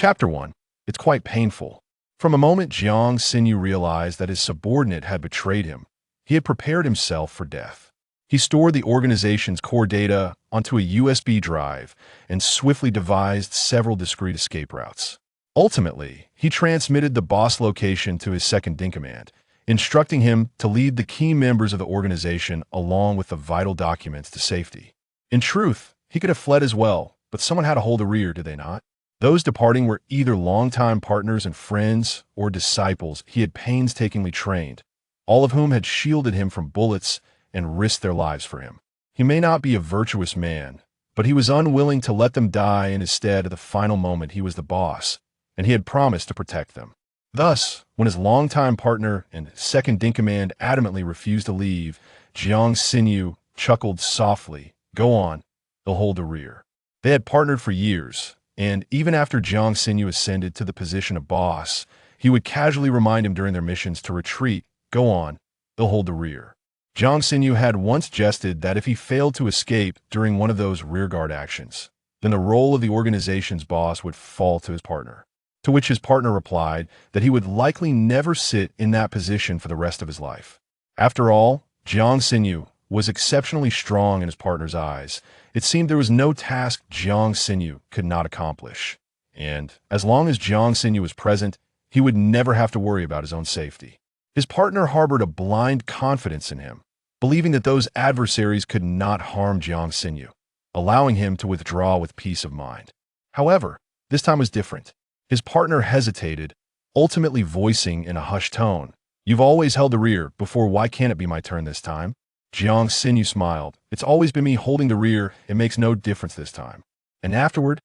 Chapter 1. It's quite painful. From a moment Jiang Xinyu realized that his subordinate had betrayed him, he had prepared himself for death. He stored the organization's core data onto a USB drive and swiftly devised several discrete escape routes. Ultimately, he transmitted the boss location to his second-in-command, instructing him to lead the key members of the organization along with the vital documents to safety. In truth, he could have fled as well, but someone had to hold the rear, did they not? Those departing were either longtime partners and friends or disciples he had painstakingly trained, all of whom had shielded him from bullets and risked their lives for him. He may not be a virtuous man, but he was unwilling to let them die in his stead at the final moment. He was the boss, and he had promised to protect them. Thus, when his longtime partner and second-in-command adamantly refused to leave, Jiang Xinyu chuckled softly. Go on, they'll hold the rear. They had partnered for years, and even after Jiang Xinyu ascended to the position of boss, he would casually remind him during their missions to retreat. Go on, they'll hold the rear. Jiang Xinyu had once jested that if he failed to escape during one of those rearguard actions, then the role of the organization's boss would fall to his partner. To which his partner replied that he would likely never sit in that position for the rest of his life. After all, Jiang Xinyu was exceptionally strong in his partner's eyes. It seemed there was no task Jiang Xinyu could not accomplish. And as long as Jiang Xinyu was present, he would never have to worry about his own safety. His partner harbored a blind confidence in him, believing that those adversaries could not harm Jiang Xinyu, allowing him to withdraw with peace of mind. However, this time was different. His partner hesitated, ultimately voicing in a hushed tone, "You've always held the rear before, why can't it be my turn this time?" Jiang Xinyu smiled. "It's always been me holding the rear, it makes no difference this time. And afterward,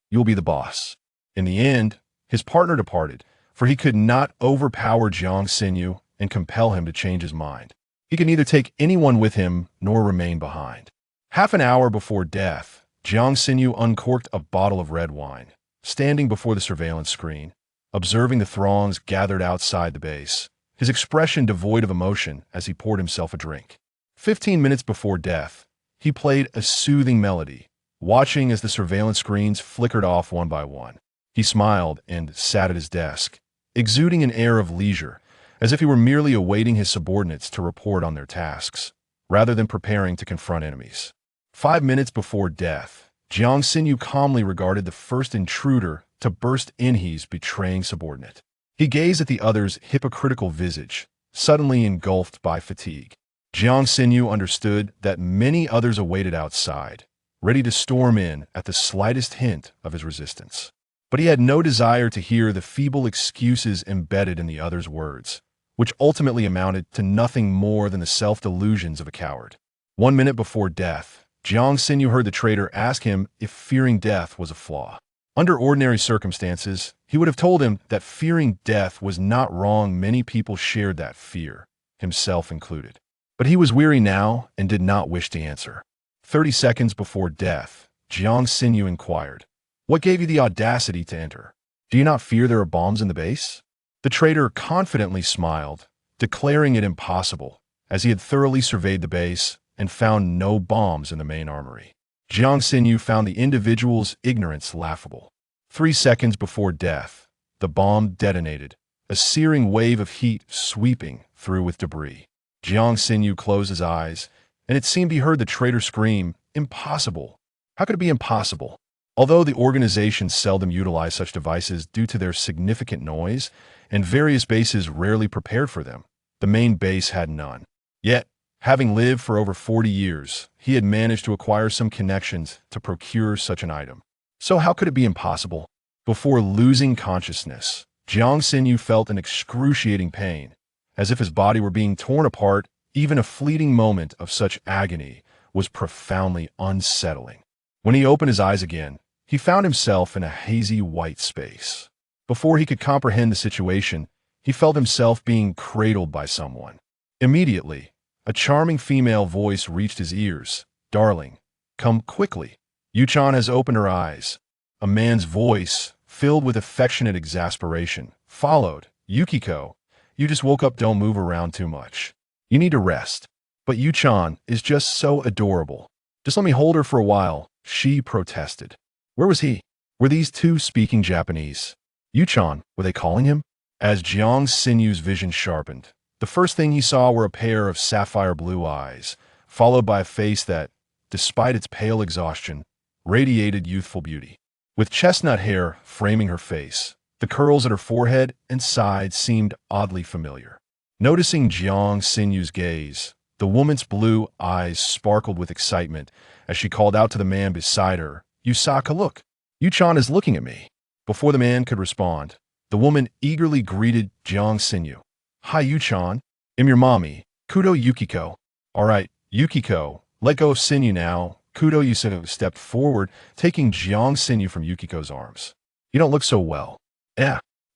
you'll be the boss." In the end, his partner departed, for he could not overpower Jiang Xinyu and compel him to change his mind. He could neither take anyone with him nor remain behind. Half an hour before death, Jiang Xinyu uncorked a bottle of red wine, standing before the surveillance screen, observing the throngs gathered outside the base, his expression devoid of emotion as he poured himself a drink. 15 minutes before death, he played a soothing melody, watching as the surveillance screens flickered off one by one. He smiled and sat at his desk, exuding an air of leisure, as if he were merely awaiting his subordinates to report on their tasks, rather than preparing to confront enemies. 5 minutes before death, Jiang Xinyu calmly regarded the first intruder to burst in his betraying subordinate. He gazed at the other's hypocritical visage, suddenly engulfed by fatigue. Jiang Xinyu understood that many others awaited outside, ready to storm in at the slightest hint of his resistance. But he had no desire to hear the feeble excuses embedded in the other's words, which ultimately amounted to nothing more than the self-delusions of a coward. 1 minute before death, Jiang Xinyu heard the traitor ask him if fearing death was a flaw. Under ordinary circumstances, he would have told him that fearing death was not wrong. Many people shared that fear, himself included. But he was weary now and did not wish to answer. 30 seconds before death, Jiang Xinyu inquired, "What gave you the audacity to enter? Do you not fear there are bombs in the base?" The traitor confidently smiled, declaring it impossible, as he had thoroughly surveyed the base and found no bombs in the main armory. Jiang Xinyu found the individual's ignorance laughable. 3 seconds before death, the bomb detonated, a searing wave of heat sweeping through with debris. Jiang Xinyu closed his eyes, and it seemed he heard the traitor scream, "Impossible! How could it be impossible?" Although the organization seldom utilized such devices due to their significant noise, and various bases rarely prepared for them, the main base had none. Yet, having lived for over 40 years, he had managed to acquire some connections to procure such an item. So how could it be impossible? Before losing consciousness, Jiang Xinyu felt an excruciating pain, as if his body were being torn apart. Even a fleeting moment of such agony was profoundly unsettling. When he opened his eyes again, he found himself in a hazy white space. Before he could comprehend the situation, he felt himself being cradled by someone. Immediately, a charming female voice reached his ears. "Darling, come quickly. Yuchan has opened her eyes." A man's voice, filled with affectionate exasperation, followed. "Yukiko, you just woke up, don't move around too much. You need to rest." "But Yuchan is just so adorable. Just let me hold her for a while," she protested. Where was he? Were these two speaking Japanese? Yuchan, were they calling him? As Jiang Xinyu's vision sharpened, the first thing he saw were a pair of sapphire blue eyes, followed by a face that, despite its pale exhaustion, radiated youthful beauty. With chestnut hair framing her face, the curls at her forehead and sides seemed oddly familiar. Noticing Jiang Xinyu's gaze, the woman's blue eyes sparkled with excitement as she called out to the man beside her, "Yusaka, look! Yuchan is looking at me." Before the man could respond, the woman eagerly greeted Jiang Xinyu. "Hi, Yuchan. I'm your mommy, Kudo Yukiko." "All right, Yukiko, let go of Xinyu now." Kudo Yukiko stepped forward, taking Jiang Xinyu from Yukiko's arms. "You don't look so well."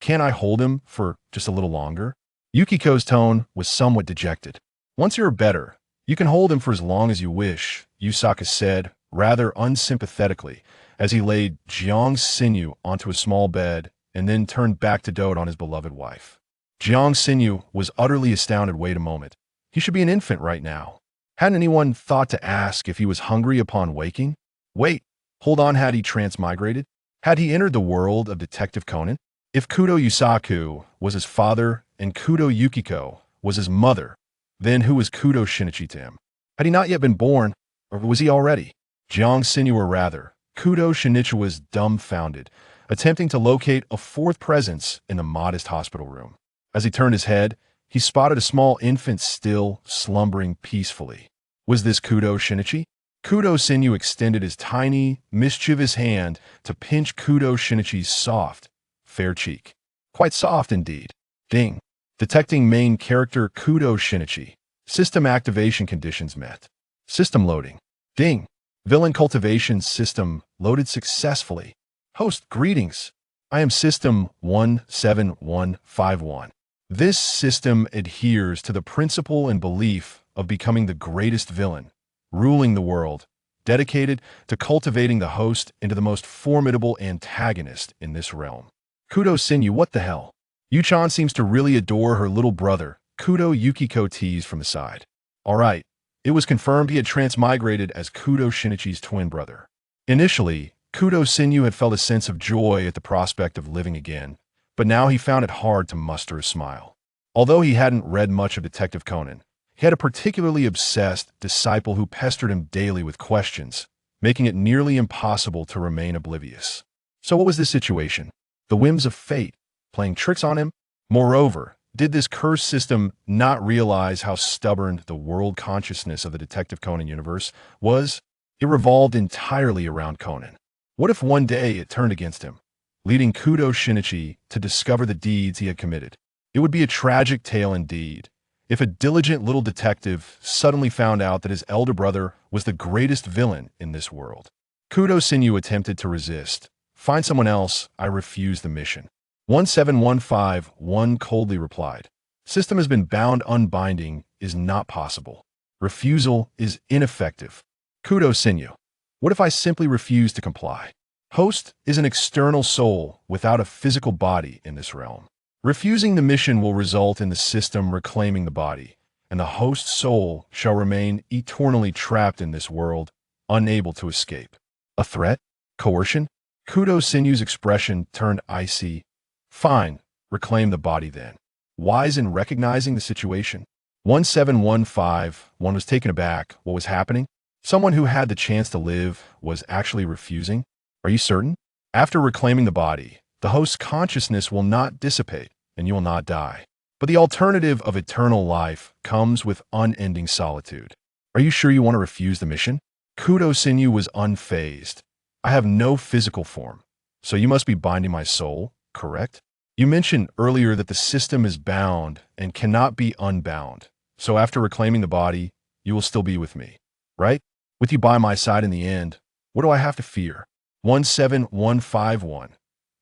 Can't I hold him for just a little longer?" Yukiko's tone was somewhat dejected. "Once you're better, you can hold him for as long as you wish," Yusaka said, rather unsympathetically, as he laid Jiang Xinyu onto a small bed and then turned back to dote on his beloved wife. Jiang Xinyu was utterly astounded. Wait a moment. He should be an infant right now. Hadn't anyone thought to ask if he was hungry upon waking? Wait, hold on, had he transmigrated? Had he entered the world of Detective Conan? If Kudo Yusaku was his father and Kudo Yukiko was his mother, then who was Kudo Shinichi to him? Had he not yet been born, or was he already? Jiang Xinyu, or rather, Kudo Shinichi, was dumbfounded, attempting to locate a fourth presence in the modest hospital room. As he turned his head, he spotted a small infant still slumbering peacefully. Was this Kudo Shinichi? Kudo Xinyu extended his tiny, mischievous hand to pinch Kudo Shinichi's soft, fair cheek. Quite soft indeed. Ding. Detecting main character Kudo Shinichi. System activation conditions met. System loading. Ding. Villain cultivation system loaded successfully. Host, greetings. I am System 17151. This system adheres to the principle and belief of becoming the greatest villain, ruling the world, dedicated to cultivating the host into the most formidable antagonist in this realm. Kudo Xinyu, what the hell? Yuchan seems to really adore her little brother, Kudo Yukiko teased from the side. All right, it was confirmed he had transmigrated as Kudo Shinichi's twin brother. Initially, Kudo Xinyu had felt a sense of joy at the prospect of living again, but now he found it hard to muster a smile. Although he hadn't read much of Detective Conan, he had a particularly obsessed disciple who pestered him daily with questions, making it nearly impossible to remain oblivious. So what was the situation? The whims of fate playing tricks on him? Moreover, did this cursed system not realize how stubborn the world consciousness of the Detective Conan universe was? It revolved entirely around Conan. What if one day it turned against him, leading Kudo Shinichi to discover the deeds he had committed? It would be a tragic tale indeed, if a diligent little detective suddenly found out that his elder brother was the greatest villain in this world. Kudo Xinyu attempted to resist. "Find someone else, I refuse the mission." 17151 coldly replied. "System has been bound. Unbinding is not possible. Refusal is ineffective." Kudo Xinyu. "What if I simply refuse to comply?" Host is an external soul without a physical body in this realm. Refusing the mission will result in the system reclaiming the body, and the host soul shall remain eternally trapped in this world, unable to escape. A threat? Coercion? Kudo Xinyu's expression turned icy. "Fine, reclaim the body then." Wise in recognizing the situation, 17151 was taken aback. What was happening? Someone who had the chance to live was actually refusing? Are you certain? After reclaiming the body, the host's consciousness will not dissipate, and you will not die. But the alternative of eternal life comes with unending solitude. Are you sure you want to refuse the mission? Kudo Xinyu was unfazed. "I have no physical form, so you must be binding my soul, correct? You mentioned earlier that the system is bound and cannot be unbound, so after reclaiming the body, you will still be with me, right? With you by my side in the end, what do I have to fear?" 17151.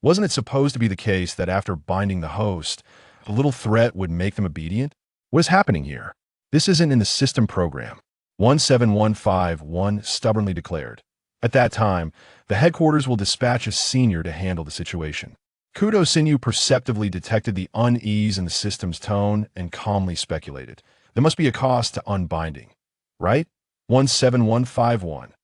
Wasn't it supposed to be the case that after binding the host, a little threat would make them obedient? What is happening here? This isn't in the system program. 17151 stubbornly declared. At that time, the headquarters will dispatch a senior to handle the situation. Kudo Xinyu perceptibly detected the unease in the system's tone and calmly speculated. There must be a cost to unbinding, right? 17151.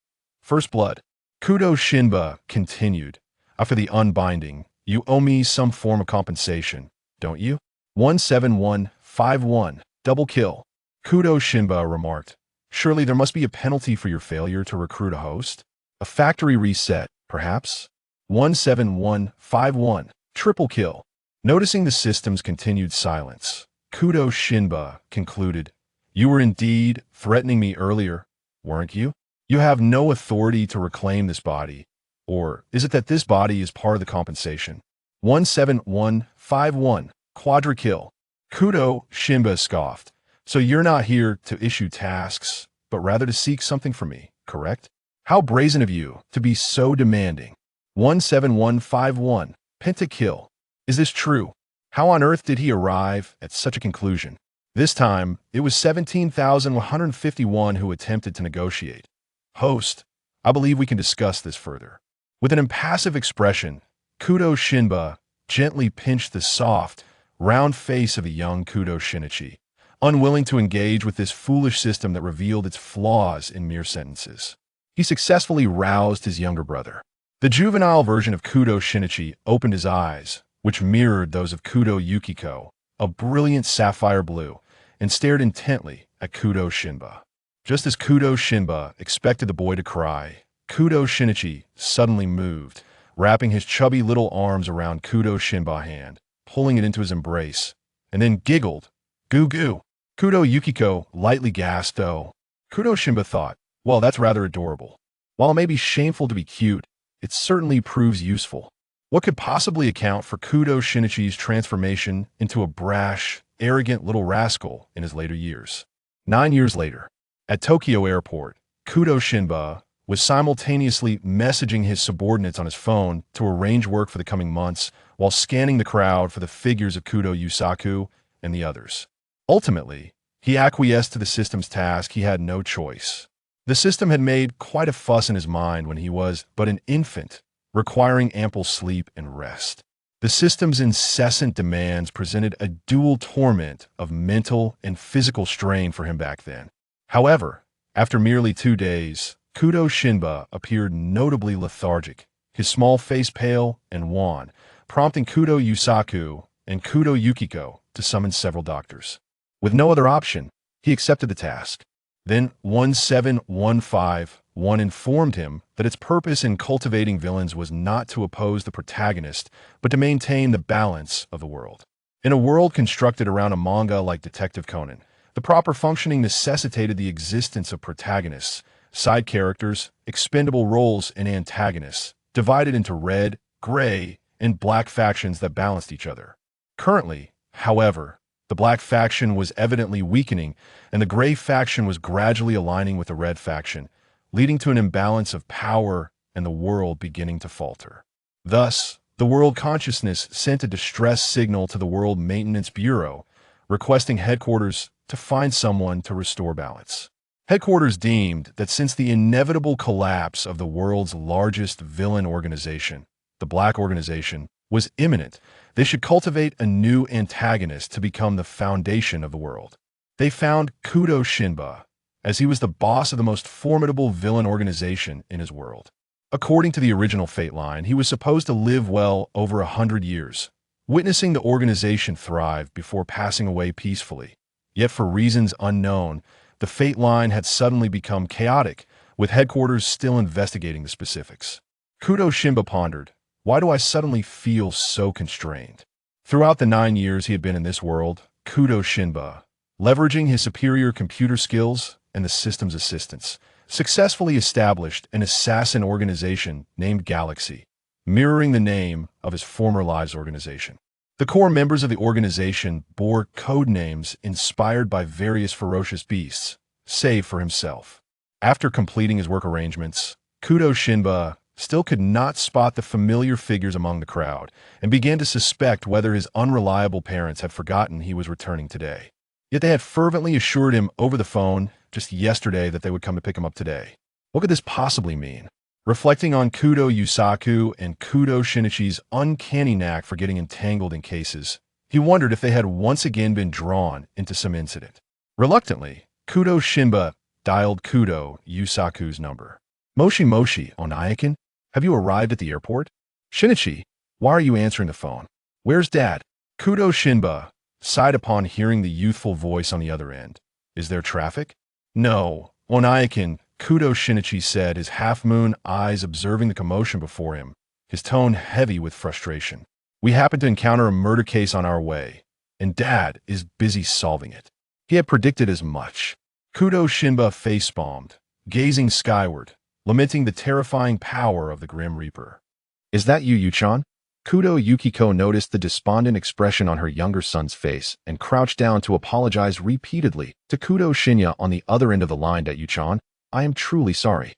First blood. Kudo Shinba continued. After the unbinding, you owe me some form of compensation, don't you? 17151. Double kill. Kudo Shinba remarked. Surely there must be a penalty for your failure to recruit a host? A factory reset, perhaps? 17151. Triple kill. Noticing the system's continued silence, Kudo Shinba concluded, You were indeed threatening me earlier, weren't you? You have no authority to reclaim this body. Or is it that this body is part of the compensation? 17151. Quadra kill. Kudo Shinba scoffed. So you're not here to issue tasks, but rather to seek something from me, correct? How brazen of you to be so demanding. 17151. Pentakill. Is this true? How on earth did he arrive at such a conclusion? This time, it was 17,151 who attempted to negotiate. Host, I believe we can discuss this further. With an impassive expression, Kudo Shinba gently pinched the soft, round face of a young Kudo Shinichi, unwilling to engage with this foolish system that revealed its flaws in mere sentences. He successfully roused his younger brother. The juvenile version of Kudo Shinichi opened his eyes, which mirrored those of Kudo Yukiko, a brilliant sapphire blue, and stared intently at Kudo Shinba. Just as Kudo Shinba expected the boy to cry, Kudo Shinichi suddenly moved, wrapping his chubby little arms around Kudo Shinba's hand, pulling it into his embrace, and then giggled. Goo goo. Kudo Yukiko lightly gasped, oh. Kudo Shinba thought, well, that's rather adorable. While it may be shameful to be cute, it certainly proves useful. What could possibly account for Kudo Shinichi's transformation into a brash, arrogant little rascal in his later years? 9 years later, at Tokyo Airport, Kudo Shinba was simultaneously messaging his subordinates on his phone to arrange work for the coming months while scanning the crowd for the figures of Kudo Yusaku and the others. Ultimately, he acquiesced to the system's task. He had no choice. The system had made quite a fuss in his mind when he was but an infant, requiring ample sleep and rest. The system's incessant demands presented a dual torment of mental and physical strain for him back then. However, after merely 2 days, Kudo Shinba appeared notably lethargic, his small face pale and wan, prompting Kudo Yusaku and Kudo Yukiko to summon several doctors. With no other option, he accepted the task. Then 17151 informed him that its purpose in cultivating villains was not to oppose the protagonist, but to maintain the balance of the world. In a world constructed around a manga like Detective Conan, the proper functioning necessitated the existence of protagonists, side characters, expendable roles, and antagonists, divided into red, gray, and black factions that balanced each other. Currently, however, the black faction was evidently weakening, and the gray faction was gradually aligning with the red faction, leading to an imbalance of power and the world beginning to falter. Thus, the World Consciousness sent a distress signal to the World Maintenance Bureau, requesting headquarters to find someone to restore balance. Headquarters deemed that since the inevitable collapse of the world's largest villain organization, the Black Organization, was imminent, they should cultivate a new antagonist to become the foundation of the world. They found Kudo Shinba, as he was the boss of the most formidable villain organization in his world. According to the original fate line, he was supposed to live well over 100 years, witnessing the organization thrive before passing away peacefully. Yet for reasons unknown, the fate line had suddenly become chaotic, with headquarters still investigating the specifics. Kudo Shinba pondered, why do I suddenly feel so constrained? Throughout the 9 years he had been in this world, Kudo Shinba, leveraging his superior computer skills and the system's assistance, successfully established an assassin organization named Galaxy, mirroring the name of his former lives organization. The core members of the organization bore code names inspired by various ferocious beasts, save for himself. After completing his work arrangements, Kudo Shinba still could not spot the familiar figures among the crowd and began to suspect whether his unreliable parents had forgotten he was returning today. Yet they had fervently assured him over the phone just yesterday that they would come to pick him up today. What could this possibly mean? Reflecting on Kudo Yusaku and Kudo Shinichi's uncanny knack for getting entangled in cases, he wondered if they had once again been drawn into some incident. Reluctantly, Kudo Shinba dialed Kudo Yusaku's number. Moshi Moshi, Onaikin, have you arrived at the airport? Shinichi, why are you answering the phone? Where's Dad? Kudo Shinba sighed upon hearing the youthful voice on the other end. Is there traffic? No. Onaikin, Kudo Shinichi said, his half-moon eyes observing the commotion before him, his tone heavy with frustration. We happen to encounter a murder case on our way, and Dad is busy solving it. He had predicted as much. Kudo Shinba face-palmed, gazing skyward, lamenting the terrifying power of the Grim Reaper. Is that you, Yuchan? Kudo Yukiko noticed the despondent expression on her younger son's face and crouched down to apologize repeatedly to Kudo Shinya on the other end of the line. That Yuchan, I am truly sorry.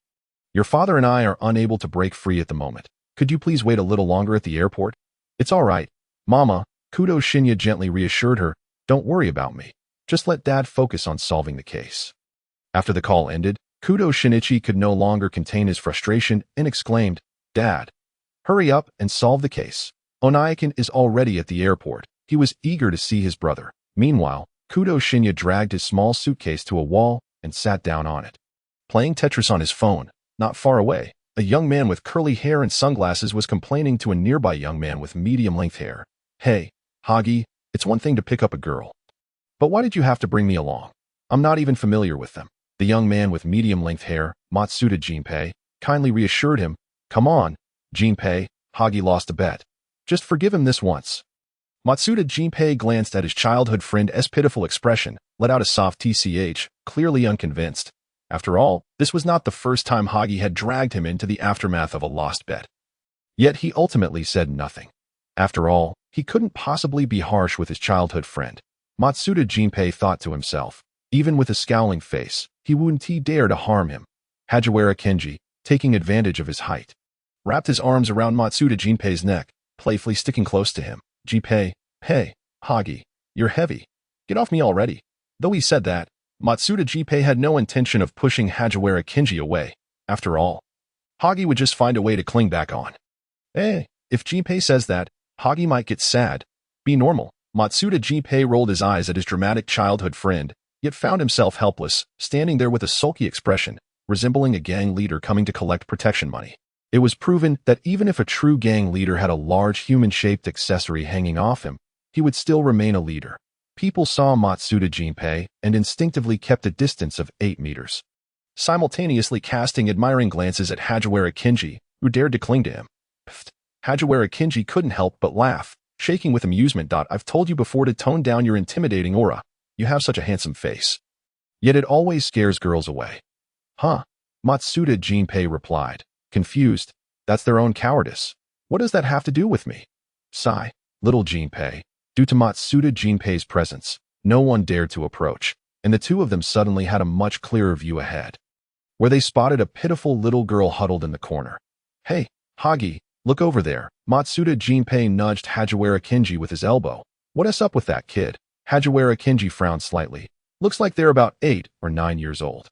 Your father and I are unable to break free at the moment. Could you please wait a little longer at the airport? It's all right, Mama, Kudo Shinya gently reassured her. Don't worry about me. Just let Dad focus on solving the case. After the call ended, Kudo Shinichi could no longer contain his frustration and exclaimed, Dad, hurry up and solve the case. Onaikin is already at the airport. He was eager to see his brother. Meanwhile, Kudo Shinya dragged his small suitcase to a wall and sat down on it. Playing Tetris on his phone, not far away, a young man with curly hair and sunglasses was complaining to a nearby young man with medium-length hair. Hey, Hagi, it's one thing to pick up a girl. But why did you have to bring me along? I'm not even familiar with them. The young man with medium-length hair, Matsuda Jinpei, kindly reassured him. Come on, Jinpei, Hagi lost a bet. Just forgive him this once. Matsuda Jinpei glanced at his childhood friend's pitiful expression, let out a soft tch, clearly unconvinced. After all, this was not the first time Hagi had dragged him into the aftermath of a lost bet. Yet he ultimately said nothing. After all, he couldn't possibly be harsh with his childhood friend. Matsuda Jinpei thought to himself. Even with a scowling face, he wouldn't dare to harm him. Hajiwara Kenji, taking advantage of his height, wrapped his arms around Matsuda Jinpei's neck, playfully sticking close to him. Jinpei, hey, Hagi, you're heavy. Get off me already. Though he said that, Matsuda Jinpei had no intention of pushing Hajiwara Kenji away. After all, Hagi would just find a way to cling back on. If Jinpei says that, Hagi might get sad. Be normal. Matsuda Jinpei rolled his eyes at his dramatic childhood friend, yet found himself helpless, standing there with a sulky expression, resembling a gang leader coming to collect protection money. It was proven that even if a true gang leader had a large human-shaped accessory hanging off him, he would still remain a leader. People saw Matsuda Jinpei and instinctively kept a distance of 8 meters, simultaneously casting admiring glances at Hajiwara Kenji, who dared to cling to him. Pfft. Hajiwara Kenji couldn't help but laugh, shaking with amusement. I've told you before to tone down your intimidating aura. You have such a handsome face. Yet it always scares girls away. Huh? Matsuda Jinpei replied, confused. That's their own cowardice. What does that have to do with me? Sigh, little Jinpei. Due to Matsuda Jinpei's presence, no one dared to approach, and the two of them suddenly had a much clearer view ahead, where they spotted a pitiful little girl huddled in the corner. Hey, Hagi, look over there. Matsuda Jinpei nudged Hajiwara Kenji with his elbow. What's up with that kid? Hajiwara Kenji frowned slightly. Looks like they're about 8 or 9 years old.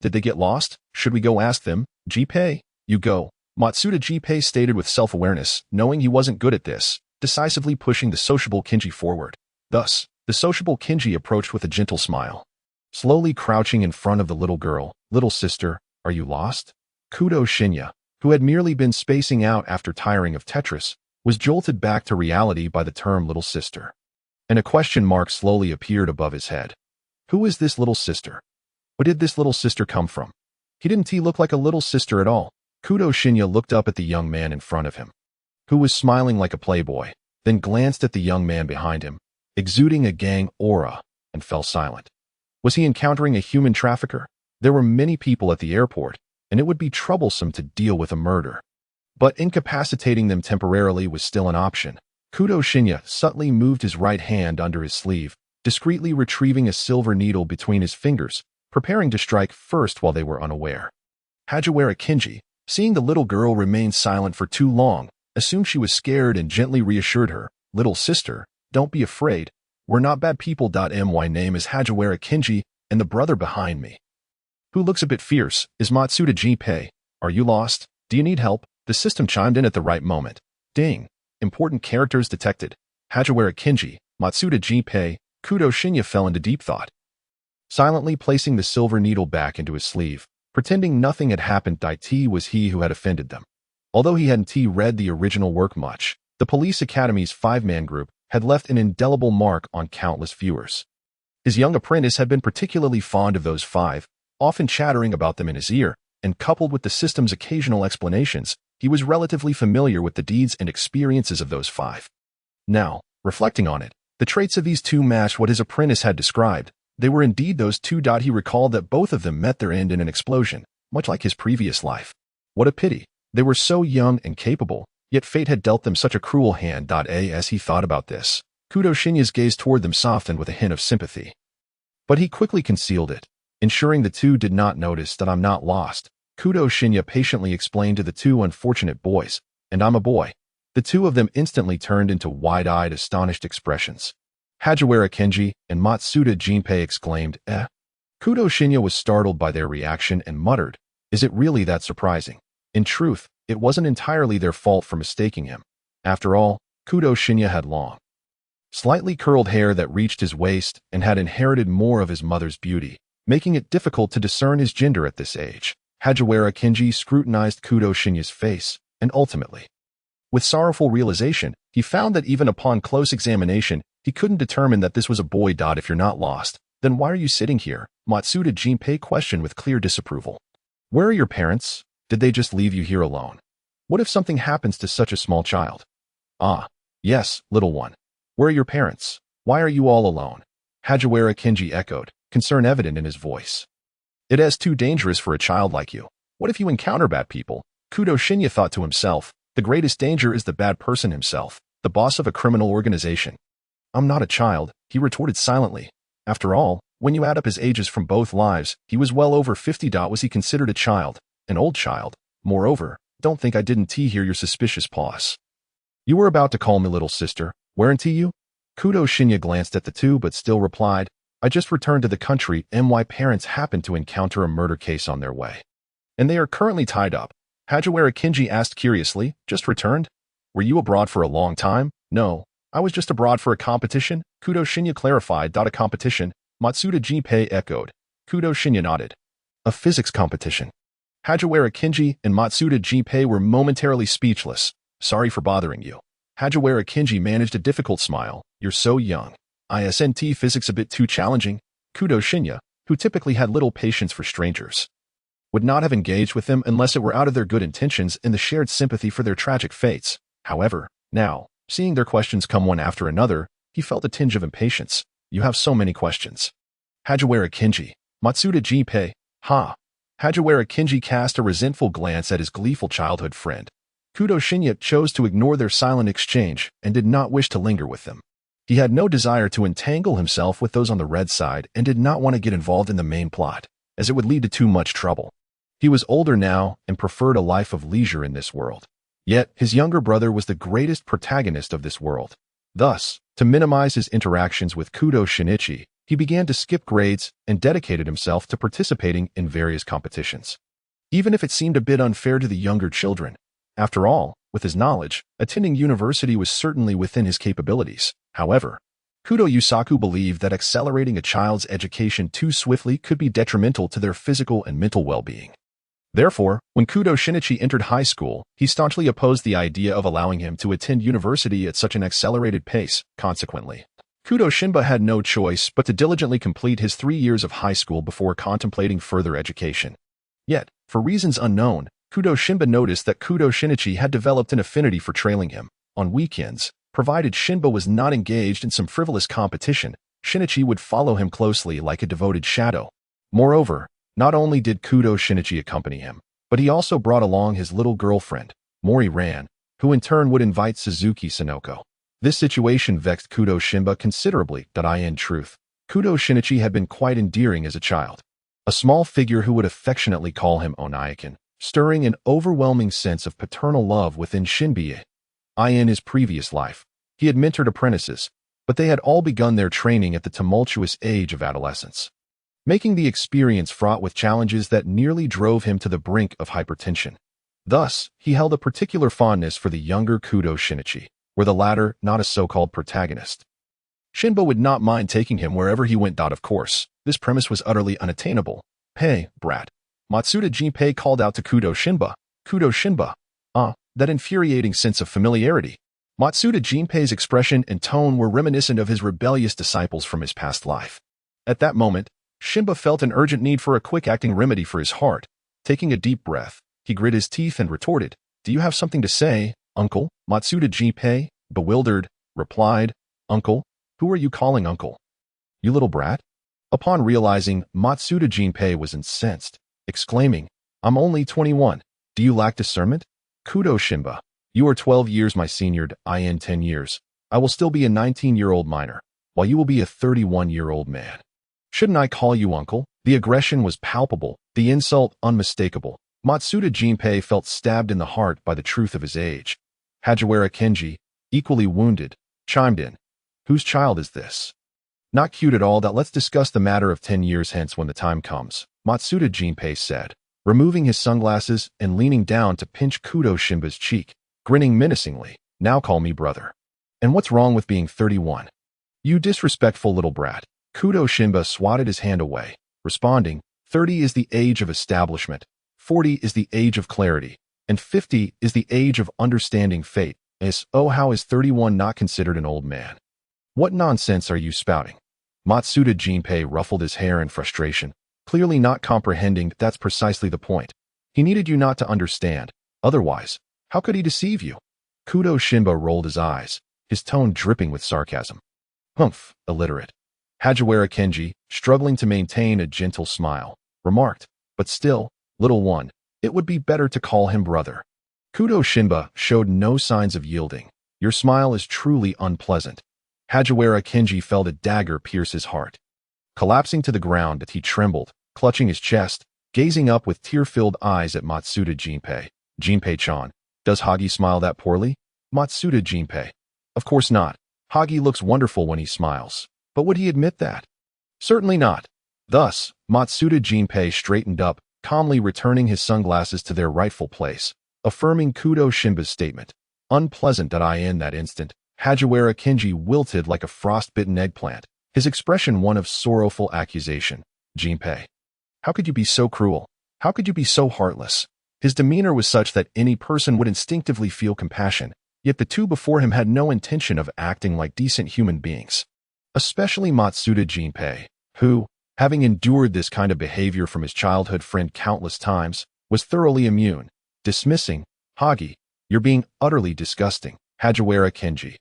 Did they get lost? Should we go ask them? Jinpei, you go. Matsuda Jinpei stated with self-awareness, knowing he wasn't good at this, decisively pushing the sociable Kenji forward. Thus, the sociable Kenji approached with a gentle smile. Slowly crouching in front of the little girl. Little sister, are you lost? Kudo Shinya, who had merely been spacing out after tiring of Tetris, was jolted back to reality by the term little sister. And a question mark slowly appeared above his head. Who is this little sister? Where did this little sister come from? He didn't look like a little sister at all. Kudo Shinya looked up at the young man in front of him, who was smiling like a playboy, then glanced at the young man behind him, exuding a gang aura, and fell silent. Was he encountering a human trafficker? There were many people at the airport, and it would be troublesome to deal with a murder. But incapacitating them temporarily was still an option. Kudo Shinya subtly moved his right hand under his sleeve, discreetly retrieving a silver needle between his fingers, preparing to strike first while they were unaware. Hajiwara Kenji, seeing the little girl remain silent for too long, assumed she was scared and gently reassured her, Little sister, don't be afraid. We're not bad people. My name is Hajiwara Kenji, and the brother behind me, who looks a bit fierce, is Matsuda Jinpei. Are you lost? Do you need help? The system chimed in at the right moment. Ding. Important characters detected. Hajiwara Kenji, Matsuda Jinpei. Kudo Shinya fell into deep thought, silently placing the silver needle back into his sleeve, pretending nothing had happened. It was he who had offended them. Although he hadn't read the original work much, the police academy's five-man group had left an indelible mark on countless viewers. His young apprentice had been particularly fond of those five, often chattering about them in his ear, and coupled with the system's occasional explanations, he was relatively familiar with the deeds and experiences of those five. Now, reflecting on it, the traits of these two matched what his apprentice had described. They were indeed those two. He recalled that both of them met their end in an explosion, much like his previous life. What a pity. They were so young and capable, yet fate had dealt them such a cruel hand. As he thought about this, Kudo Shinyu's gaze toward them softened with a hint of sympathy. But he quickly concealed it, ensuring the two did not notice. That I'm not lost, Kudo Shinyu patiently explained to the two unfortunate boys, and I'm a boy. The two of them instantly turned into wide-eyed, astonished expressions. Hajiwara Kenji and Matsuda Jinpei exclaimed, eh? Kudo Shinyu was startled by their reaction and muttered, is it really that surprising? In truth, it wasn't entirely their fault for mistaking him. After all, Kudo Shinyu had long, slightly curled hair that reached his waist and had inherited more of his mother's beauty, making it difficult to discern his gender at this age. Hajiwara Kenji scrutinized Kudo Shinyu's face, and ultimately, with sorrowful realization, he found that even upon close examination, he couldn't determine that this was a boy. If you're not lost, then why are you sitting here? Matsuda Jinpei questioned with clear disapproval. Where are your parents? Did they just leave you here alone? What if something happens to such a small child? Ah, yes, little one. Where are your parents? Why are you all alone? Hajiwara Kenji echoed, concern evident in his voice. It is too dangerous for a child like you. What if you encounter bad people? Kudo Shinyu thought to himself, the greatest danger is the bad person himself, the boss of a criminal organization. I'm not a child, he retorted silently. After all, when you add up his ages from both lives, he was well over 50. Was he considered a child? An old child? Moreover, don't think I didn't hear your suspicious pause. You were about to call me little sister, weren't you? Kudo Shinyu glanced at the two but still replied, I just returned to the country and my parents happened to encounter a murder case on their way. And they are currently tied up. Hajiwara Kenji asked curiously, just returned? Were you abroad for a long time? No, I was just abroad for a competition, Kudo Shinyu clarified. A competition? Matsuda Jinpei echoed. Kudo Shinyu nodded. A physics competition. Hajiwara Kenji and Matsuda Jinpei were momentarily speechless. Sorry for bothering you. Hajiwara Kenji managed a difficult smile. You're so young. Isn't physics a bit too challenging? Kudo Shinyu, who typically had little patience for strangers, would not have engaged with them unless it were out of their good intentions and the shared sympathy for their tragic fates. However, now, seeing their questions come one after another, he felt a tinge of impatience. You have so many questions. Hajiwara Kenji, Matsuda Jinpei, ha. Hajiwara Kenji cast a resentful glance at his gleeful childhood friend. Kudo Shinyu chose to ignore their silent exchange and did not wish to linger with them. He had no desire to entangle himself with those on the red side and did not want to get involved in the main plot, as it would lead to too much trouble. He was older now and preferred a life of leisure in this world. Yet, his younger brother was the greatest protagonist of this world. Thus, to minimize his interactions with Kudo Shinichi, he began to skip grades and dedicated himself to participating in various competitions. Even if it seemed a bit unfair to the younger children. After all, with his knowledge, attending university was certainly within his capabilities. However, Kudo Yusaku believed that accelerating a child's education too swiftly could be detrimental to their physical and mental well-being. Therefore, when Kudo Shinichi entered high school, he staunchly opposed the idea of allowing him to attend university at such an accelerated pace. Consequently, Kudo Shinba had no choice but to diligently complete his 3 years of high school before contemplating further education. Yet, for reasons unknown, Kudo Shinba noticed that Kudo Shinichi had developed an affinity for trailing him. On weekends, provided Shinba was not engaged in some frivolous competition, Shinichi would follow him closely like a devoted shadow. Moreover, not only did Kudo Shinichi accompany him, but he also brought along his little girlfriend, Mori Ran, who in turn would invite Suzuki Sonoko. This situation vexed Kudo Shinba considerably. In truth, Kudo Shinichi had been quite endearing as a child. A small figure who would affectionately call him Onaikin, stirring an overwhelming sense of paternal love within Shinbei. In his previous life, he had mentored apprentices, but they had all begun their training at the tumultuous age of adolescence, making the experience fraught with challenges that nearly drove him to the brink of hypertension. Thus, he held a particular fondness for the younger Kudo Shinichi, were the latter not a so-called protagonist. Shinba would not mind taking him wherever he went. Of course, this premise was utterly unattainable. Hey, brat. Matsuda Jinpei called out to Kudo Shinba. Kudo Shinba. that infuriating sense of familiarity. Matsuda Jinpei's expression and tone were reminiscent of his rebellious disciples from his past life. At that moment, Shinba felt an urgent need for a quick-acting remedy for his heart. Taking a deep breath, he grit his teeth and retorted, "Do you have something to say, uncle?" Matsuda Jinpei, bewildered, replied, "Uncle? Who are you calling uncle? You little brat?" Upon realizing Matsuda Jinpei was incensed, exclaiming, "I'm only 21. Do you lack discernment? Kudo Shinba, you are 12 years my senior, in 10 years. I will still be a 19-year-old minor, while you will be a 31-year-old man. Shouldn't I call you uncle?" The aggression was palpable, the insult unmistakable. Matsuda Jinpei felt stabbed in the heart by the truth of his age. Hajiwara Kenji, equally wounded, chimed in, "Whose child is this? Not cute at all. That let's discuss the matter of 10 years hence when the time comes," Matsuda Jinpei said, removing his sunglasses and leaning down to pinch Kudo Shinba's cheek, grinning menacingly. "Now call me brother. And what's wrong with being 31? You disrespectful little brat." Kudo Shinba swatted his hand away, responding, 30 is the age of establishment, 40 is the age of clarity, and 50 is the age of understanding fate. How is 31 not considered an old man? What nonsense are you spouting? Matsuda Jinpei ruffled his hair in frustration, clearly not comprehending that's precisely the point. He needed you not to understand. Otherwise, how could he deceive you? Kudo Shinba rolled his eyes, his tone dripping with sarcasm. Humph, illiterate. Hajiwara Kenji, struggling to maintain a gentle smile, remarked, but still, little one, it would be better to call him brother. Kudo Shinba showed no signs of yielding. Your smile is truly unpleasant. Hajiwara Kenji felt a dagger pierce his heart. Collapsing to the ground, he trembled, clutching his chest, gazing up with tear-filled eyes at Matsuda Jinpei. Jinpei-chan, does Hagi smile that poorly? Matsuda Jinpei. Of course not. Hagi looks wonderful when he smiles. But would he admit that? Certainly not. Thus, Matsuda Jinpei straightened up, calmly returning his sunglasses to their rightful place, affirming Kudo Shinba's statement. Unpleasant. In that instant, Hajiwara Kenji wilted like a frost-bitten eggplant, his expression one of sorrowful accusation. Jinpei, how could you be so cruel? How could you be so heartless? His demeanor was such that any person would instinctively feel compassion, yet the two before him had no intention of acting like decent human beings. Especially Matsuda Jinpei, who, having endured this kind of behavior from his childhood friend countless times, was thoroughly immune. Dismissing, Hagi, you're being utterly disgusting. Hajiwara Kenji.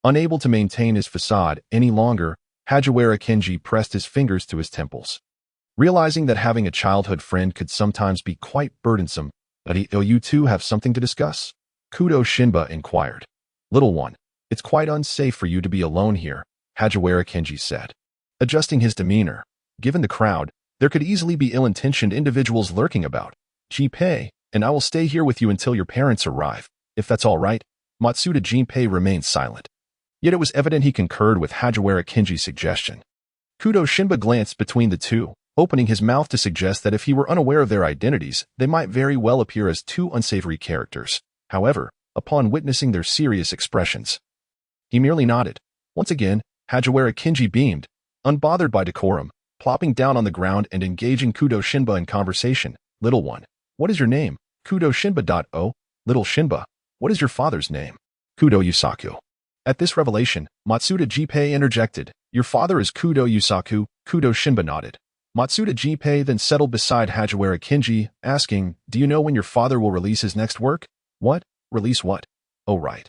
Unable to maintain his facade any longer, Hajiwara Kenji pressed his fingers to his temples. Realizing that having a childhood friend could sometimes be quite burdensome, you two have something to discuss? Kudo Shinba inquired. Little one, it's quite unsafe for you to be alone here, Hajiwara Kenji said, adjusting his demeanor. Given the crowd, there could easily be ill-intentioned individuals lurking about. Jinpei, and I will stay here with you until your parents arrive, if that's all right. Matsuda Jinpei remained silent. Yet it was evident he concurred with Hajiwara Kenji's suggestion. Kudo Shinba glanced between the two, opening his mouth to suggest that if he were unaware of their identities, they might very well appear as two unsavory characters. However, upon witnessing their serious expressions, he merely nodded. Once again, Hajiwara Kenji beamed, unbothered by decorum, plopping down on the ground and engaging Kudo Shinba in conversation. Little one, what is your name? Kudo Shinba. Oh, little Shinba, what is your father's name? Kudo Yusaku. At this revelation, Matsuda Jinpei interjected. Your father is Kudo Yusaku. Kudo Shinba nodded. Matsuda Jinpei then settled beside Hajiwara Kenji, asking, do you know when your father will release his next work? What? Release what? Oh right.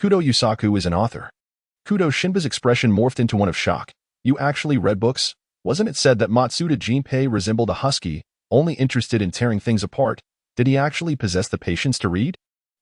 Kudo Yusaku is an author. Kudo Shinba's expression morphed into one of shock. You actually read books? Wasn't it said that Matsuda Jinpei resembled a husky, only interested in tearing things apart? Did he actually possess the patience to read?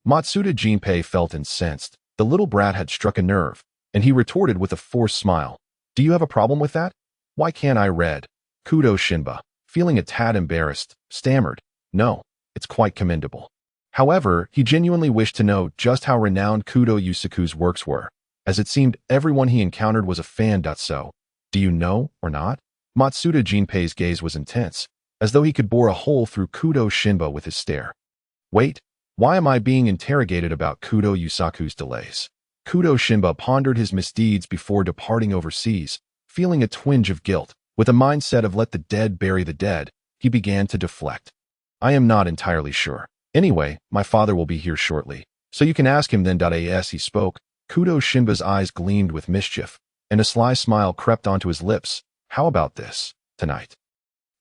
Matsuda Jinpei felt incensed. The little brat had struck a nerve, and he retorted with a forced smile. Do you have a problem with that? Why can't I read? Kudo Shinba, feeling a tad embarrassed, stammered. No, it's quite commendable. However, he genuinely wished to know just how renowned Kudo Yusaku's works were, as it seemed everyone he encountered was a fan. So, do you know or not? Matsuda Jinpei's gaze was intense, as though he could bore a hole through Kudo Shinba with his stare. Wait, why am I being interrogated about Kudo Yusaku's delays? Kudo Shinba pondered his misdeeds before departing overseas, feeling a twinge of guilt. With a mindset of let the dead bury the dead, he began to deflect. I am not entirely sure. Anyway, my father will be here shortly. So you can ask him then. As he spoke, Kudo Shinba's eyes gleamed with mischief, and a sly smile crept onto his lips. How about this, tonight?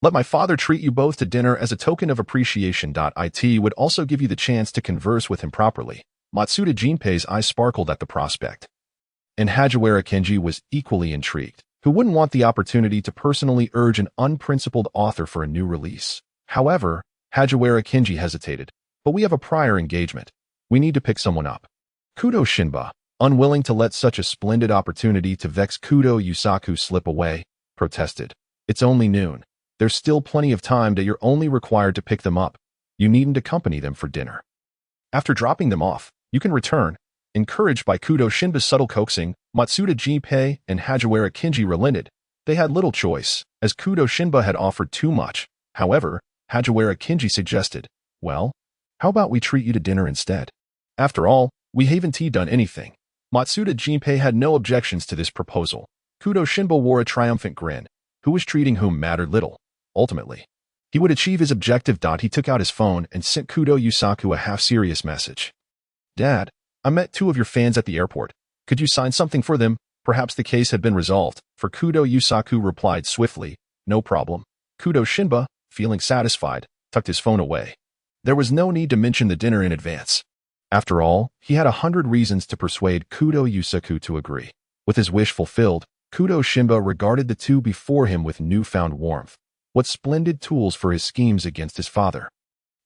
Let my father treat you both to dinner as a token of appreciation. It would also give you the chance to converse with him properly. Matsuda Jinpei's eyes sparkled at the prospect. And Hajiwara Kenji was equally intrigued. Who wouldn't want the opportunity to personally urge an unprincipled author for a new release? However, Hajiwara Kenji hesitated. But we have a prior engagement. We need to pick someone up. Kudo Shinba, unwilling to let such a splendid opportunity to vex Kudo Yusaku slip away, protested. It's only noon. There's still plenty of time that you're only required to pick them up. You needn't accompany them for dinner. After dropping them off, you can return. Encouraged by Kudo Shinba's subtle coaxing, Matsuda Jinpei and Hajiwara Kenji relented. They had little choice, as Kudo Shinba had offered too much. However, Hajiwara Kenji suggested, well, how about we treat you to dinner instead? After all, we haven't done anything. Matsuda Jinpei had no objections to this proposal. Kudo Shinba wore a triumphant grin. Who was treating whom mattered little. Ultimately, he would achieve his objective. He took out his phone and sent Kudo Yusaku a half-serious message. Dad, I met 2 of your fans at the airport. Could you sign something for them? Perhaps the case had been resolved, for Kudo Yusaku replied swiftly, no problem. Kudo Shinba, feeling satisfied, tucked his phone away. There was no need to mention the dinner in advance. After all, he had 100 reasons to persuade Kudo Yusaku to agree. With his wish fulfilled, Kudo Shinba regarded the 2 before him with newfound warmth. What splendid tools for his schemes against his father.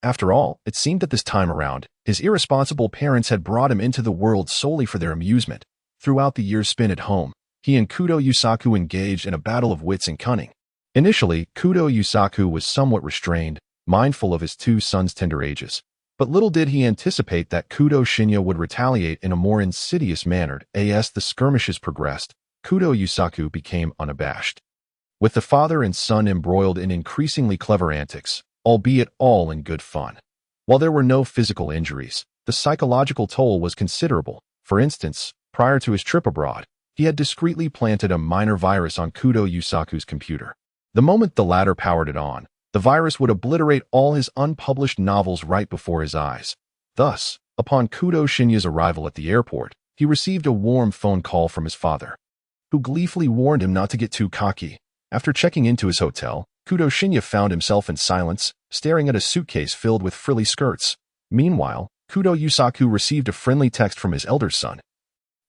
After all, it seemed that this time around, his irresponsible parents had brought him into the world solely for their amusement. Throughout the years spent at home, he and Kudo Yusaku engaged in a battle of wits and cunning. Initially, Kudo Yusaku was somewhat restrained, mindful of his 2 sons' tender ages. But little did he anticipate that Kudo Shinichi would retaliate in a more insidious manner. As the skirmishes progressed, Kudo Yusaku became unabashed. With the father and son embroiled in increasingly clever antics, albeit all in good fun. While there were no physical injuries, the psychological toll was considerable. For instance, prior to his trip abroad, he had discreetly planted a minor virus on Kudo Yusaku's computer. The moment the latter powered it on, the virus would obliterate all his unpublished novels right before his eyes. Thus, upon Kudo Shinya's arrival at the airport, he received a warm phone call from his father, who gleefully warned him not to get too cocky. After checking into his hotel, Kudo Shinya found himself in silence, staring at a suitcase filled with frilly skirts. Meanwhile, Kudo Yusaku received a friendly text from his elder son,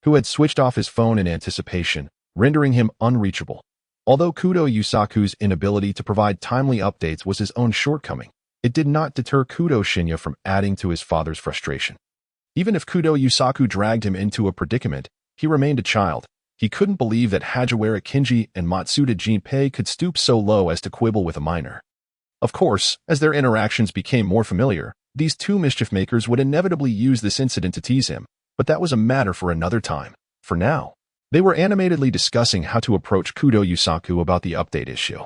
who had switched off his phone in anticipation, rendering him unreachable. Although Kudo Yusaku's inability to provide timely updates was his own shortcoming, it did not deter Kudo Shinya from adding to his father's frustration. Even if Kudo Yusaku dragged him into a predicament, he remained a child. He couldn't believe that Hajiwara Kenji and Matsuda Jinpei could stoop so low as to quibble with a minor. Of course, as their interactions became more familiar, these 2 mischief-makers would inevitably use this incident to tease him, but that was a matter for another time. For now, they were animatedly discussing how to approach Kudo Yusaku about the update issue.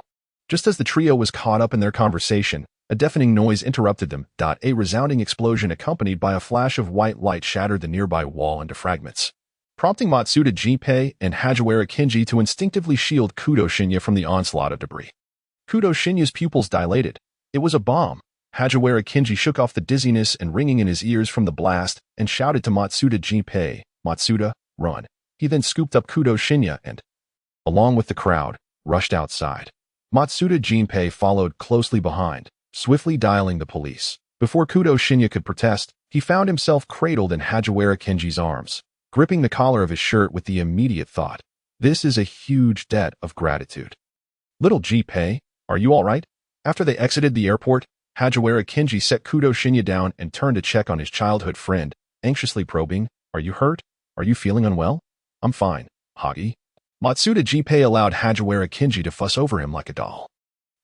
Just as the trio was caught up in their conversation, a deafening noise interrupted them. A resounding explosion accompanied by a flash of white light shattered the nearby wall into fragments, prompting Matsuda Jinpei and Hajiwara Kenji to instinctively shield Kudo Shinya from the onslaught of debris. Kudo Shinya's pupils dilated. It was a bomb. Hajiwara Kenji shook off the dizziness and ringing in his ears from the blast and shouted to Matsuda Jinpei, "Matsuda, run." He then scooped up Kudo Shinya and, along with the crowd, rushed outside. Matsuda Jinpei followed closely behind, swiftly dialing the police. Before Kudo Shinya could protest, he found himself cradled in Hajiwara Kenji's arms, gripping the collar of his shirt with the immediate thought, "This is a huge debt of gratitude." "Little Jinpei, are you all right?" After they exited the airport, Hajiwara Kenji set Kudo Shinya down and turned to check on his childhood friend, anxiously probing, "Are you hurt? Are you feeling unwell?" "I'm fine, Hagi." Matsuda Jinpei allowed Hajiwara Kenji to fuss over him like a doll.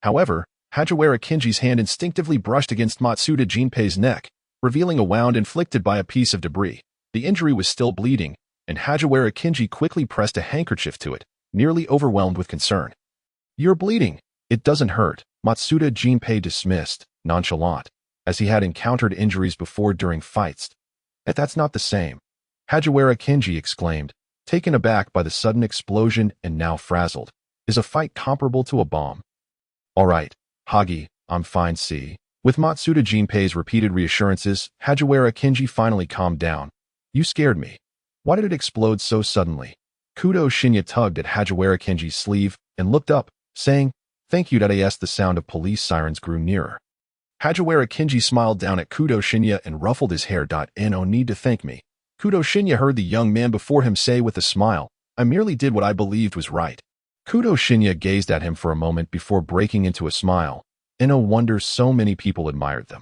However, Hajiwara Kenji's hand instinctively brushed against Matsuda Jinpei's neck, revealing a wound inflicted by a piece of debris. The injury was still bleeding, and Hajiwara Kenji quickly pressed a handkerchief to it, nearly overwhelmed with concern. "You're bleeding. It doesn't hurt," Matsuda Jinpei dismissed, nonchalant, as he had encountered injuries before during fights. "That's not the same," Hajiwara Kenji exclaimed, taken aback by the sudden explosion and now frazzled. "Is a fight comparable to a bomb?" "All right, Hagi, I'm fine, see. With Matsuda Jinpei's repeated reassurances, Hajiwara Kinji finally calmed down. You scared me. Why did it explode so suddenly? Kudo Shinya tugged at Hajiwara Kinji's sleeve and looked up, saying, Thank you. As the sound of police sirens grew nearer. Hajiwara Kinji smiled down at Kudo Shinya and ruffled his hair. No need to thank me. Kudo Shinya heard the young man before him say with a smile, I merely did what I believed was right. Kudo Shinya gazed at him for a moment before breaking into a smile. No wonder so many people admired them.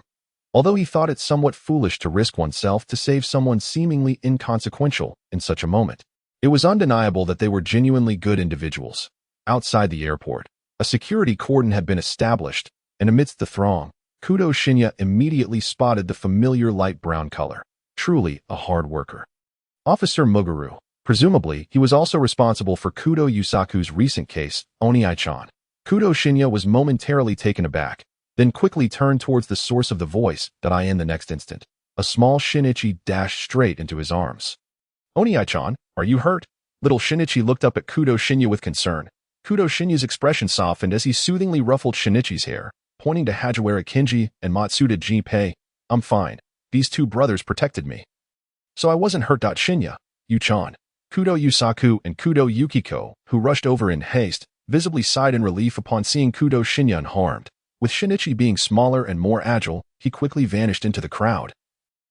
Although he thought it somewhat foolish to risk oneself to save someone seemingly inconsequential in such a moment, it was undeniable that they were genuinely good individuals. Outside the airport, a security cordon had been established, and amidst the throng, Kudo Shinya immediately spotted the familiar light brown color. Truly a hard worker. Officer Muguru. Presumably, he was also responsible for Kudo Yusaku's recent case, Oniai-chan. Kudo Shinya was momentarily taken aback, then quickly turned towards the source of the voice. In the next instant, a small Shinichi dashed straight into his arms. Oniai-chan, are you hurt? Little Shinichi looked up at Kudo Shinya with concern. Kudo Shinya's expression softened as he soothingly ruffled Shinichi's hair, pointing to Hajiwara Kinji and Matsuda Jinpei. I'm fine. These two brothers protected me. So I wasn't hurt. Shinya, Yu-chan, Kudo Yusaku and Kudo Yukiko, who rushed over in haste, visibly sighed in relief upon seeing Kudo Shinya unharmed. With Shinichi being smaller and more agile, he quickly vanished into the crowd.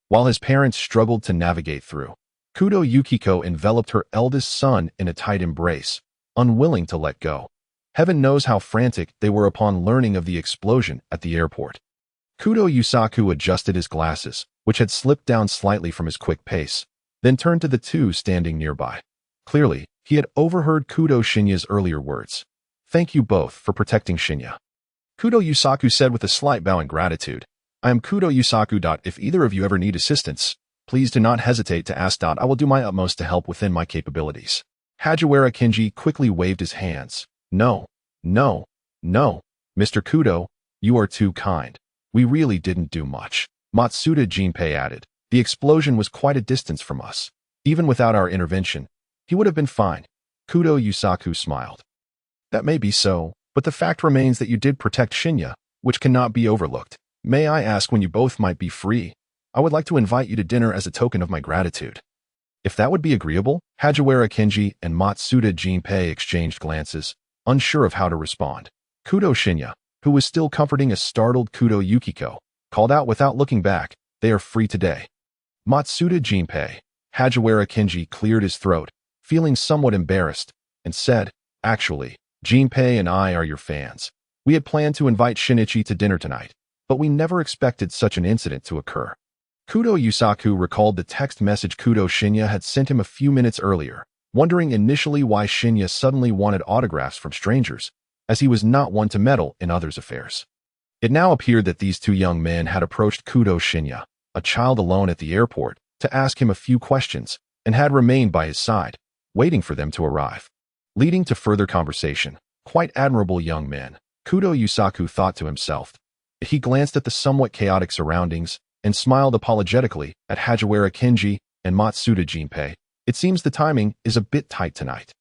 While his parents struggled to navigate through, Kudo Yukiko enveloped her eldest son in a tight embrace, unwilling to let go. Heaven knows how frantic they were upon learning of the explosion at the airport. Kudo Yusaku adjusted his glasses, which had slipped down slightly from his quick pace, then turned to the two standing nearby. Clearly, he had overheard Kudo Shinya's earlier words. Thank you both for protecting Shinya. Kudo Yusaku said with a slight bow in gratitude. I am Kudo Yusaku. If either of you ever need assistance, please do not hesitate to ask. I will do my utmost to help within my capabilities. Hajiwara Kinji quickly waved his hands. No, no, no. Mr. Kudo, you are too kind. We really didn't do much. Matsuda Jinpei added. The explosion was quite a distance from us. Even without our intervention, he would have been fine. Kudo Yusaku smiled. That may be so, but the fact remains that you did protect Shinya, which cannot be overlooked. May I ask when you both might be free? I would like to invite you to dinner as a token of my gratitude. If that would be agreeable, Hajiwara Kinji and Matsuda Jinpei exchanged glances, unsure of how to respond. Kudo Shinya, who was still comforting a startled Kudo Yukiko, called out without looking back, they are free today. Matsuda Jinpei. Hajiwara Kinji cleared his throat, feeling somewhat embarrassed, and said, Actually, Jinpei and I are your fans. We had planned to invite Shinichi to dinner tonight, but we never expected such an incident to occur. Kudo Yusaku recalled the text message Kudo Shinya had sent him a few minutes earlier, wondering initially why Shinya suddenly wanted autographs from strangers, as he was not one to meddle in others' affairs. It now appeared that these two young men had approached Kudo Shinya, a child alone at the airport, to ask him a few questions, and had remained by his side, waiting for them to arrive. Leading to further conversation. Quite admirable young men, Kudo Yusaku thought to himself. He glanced at the somewhat chaotic surroundings, and smiled apologetically at Hajiwara Kinji and Matsuda Jinpei. It seems the timing is a bit tight tonight.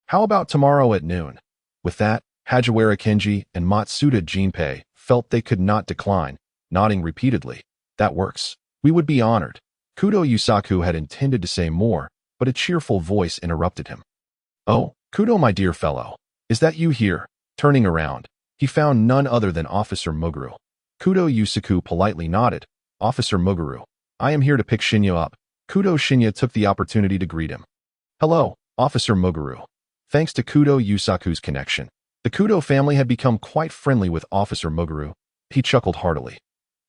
How about tomorrow at noon? With that, Hajiwara Kinji and Matsuda Jinpei felt they could not decline, nodding repeatedly. That works. We would be honored. Kudo Yusaku had intended to say more, but a cheerful voice interrupted him. Oh, Kudo, my dear fellow. Is that you here? Turning around, he found none other than Officer Muguru. Kudo Yusaku politely nodded. Officer Muguru, I am here to pick Shinya up. Kudo Shinya took the opportunity to greet him. Hello, Officer Muguru. Thanks to Kudo Yusaku's connection, the Kudo family had become quite friendly with Officer Muguru. He chuckled heartily.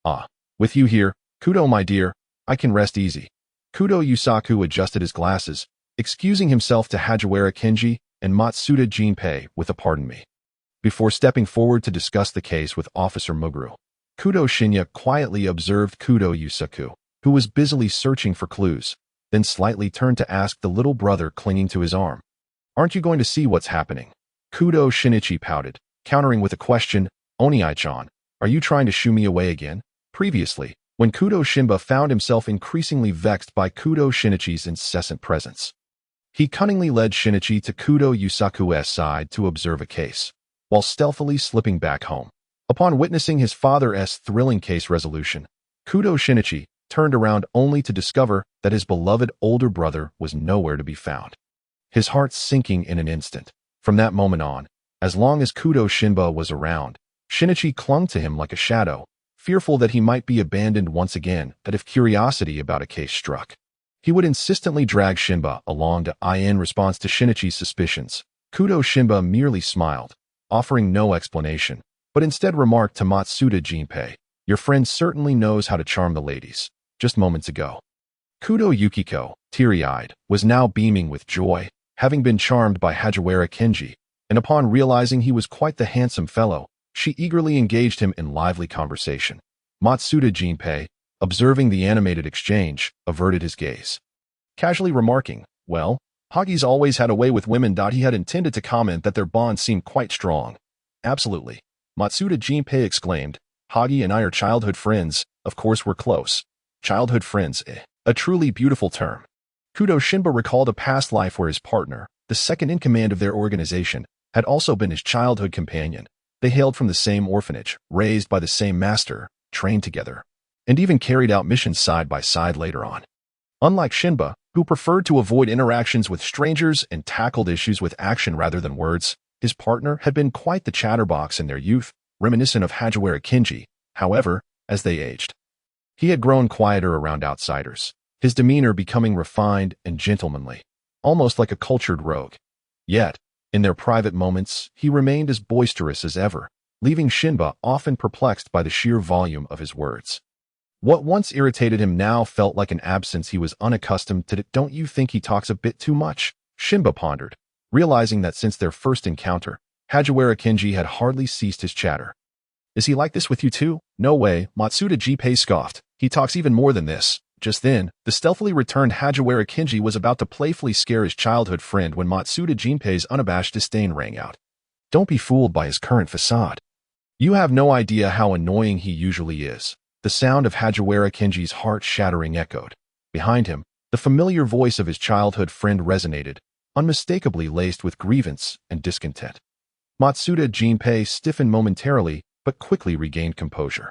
Ah, with you here, Kudo my dear, I can rest easy. Kudo Yusaku adjusted his glasses, excusing himself to Hajiwara Kinji and Matsuda Jinpei with a pardon me. Before stepping forward to discuss the case with Officer Muguru, Kudo Shinya quietly observed Kudo Yusaku, who was busily searching for clues, then slightly turned to ask the little brother clinging to his arm. Aren't you going to see what's happening? Kudo Shinichi pouted, countering with a question, Oniai-chan, are you trying to shoo me away again? Previously, when Kudo Shinba found himself increasingly vexed by Kudo Shinichi's incessant presence, he cunningly led Shinichi to Kudo Yusaku's side to observe a case, while stealthily slipping back home. Upon witnessing his father's thrilling case resolution, Kudo Shinichi turned around only to discover that his beloved older brother was nowhere to be found. His heart sinking in an instant. From that moment on, as long as Kudo Shinba was around, Shinichi clung to him like a shadow, fearful that he might be abandoned once again, that if curiosity about a case struck. He would insistently drag Shinba along in response to Shinichi's suspicions. Kudo Shinba merely smiled, offering no explanation, but instead remarked to Matsuda Jinpei, "Your friend certainly knows how to charm the ladies." Just moments ago, Kudo Yukiko, teary-eyed, was now beaming with joy, having been charmed by Hagiwara Kenji, and upon realizing he was quite the handsome fellow, she eagerly engaged him in lively conversation. Matsuda Jinpei, observing the animated exchange, averted his gaze, casually remarking, "Well, Hagi's always had a way with women." He had intended to comment that their bond seemed quite strong. "Absolutely," Matsuda Jinpei exclaimed. "Hagi and I are childhood friends. Of course we're close. Childhood friends, a truly beautiful term." Kudo Shinba recalled a past life where his partner, the second-in-command of their organization, had also been his childhood companion. They hailed from the same orphanage, raised by the same master, trained together, and even carried out missions side by side later on. Unlike Shinba, who preferred to avoid interactions with strangers and tackled issues with action rather than words, his partner had been quite the chatterbox in their youth, reminiscent of Hagiwara Kenji. However, as they aged, he had grown quieter around outsiders, his demeanor becoming refined and gentlemanly, almost like a cultured rogue. Yet, in their private moments, he remained as boisterous as ever, leaving Shinba often perplexed by the sheer volume of his words. What once irritated him now felt like an absence he was unaccustomed to. "Don't you think he talks a bit too much?" Shinba pondered, realizing that since their first encounter, Hagiwara Kenji had hardly ceased his chatter. "Is he like this with you too?" "No way," Matsuda Jinpei scoffed. "He talks even more than this." Just then, the stealthily returned Hagiwara Kenji was about to playfully scare his childhood friend when Matsuda Jinpei's unabashed disdain rang out. "Don't be fooled by his current facade. You have no idea how annoying he usually is." The sound of Hagiwara Kenji's heart-shattering echoed. Behind him, the familiar voice of his childhood friend resonated, unmistakably laced with grievance and discontent. Matsuda Jinpei stiffened momentarily, but quickly regained composure,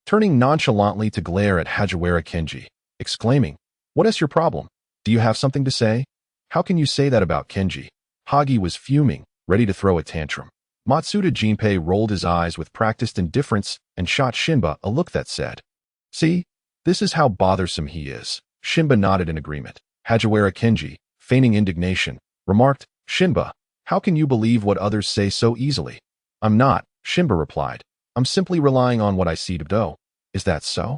turning nonchalantly to glare at Hagiwara Kenji, exclaiming, "What is your problem? Do you have something to say?" "How can you say that about Kenji?" Hagi was fuming, ready to throw a tantrum. Matsuda Jinpei rolled his eyes with practiced indifference and shot Shinba a look that said, "See, this is how bothersome he is." Shinba nodded in agreement. Hagiwara Kenji, feigning indignation, remarked, "Shinba, how can you believe what others say so easily?" "I'm not," Shinba replied. "I'm simply relying on what I see to do." "Is that so?"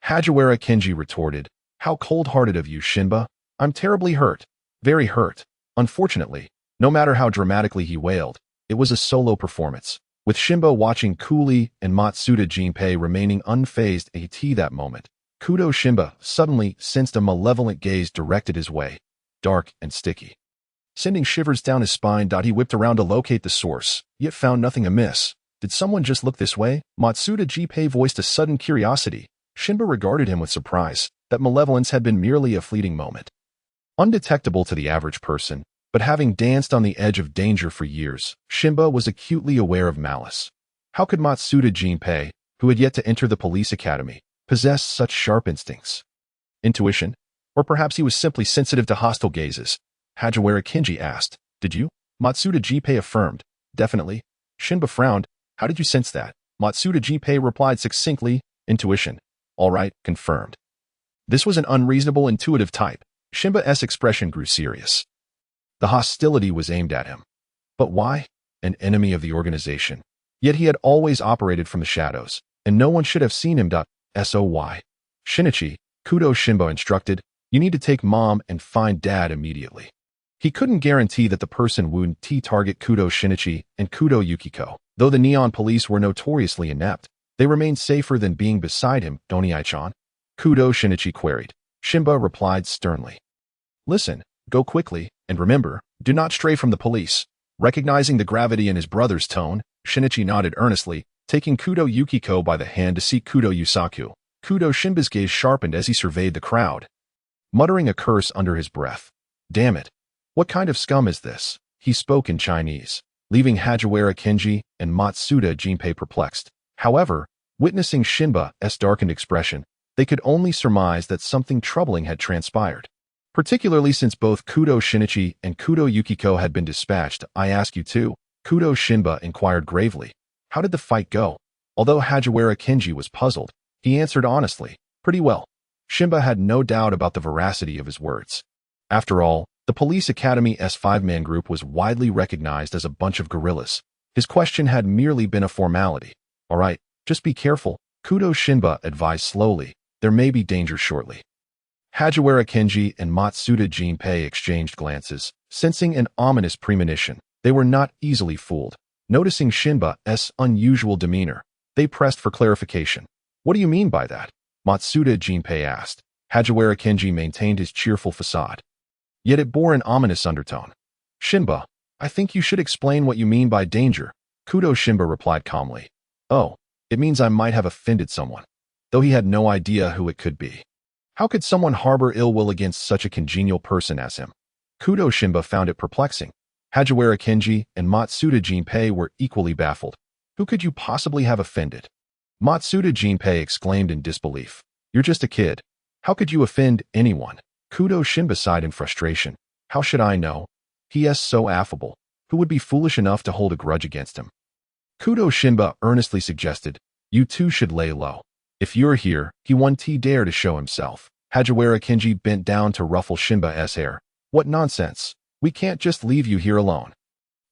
Hagiwara Kenji retorted. "How cold-hearted of you, Shinba. I'm terribly hurt. Very hurt." Unfortunately, no matter how dramatically he wailed, it was a solo performance, with Shinba watching coolly and Matsuda Jinpei remaining unfazed at that moment. Kudo Shinba suddenly sensed a malevolent gaze directed his way, dark and sticky, sending shivers down his spine. He whipped around to locate the source, yet found nothing amiss. "Did someone just look this way?" Matsuda Jinpei voiced a sudden curiosity. Shinba regarded him with surprise. That malevolence had been merely a fleeting moment, undetectable to the average person, but having danced on the edge of danger for years, Shinba was acutely aware of malice. How could Matsuda Jinpei, who had yet to enter the police academy, possess such sharp instincts? Intuition? Or perhaps he was simply sensitive to hostile gazes? Hagiwara Kenji asked. "Did you?" Matsuda Jinpei affirmed. "Definitely." Shinba frowned. "How did you sense that?" Matsuda Jinpei replied succinctly, "Intuition." "All right, confirmed." This was an unreasonable, intuitive type. Shinba's expression grew serious. The hostility was aimed at him. But why? An enemy of the organization. Yet he had always operated from the shadows, and no one should have seen him. Soy. "Shinichi," Kudo Shinba instructed, "you need to take Mom and find Dad immediately." He couldn't guarantee that the person would target Kudo Shinichi and Kudo Yukiko. Though the Neon Police were notoriously inept, they remained safer than being beside him. "Doni-chan?" Kudo Shinichi queried. Shinba replied sternly. "Listen, go quickly, and remember, do not stray from the police." Recognizing the gravity in his brother's tone, Shinichi nodded earnestly, taking Kudo Yukiko by the hand to seek Kudo Yusaku. Kudo Shinba's gaze sharpened as he surveyed the crowd, muttering a curse under his breath. "Damn it. What kind of scum is this?" He spoke in Chinese. leaving Hajiwara Kenji and Matsuda Jinpei perplexed. However, witnessing Shinba's darkened expression, they could only surmise that something troubling had transpired. Particularly since both Kudo Shinichi and Kudo Yukiko had been dispatched. I ask you too, Kudo Shinba inquired gravely. How did the fight go? Although Hajiwara Kenji was puzzled, he answered honestly, pretty well. Shinba had no doubt about the veracity of his words. After all, the police academy's five-man group was widely recognized as a bunch of guerrillas. His question had merely been a formality. All right, just be careful, Kudo Shinba advised slowly. There may be danger shortly. Hajiwara Kenji and Matsuda Jinpei exchanged glances, sensing an ominous premonition. They were not easily fooled. Noticing Shinba's unusual demeanor, they pressed for clarification. What do you mean by that? Matsuda Jinpei asked. Hajiwara Kenji maintained his cheerful facade. Yet it bore an ominous undertone. Shinba, I think you should explain what you mean by danger, Kudo Shinba replied calmly. Oh, it means I might have offended someone. Though he had no idea who it could be. How could someone harbor ill will against such a congenial person as him? Kudo Shinba found it perplexing. Hajiwara Kenji and Matsuda Jinpei were equally baffled. Who could you possibly have offended? Matsuda Jinpei exclaimed in disbelief. You're just a kid. How could you offend anyone? Kudo Shinba sighed in frustration. How should I know? He is so affable. Who would be foolish enough to hold a grudge against him? Kudo Shinba earnestly suggested, you two should lay low. If you're here, he won't dare to show himself. Hajiwara Kenji bent down to ruffle Shinba's hair. What nonsense. We can't just leave you here alone.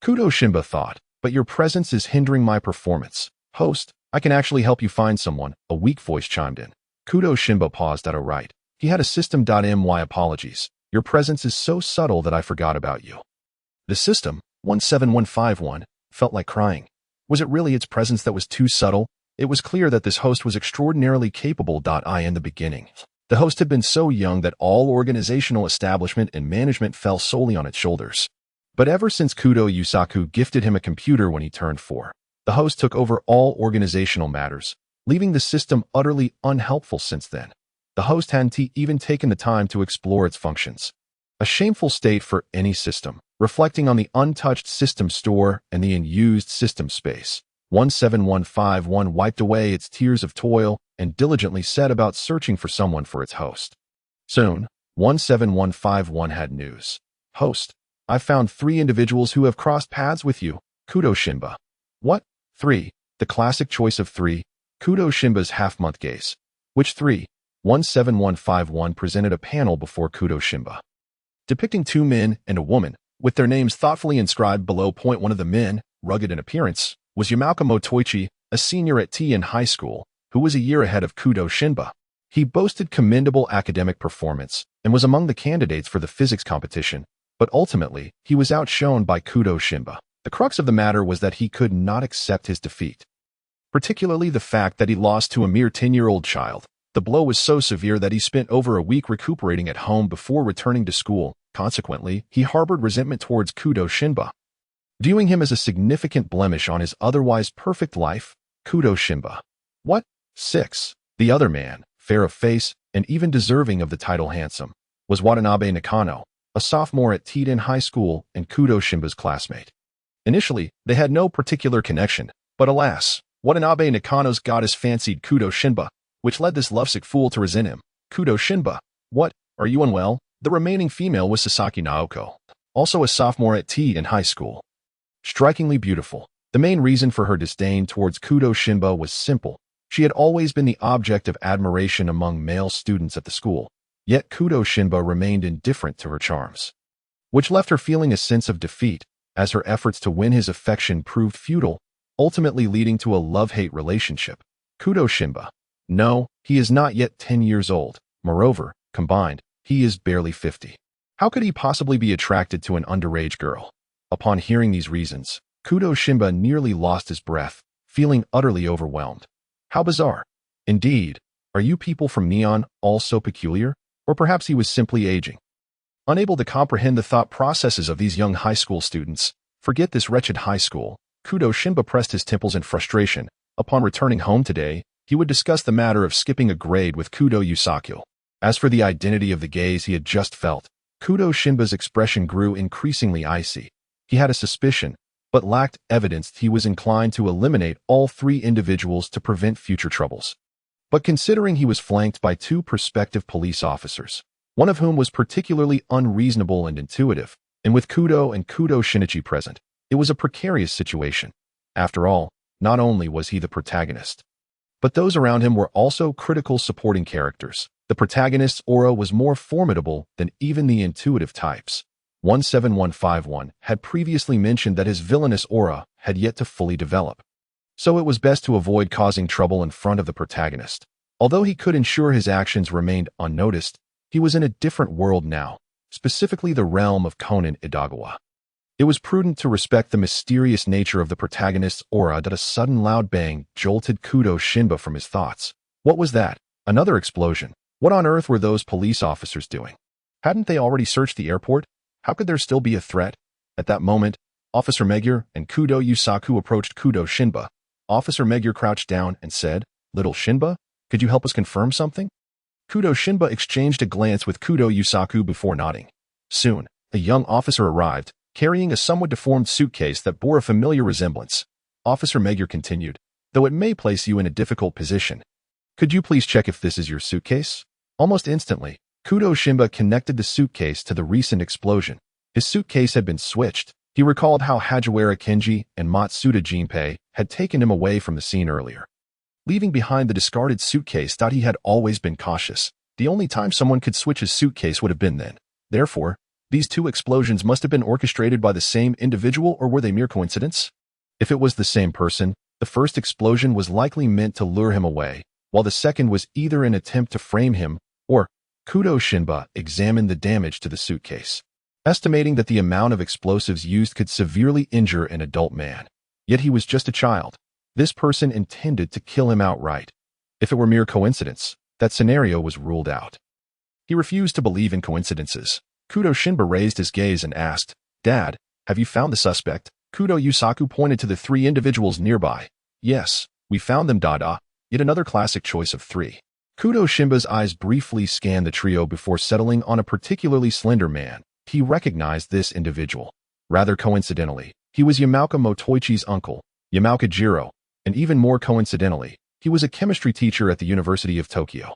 Kudo Shinba thought, but your presence is hindering my performance. Host, I can actually help you find someone, a weak voice chimed in. Kudo Shinba paused at a right. He had a system.my apologies. Your presence is so subtle that I forgot about you. The system, 17151, felt like crying. Was it really its presence that was too subtle? It was clear that this host was extraordinarily capable. In the beginning, the host had been so young that all organizational establishment and management fell solely on its shoulders. But ever since Kudo Yusaku gifted him a computer when he turned 4, the host took over all organizational matters, leaving the system utterly unhelpful since then. The host hadn't even taken the time to explore its functions. A shameful state for any system, reflecting on the untouched system store and the unused system space. 17151 wiped away its tears of toil and diligently set about searching for someone for its host. Soon, 17151 had news. Host, I've found 3 individuals who have crossed paths with you, Kudo Shinba. What? 3? The classic choice of 3? Kudo Shinba's half-month gaze. Which 3? 17151 presented a panel before Kudo Shinba, depicting 2 men and a woman, with their names thoughtfully inscribed below. One of the men, rugged in appearance, was Yamauka Motoichi, a senior at Tien High School, who was a year ahead of Kudo Shinba. He boasted commendable academic performance and was among the candidates for the physics competition, but ultimately, he was outshone by Kudo Shinba. The crux of the matter was that he could not accept his defeat, particularly the fact that he lost to a mere 10-year-old child. The blow was so severe that he spent over a week recuperating at home before returning to school. Consequently, he harbored resentment towards Kudo Shinba, viewing him as a significant blemish on his otherwise perfect life. Kudo Shinba. What? 6. The other man, fair of face, and even deserving of the title handsome, was Watanabe Nakano, a sophomore at Tien High School and Kudo Shinba's classmate. Initially, they had no particular connection, but alas, Watanabe Nakano's goddess fancied Kudo Shinba, which led this lovesick fool to resent him. Kudo Shinba. What? Are you unwell? The remaining female was Sasaki Naoko, also a sophomore at Tien High School. Strikingly beautiful. The main reason for her disdain towards Kudo Shinba was simple. She had always been the object of admiration among male students at the school, yet Kudo Shinba remained indifferent to her charms, which left her feeling a sense of defeat, as her efforts to win his affection proved futile, ultimately leading to a love-hate relationship. Kudo Shinba. No, he is not yet 10 years old. Moreover, combined, he is barely 50. How could he possibly be attracted to an underage girl? Upon hearing these reasons, Kudo Shinba nearly lost his breath, feeling utterly overwhelmed. How bizarre. Indeed, are you people from Neon all so peculiar? Or perhaps he was simply aging. Unable to comprehend the thought processes of these young high school students, forget this wretched high school, Kudo Shinba pressed his temples in frustration. Upon returning home today, he would discuss the matter of skipping a grade with Kudo Yusaku. As for the identity of the gaze he had just felt, Kudo Shinba's expression grew increasingly icy. He had a suspicion, but lacked evidence he was inclined to eliminate all three individuals to prevent future troubles. But considering he was flanked by two prospective police officers, one of whom was particularly unreasonable and intuitive, and with Kudo and Kudo Shinichi present, it was a precarious situation. After all, not only was he the protagonist, but those around him were also critical supporting characters. The protagonist's aura was more formidable than even the intuitive types. 17151 had previously mentioned that his villainous aura had yet to fully develop, so it was best to avoid causing trouble in front of the protagonist. Although he could ensure his actions remained unnoticed, he was in a different world now, specifically the realm of Conan Idagawa. It was prudent to respect the mysterious nature of the protagonist's aura that a sudden loud bang jolted Kudo Shinba from his thoughts. What was that? Another explosion. What on earth were those police officers doing? Hadn't they already searched the airport? How could there still be a threat? At that moment, Officer Megure and Kudo Yusaku approached Kudo Shinba. Officer Megure crouched down and said, "Little Shinba, could you help us confirm something?" Kudo Shinba exchanged a glance with Kudo Yusaku before nodding. Soon, a young officer arrived, carrying a somewhat deformed suitcase that bore a familiar resemblance. Officer Megure continued, "Though it may place you in a difficult position, could you please check if this is your suitcase?" Almost instantly, Kudo Shinba connected the suitcase to the recent explosion. His suitcase had been switched. He recalled how Hajiwara Kenji and Matsuda Jinpei had taken him away from the scene earlier, leaving behind the discarded suitcase. He had always been cautious. The only time someone could switch his suitcase would have been then. Therefore, these two explosions must have been orchestrated by the same individual, or were they mere coincidence? If it was the same person, the first explosion was likely meant to lure him away, while the second was either an attempt to frame him, or Kudo Shinba examined the damage to the suitcase, estimating that the amount of explosives used could severely injure an adult man. Yet he was just a child. This person intended to kill him outright. If it were mere coincidence, that scenario was ruled out. He refused to believe in coincidences. Kudo Shinba raised his gaze and asked, "Dad, have you found the suspect?" Kudo Yusaku pointed to the three individuals nearby. "Yes, we found them, Dada." Yet another classic choice of three. Kudo Shinba's eyes briefly scanned the trio before settling on a particularly slender man. He recognized this individual. Rather coincidentally, he was Yamauka Motoichi's uncle, Yamauka Jiro, and even more coincidentally, he was a chemistry teacher at the University of Tokyo.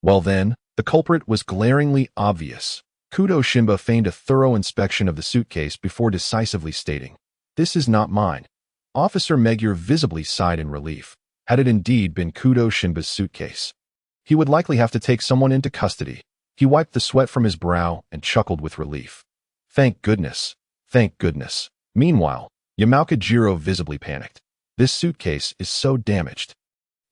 Well then, the culprit was glaringly obvious. Kudo Shinba feigned a thorough inspection of the suitcase before decisively stating, "This is not mine." Officer Megure visibly sighed in relief. Had it indeed been Kudo Shinba's suitcase, he would likely have to take someone into custody. He wiped the sweat from his brow and chuckled with relief. Thank goodness. Thank goodness. Meanwhile, Yamauka Jiro visibly panicked. This suitcase is so damaged.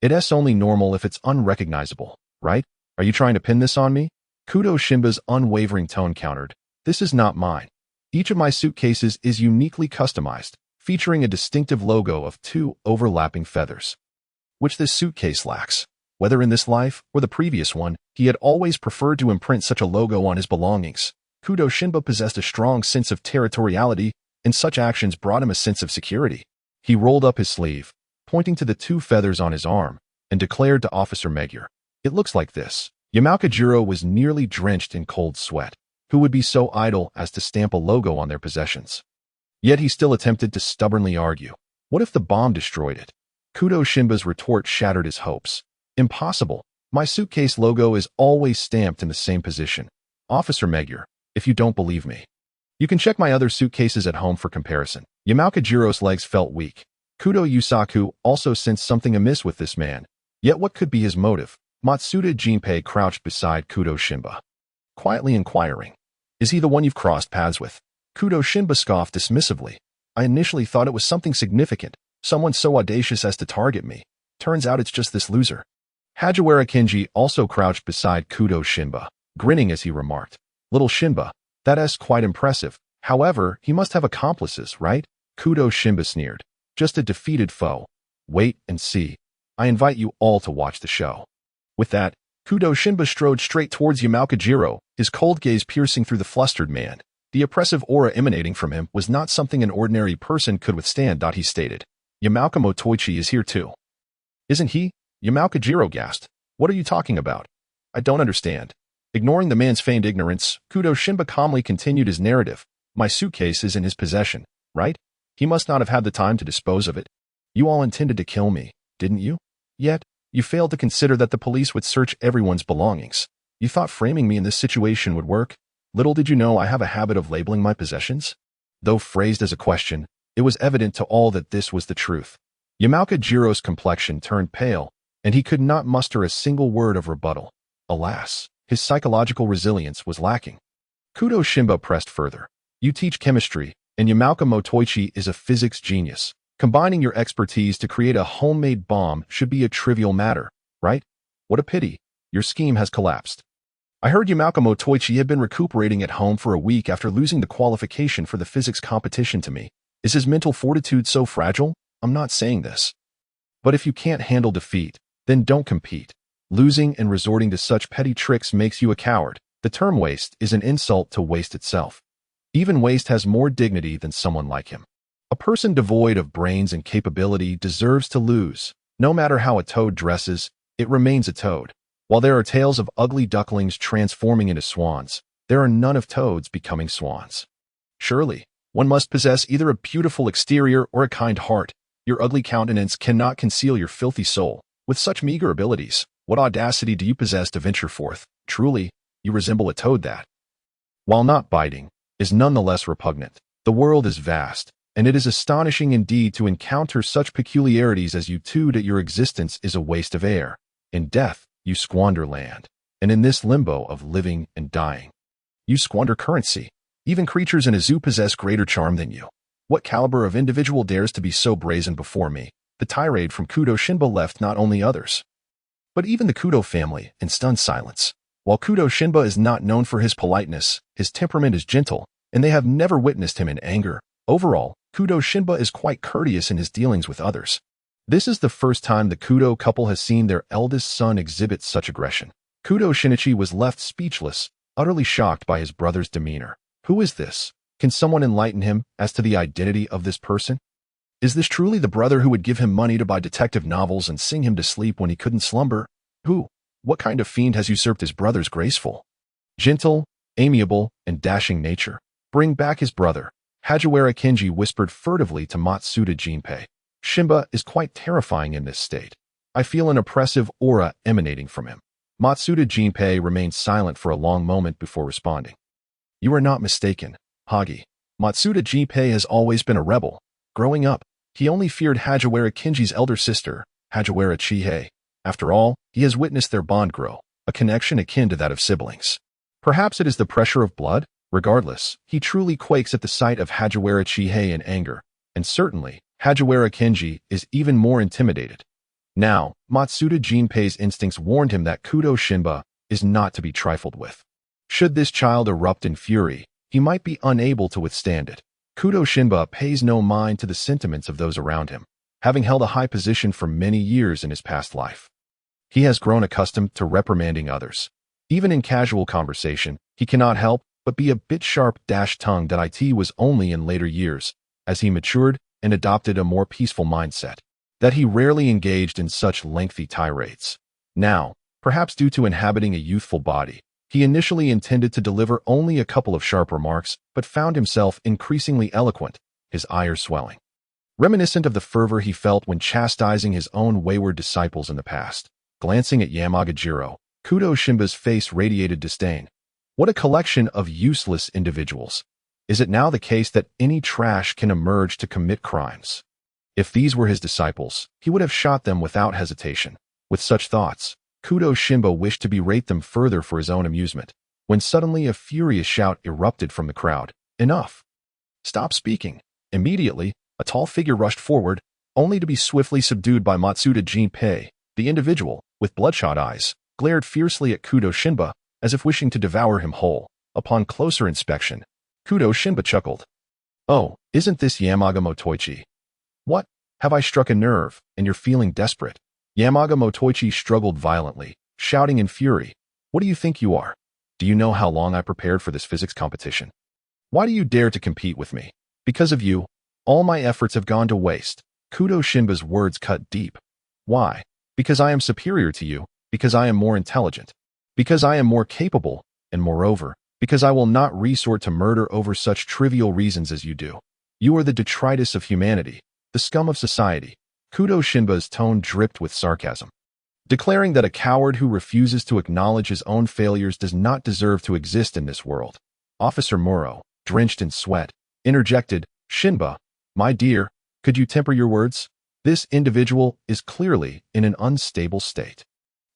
It's only normal if it's unrecognizable, right? Are you trying to pin this on me? Kudo Shinba's unwavering tone countered. This is not mine. Each of my suitcases is uniquely customized, featuring a distinctive logo of two overlapping feathers, which this suitcase lacks. Whether in this life or the previous one, he had always preferred to imprint such a logo on his belongings. Kudo Shinba possessed a strong sense of territoriality, and such actions brought him a sense of security. He rolled up his sleeve, pointing to the two feathers on his arm, and declared to Officer Megure, "It looks like this." Yamauka Jiro was nearly drenched in cold sweat. Who would be so idle as to stamp a logo on their possessions? Yet he still attempted to stubbornly argue. What if the bomb destroyed it? Kudo Shinba's retort shattered his hopes. Impossible. My suitcase logo is always stamped in the same position. Officer Megure, if you don't believe me, you can check my other suitcases at home for comparison. Yamauka Jiro's legs felt weak. Kudo Yusaku also sensed something amiss with this man. Yet what could be his motive? Matsuda Jinpei crouched beside Kudo Shinba, quietly inquiring, "Is he the one you've crossed paths with?" Kudo Shinba scoffed dismissively. "I initially thought it was something significant, someone so audacious as to target me. Turns out it's just this loser." Hajiwara Kenji also crouched beside Kudo Shinba, grinning as he remarked, "Little Shinba, that's quite impressive. However, he must have accomplices, right?" Kudo Shinba sneered. "Just a defeated foe. Wait and see. I invite you all to watch the show." With that, Kudo Shinba strode straight towards Yamauka Jiro, his cold gaze piercing through the flustered man. The oppressive aura emanating from him was not something an ordinary person could withstand. He stated, "Yamauka Motoichi is here too." "Isn't he?" Yamauka Jiro gasped. "What are you talking about? I don't understand." Ignoring the man's feigned ignorance, Kudo Shinba calmly continued his narrative. "My suitcase is in his possession, right? He must not have had the time to dispose of it. You all intended to kill me, didn't you? Yet, you failed to consider that the police would search everyone's belongings. You thought framing me in this situation would work. Little did you know I have a habit of labeling my possessions. Though phrased as a question, it was evident to all that this was the truth. Yamauka Jiro's complexion turned pale, and he could not muster a single word of rebuttal. Alas, his psychological resilience was lacking. Kudo Shimba pressed further. You teach chemistry, and Yamauka Motoichi is a physics genius. Combining your expertise to create a homemade bomb should be a trivial matter, right? What a pity. Your scheme has collapsed. I heard Yamauka Motoichi had been recuperating at home for a week after losing the qualification for the physics competition to me. Is his mental fortitude so fragile? I'm not saying this. But if you can't handle defeat, then don't compete. Losing and resorting to such petty tricks makes you a coward. The term waste is an insult to waste itself. Even waste has more dignity than someone like him. A person devoid of brains and capability deserves to lose. No matter how a toad dresses, it remains a toad. While there are tales of ugly ducklings transforming into swans, there are none of toads becoming swans. Surely, one must possess either a beautiful exterior or a kind heart. Your ugly countenance cannot conceal your filthy soul. With such meager abilities, what audacity do you possess to venture forth? Truly, you resemble a toad that, while not biting, is nonetheless repugnant. The world is vast, and it is astonishing indeed to encounter such peculiarities as you two that your existence is a waste of air. In death, you squander land, and in this limbo of living and dying, you squander currency. Even creatures in a zoo possess greater charm than you. What caliber of individual dares to be so brazen before me? The tirade from Kudo Shinba left not only others, but even the Kudo family in stunned silence. While Kudo Shinba is not known for his politeness, his temperament is gentle, and they have never witnessed him in anger. Overall, Kudo Shinba is quite courteous in his dealings with others. This is the first time the Kudo couple has seen their eldest son exhibit such aggression. Kudo Shinichi was left speechless, utterly shocked by his brother's demeanor. Who is this? Can someone enlighten him as to the identity of this person? Is this truly the brother who would give him money to buy detective novels and sing him to sleep when he couldn't slumber? Who? What kind of fiend has usurped his brother's graceful, gentle, amiable, and dashing nature? Bring back his brother. Hajiwara Kenji whispered furtively to Matsuda Jinpei. Shinba is quite terrifying in this state. I feel an oppressive aura emanating from him. Matsuda Jinpei remained silent for a long moment before responding. You are not mistaken, Hagi. Matsuda Jinpei has always been a rebel. Growing up, he only feared Hajiwara Kenji's elder sister, Hajiwara Chihei. After all, he has witnessed their bond grow, a connection akin to that of siblings. Perhaps it is the pressure of blood? Regardless, he truly quakes at the sight of Hajiwara Chihei in anger, and certainly, Hajiwara Kenji is even more intimidated. Now, Matsuda Jinpei's instincts warned him that Kudo Shinba is not to be trifled with. Should this child erupt in fury, he might be unable to withstand it. Kudo Shinba pays no mind to the sentiments of those around him, having held a high position for many years in his past life. He has grown accustomed to reprimanding others. Even in casual conversation, he cannot help but be a bit sharp-tongued. It was only in later years, as he matured and adopted a more peaceful mindset, that he rarely engaged in such lengthy tirades. Now, perhaps due to inhabiting a youthful body, he initially intended to deliver only a couple of sharp remarks, but found himself increasingly eloquent, his ire swelling. Reminiscent of the fervor he felt when chastising his own wayward disciples in the past. Glancing at Yamaga Jiro, Kudo Shinba's face radiated disdain. What a collection of useless individuals. Is it now the case that any trash can emerge to commit crimes? If these were his disciples, he would have shot them without hesitation. With such thoughts, Kudo Shinba wished to berate them further for his own amusement, when suddenly a furious shout erupted from the crowd. Enough! Stop speaking! Immediately, a tall figure rushed forward, only to be swiftly subdued by Matsuda Jinpei. The individual, with bloodshot eyes, glared fiercely at Kudo Shinba, as if wishing to devour him whole. Upon closer inspection, Kudo Shinba chuckled. Oh, isn't this Yamaga Motoichi? What? Have I struck a nerve, and you're feeling desperate? Yamaga Motoichi struggled violently, shouting in fury. What do you think you are? Do you know how long I prepared for this physics competition? Why do you dare to compete with me? Because of you, all my efforts have gone to waste. Kudo Shinba's words cut deep. Why? Because I am superior to you, because I am more intelligent, because I am more capable, and moreover, because I will not resort to murder over such trivial reasons as you do. You are the detritus of humanity, the scum of society. Kudo Shinba's tone dripped with sarcasm, declaring that a coward who refuses to acknowledge his own failures does not deserve to exist in this world. Officer Muro, drenched in sweat, interjected, "Shinba, my dear, could you temper your words? This individual is clearly in an unstable state."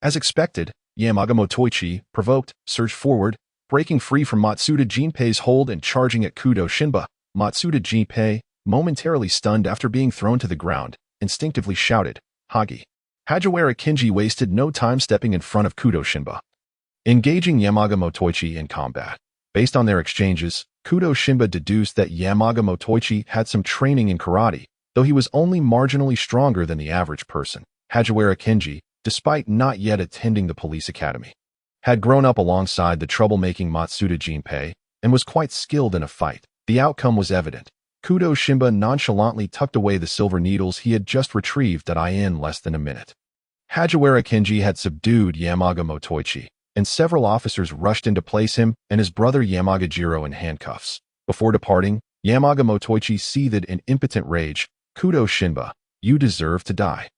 As expected, Yamaga Motoichi, provoked, surged forward, breaking free from Matsuda Jinpei's hold and charging at Kudo Shinba. Matsuda Jinpei, momentarily stunned after being thrown to the ground, instinctively shouted, "Hagi." Hajiwara Kinji wasted no time stepping in front of Kudo Shinba, engaging Yamaga Motoichi in combat. Based on their exchanges, Kudo Shinba deduced that Yamaga Motoichi had some training in karate, though he was only marginally stronger than the average person. Hajiwara Kinji, despite not yet attending the police academy, had grown up alongside the troublemaking Matsuda Jinpei and was quite skilled in a fight. The outcome was evident. Kudo Shinba nonchalantly tucked away the silver needles he had just retrieved in less than a minute. Hajiwara Kinji had subdued Yamaga Motoichi, and several officers rushed in to place him and his brother Yamaga Jiro in handcuffs. Before departing, Yamaga Motoichi seethed in impotent rage. "Kudo Shinba, you deserve to die.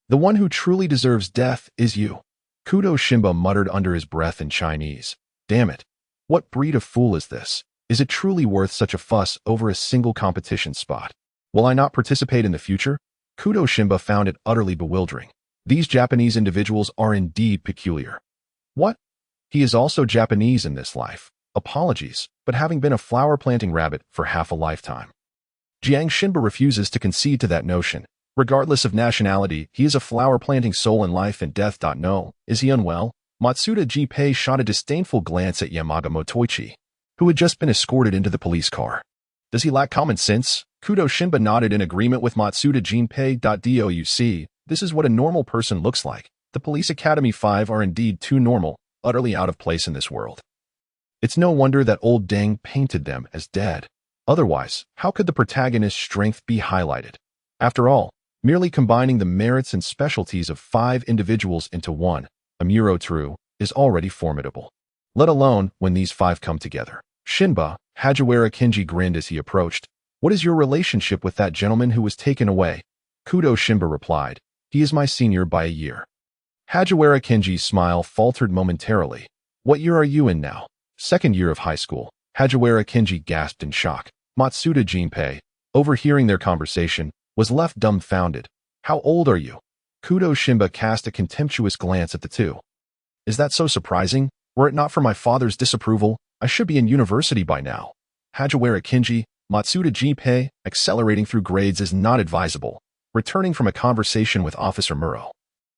The one who truly deserves death is you." Kudo Shinba muttered under his breath in Chinese. "Damn it. What breed of fool is this? Is it truly worth such a fuss over a single competition spot? Will I not participate in the future?" Kudo Shinba found it utterly bewildering. These Japanese individuals are indeed peculiar. What? He is also Japanese in this life. Apologies, but having been a flower-planting rabbit for half a lifetime, Jiang Xinyu refuses to concede to that notion. Regardless of nationality, he is a flower-planting soul in life and death. No, is he unwell? Matsuda Jinpei shot a disdainful glance at Yamaga Motoichi, who had just been escorted into the police car. Does he lack common sense? Kudo Shinba nodded in agreement with Matsuda Jinpei. "Douc, this is what a normal person looks like. The Police Academy 5 are indeed too normal, utterly out of place in this world. It's no wonder that old Deng painted them as dead. Otherwise, how could the protagonist's strength be highlighted? After all, merely combining the merits and specialties of 5 individuals into one, Amuro True, is already formidable. Let alone when these 5 come together." "Shinba," Hajiwara Kinji grinned as he approached. "What is your relationship with that gentleman who was taken away?" Kudo Shinba replied, "He is my senior by a year." Hajiwara Kinji's smile faltered momentarily. "What year are you in now?" "Second year of high school." Hajiwara Kinji gasped in shock. Matsuda Jinpei, overhearing their conversation, was left dumbfounded. "How old are you?" Kudo Shinba cast a contemptuous glance at the two. "Is that so surprising? Were it not for my father's disapproval, I should be in university by now." Hajiwara Kinji, Matsuda Jinpei, accelerating through grades is not advisable. Returning from a conversation with Officer Muro,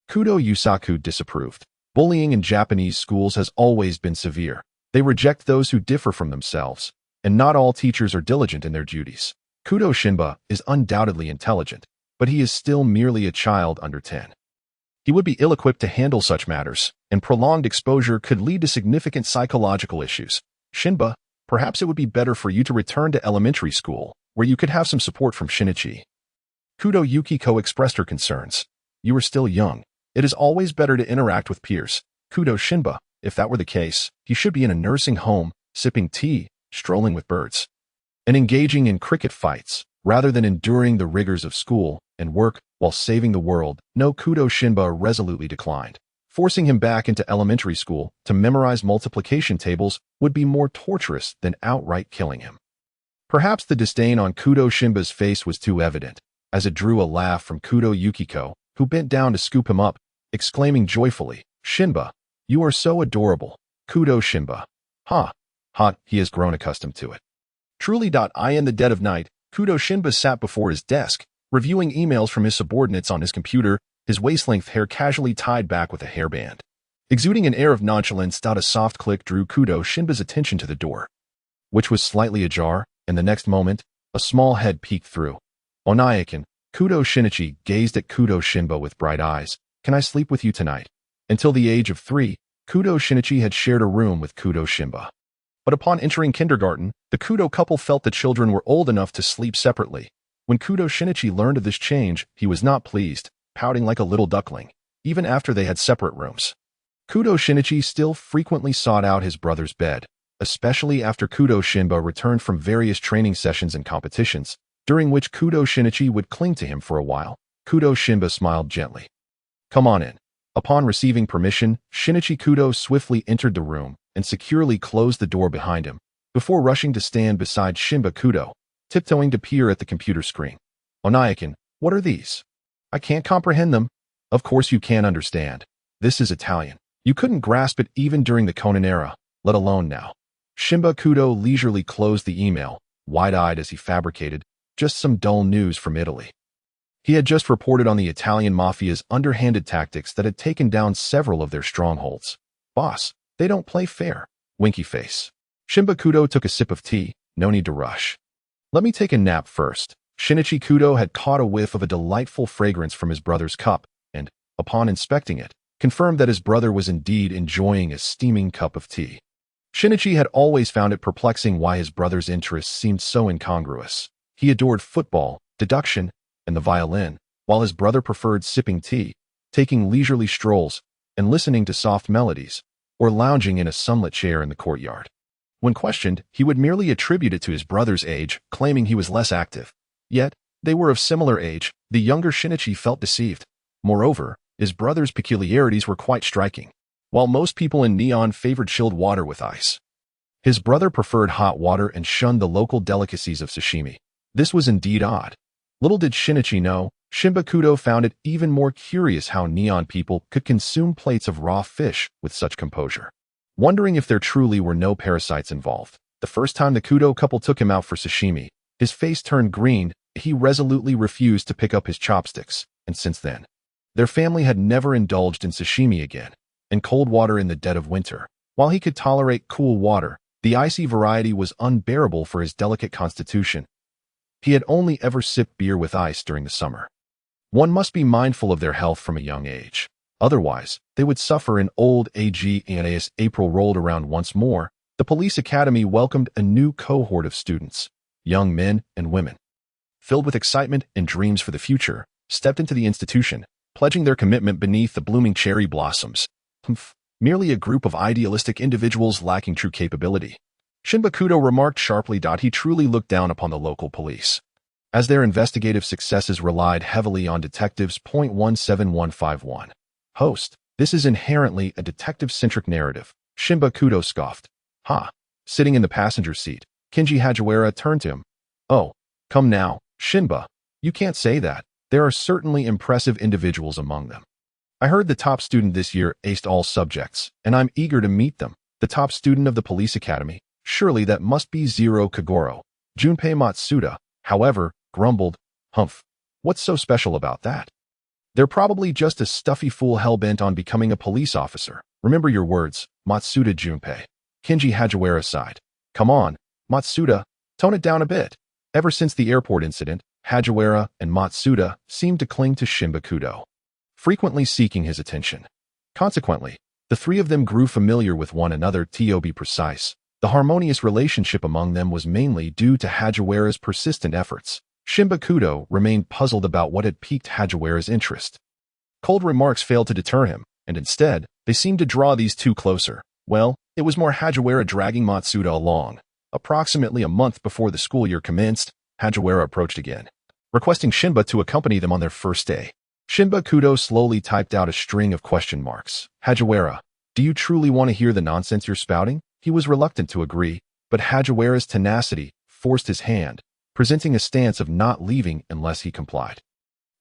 Kudo Yusaku disapproved. Bullying in Japanese schools has always been severe. They reject those who differ from themselves, and not all teachers are diligent in their duties. Kudo Shinba is undoubtedly intelligent, but he is still merely a child under 10. He would be ill-equipped to handle such matters, and prolonged exposure could lead to significant psychological issues. "Shinba, perhaps it would be better for you to return to elementary school, where you could have some support from Shinichi." Kudo Yukiko expressed her concerns. "You are still young. It is always better to interact with peers." Kudo Shinba, if that were the case, he should be in a nursing home, sipping tea, strolling with birds, and engaging in cricket fights, rather than enduring the rigors of school and work while saving the world. No, Kudo Shinba resolutely declined. Forcing him back into elementary school to memorize multiplication tables would be more torturous than outright killing him. Perhaps the disdain on Kudo Shinba's face was too evident, as it drew a laugh from Kudo Yukiko, who bent down to scoop him up, exclaiming joyfully, "Shinba, you are so adorable." Kudo Shinba. Ha! Ha! He has grown accustomed to it. Truly. In the dead of night, Kudo Shinba sat before his desk, reviewing emails from his subordinates on his computer, his waist-length hair casually tied back with a hairband. Exuding an air of nonchalance. A soft click drew Kudo Shinba's attention to the door, which was slightly ajar, and the next moment, a small head peeked through. Onaikin, Kudo Shinichi gazed at Kudo Shinba with bright eyes. "Can I sleep with you tonight?" Until the age of 3, Kudo Shinichi had shared a room with Kudo Shinba. But upon entering kindergarten, the Kudo couple felt the children were old enough to sleep separately. When Kudo Shinichi learned of this change, he was not pleased, pouting like a little duckling, even after they had separate rooms. Kudo Shinichi still frequently sought out his brother's bed, especially after Kudo Shinba returned from various training sessions and competitions, during which Kudo Shinichi would cling to him for a while. Kudo Shinba smiled gently. Come on in. Upon receiving permission, Shinichi Kudo swiftly entered the room and securely closed the door behind him, before rushing to stand beside Shinba Kudo, tiptoeing to peer at the computer screen. Onaikin, what are these? I can't comprehend them. Of course you can't understand. This is Italian. You couldn't grasp it even during the Conan era, let alone now. Shinba Kudo leisurely closed the email, wide-eyed as he fabricated, just some dull news from Italy. He had just reported on the Italian mafia's underhanded tactics that had taken down several of their strongholds. Boss, they don't play fair. Winky face. Shinba Kudo took a sip of tea, no need to rush. Let me take a nap first. Shinichi Kudo had caught a whiff of a delightful fragrance from his brother's cup, and, upon inspecting it, confirmed that his brother was indeed enjoying a steaming cup of tea. Shinichi had always found it perplexing why his brother's interests seemed so incongruous. He adored football, deduction, and the violin, while his brother preferred sipping tea, taking leisurely strolls, and listening to soft melodies, or lounging in a sunlit chair in the courtyard. When questioned, he would merely attribute it to his brother's age, claiming he was less active. Yet, they were of similar age. The younger Shinichi felt deceived. Moreover, his brother's peculiarities were quite striking. While most people in Neon favored chilled water with ice, his brother preferred hot water and shunned the local delicacies of sashimi. This was indeed odd. Little did Shinichi know, Shinba Kudo found it even more curious how Neon people could consume plates of raw fish with such composure. Wondering if there truly were no parasites involved, the first time the Kudo couple took him out for sashimi, his face turned green. He resolutely refused to pick up his chopsticks, and since then, their family had never indulged in sashimi again. And cold water in the dead of winter. While he could tolerate cool water, the icy variety was unbearable for his delicate constitution. He had only ever sipped beer with ice during the summer. One must be mindful of their health from a young age. Otherwise, they would suffer in old age. And as April rolled around once more, the police academy welcomed a new cohort of students, young men and women. Filled with excitement and dreams for the future, stepped into the institution, pledging their commitment beneath the blooming cherry blossoms. Merely a group of idealistic individuals lacking true capability. Shinba Kudo remarked sharply. He truly looked down upon the local police, as their investigative successes relied heavily on detectives. 17151. Host, this is inherently a detective-centric narrative. Shinba Kudo scoffed. Ha! Sitting in the passenger seat, Kenji Hagiwara turned to him. Oh, come now, Shinba. You can't say that. There are certainly impressive individuals among them. I heard the top student this year aced all subjects, and I'm eager to meet them. The top student of the police academy. Surely that must be Zero Kagoro. Junpei Matsuda, however, grumbled, Humph. What's so special about that? They're probably just a stuffy fool hell-bent on becoming a police officer. Remember your words, Matsuda Junpei. Kenji Hagiwara sighed. Come on, Matsuda, tone it down a bit. Ever since the airport incident, Hagiwara and Matsuda seemed to cling to Shinba Kudo, frequently seeking his attention. Consequently, the three of them grew familiar with one another. To be precise, the harmonious relationship among them was mainly due to Hagiwara's persistent efforts. Shinba Kudo remained puzzled about what had piqued Hagiwara's interest. Cold remarks failed to deter him, and instead, they seemed to draw these two closer. Well, it was more Hagiwara dragging Matsuda along. Approximately a month before the school year commenced, Hagiwara approached again, requesting Shinba to accompany them on their first day. Shinba Kudo slowly typed out a string of question marks. Hagiwara, do you truly want to hear the nonsense you're spouting? He was reluctant to agree, but Hagiwara's tenacity forced his hand, presenting a stance of not leaving unless he complied.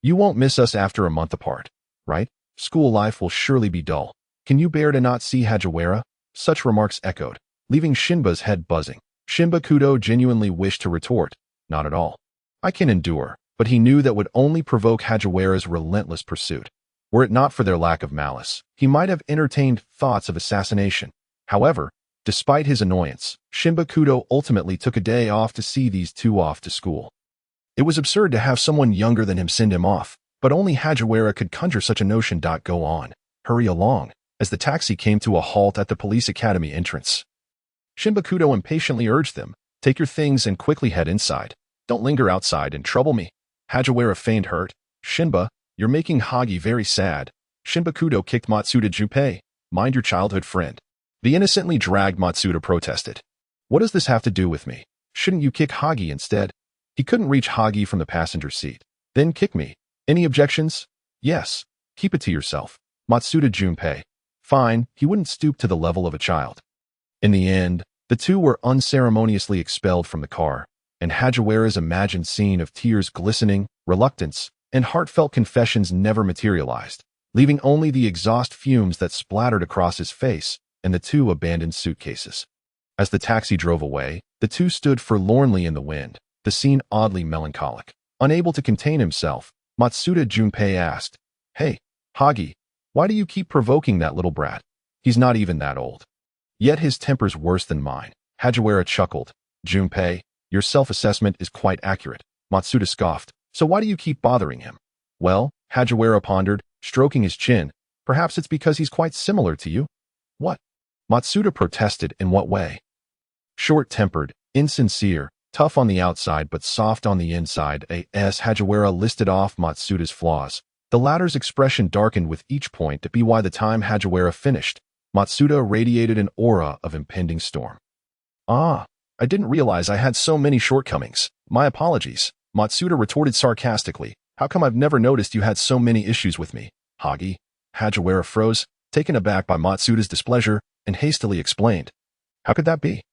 You won't miss us after a month apart, right? School life will surely be dull. Can you bear to not see Hagiwara? Such remarks echoed, leaving Shinba's head buzzing. Shinba Kudo genuinely wished to retort, not at all. I can endure, but he knew that would only provoke Hagiwara's relentless pursuit. Were it not for their lack of malice, he might have entertained thoughts of assassination. However, despite his annoyance, Shinba Kudo ultimately took a day off to see these two off to school. It was absurd to have someone younger than him send him off, but only Hagiwara could conjure such a notion. Go on, hurry along, as the taxi came to a halt at the police academy entrance. Shinba Kudo impatiently urged them, take your things and quickly head inside. Don't linger outside and trouble me. Hagiwara feigned hurt. Shinba, you're making Hagi very sad. Shinba Kudo kicked Matsuda Junpei. Mind your childhood friend. The innocently dragged Matsuda protested. What does this have to do with me? Shouldn't you kick Hagi instead? He couldn't reach Hagi from the passenger seat. Then kick me. Any objections? Yes. Keep it to yourself. Matsuda Junpei. Fine, he wouldn't stoop to the level of a child. In the end, the two were unceremoniously expelled from the car, and Hajiwara's imagined scene of tears glistening, reluctance, and heartfelt confessions never materialized, leaving only the exhaust fumes that splattered across his face and the two abandoned suitcases. As the taxi drove away, the two stood forlornly in the wind, the scene oddly melancholic. Unable to contain himself, Matsuda Junpei asked, "Hey, Hagi, why do you keep provoking that little brat? He's not even that old." Yet his temper's worse than mine. Hajiwara chuckled. "Junpei, your self-assessment is quite accurate." Matsuda scoffed. "So why do you keep bothering him?" "Well," Hajiwara pondered, stroking his chin, "perhaps it's because he's quite similar to you." "What?" Matsuda protested. "In what way?" "Short-tempered, insincere, tough on the outside but soft on the inside." As Hajiwara listed off Matsuda's flaws, the latter's expression darkened with each point. By the time Hajiwara finished, Matsuda radiated an aura of impending storm. "Ah, I didn't realize I had so many shortcomings. My apologies," Matsuda retorted sarcastically. "How come I've never noticed you had so many issues with me, Hagi?" Hajiwara froze, taken aback by Matsuda's displeasure, and hastily explained. "How could that be?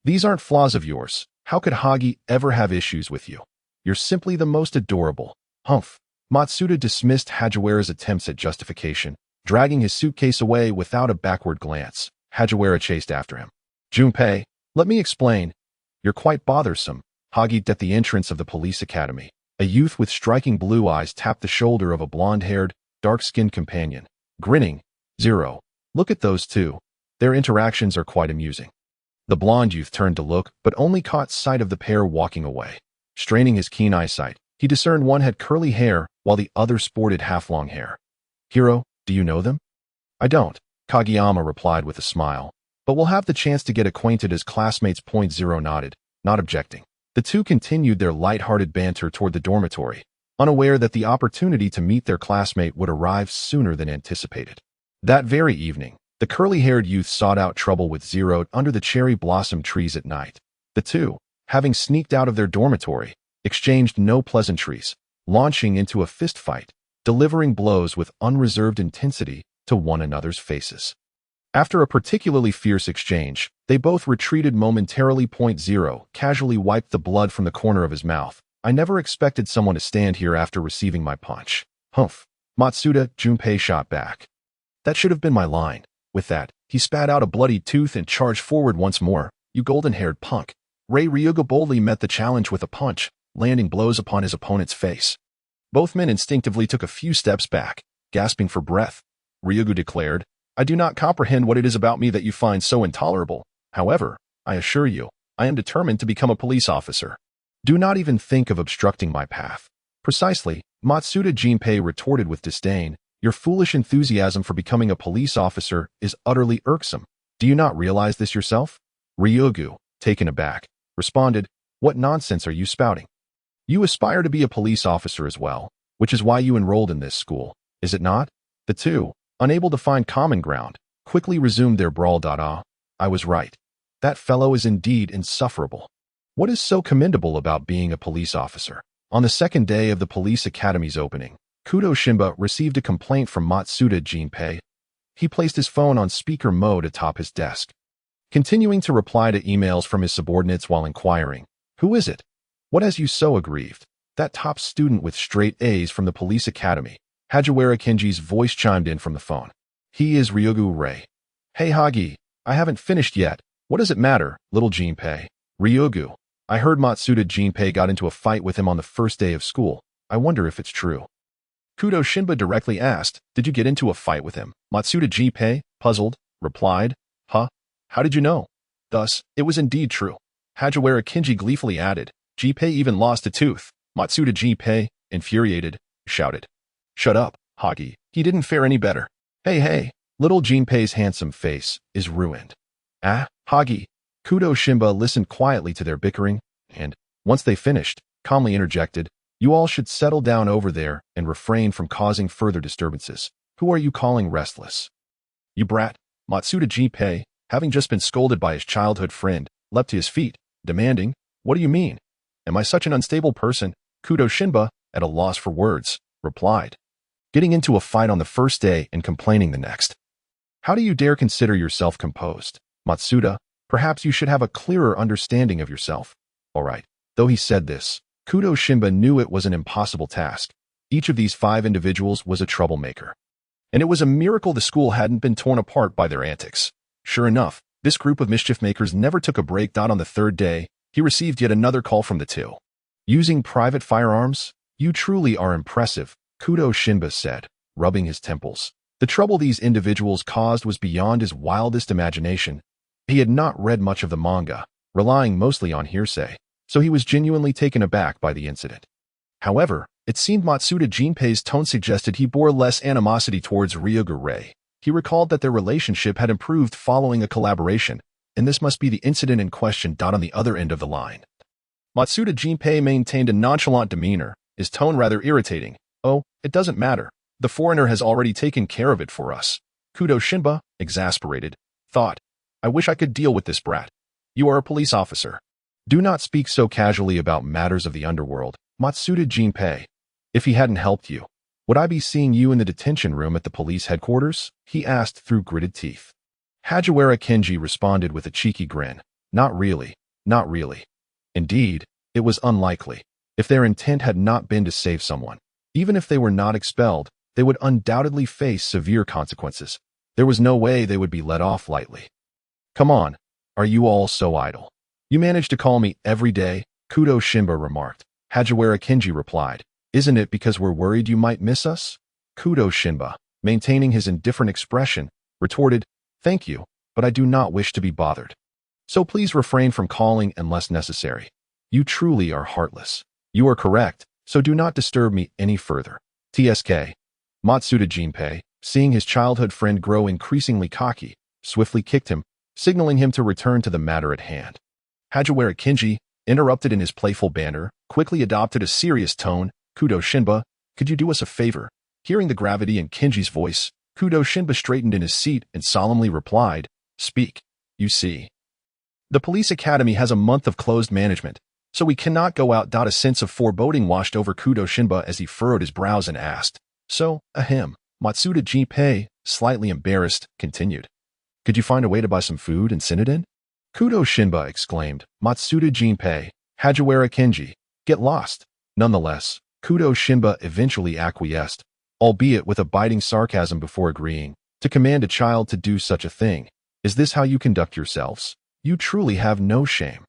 These aren't flaws of yours. How could Hagi ever have issues with you? You're simply the most adorable." "Humph." Matsuda dismissed Hajiwara's attempts at justification, dragging his suitcase away without a backward glance. Hajiwara chased after him. "Junpei, let me explain. You're quite bothersome." Hagi at the entrance of the police academy. A youth with striking blue eyes tapped the shoulder of a blonde-haired, dark-skinned companion, grinning. "Zero. Look at those two. Their interactions are quite amusing." The blonde youth turned to look, but only caught sight of the pair walking away. Straining his keen eyesight, he discerned one had curly hair, while the other sported half-long hair. "Hiro, do you know them?" "I don't," Kageyama replied with a smile. "But we'll have the chance to get acquainted as classmates." Zero nodded, not objecting. The two continued their light-hearted banter toward the dormitory, unaware that the opportunity to meet their classmate would arrive sooner than anticipated. That very evening, the curly-haired youth sought out trouble with Zero under the cherry blossom trees at night. The two, having sneaked out of their dormitory, exchanged no pleasantries, launching into a fistfight, delivering blows with unreserved intensity to one another's faces. After a particularly fierce exchange, they both retreated momentarily. Zero casually wiped the blood from the corner of his mouth. "I never expected someone to stand here after receiving my punch." "Humph." Matsuda Junpei shot back. "That should have been my line." With that, he spat out a bloodied tooth and charged forward once more. "You golden-haired punk." Ryuga boldly met the challenge with a punch, landing blows upon his opponent's face. Both men instinctively took a few steps back, gasping for breath. Ryuga declared, "I do not comprehend what it is about me that you find so intolerable. However, I assure you, I am determined to become a police officer. Do not even think of obstructing my path." "Precisely," Matsuda Junpei retorted with disdain. "Your foolish enthusiasm for becoming a police officer is utterly irksome. Do you not realize this yourself?" Ryugu, taken aback, responded, "What nonsense are you spouting? You aspire to be a police officer as well, which is why you enrolled in this school, is it not?" The two, unable to find common ground, quickly resumed their brawl. "Ah, I was right. That fellow is indeed insufferable. What is so commendable about being a police officer?" On the second day of the police academy's opening, Kudo Shinichi received a complaint from Matsuda Junpei. He placed his phone on speaker mode atop his desk, continuing to reply to emails from his subordinates while inquiring, "Who is it? What has you so aggrieved?" "That top student with straight A's from the police academy." Hajiwara Kenji's voice chimed in from the phone. "He is Ryugu Rei." "Hey Hagi, I haven't finished yet. What does it matter, little Junpei?" "Ryugu, I heard Matsuda Junpei got into a fight with him on the first day of school. I wonder if it's true." Kudo Shinichi directly asked, "Did you get into a fight with him?" Matsuda Junpei, puzzled, replied, "Huh? How did you know?" Thus, it was indeed true. Hajiwara Kenji gleefully added, "Junpei even lost a tooth." Matsuda Junpei, infuriated, shouted, "Shut up, Hagi. He didn't fare any better." Hey, little Junpei's handsome face is ruined." "Ah, Hagi." Kudo Shinichi listened quietly to their bickering, and, once they finished, calmly interjected, "You all should settle down over there and refrain from causing further disturbances. Who are you calling restless?" "You brat." Matsuda Junpei, having just been scolded by his childhood friend, leapt to his feet, demanding, "What do you mean? Am I such an unstable person?" Kudo Shinba, at a loss for words, replied, "Getting into a fight on the first day and complaining the next. How do you dare consider yourself composed? Matsuda, perhaps you should have a clearer understanding of yourself." All right. Though he said this, Kudo Shinba knew it was an impossible task. Each of these 5 individuals was a troublemaker. And it was a miracle the school hadn't been torn apart by their antics. Sure enough, this group of mischief makers never took a break. On the 3rd day, he received yet another call from the 2. "Using private firearms? You truly are impressive," Kudo Shinba said, rubbing his temples. The trouble these individuals caused was beyond his wildest imagination. He had not read much of the manga, relying mostly on hearsay, so he was genuinely taken aback by the incident. However, it seemed Matsuda Jinpei's tone suggested he bore less animosity towards Ryoga Rei. He recalled that their relationship had improved following a collaboration, and this must be the incident in question. On the other end of the line, Matsuda Jinpei maintained a nonchalant demeanor, his tone rather irritating. "Oh, it doesn't matter. The foreigner has already taken care of it for us." Kudo Shinba, exasperated, thought, "I wish I could deal with this brat. You are a police officer. Do not speak so casually about matters of the underworld, Matsuda Jinpei. If he hadn't helped you, would I be seeing you in the detention room at the police headquarters?" he asked through gritted teeth. Hagiwara Kenji responded with a cheeky grin. "Not really, not really. Indeed, it was unlikely. If their intent had not been to save someone, even if they were not expelled, they would undoubtedly face severe consequences. There was no way they would be let off lightly." "Come on, are you all so idle? You manage to call me every day," Kudo Shinba remarked. Hagiwara Kenji replied, "Isn't it because we're worried you might miss us?" Kudo Shinba, maintaining his indifferent expression, retorted, "Thank you, but I do not wish to be bothered. So please refrain from calling unless necessary. You truly are heartless." "You are correct, so do not disturb me any further." TSK. Matsuda Jinpei, seeing his childhood friend grow increasingly cocky, swiftly kicked him, signaling him to return to the matter at hand. Hagiwara Kenji, interrupted in his playful banter, quickly adopted a serious tone. "Kudo Shinba, could you do us a favor?" Hearing the gravity in Kenji's voice, Kudo Shinba straightened in his seat and solemnly replied, "Speak. You see, the police academy has a month of closed management, so we cannot go out." A sense of foreboding washed over Kudo Shinba as he furrowed his brows and asked, "So, ahem." Matsuda Jinpei, slightly embarrassed, continued, "Could you find a way to buy some food and send it in?" Kudo Shinba exclaimed. Matsuda Jinpei, Hagiwara Kenji, get lost. Nonetheless, Kudo Shinba eventually acquiesced, albeit with a biting sarcasm before agreeing, "To command a child to do such a thing. Is this how you conduct yourselves? You truly have no shame."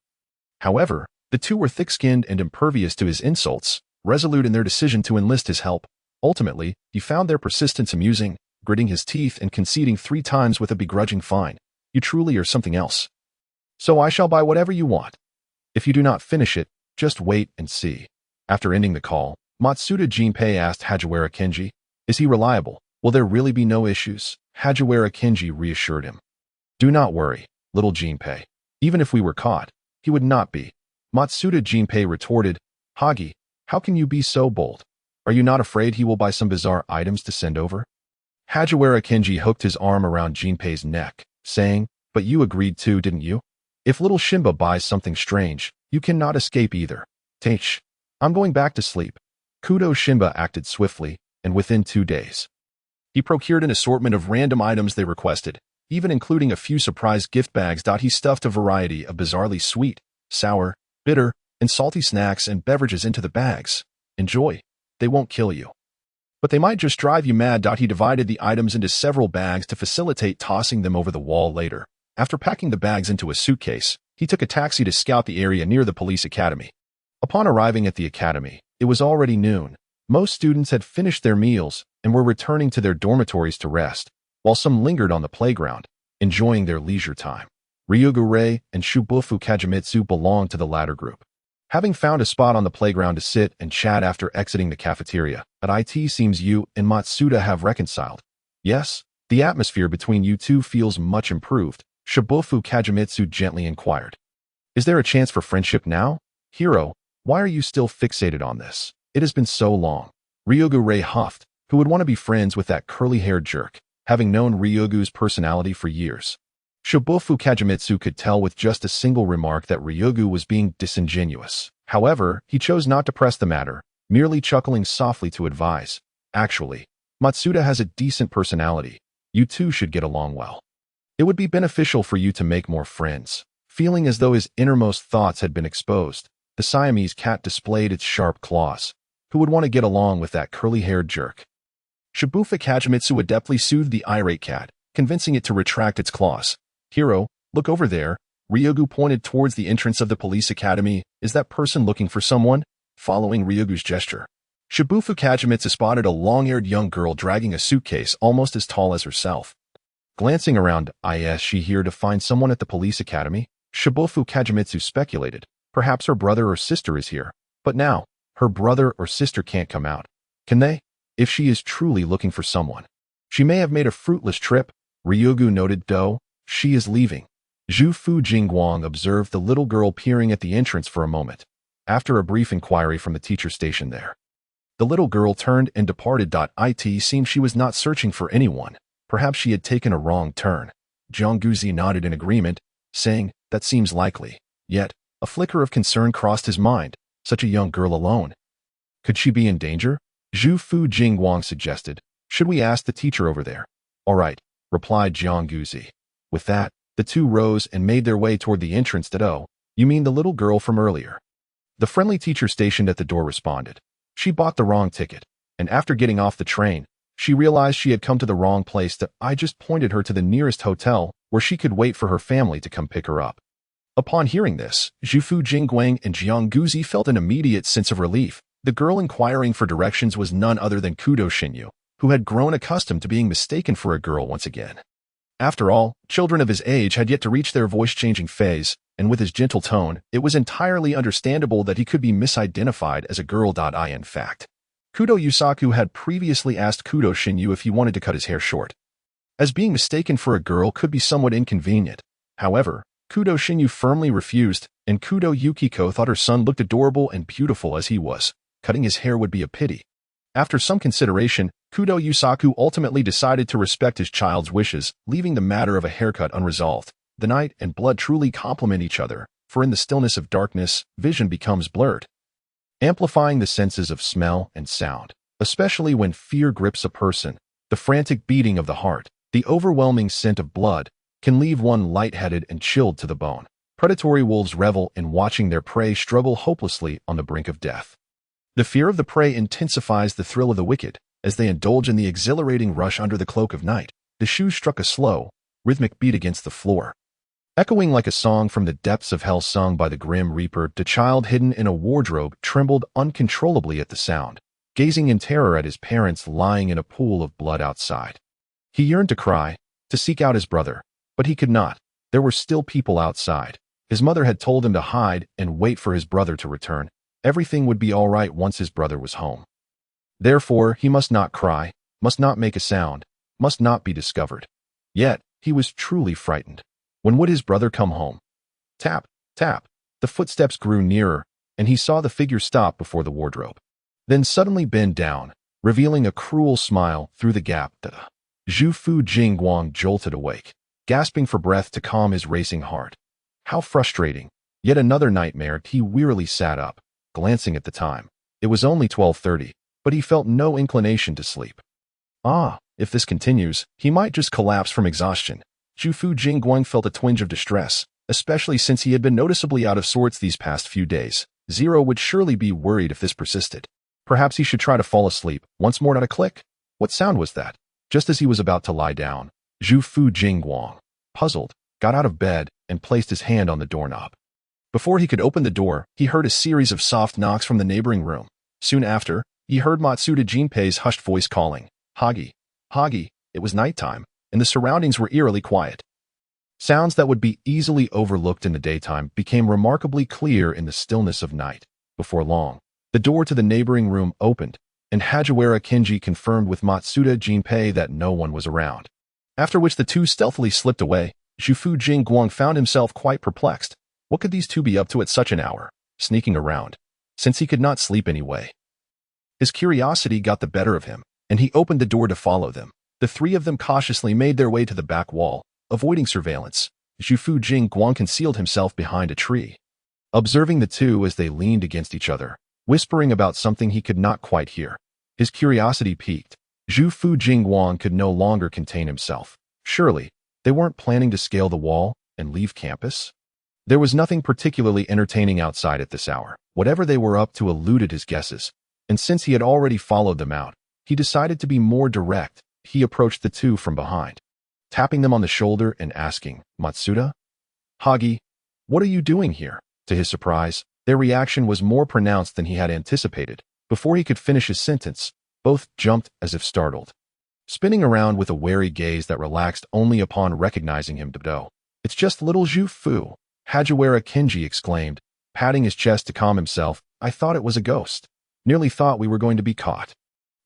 However, the two were thick-skinned and impervious to his insults, resolute in their decision to enlist his help. Ultimately, he found their persistence amusing, gritting his teeth and conceding 3 times with a begrudging "Fine. You truly are something else. So I shall buy whatever you want. If you do not finish it, just wait and see." After ending the call, Matsuda Jinpei asked Hagiwara Kenji, "Is he reliable? Will there really be no issues?" Hagiwara Kenji reassured him. "Do not worry, little Jinpei. Even if we were caught, he would not be." Matsuda Jinpei retorted, "Hagi, how can you be so bold? Are you not afraid he will buy some bizarre items to send over?" Hagiwara Kenji hooked his arm around Jinpei's neck, saying, "But you agreed to, didn't you? If little Shinba buys something strange, you cannot escape either." "Teich, I'm going back to sleep." Kudo Shinba acted swiftly, and within 2 days, he procured an assortment of random items they requested, even including a few surprise gift bags. He stuffed a variety of bizarrely sweet, sour, bitter, and salty snacks and beverages into the bags. "Enjoy. They won't kill you, but they might just drive you mad." He divided the items into several bags to facilitate tossing them over the wall later. After packing the bags into a suitcase, he took a taxi to scout the area near the police academy. Upon arriving at the academy, it was already noon. Most students had finished their meals and were returning to their dormitories to rest, while some lingered on the playground, enjoying their leisure time. Ryugu Rei and Shubufu Kajimitsu belonged to the latter group. Having found a spot on the playground to sit and chat after exiting the cafeteria, "It seems you and Matsuda have reconciled." "Yes, the atmosphere between you two feels much improved," Shibufu Kajimitsu gently inquired. "Is there a chance for friendship now? Hiro, why are you still fixated on this? It has been so long." Ryugu Rei huffed, who would want to be friends with that curly-haired jerk, having known Ryugu's personality for years. Shibufu Kagemitsu could tell with just a single remark that Ryugu was being disingenuous. However, he chose not to press the matter, merely chuckling softly to advise. Actually, Matsuda has a decent personality. You two should get along well. It would be beneficial for you to make more friends. Feeling as though his innermost thoughts had been exposed, the Siamese cat displayed its sharp claws. Who would want to get along with that curly-haired jerk? Shibufu Kagemitsu adeptly soothed the irate cat, convincing it to retract its claws. Hero, look over there. Ryugu pointed towards the entrance of the police academy. Is that person looking for someone? Following Ryugu's gesture, Shibufu Kagemitsu spotted a long-haired young girl dragging a suitcase almost as tall as herself. Glancing around, is she here to find someone at the police academy? Shibufu Kagemitsu speculated. Perhaps her brother or sister is here. But now, her brother or sister can't come out. Can they? If she is truly looking for someone, she may have made a fruitless trip. Ryugu noted, though. She is leaving. Zhu Fu Jingguang observed the little girl peering at the entrance for a moment. After a brief inquiry from the teacher stationed there, the little girl turned and departed. It seemed she was not searching for anyone. Perhaps she had taken a wrong turn. Jiang nodded in agreement, saying, that seems likely. Yet, a flicker of concern crossed his mind. Such a young girl alone. Could she be in danger? Zhu Fu Jingguang suggested. Should we ask the teacher over there? All right, replied Jiang. With that, the two rose and made their way toward the entrance. Oh, you mean the little girl from earlier? The friendly teacher stationed at the door responded. She bought the wrong ticket, and after getting off the train, she realized she had come to the wrong place. I just pointed her to the nearest hotel, where she could wait for her family to come pick her up. Upon hearing this, Zhufu Jingguang and Jiang felt an immediate sense of relief. The girl inquiring for directions was none other than Kudo Shinichi, who had grown accustomed to being mistaken for a girl once again. After all, children of his age had yet to reach their voice-changing phase, and with his gentle tone, it was entirely understandable that he could be misidentified as a girl. In fact, Kudo Yusaku had previously asked Kudo Shinichi if he wanted to cut his hair short, as being mistaken for a girl could be somewhat inconvenient. However, Kudo Shinichi firmly refused, and Kudo Yukiko thought her son looked adorable and beautiful as he was. Cutting his hair would be a pity. After some consideration, Kudo Yusaku ultimately decided to respect his child's wishes, leaving the matter of a haircut unresolved. The night and blood truly complement each other, for in the stillness of darkness, vision becomes blurred, amplifying the senses of smell and sound, especially when fear grips a person. The frantic beating of the heart, the overwhelming scent of blood, can leave one lightheaded and chilled to the bone. Predatory wolves revel in watching their prey struggle hopelessly on the brink of death. The fear of the prey intensifies the thrill of the wicked, as they indulge in the exhilarating rush under the cloak of night. The shoes struck a slow, rhythmic beat against the floor, echoing like a song from the depths of hell sung by the grim reaper. The child hidden in a wardrobe trembled uncontrollably at the sound, gazing in terror at his parents lying in a pool of blood outside. He yearned to cry, to seek out his brother, but he could not. There were still people outside. His mother had told him to hide and wait for his brother to return. Everything would be all right once his brother was home. Therefore, he must not cry, must not make a sound, must not be discovered. Yet, he was truly frightened. When would his brother come home? Tap, tap. The footsteps grew nearer, and he saw the figure stop before the wardrobe, then suddenly bend down, revealing a cruel smile through the gap. Zhu Fu Jingguang jolted awake, gasping for breath to calm his racing heart. How frustrating. Yet another nightmare. He wearily sat up, glancing at the time. It was only 12:30, but he felt no inclination to sleep. If this continues, he might just collapse from exhaustion. Zhu Fu Jingguang felt a twinge of distress, especially since he had been noticeably out of sorts these past few days. Zero would surely be worried if this persisted. Perhaps he should try to fall asleep. Once more, not a click. What sound was that? Just as he was about to lie down, Zhu Fu Jingguang, puzzled, got out of bed and placed his hand on the doorknob. Before he could open the door, he heard a series of soft knocks from the neighboring room. Soon after, he heard Matsuda Jinpei's hushed voice calling, Hagi, Hagi. It was nighttime, and the surroundings were eerily quiet. Sounds that would be easily overlooked in the daytime became remarkably clear in the stillness of night. Before long, the door to the neighboring room opened, and Hajiwara Kenji confirmed with Matsuda Jinpei that no one was around. After which the two stealthily slipped away. Zhu Fu Jingguang found himself quite perplexed. What could these two be up to at such an hour, sneaking around, since he could not sleep anyway? His curiosity got the better of him, and he opened the door to follow them. The three of them cautiously made their way to the back wall, avoiding surveillance, Zhufu Jingguang concealed himself behind a tree. Observing the two as they leaned against each other, whispering about something he could not quite hear, his curiosity piqued. Zhufu Jingguang could no longer contain himself. Surely, they weren't planning to scale the wall and leave campus? There was nothing particularly entertaining outside at this hour. Whatever they were up to eluded his guesses, and since he had already followed them out, he decided to be more direct. He approached the two from behind, tapping them on the shoulder and asking, "Matsuda? Hagi, what are you doing here?" To his surprise, their reaction was more pronounced than he had anticipated. Before he could finish his sentence, both jumped as if startled, spinning around with a wary gaze that relaxed only upon recognizing him. "Dodo, it's just little Zhu Fu," Hajiwara Kenji exclaimed, patting his chest to calm himself. "I thought it was a ghost. Nearly thought we were going to be caught."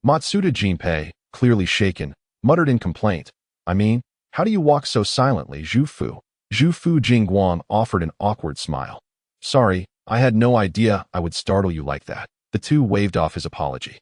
Matsuda Jinpei, clearly shaken, muttered in complaint, "I mean, how do you walk so silently, Zhu Fu?" Zhufu Jingguang offered an awkward smile. "Sorry, I had no idea I would startle you like that." The two waved off his apology,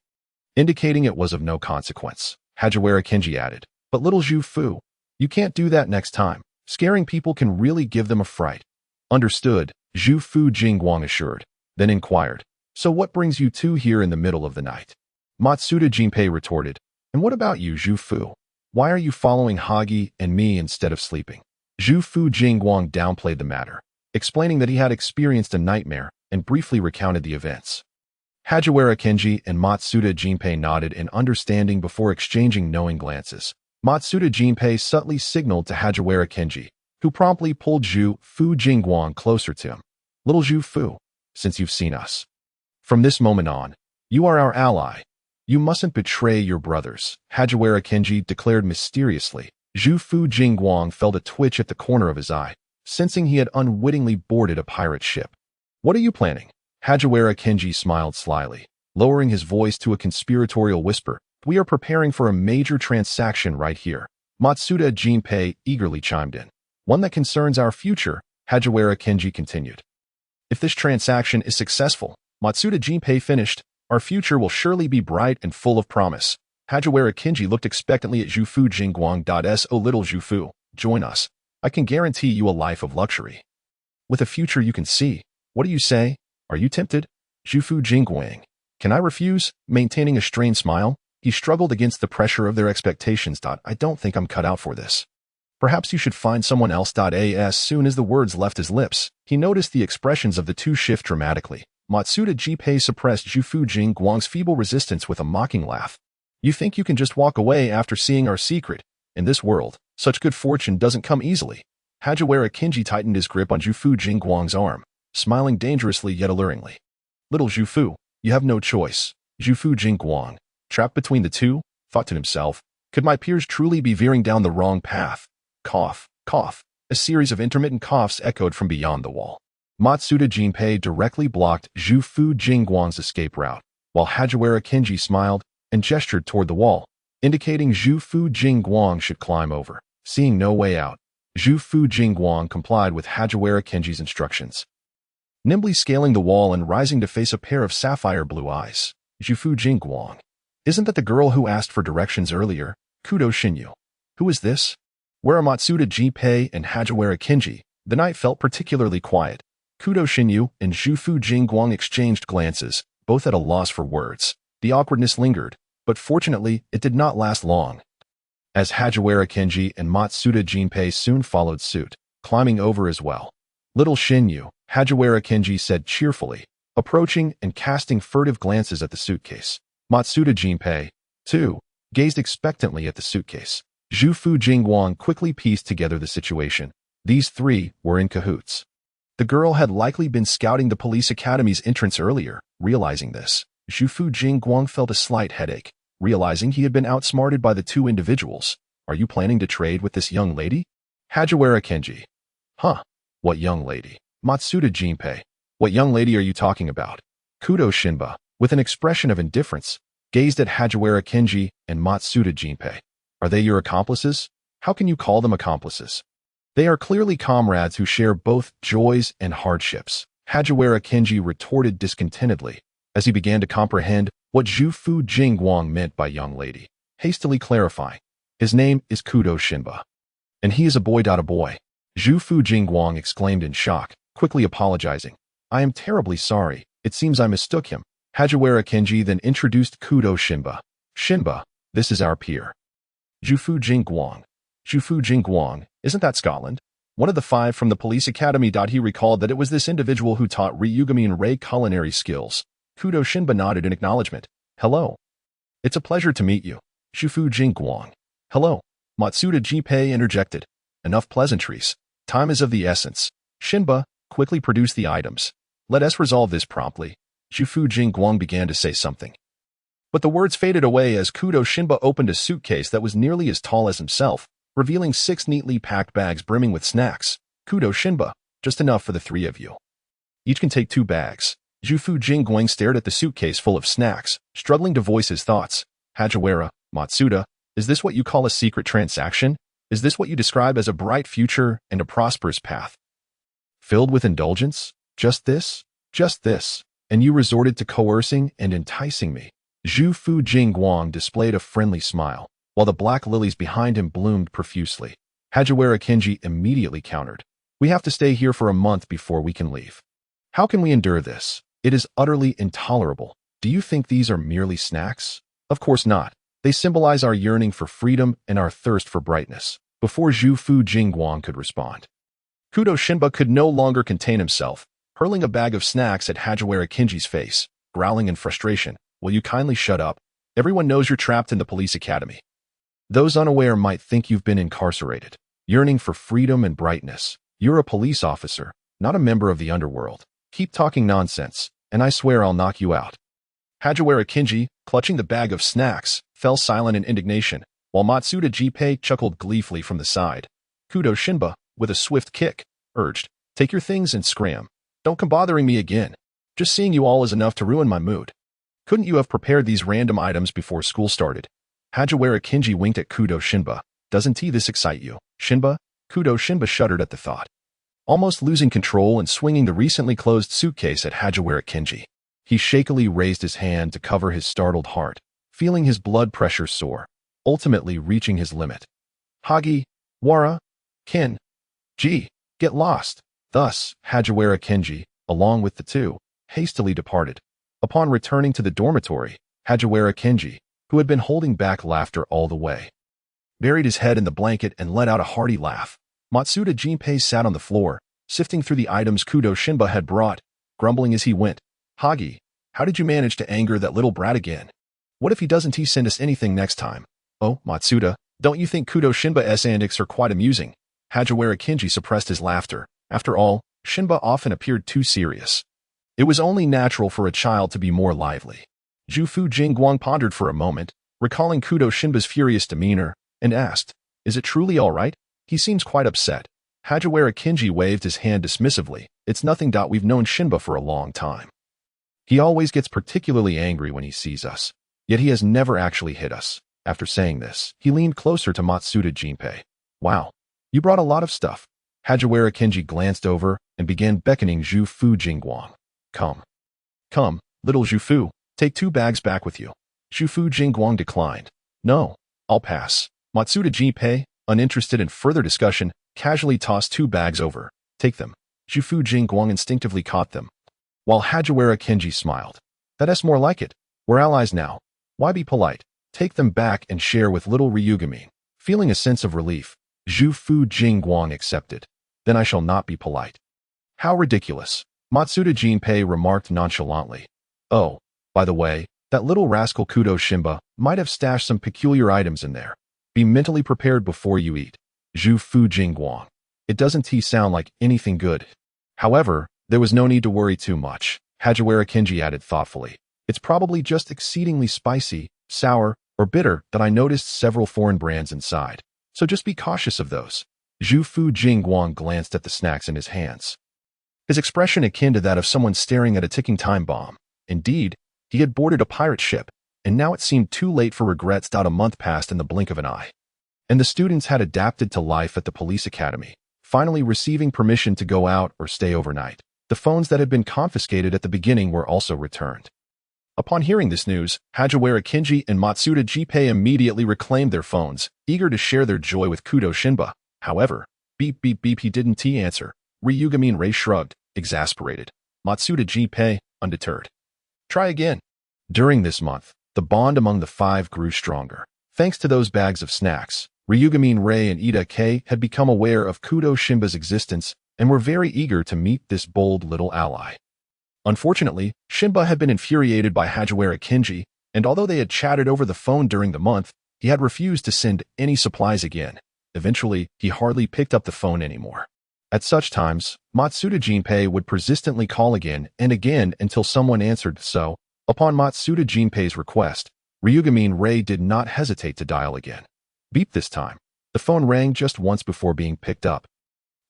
indicating it was of no consequence. Hajiwara Kenji added, "But little Zhu Fu, you can't do that next time. Scaring people can really give them a fright." "Understood," Zhufu Jingguang assured, then inquired, "So what brings you two here in the middle of the night?" Matsuda Jinpei retorted, "And what about you, Zhu Fu? Why are you following Hagi and me instead of sleeping?" Zhufu Jingguang downplayed the matter, explaining that he had experienced a nightmare and briefly recounted the events. Hajiwara Kenji and Matsuda Jinpei nodded in understanding before exchanging knowing glances. Matsuda Jinpei subtly signaled to Hajiwara Kenji, who promptly pulled Zhufu Jingguang closer to him. "Little Zhu Fu, since you've seen us, from this moment on, you are our ally. You mustn't betray your brothers," Hajiwara Kenji declared mysteriously. Zhufu Jingguang felt a twitch at the corner of his eye, sensing he had unwittingly boarded a pirate ship. "What are you planning?" Hajiwara Kenji smiled slyly, lowering his voice to a conspiratorial whisper. "We are preparing for a major transaction right here." Matsuda Jinpei eagerly chimed in. "One that concerns our future," Hajiwara Kenji continued. "If this transaction is successful," Matsuda Jinpei finished, "our future will surely be bright and full of promise." Hajiwara Kenji looked expectantly at Zhufu Jingguang. "So little Zhufu, join us. I can guarantee you a life of luxury, with a future you can see. What do you say? Are you tempted?" Zhufu Jingguang, "Can I refuse?" Maintaining a strained smile, he struggled against the pressure of their expectations. "I don't think I'm cut out for this. Perhaps you should find someone else." As soon as the words left his lips, he noticed the expressions of the two shift dramatically. Matsuda Jinpei suppressed Zhufu Jingguang's feeble resistance with a mocking laugh. "You think you can just walk away after seeing our secret? In this world, such good fortune doesn't come easily." Hajiwara Kenji tightened his grip on Zhufu Jingguang's arm, smiling dangerously yet alluringly. "Little Zhufu, you have no choice." Zhufu Jingguang, trapped between the two, thought to himself, "Could my peers truly be veering down the wrong path?" Cough, cough. A series of intermittent coughs echoed from beyond the wall. Matsuda Jinpei directly blocked Zhufu Jingguang's escape route, while Hajiwara Kenji smiled and gestured toward the wall, indicating Zhufu Jingguang should climb over. Seeing no way out, Zhufu Jingguang complied with Hajiwara Kenji's instructions, nimbly scaling the wall and rising to face a pair of sapphire blue eyes. Zhufu Jingguang, "Isn't that the girl who asked for directions earlier? Kudo Shinichi. Who is this?" Where are Matsuda Jinpei and Hajiwara Kenji? The night felt particularly quiet. Kudo Shinichi and Zhufu Jingguang exchanged glances, both at a loss for words. The awkwardness lingered, but fortunately it did not last long, as Hajiwara Kenji and Matsuda Jinpei soon followed suit, climbing over as well. "Little Xinyu," Hajiwara Kenji said cheerfully, approaching and casting furtive glances at the suitcase. Matsuda Jinpei, too, gazed expectantly at the suitcase. Zhufu Jingguang quickly pieced together the situation. These three were in cahoots. The girl had likely been scouting the police academy's entrance earlier. Realizing this, Zhufu Jingguang felt a slight headache, realizing he had been outsmarted by the two individuals. "Are you planning to trade with this young lady?" Hajiwara Kenji. "Huh? What young lady?" Matsuda Jinpei. "What young lady are you talking about?" Kudo Shinba, with an expression of indifference, gazed at Hajiwara Kenji and Matsuda Jinpei. "Are they your accomplices?" "How can you call them accomplices? They are clearly comrades who share both joys and hardships," Hajiwara Kenji retorted discontentedly, as he began to comprehend what Zhufu Jingguang meant by young lady, hastily clarifying, "His name is Kudo Shinba." And he is a boy. A boy. Zhu Fu Jingguang exclaimed in shock, quickly apologizing. I am terribly sorry. It seems I mistook him. Hajiwara Kenji then introduced Kudo Shinba. Shinba, this is our peer. Zhu Fu Jingguang. Zhu Fu Jingguang, isn't that Scotland? One of the 5 from the police academy. He recalled that it was this individual who taught Ryugami and Rei culinary skills. Kudo Shinba nodded in acknowledgement. Hello. It's a pleasure to meet you. Zhu Fu Jingguang. Hello. Matsuda Jinpei interjected. Enough pleasantries. Time is of the essence. Shinba, quickly produce the items. Let us resolve this promptly. Zhu Fu Jingguang began to say something. But the words faded away as Kudo Shinba opened a suitcase that was nearly as tall as himself, revealing 6 neatly packed bags brimming with snacks. Kudo Shinba, just enough for the 3 of you. Each can take 2 bags. Zhu Fu Jingguang stared at the suitcase full of snacks, struggling to voice his thoughts. Hajiwara, Matsuda, is this what you call a secret transaction? Is this what you describe as a bright future and a prosperous path? Filled with indulgence? Just this? Just this? And you resorted to coercing and enticing me. Zhu Fu Jingguang displayed a friendly smile, while the black lilies behind him bloomed profusely. Hajiwara Kenji immediately countered. We have to stay here for a month before we can leave. How can we endure this? It is utterly intolerable. Do you think these are merely snacks? Of course not. They symbolize our yearning for freedom and our thirst for brightness. Before Zhu Fu Jingguang could respond, Kudo Shinba could no longer contain himself, hurling a bag of snacks at Hajiwara Kenji's face, growling in frustration. Will you kindly shut up? Everyone knows you're trapped in the police academy. Those unaware might think you've been incarcerated, yearning for freedom and brightness. You're a police officer, not a member of the underworld. Keep talking nonsense, and I swear I'll knock you out. Hajiwara Kenji, clutching the bag of snacks, fell silent in indignation, while Matsuda Jinpei chuckled gleefully from the side. Kudo Shinba, with a swift kick, urged, take your things and scram. Don't come bothering me again. Just seeing you all is enough to ruin my mood. Couldn't you have prepared these random items before school started? Hajiwara Kenji winked at Kudo Shinba. Doesn't this excite you, Shinba? Kudo Shinba shuddered at the thought, almost losing control and swinging the recently closed suitcase at Hajiwara Kenji. He shakily raised his hand to cover his startled heart, feeling his blood pressure soar, ultimately reaching his limit. Hagi, Wara, Ken, G, get lost. Thus, Hajiwara Kenji, along with the 2, hastily departed. Upon returning to the dormitory, Hajiwara Kenji, who had been holding back laughter all the way, buried his head in the blanket and let out a hearty laugh. Matsuda Jinpei sat on the floor, sifting through the items Kudo Shinba had brought, grumbling as he went. Hagi, how did you manage to anger that little brat again? What if he doesn't send us anything next time? Oh, Matsuda, don't you think Kudo Shinba's antics are quite amusing? Hajiwara Kenji suppressed his laughter. After all, Shinba often appeared too serious. It was only natural for a child to be more lively. Zhu Fu Jingguang pondered for a moment, recalling Kudo Shinba's furious demeanor, and asked, is it truly all right? He seems quite upset. Hajiwara Kenji waved his hand dismissively. It's nothing. We've known Shinba for a long time. He always gets particularly angry when he sees us, yet he has never actually hit us. After saying this, he leaned closer to Matsuda Jinpei. Wow, you brought a lot of stuff. Hajiwara Kenji glanced over and began beckoning Zhu Fu Jingguang. Come, little Zhu Fu, take 2 bags back with you. Zhu Fu Jingguang declined. No, I'll pass. Matsuda Jinpei, uninterested in further discussion, casually tossed 2 bags over. Take them. Zhu Fu Jingguang instinctively caught them, while Hajiwara Kenji smiled. That's more like it. We're allies now. Why be polite? Take them back and share with little Ryugami. Feeling a sense of relief, Zhu Fu Jingguang accepted. Then I shall not be polite. How ridiculous. Matsuda Jinpei remarked nonchalantly. Oh, by the way, that little rascal Kudo Shinba might have stashed some peculiar items in there. Be mentally prepared before you eat. Zhu Fu Jingguang. It doesn't sound like anything good. However, there was no need to worry too much. Hajiwara Kenji added thoughtfully. It's probably just exceedingly spicy, sour, or bitter that I noticed several foreign brands inside. So just be cautious of those. Zhu Fu Jingguang glanced at the snacks in his hands, his expression akin to that of someone staring at a ticking time bomb. Indeed, he had boarded a pirate ship, and now it seemed too late for regrets. A month passed in the blink of an eye, and the students had adapted to life at the police academy, finally receiving permission to go out or stay overnight. The phones that had been confiscated at the beginning were also returned. Upon hearing this news, Hajiwara Kenji and Matsuda Jinpei immediately reclaimed their phones, eager to share their joy with Kudo Shinba. However, beep beep beep he didn't answer. Ryugamin Rei shrugged, exasperated. Matsuda Jinpei, undeterred. Try again. During this month, the bond among the five grew stronger. Thanks to those bags of snacks, Ryugamin Rei and Ida K had become aware of Kudo Shimba's existence and were very eager to meet this bold little ally. Unfortunately, Shimba had been infuriated by Hagiwara Kinji, and although they had chatted over the phone during the month, he had refused to send any supplies again. Eventually, he hardly picked up the phone anymore. At such times, Matsuda Jinpei would persistently call again and again until someone answered, so, upon Matsuda Jinpei's request, Ryugamin Rei did not hesitate to dial again. Beep this time. The phone rang just once before being picked up.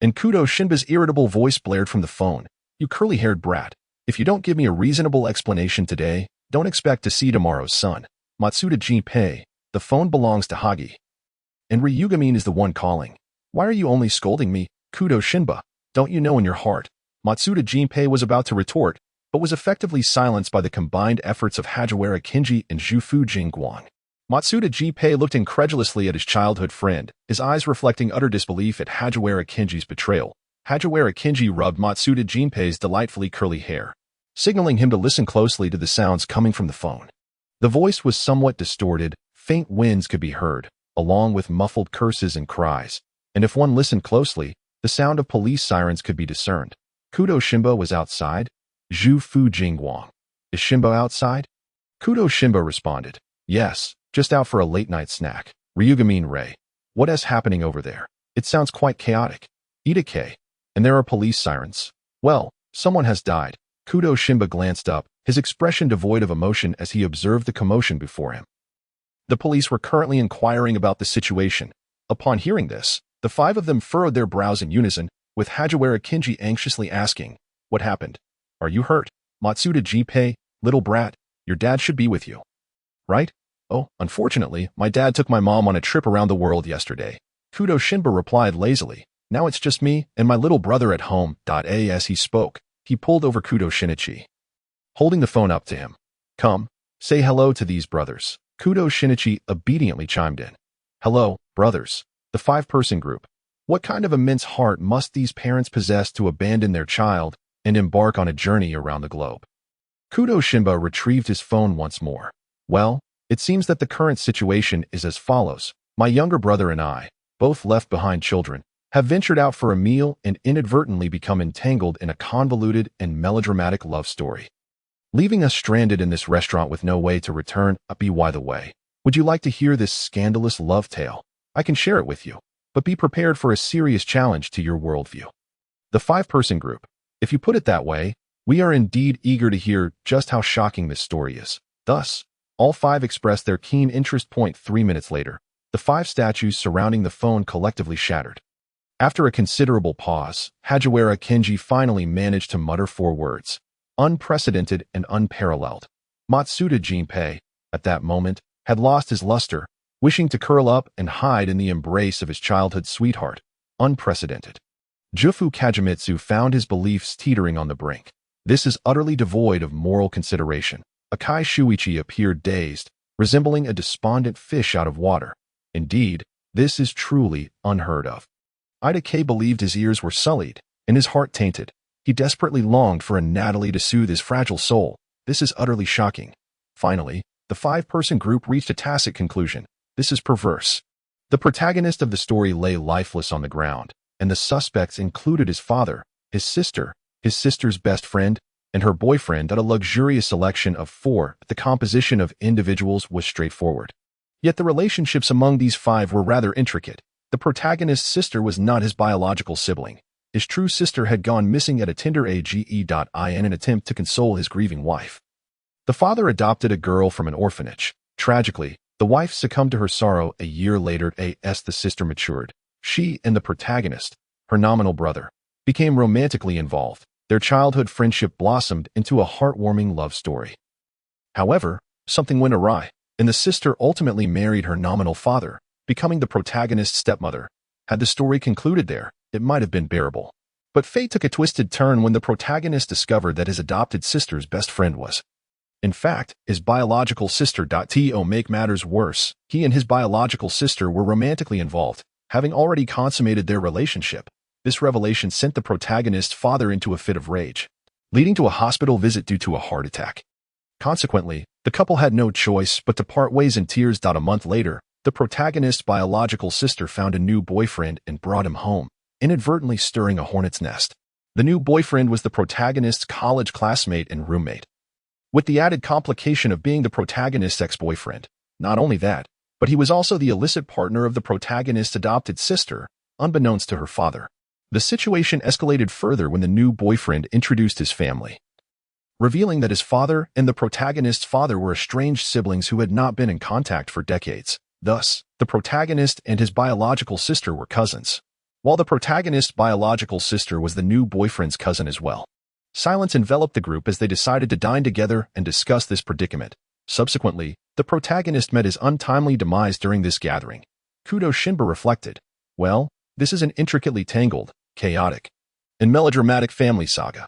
And Kudo Shinba's irritable voice blared from the phone. You curly-haired brat. If you don't give me a reasonable explanation today, don't expect to see tomorrow's sun. Matsuda Jinpei, the phone belongs to Hagi. And Ryugamin is the one calling. Why are you only scolding me, Kudo Shinba? Don't you know in your heart? Matsuda Jinpei was about to retort, but was effectively silenced by the combined efforts of Hagiwara Kinji and Zhufu Jingguang. Matsuda Jinpei looked incredulously at his childhood friend, his eyes reflecting utter disbelief at Hagiwara Kinji's betrayal. Hagiwara Kinji rubbed Matsuda Jinpei's delightfully curly hair, signaling him to listen closely to the sounds coming from the phone. The voice was somewhat distorted, faint winds could be heard, along with muffled curses and cries, and if one listened closely, the sound of police sirens could be discerned. Kudo Shimba was outside? Zhufu Jingguang. Is Shimba outside? Kudo Shimba responded. Yes, just out for a late-night snack. Ryugamin Rei. What is happening over there? It sounds quite chaotic. Ida-K. And there are police sirens. Well, someone has died. Kudo Shimba glanced up, his expression devoid of emotion as he observed the commotion before him. The police were currently inquiring about the situation. Upon hearing this, the five of them furrowed their brows in unison, with Hagiwara Kinji anxiously asking, What happened? Are you hurt? Matsuda Jinpei, little brat, your dad should be with you. Right? Oh, unfortunately, my dad took my mom on a trip around the world yesterday. Kudo Shinba replied lazily. Now it's just me and my little brother at home. As he spoke, he pulled over Kudo Shinichi, holding the phone up to him. Come, say hello to these brothers. Kudo Shinichi obediently chimed in. Hello, brothers. The five-person group. What kind of immense heart must these parents possess to abandon their child and embark on a journey around the globe? Kudo Shinba retrieved his phone once more. Well, it seems that the current situation is as follows. My younger brother and I, both left behind children, have ventured out for a meal and inadvertently become entangled in a convoluted and melodramatic love story, leaving us stranded in this restaurant with no way to return. By the way, would you like to hear this scandalous love tale? I can share it with you, but be prepared for a serious challenge to your worldview. The five-person group. If you put it that way, we are indeed eager to hear just how shocking this story is. Thus, all five expressed their keen interest. 3 minutes later, the five statues surrounding the phone collectively shattered. After a considerable pause, Hagiwara Kinji finally managed to mutter 4 words. Unprecedented and unparalleled. Matsuda Jinpei, at that moment, had lost his luster, wishing to curl up and hide in the embrace of his childhood sweetheart. Unprecedented. Jufu Kajimitsu found his beliefs teetering on the brink. This is utterly devoid of moral consideration. Akai Shuichi appeared dazed, resembling a despondent fish out of water. Indeed, this is truly unheard of. Ida K believed his ears were sullied, and his heart tainted. He desperately longed for a Natalie to soothe his fragile soul. This is utterly shocking. Finally, the five-person group reached a tacit conclusion. This is perverse. The protagonist of the story lay lifeless on the ground, and the suspects included his father, his sister's best friend, and her boyfriend. A luxurious selection of 4. The composition of individuals was straightforward. Yet the relationships among these 5 were rather intricate. The protagonist's sister was not his biological sibling. His true sister had gone missing at a Tinder age in an attempt to console his grieving wife. The father adopted a girl from an orphanage. Tragically, the wife succumbed to her sorrow a year later as the sister matured. She and the protagonist, her nominal brother, became romantically involved. Their childhood friendship blossomed into a heartwarming love story. However, something went awry, and the sister ultimately married her nominal father, becoming the protagonist's stepmother. Had the story concluded there, it might have been bearable. But fate took a twisted turn when the protagonist discovered that his adopted sister's best friend was, in fact, his biological sister. To make matters worse, he and his biological sister were romantically involved, having already consummated their relationship. This revelation sent the protagonist's father into a fit of rage, leading to a hospital visit due to a heart attack. Consequently, the couple had no choice but to part ways in tears. A month later, the protagonist's biological sister found a new boyfriend and brought him home, inadvertently stirring a hornet's nest. The new boyfriend was the protagonist's college classmate and roommate, with the added complication of being the protagonist's ex-boyfriend. Not only that, but he was also the illicit partner of the protagonist's adopted sister, unbeknownst to her father. The situation escalated further when the new boyfriend introduced his family, revealing that his father and the protagonist's father were estranged siblings who had not been in contact for decades. Thus, the protagonist and his biological sister were cousins, while the protagonist's biological sister was the new boyfriend's cousin as well. Silence enveloped the group as they decided to dine together and discuss this predicament. Subsequently, the protagonist met his untimely demise during this gathering. Kudo Shinichi reflected, "Well, this is an intricately tangled, chaotic, and melodramatic family saga.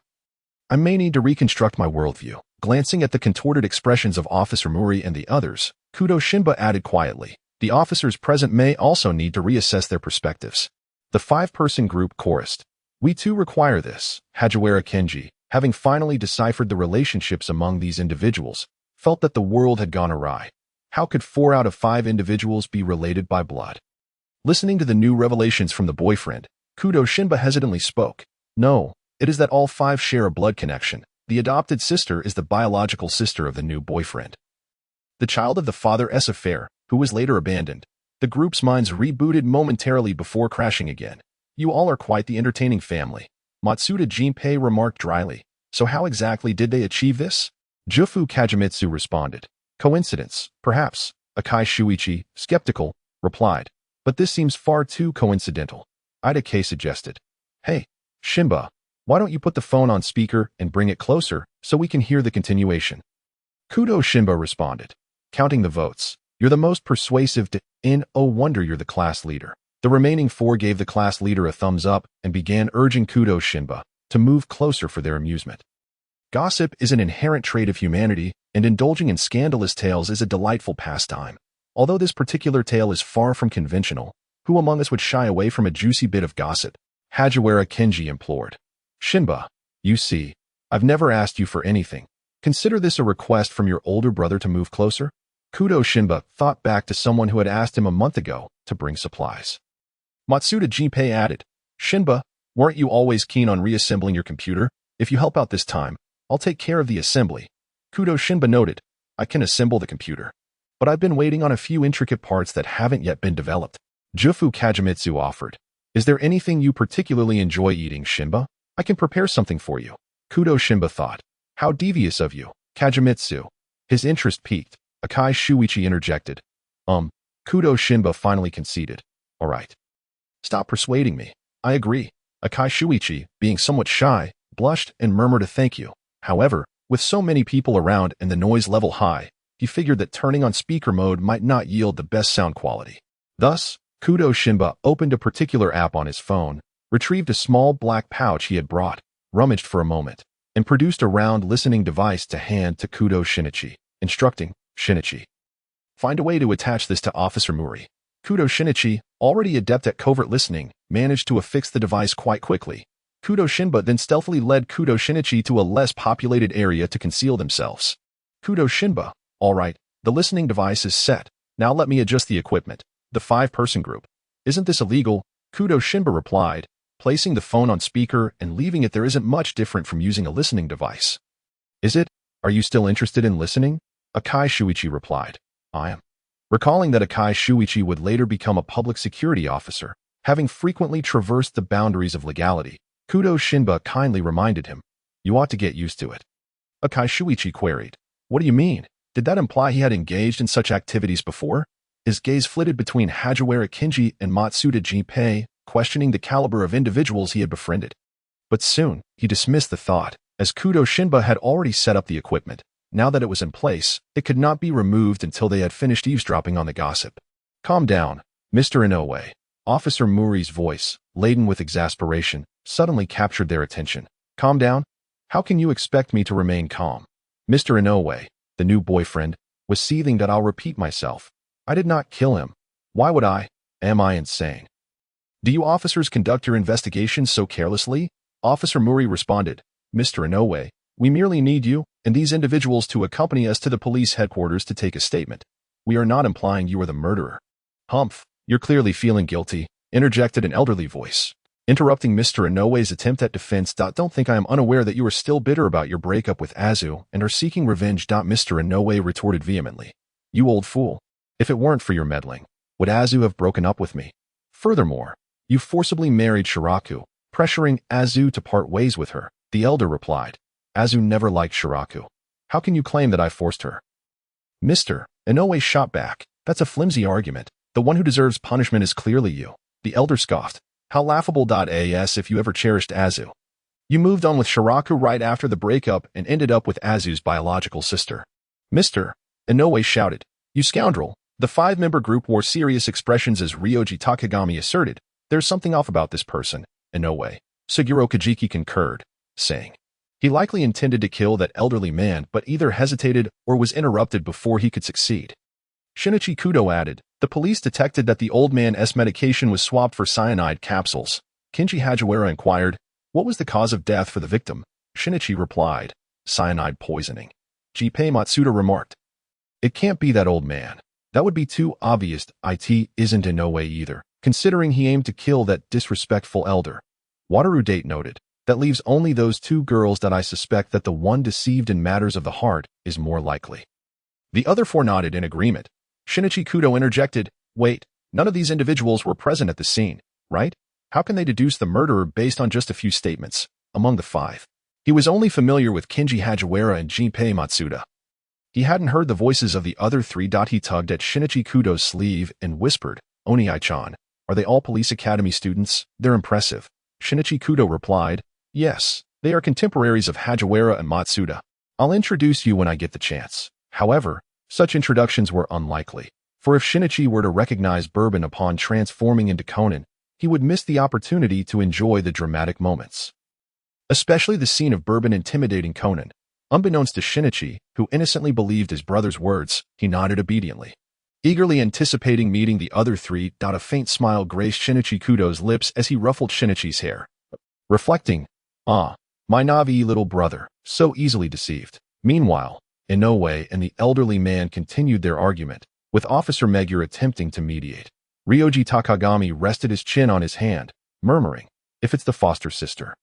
I may need to reconstruct my worldview." Glancing at the contorted expressions of Officer Muri and the others, Kudo Shinichi added quietly, "The officers present may also need to reassess their perspectives." The five-person group chorused, "We too require this." Hagiwara Kenji, having finally deciphered the relationships among these individuals, felt that the world had gone awry. How could 4 out of 5 individuals be related by blood? Listening to the new revelations from the boyfriend, Kudo Shinichi hesitantly spoke, "No, it is that all 5 share a blood connection. The adopted sister is the biological sister of the new boyfriend, the child of the father's affair, who was later abandoned." The group's minds rebooted momentarily before crashing again. "You all are quite the entertaining family," Matsuda Jinpei remarked dryly. "So how exactly did they achieve this?" Jufu Kagemitsu responded, "Coincidence, perhaps." Akai Shuichi, skeptical, replied, "But this seems far too coincidental." Ida K suggested, "Hey, Shinichi, why don't you put the phone on speaker and bring it closer so we can hear the continuation?" Kudo Shinichi responded, "Counting the votes, you're the most persuasive no wonder you're the class leader." The remaining 4 gave the class leader a thumbs up and began urging Kudo Shinichi to move closer for their amusement. Gossip is an inherent trait of humanity, and indulging in scandalous tales is a delightful pastime. Although this particular tale is far from conventional, who among us would shy away from a juicy bit of gossip? Hagiwara Kenji implored. "Shinichi, you see, I've never asked you for anything. Consider this a request from your older brother to move closer." Kudo Shinichi thought back to someone who had asked him a month ago to bring supplies. Matsuda Jinpei added, "Shinichi, weren't you always keen on reassembling your computer? If you help out this time, I'll take care of the assembly." Kudo Shinichi noted, "I can assemble the computer, but I've been waiting on a few intricate parts that haven't yet been developed." Jufu Kagemitsu offered, "Is there anything you particularly enjoy eating, Shinichi? I can prepare something for you." Kudo Shinichi thought, "How devious of you, Kagemitsu." His interest piqued. Akai Shuichi interjected, Kudo Shinichi finally conceded, "All right. Stop persuading me. I agree." Akai Shuichi, being somewhat shy, blushed and murmured a thank you. However, with so many people around and the noise level high, he figured that turning on speaker mode might not yield the best sound quality. Thus, Kudo Shinichi opened a particular app on his phone, retrieved a small black pouch he had brought, rummaged for a moment, and produced a round listening device to hand to Kudo Shinichi, instructing, "Shinichi, find a way to attach this to Officer Muri." Kudo Shinichi, already adept at covert listening, managed to affix the device quite quickly. Kudo Shinichi then stealthily led Kudo Shinichi to a less populated area to conceal themselves. Kudo Shinichi, "All right, the listening device is set. Now let me adjust the equipment." The 5-person group, "Isn't this illegal?" Kudo Shinichi replied, placing the phone on speaker and leaving it there isn't much different from using a listening device. "Is it? Are you still interested in listening?" Akai Shuichi replied, "I am." Recalling that Akai Shuichi would later become a public security officer, having frequently traversed the boundaries of legality, Kudo Shinichi kindly reminded him, "You ought to get used to it." Akai Shuichi queried, "What do you mean? Did that imply he had engaged in such activities before?" His gaze flitted between Hagiwara Kenji and Matsuda Jinpei, questioning the caliber of individuals he had befriended. But soon, he dismissed the thought, as Kudo Shinichi had already set up the equipment. Now that it was in place, it could not be removed until they had finished eavesdropping on the gossip. "Calm down, Mr. Inoue." Officer Muri's voice, laden with exasperation, suddenly captured their attention. "Calm down? How can you expect me to remain calm?" Mr. Inoue, the new boyfriend, was seething that I'll repeat myself. "I did not kill him. Why would I? Am I insane?" Do you officers conduct your investigations so carelessly? Officer Muri responded, Mr. Inoue, we merely need you and these individuals to accompany us to the police headquarters to take a statement. We are not implying you are the murderer. Humph, you're clearly feeling guilty, interjected an elderly voice, interrupting Mr. Inoue's attempt at defense. Don't think I am unaware that you are still bitter about your breakup with Azu and are seeking revenge. Mr. Inoue retorted vehemently. You old fool. If it weren't for your meddling, would Azu have broken up with me? Furthermore, you forcibly married Shiraku, pressuring Azu to part ways with her. The elder replied. Azu never liked Shiraku. How can you claim that I forced her? Mr. Inoue shot back. That's a flimsy argument. The one who deserves punishment is clearly you. The elder scoffed. How laughable. As if you ever cherished Azu. You moved on with Shiraku right after the breakup and ended up with Azu's biological sister. Mr. Inoue shouted. You scoundrel. The five-member group wore serious expressions as Ryoji Takagami asserted. There's something off about this person, Inoue. Suguro Kajiki concurred, saying. He likely intended to kill that elderly man but either hesitated or was interrupted before he could succeed. Shinichi Kudo added, the police detected that the old man's medication was swapped for cyanide capsules. Kenji Hagiwara inquired, what was the cause of death for the victim? Shinichi replied, cyanide poisoning. Gunpei Matsuda remarked, it can't be that old man. That would be too obvious. It isn't Inoue either, considering he aimed to kill that disrespectful elder. Wataru Date noted, that leaves only those two girls that I suspect that the one deceived in matters of the heart is more likely. The other four nodded in agreement. Shinichi Kudo interjected, wait, none of these individuals were present at the scene, right? How can they deduce the murderer based on just a few statements? Among the five, he was only familiar with Kenji Hagiwara and Gunpei Matsuda. He hadn't heard the voices of the other three. He tugged at Shinichi Kudo's sleeve and whispered, Oniai-chan, are they all police academy students? They're impressive. Shinichi Kudo replied, yes, they are contemporaries of Hagiwara and Matsuda. I'll introduce you when I get the chance. However, such introductions were unlikely, for if Shinichi were to recognize Bourbon upon transforming into Conan, he would miss the opportunity to enjoy the dramatic moments. Especially the scene of Bourbon intimidating Conan. Unbeknownst to Shinichi, who innocently believed his brother's words, he nodded obediently. Eagerly anticipating meeting the other three. A faint smile graced Shinichi Kudo's lips as he ruffled Shinichi's hair. Reflecting, ah, my Navi little brother, so easily deceived. Meanwhile, Inoue and the elderly man continued their argument, with Officer Megure attempting to mediate. Ryoji Takagami rested his chin on his hand, murmuring, if it's the foster sister.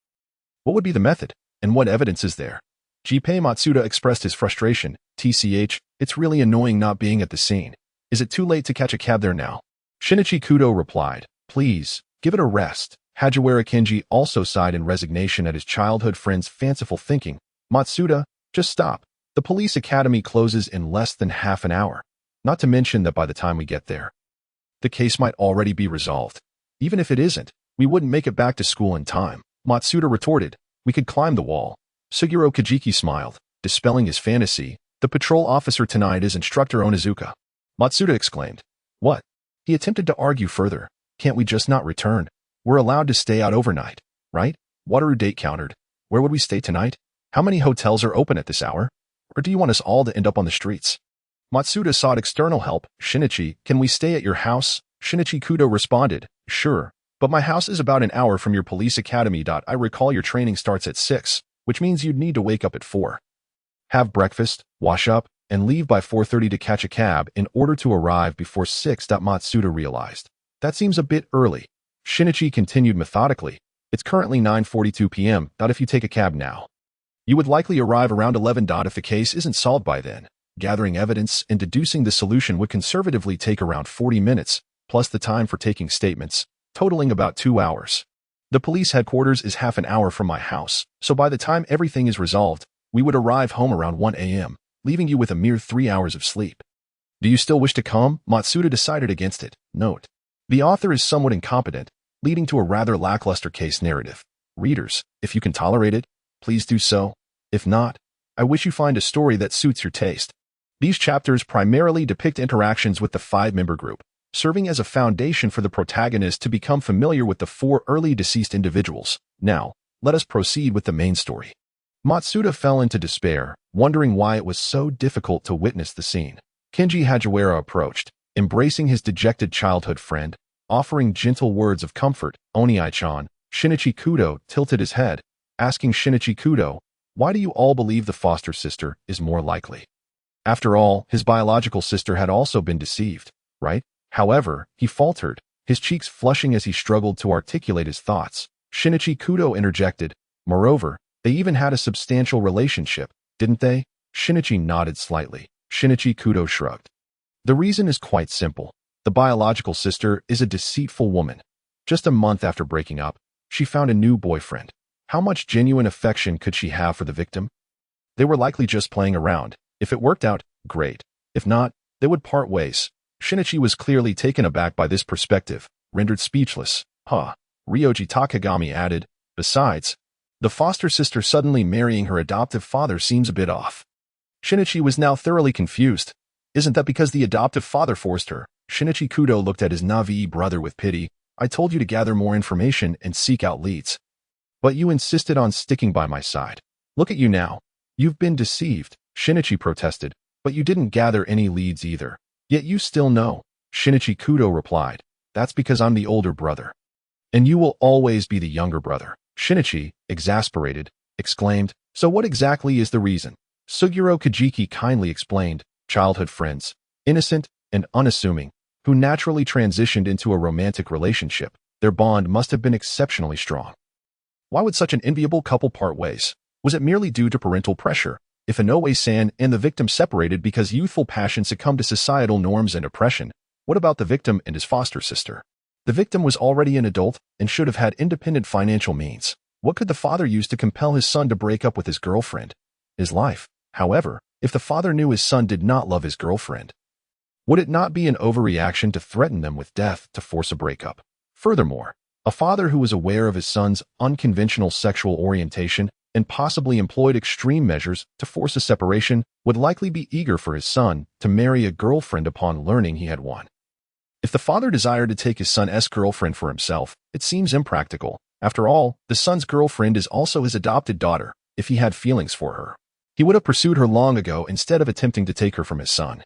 What would be the method, and what evidence is there? Gunpei Matsuda expressed his frustration, TCH, it's really annoying not being at the scene. Is it too late to catch a cab there now? Shinichi Kudo replied, please, give it a rest. Hagiwara Kenji also sighed in resignation at his childhood friend's fanciful thinking. Matsuda, just stop. The police academy closes in less than half an hour. Not to mention that by the time we get there, the case might already be resolved. Even if it isn't, we wouldn't make it back to school in time. Matsuda retorted, we could climb the wall. Suguro Kajiki smiled, dispelling his fantasy. The patrol officer tonight is Instructor Onizuka. Matsuda exclaimed, what? He attempted to argue further. Can't we just not return? We're allowed to stay out overnight, right? Wataru Date countered. Where would we stay tonight? How many hotels are open at this hour? Or do you want us all to end up on the streets? Matsuda sought external help. Shinichi, can we stay at your house? Shinichi Kudo responded, sure, but my house is about an hour from your police academy. I recall your training starts at 6, which means you'd need to wake up at 4. Have breakfast, wash up, and leave by 4:30 to catch a cab in order to arrive before 6. Matsuda realized. That seems a bit early. Shinichi continued methodically. It's currently 9:42 p.m. If you take a cab now, you would likely arrive around 11. If the case isn't solved by then, gathering evidence and deducing the solution would conservatively take around 40 minutes, plus the time for taking statements, totaling about 2 hours. The police headquarters is half an hour from my house, so by the time everything is resolved, we would arrive home around 1 a.m., leaving you with a mere 3 hours of sleep. Do you still wish to come? Matsuda decided against it. Note. The author is somewhat incompetent, leading to a rather lackluster case narrative. Readers, if you can tolerate it, please do so. If not, I wish you find a story that suits your taste. These chapters primarily depict interactions with the five-member group, serving as a foundation for the protagonist to become familiar with the 4 early deceased individuals. Now, let us proceed with the main story. Matsuda fell into despair, wondering why it was so difficult to witness the scene. Kenji Hagiwara approached, embracing his dejected childhood friend, offering gentle words of comfort. Onii-chan, Shinichi Kudo tilted his head, asking Shinichi Kudo, why do you all believe the foster sister is more likely? After all, his biological sister had also been deceived, right? However, he faltered, his cheeks flushing as he struggled to articulate his thoughts. Shinichi Kudo interjected, moreover, they even had a substantial relationship, didn't they? Shinichi nodded slightly. Shinichi Kudo shrugged. The reason is quite simple. The biological sister is a deceitful woman. Just a month after breaking up, she found a new boyfriend. How much genuine affection could she have for the victim? They were likely just playing around. If it worked out, great. If not, they would part ways. Shinichi was clearly taken aback by this perspective, rendered speechless. Ryoji Takagami added, besides, the foster sister suddenly marrying her adoptive father seems a bit off. Shinichi was now thoroughly confused. Isn't that because the adoptive father forced her? Shinichi Kudo looked at his Navi brother with pity. I told you to gather more information and seek out leads. But you insisted on sticking by my side. Look at you now. You've been deceived, Shinichi protested, but you didn't gather any leads either. Yet you still know. Shinichi Kudo replied, that's because I'm the older brother. And you will always be the younger brother. Shinichi, exasperated, exclaimed, so what exactly is the reason? Suguro Kajiki kindly explained, childhood friends, innocent and unassuming, who naturally transitioned into a romantic relationship. Their bond must have been exceptionally strong. Why would such an enviable couple part ways? Was it merely due to parental pressure? If Inoue-san and the victim separated because youthful passion succumbed to societal norms and oppression, what about the victim and his foster sister? The victim was already an adult and should have had independent financial means. What could the father use to compel his son to break up with his girlfriend? His life. However, if the father knew his son did not love his girlfriend, would it not be an overreaction to threaten them with death to force a breakup? Furthermore, a father who was aware of his son's unconventional sexual orientation and possibly employed extreme measures to force a separation would likely be eager for his son to marry a girlfriend upon learning he had one. If the father desired to take his son's girlfriend for himself, it seems impractical. After all, the son's girlfriend is also his adopted daughter. If he had feelings for her, he would have pursued her long ago instead of attempting to take her from his son.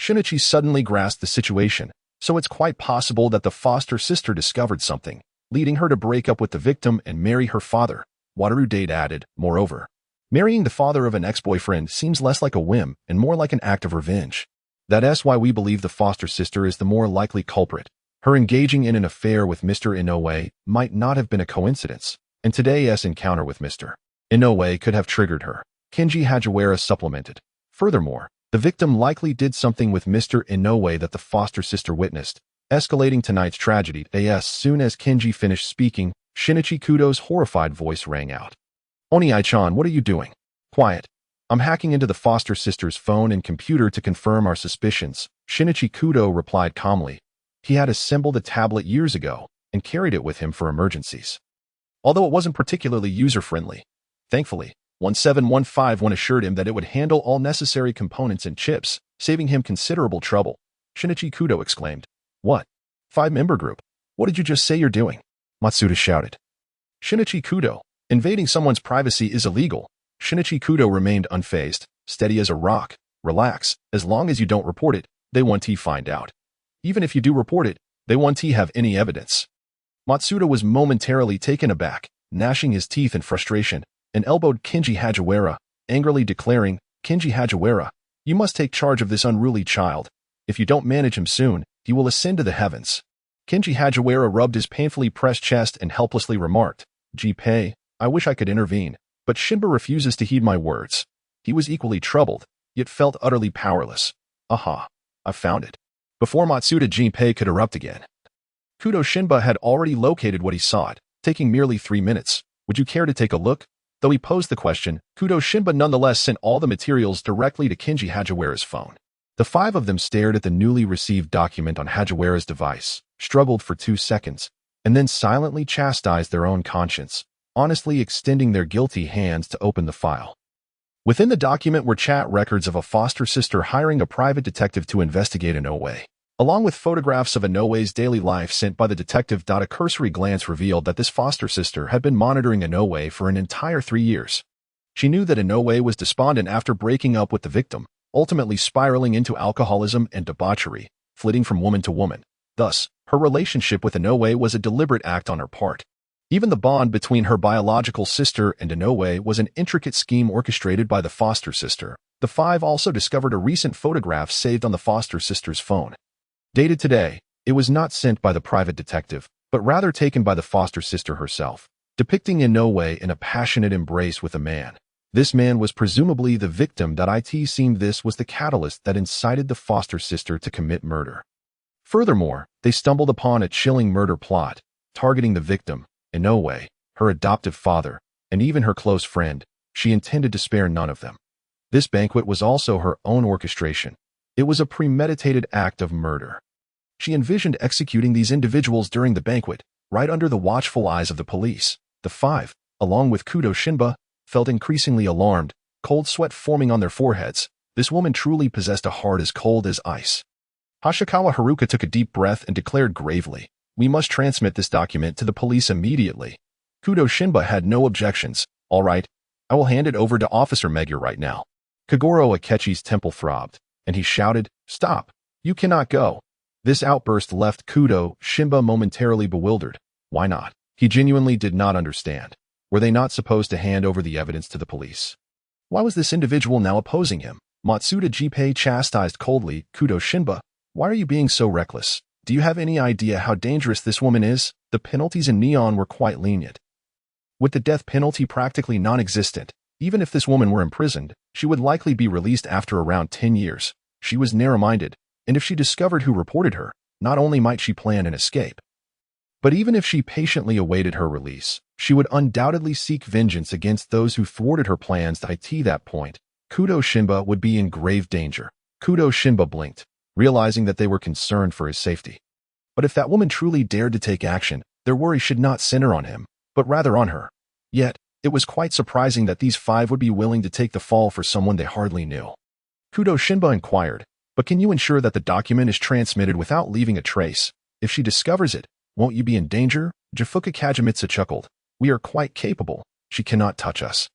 Shinichi suddenly grasped the situation, so it's quite possible that the foster sister discovered something, leading her to break up with the victim and marry her father. Wataru Date added, moreover, marrying the father of an ex-boyfriend seems less like a whim and more like an act of revenge. That's why we believe the foster sister is the more likely culprit. Her engaging in an affair with Mr. Inoue might not have been a coincidence, and today's encounter with Mr. Inoue could have triggered her. Kenji Hagiwara supplemented. Furthermore, the victim likely did something with Mr. Inoue that the foster sister witnessed, escalating tonight's tragedy. As soon as Kenji finished speaking, Shinichi Kudo's horrified voice rang out. Onii-chan, what are you doing? Quiet. I'm hacking into the foster sister's phone and computer to confirm our suspicions, Shinichi Kudo replied calmly. He had assembled a tablet years ago and carried it with him for emergencies. Although it wasn't particularly user-friendly. Thankfully, 1715 assured him that it would handle all necessary components and chips, saving him considerable trouble. Shinichi Kudo exclaimed. What? 5-member group? What did you just say you're doing? Matsuda shouted. Shinichi Kudo, invading someone's privacy is illegal. Shinichi Kudo remained unfazed, steady as a rock. Relax, as long as you don't report it, they won't find out. Even if you do report it, they won't have any evidence. Matsuda was momentarily taken aback, gnashing his teeth in frustration, and elbowed Kenji Hagiwara, angrily declaring, Kenji Hagiwara, you must take charge of this unruly child. If you don't manage him soon, he will ascend to the heavens. Kenji Hagiwara rubbed his painfully pressed chest and helplessly remarked, G-Pei, I wish I could intervene, but Shinba refuses to heed my words. He was equally troubled, yet felt utterly powerless. Aha, I found it. Before Matsuda Jinpei could erupt again, Kudo Shinba had already located what he sought, taking merely 3 minutes. Would you care to take a look? Though he posed the question, Kudo Shinba nonetheless sent all the materials directly to Kenji Hagiwara's phone. The 5 of them stared at the newly received document on Hagiwara's device, struggled for 2 seconds, and then silently chastised their own conscience, honestly extending their guilty hands to open the file. Within the document were chat records of a foster sister hiring a private detective to investigate Inoue, along with photographs of Inoue's daily life sent by the detective. A cursory glance revealed that this foster sister had been monitoring Inoue for an entire 3 years. She knew that Inoue was despondent after breaking up with the victim, ultimately spiraling into alcoholism and debauchery, flitting from woman to woman. Thus, her relationship with Inoue was a deliberate act on her part. Even the bond between her biological sister and Inoue was an intricate scheme orchestrated by the foster sister. The five also discovered a recent photograph saved on the foster sister's phone. Dated today, it was not sent by the private detective, but rather taken by the foster sister herself, depicting Inoue in a passionate embrace with a man. This man was presumably the victim. It seemed this was the catalyst that incited the foster sister to commit murder. Furthermore, they stumbled upon a chilling murder plot, targeting the victim, Inoue, her adoptive father, and even her close friend. She intended to spare none of them. This banquet was also her own orchestration. It was a premeditated act of murder. She envisioned executing these individuals during the banquet, right under the watchful eyes of the police. The five, along with Kudo Shinba, felt increasingly alarmed, cold sweat forming on their foreheads. This woman truly possessed a heart as cold as ice. Hoshikawa Haruka took a deep breath and declared gravely, "We must transmit this document to the police immediately." Kudo Shinba had no objections. "All right, I will hand it over to Officer Megure right now." Kagoro Akechi's temple throbbed, and he shouted, "Stop! You cannot go." This outburst left Kudo Shinba momentarily bewildered. Why not? He genuinely did not understand. Were they not supposed to hand over the evidence to the police? Why was this individual now opposing him? Matsuda Jinpei chastised coldly, "Kudo Shinba, why are you being so reckless? Do you have any idea how dangerous this woman is?" The penalties in Neon were quite lenient. With the death penalty practically non-existent, even if this woman were imprisoned, she would likely be released after around 10 years. She was narrow-minded, and if she discovered who reported her, not only might she plan an escape, but even if she patiently awaited her release, she would undoubtedly seek vengeance against those who thwarted her plans. At that point, Kudo Shinba would be in grave danger. Kudo Shinba blinked, realizing that they were concerned for his safety. But if that woman truly dared to take action, their worry should not center on him, but rather on her. Yet, it was quite surprising that these five would be willing to take the fall for someone they hardly knew. Kudo Shinba inquired, "But can you ensure that the document is transmitted without leaving a trace? If she discovers it, won't you be in danger?" Jifuka Kajimitsu chuckled. "We are quite capable. She cannot touch us.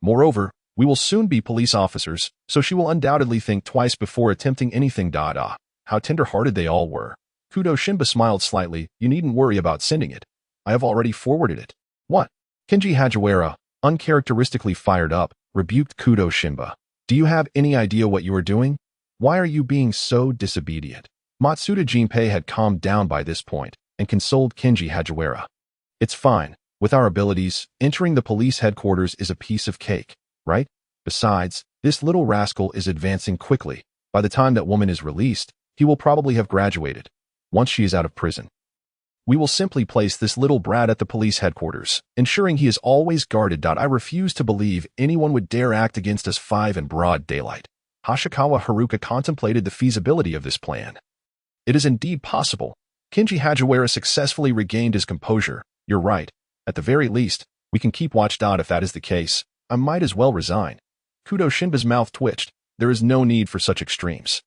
Moreover, we will soon be police officers, so she will undoubtedly think twice before attempting anything. How tender-hearted they all were." Kudo Shinba smiled slightly. "You needn't worry about sending it. I have already forwarded it." "What?" Kenji Hagiwara, uncharacteristically fired up, rebuked Kudo Shinba. "Do you have any idea what you are doing? Why are you being so disobedient?" Matsuda Jinpei had calmed down by this point and consoled Kenji Hagiwara. "It's fine. With our abilities, entering the police headquarters is a piece of cake, right? Besides, this little rascal is advancing quickly. By the time that woman is released, he will probably have graduated. Once she is out of prison, we will simply place this little brat at the police headquarters, ensuring he is always guarded. I refuse to believe anyone would dare act against us five in broad daylight." Hoshikawa Haruka contemplated the feasibility of this plan. "It is indeed possible." Kenji Hagiwara successfully regained his composure. "You're right. At the very least, we can keep watch. If that is the case, I might as well resign." Kudo Shinba's mouth twitched. "There is no need for such extremes.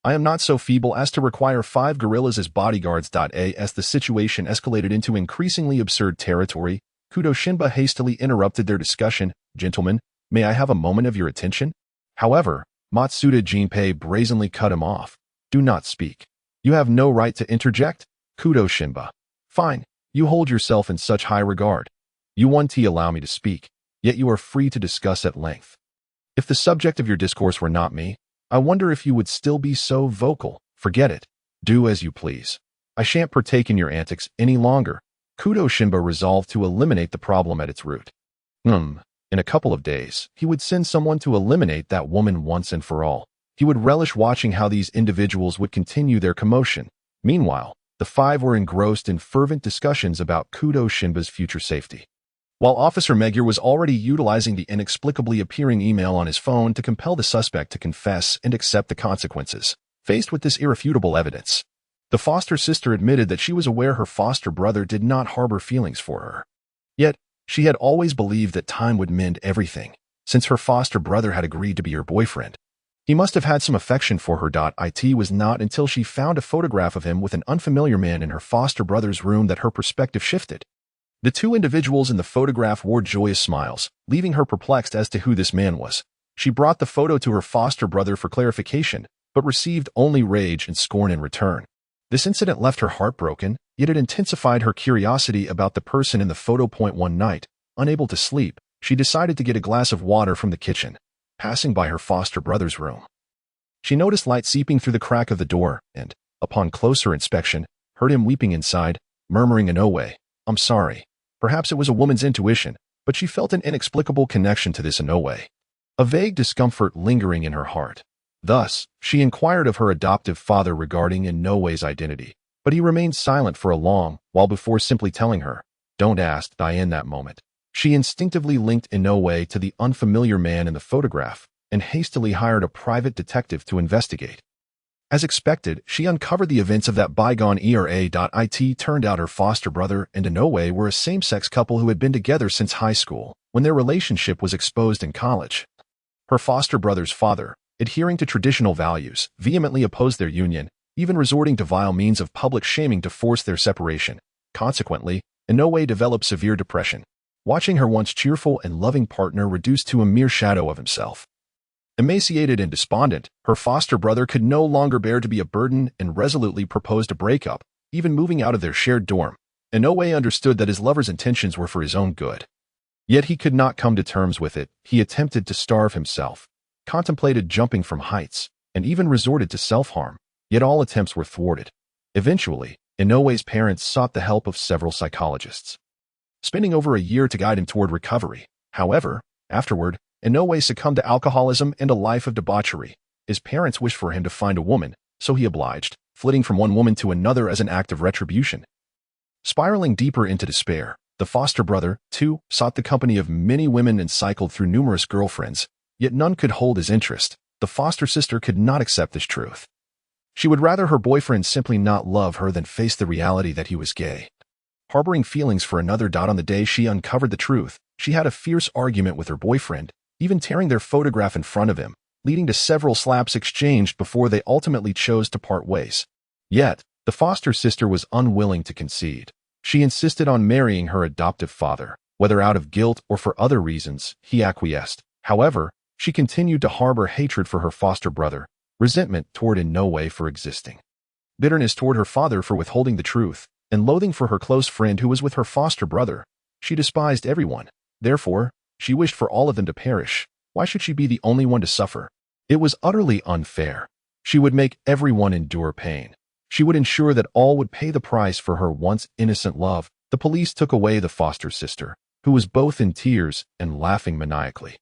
I am not so feeble as to require 5 gorillas as bodyguards. As the situation escalated into increasingly absurd territory, Kudo Shinba hastily interrupted their discussion. "Gentlemen, may I have a moment of your attention?" However, Matsuda Jinpei brazenly cut him off. "Do not speak. You have no right to interject." Kudo Shinba. "Fine. You hold yourself in such high regard. You won't allow me to speak, yet you are free to discuss at length. If the subject of your discourse were not me, I wonder if you would still be so vocal. Forget it. Do as you please. I shan't partake in your antics any longer." Kudo Shinba resolved to eliminate the problem at its root. In a couple of days, he would send someone to eliminate that woman once and for all. He would relish watching how these individuals would continue their commotion. Meanwhile, the five were engrossed in fervent discussions about Kudo Shinba's future safety. While Officer Megure was already utilizing the inexplicably appearing email on his phone to compel the suspect to confess and accept the consequences. Faced with this irrefutable evidence, the foster sister admitted that she was aware her foster brother did not harbor feelings for her. Yet, she had always believed that time would mend everything, since her foster brother had agreed to be her boyfriend. He must have had some affection for her. It was not until she found a photograph of him with an unfamiliar man in her foster brother's room that her perspective shifted. The two individuals in the photograph wore joyous smiles, leaving her perplexed as to who this man was. She brought the photo to her foster brother for clarification, but received only rage and scorn in return. This incident left her heartbroken, yet it intensified her curiosity about the person in the photo. One night, unable to sleep, she decided to get a glass of water from the kitchen, passing by her foster brother's room. She noticed light seeping through the crack of the door and, upon closer inspection, heard him weeping inside, murmuring in no way, "I'm sorry." Perhaps it was a woman's intuition, but she felt an inexplicable connection to this Inoue, a vague discomfort lingering in her heart. Thus, she inquired of her adoptive father regarding Inoue's identity, but he remained silent for a long while before simply telling her, "Don't ask." In that moment, she instinctively linked Inoue to the unfamiliar man in the photograph and hastily hired a private detective to investigate. As expected, she uncovered the events of that bygone era. It turned out her foster brother and Inoue were a same-sex couple who had been together since high school, when their relationship was exposed in college. Her foster brother's father, adhering to traditional values, vehemently opposed their union, even resorting to vile means of public shaming to force their separation. Consequently, Inoue developed severe depression, watching her once cheerful and loving partner reduced to a mere shadow of himself. Emaciated and despondent, her foster brother could no longer bear to be a burden and resolutely proposed a breakup, even moving out of their shared dorm. Inoue understood that his lover's intentions were for his own good. Yet he could not come to terms with it. He attempted to starve himself, contemplated jumping from heights, and even resorted to self-harm, yet all attempts were thwarted. Eventually, Inoue's parents sought the help of several psychologists, spending over a year to guide him toward recovery. However, afterward, Inoue succumbed to alcoholism and a life of debauchery. His parents wished for him to find a woman, so he obliged, flitting from one woman to another as an act of retribution. Spiraling deeper into despair, the foster brother, too, sought the company of many women and cycled through numerous girlfriends, yet none could hold his interest. The foster sister could not accept this truth. She would rather her boyfriend simply not love her than face the reality that he was gay. Harboring feelings for another. On the day she uncovered the truth, she had a fierce argument with her boyfriend, even tearing their photograph in front of him, leading to several slaps exchanged before they ultimately chose to part ways. Yet, the foster sister was unwilling to concede. She insisted on marrying her adoptive father. Whether out of guilt or for other reasons, he acquiesced. However, she continued to harbor hatred for her foster brother, resentment toward Inoue for existing, bitterness toward her father for withholding the truth, and loathing for her close friend who was with her foster brother. She despised everyone. Therefore, she wished for all of them to perish. Why should she be the only one to suffer? It was utterly unfair. She would make everyone endure pain. She would ensure that all would pay the price for her once innocent love. The police took away the foster sister, who was both in tears and laughing maniacally.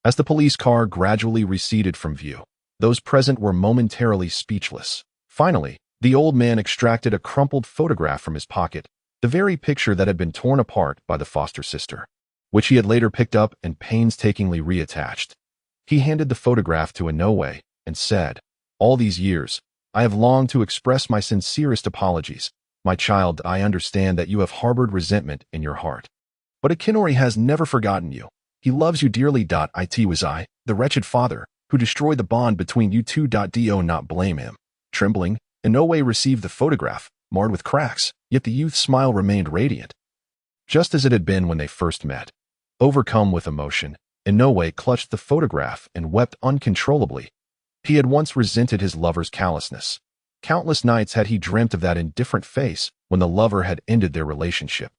As the police car gradually receded from view, those present were momentarily speechless. Finally, the old man extracted a crumpled photograph from his pocket, the very picture that had been torn apart by the foster sister, which he had later picked up and painstakingly reattached. He handed the photograph to Inoue and said, "All these years, I have longed to express my sincerest apologies. My child, I understand that you have harbored resentment in your heart. But Akinori has never forgotten you. He loves you dearly. It was I, the wretched father, who destroyed the bond between you two. Do not blame him." Trembling, Inoue received the photograph, marred with cracks, yet the youth's smile remained radiant, just as it had been when they first met. Overcome with emotion, Inoue clutched the photograph and wept uncontrollably. He had once resented his lover's callousness. Countless nights had he dreamt of that indifferent face when the lover had ended their relationship.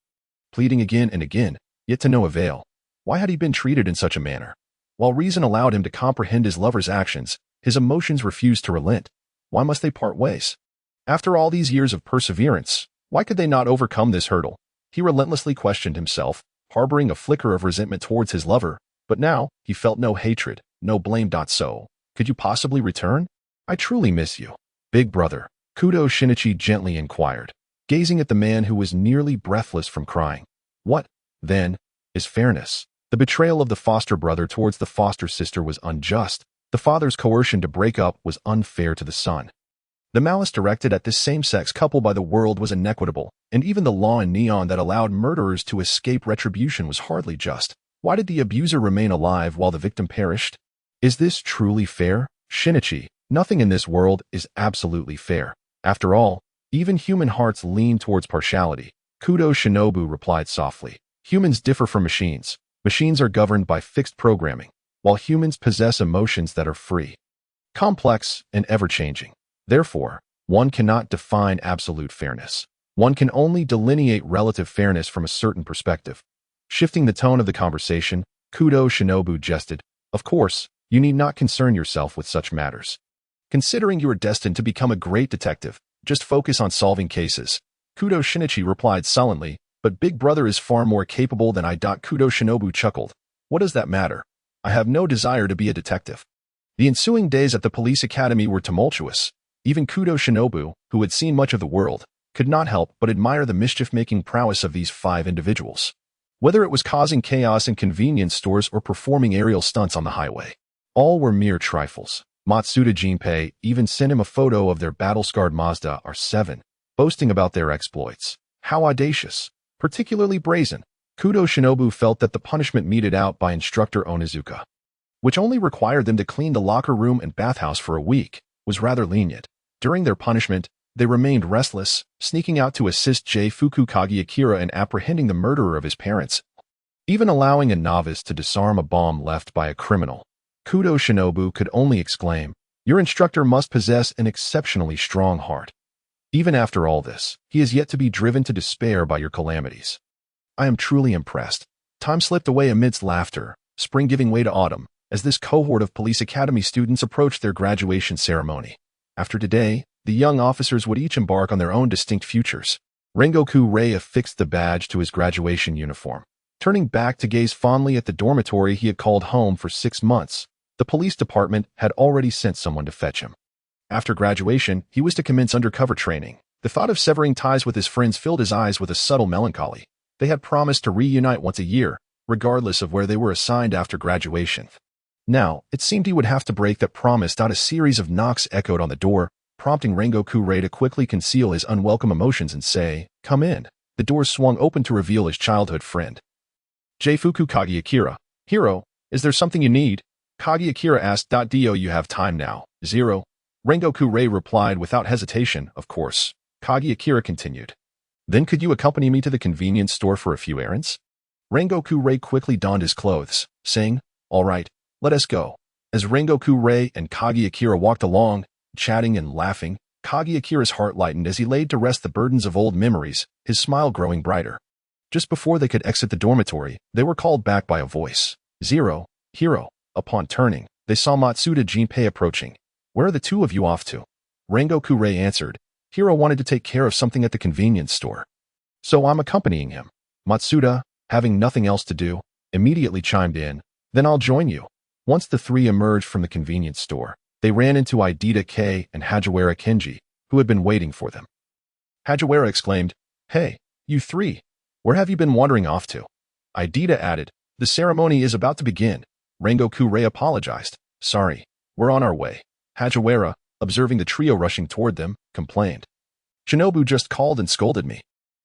Pleading again and again, yet to no avail. Why had he been treated in such a manner? While reason allowed him to comprehend his lover's actions, his emotions refused to relent. Why must they part ways? After all these years of perseverance, why could they not overcome this hurdle? He relentlessly questioned himself, harboring a flicker of resentment towards his lover, but now he felt no hatred, no blame. So, could you possibly return? I truly miss you. Big brother, Kudo Shinichi gently inquired, gazing at the man who was nearly breathless from crying. What, then, is fairness? The betrayal of the foster brother towards the foster sister was unjust. The father's coercion to break up was unfair to the son. The malice directed at this same-sex couple by the world was inequitable, and even the law in Neon that allowed murderers to escape retribution was hardly just. Why did the abuser remain alive while the victim perished? Is this truly fair? Shinichi, nothing in this world is absolutely fair. After all, even human hearts lean towards partiality. Kudo Shinobu replied softly. Humans differ from machines. Machines are governed by fixed programming, while humans possess emotions that are free, complex, and ever-changing. Therefore, One cannot define absolute fairness. One can only delineate relative fairness from a certain perspective. Shifting the tone of the conversation, Kudo Shinobu jested, "Of course, you need not concern yourself with such matters. Considering you are destined to become a great detective, just focus on solving cases." Kudo Shinichi replied sullenly, "But Big Brother is far more capable than I." Kudo Shinobu chuckled. "What does that matter? I have no desire to be a detective." The ensuing days at the police academy were tumultuous. Even Kudo Shinobu, who had seen much of the world, could not help but admire the mischief-making prowess of these 5 individuals. Whether it was causing chaos in convenience stores or performing aerial stunts on the highway, all were mere trifles. Matsuda Jinpei even sent him a photo of their battle-scarred Mazda R7, boasting about their exploits. How audacious! Particularly brazen. Kudo Shinobu felt that the punishment meted out by instructor Onizuka, which only required them to clean the locker room and bathhouse for a week, was rather lenient. During their punishment, they remained restless, sneaking out to assist J-Fuku Kageakira in apprehending the murderer of his parents, even allowing a novice to disarm a bomb left by a criminal. Kudo Shinobu could only exclaim, "Your instructor must possess an exceptionally strong heart. Even after all this, he is yet to be driven to despair by your calamities. I am truly impressed." Time slipped away amidst laughter, spring giving way to autumn, as this cohort of police academy students approached their graduation ceremony. After today, the young officers would each embark on their own distinct futures. Rengoku Rei affixed the badge to his graduation uniform. Turning back to gaze fondly at the dormitory he had called home for 6 months, the police department had already sent someone to fetch him. After graduation, he was to commence undercover training. The thought of severing ties with his friends filled his eyes with a subtle melancholy. They had promised to reunite once a year, regardless of where they were assigned after graduation. Now, it seemed he would have to break that promise. A series of knocks echoed on the door, prompting Rengoku Rei to quickly conceal his unwelcome emotions and say, "Come in." The door swung open to reveal his childhood friend, J-Fuku Kageakira. "Hiro, is there something you need?" Kageakira asked. "Do you have time now?" "Zero." Rengoku Rei replied without hesitation, "Of course." Kageakira continued, "Then could you accompany me to the convenience store for a few errands?" Rengoku Rei quickly donned his clothes, saying, "All right, let us go." As Rengoku Rei and Kageakira walked along, chatting and laughing, Kageakira's heart lightened as he laid to rest the burdens of old memories, his smile growing brighter. Just before they could exit the dormitory, they were called back by a voice. "Zero, Hiro." Upon turning, they saw Matsuda Jinpei approaching. "Where are the 2 of you off to?" Rengoku Rei answered, "Hiro wanted to take care of something at the convenience store, so I'm accompanying him." Matsuda, having nothing else to do, immediately chimed in, "Then I'll join you." Once the 3 emerged from the convenience store, they ran into Idita Kei and Hajiwara Kenji, who had been waiting for them. Hajiwara exclaimed, "Hey, you 3, where have you been wandering off to?" Idita added, "The ceremony is about to begin." Rengoku Rei apologized, "Sorry, we're on our way." Hajiwara, observing the trio rushing toward them, complained, "Shinobu just called and scolded me."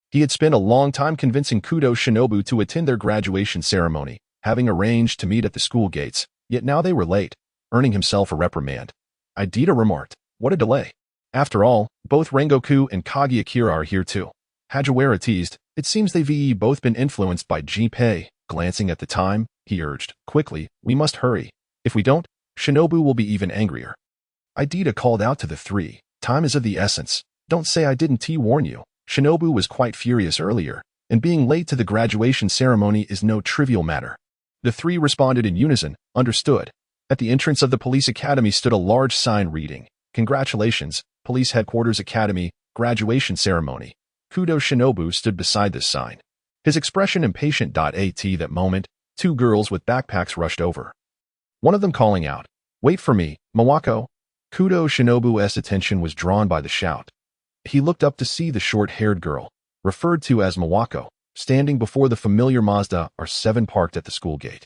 He had spent a long time convincing Kudo Shinobu to attend their graduation ceremony, having arranged to meet at the school gates, yet now they were late, earning himself a reprimand. Idita remarked, "What a delay. After all, both Rengoku and Kageakira are here too." Hajiwara teased, "It seems they've both been influenced by Jinpei." Glancing at the time, he urged, "Quickly, we must hurry. If we don't, Shinobu will be even angrier." Idita called out to the 3, "Time is of the essence. Don't say I didn't warn you." Shinobu was quite furious earlier, and being late to the graduation ceremony is no trivial matter. The 3 responded in unison, "Understood." At the entrance of the police academy stood a large sign reading, "Congratulations, Police Headquarters Academy, Graduation Ceremony." Kudo Shinobu stood beside this sign, his expression impatient. At that moment, 2 girls with backpacks rushed over, one of them calling out, "Wait for me, Mawako." Kudo Shinobu's attention was drawn by the shout. He looked up to see the short-haired girl, referred to as Mawako, standing before the familiar Mazda R7 parked at the school gate.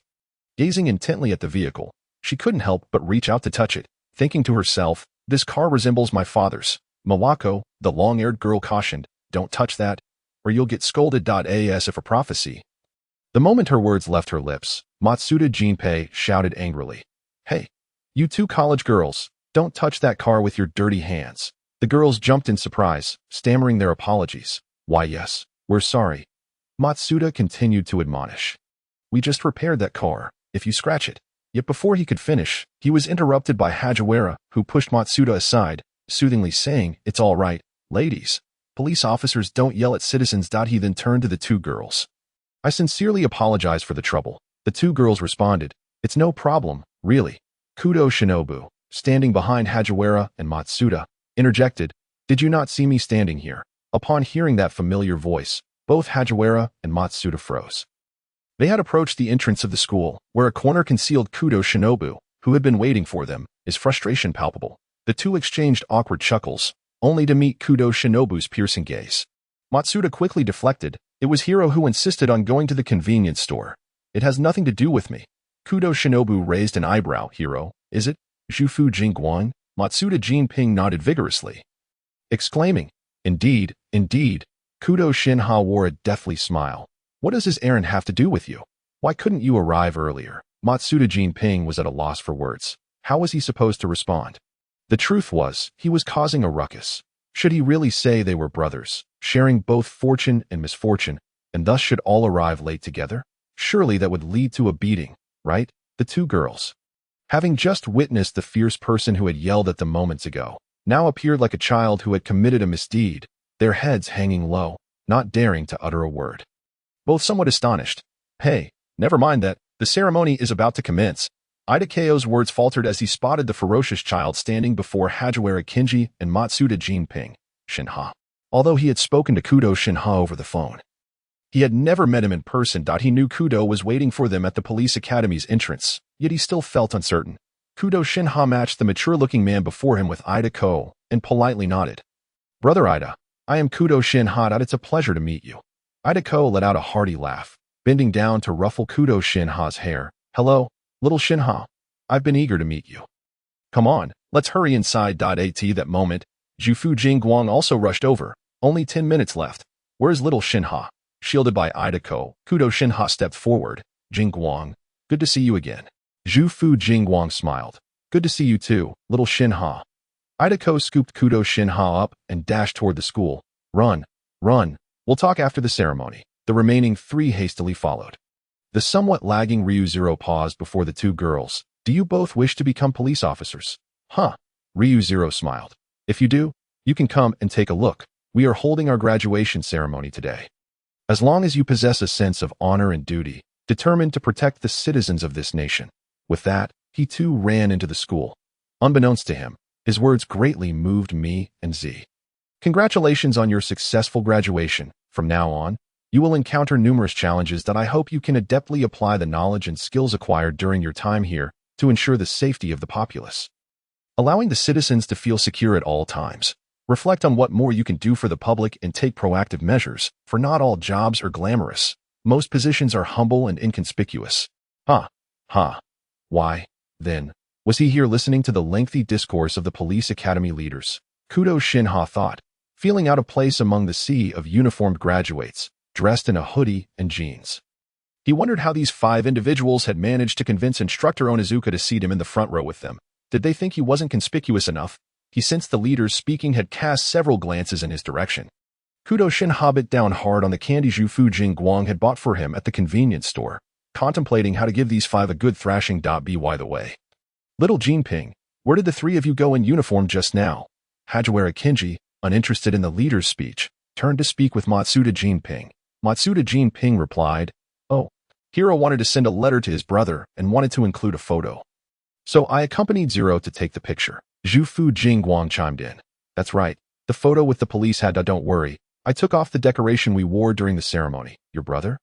Gazing intently at the vehicle, she couldn't help but reach out to touch it, thinking to herself, "This car resembles my father's." Mawako, the long-haired girl, cautioned, "Don't touch that, or you'll get scolded. As if a prophecy. The moment her words left her lips, Matsuda Jinpei shouted angrily, "Hey, you 2 college girls, don't touch that car with your dirty hands." The girls jumped in surprise, stammering their apologies. "Why yes, we're sorry." Matsuda continued to admonish, "We just repaired that car, if you scratch it." Yet before he could finish, he was interrupted by Hajiwara, who pushed Matsuda aside, soothingly saying, "It's all right, ladies. Police officers don't yell at citizens." He then turned to the two girls. "I sincerely apologize for the trouble." The two girls responded, "It's no problem, really." Kudo Shinobu, standing behind Hajiwara and Matsuda, interjected, "Did you not see me standing here?" Upon hearing that familiar voice, both Hajiwara and Matsuda froze. They had approached the entrance of the school, where a corner concealed Kudo Shinobu, who had been waiting for them, his frustration palpable. The two exchanged awkward chuckles, only to meet Kudo Shinobu's piercing gaze. Matsuda quickly deflected. "It was Hiro who insisted on going to the convenience store. It has nothing to do with me." Kudo Shinobu raised an eyebrow. "Hiro, is it? Zhufu Jingguang?" Matsuda Jinping nodded vigorously, exclaiming, "Indeed, indeed." Kudo Shinha wore a deathly smile. "What does his errand have to do with you? Why couldn't you arrive earlier?" Matsuda Jinping was at a loss for words. How was he supposed to respond? The truth was, he was causing a ruckus. Should he really say they were brothers, sharing both fortune and misfortune, and thus should all arrive late together? Surely that would lead to a beating, right? The two girls, having just witnessed the fierce person who had yelled at them moments ago, now appeared like a child who had committed a misdeed, their heads hanging low, not daring to utter a word. Both somewhat astonished. "Hey, never mind that. The ceremony is about to commence." Idakao's words faltered as he spotted the ferocious child standing before Hajiwara Kinji and Matsuda Jinping, Shinha. Although he had spoken to Kudo Shinha over the phone, he had never met him in person. He knew Kudo was waiting for them at the police academy's entrance, yet he still felt uncertain. Kudo Shinha matched the mature-looking man before him with Idako and politely nodded. "Brother Ida, I am Kudo Shinha. It's a pleasure to meet you." Idako let out a hearty laugh, bending down to ruffle Kudo Shinha's hair. "Hello, little Shinha. I've been eager to meet you. Come on, let's hurry inside." At that moment, Zhufu Jingguang also rushed over. "Only 10 minutes left. Where's little Shinha?" Shielded by Idako, Kudo Shinha stepped forward. "Jingguang, good to see you again." Zhufu Jingguang smiled. "Good to see you too, little Shinha." Idako scooped Kudo Shinha up and dashed toward the school. Run, run. We'll talk after the ceremony." The remaining three hastily followed. The somewhat lagging Ryuzero paused before the two girls. "Do you both wish to become police officers?" "Huh." Ryuzero smiled. "If you do, you can come and take a look. We are holding our graduation ceremony today. As long as you possess a sense of honor and duty, determined to protect the citizens of this nation." With that, he too ran into the school. Unbeknownst to him, his words greatly moved me and Z. "Congratulations on your successful graduation. From now on, you will encounter numerous challenges that I hope you can adeptly apply the knowledge and skills acquired during your time here to ensure the safety of the populace. Allowing the citizens to feel secure at all times. Reflect on what more you can do for the public and take proactive measures, for not all jobs are glamorous. Most positions are humble and inconspicuous." Ha. Why, then, was he here listening to the lengthy discourse of the police academy leaders? Kudo Shinha thought, feeling out of place among the sea of uniformed graduates, dressed in a hoodie and jeans. He wondered how these 5 individuals had managed to convince instructor Onizuka to seat him in the front row with them. Did they think he wasn't conspicuous enough? He sensed the leaders speaking had cast several glances in his direction. Kudo Shinha bit down hard on the candy Zhufu Jingguang had bought for him at the convenience store, contemplating how to give these 5 a good thrashing. By the way, little Jinping, where did the 3 of you go in uniform just now? Hajiwara Kinji, uninterested in the leader's speech, turned to speak with Matsuda Jinping. Matsuda Jinping replied, "Oh, Hiro wanted to send a letter to his brother and wanted to include a photo. So I accompanied Zero to take the picture." Zhufu Jingguang chimed in. "That's right, the photo with the police hat. Don't worry, I took off the decoration we wore during the ceremony." "Your brother?"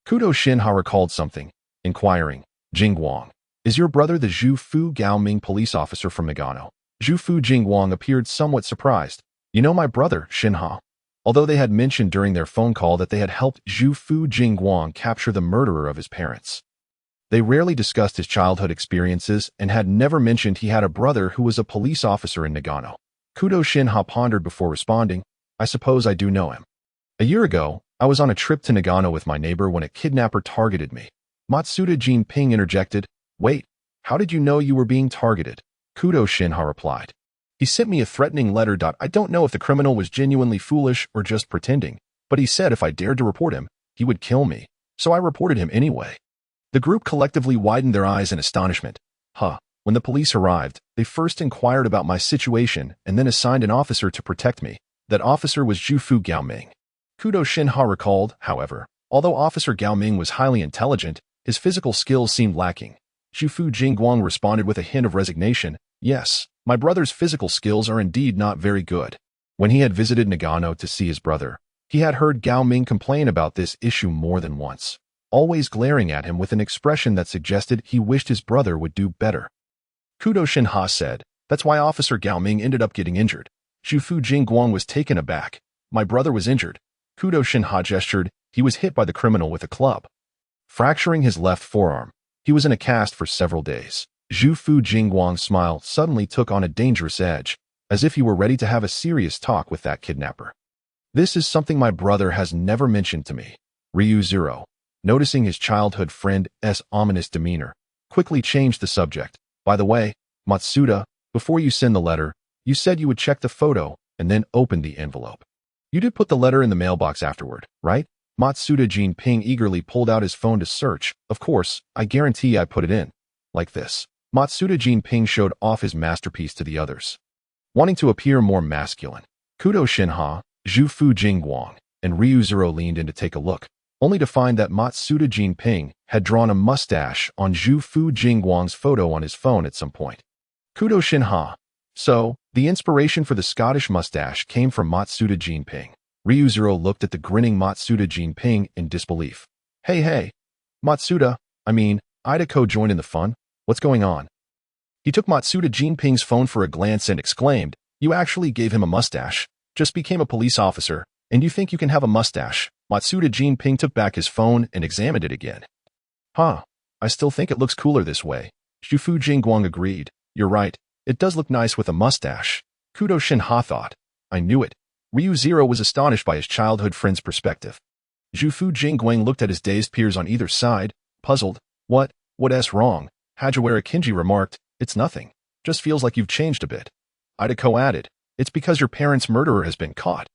Kudo Shinha recalled something, inquiring, "Jingguang, is your brother the Zhufu Gaoming police officer from Nagano?" Zhufu Jingguang appeared somewhat surprised. "You know my brother, Shinha." Although they had mentioned during their phone call that they had helped Zhufu Jingguang capture the murderer of his parents, they rarely discussed his childhood experiences and had never mentioned he had a brother who was a police officer in Nagano. Kudo Shinha pondered before responding, "I suppose I do know him. A year ago, I was on a trip to Nagano with my neighbor when a kidnapper targeted me." Matsuda Jinping interjected, "Wait, how did you know you were being targeted?" Kudo Shinha replied, "He sent me a threatening letter. I don't know if the criminal was genuinely foolish or just pretending, but he said if I dared to report him, he would kill me, so I reported him anyway." The group collectively widened their eyes in astonishment. "Huh, When the police arrived, they first inquired about my situation and then assigned an officer to protect me. That officer was Zhufu Gaoming. Kudo Shinichi recalled, however, although Officer Gaoming was highly intelligent, his physical skills seemed lacking. Zhufu Jingguang responded with a hint of resignation, "Yes, my brother's physical skills are indeed not very good." When he had visited Nagano to see his brother, he had heard Gao Ming complain about this issue more than once, always glaring at him with an expression that suggested he wished his brother would do better. Kudo Shinichi said, "That's why Officer Gao Ming ended up getting injured." Zhufu Jingguang was taken aback. "My brother was injured." Kudo Shinichi gestured. "He was hit by the criminal with a club, fracturing his left forearm. He was in a cast for several days." Zhufu Jingguang's smile suddenly took on a dangerous edge, as if he were ready to have a serious talk with that kidnapper. "This is something my brother has never mentioned to me." Ryu Zero, noticing his childhood friend's ominous demeanor, quickly changed the subject. "By the way, Matsuda, before you send the letter, you said you would check the photo and then open the envelope. You did put the letter in the mailbox afterward, right?" Matsuda Jinping eagerly pulled out his phone to search. "Of course, I guarantee I put it in. Like this." Matsuda Jinping showed off his masterpiece to the others. Wanting to appear more masculine, Kudo Shinichi, Zhufu Jingguang, and Ryu Zero leaned in to take a look, only to find that Matsuda Jinping had drawn a mustache on Zhufu Jingguang's photo on his phone at some point. Kudo Shinichi. So, the inspiration for the Scottish mustache came from Matsuda Jinping. Ryu Zero looked at the grinning Matsuda Jinping in disbelief. Hey, Matsuda, Idako joined in the fun? What's going on?" He took Matsuda Jinping's phone for a glance and exclaimed, "You actually gave him a mustache, just became a police officer, and you think you can have a mustache?" Matsuda Jinping took back his phone and examined it again. "Huh, I still think it looks cooler this way." Zhufu Jingguang agreed. "You're right, it does look nice with a mustache." Kudo Shinichi thought. "I knew it." Ryu Zero was astonished by his childhood friend's perspective. Zhufu Jingguang looked at his dazed peers on either side, puzzled. What's wrong?" Hajiwara Kinji remarked, "It's nothing. Just feels like you've changed a bit." Idako added, "It's because your parents' murderer has been caught."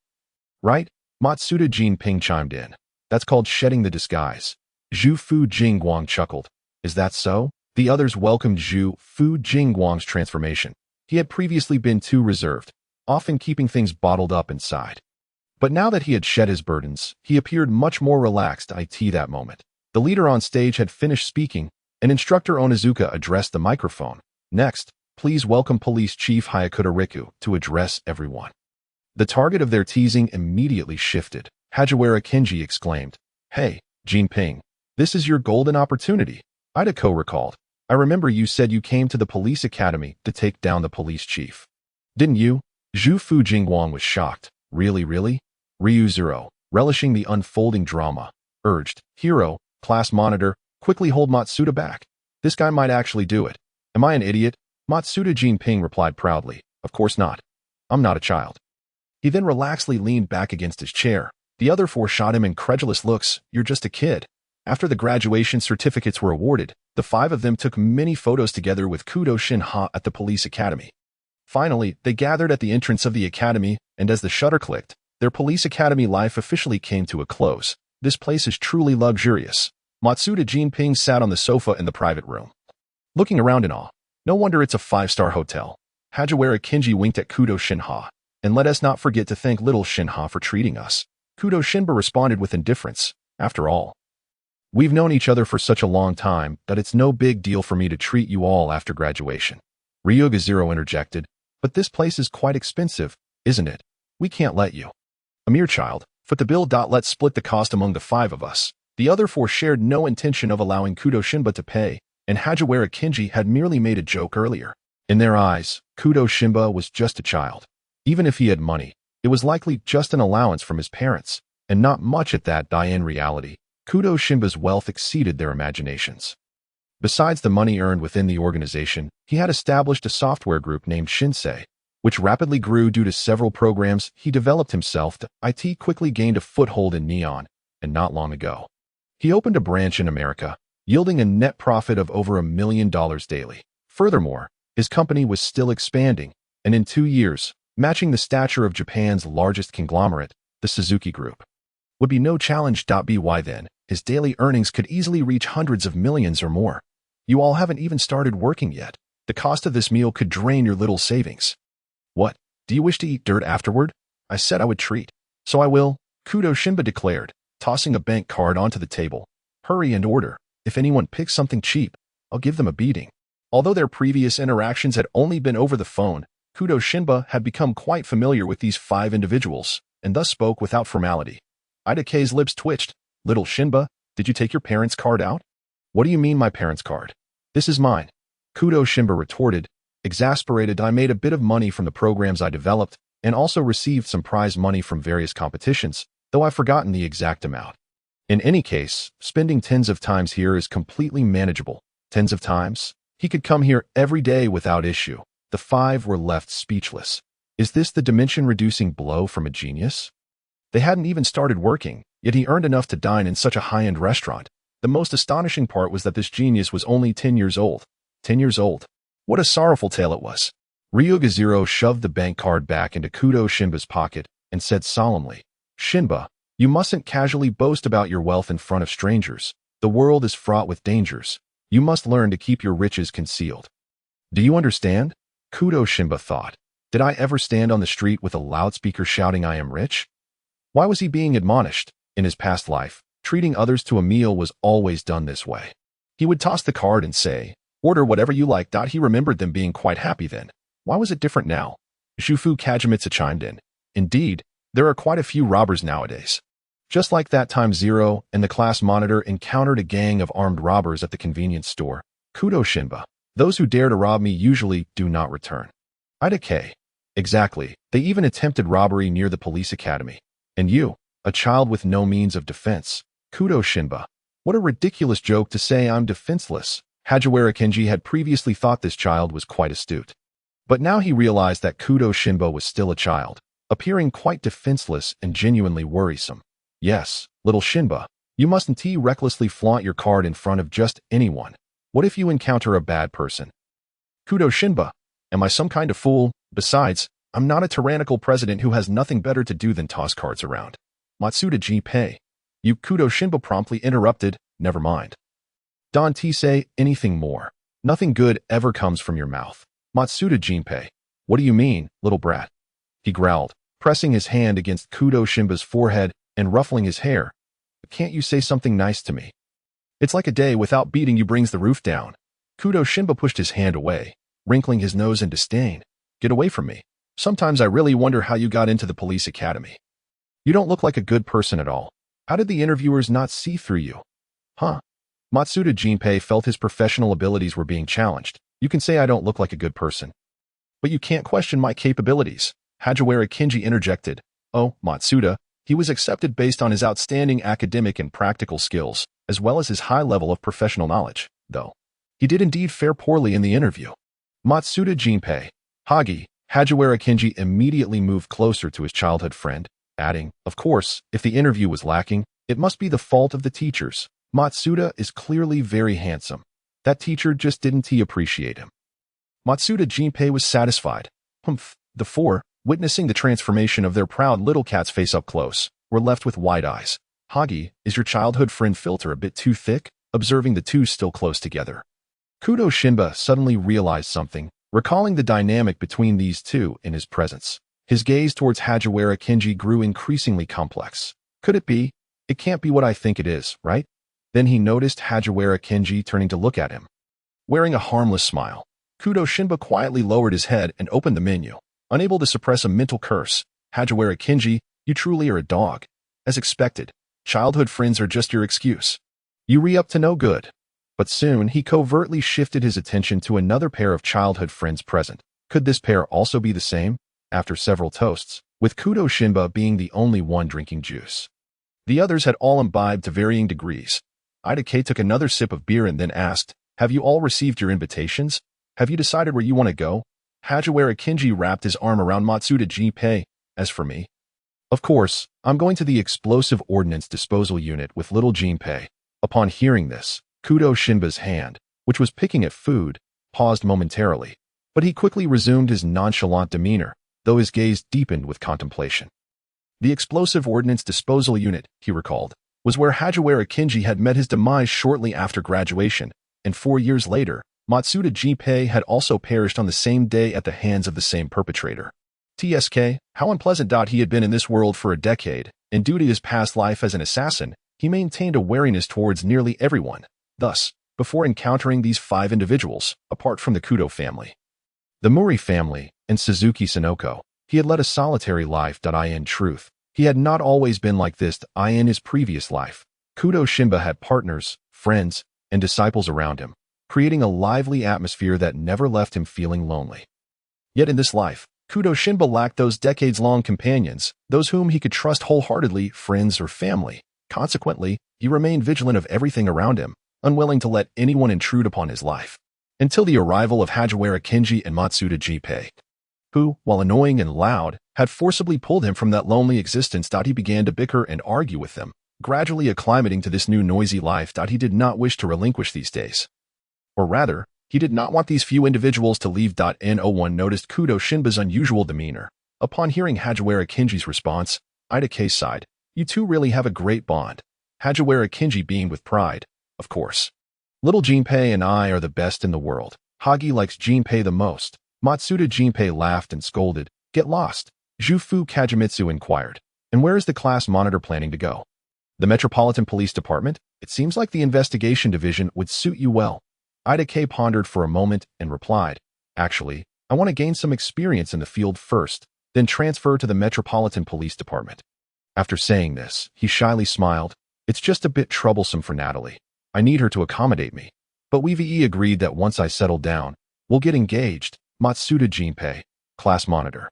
"Right?" Matsuda Jinping chimed in. "That's called shedding the disguise." Zhufu Jingguang chuckled. "Is that so?" The others welcomed Zhufu Jingguang's transformation. He had previously been too reserved, often keeping things bottled up inside. But now that he had shed his burdens, he appeared much more relaxed. That moment. The leader on stage had finished speaking, and Instructor Onizuka addressed the microphone. "Next, please welcome Police Chief Hayakuta Riku to address everyone." The target of their teasing immediately shifted. Hajiwara Kinji exclaimed, "Hey, Jinping, this is your golden opportunity." Idako recalled, "I remember you said you came to the police academy to take down the police chief. Didn't you?" Zhufu Jingguang was shocked. Really? Ryu Zero, relishing the unfolding drama, urged, "Hero, class monitor, quickly hold Matsuda back. This guy might actually do it." "Am I an idiot?" Matsuda Jinping replied proudly, "Of course not. I'm not a child." He then relaxedly leaned back against his chair. The other four shot him incredulous looks. "You're just a kid." After the graduation certificates were awarded, the five of them took many photos together with Kudo Shinichi at the police academy. Finally, they gathered at the entrance of the academy, and as the shutter clicked, their police academy life officially came to a close. "This place is truly luxurious." Matsuda Jinping sat on the sofa in the private room, looking around in awe. "No wonder it's a 5-star hotel." Hajiwara Kinji winked at Kudo Shinichi. "And let us not forget to thank little Shinichi for treating us." Kudo Shinba responded with indifference. "After all, we've known each other for such a long time that it's no big deal for me to treat you all after graduation." Ryuga Zero interjected, "But this place is quite expensive, isn't it? We can't let you." "A mere child. Foot the bill. Let's split the cost among the five of us." The other four shared no intention of allowing Kudo Shinba to pay, and Hajiwara Kinji had merely made a joke earlier. In their eyes, Kudo Shinba was just a child. Even if he had money, it was likely just an allowance from his parents, and not much at that. In reality, Kudo Shinba's wealth exceeded their imaginations. Besides the money earned within the organization, he had established a software group named Shinsei, which rapidly grew due to several programs he developed himself. IT quickly gained a foothold in Neon, and not long ago, he opened a branch in America, yielding a net profit of over $1 million daily. Furthermore, his company was still expanding, and in 2 years, matching the stature of Japan's largest conglomerate, the Suzuki Group. Would be no challenge. By then, his daily earnings could easily reach hundreds of millions or more. You all haven't even started working yet. The cost of this meal could drain your little savings. What? Do you wish to eat dirt afterward? I said I would treat. So I will, Kudo Shinba declared, tossing a bank card onto the table. Hurry and order. If anyone picks something cheap, I'll give them a beating. Although their previous interactions had only been over the phone, Kudo Shinba had become quite familiar with these 5 individuals, and thus spoke without formality. Ida K's lips twitched. Little Shinba, did you take your parents' card out? What do you mean my parents' card? This is mine. Kudo Shinba retorted. Exasperated, I made a bit of money from the programs I developed, and also received some prize money from various competitions, though I've forgotten the exact amount. In any case, spending tens of times here is completely manageable. Tens of times? He could come here every day without issue. The 5 were left speechless. Is this the dimension-reducing blow from a genius? They hadn't even started working, yet he earned enough to dine in such a high-end restaurant. The most astonishing part was that this genius was only 10 years old. 10 years old. What a sorrowful tale it was. Ryuga Zero shoved the bank card back into Kudo Shinba's pocket and said solemnly, Shinba, you mustn't casually boast about your wealth in front of strangers. The world is fraught with dangers. You must learn to keep your riches concealed. Do you understand? Kudo Shinba thought. Did I ever stand on the street with a loudspeaker shouting I am rich? Why was he being admonished? In his past life, treating others to a meal was always done this way. He would toss the card and say, order whatever you like. He remembered them being quite happy then. Why was it different now? Shufu Kajimitsu chimed in. Indeed, there are quite a few robbers nowadays. Just like that time Zero and the class monitor encountered a gang of armed robbers at the convenience store. Kudo Shinba. Those who dare to rob me usually do not return. Ida K. Exactly. They even attempted robbery near the police academy. And you, a child with no means of defense. Kudo Shinba. What a ridiculous joke to say I'm defenseless. Hajiwara Kenji had previously thought this child was quite astute. But now he realized that Kudo Shinba was still a child, appearing quite defenseless and genuinely worrisome. Yes, little Shinba, you mustn't recklessly flaunt your card in front of just anyone. What if you encounter a bad person? Kudo Shinba, am I some kind of fool? Besides, I'm not a tyrannical president who has nothing better to do than toss cards around. Matsuda Jinpei. You Kudo Shinba promptly interrupted, never mind. Don T say anything more. Nothing good ever comes from your mouth. Matsuda Jinpei. What do you mean, little brat? He growled, pressing his hand against Kudo Shinba's forehead and ruffling his hair. Can't you say something nice to me? It's like a day without beating you brings the roof down. Kudo Shinba pushed his hand away, wrinkling his nose in disdain. Get away from me. Sometimes I really wonder how you got into the police academy. You don't look like a good person at all. How did the interviewers not see through you? Huh? Matsuda Jinpei felt his professional abilities were being challenged. You can say I don't look like a good person, but you can't question my capabilities. Hajiwara Kenji interjected. Oh, Matsuda, he was accepted based on his outstanding academic and practical skills, as well as his high level of professional knowledge, though. He did indeed fare poorly in the interview. Matsuda Jinpei. Hagi, Hajiwara Kenji immediately moved closer to his childhood friend, adding, of course, if the interview was lacking, it must be the fault of the teachers. Matsuda is clearly very handsome. That teacher just didn't appreciate him. Matsuda Jinpei was satisfied. The 4, witnessing the transformation of their proud little cat's face up close, were left with wide eyes. Hagi, is your childhood friend filter a bit too thick? Observing the 2 still close together. Kudo Shinba suddenly realized something, recalling the dynamic between these 2 in his presence. His gaze towards Hajiwara Kenji grew increasingly complex. Could it be? It can't be what I think it is, right? Then he noticed Hajiwara Kenji turning to look at him. Wearing a harmless smile, Kudo Shinba quietly lowered his head and opened the menu. Unable to suppress a mental curse, Hajiwara Kenji, you truly are a dog. As expected, childhood friends are just your excuse. You re-up to no good. But soon he covertly shifted his attention to another pair of childhood friends present. Could this pair also be the same? After several toasts, with Kudo Shinba being the only one drinking juice. The others had all imbibed to varying degrees. Ida K took another sip of beer and then asked, have you all received your invitations? Have you decided where you want to go? Hajiwara Kenji wrapped his arm around Matsuda Jinpei. As for me, of course, I'm going to the explosive ordnance disposal unit with little Jinpei. Upon hearing this, Kudo Shinba's hand, which was picking at food, paused momentarily, but he quickly resumed his nonchalant demeanor, though his gaze deepened with contemplation. The explosive ordnance disposal unit, he recalled, was where Hajiwara Kenji had met his demise shortly after graduation, and 4 years later, Matsuda Jinpei had also perished on the same day at the hands of the same perpetrator. TSK, how unpleasant. He had been in this world for a decade, and due to his past life as an assassin, he maintained a wariness towards nearly everyone. Thus, before encountering these 5 individuals, apart from the Kudo family, the Mori family, and Suzuki Sonoko, he had led a solitary life. In truth, he had not always been like this. In his previous life, Kudo Shinba had partners, friends, and disciples around him, creating a lively atmosphere that never left him feeling lonely. Yet in this life, Kudo Shinba lacked those decades-long companions, those whom he could trust wholeheartedly, friends or family. Consequently, he remained vigilant of everything around him, unwilling to let anyone intrude upon his life. Until the arrival of Hagiwara Kinji and Matsuda Jinpei, who, while annoying and loud, had forcibly pulled him from that lonely existence. He began to bicker and argue with them, gradually acclimating to this new noisy life. He did not wish to relinquish these days. Or rather, he did not want these few individuals to leave. No one noticed Kudo Shinba's unusual demeanor. Upon hearing Hagiwara Kinji's response, Ida sighed. You two really have a great bond. Hagiwara Kinji beamed with pride. Of course. Little Jinpei and I are the best in the world. Hagi likes Jinpei the most. Matsuda Jinpei laughed and scolded. Get lost. Jufu Kagemitsu inquired. And where is the class monitor planning to go? The Metropolitan Police Department? It seems like the investigation division would suit you well. Ida pondered for a moment and replied, Actually, I want to gain some experience in the field first, then transfer to the Metropolitan Police Department. After saying this, he shyly smiled. It's just a bit troublesome for Natalie. I need her to accommodate me. But we agreed that once I settle down, we'll get engaged. Matsuda Jinpei, class monitor.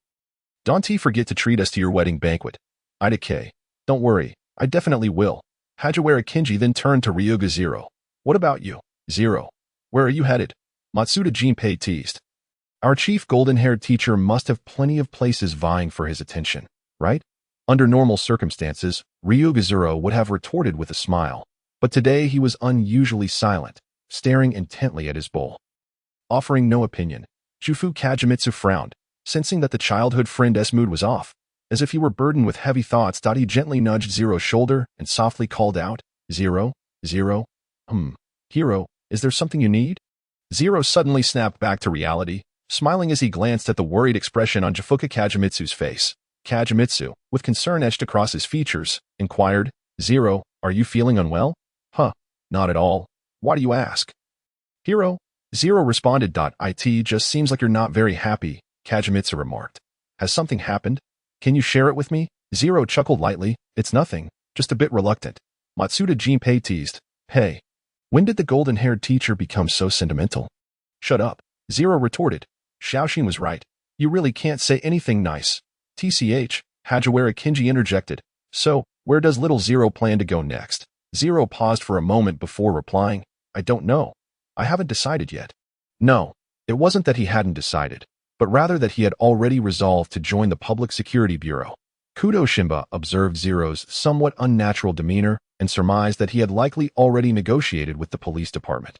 Don't forget to treat us to your wedding banquet. Ida don't worry, I definitely will. Hagiwara Kinji then turned to Ryuga Zero. What about you, Zero? Where are you headed? Matsuda Jinpei teased. Our chief golden-haired teacher must have plenty of places vying for his attention, right? Under normal circumstances, Ryuga Zero would have retorted with a smile, but today he was unusually silent, staring intently at his bowl. Offering no opinion, Jufu Kagemitsu frowned, sensing that the childhood friend's mood was off. As if he were burdened with heavy thoughts, he gently nudged Zero's shoulder and softly called out, Zero? Hero, is there something you need? Zero suddenly snapped back to reality, smiling as he glanced at the worried expression on Jufuka Kagemitsu's face. Kagemitsu, with concern etched across his features, inquired, Zero, are you feeling unwell? Not at all. Why do you ask? Hero, Zero responded. It just seems like you're not very happy, Kagemitsu remarked. Has something happened? Can you share it with me? Zero chuckled lightly. It's nothing, just a bit reluctant. Matsuda Jinpei teased. Hey, when did the golden-haired teacher become so sentimental? Shut up, Zero retorted. Xiaoxin was right. You really can't say anything nice. TCH, Hagiwara Kinji interjected. So, where does little Zero plan to go next? Zero paused for a moment before replying. I don't know. I haven't decided yet. No, it wasn't that he hadn't decided, but rather that he had already resolved to join the Public Security Bureau. Kudo Shinba observed Zero's somewhat unnatural demeanor and surmised that he had likely already negotiated with the police department.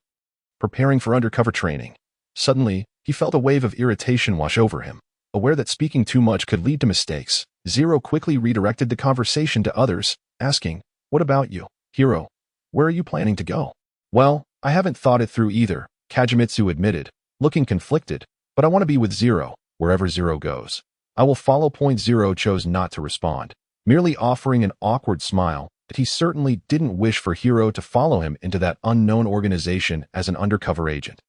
Preparing for undercover training. Suddenly, he felt a wave of irritation wash over him. Aware that speaking too much could lead to mistakes, Zero quickly redirected the conversation to others, asking, What about you, Hero? Where are you planning to go? Well, I haven't thought it through either, Kagemitsu admitted, looking conflicted, but I want to be with Zero, wherever Zero goes. I will follow. Zero chose not to respond, merely offering an awkward smile that he certainly didn't wish for Hero to follow him into that unknown organization as an undercover agent.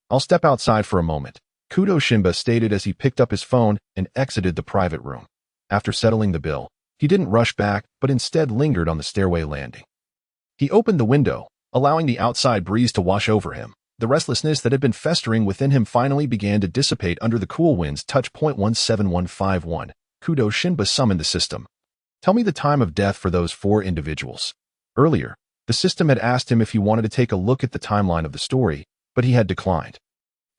I'll step outside for a moment, Kudo Shinba stated as he picked up his phone and exited the private room. After settling the bill, he didn't rush back but instead lingered on the stairway landing. He opened the window, allowing the outside breeze to wash over him. The restlessness that had been festering within him finally began to dissipate under the cool wind's touch. 17151. Kudo Shinba summoned the system. Tell me the time of death for those 4 individuals. Earlier, the system had asked him if he wanted to take a look at the timeline of the story, but he had declined.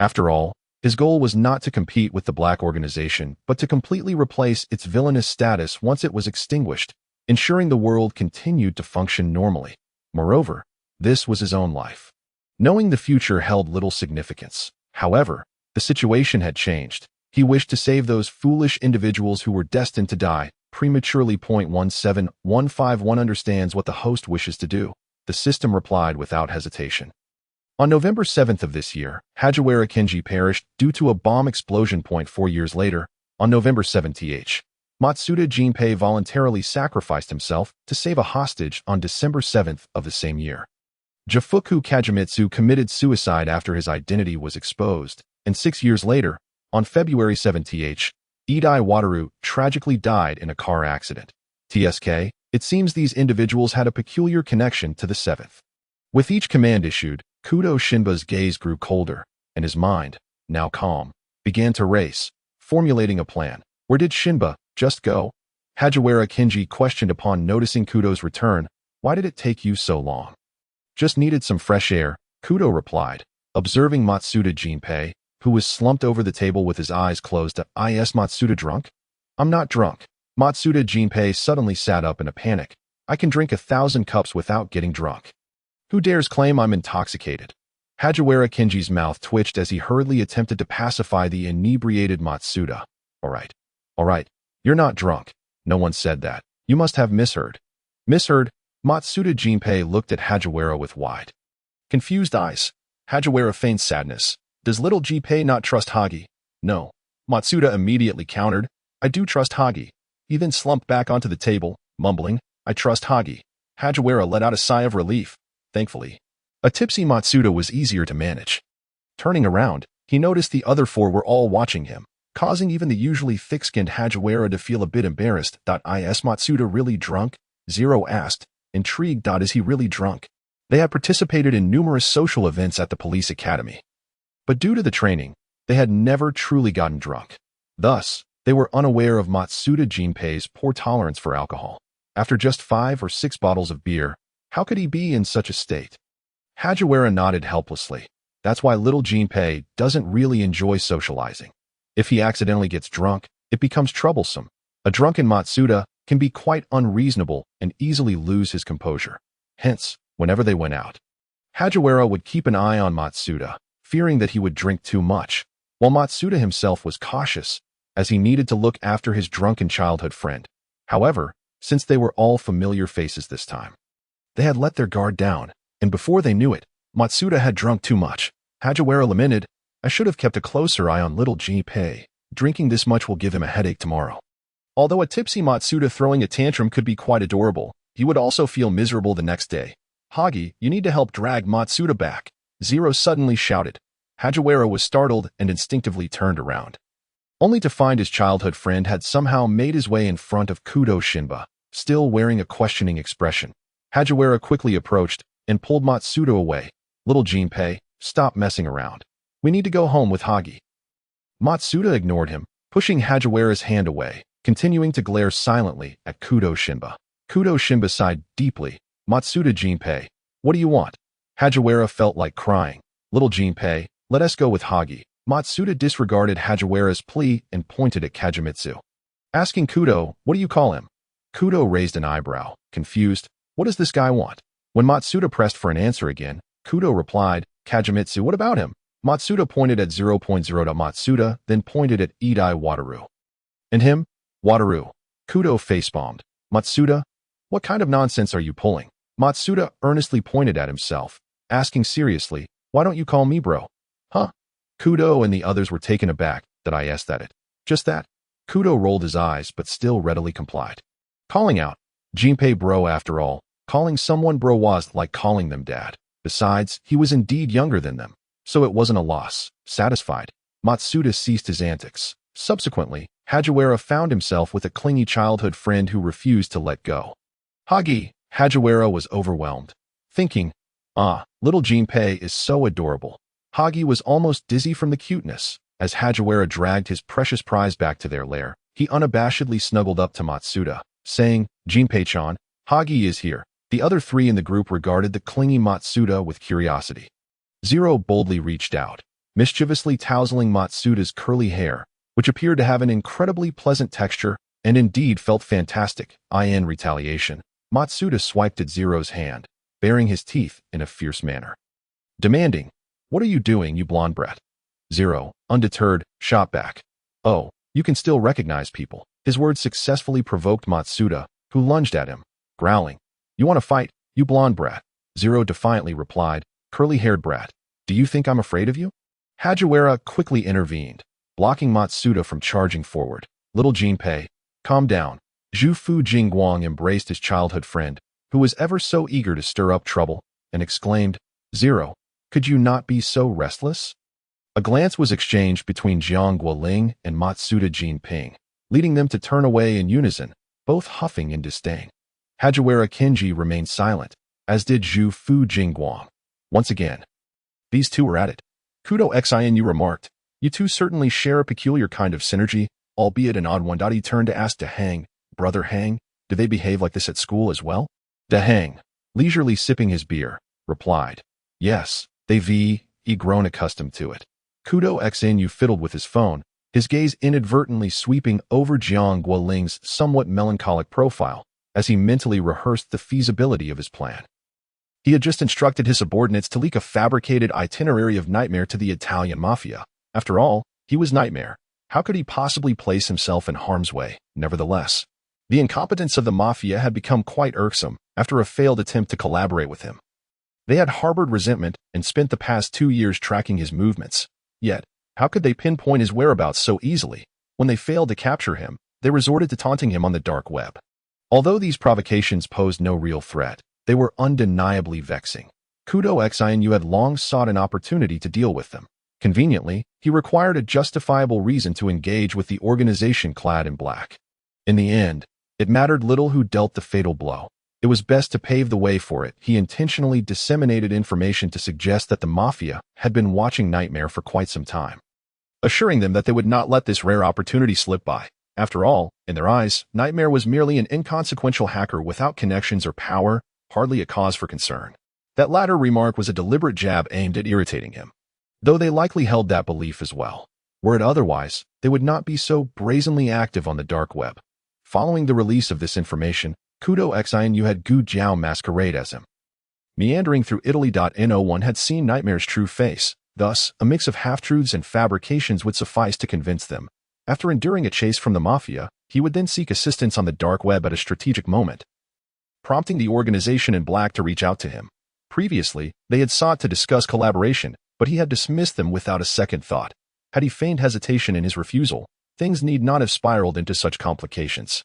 After all, his goal was not to compete with the Black Organization, but to completely replace its villainous status once it was extinguished, ensuring the world continued to function normally. Moreover, this was his own life. Knowing the future held little significance. However, the situation had changed. He wished to save those foolish individuals who were destined to die prematurely. 17151 understands what the host wishes to do. The system replied without hesitation. On November 7th of this year, Hajiwara Kenji perished due to a bomb explosion. 4 years later, on November 7th, Matsuda Jinpei voluntarily sacrificed himself to save a hostage on December 7th of the same year. Jifuku Kagemitsu committed suicide after his identity was exposed, and 6 years later, on February 7th, Idai Wataru tragically died in a car accident. TSK, it seems these individuals had a peculiar connection to the 7th. With each command issued, Kudo Shinba's gaze grew colder, and his mind, now calm, began to race, formulating a plan. Where did Shinba just go? Hajiwara Kenji questioned upon noticing Kudo's return. Why did it take you so long? Just needed some fresh air, Kudo replied, observing Matsuda Jinpei, who was slumped over the table with his eyes closed. Is Matsuda drunk? I'm not drunk. Matsuda Jinpei suddenly sat up in a panic. I can drink 1,000 cups without getting drunk. Who dares claim I'm intoxicated? Hajiwara Kenji's mouth twitched as he hurriedly attempted to pacify the inebriated Matsuda. All right, you're not drunk. No one said that. You must have misheard. Misheard? Matsuda Jinpei looked at Hajiwara with wide, confused eyes. Hajiwara feigned sadness. Does little Jinpei not trust Hagi? No. Matsuda immediately countered. I do trust Hagi. He then slumped back onto the table, mumbling, I trust Hagi. Hajiwara let out a sigh of relief. Thankfully, a tipsy Matsuda was easier to manage. Turning around, he noticed the other 4 were all watching him, causing even the usually thick-skinned Hajiwara to feel a bit embarrassed. Is Matsuda really drunk? Zero asked, intrigued. Is he really drunk? They had participated in numerous social events at the police academy, but due to the training, they had never truly gotten drunk. Thus, they were unaware of Matsuda Jinpei's poor tolerance for alcohol. After just 5 or 6 bottles of beer, how could he be in such a state? Hajiwara nodded helplessly. That's why little Jinpei doesn't really enjoy socializing. If he accidentally gets drunk, it becomes troublesome. A drunken Matsuda can be quite unreasonable and easily lose his composure. Hence, whenever they went out, Hajiwara would keep an eye on Matsuda, fearing that he would drink too much, while Matsuda himself was cautious, as he needed to look after his drunken childhood friend. However, since they were all familiar faces this time, they had let their guard down, and before they knew it, Matsuda had drunk too much. Hajiwara lamented, I should have kept a closer eye on little Jinpei. Drinking this much will give him a headache tomorrow. Although a tipsy Matsuda throwing a tantrum could be quite adorable, he would also feel miserable the next day. Hagi, you need to help drag Matsuda back. Zero suddenly shouted. Hajiwara was startled and instinctively turned around, only to find his childhood friend had somehow made his way in front of Kudo Shinba, still wearing a questioning expression. Hajiwara quickly approached and pulled Matsuda away. Little Jinpei, stop messing around. We need to go home with Hagi. Matsuda ignored him, pushing Hajiwara's hand away, continuing to glare silently at Kudo Shinba. Kudo Shinba sighed deeply. Matsuda Jinpei, what do you want? Hajiwara felt like crying. Little Jinpei, let us go with Hagi. Matsuda disregarded Hajiwara's plea and pointed at Kagemitsu, asking Kudo, what do you call him? Kudo raised an eyebrow, confused. What does this guy want? When Matsuda pressed for an answer again, Kudo replied, Kagemitsu, what about him? Matsuda pointed at 0.0 to Matsuda, then pointed at Idai Wataru. And him? Wataru. Kudo face-bombed. Matsuda? What kind of nonsense are you pulling? Matsuda earnestly pointed at himself, asking seriously, why don't you call me bro? Huh? Kudo and the others were taken aback that I asked that. Just that? Kudo rolled his eyes but still readily complied, calling out, Jinpei bro after all, calling someone bro was like calling them dad. Besides, he was indeed younger than them, so it wasn't a loss. Satisfied, Matsuda ceased his antics. Subsequently, Hajiwara found himself with a clingy childhood friend who refused to let go. Hagi, Hajiwara was overwhelmed, thinking, little Jinpei is so adorable. Hagi was almost dizzy from the cuteness. As Hajiwara dragged his precious prize back to their lair, he unabashedly snuggled up to Matsuda, saying, Jinpei-chan, Hagi is here. The other 3 in the group regarded the clingy Matsuda with curiosity. Zero boldly reached out, mischievously tousling Matsuda's curly hair, which appeared to have an incredibly pleasant texture and indeed felt fantastic. In retaliation, Matsuda swiped at Zero's hand, baring his teeth in a fierce manner, demanding, what are you doing, you blonde brat? Zero, undeterred, shot back. Oh, you can still recognize people. His words successfully provoked Matsuda, who lunged at him, growling, you want to fight, you blonde brat? Zero defiantly replied, curly-haired brat. Do you think I'm afraid of you? Hajiwara quickly intervened, blocking Matsuda from charging forward. Little Jinpei, calm down. Zhu Fu Jingguang embraced his childhood friend, who was ever so eager to stir up trouble, and exclaimed, Zero, could you not be so restless? A glance was exchanged between Jiang Guoling and Matsuda Jinping, leading them to turn away in unison, both huffing in disdain. Hajiwara Kinji remained silent, as did Zhu Fu Jingguang. Once again, these two were at it. Kudo Xinu remarked, You two certainly share a peculiar kind of synergy, albeit an odd one. He turned to ask De Hang, Brother Hang, do they behave like this at school as well? De Hang, leisurely sipping his beer, replied, Yes, they've grown accustomed to it. Kudo Xinu fiddled with his phone, his gaze inadvertently sweeping over Jiang Guoling's somewhat melancholic profile as he mentally rehearsed the feasibility of his plan. He had just instructed his subordinates to leak a fabricated itinerary of Nightmare to the Italian mafia. After all, he was Nightmare. How could he possibly place himself in harm's way? Nevertheless, the incompetence of the mafia had become quite irksome after a failed attempt to collaborate with him. They had harbored resentment and spent the past 2 years tracking his movements. Yet, how could they pinpoint his whereabouts so easily? When they failed to capture him, they resorted to taunting him on the dark web. Although these provocations posed no real threat, they were undeniably vexing. Kudo Xinu had long sought an opportunity to deal with them. Conveniently, he required a justifiable reason to engage with the organization clad in black. In the end, it mattered little who dealt the fatal blow. It was best to pave the way for it. He intentionally disseminated information to suggest that the mafia had been watching Nightmare for quite some time, assuring them that they would not let this rare opportunity slip by. After all, in their eyes, Nightmare was merely an inconsequential hacker without connections or power, hardly a cause for concern. That latter remark was a deliberate jab aimed at irritating him, though they likely held that belief as well. Were it otherwise, they would not be so brazenly active on the dark web. Following the release of this information, Kudo Xinu had Gu Jiao masquerade as him. Meandering through Italy. No one had seen Nightmare's true face, thus, a mix of half-truths and fabrications would suffice to convince them. After enduring a chase from the mafia, he would then seek assistance on the dark web at a strategic moment, prompting the organization in black to reach out to him. Previously, they had sought to discuss collaboration, but he had dismissed them without a second thought. Had he feigned hesitation in his refusal, things need not have spiraled into such complications.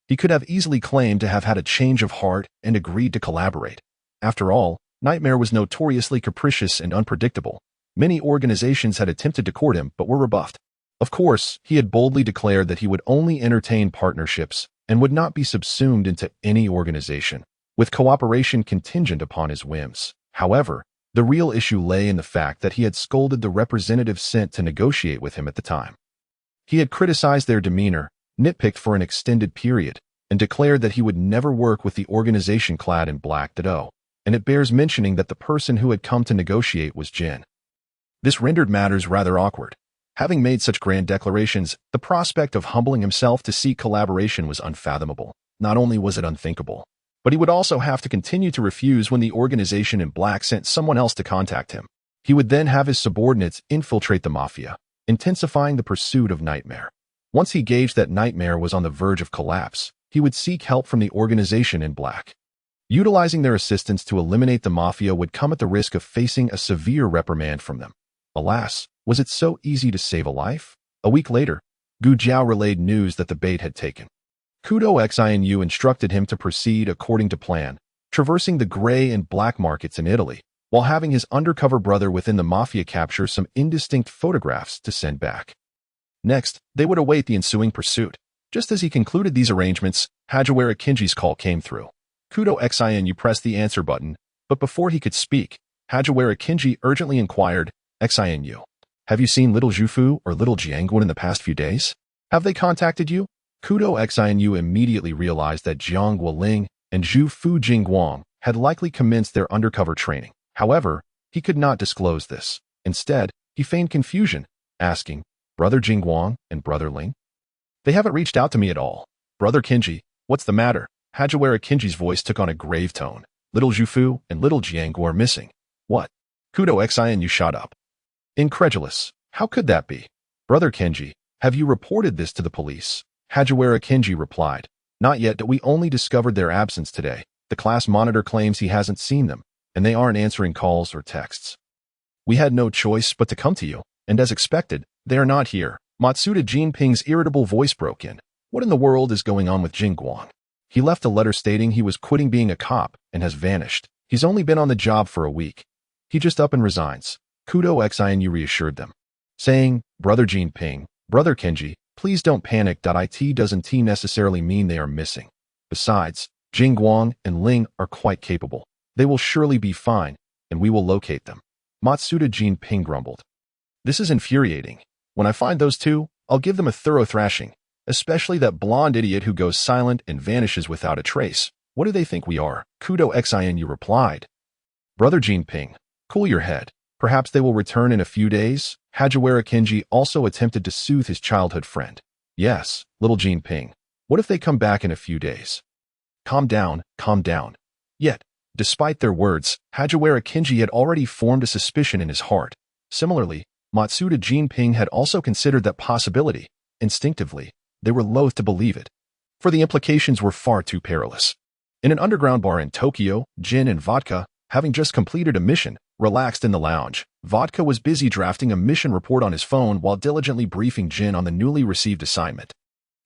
He could have easily claimed to have had a change of heart and agreed to collaborate. After all, Nightmare was notoriously capricious and unpredictable. Many organizations had attempted to court him but were rebuffed. Of course, he had boldly declared that he would only entertain partnerships and would not be subsumed into any organization, with cooperation contingent upon his whims. However, the real issue lay in the fact that he had scolded the representatives sent to negotiate with him at the time. He had criticized their demeanor, nitpicked for an extended period, and declared that he would never work with the organization clad in black. And it bears mentioning that the person who had come to negotiate was Jin. This rendered matters rather awkward. Having made such grand declarations, the prospect of humbling himself to seek collaboration was unfathomable. Not only was it unthinkable, but he would also have to continue to refuse when the organization in black sent someone else to contact him. He would then have his subordinates infiltrate the mafia, intensifying the pursuit of Nightmare. Once he gauged that Nightmare was on the verge of collapse, he would seek help from the organization in black. Utilizing their assistance to eliminate the mafia would come at the risk of facing a severe reprimand from them. Alas, was it so easy to save a life? A week later, Gu Jiao relayed news that the bait had taken. Kudo Xinu instructed him to proceed according to plan, traversing the gray and black markets in Italy, while having his undercover brother within the mafia capture some indistinct photographs to send back. Next, they would await the ensuing pursuit. Just as he concluded these arrangements, Hajiwara Kinji's call came through. Kudo Xinu pressed the answer button, but before he could speak, Hajiwara Kinji urgently inquired, Xinu, have you seen little Zhufu or little Jiangguan in the past few days? Have they contacted you? Kudo Xinu immediately realized that Jiang Guoling and Zhu Fu Jingguang had likely commenced their undercover training. However, he could not disclose this. Instead, he feigned confusion, asking, Brother Jingguang and Brother Ling? They haven't reached out to me at all. Brother Kinji, what's the matter? Hajiwara Kinji's voice took on a grave tone. Little Zhufu and little Jiangguan are missing. What? Kudo Xinu shot up. Incredulous. How could that be? Brother Kinji, have you reported this to the police? Hajiwara Kinji replied. Not yet, we only discovered their absence today. The class monitor claims he hasn't seen them, and they aren't answering calls or texts. We had no choice but to come to you, and as expected, they are not here. Matsuda Jinping's irritable voice broke in. What in the world is going on with Jin Guang? He left a letter stating he was quitting being a cop and has vanished. He's only been on the job for a week. He just up and resigns. Kudo Shinichi reassured them, saying, Brother Jinping, Brother Kenji, please don't panic. It doesn't necessarily mean they are missing. Besides, Jin Guang and Ling are quite capable. They will surely be fine, and we will locate them. Matsuda Jinping grumbled. This is infuriating. When I find those two, I'll give them a thorough thrashing, especially that blonde idiot who goes silent and vanishes without a trace. What do they think we are? Kudo Shinichi replied. Brother Jinping, cool your head. Perhaps they will return in a few days. Hajiwara Kenji also attempted to soothe his childhood friend. Yes, little Jinping. What if they come back in a few days? Calm down, calm down. Yet, despite their words, Hajiwara Kenji had already formed a suspicion in his heart. Similarly, Matsuda Jinping had also considered that possibility. Instinctively, they were loath to believe it, for the implications were far too perilous. In an underground bar in Tokyo, Jin and Vodka, having just completed a mission, relaxed in the lounge. Vodka was busy drafting a mission report on his phone while diligently briefing Jin on the newly received assignment.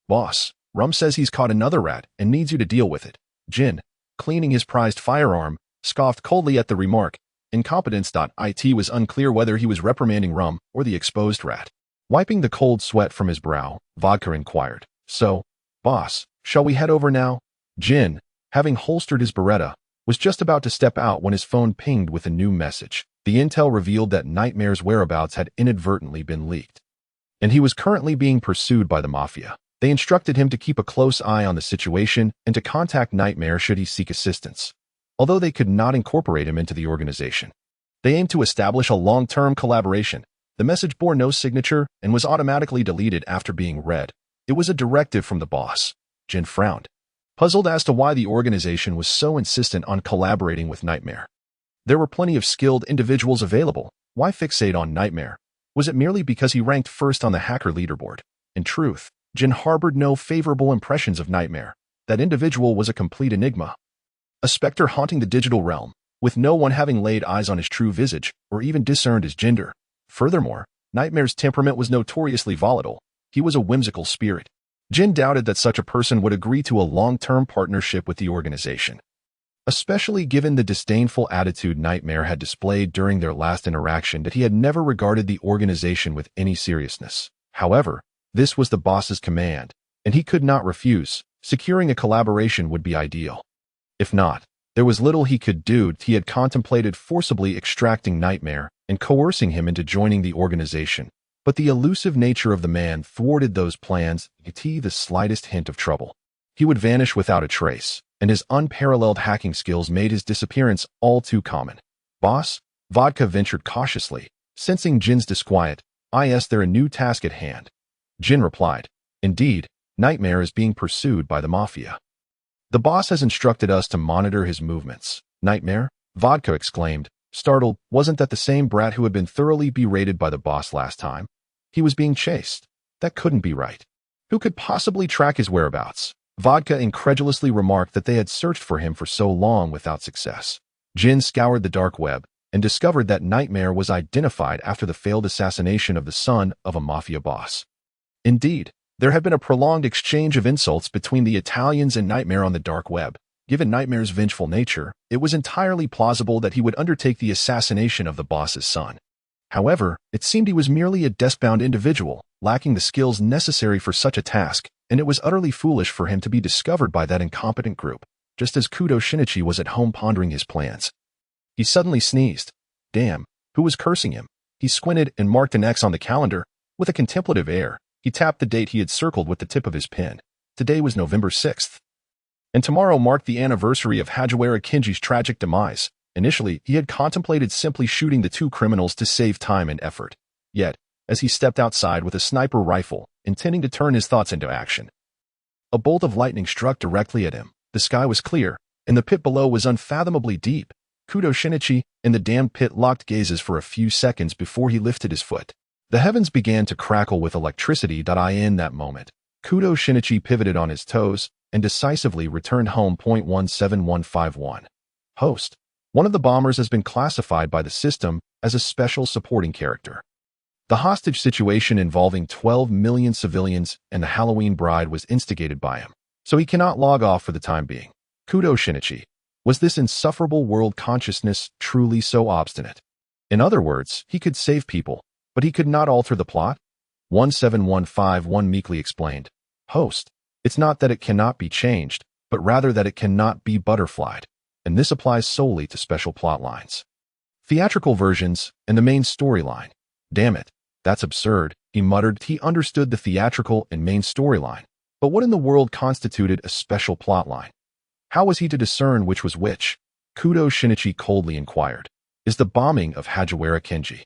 Boss, Rum says he's caught another rat and needs you to deal with it. Jin, cleaning his prized firearm, scoffed coldly at the remark. Incompetence.it was unclear whether he was reprimanding Rum or the exposed rat. Wiping the cold sweat from his brow, Vodka inquired, So, boss, shall we head over now? Jin, having holstered his Beretta, was just about to step out when his phone pinged with a new message. The intel revealed that Nightmare's whereabouts had inadvertently been leaked, and he was currently being pursued by the Mafia. They instructed him to keep a close eye on the situation and to contact Nightmare should he seek assistance. Although they could not incorporate him into the organization, they aimed to establish a long-term collaboration. The message bore no signature and was automatically deleted after being read. It was a directive from the boss. Jin frowned, puzzled as to why the organization was so insistent on collaborating with Nightmare. There were plenty of skilled individuals available. Why fixate on Nightmare? Was it merely because he ranked first on the hacker leaderboard? In truth, Jin harbored no favorable impressions of Nightmare. That individual was a complete enigma, a specter haunting the digital realm, with no one having laid eyes on his true visage or even discerned his gender. Furthermore, Nightmare's temperament was notoriously volatile. He was a whimsical spirit. Jin doubted that such a person would agree to a long-term partnership with the organization, especially given the disdainful attitude Nightmare had displayed during their last interaction that he had never regarded the organization with any seriousness. However, this was the boss's command, and he could not refuse. Securing a collaboration would be ideal. If not, there was little he could do. He had contemplated forcibly extracting Nightmare and coercing him into joining the organization, but the elusive nature of the man thwarted those plans. The slightest hint of trouble, he would vanish without a trace, and his unparalleled hacking skills made his disappearance all too common. Boss? Vodka ventured cautiously, sensing Jin's disquiet. Is there a new task at hand? Jin replied, Indeed, Nightmare is being pursued by the Mafia. The boss has instructed us to monitor his movements. Nightmare? Vodka exclaimed, startled. Wasn't that the same brat who had been thoroughly berated by the boss last time? He was being chased. That couldn't be right. Who could possibly track his whereabouts? Vodka incredulously remarked that they had searched for him for so long without success. Jin scoured the dark web and discovered that Nightmare was identified after the failed assassination of the son of a Mafia boss. Indeed, there had been a prolonged exchange of insults between the Italians and Nightmare on the dark web. Given Nightmare's vengeful nature, it was entirely plausible that he would undertake the assassination of the boss's son. However, it seemed he was merely a desk-bound individual, lacking the skills necessary for such a task, and it was utterly foolish for him to be discovered by that incompetent group, just as Kudo Shinichi was at home pondering his plans. He suddenly sneezed. Damn, who was cursing him? He squinted and marked an X on the calendar. With a contemplative air, he tapped the date he had circled with the tip of his pen. Today was November 6th. And tomorrow marked the anniversary of Hajiwara Kenji's tragic demise. Initially, he had contemplated simply shooting the two criminals to save time and effort. Yet, as he stepped outside with a sniper rifle, intending to turn his thoughts into action, a bolt of lightning struck directly at him. The sky was clear, and the pit below was unfathomably deep. Kudo Shinichi and the damned pit locked gazes for a few seconds before he lifted his foot. The heavens began to crackle with electricity. In that moment, Kudo Shinichi pivoted on his toes and decisively returned home. 17151. Host. One of the bombers has been classified by the system as a special supporting character. The hostage situation involving 12 million civilians and the Halloween bride was instigated by him, so he cannot log off for the time being. Kudo Shinichi. Was this insufferable world consciousness truly so obstinate? In other words, he could save people, but he could not alter the plot? 17151 meekly explained. Host. It's not that it cannot be changed, but rather that it cannot be butterflied, and this applies solely to special plot lines. Theatrical versions and the main storyline. Damn it, that's absurd, he muttered. He understood the theatrical and main storyline, but what in the world constituted a special plotline? How was he to discern which was which? Kudo Shinichi coldly inquired. Is the bombing of Hajiwara Kenji,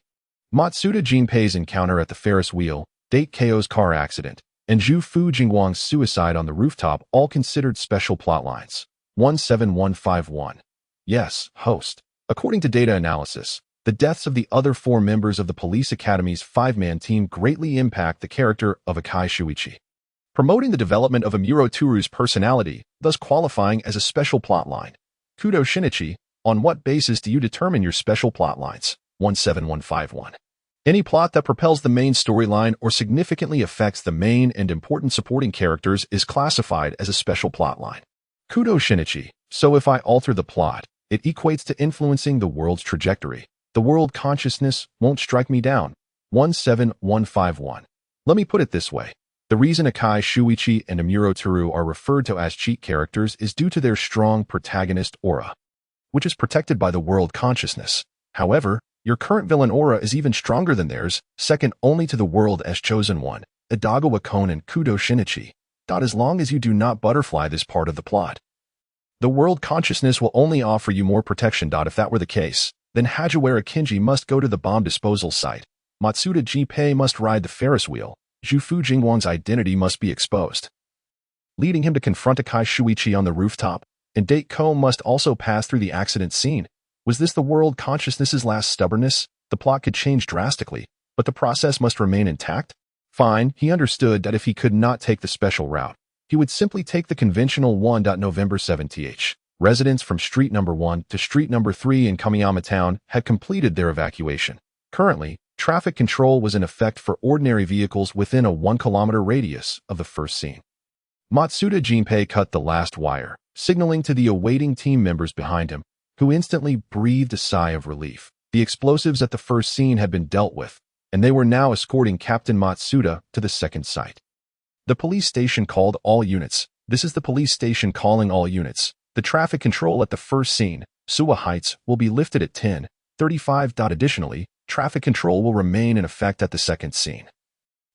Matsuda Jinpei's encounter at the Ferris wheel, Date Ko's car accident, and Zhu Fu Jingwang's suicide on the rooftop all considered special plotlines? 17151. Yes, host. According to data analysis, the deaths of the other 4 members of the police academy's 5-man team greatly impact the character of Akai Shuichi, promoting the development of Amuro Turu's personality, thus qualifying as a special plotline. Kudo Shinichi, on what basis do you determine your special plotlines? 17151. Any plot that propels the main storyline or significantly affects the main and important supporting characters is classified as a special plotline. Kudo Shinichi. So if I alter the plot, it equates to influencing the world's trajectory. The world consciousness won't strike me down. 17151. Let me put it this way. The reason Akai Shuichi and Amuro Turu are referred to as cheat characters is due to their strong protagonist aura, which is protected by the world consciousness. However, your current villain aura is even stronger than theirs, second only to the world as chosen one, Idagawa Conan Kudo Shinichi. As long as you do not butterfly this part of the plot, the world consciousness will only offer you more protection. If that were the case, then Hajiwara Kenji must go to the bomb disposal site, Matsuda Jinpei must ride the Ferris wheel, Zhu Fu Jingwang's identity must be exposed, leading him to confront Akai Shuichi on the rooftop, and Date Ko must also pass through the accident scene. Was this the world consciousness's last stubbornness? The plot could change drastically, but the process must remain intact? Fine, he understood that if he could not take the special route, he would simply take the conventional 1. November 7th. Residents from street number 1 to street number 3 in Kamiyama Town had completed their evacuation. Currently, traffic control was in effect for ordinary vehicles within a 1-kilometer radius of the first scene. Matsuda Jinpei cut the last wire, signaling to the awaiting team members behind him, who instantly breathed a sigh of relief. The explosives at the first scene had been dealt with, and they were now escorting Captain Matsuda to the second site. The police station called all units. This is the police station calling all units. The traffic control at the first scene, Suwa Heights, will be lifted at 10:35. Additionally, traffic control will remain in effect at the second scene.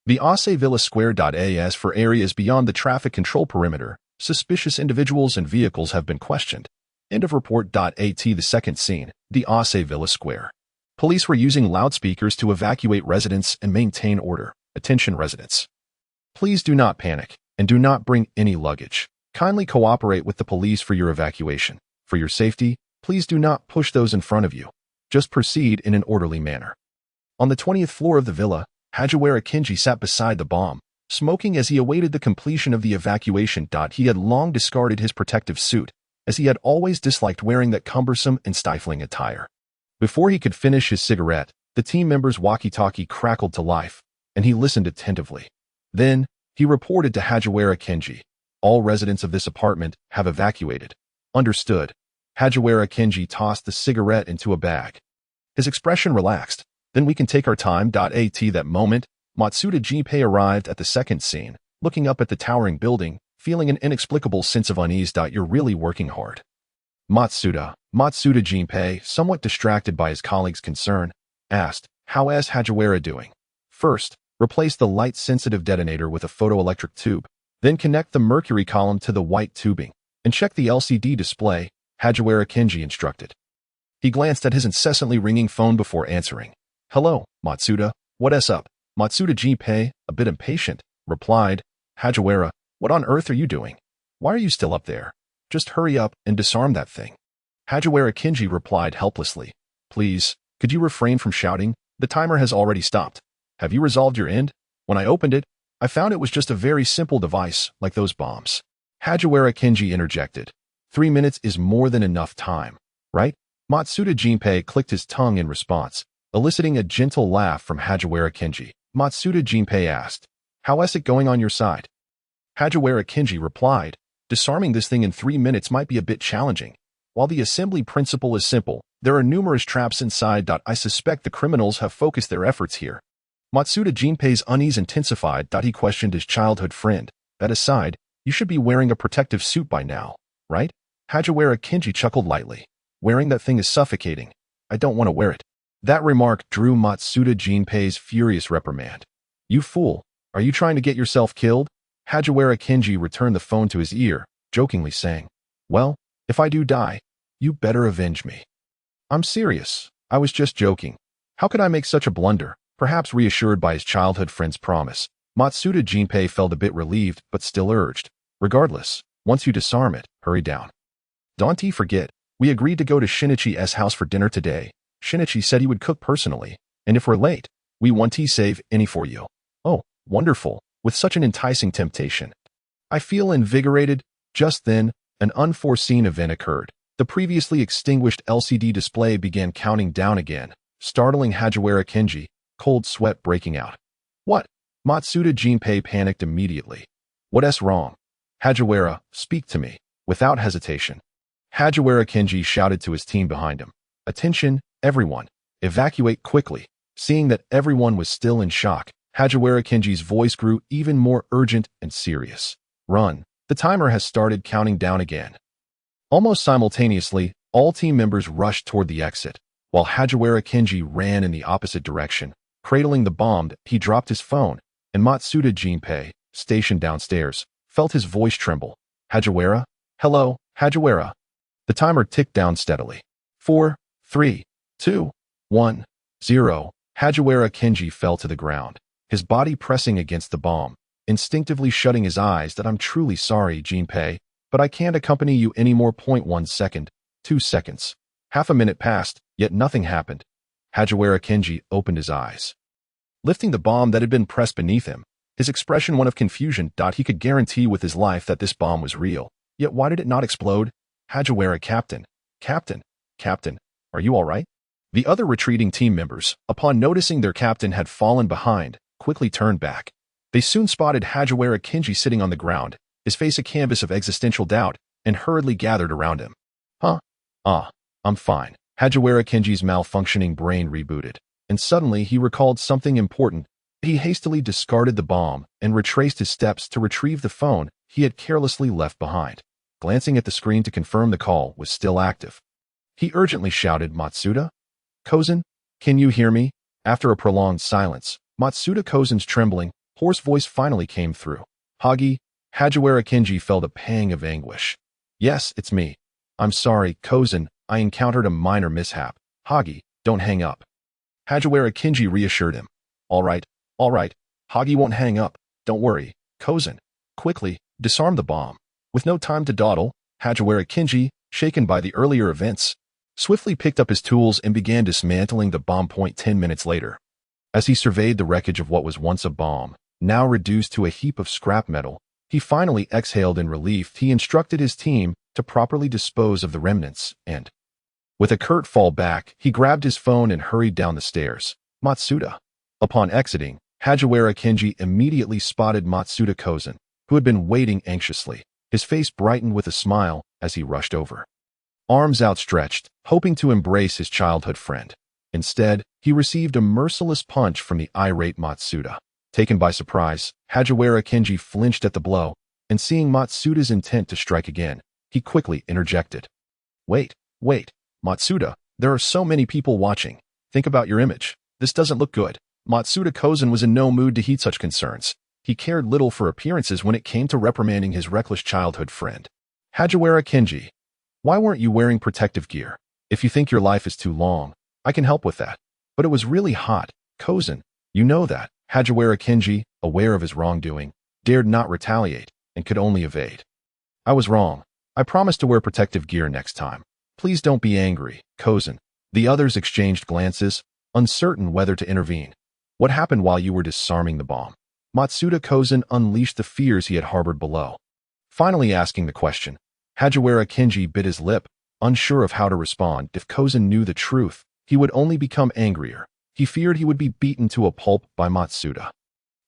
The Ase Villa Square. As for areas beyond the traffic control perimeter, suspicious individuals and vehicles have been questioned. End of report. At the second scene, the Ase Villa Square. Police were using loudspeakers to evacuate residents and maintain order. Attention residents. Please do not panic, and do not bring any luggage. Kindly cooperate with the police for your evacuation. For your safety, please do not push those in front of you. Just proceed in an orderly manner. On the 20th floor of the villa, Hajiwara Kenji sat beside the bomb, smoking as he awaited the completion of the evacuation. He had long discarded his protective suit, as he had always disliked wearing that cumbersome and stifling attire. Before he could finish his cigarette, the team member's walkie-talkie crackled to life, and he listened attentively. Then, he reported to Hajiwara Kenji. All residents of this apartment have evacuated. Understood. Hajiwara Kenji tossed the cigarette into a bag. His expression relaxed. Then we can take our time. At that moment, Matsuda Jinpei arrived at the second scene, looking up at the towering building, feeling an inexplicable sense of unease. You're really working hard. Matsuda Jinpei, somewhat distracted by his colleague's concern, asked, how is Hajiwara doing? First, replace the light-sensitive detonator with a photoelectric tube, then connect the mercury column to the white tubing, and check the LCD display, Hajiwara Kenji instructed. He glanced at his incessantly ringing phone before answering. Hello, Matsuda, what's up? Matsuda Jinpei, a bit impatient, replied. Hajiwara, what on earth are you doing? Why are you still up there? Just hurry up and disarm that thing. Hajiwara Kenji replied helplessly. Please, could you refrain from shouting? The timer has already stopped. Have you resolved your end? When I opened it, I found it was just a very simple device, like those bombs. Hajiwara Kenji interjected. 3 minutes is more than enough time, right? Matsuda Jinpei clicked his tongue in response. Eliciting a gentle laugh from Hajiwara Kenji, Matsuda Jinpei asked, "How is it going on your side?" Hajiwara Kenji replied, "Disarming this thing in 3 minutes might be a bit challenging. While the assembly principle is simple, there are numerous traps inside. I suspect the criminals have focused their efforts here." Matsuda Jinpei's unease intensified. He questioned his childhood friend. "That aside, you should be wearing a protective suit by now, right?" Hajiwara Kenji chuckled lightly. "Wearing that thing is suffocating. I don't want to wear it." That remark drew Matsuda Jinpei's furious reprimand. "You fool, are you trying to get yourself killed?" Hajiwara Kenji returned the phone to his ear, jokingly saying, "Well, if I do die, you better avenge me." "I'm serious. I was just joking. How could I make such a blunder?" Perhaps reassured by his childhood friend's promise, Matsuda Jinpei felt a bit relieved but still urged, "Regardless, once you disarm it, hurry down. Don't forget, we agreed to go to Shinichi's house for dinner today. Shinichi said he would cook personally, and if we're late, we want to save any for you." "Oh, wonderful, with such an enticing temptation. I feel invigorated." Just then, an unforeseen event occurred. The previously extinguished LCD display began counting down again, startling Hajiwara Kenji, cold sweat breaking out. "What?" Matsuda Jinpei panicked immediately. "What's wrong?" "Hajiwara, speak to me." Without hesitation, Hajiwara Kenji shouted to his team behind him, "Attention, everyone, evacuate quickly." Seeing that everyone was still in shock, Hajiwara Kenji's voice grew even more urgent and serious. "Run. The timer has started counting down again." Almost simultaneously, all team members rushed toward the exit, while Hajiwara Kenji ran in the opposite direction. Cradling the bomb, he dropped his phone, and Matsuda Jinpei, stationed downstairs, felt his voice tremble. "Hajiwara? Hello, Hajiwara." The timer ticked down steadily. 4, 3, 2, 1, 0. Hajiwara Kenji fell to the ground, his body pressing against the bomb, instinctively shutting his eyes. "I'm truly sorry, Jinpei, but I can't accompany you anymore." 1 second, 2 seconds. Half a minute passed, yet nothing happened. Hajiwara Kenji opened his eyes. Lifting the bomb that had been pressed beneath him, his expression one of confusion. He could guarantee with his life that this bomb was real. Yet why did it not explode? "Hajiwara, Captain. Captain, are you all right?" The other retreating team members, upon noticing their captain had fallen behind, quickly turned back. They soon spotted Hajiwara Kenji sitting on the ground, his face a canvas of existential doubt, and hurriedly gathered around him. "Huh? I'm fine." Hajiwara Kenji's malfunctioning brain rebooted, and suddenly he recalled something important. He hastily discarded the bomb and retraced his steps to retrieve the phone he had carelessly left behind. Glancing at the screen to confirm the call was still active, he urgently shouted, "Matsuda? Kozen? Can you hear me?" After a prolonged silence, Matsuda Kozen's trembling, hoarse voice finally came through. Hajiwara Kenji felt a pang of anguish. "Yes, it's me. I'm sorry, Kozen, I encountered a minor mishap." "Hagi, don't hang up." Hajiwara Kenji reassured him. All right. Hagi won't hang up. Don't worry. Kozen, quickly, disarm the bomb." With no time to dawdle, Hajiwara Kenji, shaken by the earlier events, swiftly picked up his tools and began dismantling the bomb. 10 minutes later, as he surveyed the wreckage of what was once a bomb, now reduced to a heap of scrap metal, he finally exhaled in relief. He instructed his team to properly dispose of the remnants, and, with a curt fall back, he grabbed his phone and hurried down the stairs. Matsuda. Upon exiting, Hajiwara Kenji immediately spotted Matsuda Kozen, who had been waiting anxiously. His face brightened with a smile as he rushed over, arms outstretched, hoping to embrace his childhood friend. Instead, he received a merciless punch from the irate Matsuda. Taken by surprise, Hajiwara Kenji flinched at the blow, and seeing Matsuda's intent to strike again, he quickly interjected. Wait, Matsuda, there are so many people watching. Think about your image. This doesn't look good." Matsuda Kozen was in no mood to heed such concerns. He cared little for appearances when it came to reprimanding his reckless childhood friend. "Hajiwara Kenji, why weren't you wearing protective gear? If you think your life is too long, I can help with that. But it was really hot, Kozen. You know that." Hajiwara Kenji, aware of his wrongdoing, dared not retaliate and could only evade. "I was wrong. I promise to wear protective gear next time. Please don't be angry, Kozen." The others exchanged glances, uncertain whether to intervene. "What happened while you were disarming the bomb?" Matsuda Kozen unleashed the fears he had harbored below. Finally asking the question, Hajiwara Kenji bit his lip, unsure of how to respond. If Kozen knew the truth, he would only become angrier. he feared he would be beaten to a pulp by Matsuda.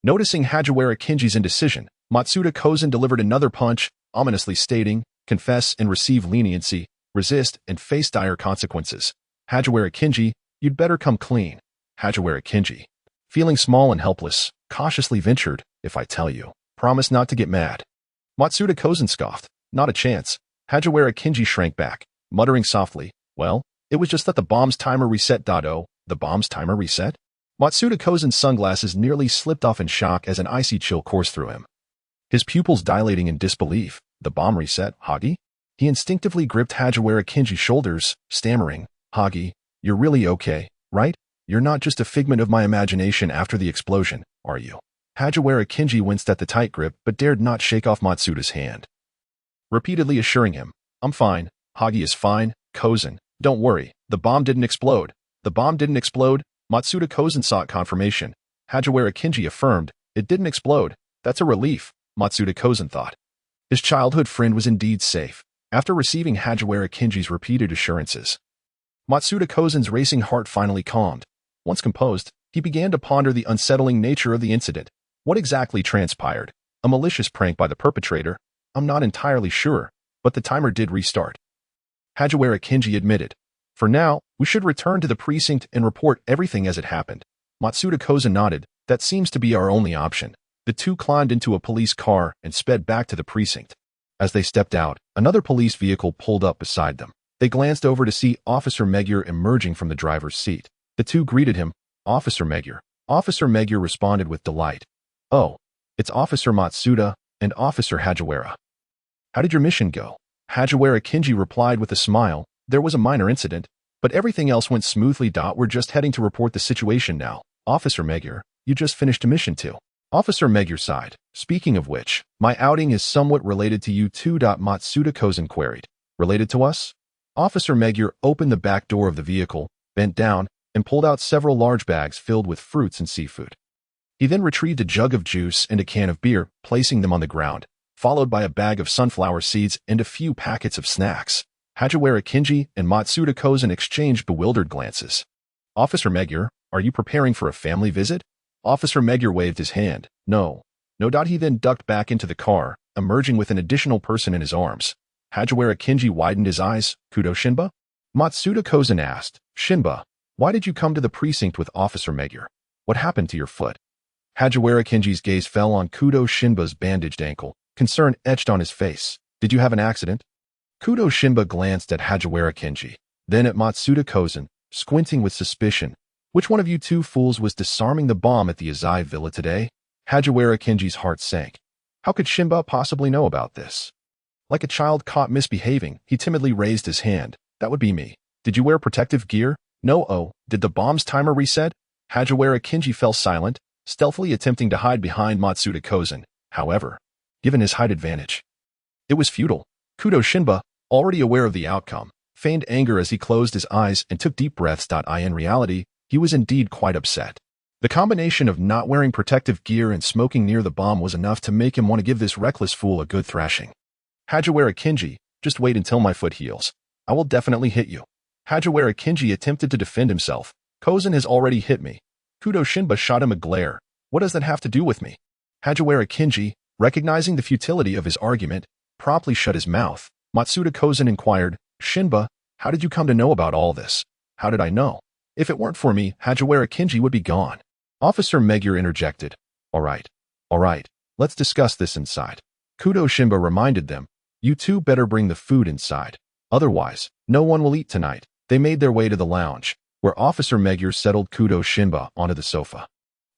Noticing Hagiwara Kinji's indecision, Matsuda Kozen delivered another punch, ominously stating, "Confess and receive leniency, resist and face dire consequences. Hagiwara Kinji, you'd better come clean." Hagiwara Kinji, feeling small and helpless, cautiously ventured, "If I tell you, promise not to get mad." Matsuda Kozen scoffed, "Not a chance." Hagiwara Kinji shrank back, muttering softly, "Well, it was just that the bomb's timer reset. Oh, the bomb's timer reset?" Matsuda Kozen's sunglasses nearly slipped off in shock as an icy chill coursed through him. His pupils dilating in disbelief. "The bomb reset, Hagi?" He instinctively gripped Hagiwara Kinji's shoulders, stammering, "Hagi, you're really okay, right? You're not just a figment of my imagination after the explosion, are you?" Hagiwara Kinji winced at the tight grip but dared not shake off Matsuda's hand, repeatedly assuring him, "I'm fine. Hagi is fine. Kozen, don't worry. The bomb didn't explode." "The bomb didn't explode?" Matsuda Kozen sought confirmation. Hagiwara Kinji affirmed, "It didn't explode." "That's a relief," Matsuda Kozen thought. His childhood friend was indeed safe, after receiving Hagiwara Kinji's repeated assurances. Matsuda Kozen's racing heart finally calmed. Once composed, he began to ponder the unsettling nature of the incident. What exactly transpired? A malicious prank by the perpetrator? I'm not entirely sure, but the timer did restart. Hagiwara Kinji admitted, "For now, we should return to the precinct and report everything as it happened." Matsuda Kozen nodded, "That seems to be our only option." The two climbed into a police car and sped back to the precinct. As they stepped out, another police vehicle pulled up beside them. They glanced over to see Officer Magyar emerging from the driver's seat. The two greeted him, "Officer Magyar." Officer Magyar responded with delight, "Oh, it's Officer Matsuda and Officer Hagiwara. How did your mission go?" Hagiwara Kinji replied with a smile, "There was a minor incident, but everything else went smoothly. We're just heading to report the situation now." "Officer Magyar, you just finished a mission too." Officer Magyar sighed. "Speaking of which, my outing is somewhat related to you too." Matsuda Kozen queried. "Related to us?" Officer Magyar opened the back door of the vehicle, bent down, and pulled out several large bags filled with fruits and seafood. He then retrieved a jug of juice and a can of beer, placing them on the ground, followed by a bag of sunflower seeds and a few packets of snacks. Hagiwara Kinji and Matsuda Kozen exchanged bewildered glances. "Officer Magyar, are you preparing for a family visit?" Officer Magyar waved his hand. No. He then ducked back into the car, emerging with an additional person in his arms. Hagiwara Kinji widened his eyes. "Kudo Shinba?" Matsuda Kozen asked. "Shinba, why did you come to the precinct with Officer Magyar? What happened to your foot?" Hagiwara Kinji's gaze fell on Kudo Shinba's bandaged ankle, concern etched on his face. "Did you have an accident?" Kudo Shinba glanced at Hagiwara Kinji, then at Matsuda Kozen, squinting with suspicion. "Which one of you two fools was disarming the bomb at the Azai Villa today?" Hagiwara Kinji's heart sank. How could Shinba possibly know about this? Like a child caught misbehaving, he timidly raised his hand. "That would be me." "Did you wear protective gear?" "No." "Oh, did the bomb's timer reset?" Hagiwara Kinji fell silent, stealthily attempting to hide behind Matsuda Kozen. However, given his height advantage, it was futile. Kudo Shinba, already aware of the outcome, feigned anger as he closed his eyes and took deep breaths. In reality, he was indeed quite upset. The combination of not wearing protective gear and smoking near the bomb was enough to make him want to give this reckless fool a good thrashing. "Hagiwara Kinji, just wait until my foot heals. I will definitely hit you." Hagiwara Kinji attempted to defend himself. "Kozen has already hit me." Kudo Shinba shot him a glare. "What does that have to do with me?" Hagiwara Kinji, recognizing the futility of his argument, promptly shut his mouth. Matsuda Kozen inquired, "Shinba, how did you come to know about all this?" "How did I know? If it weren't for me, Hagiwara Kinji would be gone." Officer Magyar interjected. All right, let's discuss this inside." Kudo Shinba reminded them, "You two better bring the food inside. Otherwise, no one will eat tonight." They made their way to the lounge, where Officer Magyar settled Kudo Shinba onto the sofa,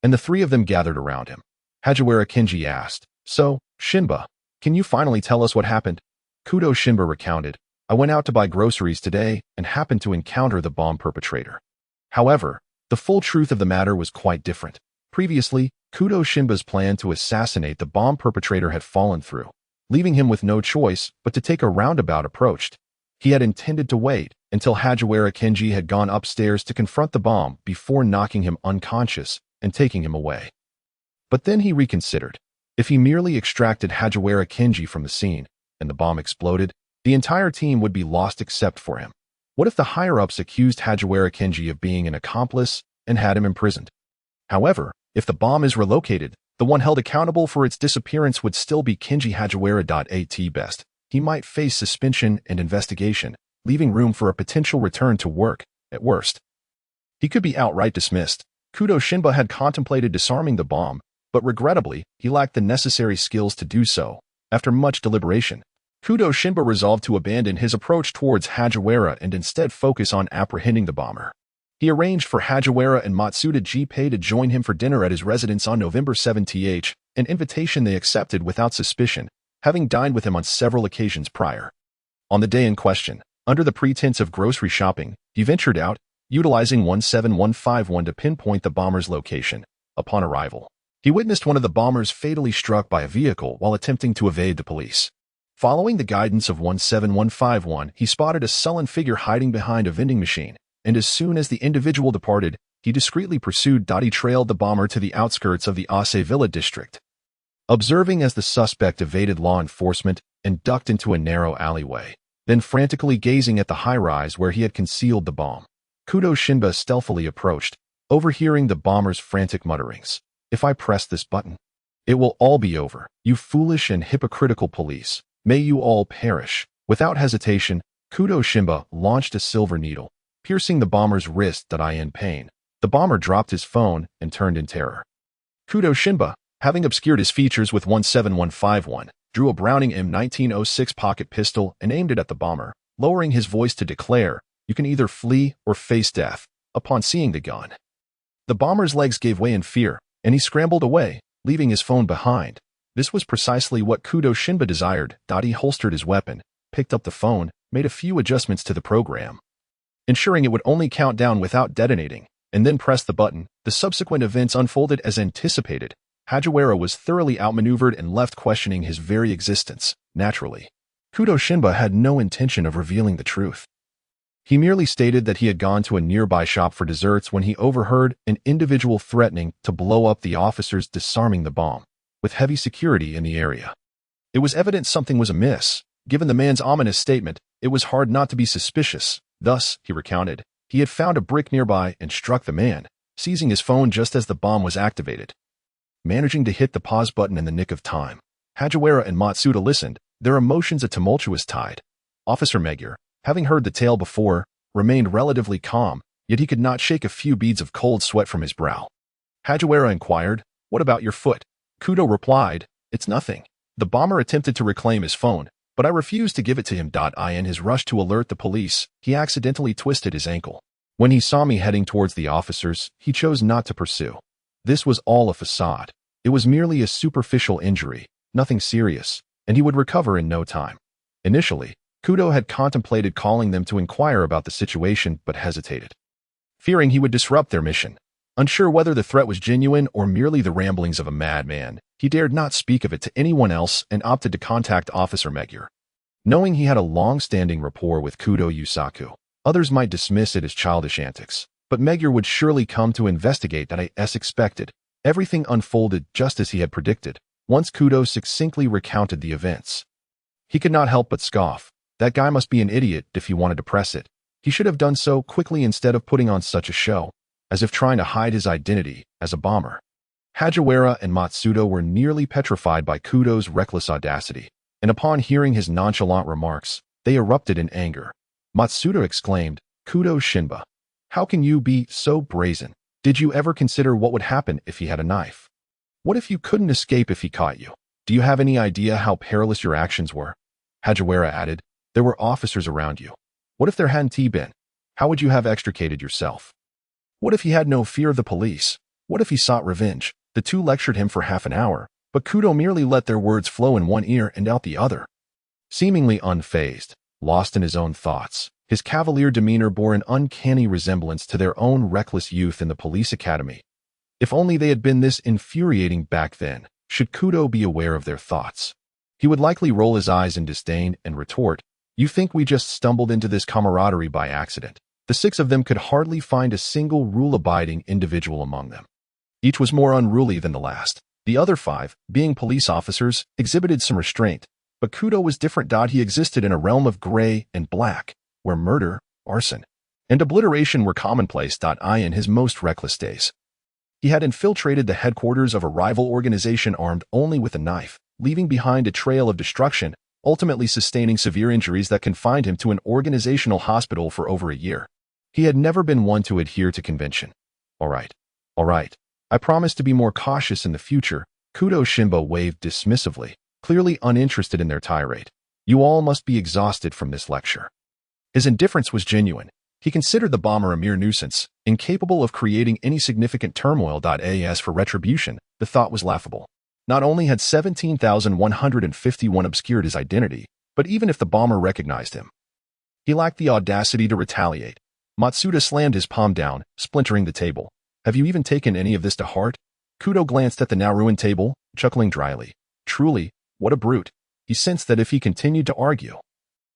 and the three of them gathered around him. Hagiwara Kinji asked, "So, Shinba, can you finally tell us what happened?" Kudo Shinba recounted, "I went out to buy groceries today and happened to encounter the bomb perpetrator." However, the full truth of the matter was quite different. Previously, Kudo Shinba's plan to assassinate the bomb perpetrator had fallen through, leaving him with no choice but to take a roundabout approach. He had intended to wait until Hagiwara Kinji had gone upstairs to confront the bomb before knocking him unconscious and taking him away. But then he reconsidered. If he merely extracted Hagiwara Kinji from the scene and the bomb exploded, the entire team would be lost except for him. What if the higher-ups accused Hagiwara Kinji of being an accomplice and had him imprisoned. However, if the bomb is relocated, the one held accountable for its disappearance would still be Kinji Hagiwara. At best, he might face suspension and investigation, leaving room for a potential return to work. At worst, he could be outright dismissed. Kudo Shinba had contemplated disarming the bomb, but regrettably, he lacked the necessary skills to do so. After much deliberation, Kudo Shinba resolved to abandon his approach towards Hagiwara and instead focus on apprehending the bomber. He arranged for Hagiwara and Matsuda Jinpei to join him for dinner at his residence on November 7th, an invitation they accepted without suspicion, having dined with him on several occasions prior. On the day in question, under the pretense of grocery shopping, he ventured out, utilizing 17151 to pinpoint the bomber's location. Upon arrival, he witnessed one of the bombers fatally struck by a vehicle while attempting to evade the police. Following the guidance of 17151, he spotted a sullen figure hiding behind a vending machine, and as soon as the individual departed, he discreetly pursued. He trailed the bomber to the outskirts of the Ase Villa district. Observing as the suspect evaded law enforcement and ducked into a narrow alleyway, then frantically gazing at the high-rise where he had concealed the bomb, Kudo Shinba stealthily approached, overhearing the bomber's frantic mutterings. "If I press this button, it will all be over. You foolish and hypocritical police. May you all perish." Without hesitation, Kudo Shinba launched a silver needle, piercing the bomber's wrist. In pain, the bomber dropped his phone and turned in terror. Kudo Shinba, having obscured his features with 17151, drew a Browning M1906 pocket pistol and aimed it at the bomber, lowering his voice to declare, "You can either flee or face death." Upon seeing the gun, the bomber's legs gave way in fear, and he scrambled away, leaving his phone behind. This was precisely what Kudo Shinba desired. He holstered his weapon, picked up the phone, made a few adjustments to the program, ensuring it would only count down without detonating, and then pressed the button. The subsequent events unfolded as anticipated. Hagiwara was thoroughly outmaneuvered and left questioning his very existence. Naturally, Kudo Shinba had no intention of revealing the truth. He merely stated that he had gone to a nearby shop for desserts when he overheard an individual threatening to blow up the officers disarming the bomb, with heavy security in the area. It was evident something was amiss. Given the man's ominous statement, it was hard not to be suspicious. Thus, he recounted, he had found a brick nearby and struck the man, seizing his phone just as the bomb was activated. Managing to hit the pause button in the nick of time, Hagiwara and Matsuda listened, their emotions a tumultuous tide. Officer Magyar, having heard the tale before, remained relatively calm, yet he could not shake a few beads of cold sweat from his brow. Hagiwara inquired, "What about your foot?" Kudo replied, "It's nothing." The bomber attempted to reclaim his phone, but I refused to give it to him. In his rush to alert the police, he accidentally twisted his ankle. When he saw me heading towards the officers, he chose not to pursue. This was all a facade. It was merely a superficial injury, nothing serious, and he would recover in no time. Initially, Kudo had contemplated calling them to inquire about the situation but hesitated, fearing he would disrupt their mission. Unsure whether the threat was genuine or merely the ramblings of a madman, he dared not speak of it to anyone else and opted to contact Officer Magyar. Knowing he had a long-standing rapport with Kudo Yusaku, others might dismiss it as childish antics, but Magyar would surely come to investigate. As expected, everything unfolded just as he had predicted. Once Kudo succinctly recounted the events, he could not help but scoff. That guy must be an idiot if he wanted to press it. He should have done so quickly instead of putting on such a show, as if trying to hide his identity as a bomber. Hagiwara and Matsuda were nearly petrified by Kudo's reckless audacity, and upon hearing his nonchalant remarks, they erupted in anger. Matsuda exclaimed, "Kudo Shinba, how can you be so brazen? Did you ever consider what would happen if he had a knife? What if you couldn't escape if he caught you? Do you have any idea how perilous your actions were?" Hagiwara added, "There were officers around you. What if there hadn't been? How would you have extricated yourself? What if he had no fear of the police? What if he sought revenge?" The two lectured him for half an hour, but Kudo merely let their words flow in one ear and out the other. Seemingly unfazed, lost in his own thoughts, his cavalier demeanor bore an uncanny resemblance to their own reckless youth in the police academy. If only they had been this infuriating back then. Should Kudo be aware of their thoughts, he would likely roll his eyes in disdain and retort, "You think we just stumbled into this camaraderie by accident?" The six of them could hardly find a single rule-abiding individual among them. Each was more unruly than the last. The other five, being police officers, exhibited some restraint, but Kudo was different. He existed in a realm of gray and black, where murder, arson, and obliteration were commonplace. In his most reckless days, he had infiltrated the headquarters of a rival organization armed only with a knife, leaving behind a trail of destruction, ultimately sustaining severe injuries that confined him to an organizational hospital for over a year. He had never been one to adhere to convention. All right. I promise to be more cautious in the future, Kudo Shinichi waved dismissively, clearly uninterested in their tirade. You all must be exhausted from this lecture. His indifference was genuine. He considered the bomber a mere nuisance, incapable of creating any significant turmoil. As for retribution, the thought was laughable. Not only had 17,151 obscured his identity, but even if the bomber recognized him, he lacked the audacity to retaliate. Matsuda slammed his palm down, splintering the table. Have you even taken any of this to heart? Kudo glanced at the now-ruined table, chuckling dryly. Truly, what a brute. He sensed that if he continued to argue,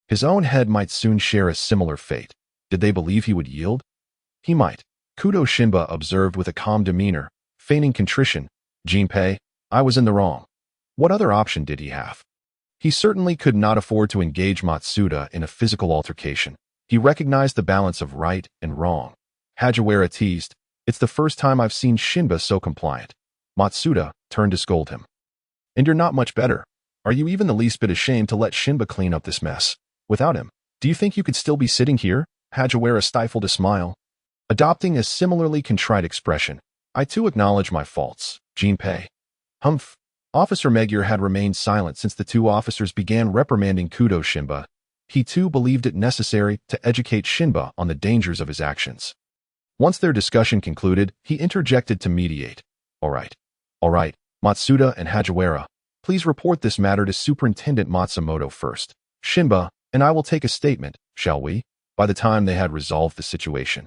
his own head might soon share a similar fate. Did they believe he would yield? He might. Kudo Shinichi observed with a calm demeanor, feigning contrition. Jinpei, I was in the wrong. What other option did he have? He certainly could not afford to engage Matsuda in a physical altercation. He recognized the balance of right and wrong. Hagiwara teased, It's the first time I've seen Shinichi so compliant. Matsuda turned to scold him. And you're not much better. Are you even the least bit ashamed to let Shinichi clean up this mess? Without him, do you think you could still be sitting here? Hagiwara stifled a smile. Adopting a similarly contrite expression, I too acknowledge my faults, Jinpei. Humph. Officer Magyar had remained silent since the two officers began reprimanding Kudo Shinichi. He too believed it necessary to educate Shinichi on the dangers of his actions. Once their discussion concluded, he interjected to mediate. All right, Matsuda and Hagiwara, please report this matter to Superintendent Matsumoto first. Shinichi and I will take a statement, shall we? By the time they had resolved the situation,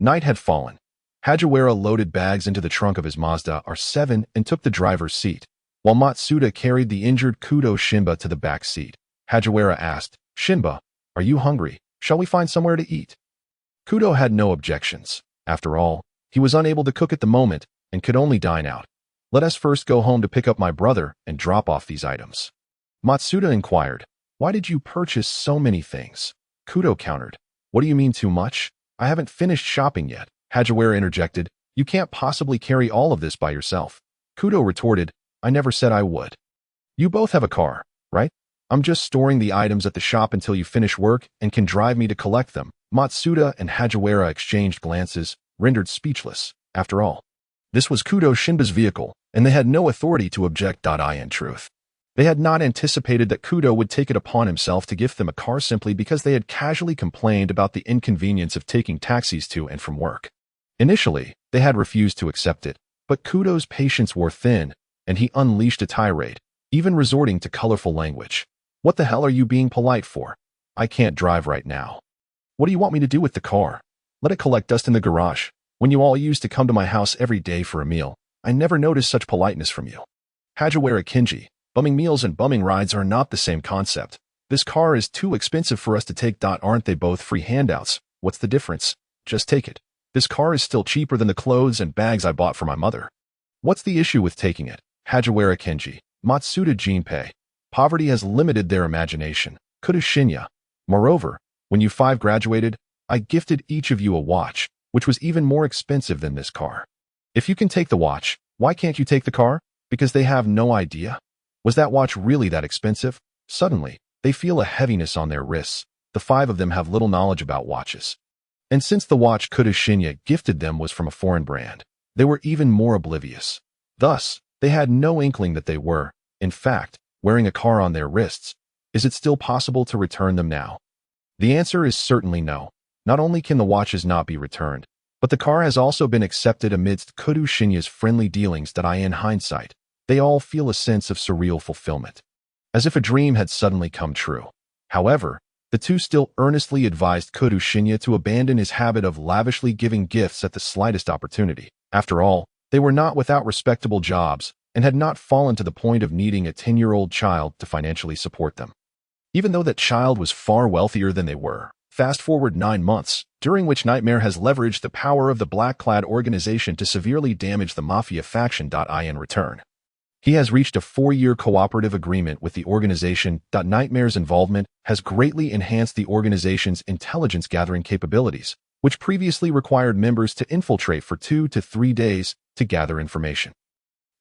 night had fallen. Hagiwara loaded bags into the trunk of his Mazda R7 and took the driver's seat, while Matsuda carried the injured Kudo Shinichi to the back seat. Hagiwara asked, Shinichi, are you hungry? Shall we find somewhere to eat? Kudo had no objections. After all, he was unable to cook at the moment and could only dine out. Let us first go home to pick up my brother and drop off these items. Matsuda inquired, Why did you purchase so many things? Kudo countered, What do you mean too much? I haven't finished shopping yet. Hagiwara interjected, You can't possibly carry all of this by yourself. Kudo retorted, I never said I would. You both have a car, right? I'm just storing the items at the shop until you finish work and can drive me to collect them. Matsuda and Hagiwara exchanged glances, rendered speechless. After all, this was Kudo Shinichi's vehicle, and they had no authority to object. In truth, they had not anticipated that Kudo would take it upon himself to gift them a car simply because they had casually complained about the inconvenience of taking taxis to and from work. Initially, they had refused to accept it, but Kudo's patience wore thin, and he unleashed a tirade, even resorting to colorful language. What the hell are you being polite for? I can't drive right now. What do you want me to do with the car? Let it collect dust in the garage. When you all used to come to my house every day for a meal, I never noticed such politeness from you. Hagiwara Kinji, bumming meals and bumming rides are not the same concept. This car is too expensive for us to take. Aren't they both free handouts? What's the difference? Just take it. This car is still cheaper than the clothes and bags I bought for my mother. What's the issue with taking it? Hagiwara Kinji, Matsuda Jinpei. Poverty has limited their imagination. Kudo Shinichi. Moreover, when you 5 graduated, I gifted each of you a watch, which was even more expensive than this car. If you can take the watch, why can't you take the car? Because they have no idea. Was that watch really that expensive? Suddenly, they feel a heaviness on their wrists. The 5 of them have little knowledge about watches. And since the watch Kudo Shinichi gifted them was from a foreign brand, they were even more oblivious. Thus, they had no inkling that they were, in fact, wearing a car on their wrists. Is it still possible to return them now? The answer is certainly no. Not only can the watches not be returned, but the car has also been accepted amidst Kudo Shinichi's friendly dealings. In hindsight, they all feel a sense of surreal fulfillment, as if a dream had suddenly come true. However, the two still earnestly advised Kudo Shinichi to abandon his habit of lavishly giving gifts at the slightest opportunity. After all, they were not without respectable jobs and had not fallen to the point of needing a 10-year-old child to financially support them. Even though that child was far wealthier than they were. Fast forward 9 months, during which Nightmare has leveraged the power of the Black-clad organization to severely damage the Mafia faction. In return, he has reached a 4-year cooperative agreement with the organization. Nightmare's involvement has greatly enhanced the organization's intelligence-gathering capabilities, which previously required members to infiltrate for 2 to 3 days to gather information.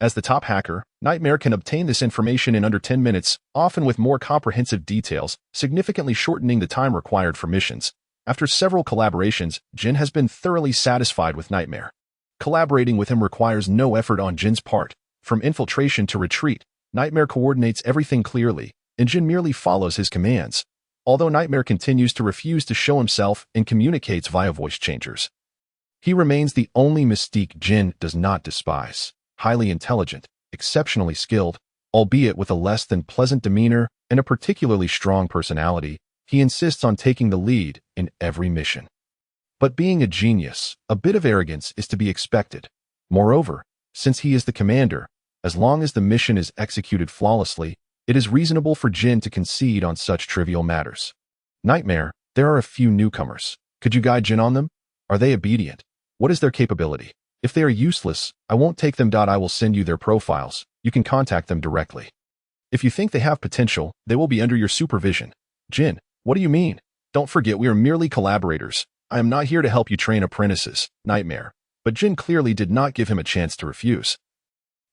As the top hacker, Nightmare can obtain this information in under 10 minutes, often with more comprehensive details, significantly shortening the time required for missions. After several collaborations, Jin has been thoroughly satisfied with Nightmare. Collaborating with him requires no effort on Jin's part. From infiltration to retreat, Nightmare coordinates everything clearly, and Jin merely follows his commands. Although Nightmare continues to refuse to show himself and communicates via voice changers, he remains the only mystique Jin does not despise. Highly intelligent, exceptionally skilled, albeit with a less than pleasant demeanor and a particularly strong personality, he insists on taking the lead in every mission. But being a genius, a bit of arrogance is to be expected. Moreover, since he is the commander, as long as the mission is executed flawlessly, it is reasonable for Jin to concede on such trivial matters. Nightmare, there are a few newcomers. Could you guide Jin on them? Are they obedient? What is their capability? If they are useless, I won't take them. I will send you their profiles. You can contact them directly. If you think they have potential, they will be under your supervision. Jin, what do you mean? Don't forget we are merely collaborators. I am not here to help you train apprentices, Nightmare. But Jin clearly did not give him a chance to refuse.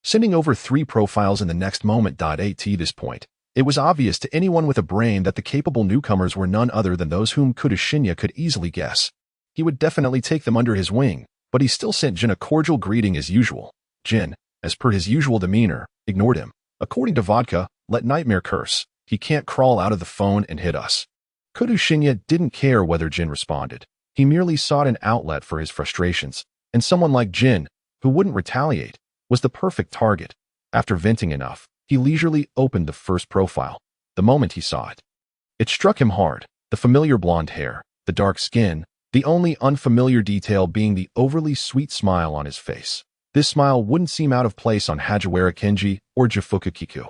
Sending over 3 profiles in the next moment. At this point, it was obvious to anyone with a brain that the capable newcomers were none other than those whom Kudo Shinichi could easily guess. He would definitely take them under his wing, but he still sent Jin a cordial greeting as usual. Jin, as per his usual demeanor, ignored him. According to Vodka, let Nightmare curse. He can't crawl out of the phone and hit us. Kudo Shinichi didn't care whether Jin responded. He merely sought an outlet for his frustrations, and someone like Jin, who wouldn't retaliate, was the perfect target. After venting enough, he leisurely opened the first profile. The moment he saw it, it struck him hard. The familiar blonde hair, the dark skin, the only unfamiliar detail being the overly sweet smile on his face. This smile wouldn't seem out of place on Hajiwara Kenji or Jifuku Kiku.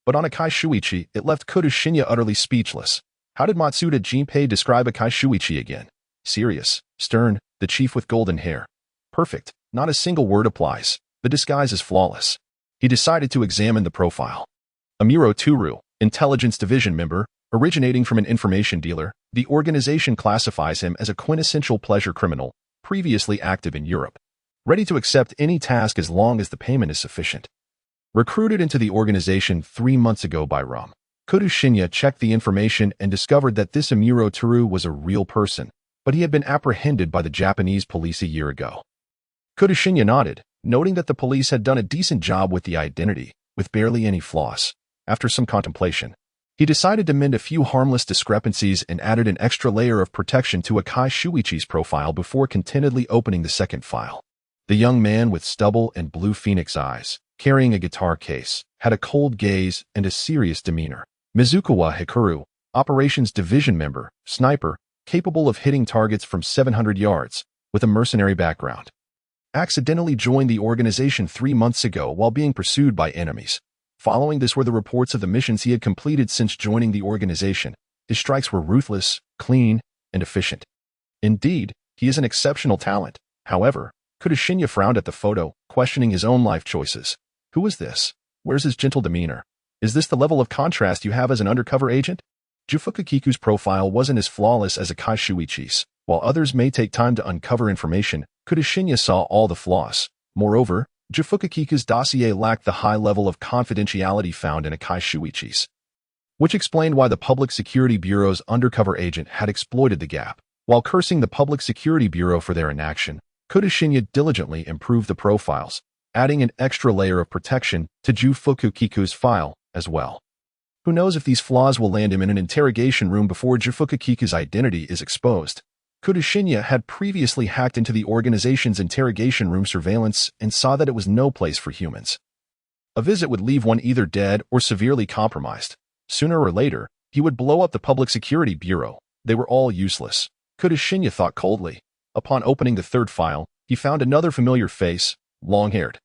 But on Akai Shuichi, it left Kudo Shinichi utterly speechless. How did Matsuda Jinpei describe Akai Shuichi again? Serious, stern, the chief with golden hair. Perfect, not a single word applies. The disguise is flawless. He decided to examine the profile. Amuro Turu, Intelligence Division member, originating from an information dealer, the organization classifies him as a quintessential pleasure criminal, previously active in Europe, ready to accept any task as long as the payment is sufficient. Recruited into the organization 3 months ago by Rum, Kudo Shinichi checked the information and discovered that this Amuro Turu was a real person, but he had been apprehended by the Japanese police a year ago. Kudo Shinichi nodded, noting that the police had done a decent job with the identity, with barely any flaws. After some contemplation, he decided to mend a few harmless discrepancies and added an extra layer of protection to Akai Shuichi's profile before contentedly opening the second file. The young man with stubble and blue phoenix eyes, carrying a guitar case, had a cold gaze and a serious demeanor. Mizukawa Hikaru, Operations Division member, sniper, capable of hitting targets from 700 yards, with a mercenary background. Accidentally joined the organization 3 months ago while being pursued by enemies. Following this were the reports of the missions he had completed since joining the organization. His strikes were ruthless, clean, and efficient. Indeed, he is an exceptional talent. However, Kudo Shinichi frowned at the photo, questioning his own life choices. Who is this? Where's his gentle demeanor? Is this the level of contrast you have as an undercover agent? Jifuku Kiku's profile wasn't as flawless as Akai Shuichi's. While others may take time to uncover information, Kudo Shinichi saw all the flaws. Moreover, Jifuku Kiku's dossier lacked the high level of confidentiality found in Akai Shuichi's, which explained why the Public Security Bureau's undercover agent had exploited the gap. While cursing the Public Security Bureau for their inaction, Kudo Shinichi diligently improved the profiles, adding an extra layer of protection to Jifuku Kiku's file as well. Who knows if these flaws will land him in an interrogation room before Jifuku Kiku's identity is exposed. Kudo Shinichi had previously hacked into the organization's interrogation room surveillance and saw that it was no place for humans. A visit would leave one either dead or severely compromised. Sooner or later, he would blow up the Public Security Bureau. They were all useless. Kudo Shinichi thought coldly. Upon opening the third file, he found another familiar face, long-haired,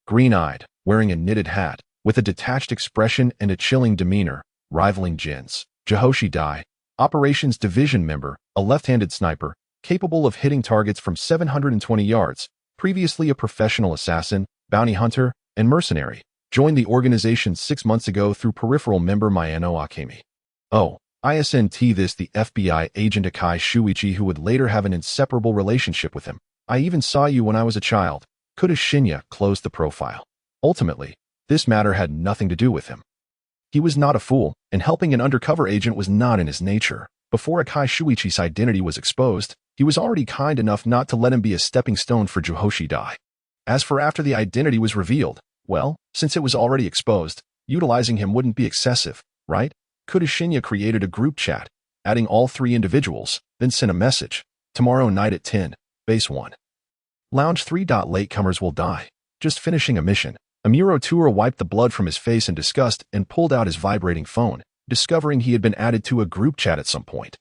green-eyed, wearing a knitted hat, with a detached expression and a chilling demeanor, rivaling Jin's. Jihoshi Dai, Operations Division member, a left-handed sniper, capable of hitting targets from 720 yards, previously a professional assassin, bounty hunter, and mercenary, joined the organization 6 months ago through peripheral member Mayano Akemi. Oh, ISNT this the FBI agent Akai Shuichi who would later have an inseparable relationship with him. I even saw you when I was a child. Kudo Shinichi closed the profile. Ultimately, this matter had nothing to do with him. He was not a fool, and helping an undercover agent was not in his nature. Before Akai Shuichi's identity was exposed, he was already kind enough not to let him be a stepping stone for Jihoshi Dai. As for after the identity was revealed, well, since it was already exposed, utilizing him wouldn't be excessive, right? Kudo Shinichi created a group chat, adding all 3 individuals, then sent a message. Tomorrow night at 10, Base 1. Lounge 3. Latecomers will die. Just finishing a mission. Amuro Tura wiped the blood from his face in disgust and pulled out his vibrating phone, discovering he had been added to a group chat at some point.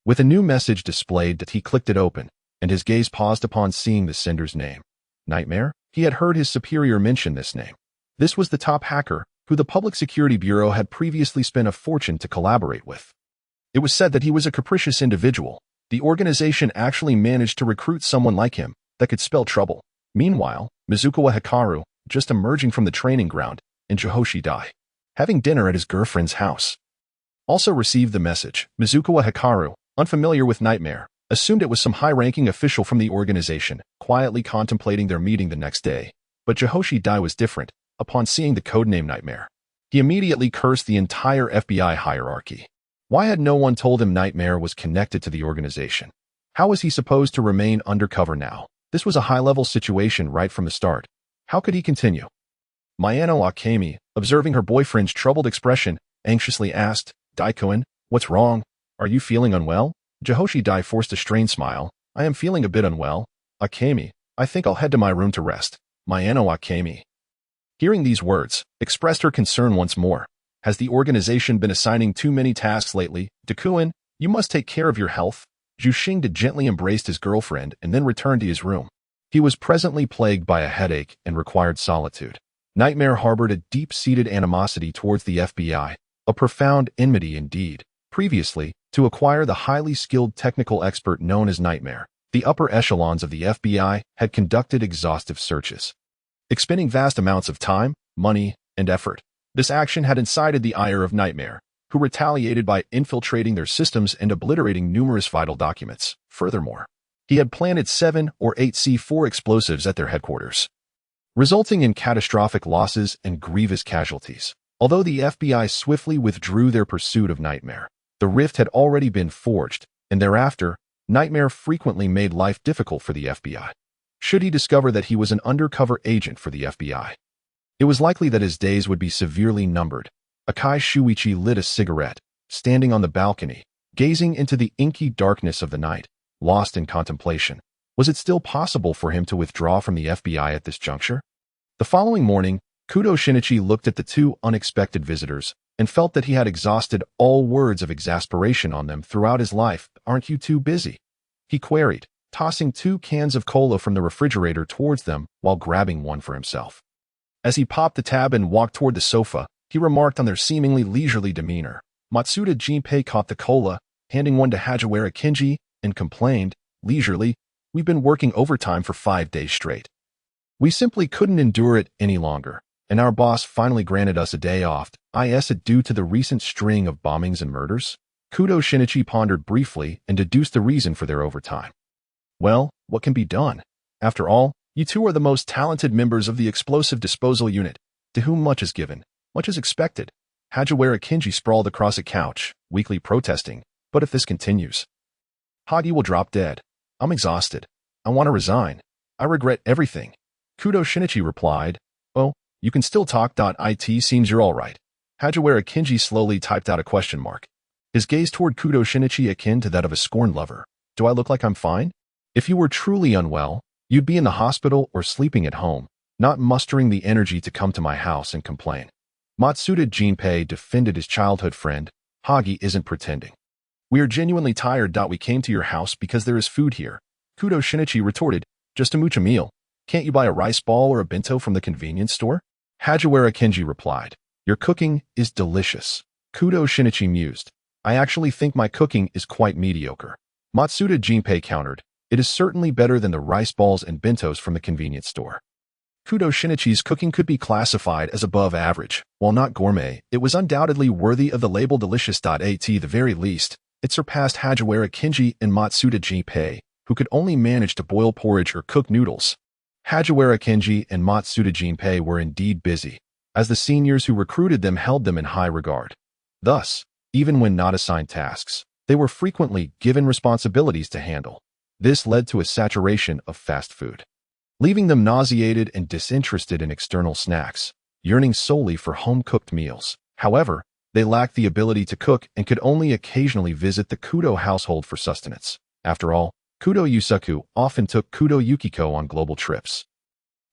With a new message displayed that he clicked it open, and his gaze paused upon seeing the sender's name. Nightmare? He had heard his superior mention this name. This was the top hacker, who the Public Security Bureau had previously spent a fortune to collaborate with. It was said that he was a capricious individual. The organization actually managed to recruit someone like him that could spell trouble. Meanwhile, Mizukawa Hikaru, just emerging from the training ground, in Jihoshi Dai, having dinner at his girlfriend's house. Also received the message. Mizukawa Hikaru, unfamiliar with Nightmare, assumed it was some high-ranking official from the organization, quietly contemplating their meeting the next day. But Jihoshi Dai was different. Upon seeing the codename Nightmare, he immediately cursed the entire FBI hierarchy. Why had no one told him Nightmare was connected to the organization? How was he supposed to remain undercover now? This was a high-level situation right from the start. How could he continue? Mayano Akemi, observing her boyfriend's troubled expression, anxiously asked, Daikuen, what's wrong? Are you feeling unwell? Jihoshi Dai forced a strained smile. I am feeling a bit unwell. Akemi, I think I'll head to my room to rest. Mayano Akemi, hearing these words, expressed her concern once more. Has the organization been assigning too many tasks lately? Daikuen, you must take care of your health. Juxing gently embraced his girlfriend and then returned to his room. He was presently plagued by a headache and required solitude. Nightmare harbored a deep-seated animosity towards the FBI, a profound enmity indeed. Previously, to acquire the highly skilled technical expert known as Nightmare, the upper echelons of the FBI had conducted exhaustive searches, expending vast amounts of time, money, and effort. This action had incited the ire of Nightmare, who retaliated by infiltrating their systems and obliterating numerous vital documents. Furthermore, he had planted 7 or 8 C4 explosives at their headquarters, resulting in catastrophic losses and grievous casualties. Although the FBI swiftly withdrew their pursuit of Nightmare, the rift had already been forged, and thereafter, Nightmare frequently made life difficult for the FBI. Should he discover that he was an undercover agent for the FBI, it was likely that his days would be severely numbered. Akai Shuichi lit a cigarette, standing on the balcony, gazing into the inky darkness of the night, lost in contemplation. Was it still possible for him to withdraw from the FBI at this juncture? The following morning, Kudo Shinichi looked at the 2 unexpected visitors and felt that he had exhausted all words of exasperation on them throughout his life. Aren't you too busy? He queried, tossing 2 cans of cola from the refrigerator towards them while grabbing one for himself. As he popped the tab and walked toward the sofa, he remarked on their seemingly leisurely demeanor. Matsuda Jinpei caught the cola, handing one to Hajiwara Kenji, and complained, leisurely, we've been working overtime for 5 days straight. We simply couldn't endure it any longer, and our boss finally granted us a day off. Is it due to the recent string of bombings and murders? Kudo Shinichi pondered briefly and deduced the reason for their overtime. Well, what can be done? After all, you 2 are the most talented members of the explosive disposal unit, to whom much is given, much is expected. Hajiwara Kenji sprawled across a couch, weakly protesting, but if this continues, Hagi will drop dead. I'm exhausted. I want to resign. I regret everything. Kudo Shinichi replied, Oh, you can still talk. It seems you're all right. Hajiwara Kenji slowly typed out a question mark, his gaze toward Kudo Shinichi akin to that of a scorned lover. Do I look like I'm fine? If you were truly unwell, you'd be in the hospital or sleeping at home, not mustering the energy to come to my house and complain. Matsuda Jinpei defended his childhood friend. Hagi isn't pretending. We are genuinely tired. We came to your house because there is food here. Kudo Shinichi retorted, just a mucha meal. Can't you buy a rice ball or a bento from the convenience store? Hajiwara Kenji replied, your cooking is delicious. Kudo Shinichi mused, I actually think my cooking is quite mediocre. Matsuda Jinpei countered, it is certainly better than the rice balls and bentos from the convenience store. Kudo Shinichi's cooking could be classified as above average. While not gourmet, it was undoubtedly worthy of the label delicious. At the very least, it surpassed Hajiwara Kinji and Matsuda Jinpei, who could only manage to boil porridge or cook noodles. Hajiwara Kinji and Matsuda Jinpei were indeed busy, as the seniors who recruited them held them in high regard. Thus, even when not assigned tasks, they were frequently given responsibilities to handle. This led to a saturation of fast food, leaving them nauseated and disinterested in external snacks, yearning solely for home-cooked meals. However, they lacked the ability to cook and could only occasionally visit the Kudo household for sustenance. After all, Kudo Yusaku often took Kudo Yukiko on global trips,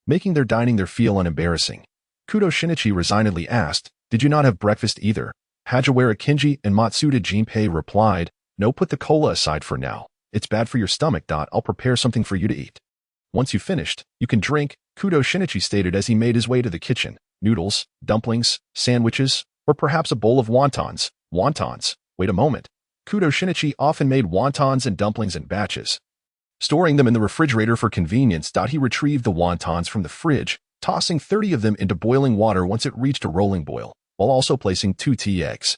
making their dining there feel unembarrassing. Kudo Shinichi resignedly asked, "Did you not have breakfast either?" Hajiwara Kinji and Matsuda Jinpei replied, "No, put the cola aside for now. It's bad for your stomach. I'll prepare something for you to eat. Once you've finished, you can drink," Kudo Shinichi stated as he made his way to the kitchen. Noodles, dumplings, sandwiches, or perhaps a bowl of wontons. Wontons? Wait a moment. Kudo Shinichi often made wontons and dumplings in batches, storing them in the refrigerator for convenience. He retrieved the wontons from the fridge, tossing 30 of them into boiling water once it reached a rolling boil, while also placing 2 tea eggs,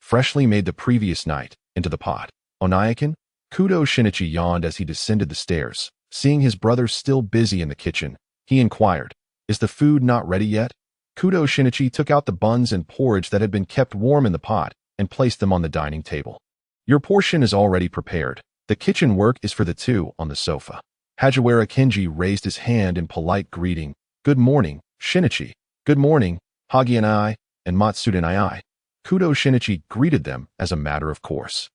freshly made the previous night, into the pot. "Onaikin?" Kudo Shinichi yawned as he descended the stairs. Seeing his brother still busy in the kitchen, he inquired, "Is the food not ready yet?" Kudo Shinichi took out the buns and porridge that had been kept warm in the pot and placed them on the dining table. "Your portion is already prepared. The kitchen work is for the two on the sofa." Hajiwara Kinji raised his hand in polite greeting. "Good morning, Shinichi." "Good morning, Hagi and I, and Matsuda and I." Kudo Shinichi greeted them as a matter of course.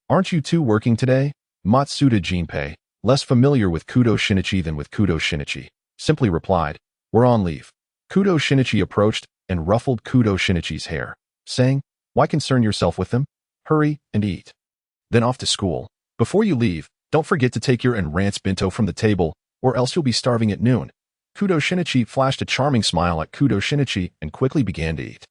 "Aren't you two working today?" Matsuda Jinpei, less familiar with Kudo Shinichi than with Kudo Shinichi, simply replied, "We're on leave." Kudo Shinichi approached and ruffled Kudo Shinichi's hair, saying, "Why concern yourself with them? Hurry and eat. Then off to school. Before you leave, don't forget to take your enrance bento from the table, or else you'll be starving at noon." Kudo Shinichi flashed a charming smile at Kudo Shinichi and quickly began to eat.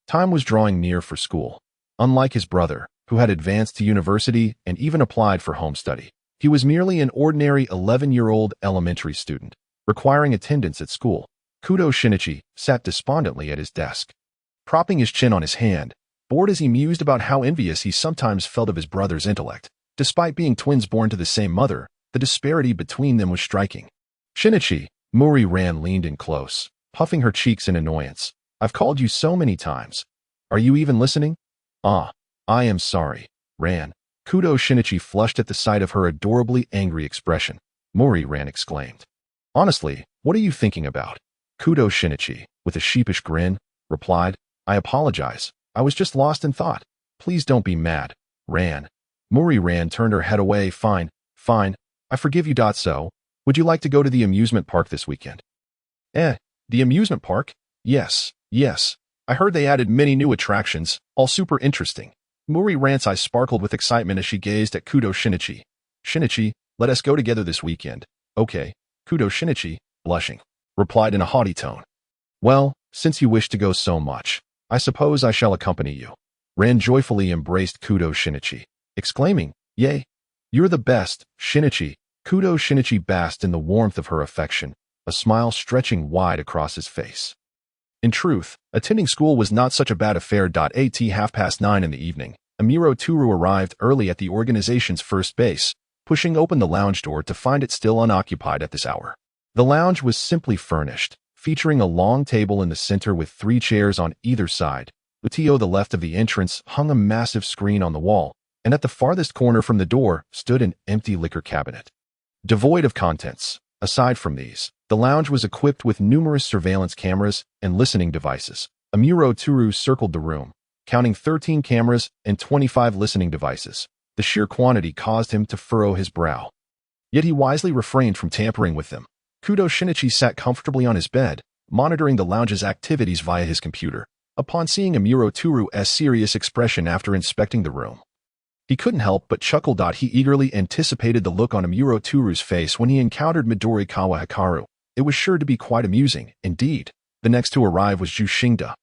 Time was drawing near for school. Unlike his brother, who had advanced to university and even applied for home study, he was merely an ordinary 11-year-old elementary student, requiring attendance at school. Kudo Shinichi sat despondently at his desk, propping his chin on his hand, bored as he mused about how envious he sometimes felt of his brother's intellect. Despite being twins born to the same mother, the disparity between them was striking. "Shinichi," Mori Ran leaned in close, puffing her cheeks in annoyance. "I've called you so many times. Are you even listening?" "Ah, I am sorry, Ran." Kudo Shinichi flushed at the sight of her adorably angry expression. Mori Ran exclaimed, "Honestly, what are you thinking about?" Kudo Shinichi, with a sheepish grin, replied, "I apologize. I was just lost in thought. Please don't be mad, Ran." Mori Ran turned her head away. Fine, I forgive you. So, would you like to go to the amusement park this weekend?" The amusement park? Yes. I heard they added many new attractions, all super interesting." Mori Ran's eyes sparkled with excitement as she gazed at Kudo Shinichi. "Shinichi, let us go together this weekend." "Okay." Kudo Shinichi, blushing, replied in a haughty tone. "Well, since you wish to go so much, I suppose I shall accompany you." Ran joyfully embraced Kudo Shinichi, exclaiming, "Yay! You're the best, Shinichi." Kudo Shinichi basked in the warmth of her affection, a smile stretching wide across his face. In truth, attending school was not such a bad affair. At 9:30 in the evening, Amuro Turu arrived early at the organization's first base, pushing open the lounge door to find it still unoccupied at this hour. The lounge was simply furnished, featuring a long table in the center with 3 chairs on either side. To the left of the entrance hung a massive screen on the wall, and at the farthest corner from the door stood an empty liquor cabinet, devoid of contents. Aside from these, the lounge was equipped with numerous surveillance cameras and listening devices. Amuro Turu circled the room, counting 13 cameras and 25 listening devices. The sheer quantity caused him to furrow his brow. Yet he wisely refrained from tampering with them. Kudo Shinichi sat comfortably on his bed, monitoring the lounge's activities via his computer. Upon seeing Amuro Turu's serious expression after inspecting the room, he couldn't help but chuckle. He eagerly anticipated the look on Amuro Turu's face when he encountered Midori Kawahikaru. It was sure to be quite amusing. Indeed, the next to arrive was Ju Xingda,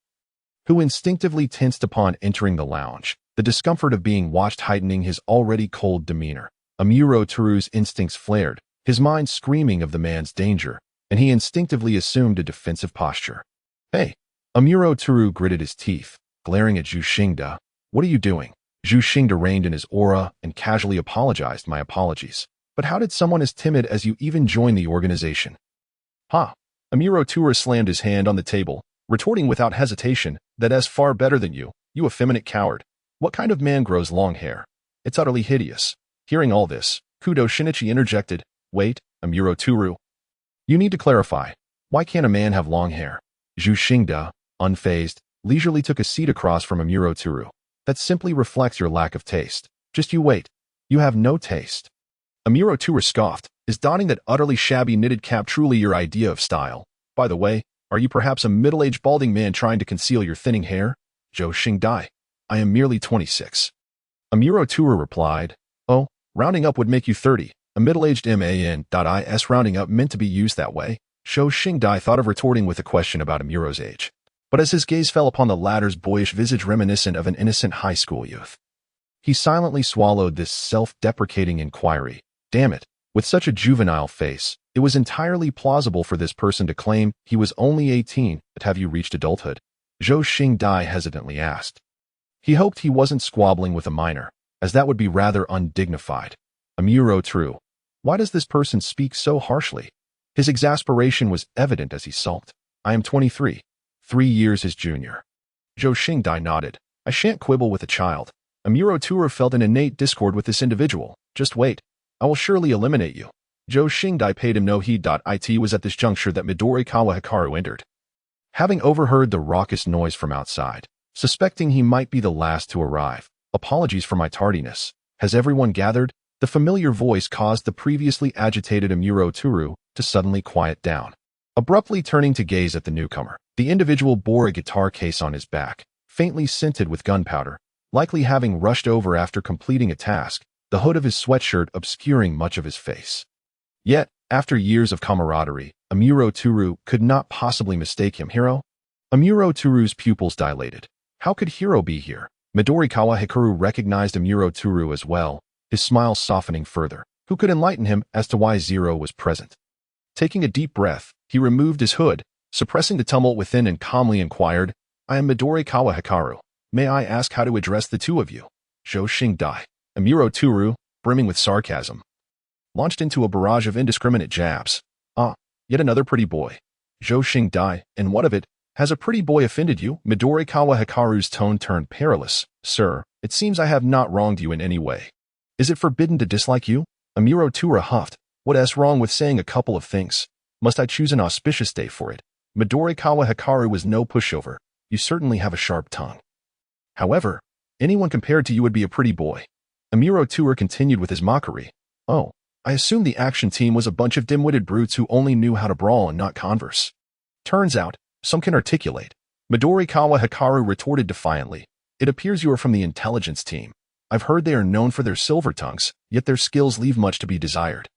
who instinctively tensed upon entering the lounge, the discomfort of being watched heightening his already cold demeanor. Amuro Turu's instincts flared, his mind screaming of the man's danger. and he instinctively assumed a defensive posture. Hey, Amuro Turu gritted his teeth, glaring at Zhu Xingda. What are you doing? Zhu Xingda reined in his aura and casually apologized. My apologies. But how did someone as timid as you even join the organization? Ha! Amuro Turu slammed his hand on the table, retorting without hesitation, that's far better than you, you effeminate coward. What kind of man grows long hair? It's utterly hideous. Hearing all this, Kudo Shinichi interjected, Wait, Amuro Turu. You need to clarify. Why can't a man have long hair? Zhu Xingda, unfazed, leisurely took a seat across from Amuro Turu. That simply reflects your lack of taste. Just you wait. You have no taste. Amuro Turu scoffed. Is donning that utterly shabby knitted cap truly your idea of style? By the way, are you perhaps a middle-aged balding man trying to conceal your thinning hair? Zhou Xingdai. I am merely 26. Amuro Turu replied, Oh, rounding up would make you 30. A middle-aged man.is rounding up meant to be used that way. Zhou Xingdai thought of retorting with a question about Amuro's age. But as his gaze fell upon the latter's boyish visage reminiscent of an innocent high school youth, he silently swallowed this self-deprecating inquiry. Damn it, with such a juvenile face, it was entirely plausible for this person to claim he was only 18, but have you reached adulthood? Zhou Xingdai hesitantly asked. He hoped he wasn't squabbling with a minor, as that would be rather undignified. Amuro Turu. Why does this person speak so harshly? His exasperation was evident as he sulked. I am 23. 3 years his junior. Zhou Xingdai nodded. I shan't quibble with a child. Amuro Turu felt an innate discord with this individual. Just wait. I will surely eliminate you. Zhou Xingdai paid him no heed. It was at this juncture that Midorikawa Hikaru entered. Having overheard the raucous noise from outside, suspecting he might be the last to arrive, apologies for my tardiness. Has everyone gathered? The familiar voice caused the previously agitated Amuro Turu to suddenly quiet down. Abruptly turning to gaze at the newcomer, the individual bore a guitar case on his back, faintly scented with gunpowder, likely having rushed over after completing a task, the hood of his sweatshirt obscuring much of his face. Yet, after years of camaraderie, Amuro Turu could not possibly mistake him. Hiro? Amuro Turu's pupils dilated. How could Hiro be here? Midorikawa Hikaru recognized Amuro Turu as well, his smile softening further. Who could enlighten him as to why Zero was present? Taking a deep breath, he removed his hood, suppressing the tumult within and calmly inquired, I am Midorikawa Hikaru. May I ask how to address the two of you? Zhou Xingdai. Amuro Turu, brimming with sarcasm, launched into a barrage of indiscriminate jabs. Ah, yet another pretty boy. Zhou Xingdai, and what of it? Has a pretty boy offended you? Midorikawa Hikaru's tone turned perilous. Sir, it seems I have not wronged you in any way. Is it forbidden to dislike you? Amuro Turu huffed. What's wrong with saying a couple of things? Must I choose an auspicious day for it? Midorikawa Hikaru was no pushover. You certainly have a sharp tongue. However, anyone compared to you would be a pretty boy. Amuro Turu continued with his mockery. Oh, I assumed the action team was a bunch of dim-witted brutes who only knew how to brawl and not converse. Turns out, some can articulate. Midorikawa Hikaru retorted defiantly. It appears you are from the intelligence team. I've heard they are known for their silver tongues, yet their skills leave much to be desired.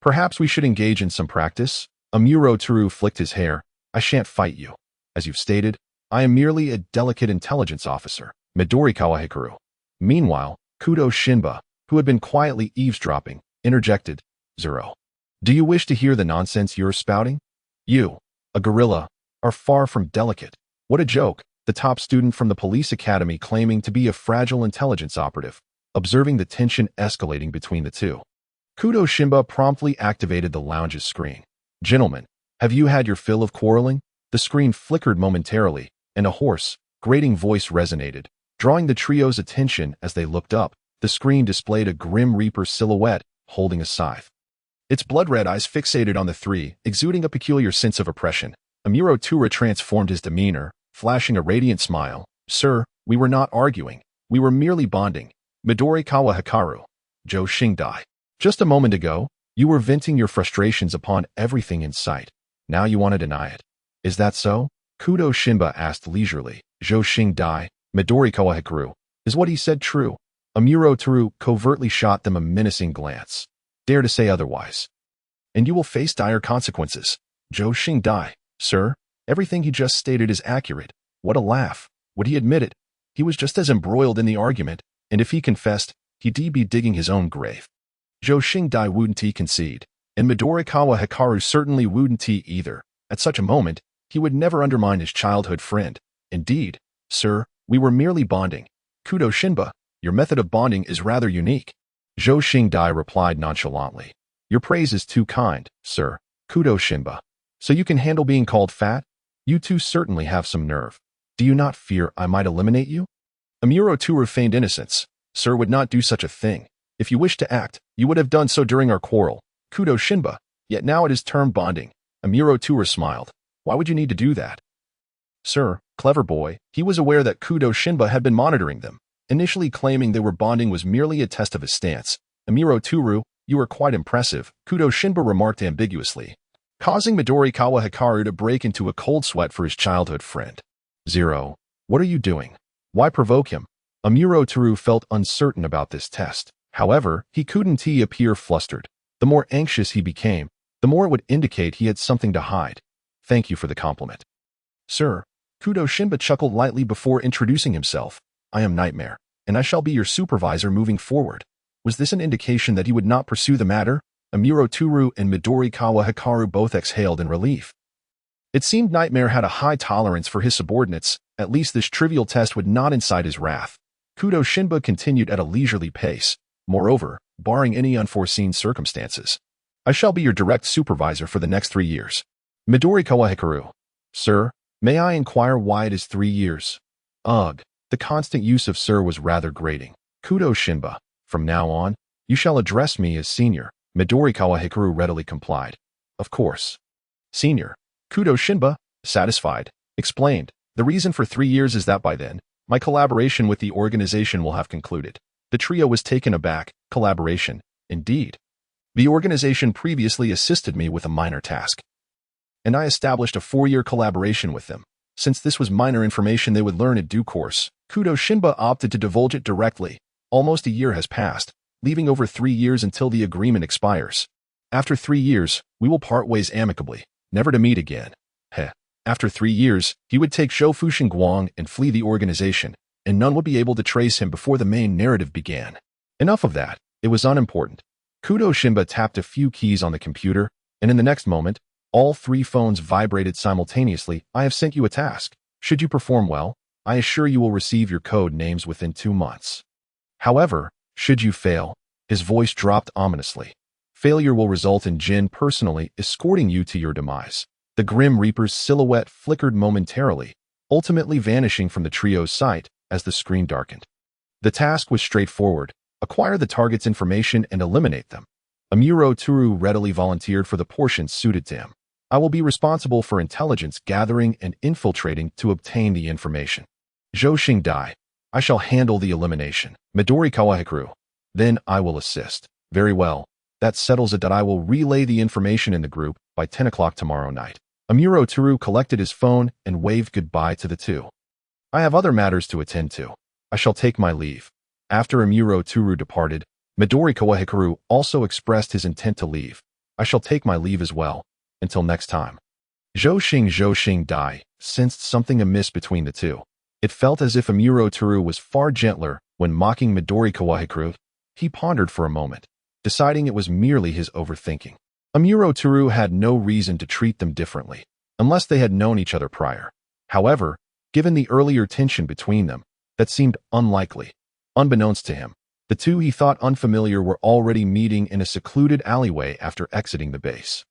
Perhaps we should engage in some practice? Amuro Turu flicked his hair. I shan't fight you. As you've stated, I am merely a delicate intelligence officer. Midorikawa Hikaru. Meanwhile, Kudo Shinba, who had been quietly eavesdropping, interjected, Zero. Do you wish to hear the nonsense you're spouting? You, a gorilla, are far from delicate. What a joke, the top student from the police academy claiming to be a fragile intelligence operative, observing the tension escalating between the two. Kudo Shinba promptly activated the lounge's screen. Gentlemen, have you had your fill of quarreling? The screen flickered momentarily, and a hoarse, grating voice resonated, drawing the trio's attention as they looked up. The screen displayed a grim reaper silhouette, holding a scythe. Its blood-red eyes fixated on the three, exuding a peculiar sense of oppression. Amuro Turu transformed his demeanor, flashing a radiant smile. Sir, we were not arguing. We were merely bonding. Midorikawa Hikaru. Zhou Xingdai. Just a moment ago, you were venting your frustrations upon everything in sight. Now you want to deny it. Is that so? Kudo Shinba asked leisurely. Zhou Xingdai, Midorikawa Hikaru. Is what he said true? Amuro Turu covertly shot them a menacing glance. Dare to say otherwise, and you will face dire consequences. Zhou Xingdai. Sir, everything he just stated is accurate. What a laugh. Would he admit it? He was just as embroiled in the argument, and if he confessed, he'd be digging his own grave. Zhou Xingdai wouldn't he concede. And Midorikawa Hikaru certainly wouldn't either. At such a moment, he would never undermine his childhood friend. Indeed, sir, we were merely bonding. Kudo Shinba, your method of bonding is rather unique. Zhou Xingdai replied nonchalantly. Your praise is too kind, sir. Kudo Shinba. So you can handle being called fat? You two certainly have some nerve. Do you not fear I might eliminate you? Amuro Toru feigned innocence. Sir would not do such a thing. If you wished to act, you would have done so during our quarrel. Kudo Shinba. Yet now it is termed bonding. Amuro Toru smiled. Why would you need to do that? Sir, clever boy, he was aware that Kudo Shinba had been monitoring them. Initially claiming they were bonding was merely a test of his stance. Amuro Toru, you are quite impressive, Kudo Shinba remarked ambiguously, causing Midorikawa Hikaru to break into a cold sweat for his childhood friend. Zero. What are you doing? Why provoke him? Amuro Toru felt uncertain about this test. However, he couldn't appear flustered. The more anxious he became, the more it would indicate he had something to hide. Thank you for the compliment. Sir, Kudo Shinba chuckled lightly before introducing himself. I am Nightmare, and I shall be your supervisor moving forward. Was this an indication that he would not pursue the matter? Amuro Toru and Midorikawa Hikaru both exhaled in relief. It seemed Nightmare had a high tolerance for his subordinates. At least this trivial test would not incite his wrath. Kudo Shinba continued at a leisurely pace. Moreover, barring any unforeseen circumstances, I shall be your direct supervisor for the next 3 years. Midorikawa Hikaru. Sir, may I inquire why it is 3 years? Ugh. The constant use of sir was rather grating. Kudo Shinba. From now on, you shall address me as senior. Midorikawa Hikaru readily complied. Of course. Senior. Kudo Shinba, satisfied, explained. The reason for 3 years is that by then, my collaboration with the organization will have concluded. The trio was taken aback. Collaboration, indeed. The organization previously assisted me with a minor task, and I established a 4-year collaboration with them. Since this was minor information they would learn in due course, Kudo Shinba opted to divulge it directly. Almost a year has passed, leaving over 3 years until the agreement expires. After 3 years, we will part ways amicably, never to meet again. Heh. After 3 years, he would take Shofushin Guang and flee the organization, and none would be able to trace him before the main narrative began. Enough of that. It was unimportant. Kudo Shinba tapped a few keys on the computer, and in the next moment, all 3 phones vibrated simultaneously. I have sent you a task. Should you perform well, I assure you will receive your code names within 2 months. However, should you fail, his voice dropped ominously. Failure will result in Jin personally escorting you to your demise. The Grim Reaper's silhouette flickered momentarily, ultimately vanishing from the trio's sight as the screen darkened. The task was straightforward. Acquire the target's information and eliminate them. Amuro Toru readily volunteered for the portion suited to him. I will be responsible for intelligence gathering and infiltrating to obtain the information. Zhou Xingdai. I shall handle the elimination. Midorikawa Hikaru. Then I will assist. Very well. That settles it. That I will relay the information in the group by 10 o'clock tomorrow night. Amuro Toru collected his phone and waved goodbye to the two. I have other matters to attend to. I shall take my leave. After Amuro Toru departed, Midorikawa Hikaru also expressed his intent to leave. I shall take my leave as well. Until next time. Zhou Xingdai sensed something amiss between the two. It felt as if Amuro Toru was far gentler when mocking Midorikawa Hikaru. He pondered for a moment, deciding it was merely his overthinking. Amuro Toru had no reason to treat them differently, unless they had known each other prior. However, given the earlier tension between them, that seemed unlikely. Unbeknownst to him, the two he thought unfamiliar were already meeting in a secluded alleyway after exiting the base.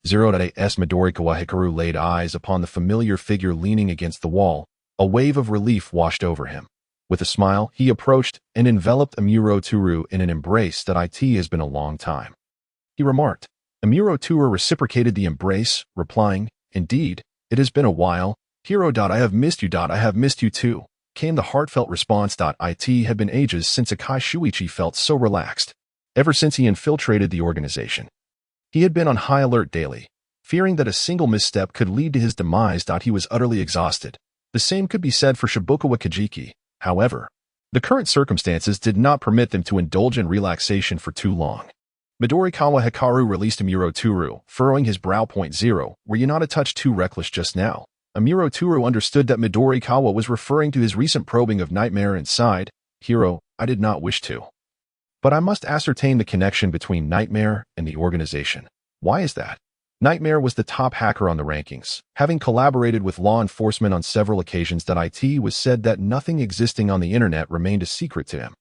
0.as Midorikawa Hikaru laid eyes upon the familiar figure leaning against the wall. A wave of relief washed over him. With a smile, he approached and enveloped Amuro Toru in an embrace that has been a long time. He remarked. Amuro Toru reciprocated the embrace, replying, Indeed, it has been a while. Hero. I have missed you. I have missed you too. Came the heartfelt response. It had been ages since Akai Shuichi felt so relaxed. Ever since he infiltrated the organization. He had been on high alert daily, fearing that a single misstep could lead to his demise. He was utterly exhausted. The same could be said for Shibukawa Kajiki. However, the current circumstances did not permit them to indulge in relaxation for too long. Midorikawa Hikaru released Amuro Toru, furrowing his brow. 0. Were you not a touch too reckless just now? Amuro Toru understood that Midorikawa was referring to his recent probing of Nightmare and sighed. Hero, I did not wish to. But I must ascertain the connection between Nightmare and the organization. Why is that? Nightmare was the top hacker on the rankings, having collaborated with law enforcement on several occasions. It was said that nothing existing on the internet remained a secret to him.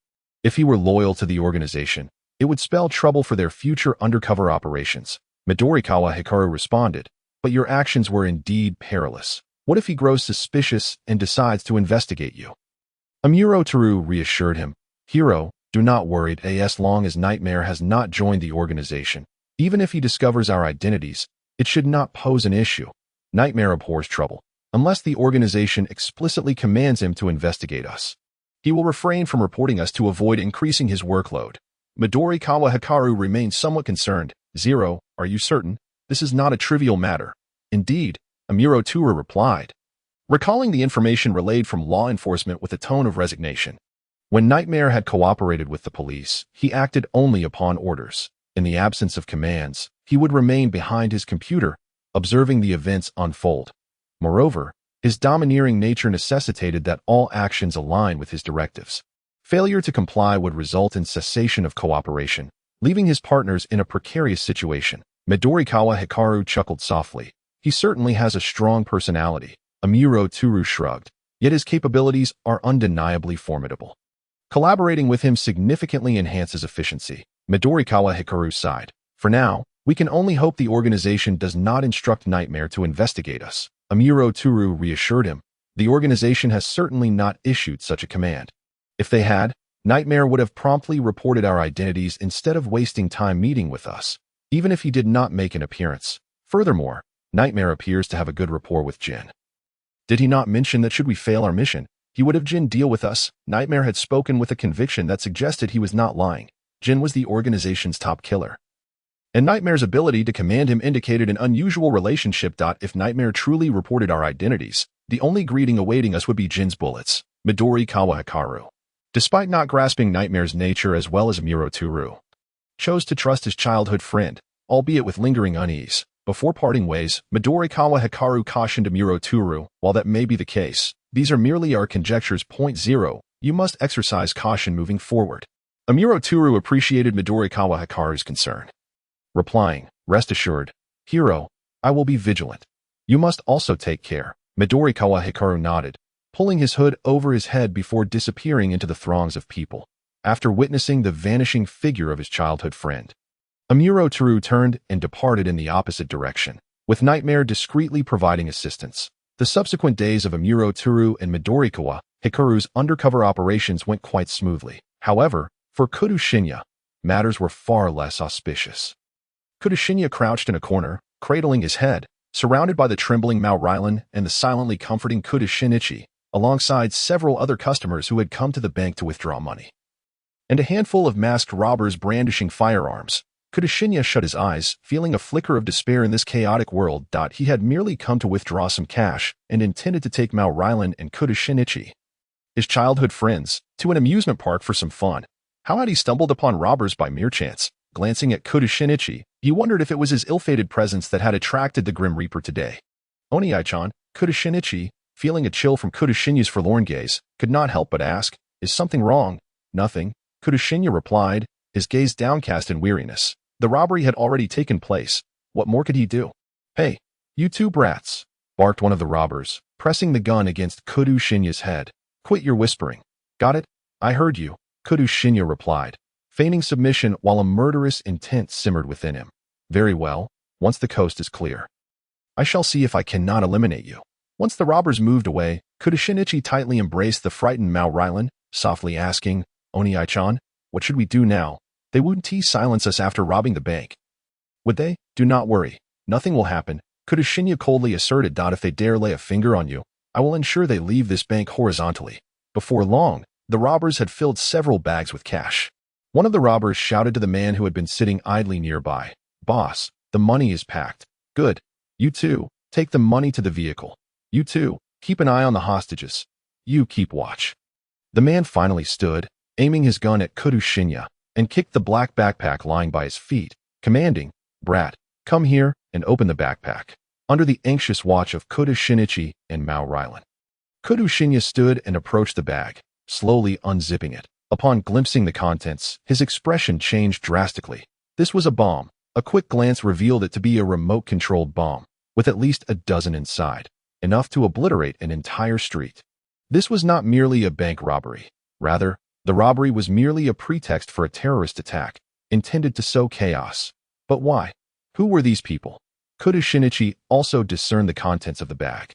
If he were loyal to the organization, it would spell trouble for their future undercover operations. Midorikawa Hikaru responded, but your actions were indeed perilous. What if he grows suspicious and decides to investigate you? Amuro Toru reassured him, Hiro, do not worry as long as Nightmare has not joined the organization. Even if he discovers our identities, it should not pose an issue. Nightmare abhors trouble, unless the organization explicitly commands him to investigate us. He will refrain from reporting us to avoid increasing his workload. Midorikawa Hikaru remained somewhat concerned. Zero, are you certain? This is not a trivial matter. Indeed, Amuro Toru replied, recalling the information relayed from law enforcement with a tone of resignation. When Nightmare had cooperated with the police, he acted only upon orders. In the absence of commands, he would remain behind his computer, observing the events unfold. Moreover, his domineering nature necessitated that all actions align with his directives. Failure to comply would result in cessation of cooperation, leaving his partners in a precarious situation. Midorikawa Hikaru chuckled softly. He certainly has a strong personality. Amuro Toru shrugged, yet his capabilities are undeniably formidable. Collaborating with him significantly enhances efficiency. Midorikawa Hikaru sighed. For now, we can only hope the organization does not instruct Nightmare to investigate us. Amuro Toru reassured him. The organization has certainly not issued such a command. If they had, Nightmare would have promptly reported our identities instead of wasting time meeting with us, even if he did not make an appearance. Furthermore, Nightmare appears to have a good rapport with Jin. Did he not mention that should we fail our mission, he would have Jin deal with us? Nightmare had spoken with a conviction that suggested he was not lying. Jin was the organization's top killer. And Nightmare's ability to command him indicated an unusual relationship. If Nightmare truly reported our identities, the only greeting awaiting us would be Jin's bullets. Midorikawa Hikaru, despite not grasping Nightmare's nature as well as Amuro Toru, chose to trust his childhood friend, albeit with lingering unease. Before parting ways, Midorikawa Hikaru cautioned Amuro Toru, while that may be the case, these are merely our conjectures. 0. You must exercise caution moving forward. Amuro Toru appreciated Midorikawa Hikaru's concern, replying, rest assured, Hiro, I will be vigilant. You must also take care. Midorikawa Hikaru nodded, pulling his hood over his head before disappearing into the throngs of people. After witnessing the vanishing figure of his childhood friend, Amuro Toru turned and departed in the opposite direction, with Nightmare discreetly providing assistance. The subsequent days of Amuro Toru and Midorikawa Hikaru's undercover operations went quite smoothly. However, for Kudo Shinichi, matters were far less auspicious. Kudo Shinichi crouched in a corner, cradling his head, surrounded by the trembling Mao Rylan and the silently comforting Kudo Shinichi, alongside several other customers who had come to the bank to withdraw money, and a handful of masked robbers brandishing firearms. Kudo Shinichi shut his eyes, feeling a flicker of despair in this chaotic world. He had merely come to withdraw some cash and intended to take Mao Rylan and Kudo Shinichi, his childhood friends, to an amusement park for some fun. How had he stumbled upon robbers by mere chance? Glancing at Kudo Shinichi, he wondered if it was his ill-fated presence that had attracted the Grim Reaper today. Onii-chan, Kudo Shinichi, feeling a chill from Kudo Shinyu's forlorn gaze, could not help but ask, is something wrong? Nothing, Kudo Shinyu replied, his gaze downcast in weariness. The robbery had already taken place. What more could he do? Hey, you two brats, barked one of the robbers, pressing the gun against Kudo Shinyu's head. Quit your whispering. Got it? I heard you, Kudo Shinyu replied, feigning submission while a murderous intent simmered within him. Very well, once the coast is clear, I shall see if I cannot eliminate you. Once the robbers moved away, Kudo Shinichi tightly embraced the frightened Mao Rylan, softly asking, Onii-chan, what should we do now? They wouldn't silence us after robbing the bank, would they? Do not worry. Nothing will happen, Kudo Shinyu coldly asserted. If they dare lay a finger on you, I will ensure they leave this bank horizontally. Before long, the robbers had filled several bags with cash. One of the robbers shouted to the man who had been sitting idly nearby, Boss, the money is packed. Good. You two, take the money to the vehicle. You two, keep an eye on the hostages. You keep watch. The man finally stood, aiming his gun at Kudo Shinyu, and kicked the black backpack lying by his feet, commanding, Brat, come here and open the backpack. Under the anxious watch of Kudo Shinichi and Mao Rylan, Kudo Shinyu stood and approached the bag, slowly unzipping it. Upon glimpsing the contents, his expression changed drastically. This was a bomb, A quick glance revealed it to be a remote-controlled bomb, with at least a dozen inside, enough to obliterate an entire street. This was not merely a bank robbery. Rather, the robbery was merely a pretext for a terrorist attack, intended to sow chaos. But why? Who were these people? Kudo Shinichi also discerned the contents of the bag.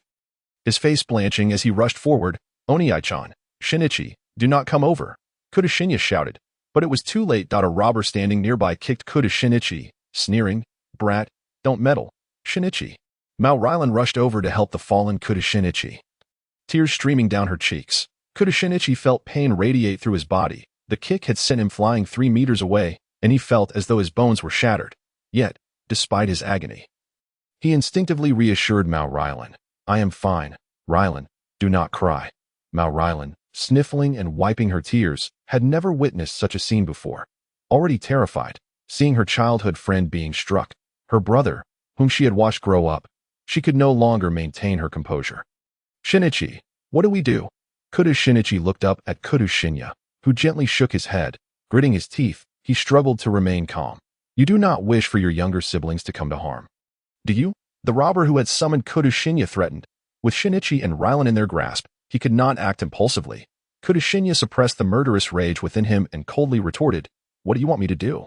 His face blanching as he rushed forward. "Oniai-chan, Shinichi, do not come over," Kudo Shinya shouted. But it was too late. A robber standing nearby kicked Kudo Shinichi, sneering, "Brat, don't meddle, Shinichi." Mao Rylan rushed over to help the fallen Kudo Shinichi. Tears streaming down her cheeks. Kudo Shinichi felt pain radiate through his body. The kick had sent him flying 3 meters away, and he felt as though his bones were shattered. Yet, despite his agony, he instinctively reassured Mao Rylan. "I am fine, Rylan, do not cry." Mao Rylan, sniffling and wiping her tears, had never witnessed such a scene before. Already terrified, seeing her childhood friend being struck, her brother, whom she had watched grow up, she could no longer maintain her composure. "Shinichi, what do we do?" Kudo Shinichi looked up at Kudo Shinya, who gently shook his head. Gritting his teeth, he struggled to remain calm. "You do not wish for your younger siblings to come to harm, do you?" The robber who had summoned Kudo Shinya threatened. With Shinichi and Rylan in their grasp, he could not act impulsively. Kudo Shinya suppressed the murderous rage within him and coldly retorted, "What do you want me to do?"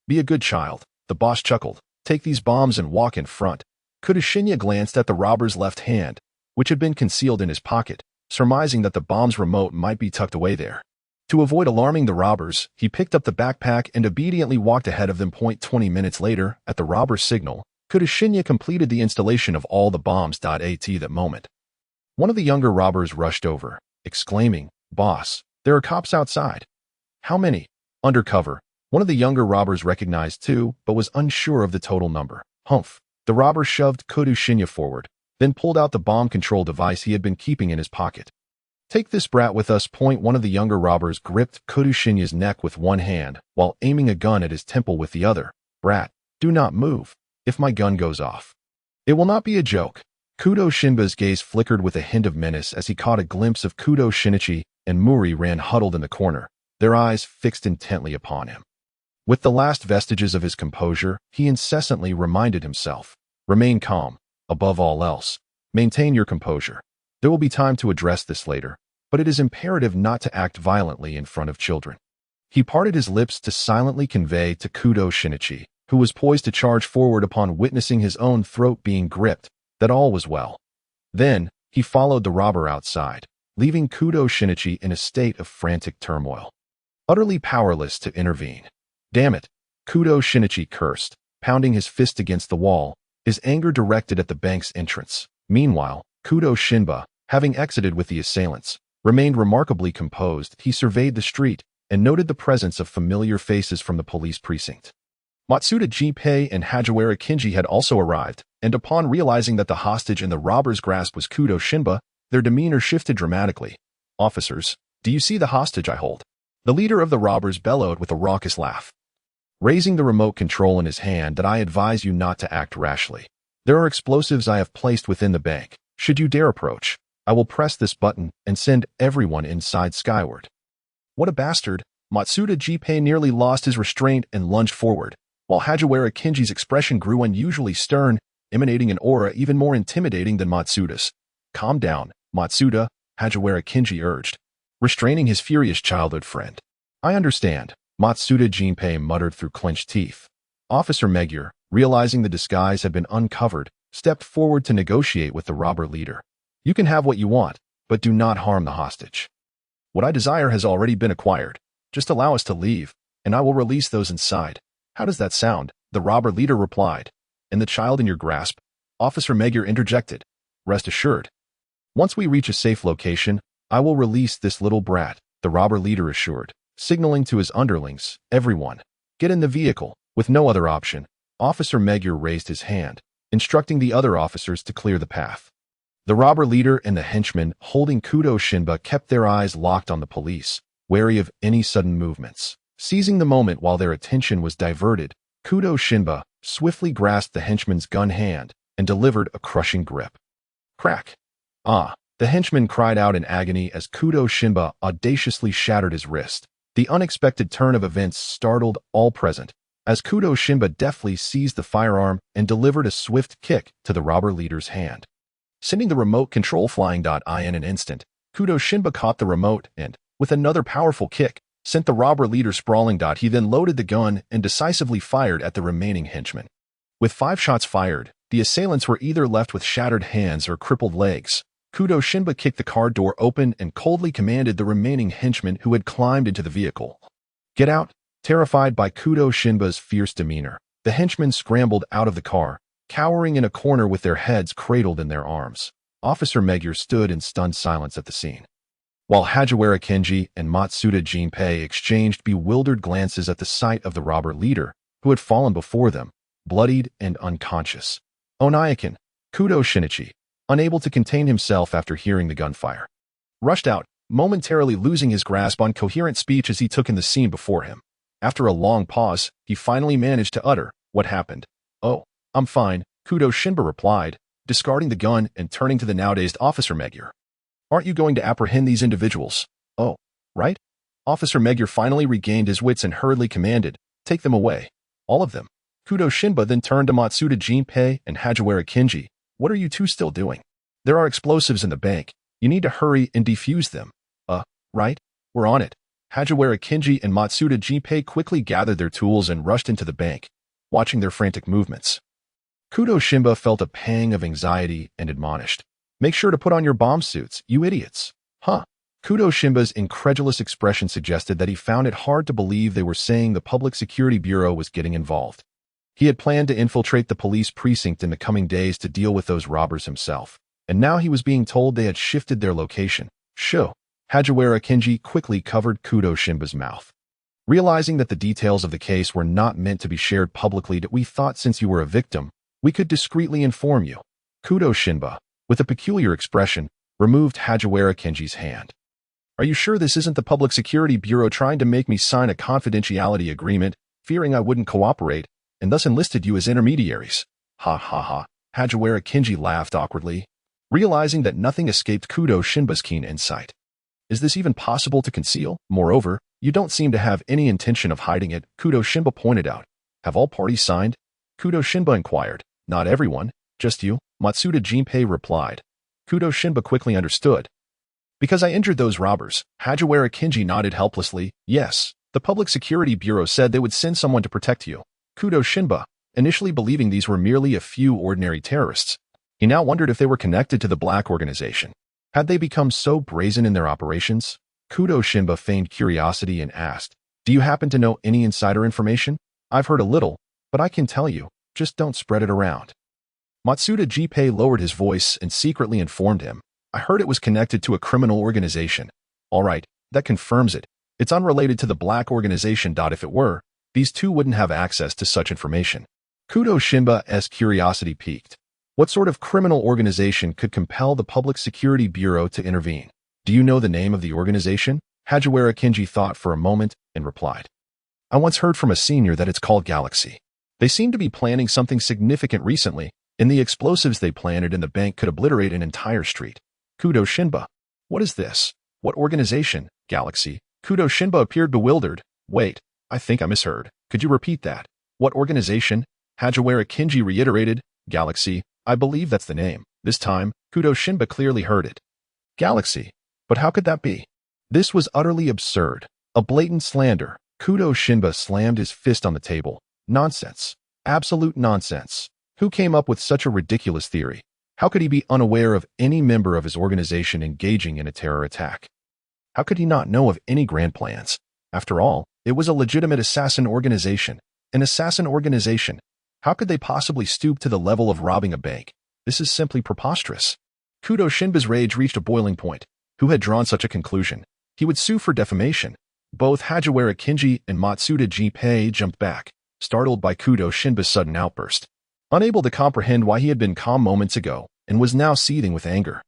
"Be a good child," the boss chuckled. "Take these bombs and walk in front." Kudo Shinya glanced at the robber's left hand, which had been concealed in his pocket, surmising that the bomb's remote might be tucked away there. To avoid alarming the robbers, he picked up the backpack and obediently walked ahead of them. 20 minutes later, at the robber's signal, Kudo Shinya completed the installation of all the bombs. At that moment, one of the younger robbers rushed over, exclaiming, "Boss, there are cops outside." "How many?" "Undercover." One of the younger robbers recognized two, but was unsure of the total number. "Humph." The robber shoved Kudo Shinya forward, then pulled out the bomb control device he had been keeping in his pocket. "Take this brat with us." One of the younger robbers gripped Kudo Shinya's neck with one hand, while aiming a gun at his temple with the other. "Brat, do not move. If my gun goes off, it will not be a joke." Kudo Shinba's gaze flickered with a hint of menace as he caught a glimpse of Kudo Shinichi and Muri ran huddled in the corner, their eyes fixed intently upon him. With the last vestiges of his composure, he incessantly reminded himself, "Remain calm. Above all else, maintain your composure. There will be time to address this later, but it is imperative not to act violently in front of children." He parted his lips to silently convey to Kudo Shinichi, who was poised to charge forward upon witnessing his own throat being gripped, that all was well. Then, he followed the robber outside, leaving Kudo Shinichi in a state of frantic turmoil, utterly powerless to intervene. "Damn it," Kudo Shinichi cursed, pounding his fist against the wall, his anger directed at the bank's entrance. Meanwhile, Kudo Shinba, having exited with the assailants, remained remarkably composed. He surveyed the street and noted the presence of familiar faces from the police precinct. Matsuda Jinpei and Hajiwara Kinji had also arrived, and upon realizing that the hostage in the robber's grasp was Kudo Shinba, their demeanor shifted dramatically. "Officers, do you see the hostage I hold?" The leader of the robbers bellowed with a raucous laugh, raising the remote control in his hand. "That I advise you not to act rashly. There are explosives I have placed within the bank. Should you dare approach, I will press this button and send everyone inside skyward." "What a bastard!" Matsuda Jinpei nearly lost his restraint and lunged forward, while Hajiwara Kinji's expression grew unusually stern, emanating an aura even more intimidating than Matsuda's. "Calm down, Matsuda," Hajiwara Kinji urged, restraining his furious childhood friend. "I understand," Matsuda Jinpei muttered through clenched teeth. Officer Megure, realizing the disguise had been uncovered, stepped forward to negotiate with the robber leader. "You can have what you want, but do not harm the hostage. What I desire has already been acquired. Just allow us to leave, and I will release those inside." "How does that sound?" the robber leader replied. "And the child in your grasp?" Officer Megure interjected. "Rest assured. Once we reach a safe location, I will release this little brat," the robber leader assured, signaling to his underlings, "Everyone, get in the vehicle." With no other option, Officer Megure raised his hand, instructing the other officers to clear the path. The robber leader and the henchman holding Kudo Shinba kept their eyes locked on the police, wary of any sudden movements. Seizing the moment while their attention was diverted, Kudo Shinba swiftly grasped the henchman's gun hand and delivered a crushing grip. Crack! "Ah!" the henchman cried out in agony as Kudo Shinba audaciously shattered his wrist. The unexpected turn of events startled all present, as Kudo Shinba deftly seized the firearm and delivered a swift kick to the robber leader's hand. Sending the remote control flying. In an instant, Kudo Shinba caught the remote and, with another powerful kick, sent the robber leader sprawling. He then loaded the gun and decisively fired at the remaining henchmen. With 5 shots fired, the assailants were either left with shattered hands or crippled legs. Kudo Shinba kicked the car door open and coldly commanded the remaining henchmen who had climbed into the vehicle. "Get out!" Terrified by Kudo Shinba's fierce demeanor, the henchmen scrambled out of the car, cowering in a corner with their heads cradled in their arms. Officer Megure stood in stunned silence at the scene, while Hajiwara Kenji and Matsuda Jinpei exchanged bewildered glances at the sight of the robber leader, who had fallen before them, bloodied and unconscious. Onaikin, Kudo Shinichi, unable to contain himself after hearing the gunfire, rushed out, momentarily losing his grasp on coherent speech as he took in the scene before him. After a long pause, he finally managed to utter, "What happened?" "Oh, I'm fine," Kudo Shinba replied, discarding the gun and turning to the now-dazed Officer Megure. "Aren't you going to apprehend these individuals?" "Oh, right." Officer Megure finally regained his wits and hurriedly commanded, "Take them away. All of them." Kudo Shinba then turned to Matsuda Jinpei and Hajiwara Kenji. "What are you two still doing? There are explosives in the bank. You need to hurry and defuse them." Right? We're on it." Hajiwara Kenji and Matsuda Jinpei quickly gathered their tools and rushed into the bank, watching their frantic movements. Kudo Shinba felt a pang of anxiety and admonished, "Make sure to put on your bomb suits, you idiots." "Huh?" Kudo Shinba's incredulous expression suggested that he found it hard to believe they were saying the Public Security Bureau was getting involved. He had planned to infiltrate the police precinct in the coming days to deal with those robbers himself, and now he was being told they had shifted their location. "Sho." Hajiwara Kenji quickly covered Kudo Shinba's mouth. "Realizing that the details of the case were not meant to be shared publicly, we thought since you were a victim, we could discreetly inform you." Kudo Shinba, with a peculiar expression, removed Hajiwara Kenji's hand. "Are you sure this isn't the Public Security Bureau trying to make me sign a confidentiality agreement, fearing I wouldn't cooperate, and thus enlisted you as intermediaries?" "Ha ha ha." Hajiwara Kenji laughed awkwardly, realizing that nothing escaped Kudo Shinba's keen insight. "Is this even possible to conceal? Moreover, you don't seem to have any intention of hiding it," Kudo Shinba pointed out. "Have all parties signed?" Kudo Shinba inquired. "Not everyone, just you," Matsuda Jinpei replied. Kudo Shinba quickly understood. "Because I injured those robbers." Hajiwara Kenji nodded helplessly. "Yes, the Public Security Bureau said they would send someone to protect you." Kudo Shinba, initially believing these were merely a few ordinary terrorists, he now wondered if they were connected to the Black Organization. Had they become so brazen in their operations? Kudo Shinba feigned curiosity and asked, "Do you happen to know any insider information? I've heard a little, but I can tell you, just don't spread it around." Matsuda Jinpei lowered his voice and secretly informed him, "I heard it was connected to a criminal organization." "All right, that confirms it. It's unrelated to the Black Organization. If it were, these two wouldn't have access to such information." Kudo Shinba's curiosity piqued. What sort of criminal organization could compel the Public Security Bureau to intervene? "Do you know the name of the organization?" Hajiwara Kenji thought for a moment and replied, "I once heard from a senior that it's called Galaxy. They seem to be planning something significant recently, and the explosives they planted in the bank could obliterate an entire street." Kudo Shinba, "What is this? What organization? Galaxy?" Kudo Shinba appeared bewildered. "Wait, I think I misheard. Could you repeat that?" "What organization?" Hajiwara Kenji reiterated. "Galaxy. I believe that's the name." This time, Kudo Shinba clearly heard it. "Galaxy? But how could that be?" This was utterly absurd. A blatant slander. Kudo Shinba slammed his fist on the table. Nonsense. Absolute nonsense. Who came up with such a ridiculous theory? How could he be unaware of any member of his organization engaging in a terror attack? How could he not know of any grand plans? After all, it was a legitimate assassin organization. An assassin organization. How could they possibly stoop to the level of robbing a bank? This is simply preposterous. Kudo Shinba's rage reached a boiling point. Who had drawn such a conclusion? He would sue for defamation. Both Hajiwara Kenji and Matsuda Jinpei jumped back, startled by Kudo Shinba's sudden outburst, unable to comprehend why he had been calm moments ago and was now seething with anger.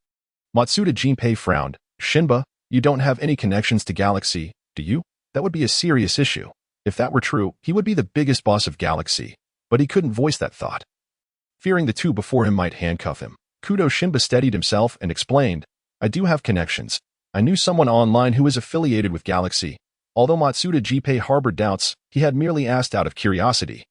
Matsuda Jinpei frowned. "Shinba, you don't have any connections to Galaxy, do you? That would be a serious issue. If that were true, he would be the biggest boss of Galaxy." But he couldn't voice that thought. Fearing the two before him might handcuff him, Kudo Shinba steadied himself and explained, "I do have connections. I knew someone online who is affiliated with Galaxy. Although Matsuda Jinpei harbored doubts, he had merely asked out of curiosity.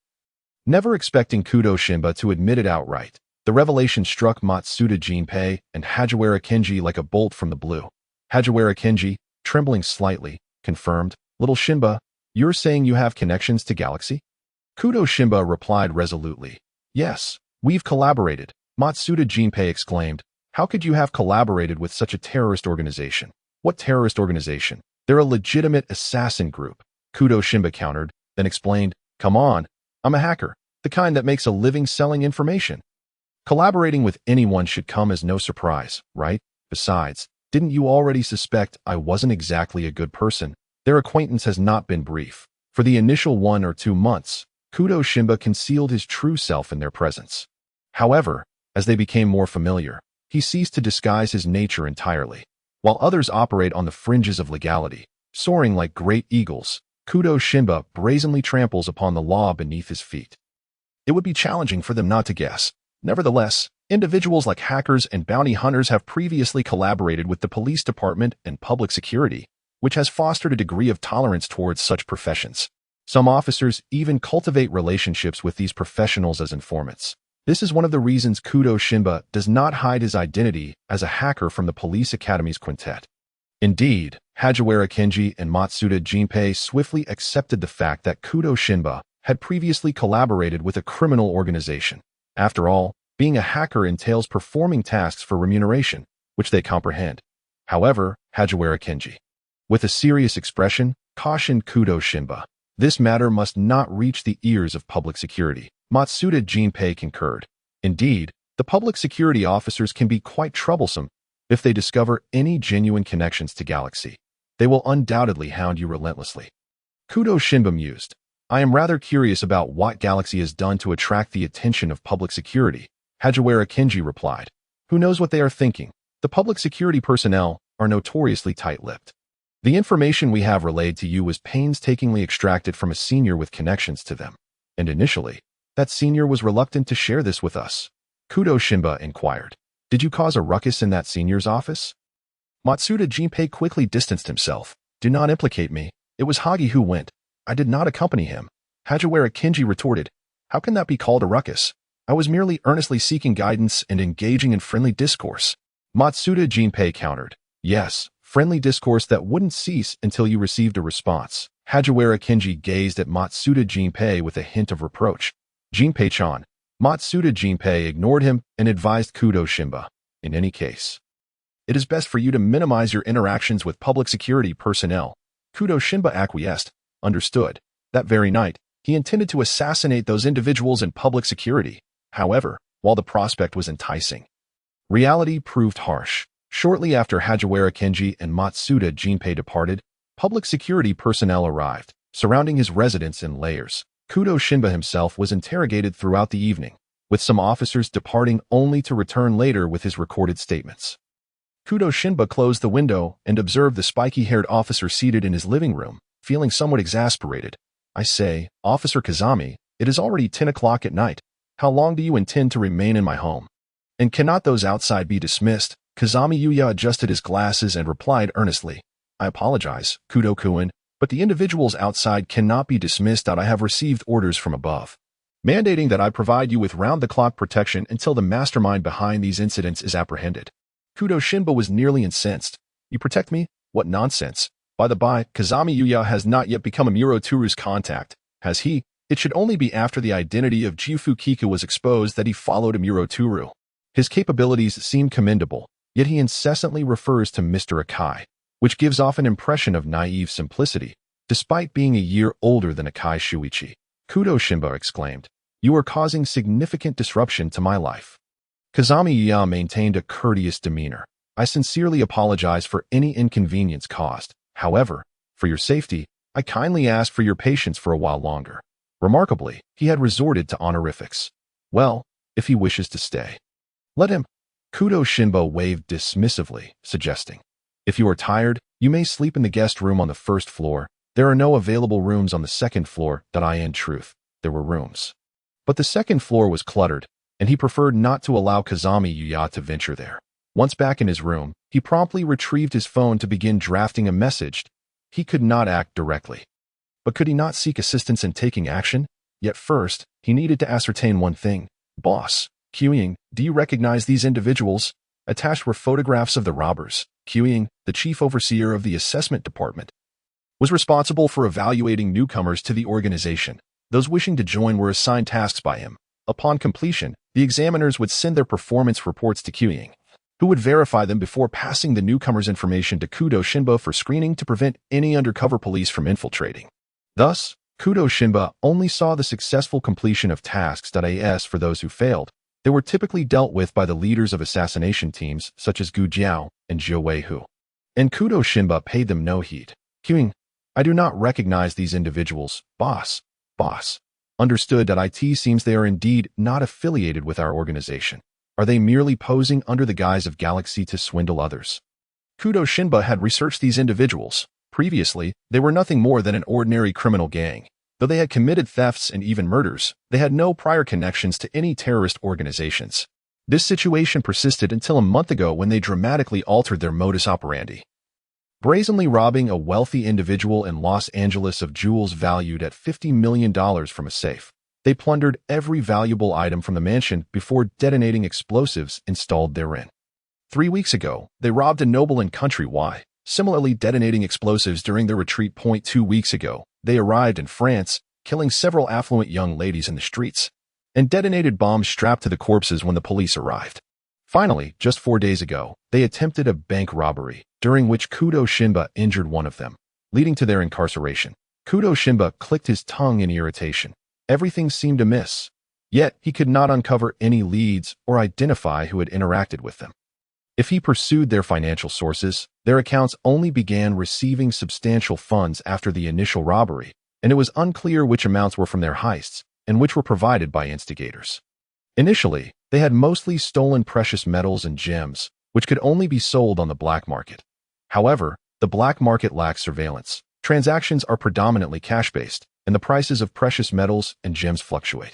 Never expecting Kudo Shinba to admit it outright, the revelation struck Matsuda Jinpei and Hagiwara Kenji like a bolt from the blue. Hagiwara Kenji, trembling slightly, confirmed, "Little Shinba, you're saying you have connections to Galaxy?" Kudo Shinba replied resolutely, "Yes, we've collaborated." Matsuda Jinpei exclaimed, "How could you have collaborated with such a terrorist organization?" "What terrorist organization? They're a legitimate assassin group," Kudo Shinba countered, then explained, "Come on, I'm a hacker, the kind that makes a living selling information. Collaborating with anyone should come as no surprise, right? Besides, didn't you already suspect I wasn't exactly a good person?" Their acquaintance has not been brief. For the initial 1 or 2 months, Kudo Shinba concealed his true self in their presence. However, as they became more familiar, he ceased to disguise his nature entirely. While others operate on the fringes of legality, soaring like great eagles, Kudo Shinba brazenly tramples upon the law beneath his feet. It would be challenging for them not to guess. Nevertheless, individuals like hackers and bounty hunters have previously collaborated with the police department and public security, which has fostered a degree of tolerance towards such professions. Some officers even cultivate relationships with these professionals as informants. This is one of the reasons Kudo Shinba does not hide his identity as a hacker from the police academy's quintet. Indeed, Hagiwara Kenji and Matsuda Jinpei swiftly accepted the fact that Kudo Shinba had previously collaborated with a criminal organization. After all, being a hacker entails performing tasks for remuneration, which they comprehend. However, Hagiwara Kenji, with a serious expression, cautioned Kudo Shinba, "This matter must not reach the ears of public security." Matsuda Jinpei concurred. Indeed, the public security officers can be quite troublesome. If they discover any genuine connections to Galaxy, they will undoubtedly hound you relentlessly. Kudo Shinba mused, "I am rather curious about what Galaxy has done to attract the attention of public security." Hagiwara Kenji replied, "Who knows what they are thinking? The public security personnel are notoriously tight-lipped. The information we have relayed to you was painstakingly extracted from a senior with connections to them. And initially, that senior was reluctant to share this with us." Kudo Shinba inquired, "Did you cause a ruckus in that senior's office?" Matsuda Jinpei quickly distanced himself. "Do not implicate me. It was Hagi who went. I did not accompany him." Hagiwara Kenji retorted, "How can that be called a ruckus? I was merely earnestly seeking guidance and engaging in friendly discourse." Matsuda Jinpei countered, "Yes, friendly discourse that wouldn't cease until you received a response." Hagiwara Kenji gazed at Matsuda Jinpei with a hint of reproach. "Jinpei-chan." Matsuda Jinpei ignored him and advised Kudo Shinba, "In any case, it is best for you to minimize your interactions with public security personnel." Kudo Shinba acquiesced. Understood. That very night, he intended to assassinate those individuals in public security. However, while the prospect was enticing, reality proved harsh. Shortly after Hagiwara Kenji and Matsuda Jinpei departed, public security personnel arrived, surrounding his residence in layers. Kudo Shinba himself was interrogated throughout the evening, with some officers departing only to return later with his recorded statements. Kudo Shinba closed the window and observed the spiky-haired officer seated in his living room, feeling somewhat exasperated. "I say, Officer Kazami, it is already 10 o'clock at night. How long do you intend to remain in my home? And cannot those outside be dismissed?" Kazami Yuya adjusted his glasses and replied earnestly, "I apologize, Kudo-kun, but the individuals outside cannot be dismissed. I have received orders from above, mandating that I provide you with round-the-clock protection until the mastermind behind these incidents is apprehended." Kudo Shinba was nearly incensed. "You protect me? What nonsense. By the by, Kazami Yuya has not yet become a Muroturu's contact, has he? It should only be after the identity of Jiufu Kiku was exposed that he followed a Muroturu. His capabilities seem commendable, yet he incessantly refers to Mr. Akai, which gives off an impression of naive simplicity, despite being a year older than Akai Shuichi." Kudo Shinba exclaimed, "You are causing significant disruption to my life." Kazami Yuya maintained a courteous demeanor. "I sincerely apologize for any inconvenience caused. However, for your safety, I kindly ask for your patience for a while longer." Remarkably, he had resorted to honorifics. "Well, if he wishes to stay, let him." Kudo Shinba waved dismissively, suggesting, "If you are tired, you may sleep in the guest room on the first floor. There are no available rooms on the second floor." In truth, there were rooms, but the second floor was cluttered, and he preferred not to allow Kazami Yuya to venture there. Once back in his room, he promptly retrieved his phone to begin drafting a message. he could not act directly. But could he not seek assistance in taking action? Yet first, he needed to ascertain one thing. Boss, Qiying, do you recognize these individuals? Attached were photographs of the robbers. Qiying, the chief overseer of the assessment department, was responsible for evaluating newcomers to the organization. Those wishing to join were assigned tasks by him. Upon completion, the examiners would send their performance reports to Qiying, who would verify them before passing the newcomers' information to Kudo Shinichi for screening to prevent any undercover police from infiltrating. Thus, Kudo Shinichi only saw the successful completion of tasks. As for those who failed, they were typically dealt with by the leaders of assassination teams such as Gu Jiao and Zhou Weihu. And Kudo Shinichi paid them no heed. Qiying, I do not recognize these individuals, boss. Understood. It seems they are indeed not affiliated with our organization. Are they merely posing under the guise of Galaxy to swindle others? Kudo Shinichi had researched these individuals. Previously, they were nothing more than an ordinary criminal gang. Though they had committed thefts and even murders, they had no prior connections to any terrorist organizations. This situation persisted until a month ago when they dramatically altered their modus operandi, brazenly robbing a wealthy individual in Los Angeles of jewels valued at $50 million from a safe. They plundered every valuable item from the mansion before detonating explosives installed therein. 3 weeks ago, they robbed a noble in Country Y, similarly detonating explosives during their retreat. 2 weeks ago, they arrived in France, killing several affluent young ladies in the streets, and detonated bombs strapped to the corpses when the police arrived. Finally, just 4 days ago, they attempted a bank robbery, during which Kudo Shinichi injured one of them, leading to their incarceration. Kudo Shinichi clicked his tongue in irritation. Everything seemed amiss. Yet, he could not uncover any leads or identify who had interacted with them. If he pursued their financial sources, their accounts only began receiving substantial funds after the initial robbery, and it was unclear which amounts were from their heists and which were provided by instigators. Initially, they had mostly stolen precious metals and gems, which could only be sold on the black market. However, the black market lacks surveillance. Transactions are predominantly cash-based, and the prices of precious metals and gems fluctuate.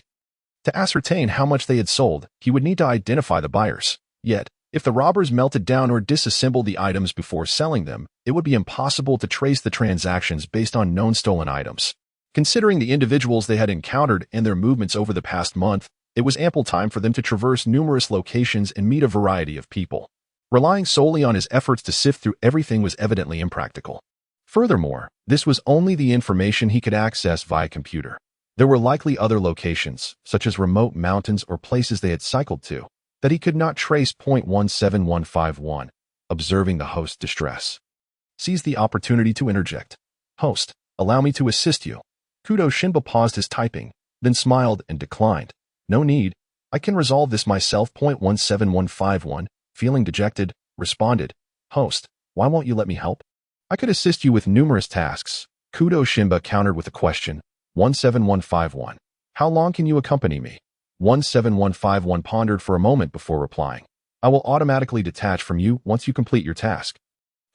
To ascertain how much they had sold, he would need to identify the buyers. Yet, if the robbers melted down or disassembled the items before selling them, it would be impossible to trace the transactions based on known stolen items. Considering the individuals they had encountered and their movements over the past month, it was ample time for them to traverse numerous locations and meet a variety of people. Relying solely on his efforts to sift through everything was evidently impractical. Furthermore, this was only the information he could access via computer. There were likely other locations, such as remote mountains or places they had cycled to, that he could not trace. 17151. Observing the host's distress, seized the opportunity to interject. Host, allow me to assist you. Kudo Shinichi paused his typing, then smiled and declined. No need. I can resolve this myself. 17151, feeling dejected, responded. Host, why won't you let me help? I could assist you with numerous tasks. Kudo Shinichi countered with a question. 17151. How long can you accompany me? 17151 pondered for a moment before replying. I will automatically detach from you once you complete your task.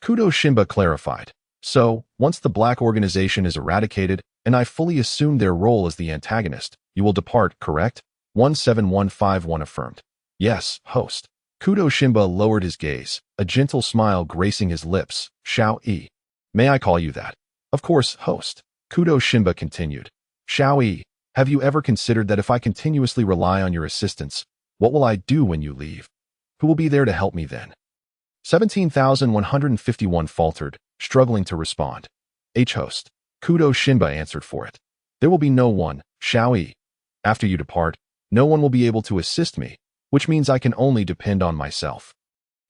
Kudo Shinichi clarified. So, once the black organization is eradicated, and I fully assume their role as the antagonist, you will depart, correct? 17151 affirmed. Yes, host. Kudo Shinichi lowered his gaze, a gentle smile gracing his lips. Shao-E. May I call you that? Of course, host. Kudo Shinichi continued. Shao-E, have you ever considered that if I continuously rely on your assistance, what will I do when you leave? Who will be there to help me then? 17,151 faltered, struggling to respond. Host. Kudo Shinichi answered for it. There will be no one, Shao-E. After you depart, no one will be able to assist me, which means I can only depend on myself.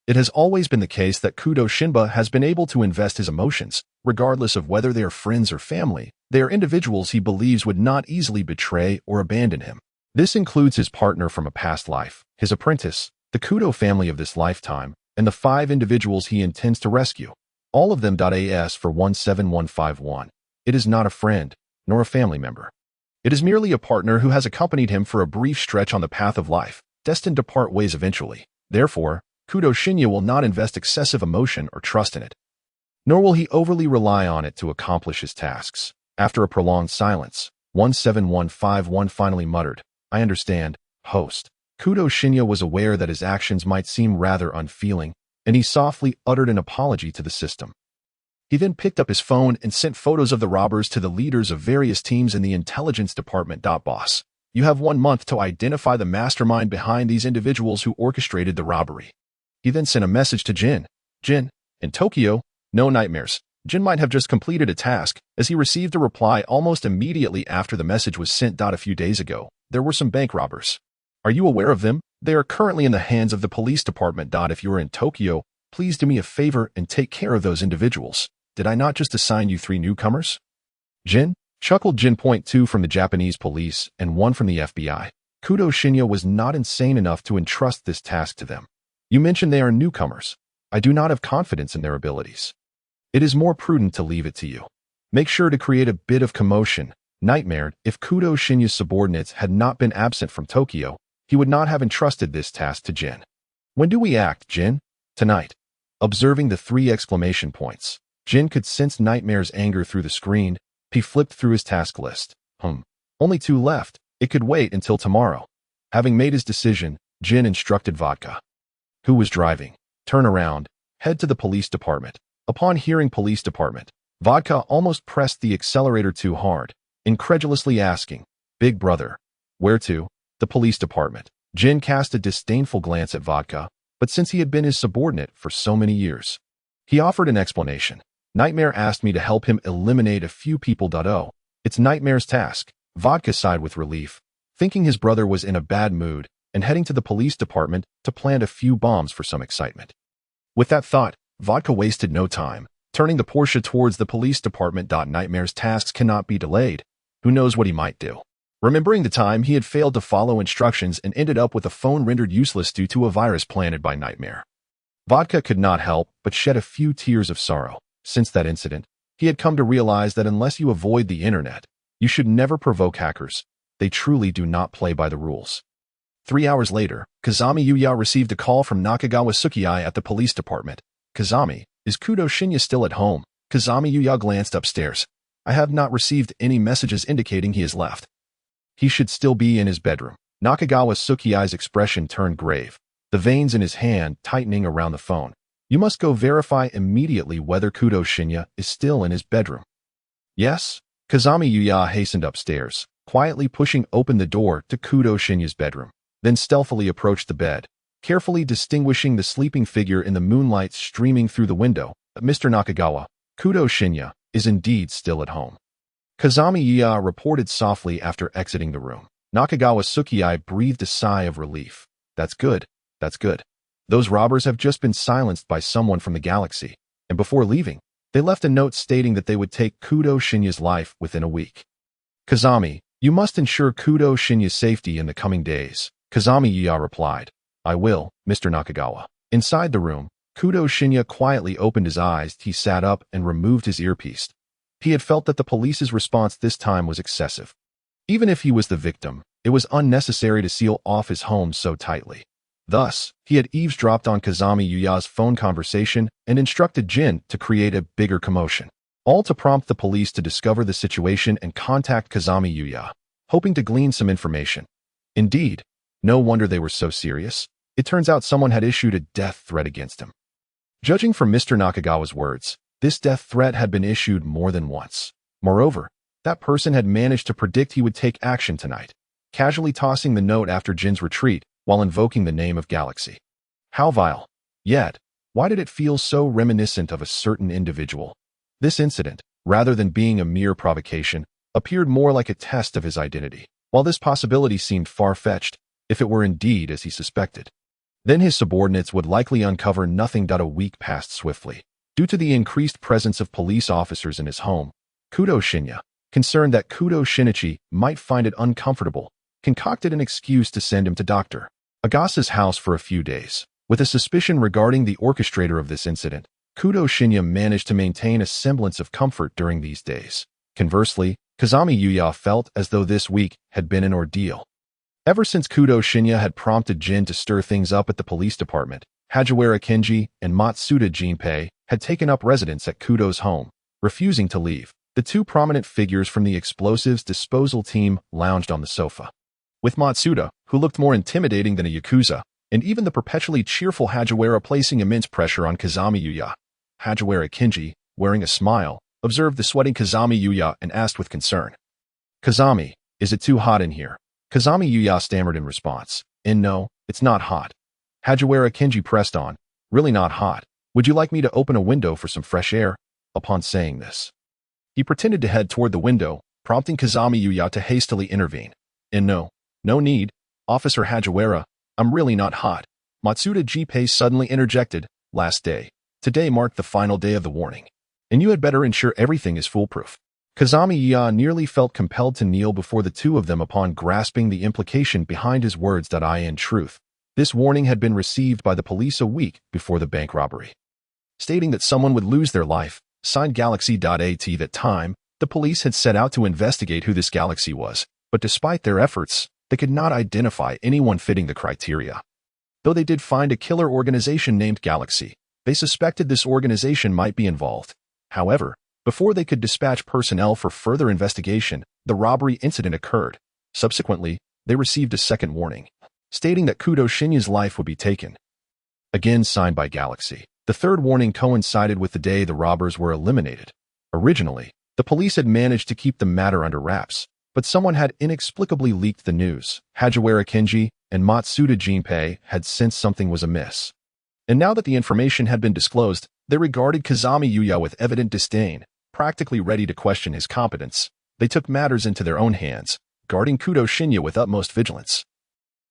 It has always been the case that Kudo Shinichi has been able to invest his emotions, regardless of whether they are friends or family. They are individuals he believes would not easily betray or abandon him. This includes his partner from a past life, his apprentice, the Kudo family of this lifetime, and the 5 individuals he intends to rescue. All of them. As for 17151, it is not a friend, nor a family member. It is merely a partner who has accompanied him for a brief stretch on the path of life, destined to part ways eventually. Therefore, Kudo Shinichi will not invest excessive emotion or trust in it, nor will he overly rely on it to accomplish his tasks. After a prolonged silence, 17151 finally muttered, I understand, host. Kudo Shinichi was aware that his actions might seem rather unfeeling, and he softly uttered an apology to the system. He then picked up his phone and sent photos of the robbers to the leaders of various teams in the intelligence department. Boss, you have 1 month to identify the mastermind behind these individuals who orchestrated the robbery. He then sent a message to Jin. Jin, in Tokyo, no nightmares. Jin might have just completed a task, as he received a reply almost immediately after the message was sent. A few days ago, there were some bank robbers. Are you aware of them? They are currently in the hands of the police department. If you are in Tokyo, please do me a favor and take care of those individuals. Did I not just assign you 3 newcomers? Jin, chuckled Jin. 2 from the Japanese police and 1 from the FBI. Kudo Shinichi was not insane enough to entrust this task to them. You mentioned they are newcomers. I do not have confidence in their abilities. It is more prudent to leave it to you. Make sure to create a bit of commotion. Nightmare, if Kudo Shinichi's subordinates had not been absent from Tokyo, he would not have entrusted this task to Jin. When do we act, Jin? Tonight. Observing the 3 exclamation points, Jin could sense Nightmare's anger through the screen. He flipped through his task list. Only 2 left. It could wait until tomorrow. Having made his decision, Jin instructed Vodka, who was driving, turn around, head to the police department. Upon hearing police department, Vodka almost pressed the accelerator too hard, incredulously asking, Big brother, where to? The police department. Jin cast a disdainful glance at Vodka, but since he had been his subordinate for so many years, he offered an explanation. Nightmare asked me to help him eliminate a few people. Oh, it's Nightmare's task. Vodka sighed with relief, thinking his brother was in a bad mood and heading to the police department to plant a few bombs for some excitement. With that thought, Vodka wasted no time, turning the Porsche towards the police department. Nightmare's tasks cannot be delayed. Who knows what he might do? Remembering the time he had failed to follow instructions and ended up with a phone rendered useless due to a virus planted by Nightmare, Vodka could not help but shed a few tears of sorrow. Since that incident, he had come to realize that unless you avoid the internet, you should never provoke hackers. They truly do not play by the rules. 3 hours later, Kazami Yuya received a call from Nakagawa Tsukii at the police department. Kazami, is Kudo Shinichi still at home? Kazami Yuya glanced upstairs. I have not received any messages indicating he has left. He should still be in his bedroom. Nakagawa Tsukai's expression turned grave, the veins in his hand tightening around the phone. You must go verify immediately whether Kudo Shinichi is still in his bedroom. Yes? Kazami Yuya hastened upstairs, quietly pushing open the door to Kudo Shinichi's bedroom, then stealthily approached the bed, carefully distinguishing the sleeping figure in the moonlight streaming through the window. Mr. Nakagawa, Kudo Shinichi is indeed still at home. Kazami Yuya reported softly after exiting the room. Nakagawa Tsukii breathed a sigh of relief. That's good. That's good. Those robbers have just been silenced by someone from the galaxy, and before leaving, they left a note stating that they would take Kudo Shinichi's life within a week. Kazami, you must ensure Kudo Shinichi's safety in the coming days. Kazami Yuya replied. I will, Mr. Nakagawa. Inside the room, Kudo Shinichi quietly opened his eyes. He sat up and removed his earpiece. He had felt that the police's response this time was excessive. Even if he was the victim, it was unnecessary to seal off his home so tightly. Thus, he had eavesdropped on Kazami Yuya's phone conversation and instructed Jin to create a bigger commotion, all to prompt the police to discover the situation and contact Kazami Yuya, hoping to glean some information. Indeed, no wonder they were so serious. It turns out someone had issued a death threat against him. Judging from Mr. Nakagawa's words, this death threat had been issued more than once. Moreover, that person had managed to predict he would take action tonight, casually tossing the note after Jin's retreat while invoking the name of Galaxy. How vile. Yet, why did it feel so reminiscent of a certain individual? This incident, rather than being a mere provocation, appeared more like a test of his identity. While this possibility seemed far-fetched, if it were indeed as he suspected, then his subordinates would likely uncover nothing. A week passed swiftly. Due to the increased presence of police officers in his home, Kudo Shinichi, concerned that Kudo Shinichi might find it uncomfortable, concocted an excuse to send him to Dr. Agasa's house for a few days. With a suspicion regarding the orchestrator of this incident, Kudo Shinichi managed to maintain a semblance of comfort during these days. Conversely, Kazami Yuya felt as though this week had been an ordeal. Ever since Kudo Shinichi had prompted Jin to stir things up at the police department, Hagiwara Kenji and Matsuda Jinpei had taken up residence at Kudo's home, refusing to leave. The 2 prominent figures from the explosives disposal team lounged on the sofa, with Matsuda, who looked more intimidating than a yakuza, and even the perpetually cheerful Hagiwara placing immense pressure on Kazami Yuya. Hagiwara Kenji, wearing a smile, observed the sweating Kazami Yuya and asked with concern. Kazami, is it too hot in here? Kazami Yuya stammered in response. No, it's not hot. Hajiwara Kenji pressed on. Really not hot. Would you like me to open a window for some fresh air? Upon saying this, he pretended to head toward the window, prompting Kazami Yuya to hastily intervene. No need. Officer Hajiwara, I'm really not hot. Matsuda Jinpei suddenly interjected. Last day. Today marked the final day of the warning. And you had better ensure everything is foolproof. Kazami Yuya nearly felt compelled to kneel before the two of them upon grasping the implication behind his words. In truth, this warning had been received by the police a week before the bank robbery, stating that someone would lose their life. Signed Galaxy.at. That time, the police had set out to investigate who this Galaxy was, but despite their efforts, they could not identify anyone fitting the criteria. Though they did find a killer organization named Galaxy, they suspected this organization might be involved. However, before they could dispatch personnel for further investigation, the robbery incident occurred. Subsequently, they received a second warning, stating that Kudo Shinyu's life would be taken. Again signed by Galaxy. The third warning coincided with the day the robbers were eliminated. Originally, the police had managed to keep the matter under wraps, but someone had inexplicably leaked the news. Hajiwara Kenji and Matsuda Jinpei had sensed something was amiss. And now that the information had been disclosed, they regarded Kazami Yuya with evident disdain, practically ready to question his competence. They took matters into their own hands, guarding Kudo Shinya with utmost vigilance,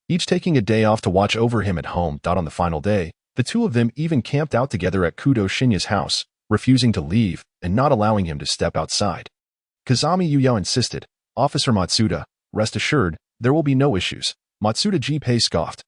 each taking a day off to watch over him at home. On the final day, the two of them even camped out together at Kudo Shinya's house, refusing to leave and not allowing him to step outside. Kazami Yuya insisted, Officer Matsuda, rest assured, there will be no issues. Matsuda Jinpei scoffed.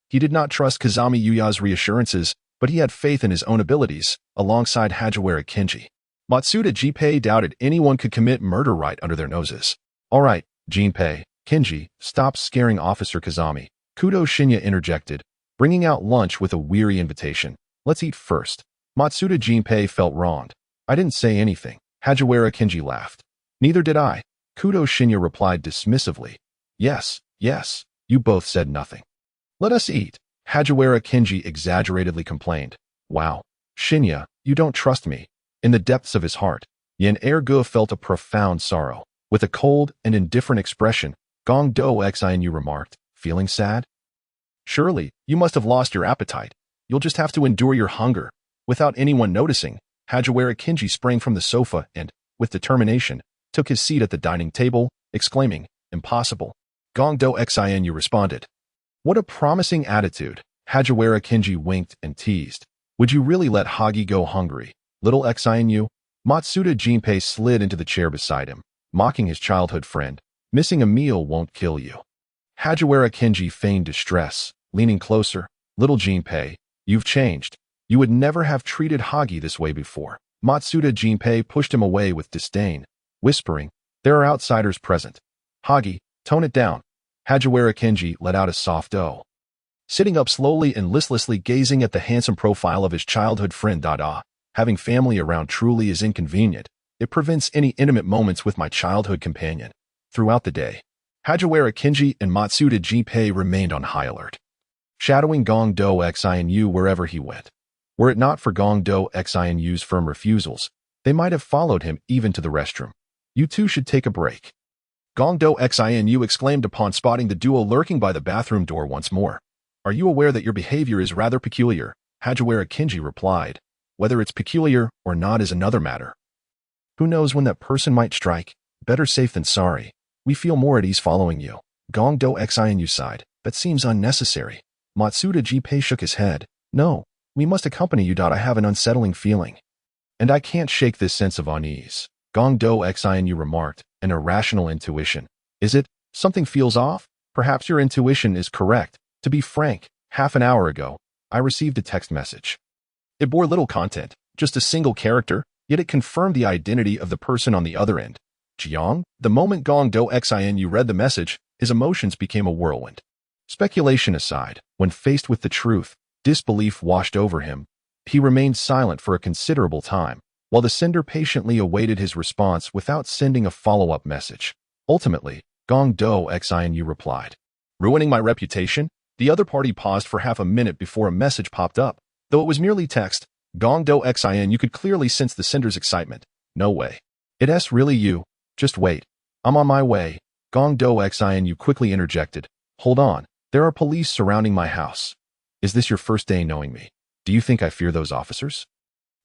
He did not trust Kazami Yuya's reassurances, but he had faith in his own abilities, alongside Hajiwara Kenji. Matsuda Jinpei doubted anyone could commit murder right under their noses. All right, Jinpei, Kenji, stop scaring Officer Kazami. Kudo Shinya interjected, bringing out lunch with a weary invitation. Let's eat first. Matsuda Jinpei felt wronged. I didn't say anything. Hajiwara Kenji laughed. Neither did I. Kudo Shinya replied dismissively. Yes, you both said nothing. Let us eat. Hajiwara Kenji exaggeratedly complained. Wow, Shinya, you don't trust me. In the depths of his heart, Yen Ergu felt a profound sorrow. With a cold and indifferent expression, Gong Do Xinu remarked, feeling sad? Surely, you must have lost your appetite. You'll just have to endure your hunger. Without anyone noticing, Hajiwara Kenji sprang from the sofa and, with determination, took his seat at the dining table, exclaiming, impossible. Gong Do Xinu responded. What a promising attitude. Hajiwara Kenji winked and teased. Would you really let Hagi go hungry, little Xinu? Matsuda Jinpei slid into the chair beside him, mocking his childhood friend. Missing a meal won't kill you. Hajiwara Kenji feigned distress, leaning closer. Little Jinpei, you've changed. You would never have treated Hagi this way before. Matsuda Jinpei pushed him away with disdain, whispering, there are outsiders present. Hagi, tone it down. Hajiwara Kenji let out a soft "oh." Sitting up slowly and listlessly gazing at the handsome profile of his childhood friend. Having family around truly is inconvenient. It prevents any intimate moments with my childhood companion. Throughout the day, Hajiwara Kenji and Matsuda Jinpei remained on high alert, shadowing Gong Do Xinu wherever he went. Were it not for Gong Do Xinu's firm refusals, they might have followed him even to the restroom. You two should take a break. Gong Do Xinu exclaimed upon spotting the duo lurking by the bathroom door once more. Are you aware that your behavior is rather peculiar? Hajiwara Kenji replied. Whether it's peculiar or not is another matter. Who knows when that person might strike? Better safe than sorry. We feel more at ease following you. Gong Do Xinu sighed. That seems unnecessary. Matsuda Jinpei shook his head. No, we must accompany you. I have an unsettling feeling. And I can't shake this sense of unease. Gong Do Xinu remarked, an irrational intuition. Is it? Something feels off? Perhaps your intuition is correct. To be frank, half an hour ago, I received a text message. It bore little content, just a single character, yet it confirmed the identity of the person on the other end. Jiang? The moment Gong Do Xinu read the message, his emotions became a whirlwind. Speculation aside, when faced with the truth, disbelief washed over him. He remained silent for a considerable time, while the sender patiently awaited his response without sending a follow-up message. Ultimately, Gong Do Xinu replied. Ruining my reputation? The other party paused for half a minute before a message popped up. Though it was merely text, Gongdo Xin, you could clearly sense the sender's excitement. No way. It's really you. Just wait. I'm on my way. Gongdo Xin, you quickly interjected. Hold on. There are police surrounding my house. Is this your first day knowing me? Do you think I fear those officers?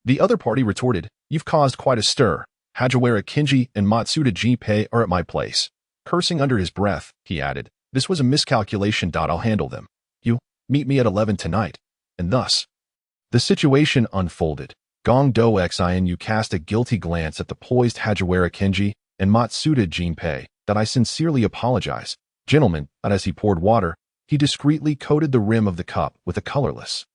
The other party retorted, you've caused quite a stir. Hajawara Kinji and Matsuda Jinpei are at my place. Cursing under his breath, he added, this was a miscalculation. I'll handle them. You, meet me at 11 tonight. And thus, the situation unfolded. Gongdo Xin, you cast a guilty glance at the poised Hajawara Kinji and Matsuda Jinpei, that I sincerely apologize. Gentlemen, and as he poured water, he discreetly coated the rim of the cup with a colorless,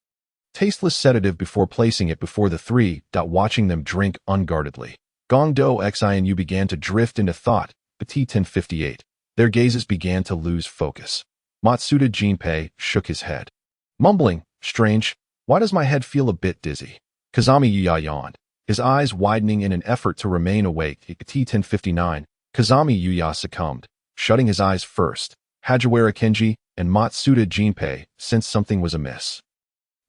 tasteless sedative before placing it before the three, watching them drink unguardedly. Gongdo Xin, you began to drift into thought. Petit 1058. Their gazes began to lose focus. Matsuda Jinpei shook his head, mumbling, strange, why does my head feel a bit dizzy? Kazami Yuya yawned, his eyes widening in an effort to remain awake. Petit 1059. Kazami Yuya succumbed, shutting his eyes first. Hajawara Kinji and Matsuda Jinpei sensed something was amiss,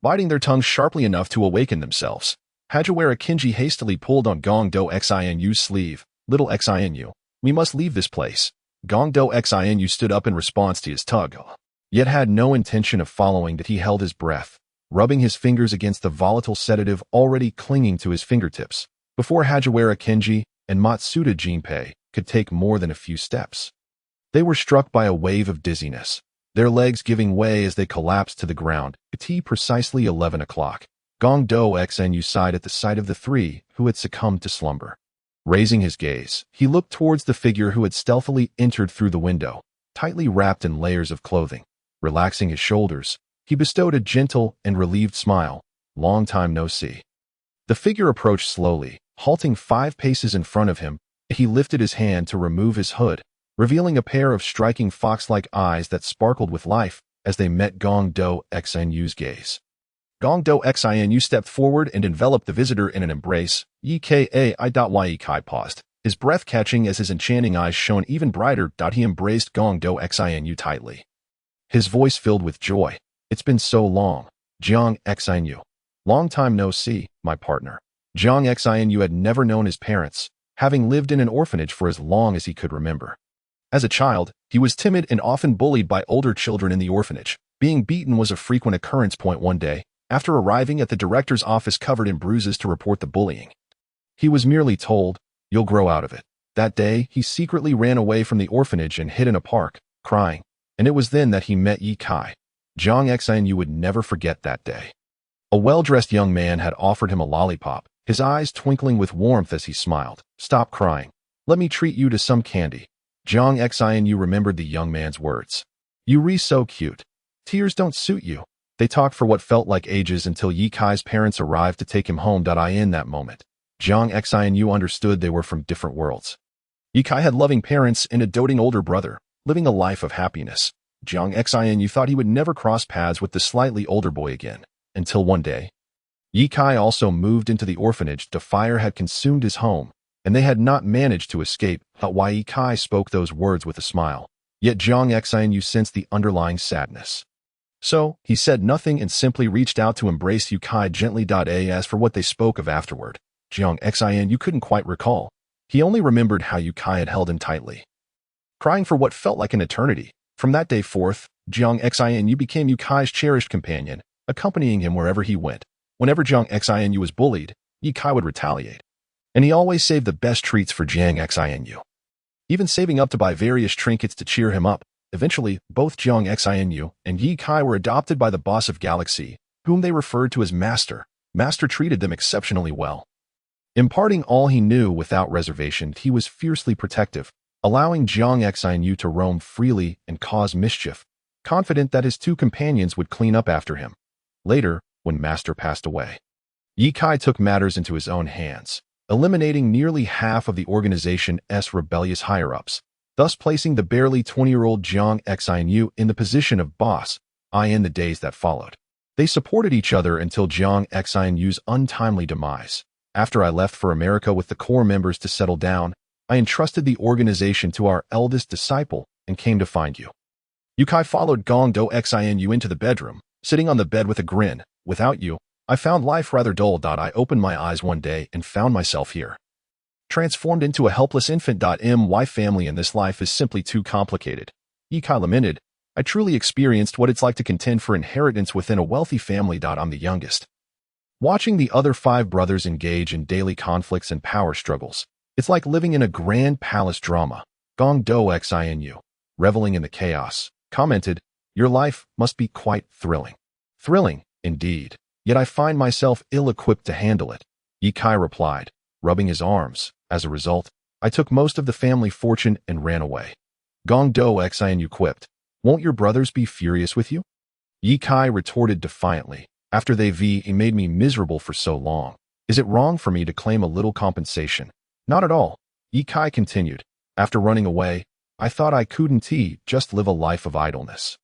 biting their tongues sharply enough to awaken themselves. Hajawara Kinji hastily pulled on Gongdo Xinu's sleeve. Little Xinu, we must leave this place. Gongdo Xinu stood up in response to his tug, yet had no intention of following. That he held his breath, rubbing his fingers against the volatile sedative already clinging to his fingertips, before Hajawara Kinji and Matsuda Jinpei could take more than a few steps. They were struck by a wave of dizziness, their legs giving way as they collapsed to the ground. Precisely 11 o'clock. Gongdo Xinu sighed at the sight of the three who had succumbed to slumber. Raising his gaze, he looked towards the figure who had stealthily entered through the window, tightly wrapped in layers of clothing. Relaxing his shoulders, he bestowed a gentle and relieved smile. Long time no see. The figure approached slowly, halting 5 paces in front of him. He lifted his hand to remove his hood, revealing a pair of striking fox-like eyes that sparkled with life as they met Gongdo Xinu's gaze. Gongdo Xinu stepped forward and enveloped the visitor in an embrace. Yikai paused, his breath catching as his enchanting eyes shone even brighter. He embraced Gongdo Xinu tightly, his voice filled with joy. It's been so long, Jiang Xinyu. Long time no see, my partner. Jiang Xinyu had never known his parents, having lived in an orphanage for as long as he could remember. As a child, he was timid and often bullied by older children in the orphanage. Being beaten was a frequent occurrence. One day, after arriving at the director's office covered in bruises to report the bullying, he was merely told, you'll grow out of it. That day, he secretly ran away from the orphanage and hid in a park, crying. And it was then that he met Yi Kai. Jiang Xinyu would never forget that day. A well-dressed young man had offered him a lollipop, his eyes twinkling with warmth as he smiled. Stop crying. Let me treat you to some candy. Jiang Xinyu remembered the young man's words. You so cute. Tears don't suit you. They talked for what felt like ages until Yi Kai's parents arrived to take him home. In that moment, Jiang Xinyu understood they were from different worlds. Yi Kai had loving parents and a doting older brother, living a life of happiness. Jiang Xinyu thought he would never cross paths with the slightly older boy again, until one day, Yi Kai also moved into the orphanage. The fire had consumed his home, and they had not managed to escape. Why Yi Kai spoke those words with a smile, yet Jiang Xinyu sensed the underlying sadness. So, he said nothing and simply reached out to embrace Yi Kai gently. As for what they spoke of afterward, Jiang Xinyu couldn't quite recall. He only remembered how Yi Kai had held him tightly, crying for what felt like an eternity. From that day forth, Jiang Xinyu became Yi Kai's cherished companion, accompanying him wherever he went. Whenever Jiang Xinyu was bullied, Yi Kai would retaliate, and he always saved the best treats for Jiang Xinyu, even saving up to buy various trinkets to cheer him up. Eventually, both Jiang Xinyu and Yi Kai were adopted by the boss of Galaxy, whom they referred to as Master. Master treated them exceptionally well, imparting all he knew without reservation. He was fiercely protective, allowing Jiang Xinyu to roam freely and cause mischief, confident that his two companions would clean up after him. Later, when Master passed away, Yi Kai took matters into his own hands, eliminating nearly half of the organization's rebellious higher-ups, thus placing the barely 20-year-old Jiang Xinyu in the position of boss. In the days that followed, they supported each other until Jiang Xinyu's untimely demise. After I left for America with the core members to settle down, I entrusted the organization to our eldest disciple and came to find you. Yi Kai followed Gongdo Xinyu into the bedroom, sitting on the bed with a grin. Without you, I found life rather dull. I opened my eyes one day and found myself here, transformed into a helpless infant. My family and this life is simply too complicated. Yikai lamented. I truly experienced what it's like to contend for inheritance within a wealthy family. I'm the youngest. Watching the other 5 brothers engage in daily conflicts and power struggles, it's like living in a grand palace drama. Kudo Xinyu, reveling in the chaos, commented, your life must be quite thrilling. Thrilling, indeed. Yet I find myself ill-equipped to handle it. Yikai replied, rubbing his arms. As a result, I took most of the family fortune and ran away. Kudo Xinyu quipped, won't your brothers be furious with you? Yikai retorted defiantly, after they made me miserable for so long. Is it wrong for me to claim a little compensation? Not at all. Yikai continued, after running away, I thought I couldn't just live a life of idleness.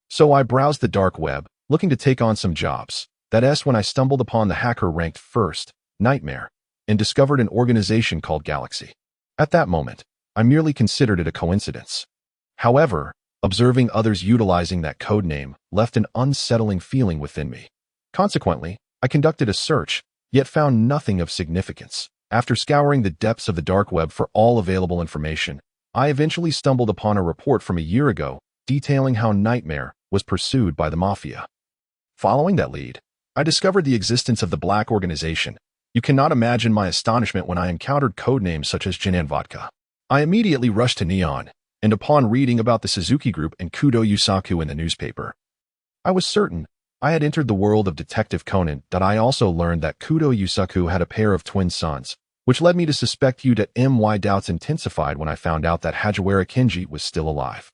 So I browsed the dark web, looking to take on some jobs. That's when I stumbled upon the hacker ranked first, Nightmare, and discovered an organization called Galaxy. At that moment, I merely considered it a coincidence. However, observing others utilizing that code name left an unsettling feeling within me. Consequently, I conducted a search, yet found nothing of significance. After scouring the depths of the dark web for all available information, I eventually stumbled upon a report from a year ago detailing how Nightmare was pursued by the Mafia. Following that lead, I discovered the existence of the Black Organization. You cannot imagine my astonishment when I encountered codenames such as Jinan Vodka. I immediately rushed to Neon, and upon reading about the Suzuki Group and Kudo Yusaku in the newspaper, I was certain I had entered the world of Detective Conan. I also learned that Kudo Yusaku had a pair of twin sons, which led me to suspect you. My doubts intensified when I found out that Hajiwara Kenji was still alive.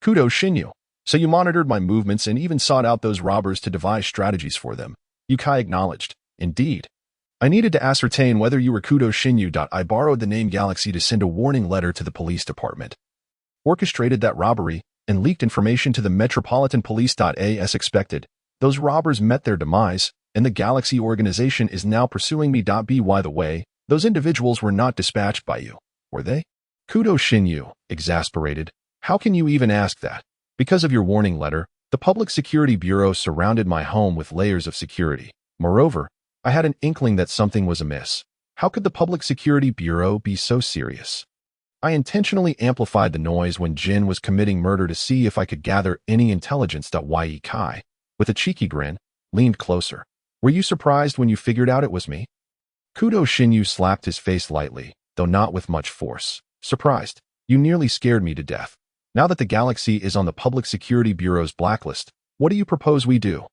Kudo Shinichi. So you monitored my movements and even sought out those robbers to devise strategies for them. Yikai acknowledged. Indeed. I needed to ascertain whether you were Kudo Shinichi. I borrowed the name Galaxy to send a warning letter to the police department, orchestrated that robbery, and leaked information to the Metropolitan Police. As expected, those robbers met their demise, and the Galaxy organization is now pursuing me. By the way, those individuals were not dispatched by you, were they? Kudo Shinichi, exasperated. How can you even ask that? Because of your warning letter, the Public Security Bureau surrounded my home with layers of security. Moreover, I had an inkling that something was amiss. How could the Public Security Bureau be so serious? I intentionally amplified the noise when Jin was committing murder to see if I could gather any intelligence. Yikai, with a cheeky grin, leaned closer. Were you surprised when you figured out it was me? Kudo Shinichi slapped his face lightly, though not with much force. Surprised. You nearly scared me to death. Now that the Galaxy is on the Public Security Bureau's blacklist, what do you propose we do?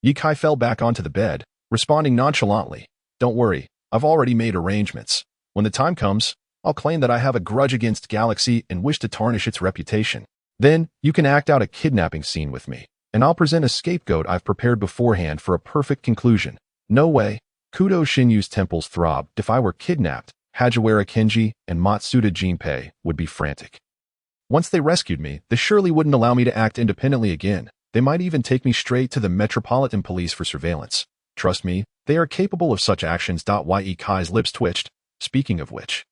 Yikai fell back onto the bed, responding nonchalantly. Don't worry, I've already made arrangements. When the time comes, I'll claim that I have a grudge against Galaxy and wish to tarnish its reputation. Then, you can act out a kidnapping scene with me, and I'll present a scapegoat I've prepared beforehand for a perfect conclusion. No way. Kudo Shinyu's temples throbbed. If I were kidnapped, Hajiwara Kenji and Matsuda Jinpei would be frantic. Once they rescued me, they surely wouldn't allow me to act independently again. They might even take me straight to the Metropolitan Police for surveillance. Trust me, they are capable of such actions. Yikai's lips twitched. Speaking of which,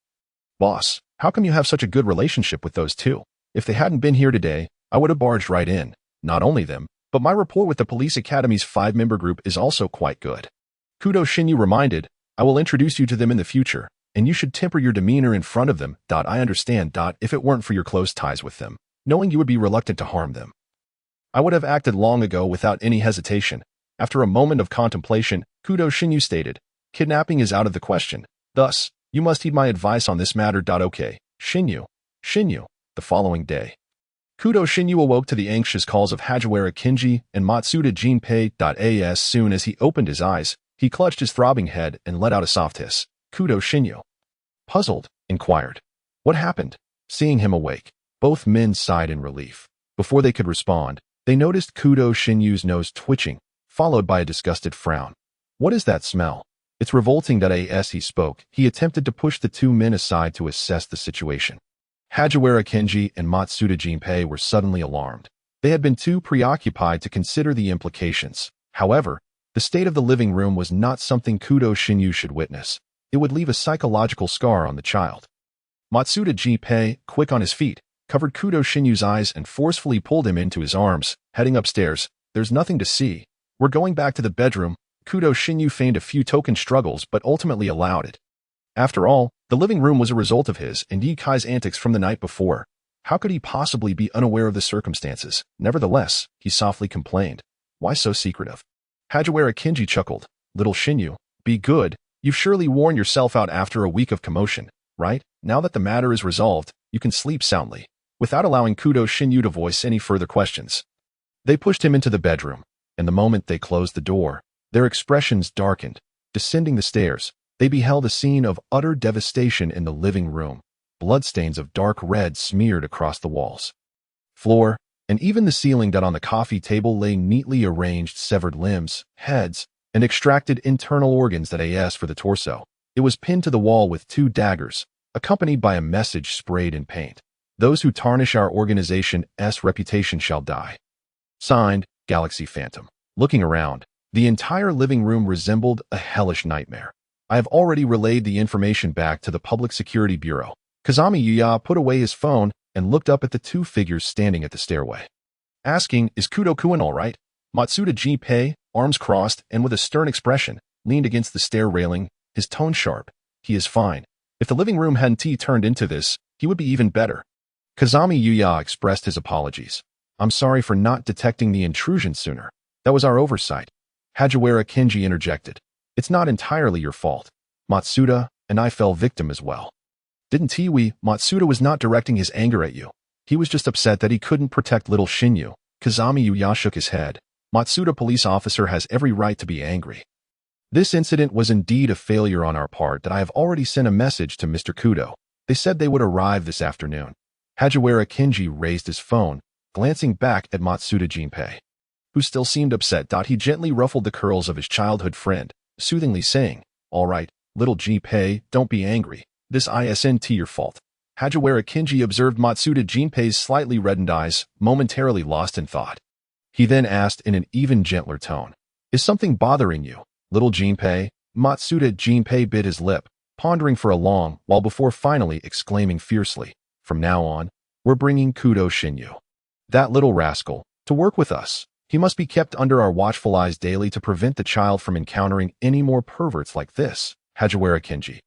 boss, how come you have such a good relationship with those two? If they hadn't been here today, I would have barged right in. Not only them, but my rapport with the Police Academy's 5-member group is also quite good. Kudo Shinichi reminded, I will introduce you to them in the future, and you should temper your demeanor in front of them. I understand. If it weren't for your close ties with them, knowing you would be reluctant to harm them, I would have acted long ago without any hesitation. After a moment of contemplation, Kudo Shinichi stated, kidnapping is out of the question. Thus, you must heed my advice on this matter. Okay, Shinichi. The following day, Kudo Shinichi awoke to the anxious calls of Hajiwara Kenji and Matsuda Jinpei. As soon as he opened his eyes, he clutched his throbbing head and let out a soft hiss. Kudo Shinichi, puzzled, inquired, what happened? Seeing him awake, both men sighed in relief. Before they could respond, they noticed Kudo Shinichi's nose twitching, followed by a disgusted frown. What is that smell? It's revolting. As he spoke, he attempted to push the two men aside to assess the situation. Hajiwara Kenji and Matsuda Jinpei were suddenly alarmed. They had been too preoccupied to consider the implications. However, the state of the living room was not something Kudo Shinichi should witness. It would leave a psychological scar on the child. Matsuda Jinpei, quick on his feet, covered Kudo Shinichi's eyes and forcefully pulled him into his arms. Heading upstairs, there's nothing to see. We're going back to the bedroom. Kudo Shinichi feigned a few token struggles but ultimately allowed it. After all, the living room was a result of his and Yikai's antics from the night before. How could he possibly be unaware of the circumstances? Nevertheless, he softly complained. Why so secretive? Hajiwara Kinji chuckled. Little Xinyu, be good. You've surely worn yourself out after a week of commotion, right? Now that the matter is resolved, you can sleep soundly, without allowing Kudo Shinichi to voice any further questions. They pushed him into the bedroom, and the moment they closed the door, their expressions darkened. Descending the stairs, they beheld a scene of utter devastation in the living room. Bloodstains of dark red smeared across the walls, floor, and even the ceiling. On the coffee table lay neatly arranged severed limbs, heads, and extracted internal organs that as for the torso, it was pinned to the wall with 2 daggers, accompanied by a message sprayed in paint. Those who tarnish our organization's reputation shall die. Signed, Galaxy Phantom. Looking around, the entire living room resembled a hellish nightmare. I have already relayed the information back to the Public Security Bureau. Kazami Yuya put away his phone and looked up at the 2 figures standing at the stairway, asking, is Kudo-kun all right? Matsuda Jinpei, arms crossed and with a stern expression, leaned against the stair railing, his tone sharp. He is fine. If the living room hadn't turned into this, he would be even better. Kazami Yuya expressed his apologies. I'm sorry for not detecting the intrusion sooner. That was our oversight. Hajiwara Kinji interjected. It's not entirely your fault. Matsuda and I fell victim as well. Didn't we? Matsuda was not directing his anger at you. He was just upset that he couldn't protect little Xinyu. Kazami Yuya shook his head. Matsuda police officer has every right to be angry. This incident was indeed a failure on our part that I have already sent a message to Mr. Kudo. They said they would arrive this afternoon. Hajiwara Kinji raised his phone, glancing back at Matsuda Jinpei, who still seemed upset. He gently ruffled the curls of his childhood friend, soothingly saying, all right, little Jinpei, don't be angry. This isn't your fault. Hajiwara Kinji observed Matsuda Jinpei's slightly reddened eyes, momentarily lost in thought. He then asked in an even gentler tone, is something bothering you, little Jinpei? Matsuda Jinpei bit his lip, pondering for a long while before finally exclaiming fiercely, from now on, we're bringing Kudo Shinichi, that little rascal, to work with us. He must be kept under our watchful eyes daily to prevent the child from encountering any more perverts like this. Hajiwara Kinji.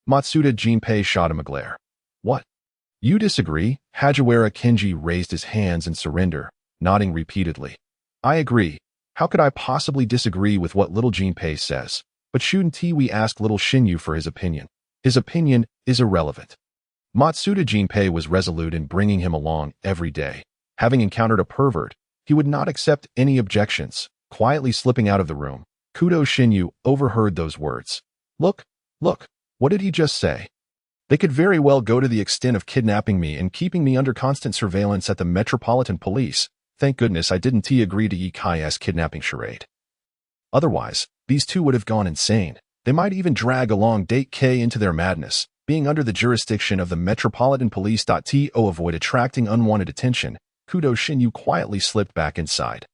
Matsuda Jinpei shot him a glare. What? You disagree? Hajiwara Kinji raised his hands in surrender, nodding repeatedly. I agree. How could I possibly disagree with what little Jinpei says? But shouldn't we ask little Xinyu for his opinion? His opinion is irrelevant. Matsuda Jinpei was resolute in bringing him along every day. Having encountered a pervert, he would not accept any objections. Quietly slipping out of the room, Kudo Shinichi overheard those words. Look, what did he just say? They could very well go to the extent of kidnapping me and keeping me under constant surveillance at the Metropolitan Police. Thank goodness I didn't agree to Yikai's kidnapping charade. Otherwise, these 2 would have gone insane. They might even drag along Date K into their madness. Being under the jurisdiction of the Metropolitan Police. To avoid attracting unwanted attention, Kudo Shinichi quietly slipped back inside,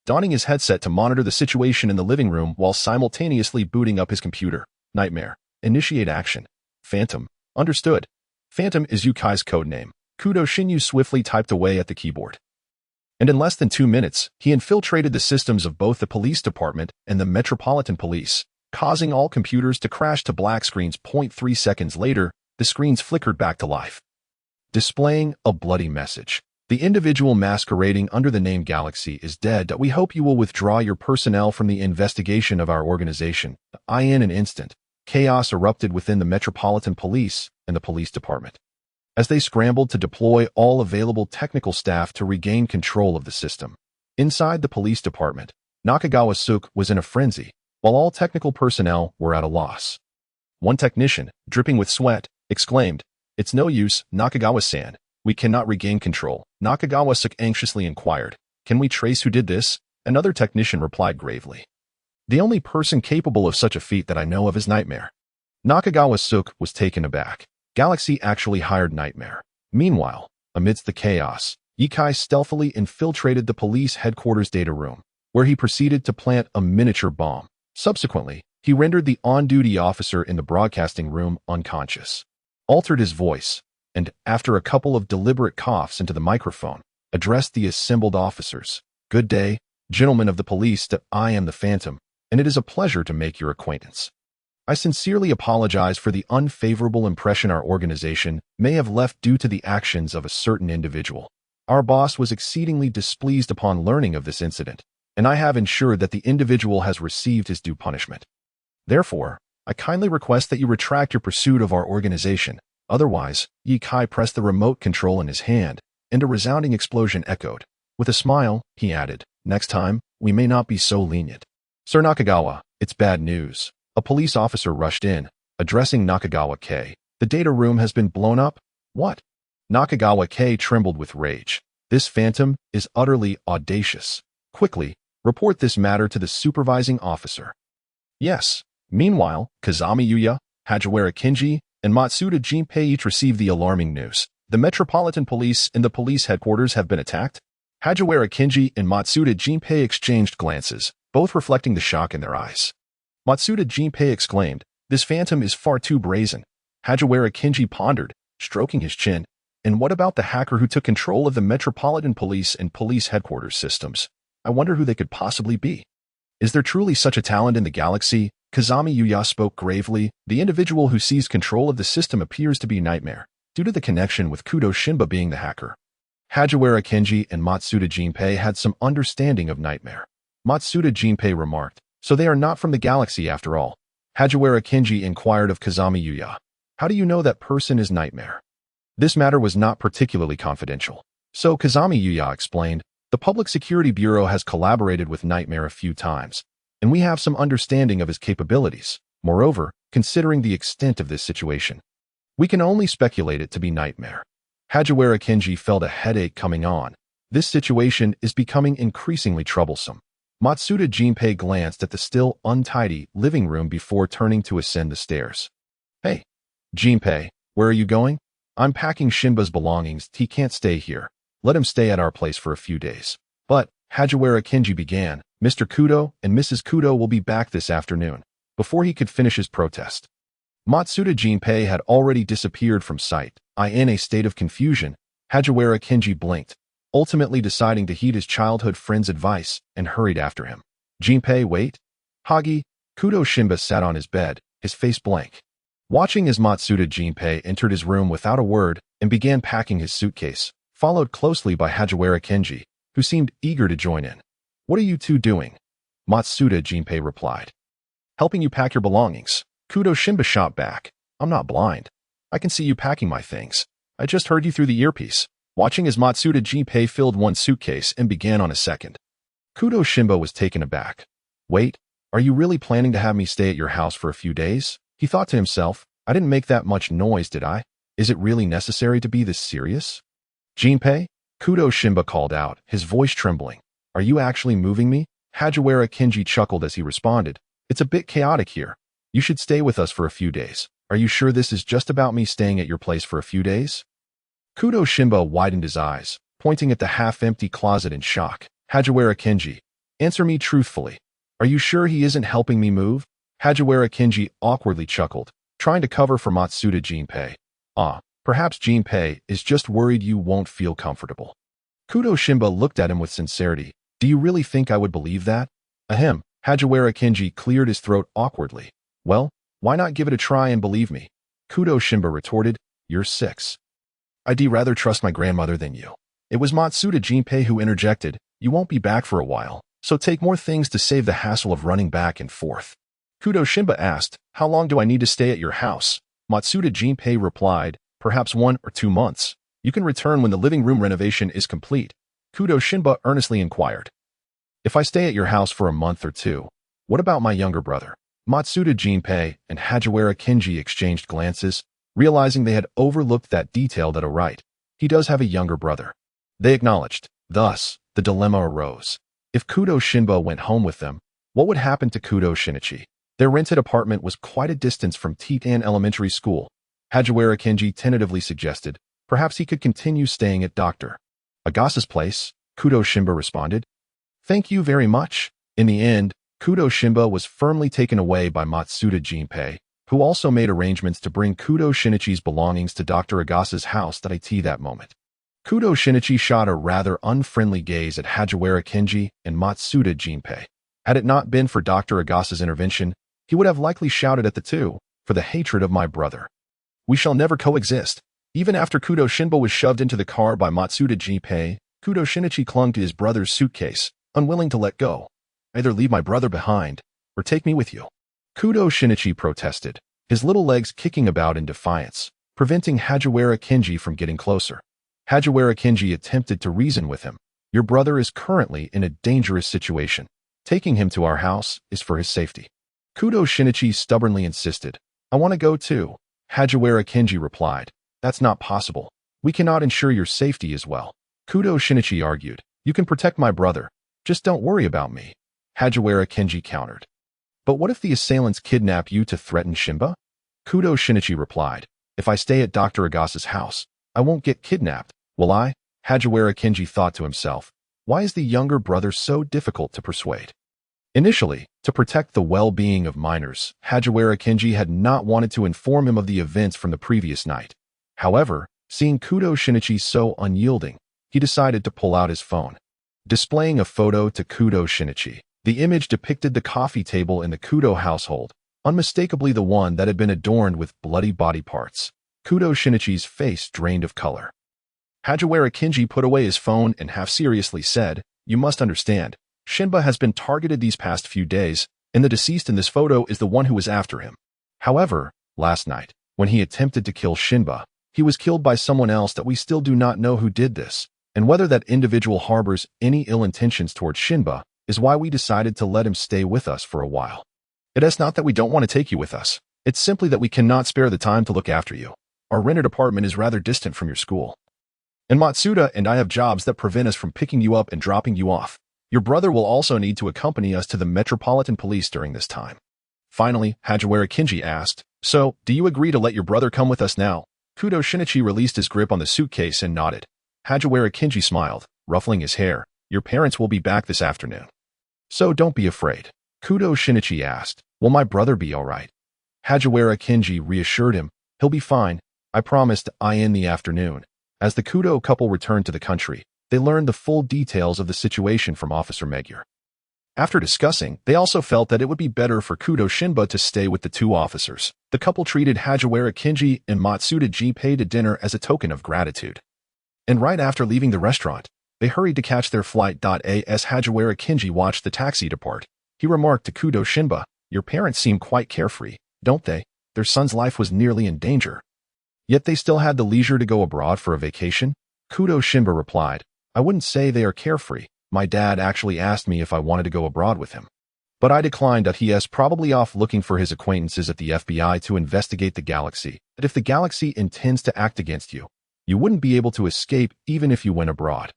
donning his headset to monitor the situation in the living room while simultaneously booting up his computer. Nightmare. Initiate action. Phantom. Understood. Phantom is Yukai's code name. Kudo Shinichi swiftly typed away at the keyboard. And in less than 2 minutes, he infiltrated the systems of both the police department and the Metropolitan Police, causing all computers to crash to black screens. 0.3 seconds later, the screens flickered back to life, displaying a bloody message. The individual masquerading under the name Galaxy is dead. We hope you will withdraw your personnel from the investigation of our organization. In an instant, chaos erupted within the Metropolitan Police and the police department, as they scrambled to deploy all available technical staff to regain control of the system. Inside the police department, Nakagawa-suke was in a frenzy, while all technical personnel were at a loss. One technician, dripping with sweat, exclaimed, "It's no use, Nakagawa-san. We cannot regain control." Nakagawa-suke anxiously inquired, "Can we trace who did this?" Another technician replied gravely, "The only person capable of such a feat that I know of is Nightmare." Nakagawa-suke was taken aback. Galaxy actually hired Nightmare. Meanwhile, amidst the chaos, Yikai stealthily infiltrated the police headquarters data room, where he proceeded to plant a miniature bomb. Subsequently, he rendered the on-duty officer in the broadcasting room unconscious, altered his voice, and, after a couple of deliberate coughs into the microphone, addressed the assembled officers. "Good day, gentlemen of the police. I am the Phantom, and it is a pleasure to make your acquaintance. I sincerely apologize for the unfavorable impression our organization may have left due to the actions of a certain individual. Our boss was exceedingly displeased upon learning of this incident, and I have ensured that the individual has received his due punishment. Therefore, I kindly request that you retract your pursuit of our organization. Otherwise, Yi Kai pressed the remote control in his hand, and a resounding explosion echoed. With a smile, he added, "Next time, we may not be so lenient." "Sir Nakagawa, it's bad news." A police officer rushed in, addressing Nakagawa K. "The data room has been blown up?" "What?" Nakagawa K trembled with rage. "This phantom is utterly audacious. Quickly, report this matter to the supervising officer." "Yes." Meanwhile, Kazami Yuya, Hajiwara Kinji, and Matsuda Jinpei each received the alarming news. The Metropolitan Police and the police headquarters have been attacked. Hajiwara Kinji and Matsuda Jinpei exchanged glances, both reflecting the shock in their eyes. Matsuda Jinpei exclaimed, "This phantom is far too brazen." Hajiwara Kinji pondered, stroking his chin. "And what about the hacker who took control of the Metropolitan Police and police headquarters systems? I wonder who they could possibly be. Is there truly such a talent in the galaxy?" Kazami Yuya spoke gravely. "The individual who seized control of the system appears to be Nightmare, due to the connection with Kudo Shinba being the hacker." Hajiwara Kinji and Matsuda Jinpei had some understanding of Nightmare. Matsuda Jinpei remarked, "So they are not from the galaxy after all." Hajiwara Kinji inquired of Kazami Yuya, "How do you know that person is Nightmare?" This matter was not particularly confidential. So Kazami Yuya explained, "The Public Security Bureau has collaborated with Nightmare a few times, and we have some understanding of his capabilities. Moreover, considering the extent of this situation, we can only speculate it to be Nightmare." Hajiwara Kinji felt a headache coming on. This situation is becoming increasingly troublesome. Matsuda Jinpei glanced at the still untidy living room before turning to ascend the stairs. "Hey, Jinpei, where are you going?" "I'm packing Shinba's belongings. He can't stay here. Let him stay at our place for a few days." "But," Hajiwara Kinji began, "Mr. Kudo and Mrs. Kudo will be back this afternoon." Before he could finish his protest, Matsuda Jinpei had already disappeared from sight. In a state of confusion, Hajiwara Kinji blinked, ultimately deciding to heed his childhood friend's advice, and hurried after him. "Jinpei, wait." "Hagi." Kudo Shinba sat on his bed, his face blank. Watching as Matsuda Jinpei entered his room without a word and began packing his suitcase, followed closely by Hajiwara Kinji, who seemed eager to join in. "What are you two doing?" Matsuda Jinpei replied. "Helping you pack your belongings." Kudo Shinba shot back. "I'm not blind. I can see you packing my things. I just heard you through the earpiece." Watching as Matsuda Jinpei filled one suitcase and began on a second, Kudo Shinba was taken aback. "Wait, are you really planning to have me stay at your house for a few days?" He thought to himself, "I didn't make that much noise, did I? Is it really necessary to be this serious?" "Jinpei?" Kudo Shinba called out, his voice trembling. "Are you actually moving me?" Hajiwara Kinji chuckled as he responded, "It's a bit chaotic here. You should stay with us for a few days. Are you sure this is just about me staying at your place for a few days?" Kudo Shinba widened his eyes, pointing at the half-empty closet in shock. "Hajiwara Kinji, answer me truthfully. Are you sure he isn't helping me move?" Hajiwara Kinji awkwardly chuckled, trying to cover for Matsuda Jinpei. Perhaps Jinpei is just worried you won't feel comfortable." Kudo Shinba looked at him with sincerity. "Do you really think I would believe that?" "Ahem." Hajiwara Kinji cleared his throat awkwardly. "Well, why not give it a try and believe me?" Kudo Shinba retorted, "You're 6. I'd rather trust my grandmother than you." It was Matsuda Jinpei who interjected, "You won't be back for a while, so take more things to save the hassle of running back and forth." Kudo Shinba asked, "How long do I need to stay at your house?" Matsuda Jinpei replied, "Perhaps 1 or 2 months. You can return when the living room renovation is complete." Kudo Shinba earnestly inquired, "If I stay at your house for a month or 2, what about my younger brother?" Matsuda Jinpei and Hajiwara Kinji exchanged glances, realizing they had overlooked that detail. That right, he does have a younger brother. They acknowledged. Thus, the dilemma arose. If Kudo Shinba went home with them, what would happen to Kudo Shinichi? Their rented apartment was quite a distance from Titan Elementary School. Hajiwara Kinji tentatively suggested, perhaps he could continue staying at Dr. Agasa's place. Kudo Shinba responded, "Thank you very much." In the end, Kudo Shinba was firmly taken away by Matsuda Jinpei, who also made arrangements to bring Kudo Shinichi's belongings to Dr. Agasa's house that moment. Kudo Shinichi shot a rather unfriendly gaze at Hajiwara Kinji and Matsuda Jinpei. Had it not been for Dr. Agasa's intervention, he would have likely shouted at the two, for the hatred of my brother. We shall never coexist. Even after Kudo Shinba was shoved into the car by Matsuda Jinpei, Kudo Shinichi clung to his brother's suitcase, unwilling to let go. Either leave my brother behind, or take me with you. Kudo Shinichi protested, his little legs kicking about in defiance, preventing Hajiwara Kenji from getting closer. Hajiwara Kenji attempted to reason with him. Your brother is currently in a dangerous situation. Taking him to our house is for his safety. Kudo Shinichi stubbornly insisted. I want to go too. Hajiwara Kenji replied. That's not possible. We cannot ensure your safety as well. Kudo Shinichi argued. You can protect my brother. Just don't worry about me. Hajiwara Kenji countered. But what if the assailants kidnap you to threaten Shinba? Kudo Shinichi replied. If I stay at Dr. Agasa's house, I won't get kidnapped, will I? Hajiwara Kenji thought to himself. Why is the younger brother so difficult to persuade? Initially, to protect the well-being of minors, Hajiwara Kenji had not wanted to inform him of the events from the previous night. However, seeing Kudo Shinichi so unyielding, he decided to pull out his phone. Displaying a photo to Kudo Shinichi, the image depicted the coffee table in the Kudo household, unmistakably the one that had been adorned with bloody body parts. Kudo Shinichi's face drained of color. Hajiwara Kenji put away his phone and half-seriously said, You must understand, Shinba has been targeted these past few days, and the deceased in this photo is the one who was after him. However, last night, when he attempted to kill Shinba, he was killed by someone else that we still do not know who did this, and whether that individual harbors any ill intentions towards Shinba is why we decided to let him stay with us for a while. It is not that we don't want to take you with us. It's simply that we cannot spare the time to look after you. Our rented apartment is rather distant from your school. And Matsuda and I have jobs that prevent us from picking you up and dropping you off. Your brother will also need to accompany us to the Metropolitan Police during this time. Finally, Hajiwara Kenji asked, So, do you agree to let your brother come with us now? Kudo Shinichi released his grip on the suitcase and nodded. Hajiwara Kenji smiled, ruffling his hair. Your parents will be back this afternoon. So don't be afraid. Kudo Shinichi asked, Will my brother be all right? Hajiwara Kenji reassured him, He'll be fine. I promised in the afternoon. As the Kudo couple returned to the country, they learned the full details of the situation from Officer Magyar. After discussing, they also felt that it would be better for Kudo Shinba to stay with the two officers. The couple treated Hajiwara Kenji and Matsuda Jinpei to dinner as a token of gratitude. And right after leaving the restaurant, they hurried to catch their flight. As Hajiwara Kenji watched the taxi depart, he remarked to Kudo Shinba, Your parents seem quite carefree, don't they? Their son's life was nearly in danger. Yet they still had the leisure to go abroad for a vacation? Kudo Shinba replied, I wouldn't say they are carefree. My dad actually asked me if I wanted to go abroad with him. But I declined. He is probably off looking for his acquaintances at the FBI to investigate the galaxy. But if the galaxy intends to act against you, you wouldn't be able to escape even if you went abroad.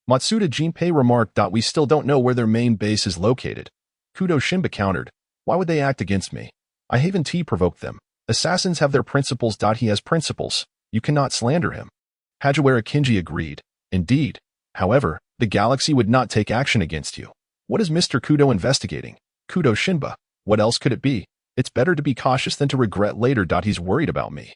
Matsuda Jinpei remarked, We still don't know where their main base is located. Kudo Shinba countered, Why would they act against me? I haven't provoked them. Assassins have their principles. He has principles. You cannot slander him. Hajiwara Kenji agreed. Indeed. However, the galaxy would not take action against you. What is Mr. Kudo investigating? Kudo Shinba. What else could it be? It's better to be cautious than to regret later. He's worried about me.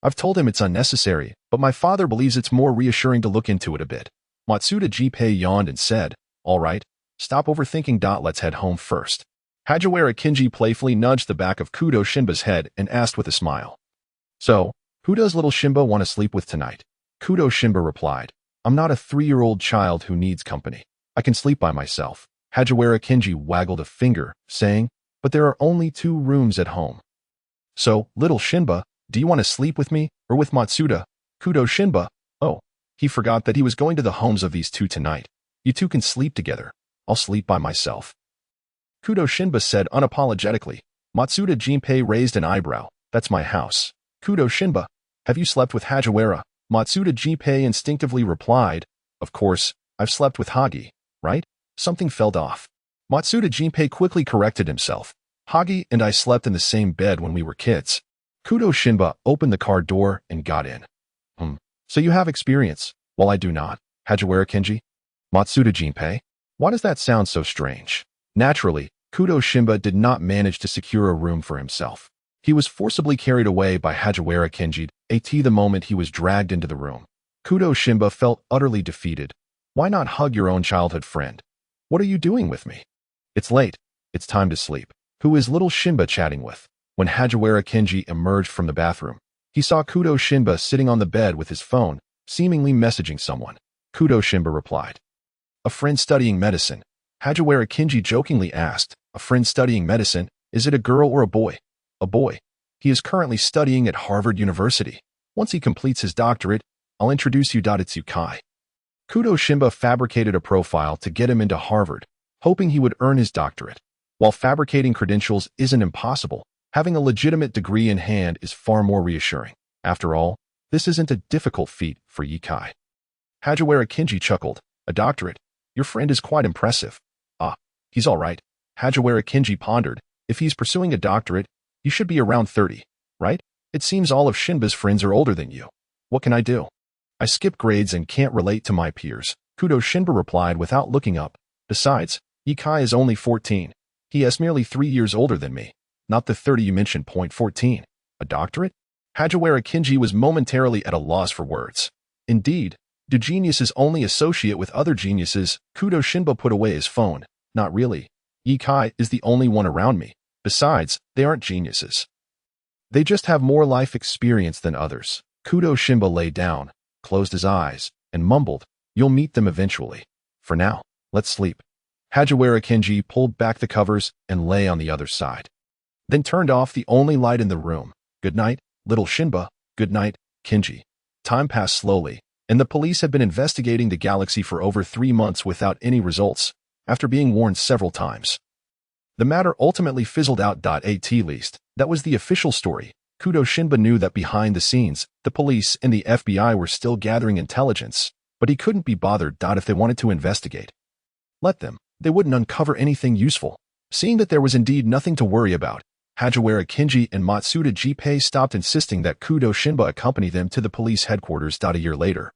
I've told him it's unnecessary, but my father believes it's more reassuring to look into it a bit. Matsuda Jinpei yawned and said, All right, stop overthinking. Let's head home first. Hajiwara Kenji playfully nudged the back of Kudo Shinba's head and asked with a smile. So, who does little Shinba want to sleep with tonight? Kudo Shinba replied, I'm not a 3-year-old child who needs company. I can sleep by myself. Hajiwara Kenji waggled a finger, saying, But there are only 2 rooms at home. So, little Shinba, do you want to sleep with me or with Matsuda? Kudo Shinba, oh, he forgot that he was going to the homes of these 2 tonight. You 2 can sleep together. I'll sleep by myself. Kudo Shinba said unapologetically. Matsuda Jinpei raised an eyebrow. That's my house. Kudo Shinba, have you slept with Hajiwara? Matsuda Jinpei instinctively replied, Of course, I've slept with Hagi, right? Something fell off. Matsuda Jinpei quickly corrected himself. Hagi and I slept in the same bed when we were kids. Kudo Shinba opened the car door and got in. So you have experience, while I do not. Hajiwara Kenji? Matsuda Jinpei? Why does that sound so strange? Naturally, Kudo Shinba did not manage to secure a room for himself. He was forcibly carried away by Hajiwara Kenji the moment he was dragged into the room. Kudo Shinba felt utterly defeated. Why not hug your own childhood friend? What are you doing with me? It's late. It's time to sleep. Who is little Shinba chatting with? When Hajiwara Kenji emerged from the bathroom, he saw Kudo Shinba sitting on the bed with his phone, seemingly messaging someone. Kudo Shinba replied. A friend studying medicine. Hajiwara Kenji jokingly asked, a friend studying medicine, is it a girl or a boy? A boy. He is currently studying at Harvard University. Once he completes his doctorate, I'll introduce you. It's Yukai. Kudo Shinba fabricated a profile to get him into Harvard, hoping he would earn his doctorate. While fabricating credentials isn't impossible, having a legitimate degree in hand is far more reassuring. After all, this isn't a difficult feat for Yukai. Hajiwara Kenji chuckled. A doctorate? Your friend is quite impressive. Ah, he's all right. Hajiwara Kenji pondered. If he's pursuing a doctorate, you should be around 30, right? It seems all of Shinba's friends are older than you. What can I do? I skip grades and can't relate to my peers. Kudo Shinba replied without looking up. Besides, Yukai is only 14. He is merely 3 years older than me. Not the 30 you mentioned. 14. A doctorate? Hajiwara Kenji was momentarily at a loss for words. Indeed, do geniuses only associate with other geniuses? Kudo Shinba put away his phone. Not really. Yukai is the only one around me. Besides, they aren't geniuses. They just have more life experience than others. Kudo Shinba lay down, closed his eyes, and mumbled, you'll meet them eventually. For now, let's sleep. Hajiwara Kenji pulled back the covers and lay on the other side. Then turned off the only light in the room. Good night, little Shinba. Good night, Kenji. Time passed slowly, and the police had been investigating the galaxy for over 3 months without any results, after being warned several times. The matter ultimately fizzled out. At least, that was the official story. Kudo Shinba knew that behind the scenes, the police and the FBI were still gathering intelligence, but he couldn't be bothered. If they wanted to investigate, let them. They wouldn't uncover anything useful. Seeing that there was indeed nothing to worry about, Hajiwara Kenji and Matsuda Jinpei stopped insisting that Kudo Shinba accompany them to the police headquarters. A year later,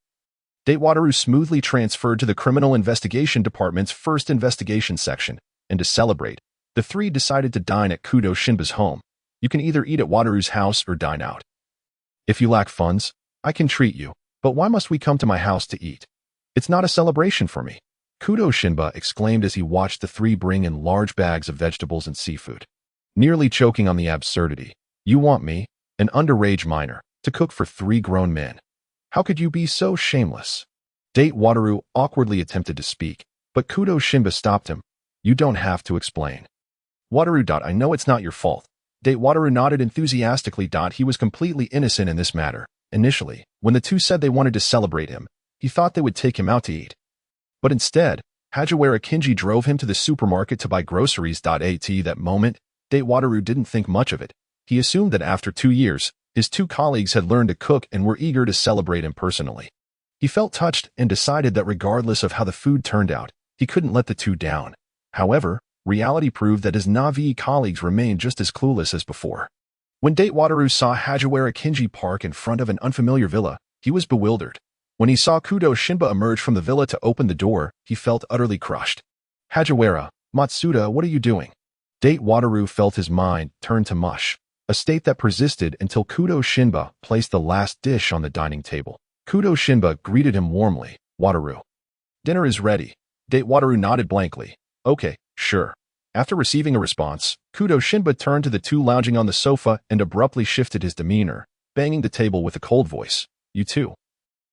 Datewataru smoothly transferred to the Criminal Investigation Department's first investigation section, and to celebrate, the three decided to dine at Kudo Shinba's home. You can either eat at Wataru's house or dine out. If you lack funds, I can treat you, but why must we come to my house to eat? It's not a celebration for me. Kudo Shinba exclaimed as he watched the three bring in large bags of vegetables and seafood. Nearly choking on the absurdity. You want me, an underage minor, to cook for 3 grown men? How could you be so shameless? Datewataru awkwardly attempted to speak, but Kudo Shinba stopped him. You don't have to explain. Wataru. I know it's not your fault. Datewataru nodded enthusiastically. He was completely innocent in this matter. Initially, when the two said they wanted to celebrate him, he thought they would take him out to eat. But instead, Hajiwara Kenji drove him to the supermarket to buy groceries. At that moment, Datewataru didn't think much of it. He assumed that after 2 years, his 2 colleagues had learned to cook and were eager to celebrate him personally. He felt touched and decided that regardless of how the food turned out, he couldn't let the two down. However, reality proved that his Navi colleagues remained just as clueless as before. When Datewataru saw Hajiwara Kenji park in front of an unfamiliar villa, he was bewildered. When he saw Kudo Shinba emerge from the villa to open the door, he felt utterly crushed. Hajiwara, Matsuda, what are you doing? Datewataru felt his mind turn to mush, a state that persisted until Kudo Shinba placed the last dish on the dining table. Kudo Shinba greeted him warmly. Wataru. Dinner is ready. Datewataru nodded blankly. Okay, sure. After receiving a response, Kudo Shinba turned to the two lounging on the sofa and abruptly shifted his demeanor, banging the table with a cold voice. You two.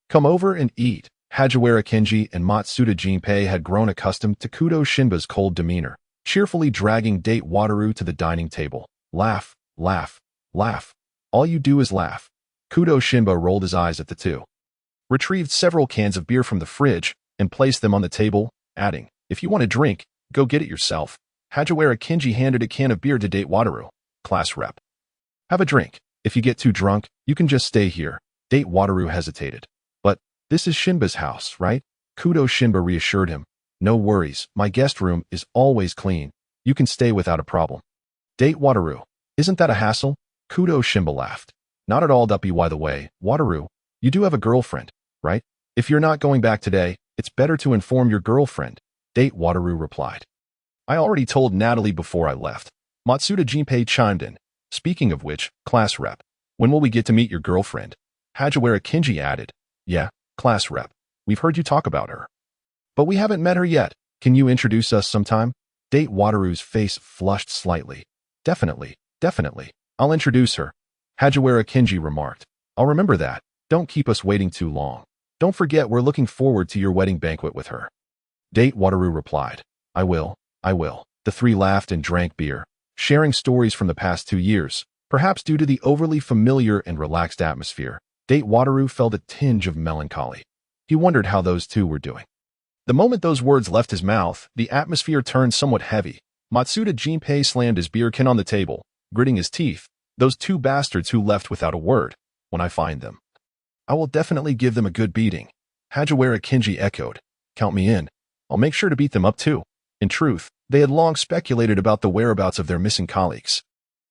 Come over and eat. Hajiwara Kenji and Matsuda Jinpei had grown accustomed to Kudo Shinba's cold demeanor, cheerfully dragging Datewataru to the dining table. Laugh, laugh, laugh. All you do is laugh. Kudo Shinba rolled his eyes at the two, retrieved several cans of beer from the fridge, and placed them on the table, adding, if you want a drink, go get it yourself. Hajiwara Kenji handed a can of beer to Datewataru. Class rep. Have a drink. If you get too drunk, you can just stay here. Datewataru hesitated. But, this is Shinba's house, right? Kudo Shinba reassured him. No worries, my guest room is always clean. You can stay without a problem. Datewataru. Isn't that a hassle? Kudo Shinba laughed. Not at all. By the way, Wataru, you do have a girlfriend, right? If you're not going back today, it's better to inform your girlfriend. Datewataru replied. I already told Natalie before I left. Matsuda Jinpei chimed in. Speaking of which, class rep, when will we get to meet your girlfriend? Hajiwara Kenji added. Yeah, class rep. We've heard you talk about her. But we haven't met her yet. Can you introduce us sometime? Date Wataru's face flushed slightly. Definitely, definitely. I'll introduce her. Hajiwara Kinji remarked. I'll remember that. Don't keep us waiting too long. Don't forget we're looking forward to your wedding banquet with her. Date Wataru replied. I will. The three laughed and drank beer, sharing stories from the past 2 years. Perhaps due to the overly familiar and relaxed atmosphere, Date Wataru felt a tinge of melancholy. He wondered how those two were doing. The moment those words left his mouth, the atmosphere turned somewhat heavy. Matsuda Jinpei slammed his beer can on the table, gritting his teeth. Those two bastards who left without a word. When I find them, I will definitely give them a good beating. Hajiwara Kinji echoed. Count me in. I'll make sure to beat them up too. In truth, they had long speculated about the whereabouts of their missing colleagues.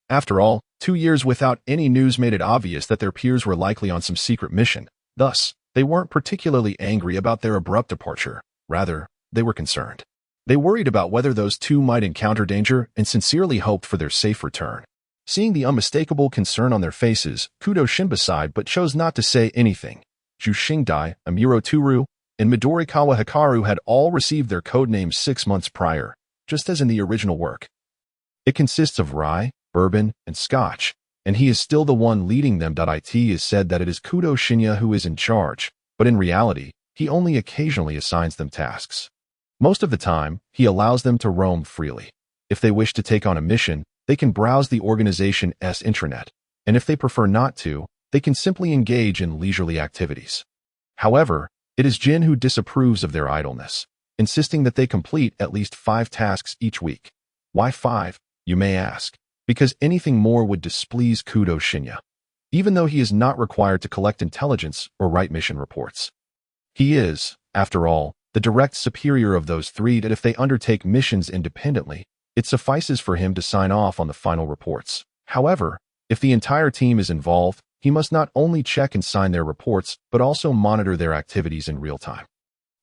After all, 2 years without any news made it obvious that their peers were likely on some secret mission. Thus, they weren't particularly angry about their abrupt departure. Rather, they were concerned. They worried about whether those two might encounter danger and sincerely hoped for their safe return. Seeing the unmistakable concern on their faces, Kudo Shinba sighed but chose not to say anything. Ju Xingdai, Amuro Turu, and Midorikawa Hikaru had all received their code names 6 months prior, just as in the original work. It consists of rye, bourbon, and scotch, and he is still the one leading them. It is said that it is Kudo Shinya who is in charge, but in reality, he only occasionally assigns them tasks. Most of the time, he allows them to roam freely. If they wish to take on a mission, they can browse the organization's intranet, and if they prefer not to, they can simply engage in leisurely activities. However, it is Jin who disapproves of their idleness, insisting that they complete at least 5 tasks each week. Why 5, you may ask? Because anything more would displease Kudo Shinya, even though he is not required to collect intelligence or write mission reports. He is, after all, the direct superior of those 3 that if they undertake missions independently, it suffices for him to sign off on the final reports. However, if the entire team is involved, he must not only check and sign their reports, but also monitor their activities in real time.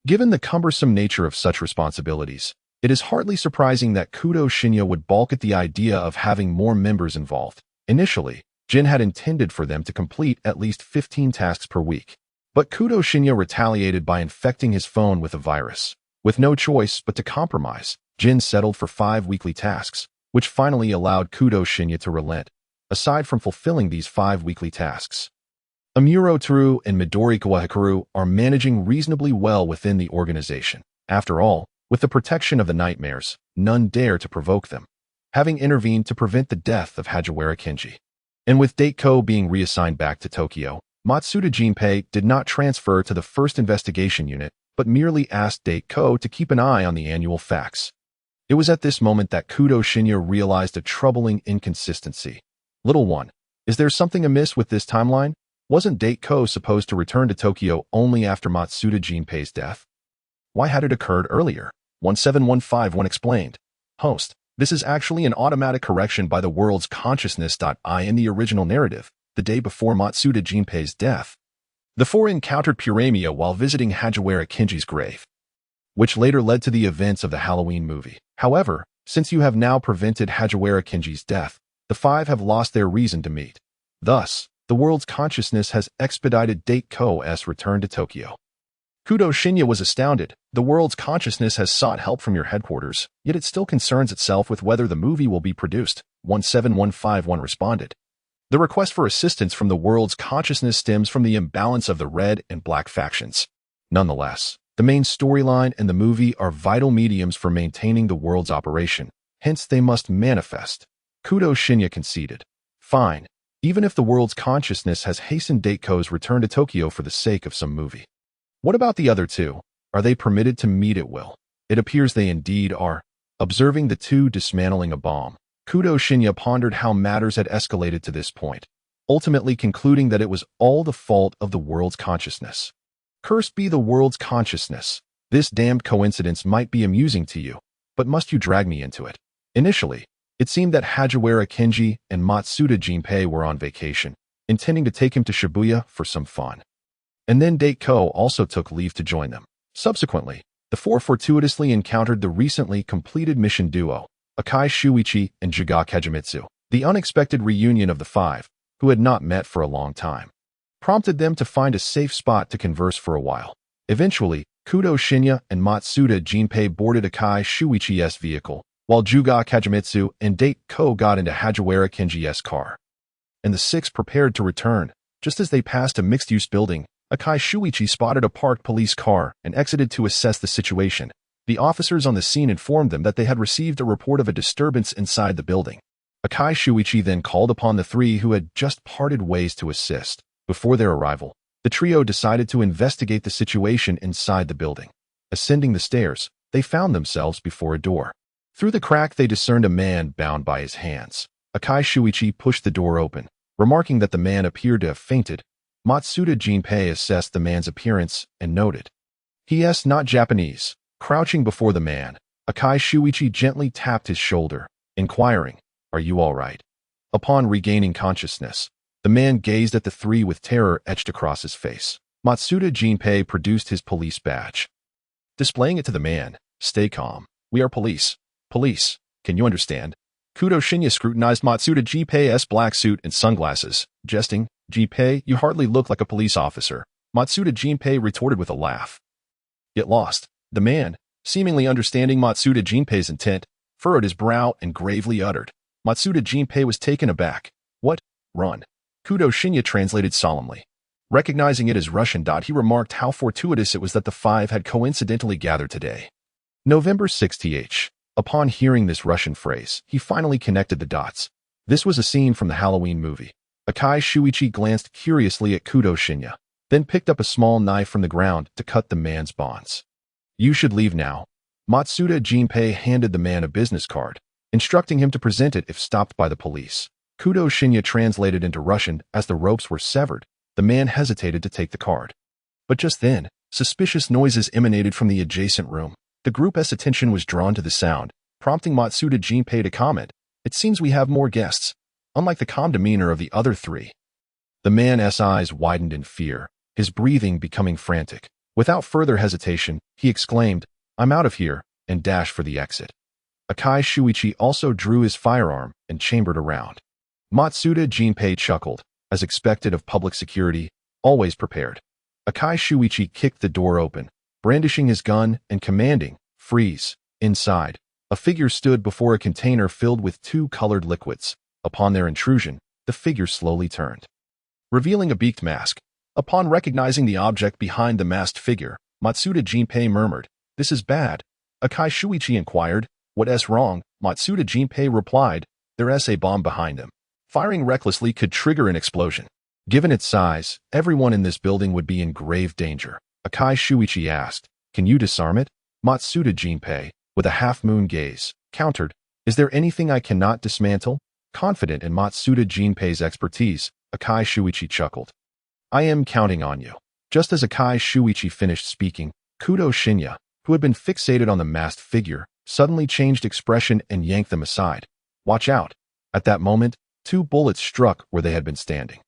Given the cumbersome nature of such responsibilities, it is hardly surprising that Kudo Shinya would balk at the idea of having more members involved. Initially, Jin had intended for them to complete at least 15 tasks per week. But Kudo Shinya retaliated by infecting his phone with a virus. With no choice but to compromise, Jin settled for 5 weekly tasks, which finally allowed Kudo Shinya to relent. Aside from fulfilling these 5 weekly tasks, Amuro Turu and Midorikawa Hikaru are managing reasonably well within the organization. After all, with the protection of the nightmares, none dare to provoke them, having intervened to prevent the death of Hajiwara Kinji. And with Daiko being reassigned back to Tokyo, Matsuda Jinpei did not transfer to the first investigation unit, but merely asked Daiko to keep an eye on the annual facts. It was at this moment that Kudo Shinya realized a troubling inconsistency. Little one, is there something amiss with this timeline? Wasn't Daiko supposed to return to Tokyo only after Matsuda Jinpei's death? Why had it occurred earlier? 17151 explained. Host, this is actually an automatic correction by the world's consciousness. In the original narrative, the day before Matsuda Jinpei's death, the 4 encountered Puramia while visiting Hajiwara Kinji's grave, which later led to the events of the Halloween movie. However, since you have now prevented Hajiwara Kinji's death, the 5 have lost their reason to meet. Thus, the world's consciousness has expedited Daiko's return to Tokyo. Kudo Shinya was astounded. The world's consciousness has sought help from your headquarters, yet it still concerns itself with whether the movie will be produced. 17151 responded. The request for assistance from the world's consciousness stems from the imbalance of the red and black factions. Nonetheless, the main storyline and the movie are vital mediums for maintaining the world's operation, hence they must manifest. Kudo Shinya conceded. Fine, even if the world's consciousness has hastened Daiko's return to Tokyo for the sake of some movie. What about the other 2? Are they permitted to meet at will? It appears they indeed are. Observing the 2 dismantling a bomb, Kudo Shinya pondered how matters had escalated to this point, ultimately concluding that it was all the fault of the world's consciousness. Cursed be the world's consciousness. This damned coincidence might be amusing to you, but must you drag me into it? Initially, it seemed that Hajiwara Kinji and Matsuda Jinpei were on vacation, intending to take him to Shibuya for some fun. And then Daiko also took leave to join them. Subsequently, the 4 fortuitously encountered the recently completed mission duo, Akai Shuichi and Jiga Kajimitsu. The unexpected reunion of the 5, who had not met for a long time, prompted them to find a safe spot to converse for a while. Eventually, Kudo Shinya and Matsuda Jinpei boarded Akai Shuichi's vehicle, while Juga Kajimitsu and Date Ko got into Hajiwara Kenji's car. And the six prepared to return. Just as they passed a mixed-use building, Akai Shuichi spotted a parked police car and exited to assess the situation. The officers on the scene informed them that they had received a report of a disturbance inside the building. Akai Shuichi then called upon the three who had just parted ways to assist. Before their arrival, the trio decided to investigate the situation inside the building. Ascending the stairs, they found themselves before a door. Through the crack they discerned a man bound by his hands. Akai Shuichi pushed the door open. Remarking that the man appeared to have fainted, Matsuda Jinpei assessed the man's appearance and noted, "He is not Japanese." Crouching before the man, Akai Shuichi gently tapped his shoulder, inquiring, "Are you all right?" Upon regaining consciousness, the man gazed at the three with terror etched across his face. Matsuda Jinpei produced his police badge. Displaying it to the man, "Stay calm. We are police. Police. Can you understand?" Kudo Shinichi scrutinized Matsuda Jinpei's black suit and sunglasses, jesting, "Jinpei, you hardly look like a police officer." Matsuda Jinpei retorted with a laugh. Get lost. The man, seemingly understanding Matsuda Jinpei's intent, furrowed his brow and gravely uttered. Matsuda Jinpei was taken aback. "What? Run." Kudo Shinichi translated solemnly. Recognizing it as Russian, he remarked how fortuitous it was that the five had coincidentally gathered today. November 6th. Upon hearing this Russian phrase, he finally connected the dots. This was a scene from the Halloween movie. Akai Shuichi glanced curiously at Kudo Shinichi, then picked up a small knife from the ground to cut the man's bonds. "You should leave now." Matsuda Jinpei handed the man a business card, instructing him to present it if stopped by the police. Kudo Shinichi translated into Russian. As the ropes were severed, the man hesitated to take the card. But just then, suspicious noises emanated from the adjacent room. The group's attention was drawn to the sound, prompting Matsuda Jinpei to comment, "It seems we have more guests." Unlike the calm demeanor of the other three, the man's eyes widened in fear, his breathing becoming frantic. Without further hesitation, he exclaimed, "I'm out of here," and dashed for the exit. Akai Shuichi also drew his firearm and chambered around. Matsuda Jinpei chuckled, as expected of public security, always prepared. Akai Shuichi kicked the door open, brandishing his gun and commanding, "Freeze." Inside, a figure stood before a container filled with two colored liquids. Upon their intrusion, the figure slowly turned, revealing a beaked mask. Upon recognizing the object behind the masked figure, Matsuda Jinpei murmured, "This is bad." Akai Shuichi inquired, "What's wrong?" Matsuda Jinpei replied, "There's a bomb behind him. Firing recklessly could trigger an explosion. Given its size, everyone in this building would be in grave danger." Akai Shuichi asked, "Can you disarm it?" Matsuda Jinpei, with a half-moon gaze, countered, "Is there anything I cannot dismantle?" Confident in Matsuda Jinpei's expertise, Akai Shuichi chuckled. "I am counting on you." Just as Akai Shuichi finished speaking, Kudo Shinichi, who had been fixated on the masked figure, suddenly changed expression and yanked them aside. "Watch out." At that moment, two bullets struck where they had been standing.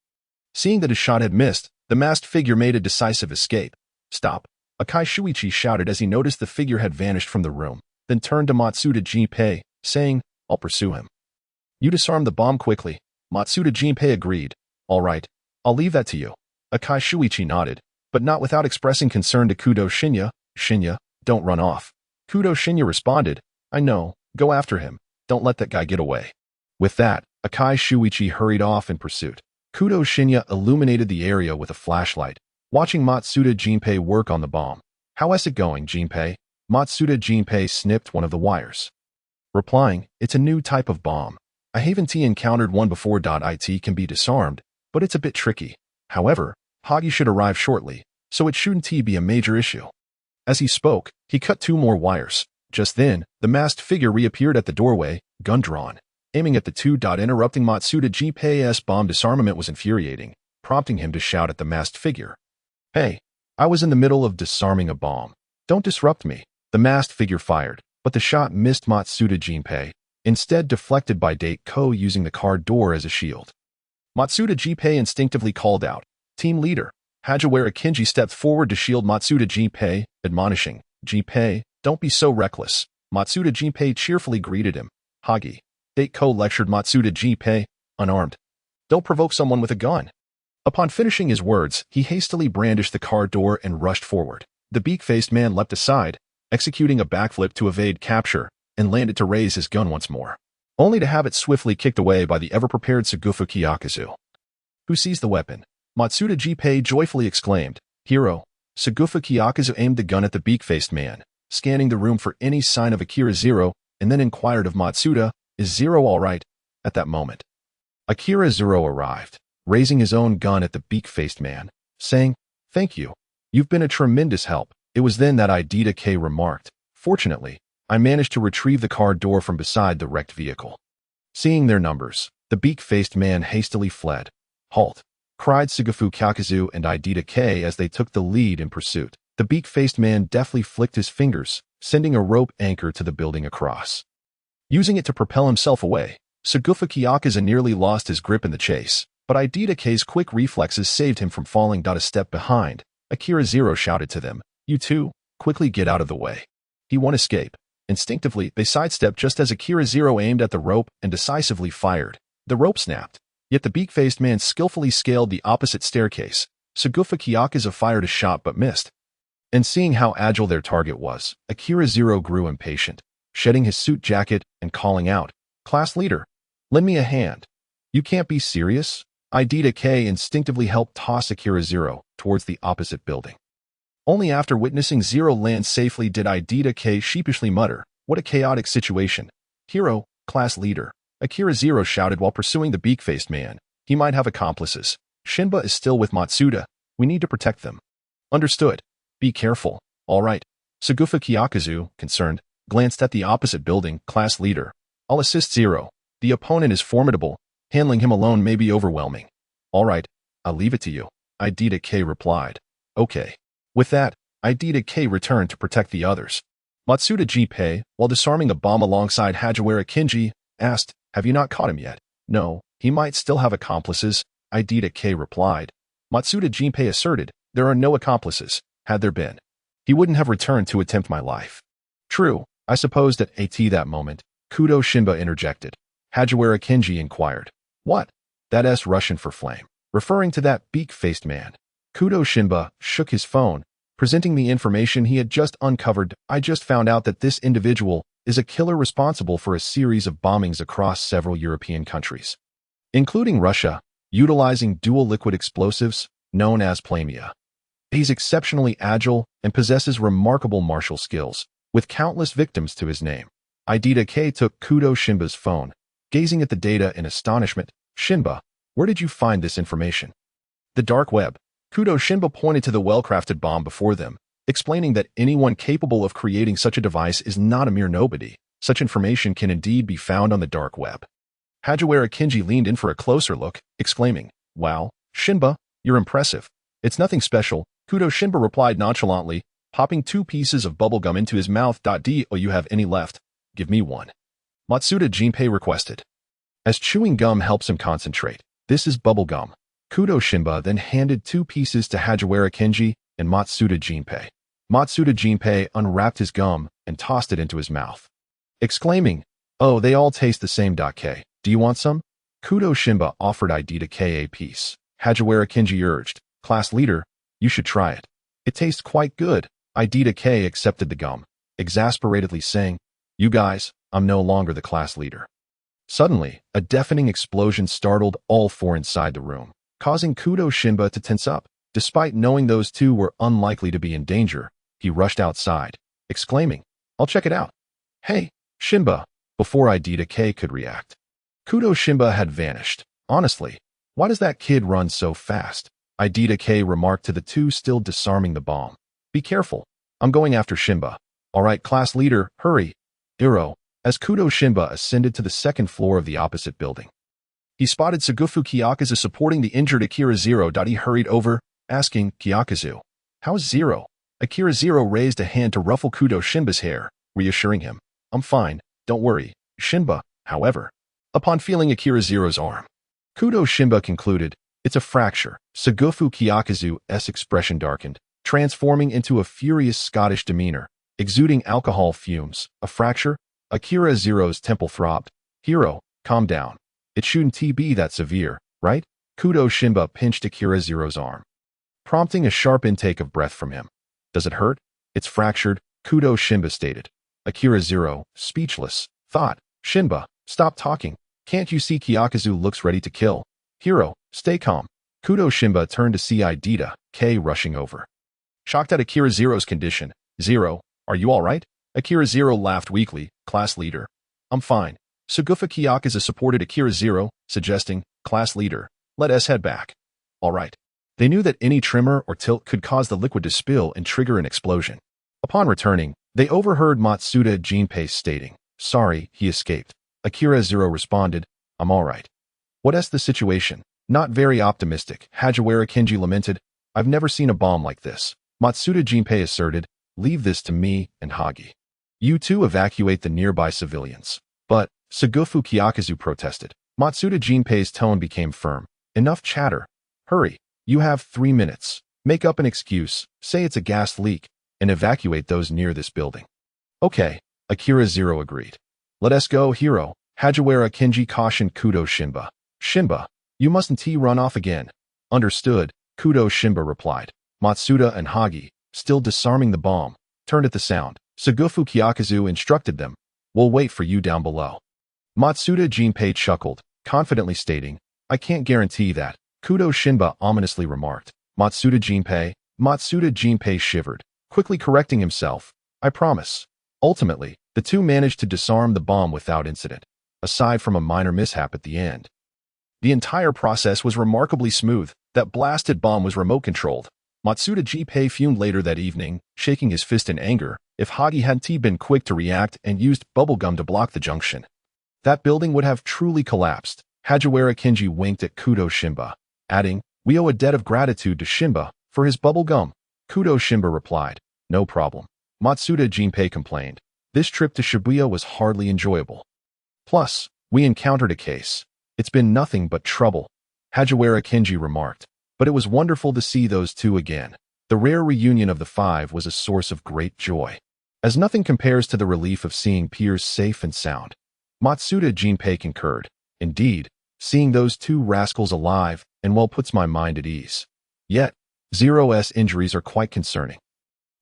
Seeing that his shot had missed, the masked figure made a decisive escape. "Stop," Akai Shuichi shouted as he noticed the figure had vanished from the room, then turned to Matsuda Jinpei, saying, "I'll pursue him." "You disarm the bomb quickly." Matsuda Jinpei agreed. "All right, I'll leave that to you." Akai Shuichi nodded, but not without expressing concern to Kudo Shinichi. "Shinichi, don't run off." Kudo Shinichi responded, "I know, go after him. Don't let that guy get away." With that, Akai Shuichi hurried off in pursuit. Kudo Shinichi illuminated the area with a flashlight, watching Matsuda Jinpei work on the bomb. "How's it going, Jinpei?" Matsuda Jinpei snipped one of the wires, replying, "It's a new type of bomb. I haven't encountered one before. It can be disarmed, but it's a bit tricky. However, Hagi should arrive shortly, so it shouldn't be a major issue." As he spoke, he cut two more wires. Just then, the masked figure reappeared at the doorway, gun drawn, aiming at the two. Interrupting Matsuda Jinpei's bomb disarmament was infuriating, prompting him to shout at the masked figure, "Hey, I was in the middle of disarming a bomb. Don't disrupt me." The masked figure fired, but the shot missed Matsuda Jinpei, instead deflected by Date Ko using the car door as a shield. Matsuda Jinpei instinctively called out, "Team leader." Hajiwara Kenji stepped forward to shield Matsuda Jinpei, admonishing, "Jinpei, don't be so reckless." Matsuda Jinpei cheerfully greeted him. "Hagi." Date Ko lectured Matsuda Jinpei, unarmed. "Don't provoke someone with a gun." Upon finishing his words, he hastily brandished the car door and rushed forward. The beak-faced man leapt aside, executing a backflip to evade capture, and landed to raise his gun once more, only to have it swiftly kicked away by the ever-prepared Sagufu Kyakuzu. Who seized the weapon? Matsuda Jinpei joyfully exclaimed. Hero. Sagufu Kyakuzu aimed the gun at the beak-faced man, scanning the room for any sign of Akira Zero, and then inquired of Matsuda, is Zero all right? At that moment, Akira Zero arrived, raising his own gun at the beak-faced man, saying, Thank you. You've been a tremendous help. It was then that Idita K remarked, Fortunately, I managed to retrieve the car door from beside the wrecked vehicle. Seeing their numbers, the beak-faced man hastily fled. Halt! Cried Sagufu Kyakuzu and Idita K as they took the lead in pursuit. The beak-faced man deftly flicked his fingers, sending a rope anchor to the building across. Using it to propel himself away, Sagufu Kyakuzu nearly lost his grip in the chase, but Idita K's quick reflexes saved him from falling. A step behind, Akira Zero shouted to them, You two, quickly get out of the way. He won't escape. Instinctively, they sidestepped just as Akira Zero aimed at the rope and decisively fired. The rope snapped. Yet the beak-faced man skillfully scaled the opposite staircase. Sagufu Kyakuzu fired a shot but missed. And seeing how agile their target was, Akira Zero grew impatient, shedding his suit jacket and calling out, Class leader, lend me a hand. You can't be serious? Idita K instinctively helped toss Akira Zero towards the opposite building. Only after witnessing Zero land safely did Idita K sheepishly mutter, What a chaotic situation. Hero, class leader, Akira Zero shouted while pursuing the beak-faced man. He might have accomplices. Shinba is still with Matsuda. We need to protect them. Understood. Be careful. All right. Sagufu Kyakuzu, concerned, glanced at the opposite building. Class leader. I'll assist Zero. The opponent is formidable. Handling him alone may be overwhelming. All right. I'll leave it to you. Idita K replied. Okay. With that, Idita K returned to protect the others. Matsuda Jinpei, while disarming a bomb alongside Hajiwara Kinji, asked, Have you not caught him yet? No, he might still have accomplices, Idita K replied. Matsuda Jinpei asserted, There are no accomplices. Had there been, he wouldn't have returned to attempt my life. True, I supposed at that moment, Kudo Shinba interjected. Hajiwara Kinji inquired, What? That's Russian for flame. Referring to that beak-faced man. Kudo Shinba shook his phone, presenting the information he had just uncovered. I just found out that this individual is a killer responsible for a series of bombings across several European countries, including Russia, utilizing dual liquid explosives known as plamia. He's exceptionally agile and possesses remarkable martial skills, with countless victims to his name. Idita K took Kudo Shinba's phone, gazing at the data in astonishment. Shinba, where did you find this information? The dark web. Kudo Shinba pointed to the well-crafted bomb before them, explaining that anyone capable of creating such a device is not a mere nobody. Such information can indeed be found on the dark web. Hajiwara Kinji leaned in for a closer look, exclaiming, Wow, Shinba, you're impressive. It's nothing special, Kudo Shinba replied nonchalantly, popping 2 pieces of bubblegum into his mouth. Do you have any left? Give me one. Matsuda Jinpei requested. As chewing gum helps him concentrate, this is bubblegum. Kudo Shinba then handed 2 pieces to Hajiwara Kinji and Matsuda Jinpei. Matsuda Jinpei unwrapped his gum and tossed it into his mouth, exclaiming, Oh, they all taste the same. K. Do you want some? Kudo Shinba offered Idita K a piece. Hajiwara Kinji urged, Class leader, you should try it. It tastes quite good. Idita K accepted the gum, exasperatedly saying, You guys, I'm no longer the class leader. Suddenly, a deafening explosion startled all 4 inside the room, causing Kudo Shinba to tense up. Despite knowing those 2 were unlikely to be in danger, he rushed outside, exclaiming, I'll check it out. Hey, Shinba, before Idita K could react. Kudo Shinba had vanished. Honestly, why does that kid run so fast? Idita K remarked to the 2 still disarming the bomb. Be careful. I'm going after Shinba. All right, class leader, hurry. Iro, as Kudo Shinba ascended to the 2nd floor of the opposite building. He spotted Sagufu Kyakuzu supporting the injured Akira Zero. He hurried over, asking, Kyakuzu, how's Zero? Akira Zero raised a hand to ruffle Kudo Shinba's hair, reassuring him, I'm fine, don't worry. Shinba, however, upon feeling Akira Zero's arm, Kudo Shinba concluded, it's a fracture. Sagufu Kyakuzu's expression darkened, transforming into a furious Scottish demeanor, exuding alcohol fumes. A fracture? Akira Zero's temple throbbed. Hero, calm down. It shouldn't be that severe, right? Kudo Shinba pinched Akira Zero's arm, prompting a sharp intake of breath from him. Does it hurt? It's fractured, Kudo Shinba stated. Akira Zero, speechless, thought, Shinba, stop talking. Can't you see Kyakuzu looks ready to kill? Hero, stay calm. Kudo Shinba turned to see Idita, K rushing over. Shocked at Akira Zero's condition, Zero, are you alright? Akira Zero laughed weakly, class leader. I'm fine. Sugufa Kyakuzu supported Akira Zero, suggesting, class leader, let us head back. Alright. They knew that any tremor or tilt could cause the liquid to spill and trigger an explosion. Upon returning, they overheard Matsuda Jinpei stating, sorry, he escaped. Akira Zero responded, I'm alright. What's the situation? Not very optimistic, Hajiwara Kenji lamented. I've never seen a bomb like this. Matsuda Jinpei asserted, leave this to me and Hagi. You two evacuate the nearby civilians. But, Sugufu Kyakuzu protested. Matsuda Jinpei's tone became firm. Enough chatter. Hurry. You have 3 minutes. Make up an excuse, say it's a gas leak, and evacuate those near this building. Okay, Akira Zero agreed. Let us go, Hero. Hajiwara Kenji cautioned Kudo Shinba. Shinba, you mustn't run off again. Understood, Kudo Shinba replied. Matsuda and Hagi, still disarming the bomb, turned at the sound. Sugufu Kyakuzu instructed them. We'll wait for you down below. Matsuda Jinpei chuckled, confidently stating, I can't guarantee that. Kudo Shinba ominously remarked. Matsuda Jinpei shivered, quickly correcting himself. I promise. Ultimately, the two managed to disarm the bomb without incident, aside from a minor mishap at the end. The entire process was remarkably smooth. That blasted bomb was remote-controlled. Matsuda Jinpei fumed later that evening, shaking his fist in anger. If Hagi hadn't been quick to react and used bubblegum to block the junction, that building would have truly collapsed. Hajiwara Kenji winked at Kudo Shinba, adding, we owe a debt of gratitude to Shinba for his bubblegum. Kudo Shinba replied, no problem. Matsuda Jinpei complained, this trip to Shibuya was hardly enjoyable. Plus, we encountered a case. It's been nothing but trouble. Hajiwara Kenji remarked, but it was wonderful to see those two again. The rare reunion of the five was a source of great joy, as nothing compares to the relief of seeing peers safe and sound. Matsuda Jinpei concurred. Indeed, seeing those two rascals alive and well puts my mind at ease. Yet, Zero's injuries are quite concerning.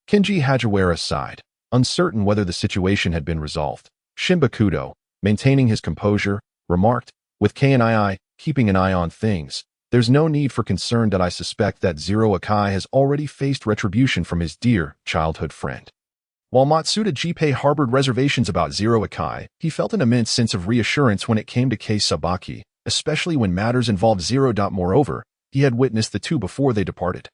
Kenji Hajiwara sighed, uncertain whether the situation had been resolved. Shinba Kudo, maintaining his composure, remarked, with K&II keeping an eye on things, there's no need for concern that I suspect that Zero Akai has already faced retribution from his dear childhood friend. While Matsuda Jinpei harbored reservations about Zero Akai, he felt an immense sense of reassurance when it came to Kei Sabaki, especially when matters involved Zero. Moreover, he had witnessed the two before they departed.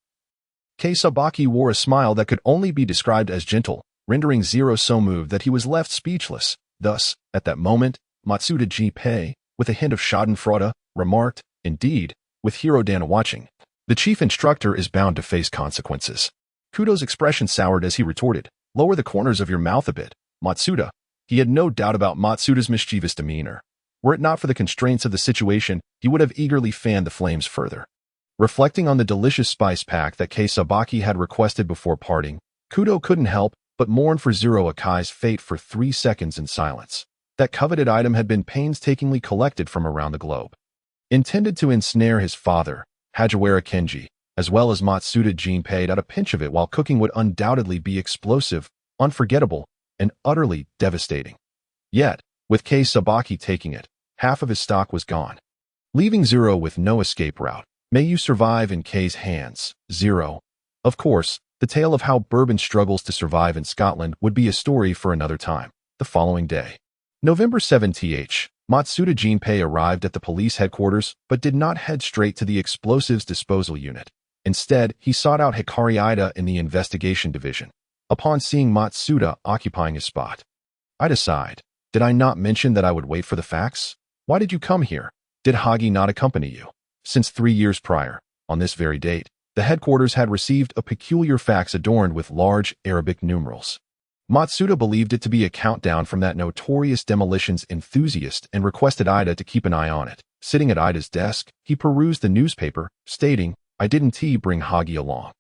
Kei Sabaki wore a smile that could only be described as gentle, rendering Zero so moved that he was left speechless. Thus, at that moment, Matsuda Jinpei, with a hint of schadenfreude, remarked, indeed, with Hirodana watching, the chief instructor is bound to face consequences. Kudo's expression soured as he retorted, lower the corners of your mouth a bit, Matsuda. He had no doubt about Matsuda's mischievous demeanor. Were it not for the constraints of the situation, he would have eagerly fanned the flames further. Reflecting on the delicious spice pack that Kei Sabaki had requested before parting, Kudo couldn't help but mourn for Zero Akai's fate for 3 seconds in silence. That coveted item had been painstakingly collected from around the globe. Intended to ensnare his father, Hajiwara Kenji, as well as Matsuda Jinpei, that a pinch of it while cooking would undoubtedly be explosive, unforgettable, and utterly devastating. Yet, with Kei Sabaki taking it, half of his stock was gone, leaving Zero with no escape route. May you survive in Kei's hands, Zero. Of course, the tale of how Bourbon struggles to survive in Scotland would be a story for another time. The following day, November 7th, Matsuda Jinpei arrived at the police headquarters but did not head straight to the explosives disposal unit. Instead, he sought out Hikari Ida in the investigation division. Upon seeing Matsuda occupying his spot, Ida sighed. Did I not mention that I would wait for the facts? Why did you come here? Did Hagi not accompany you? Since 3 years prior, on this very date, the headquarters had received a peculiar fax adorned with large Arabic numerals. Matsuda believed it to be a countdown from that notorious demolitions enthusiast and requested Ida to keep an eye on it. Sitting at Ida's desk, he perused the newspaper, stating, I didn't bring Hagi along.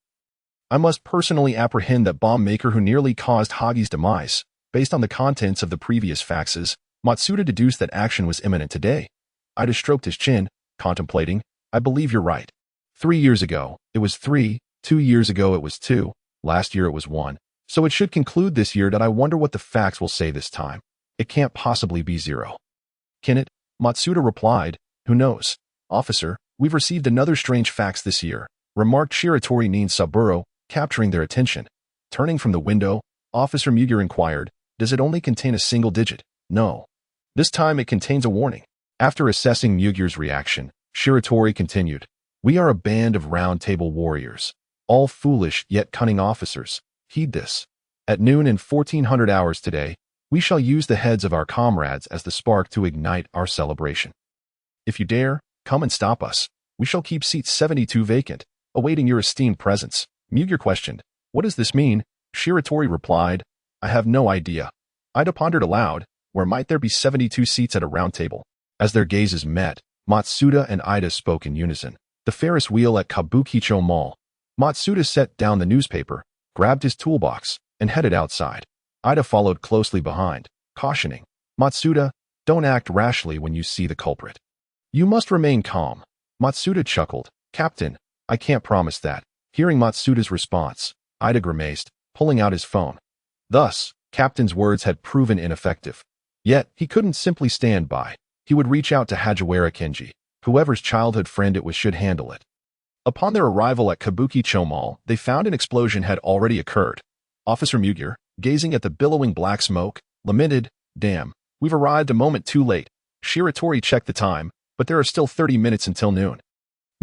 I must personally apprehend that bomb maker who nearly caused Hagi's demise. Based on the contents of the previous faxes, Matsuda deduced that action was imminent today. Ida stroked his chin, contemplating, I believe you're right. 3 years ago, it was 3, 2 years ago it was 2, last year it was 1. So it should conclude this year that I wonder what the facts will say this time. It can't possibly be 0. Can it? Matsuda replied. Who knows? Officer, we've received another strange fax this year, remarked Shiratori Nin Saburo, capturing their attention. Turning from the window, Officer Muger inquired, does it only contain a single digit? No. This time it contains a warning. After assessing Muger's reaction, Shiratori continued, we are a band of round-table warriors, all foolish yet cunning officers. Heed this. At noon in 1400 hours today, we shall use the heads of our comrades as the spark to ignite our celebration. If you dare, come and stop us. We shall keep seat 72 vacant, awaiting your esteemed presence. Muger questioned, what does this mean? Shiratori replied, I have no idea. Ida pondered aloud, where might there be 72 seats at a round table? As their gazes met, Matsuda and Ida spoke in unison. The Ferris wheel at Kabukicho Mall. Matsuda set down the newspaper, grabbed his toolbox, and headed outside. Ida followed closely behind, cautioning, Matsuda, don't act rashly when you see the culprit. You must remain calm. Matsuda chuckled, Captain, I can't promise that. Hearing Matsuda's response, Ida grimaced, pulling out his phone. Thus, Captain's words had proven ineffective. Yet, he couldn't simply stand by. He would reach out to Hagiwara Kenji. Whoever's childhood friend it was should handle it. Upon their arrival at Kabukicho Mall, they found an explosion had already occurred. Officer Muger, gazing at the billowing black smoke, lamented, damn, we've arrived a moment too late. Shiratori checked the time, but there are still 30 minutes until noon.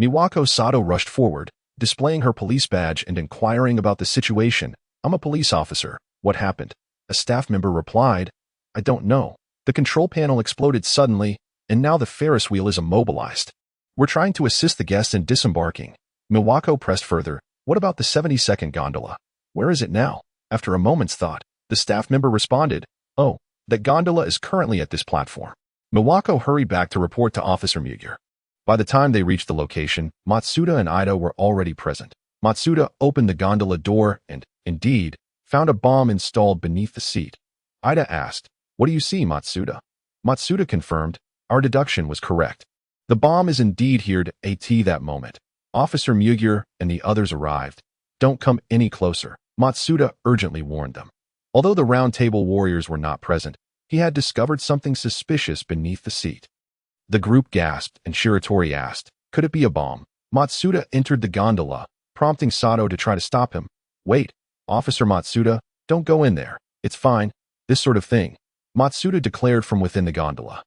Miwako Sato rushed forward, displaying her police badge and inquiring about the situation. I'm a police officer. What happened? A staff member replied, I don't know. The control panel exploded suddenly, and now the Ferris wheel is immobilized. We're trying to assist the guests in disembarking. Miwako pressed further, what about the 72nd gondola? Where is it now? After a moment's thought, the staff member responded, oh, that gondola is currently at this platform. Miwako hurried back to report to Officer Muger. By the time they reached the location, Matsuda and Ida were already present. Matsuda opened the gondola door and, indeed, found a bomb installed beneath the seat. Ida asked, what do you see, Matsuda? Matsuda confirmed, our deduction was correct. The bomb is indeed here at that moment. Officer Muger and the others arrived. Don't come any closer, Matsuda urgently warned them. Although the round table warriors were not present, he had discovered something suspicious beneath the seat. The group gasped and Shiratori asked, could it be a bomb? Matsuda entered the gondola, prompting Sato to try to stop him. Wait, Officer Matsuda, don't go in there. It's fine. This sort of thing, Matsuda declared from within the gondola.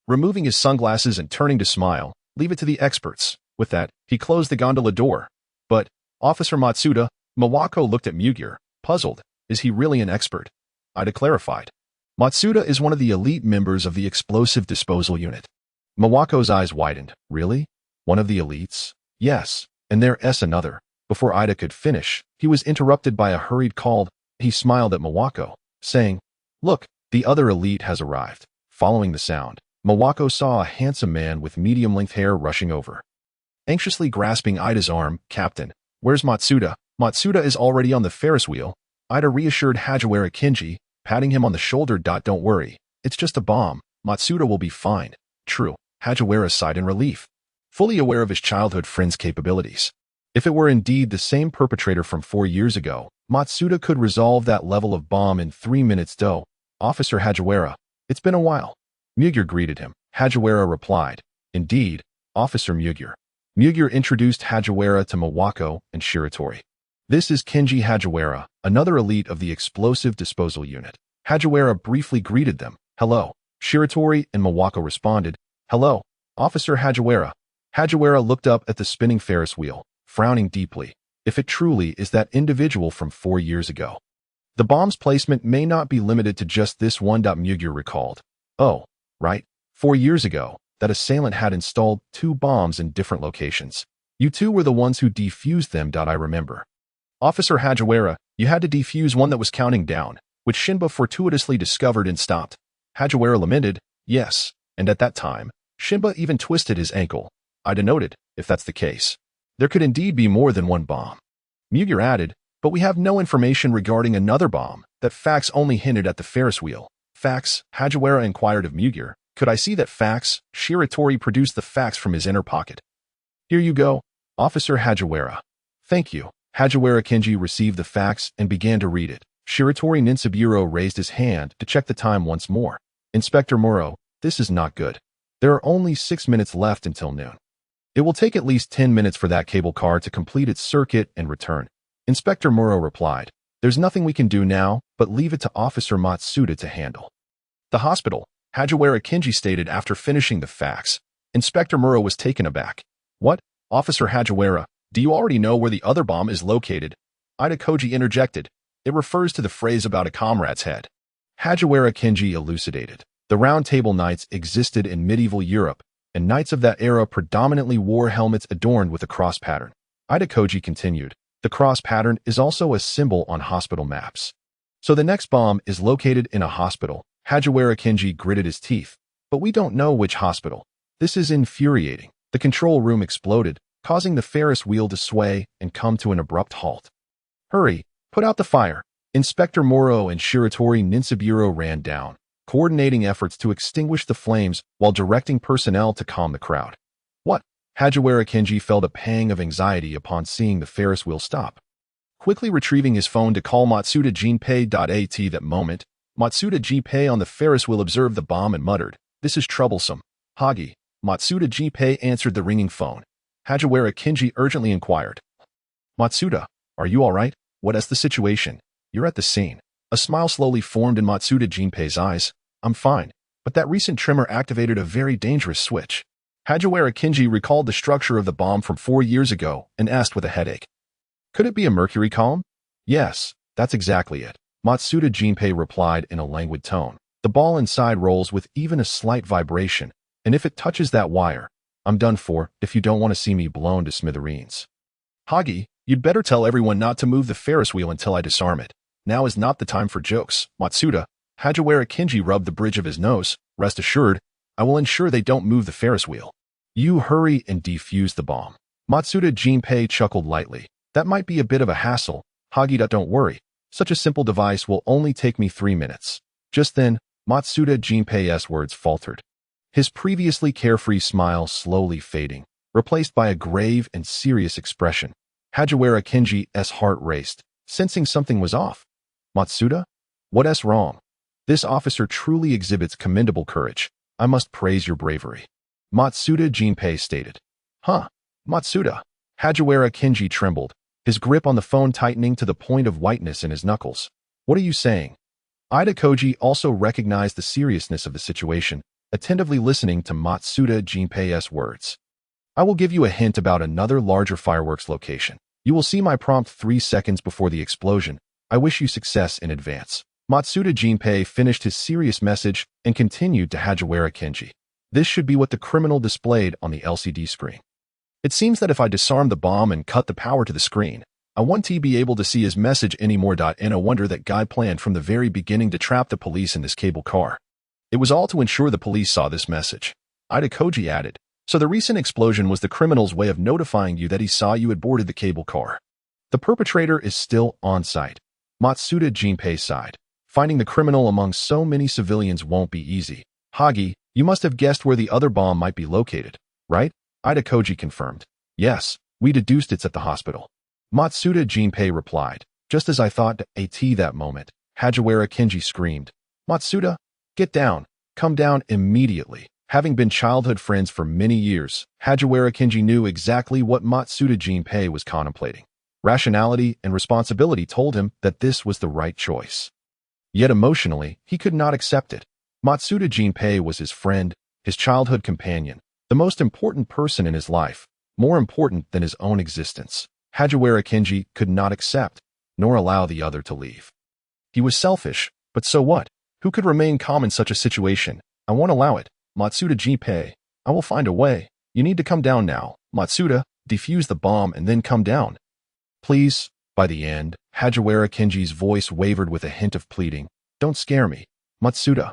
Removing his sunglasses and turning to smile, leave it to the experts. With that, he closed the gondola door. But, Officer Matsuda, Miwako looked at Muger, puzzled. Is he really an expert? Ida clarified. Matsuda is one of the elite members of the explosive disposal unit. Miwako's eyes widened. Really? One of the elites? Yes, and there's another. Before Ida could finish, he was interrupted by a hurried call. He smiled at Miwako, saying, look, the other elite has arrived. Following the sound, Miwako saw a handsome man with medium-length hair rushing over. Anxiously grasping Ida's arm, Captain, where's Matsuda? Matsuda is already on the Ferris wheel. Ida reassured Hagiwara Kenji, patting him on the shoulder. Don't worry, it's just a bomb. Matsuda will be fine. True, Hagiwara sighed in relief, fully aware of his childhood friend's capabilities. If it were indeed the same perpetrator from 4 years ago, Matsuda could resolve that level of bomb in 3 minutes. Officer Hagiwara, it's been a while. Muger greeted him. Hagiwara replied, indeed, Officer Muger. Muger introduced Hagiwara to Miwako and Shiratori. This is Kenji Hagiwara, another elite of the explosive disposal unit. Hagiwara briefly greeted them. Hello. Shiratori and Miwako responded, hello, Officer Hagiwara. Hagiwara looked up at the spinning Ferris wheel, frowning deeply. If it truly is that individual from 4 years ago. The bomb's placement may not be limited to just this one. Muger recalled. Oh, right. 4 years ago, that assailant had installed 2 bombs in different locations. You two were the ones who defused them. I remember. Officer Hagiwara, you had to defuse one that was counting down, which Shinba fortuitously discovered and stopped. Hagiwara lamented, yes, and at that time, Shinba even twisted his ankle. Ida noted, if that's the case, there could indeed be more than one bomb. Muger added, but we have no information regarding another bomb. That fax only hinted at the Ferris wheel. Fax? Hagiwara inquired of Muger. Could I see that fax? Shiratori produced the fax from his inner pocket. Here you go, Officer Hagiwara. Thank you. Hagiwara Kenji received the fax and began to read it. Shiratori Ninsaburo raised his hand to check the time once more. Inspector Muro, this is not good. There are only 6 minutes left until noon. It will take at least 10 minutes for that cable car to complete its circuit and return. Inspector Muro replied, there's nothing we can do now, but leave it to Officer Matsuda to handle. The hospital, Hagiwara Kinji stated after finishing the facts. Inspector Muro was taken aback. What? Officer Hagiwara, do you already know where the other bomb is located? Ida Koji interjected. It refers to the phrase about a comrade's head. Hagiwara Kinji elucidated. The Round Table Knights existed in medieval Europe, and knights of that era predominantly wore helmets adorned with a cross pattern. Ida Koji continued. The cross pattern is also a symbol on hospital maps. So the next bomb is located in a hospital. Hagiwara Kinji gritted his teeth. But we don't know which hospital. This is infuriating. The control room exploded, causing the Ferris wheel to sway and come to an abrupt halt. Hurry, put out the fire. Inspector Muro and Shiratori Ninsaburo ran down, coordinating efforts to extinguish the flames while directing personnel to calm the crowd. What? Hagiwara Kinji felt a pang of anxiety upon seeing the Ferris wheel stop. Quickly retrieving his phone to call Matsuda Jinpei. At that moment, Matsuda Jinpei on the Ferris wheel observed the bomb and muttered, this is troublesome. Hagi. Matsuda Jinpei answered the ringing phone. Hagiwara Kinji urgently inquired. Matsuda, are you all right? What is the situation? You're at the scene. A smile slowly formed in Matsuda Jinpei's eyes. I'm fine, but that recent tremor activated a very dangerous switch. Hagiwara Kinji recalled the structure of the bomb from 4 years ago and asked with a headache. Could it be a mercury column? Yes, that's exactly it. Matsuda Jinpei replied in a languid tone. The ball inside rolls with even a slight vibration, and if it touches that wire, I'm done for if you don't want to see me blown to smithereens. Hagi, you'd better tell everyone not to move the Ferris wheel until I disarm it. Now is not the time for jokes. Matsuda, Hagiwara Kinji rubbed the bridge of his nose. Rest assured, I will ensure they don't move the Ferris wheel. You hurry and defuse the bomb. Matsuda Jinpei chuckled lightly. That might be a bit of a hassle. Hagi, don't worry. Such a simple device will only take me 3 minutes. Just then, Matsuda Jinpei's words faltered. His previously carefree smile slowly fading, replaced by a grave and serious expression. Hagiwara Kinji's heart raced, sensing something was off. Matsuda? What's wrong? This officer truly exhibits commendable courage. I must praise your bravery. Matsuda Jinpei stated. Huh? Matsuda? Hagiwara Kinji trembled, his grip on the phone tightening to the point of whiteness in his knuckles. What are you saying? Ida Koji also recognized the seriousness of the situation, attentively listening to Matsuda Jinpei's words. I will give you a hint about another larger fireworks location. You will see my prompt 3 seconds before the explosion. I wish you success in advance. Matsuda Jinpei finished his serious message and continued to Hagiwara Kinji. This should be what the criminal displayed on the LCD screen. It seems that if I disarm the bomb and cut the power to the screen, I won't be able to see his message anymore. And I wonder that guy planned from the very beginning to trap the police in this cable car. It was all to ensure the police saw this message. Ida Koji added. So the recent explosion was the criminal's way of notifying you that he saw you had boarded the cable car. The perpetrator is still on site. Matsuda Jinpei sighed. Finding the criminal among so many civilians won't be easy. Hagi, you must have guessed where the other bomb might be located, right? Ida Koji confirmed. Yes, we deduced it's at the hospital. Matsuda Jinpei replied. Just as I thought. At that moment, Hagiwara Kinji screamed. Matsuda, get down. Come down immediately. Having been childhood friends for many years, Hagiwara Kinji knew exactly what Matsuda Jinpei was contemplating. Rationality and responsibility told him that this was the right choice. Yet emotionally, he could not accept it. Matsuda Jinpei was his friend, his childhood companion, the most important person in his life, more important than his own existence. Hagiwara Kinji could not accept, nor allow the other to leave. He was selfish, but so what? Who could remain calm in such a situation? I won't allow it. Matsuda Jinpei, I will find a way. You need to come down now. Matsuda, defuse the bomb and then come down. Please. By the end, Hagiwara Kinji's voice wavered with a hint of pleading. Don't scare me. Matsuda.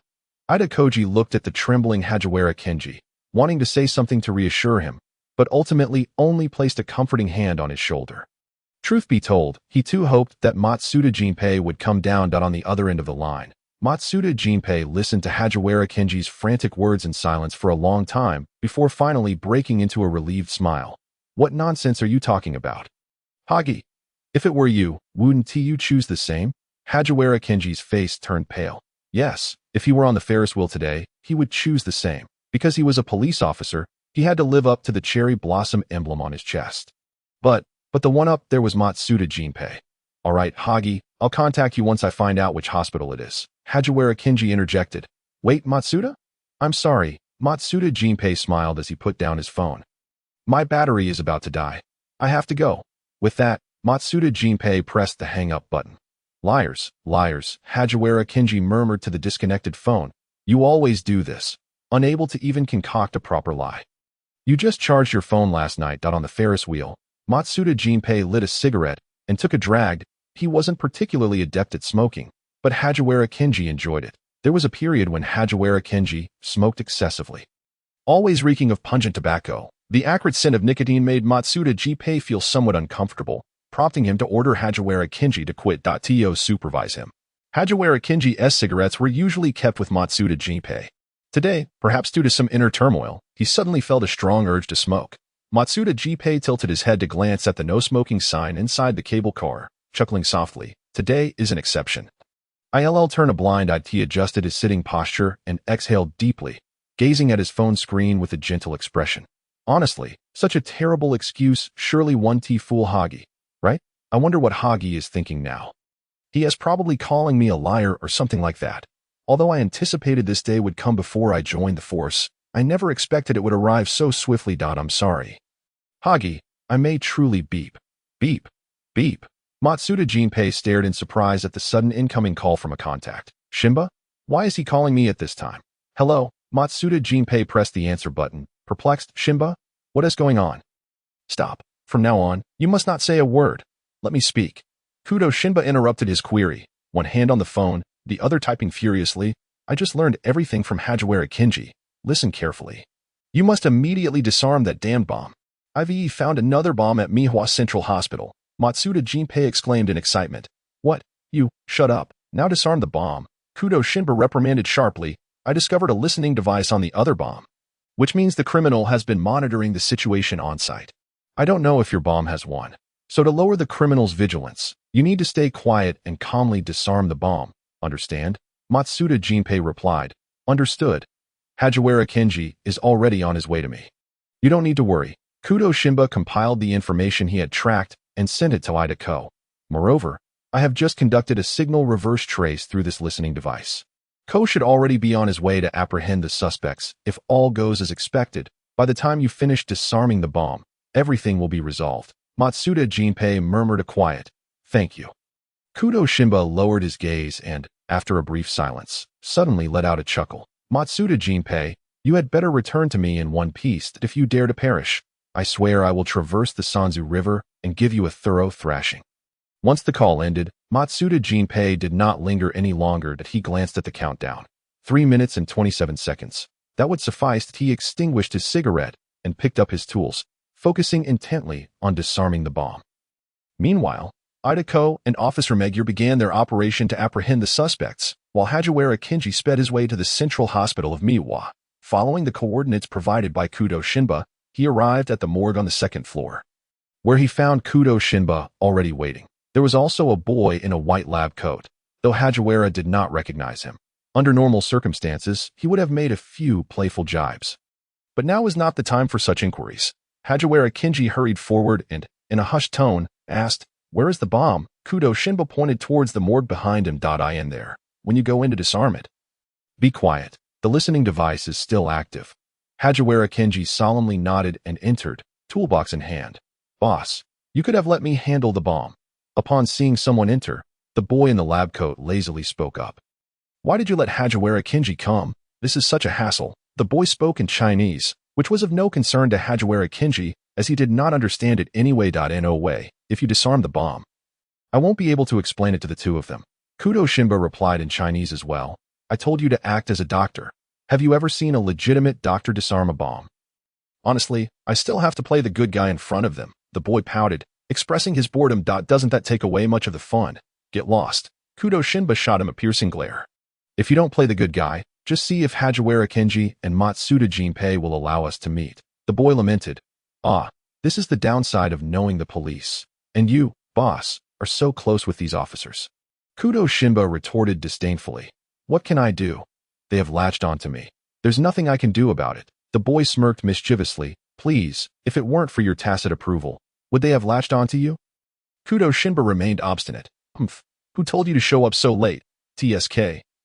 Ida Koji looked at the trembling Hagiwara Kinji, wanting to say something to reassure him, but ultimately only placed a comforting hand on his shoulder. Truth be told, he too hoped that Matsuda Jinpei would come down on the other end of the line. Matsuda Jinpei listened to Hagiwara Kinji's frantic words in silence for a long time before finally breaking into a relieved smile. What nonsense are you talking about? Hagi, if it were you, wouldn't you choose the same? Hajiwara Kenji's face turned pale. Yes, if he were on the Ferris wheel today, he would choose the same. Because he was a police officer, he had to live up to the cherry blossom emblem on his chest. But the one up there was Matsuda Jinpei. All right, Hagi, I'll contact you once I find out which hospital it is. Hajiwara Kenji interjected. Wait, Matsuda? I'm sorry. Matsuda Jinpei smiled as he put down his phone. My battery is about to die. I have to go. With that, Matsuda Jinpei pressed the hang-up button. Liars, liars, Hajiwara Kenji murmured to the disconnected phone. You always do this. Unable to even concoct a proper lie. You just charged your phone last night. On the Ferris wheel, Matsuda Jinpei lit a cigarette and took a drag. He wasn't particularly adept at smoking, but Hajiwara Kenji enjoyed it. There was a period when Hajiwara Kenji smoked excessively. Always reeking of pungent tobacco, the acrid scent of nicotine made Matsuda Jinpei feel somewhat uncomfortable, prompting him to order Hajiwara Kenji to quit. To supervise him. Hajiwara Kenji's cigarettes were usually kept with Matsuda Jinpei. Today, perhaps due to some inner turmoil, he suddenly felt a strong urge to smoke. Matsuda Jinpei tilted his head to glance at the no-smoking sign inside the cable car, chuckling softly. Today is an exception. ILL turned a blind eye. He adjusted his sitting posture and exhaled deeply, gazing at his phone screen with a gentle expression. Honestly, such a terrible excuse, surely one fool Hagi, right? I wonder what Hagi is thinking now. He is probably calling me a liar or something like that. Although I anticipated this day would come before I joined the force, I never expected it would arrive so swiftly. I'm sorry. Hagi, I may truly beep. Beep. Beep. Matsuda Jinpei stared in surprise at the sudden incoming call from a contact. Shimba? Why is he calling me at this time? Hello? Matsuda Jinpei pressed the answer button, perplexed. Shimba? What is going on? Stop. From now on, you must not say a word. Let me speak. Kudo Shinba interrupted his query, one hand on the phone, the other typing furiously. I just learned everything from Hajiwara Kenji. Listen carefully. You must immediately disarm that damned bomb. I've found another bomb at Mihua Central Hospital. Matsuda Jinpei exclaimed in excitement. What? You, shut up. Now disarm the bomb. Kudo Shinba reprimanded sharply. I discovered a listening device on the other bomb, which means the criminal has been monitoring the situation on site. I don't know if your bomb has one. So to lower the criminal's vigilance, you need to stay quiet and calmly disarm the bomb. Understand? Matsuda Jinpei replied. Understood. Hajiwara Kenji is already on his way to me. You don't need to worry. Kudo Shinba compiled the information he had tracked and sent it to Ida Ko. Moreover, I have just conducted a signal reverse trace through this listening device. Ko should already be on his way to apprehend the suspects. If all goes as expected, by the time you finish disarming the bomb, everything will be resolved. Matsuda Jinpei murmured a quiet, thank you. Kudo Shinba lowered his gaze and, after a brief silence, suddenly let out a chuckle. Matsuda Jinpei, you had better return to me in one piece if you dare to perish. I swear I will traverse the Sanzu River and give you a thorough thrashing. Once the call ended, Matsuda Jinpei did not linger any longer. He glanced at the countdown. 3 minutes and 27 seconds. That would suffice. He extinguished his cigarette and picked up his tools, focusing intently on disarming the bomb. Meanwhile, Ida Ko and Officer Magyar began their operation to apprehend the suspects, while Hajiwara Kenji sped his way to the Central Hospital of Miwa. Following the coordinates provided by Kudo Shinba, he arrived at the morgue on the second floor, where he found Kudo Shinba already waiting. There was also a boy in a white lab coat, though Hajiwara did not recognize him. Under normal circumstances, he would have made a few playful jibes. But now was not the time for such inquiries. Hajiwara Kenji hurried forward and, in a hushed tone, asked, Where is the bomb? Kudo Shinba pointed towards the morgue behind him. I in there. When you go in to disarm it. Be quiet. The listening device is still active. Hajiwara Kenji solemnly nodded and entered, toolbox in hand. Boss, you could have let me handle the bomb. Upon seeing someone enter, the boy in the lab coat lazily spoke up. Why did you let Hajiwara Kenji come? This is such a hassle. The boy spoke in Chinese, which was of no concern to Hajiwara Kenji, as he did not understand it anyway. No way, if you disarm the bomb. I won't be able to explain it to the two of them. Kudo Shinba replied in Chinese as well. I told you to act as a doctor. Have you ever seen a legitimate doctor disarm a bomb? Honestly, I still have to play the good guy in front of them. The boy pouted, expressing his boredom. Doesn't that take away much of the fun? Get lost. Kudo Shinba shot him a piercing glare. If you don't play the good guy, just see if Hajiwara Kenji and Matsuda Jinpei will allow us to meet. The boy lamented. This is the downside of knowing the police. And you, boss, are so close with these officers. Kudo Shinba retorted disdainfully. What can I do? They have latched onto me. There's nothing I can do about it. The boy smirked mischievously. Please, if it weren't for your tacit approval, would they have latched onto you? Kudo Shinba remained obstinate. Humph. Who told you to show up so late? TSK.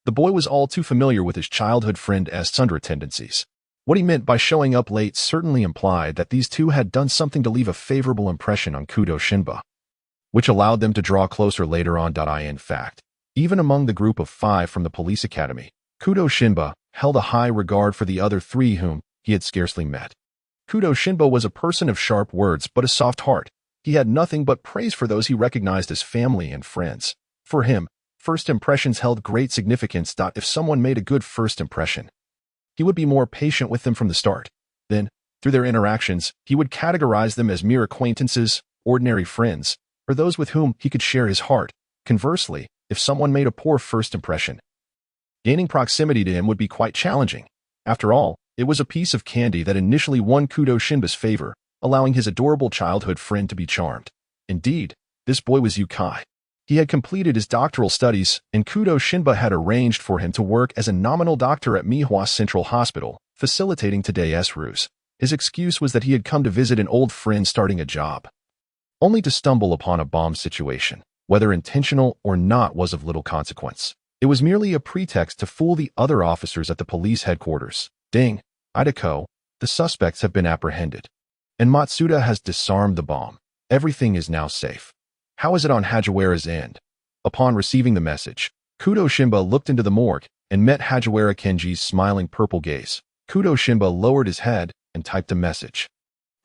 The boy was all too familiar with his childhood friend Sundra tendencies. What he meant by showing up late certainly implied that these two had done something to leave a favorable impression on Kudo Shinba, which allowed them to draw closer later on. In fact, even among the group of 5 from the police academy, Kudo Shinba held a high regard for the other 3 whom he had scarcely met. Kudo Shinba was a person of sharp words but a soft heart. He had nothing but praise for those he recognized as family and friends. For him, first impressions held great significance. If someone made a good first impression, he would be more patient with them from the start. Then, through their interactions, he would categorize them as mere acquaintances, ordinary friends, or those with whom he could share his heart. Conversely, if someone made a poor first impression, gaining proximity to him would be quite challenging. After all, it was a piece of candy that initially won Kudo Shinba's favor, allowing his adorable childhood friend to be charmed. Indeed, this boy was Yukai. He had completed his doctoral studies, and Kudo Shinba had arranged for him to work as a nominal doctor at Mihua Central Hospital, facilitating today's ruse. His excuse was that he had come to visit an old friend starting a job, only to stumble upon a bomb situation. Whether intentional or not was of little consequence. It was merely a pretext to fool the other officers at the police headquarters. Ding, Idako, the suspects have been apprehended, and Matsuda has disarmed the bomb. Everything is now safe. How is it on Hajiwara's end? Upon receiving the message, Kudo Shinba looked into the morgue and met Hajiwara Kenji's smiling purple gaze. Kudo Shinba lowered his head and typed a message.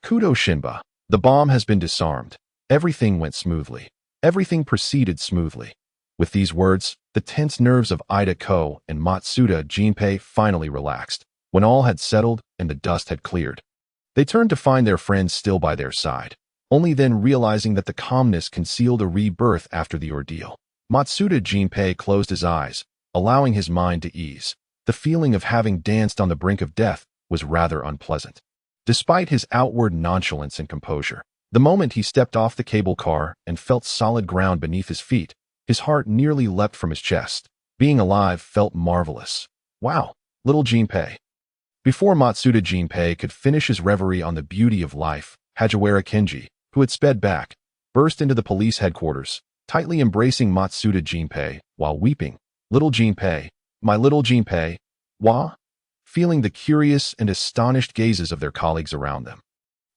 Kudo Shinba, the bomb has been disarmed. Everything went smoothly. Everything proceeded smoothly. With these words, the tense nerves of Idako and Matsuda Jinpei finally relaxed. When all had settled and the dust had cleared, they turned to find their friends still by their side, only then realizing that the calmness concealed a rebirth after the ordeal. Matsuda Jinpei closed his eyes, allowing his mind to ease. The feeling of having danced on the brink of death was rather unpleasant. Despite his outward nonchalance and composure, the moment he stepped off the cable car and felt solid ground beneath his feet, his heart nearly leapt from his chest. Being alive felt marvelous. Wow, little Jinpei. Before Matsuda Jinpei could finish his reverie on the beauty of life, Hajiwara Kenji, who had sped back, burst into the police headquarters, tightly embracing Matsuda Jinpei while weeping. Little Jinpei, my little Jinpei, wah? Feeling the curious and astonished gazes of their colleagues around them.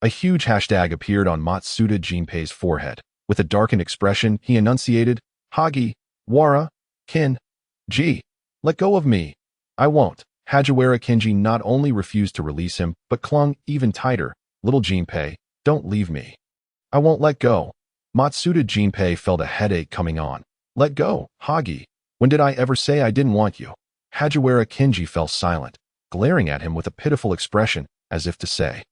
A huge hashtag appeared on Matsuda Jinpei's forehead. With a darkened expression, he enunciated, Hagi, Wara, Ken, G. Let go of me. I won't. Hajiwara Kenji not only refused to release him, but clung even tighter. Little Jinpei, don't leave me. I won't let go. Matsuda Jinpei felt a headache coming on. Let go, Hagi. When did I ever say I didn't want you? Hajiwara Kenji fell silent, glaring at him with a pitiful expression, as if to say,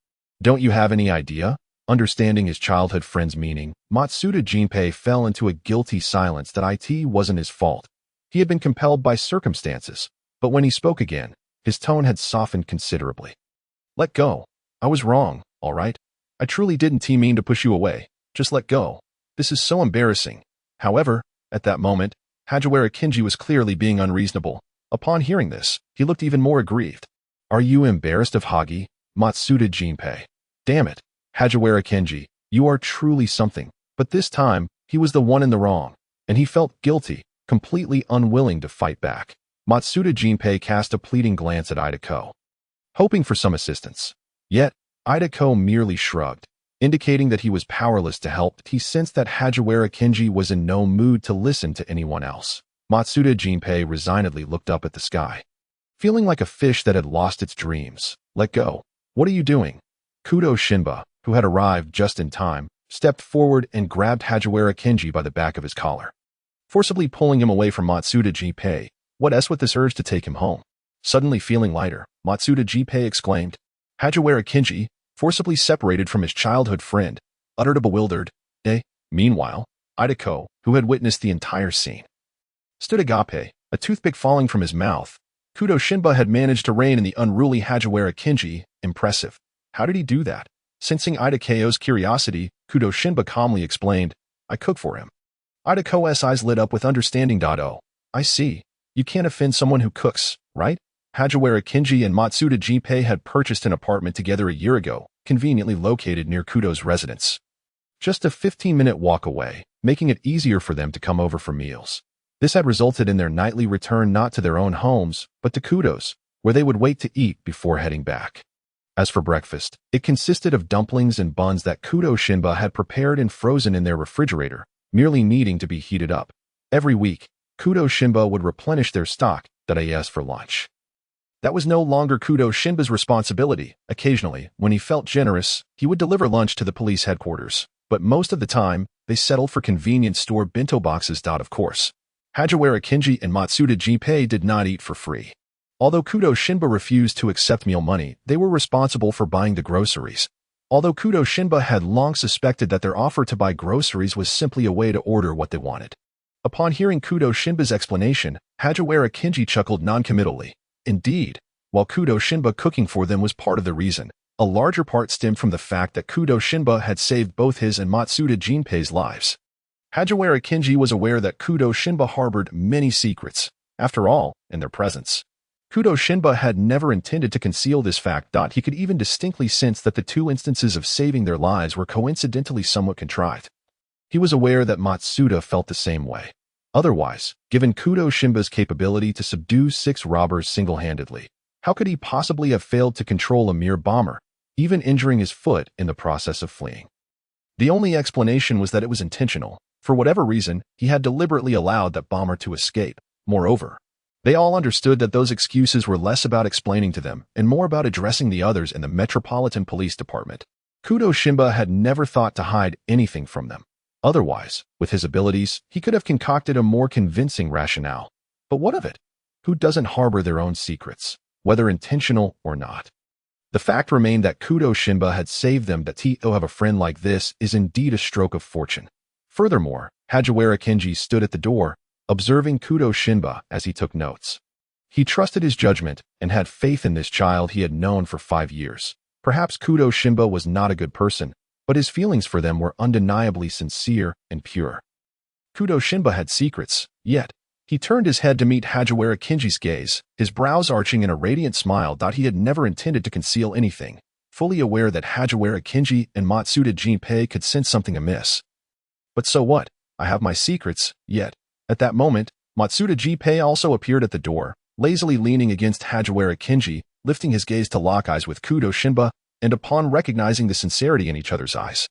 don't you have any idea? Understanding his childhood friend's meaning, Matsuda Jinpei fell into a guilty silence that it wasn't his fault. He had been compelled by circumstances, but when he spoke again, his tone had softened considerably. Let go. I was wrong, all right? I truly didn't mean to push you away. Just let go. This is so embarrassing. However, at that moment, Hajiwara Kenji was clearly being unreasonable. Upon hearing this, he looked even more aggrieved. Are you embarrassed of Hagi? Matsuda Jinpei. Damn it. Hajiwara Kenji, you are truly something. But this time, he was the one in the wrong, and he felt guilty, completely unwilling to fight back. Matsuda Jinpei cast a pleading glance at Idako, hoping for some assistance. Yet, Idako merely shrugged, indicating that he was powerless to help. He sensed that Hajiwara Kenji was in no mood to listen to anyone else. Matsuda Jinpei resignedly looked up at the sky, feeling like a fish that had lost its dreams. Let go. What are you doing? Kudo Shinba, who had arrived just in time, stepped forward and grabbed Hajiwara Kenji by the back of his collar, forcibly pulling him away from Matsuda Jinpei. What else with this urge to take him home? Suddenly feeling lighter, Matsuda Jinpei exclaimed. Hajiwara Kenji, forcibly separated from his childhood friend, uttered a bewildered, eh? Meanwhile, Idako, who had witnessed the entire scene, stood agape, a toothpick falling from his mouth. Kudo Shinba had managed to rein in the unruly Hajiwara Kenji. Impressive. How did he do that? Sensing Idako's curiosity, Kudo Shinba calmly explained, I cook for him. Idako's eyes lit up with understanding. Oh, I see. You can't offend someone who cooks, right? Hajiwara Kinji and Matsuda Jinpei had purchased an apartment together a year ago, conveniently located near Kudo's residence. Just a 15-minute walk away, making it easier for them to come over for meals. This had resulted in their nightly return not to their own homes, but to Kudo's, where they would wait to eat before heading back. As for breakfast, it consisted of dumplings and buns that Kudo Shinba had prepared and frozen in their refrigerator, merely needing to be heated up. Every week, Kudo Shinba would replenish their stock that I asked for lunch. That was no longer Kudo Shinba's responsibility. Occasionally, when he felt generous, he would deliver lunch to the police headquarters, but most of the time, they settled for convenience store bento boxes. Of course, Hajiwara Kinji and Matsuda Jinpei did not eat for free. Although Kudo Shinba refused to accept meal money, they were responsible for buying the groceries. Although Kudo Shinba had long suspected that their offer to buy groceries was simply a way to order what they wanted. Upon hearing Kudo Shinba's explanation, Hajiwara Kinji chuckled noncommittally. Indeed, while Kudo Shinba cooking for them was part of the reason, a larger part stemmed from the fact that Kudo Shinba had saved both his and Matsuda Jinpei's lives. Hajiwara Kinji was aware that Kudo Shinba harbored many secrets. After all, in their presence, Kudo Shinba had never intended to conceal this fact. He could even distinctly sense that the two instances of saving their lives were coincidentally somewhat contrived. He was aware that Matsuda felt the same way. Otherwise, given Kudo Shinba's capability to subdue 6 robbers single-handedly, how could he possibly have failed to control a mere bomber, even injuring his foot in the process of fleeing? The only explanation was that it was intentional. For whatever reason, he had deliberately allowed that bomber to escape. Moreover, they all understood that those excuses were less about explaining to them and more about addressing the others in the Metropolitan Police Department. Kudo Shinba had never thought to hide anything from them. Otherwise, with his abilities, he could have concocted a more convincing rationale. But what of it? Who doesn't harbor their own secrets, whether intentional or not? The fact remained that Kudo Shinba had saved them. To have a friend like this is indeed a stroke of fortune. Furthermore, Hajiwara Kinji stood at the door, observing Kudo Shinba as he took notes. He trusted his judgment and had faith in this child he had known for 5 years. Perhaps Kudo Shinba was not a good person, but his feelings for them were undeniably sincere and pure. Kudo Shinba had secrets, yet he turned his head to meet Hajiwara Kinji's gaze, his brows arching in a radiant smile. He had never intended to conceal anything, fully aware that Hajiwara Kinji and Matsuda Jinpei could sense something amiss. But so what? I have my secrets, yet. At that moment, Matsuda Jinpei also appeared at the door, lazily leaning against Hajiwara Kinji, lifting his gaze to lock eyes with Kudo Shinba, and upon recognizing the sincerity in each other's eyes,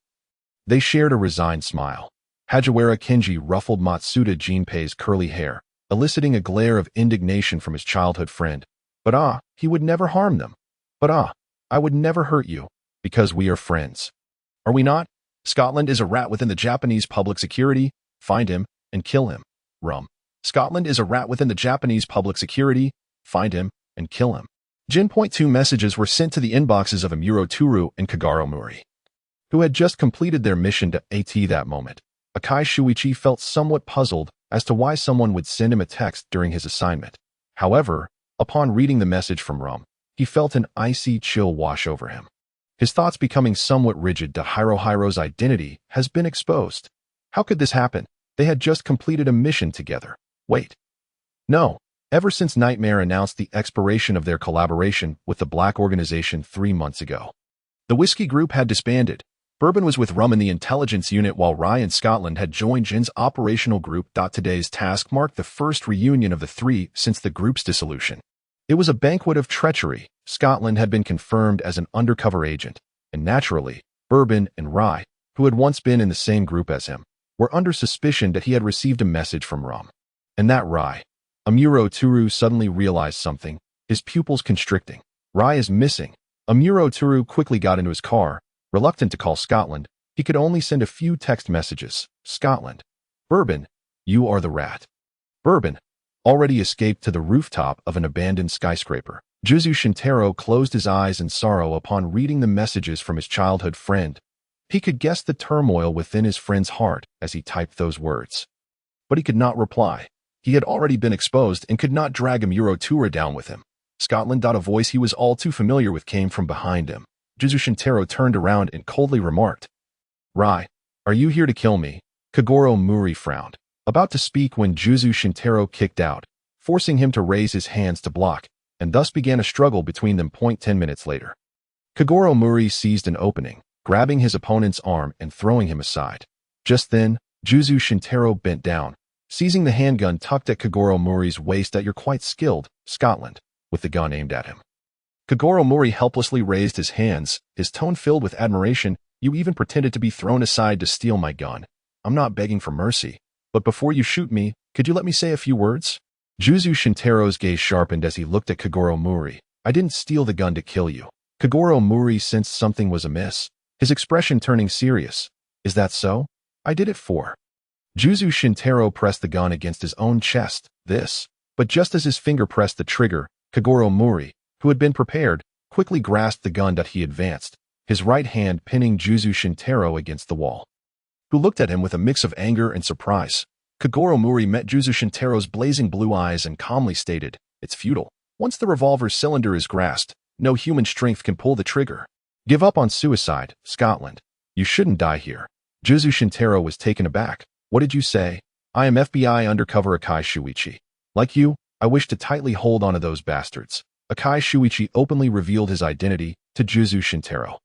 they shared a resigned smile. Hajiwara Kinji ruffled Matsuda Jinpei's curly hair, eliciting a glare of indignation from his childhood friend. But he would never harm them. But I would never hurt you, because we are friends. Are we not? Scotland is a rat within the Japanese public security. Find him and kill him. Scotland is a rat within the Japanese public security. Find him and kill him. Gen.2 messages were sent to the inboxes of Amuro Turu and Kagaro Muri, who had just completed their mission to AT that moment. Akai Shuichi felt somewhat puzzled as to why someone would send him a text during his assignment. However, upon reading the message from Rum, he felt an icy chill wash over him. His thoughts becoming somewhat rigid. Hiro's identity has been exposed. How could this happen? They had just completed a mission together. Wait. No. Ever since Nightmare announced the expiration of their collaboration with the Black Organization 3 months ago, the Whiskey Group had disbanded. Bourbon was with Rum in the intelligence unit while Rye in Scotland had joined Jin's operational group. Today's task marked the first reunion of the three since the group's dissolution. It was a banquet of treachery. Scotland had been confirmed as an undercover agent, and naturally, Bourbon and Rye, who had once been in the same group as him, were under suspicion that he had received a message from Rum. And that Rye. Amuro Turu suddenly realized something, his pupils constricting. Rye is missing. Amuro Turu quickly got into his car, reluctant to call Scotland. He could only send a few text messages. Scotland. Bourbon, you are the rat. Bourbon already escaped to the rooftop of an abandoned skyscraper. Juzu Shintaro closed his eyes in sorrow upon reading the messages from his childhood friend. He could guess the turmoil within his friend's heart as he typed those words. But he could not reply. He had already been exposed and could not drag Amuro Turu down with him. Scotland. A voice he was all too familiar with came from behind him. Juzu Shintaro turned around and coldly remarked, Rye, are you here to kill me? Kagoro Muri frowned. about to speak when Juzu Shintaro kicked out, forcing him to raise his hands to block, and thus began a struggle between them. 10 minutes later, Kogoro Muri seized an opening, grabbing his opponent's arm and throwing him aside. Just then, Juzu Shintaro bent down, seizing the handgun tucked at Kogoro Muri's waist. You're quite skilled, Scotland, with the gun aimed at him. Kogoro Muri helplessly raised his hands, his tone filled with admiration. You even pretended to be thrown aside to steal my gun. I'm not begging for mercy, but before you shoot me, could you let me say a few words? Juzu Shintaro's gaze sharpened as he looked at Kogoro Muri. I didn't steal the gun to kill you. Kogoro Muri sensed something was amiss, his expression turning serious. Is that so? I did it for. Juzu Shintaro pressed the gun against his own chest. But just as his finger pressed the trigger, Kogoro Muri, who had been prepared, quickly grasped the gun that he advanced, his right hand pinning Juzu Shintaro against the wall, who looked at him with a mix of anger and surprise. Kogoro Muri met Juzu Shintaro's blazing blue eyes and calmly stated, It's futile. Once the revolver's cylinder is grasped, no human strength can pull the trigger. Give up on suicide, Scotland. You shouldn't die here. Juzu Shintaro was taken aback. What did you say? I am FBI undercover Akai Shuichi. Like you, I wish to tightly hold onto those bastards. Akai Shuichi openly revealed his identity to Juzu Shintaro.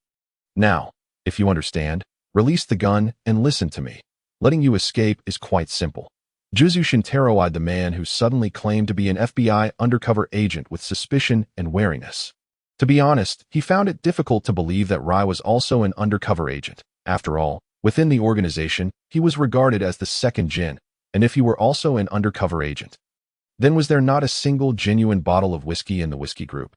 Now, if you understand, release the gun and listen to me. Letting you escape is quite simple. Juzu Shintaro eyed the man who suddenly claimed to be an FBI undercover agent with suspicion and wariness. To be honest, he found it difficult to believe that Rai was also an undercover agent. After all, within the organization, he was regarded as the second Jin, and if he were also an undercover agent, then was there not a single genuine bottle of whiskey in the whiskey group?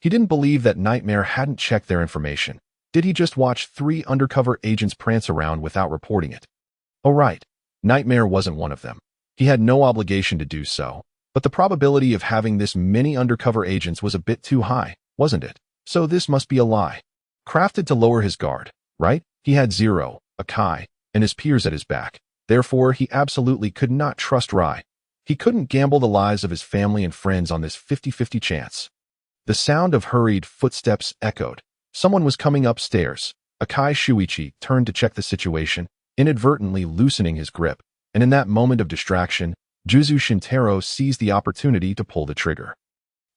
He didn't believe that Nightmare hadn't checked their information. Did he just watch 3 undercover agents prance around without reporting it? Oh right, Nightmare wasn't one of them. He had no obligation to do so, but the probability of having this many undercover agents was a bit too high, wasn't it? So this must be a lie. Crafted to lower his guard, right? He had Zero, Akai, and his peers at his back. Therefore, he absolutely could not trust Rai. He couldn't gamble the lives of his family and friends on this 50-50 chance. The sound of hurried footsteps echoed. Someone was coming upstairs. Akai Shuichi turned to check the situation, inadvertently loosening his grip, and in that moment of distraction, Juzu Shintaro seized the opportunity to pull the trigger.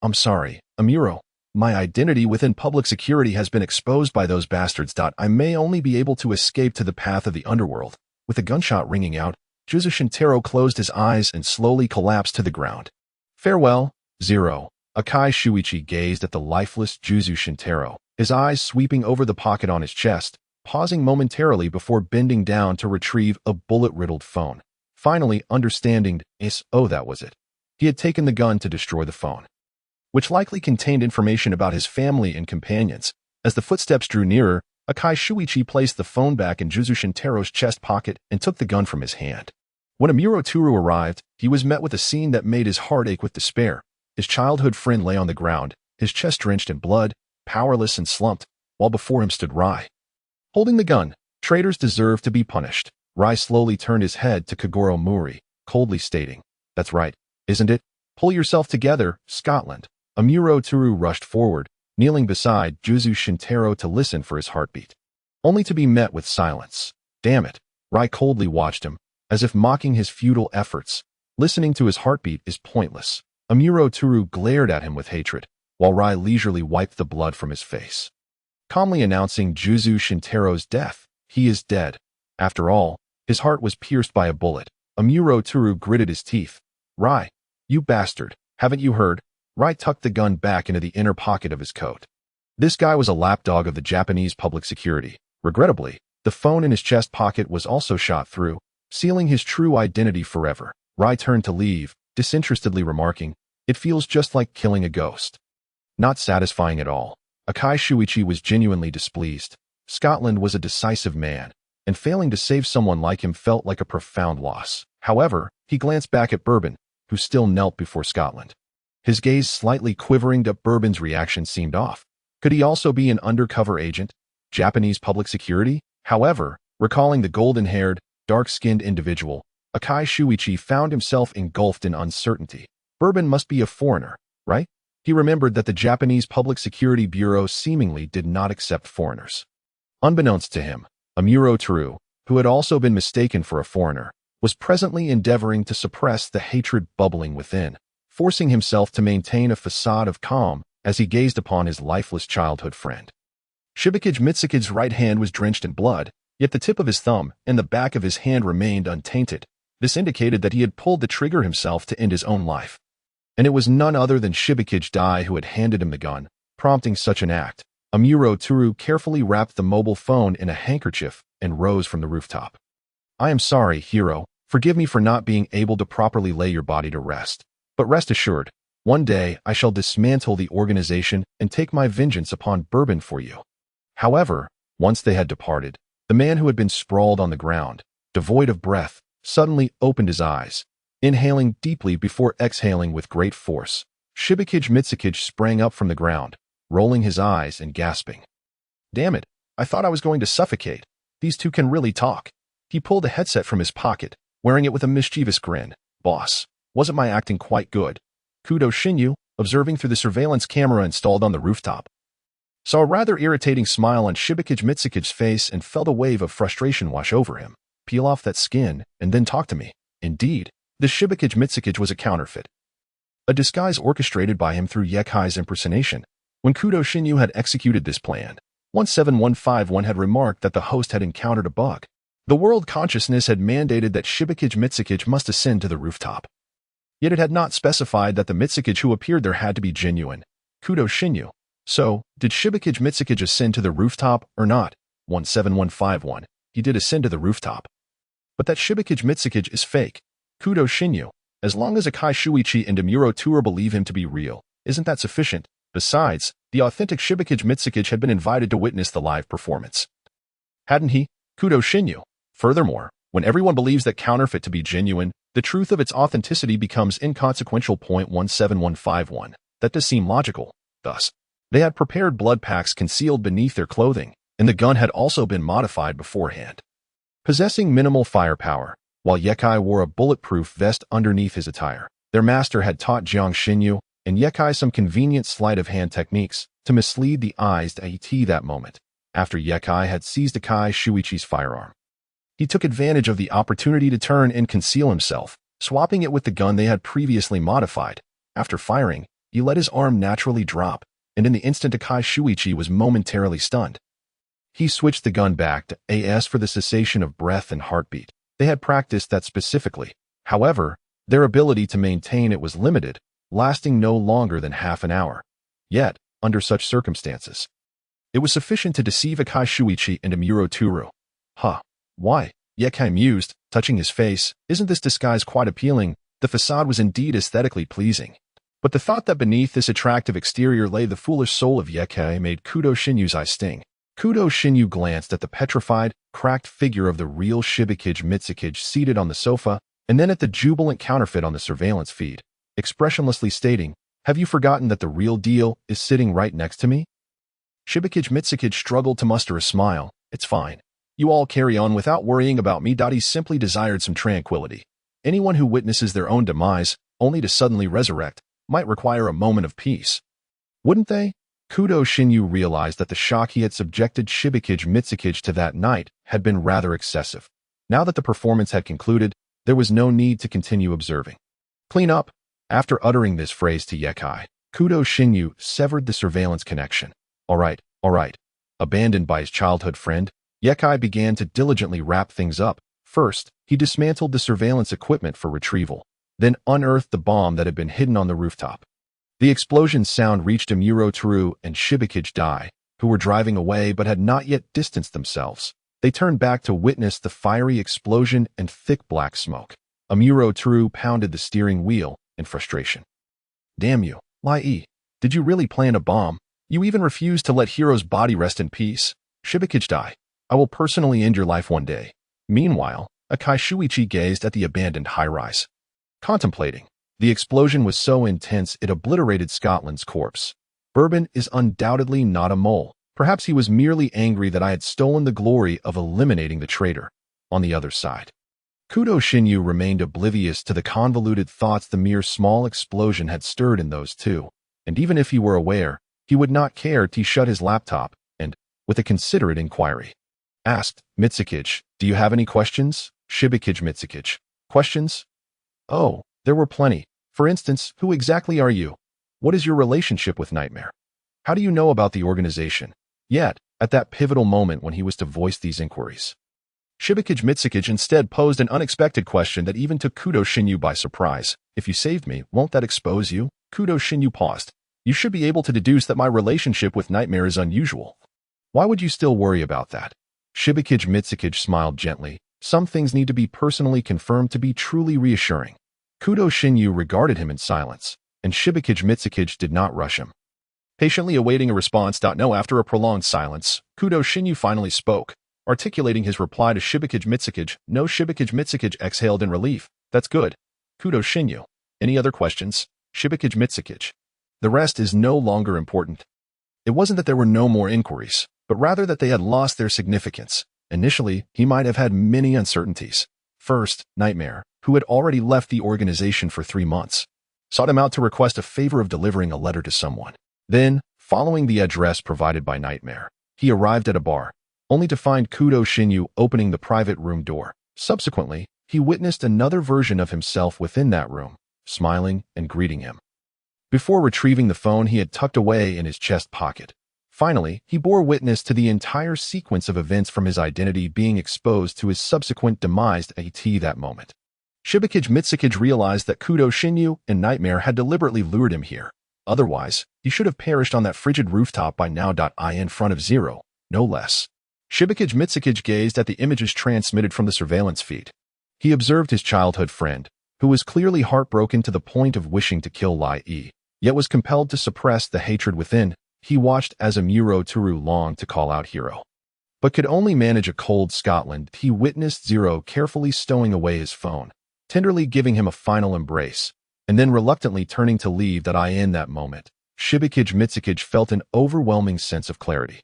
I'm sorry, Amuro. My identity within public security has been exposed by those bastards. I may only be able to escape to the path of the underworld. With a gunshot ringing out, Juzu Shintaro closed his eyes and slowly collapsed to the ground. Farewell, Zero. Akai Shuichi gazed at the lifeless Juzu Shintaro, his eyes sweeping over the pocket on his chest, pausing momentarily before bending down to retrieve a bullet-riddled phone. Finally, understanding, that was it. He had taken the gun to destroy the phone, which likely contained information about his family and companions. As the footsteps drew nearer, Akai Shuichi placed the phone back in Juzu Shintaro's chest pocket and took the gun from his hand. When Amuro Turu arrived, he was met with a scene that made his heart ache with despair. His childhood friend lay on the ground, his chest drenched in blood, powerless and slumped, while before him stood Rai, holding the gun. Traitors deserve to be punished. Rai slowly turned his head to Kogoro Muri, coldly stating, That's right, isn't it? Pull yourself together, Scotland. Amuro Turu rushed forward, kneeling beside Juzu Shintaro to listen for his heartbeat, only to be met with silence. Damn it. Rai coldly watched him, as if mocking his futile efforts. Listening to his heartbeat is pointless. Amuro Turu glared at him with hatred, while Rai leisurely wiped the blood from his face, calmly announcing Juzu Shintaro's death. He is dead. After all, his heart was pierced by a bullet. Amuro Turu gritted his teeth. Rai, you bastard, haven't you heard? Rai tucked the gun back into the inner pocket of his coat. This guy was a lapdog of the Japanese public security. Regrettably, the phone in his chest pocket was also shot through, sealing his true identity forever. Rai turned to leave, disinterestedly remarking, It feels just like killing a ghost. Not satisfying at all. Akai Shuichi was genuinely displeased. Scotland was a decisive man, and failing to save someone like him felt like a profound loss. However, he glanced back at Bourbon, who still knelt before Scotland. His gaze slightly quivering. Bourbon's reaction seemed off. Could he also be an undercover agent? Japanese public security? However, recalling the golden-haired, dark-skinned individual, Akai Shuichi found himself engulfed in uncertainty. Bourbon must be a foreigner, right? He remembered that the Japanese Public Security Bureau seemingly did not accept foreigners. Unbeknownst to him, Amuro Turu, who had also been mistaken for a foreigner, was presently endeavoring to suppress the hatred bubbling within, forcing himself to maintain a facade of calm as he gazed upon his lifeless childhood friend. Shibikage Mitsukage's right hand was drenched in blood, yet the tip of his thumb and the back of his hand remained untainted. This indicated that he had pulled the trigger himself to end his own life. And it was none other than Shibikage Dai who had handed him the gun, prompting such an act. Amuro Turu carefully wrapped the mobile phone in a handkerchief and rose from the rooftop. I am sorry, hero. Forgive me for not being able to properly lay your body to rest. But rest assured, one day I shall dismantle the organization and take my vengeance upon Bourbon for you. However, once they had departed, the man who had been sprawled on the ground, devoid of breath, suddenly opened his eyes. Inhaling deeply before exhaling with great force, Shibikage Mitsukage sprang up from the ground, rolling his eyes and gasping. Damn it, I thought I was going to suffocate. These two can really talk. He pulled a headset from his pocket, wearing it with a mischievous grin. Boss, wasn't my acting quite good? Kudo Shinichi, observing through the surveillance camera installed on the rooftop, saw a rather irritating smile on Shibikage Mitsukage's face and felt a wave of frustration wash over him. Peel off that skin, and then talk to me. Indeed, the Shibikage Mitsukage was a counterfeit. A disguise orchestrated by him through Yekai's impersonation. When Kudo Shinichi had executed this plan, 17151 had remarked that the host had encountered a bug. The world consciousness had mandated that Shibikage Mitsukage must ascend to the rooftop. Yet it had not specified that the Mitsukage who appeared there had to be genuine. Kudo Shinichi. So, did Shibikage Mitsukage ascend to the rooftop or not? 17151. He did ascend to the rooftop. But that Shibikage Mitsukage is fake. Kudo Shinichi. As long as Akai Shuichi and Amuro Tura believe him to be real, isn't that sufficient? Besides, the authentic Shibikage Mitsukage had been invited to witness the live performance. Hadn't he? Kudo Shinichi. Furthermore, when everyone believes that counterfeit to be genuine, the truth of its authenticity becomes inconsequential. 17151. That does seem logical. Thus, they had prepared blood packs concealed beneath their clothing, and the gun had also been modified beforehand. Possessing minimal firepower, while Yekai wore a bulletproof vest underneath his attire, their master had taught Jiang Xinyu and Yekai some convenient sleight-of-hand techniques to mislead the eyes at that moment. After Yekai had seized Akai Shuichi's firearm, he took advantage of the opportunity to turn and conceal himself, swapping it with the gun they had previously modified. After firing, he let his arm naturally drop, and in the instant Akai Shuichi was momentarily stunned. He switched the gun back to AS for the cessation of breath and heartbeat. They had practiced that specifically. However, their ability to maintain it was limited, lasting no longer than half an hour. Yet, under such circumstances, it was sufficient to deceive Akai Shuichi and Amuro Turu. Huh. Why? Yekai mused, touching his face. Isn't this disguise quite appealing? The facade was indeed aesthetically pleasing. But the thought that beneath this attractive exterior lay the foolish soul of Yekai made Kudo Shinyu's eyes sting. Kudo Shinichi glanced at the petrified, cracked figure of the real Shibikage Mitsukage seated on the sofa, and then at the jubilant counterfeit on the surveillance feed, expressionlessly stating, "Have you forgotten that the real deal is sitting right next to me?" Shibikage Mitsukage struggled to muster a smile. "It's fine. You all carry on without worrying about me." He simply desired some tranquility. Anyone who witnesses their own demise, only to suddenly resurrect, might require a moment of peace. Wouldn't they? Kudo Shinichi realized that the shock he had subjected Shibikage Mitsukage to that night had been rather excessive. Now that the performance had concluded, there was no need to continue observing. Clean up. After uttering this phrase to Yekai, Kudo Shinichi severed the surveillance connection. All right. Abandoned by his childhood friend, Yekai began to diligently wrap things up. First, he dismantled the surveillance equipment for retrieval, then unearthed the bomb that had been hidden on the rooftop. The explosion's sound reached Amuro Turu and Shibikage Dai, who were driving away but had not yet distanced themselves. They turned back to witness the fiery explosion and thick black smoke. Amuro Turu pounded the steering wheel in frustration. "Damn you, Lai. Did you really plan a bomb? You even refused to let Hiro's body rest in peace. Shibikage Dai, I will personally end your life one day." Meanwhile, Akai Shuichi gazed at the abandoned high-rise, contemplating. The explosion was so intense it obliterated Scotland's corpse. Bourbon is undoubtedly not a mole. Perhaps he was merely angry that I had stolen the glory of eliminating the traitor. On the other side, Kudo Shinichi remained oblivious to the convoluted thoughts the mere small explosion had stirred in those two, and even if he were aware, he would not care. He shut his laptop and, with a considerate inquiry, asked, "Mitsukage, do you have any questions?" Shibikage Mitsukage. Questions? Oh, there were plenty. For instance, who exactly are you? What is your relationship with Nightmare? How do you know about the organization? Yet, at that pivotal moment when he was to voice these inquiries, Shibikage Mitsukiage instead posed an unexpected question that even took Kudo Shinichi by surprise. If you saved me, won't that expose you? Kudo Shinichi paused. You should be able to deduce that my relationship with Nightmare is unusual. Why would you still worry about that? Shibikage Mitsukiage smiled gently. Some things need to be personally confirmed to be truly reassuring. Kudo Shinichi regarded him in silence, and Shibikage Mitsukiage did not rush him. Patiently awaiting a response. No, after a prolonged silence, Kudo Shinichi finally spoke, articulating his reply to Shibikage Mitsukiage. No, Shibikage Mitsukiage exhaled in relief. That's good. Kudo Shinichi. Any other questions? Shibikage Mitsukiage. The rest is no longer important. It wasn't that there were no more inquiries, but rather that they had lost their significance. Initially, he might have had many uncertainties. First, Nightmare, who had already left the organization for 3 months, sought him out to request a favor of delivering a letter to someone. Then, following the address provided by Nightmare, he arrived at a bar, only to find Kudo Shinichi opening the private room door. Subsequently, he witnessed another version of himself within that room, smiling and greeting him. Before retrieving the phone he had tucked away in his chest pocket. Finally, he bore witness to the entire sequence of events from his identity being exposed to his subsequent demise at that moment. Shibikage Mitsukiage realized that Kudo Shinichi and Nightmare had deliberately lured him here. Otherwise, he should have perished on that frigid rooftop by now. In front of Zero, no less. Shibikage Mitsukiage gazed at the images transmitted from the surveillance feed. He observed his childhood friend, who was clearly heartbroken to the point of wishing to kill Lai, yet was compelled to suppress the hatred within. He watched as Amuro Toru longed to call out Hero, but could only manage a cold Scotland. He witnessed Zero carefully stowing away his phone, tenderly giving him a final embrace, and then reluctantly turning to leave. In that moment, Shibikage Mitsukiage felt an overwhelming sense of clarity.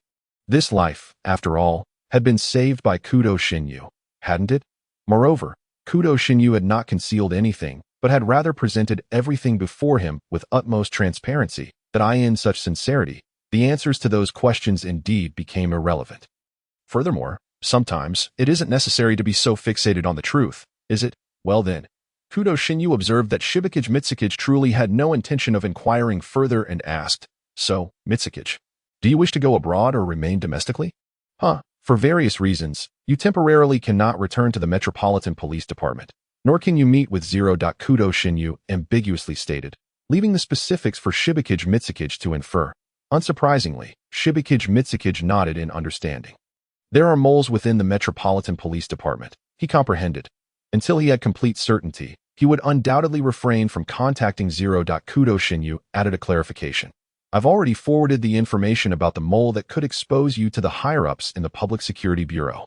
This life, after all, had been saved by Kudo Shinichi, hadn't it? Moreover, Kudo Shinichi had not concealed anything, but had rather presented everything before him with utmost transparency. In such sincerity, the answers to those questions indeed became irrelevant. Furthermore, sometimes it isn't necessary to be so fixated on the truth, is it? Well then, Kudo Shinichi observed that Shibikage Mitsukiage truly had no intention of inquiring further and asked, So, Mitsukiage, do you wish to go abroad or remain domestically? For various reasons, you temporarily cannot return to the Metropolitan Police Department, nor can you meet with Zero. Kudo Shinichi ambiguously stated, leaving the specifics for Shibikage Mitsukiage to infer. Unsurprisingly, Shibikage Mitsukiage nodded in understanding. There are moles within the Metropolitan Police Department, he comprehended. Until he had complete certainty, he would undoubtedly refrain from contacting Zero. Kudo Shinichi added a clarification. I've already forwarded the information about the mole that could expose you to the higher-ups in the Public Security Bureau.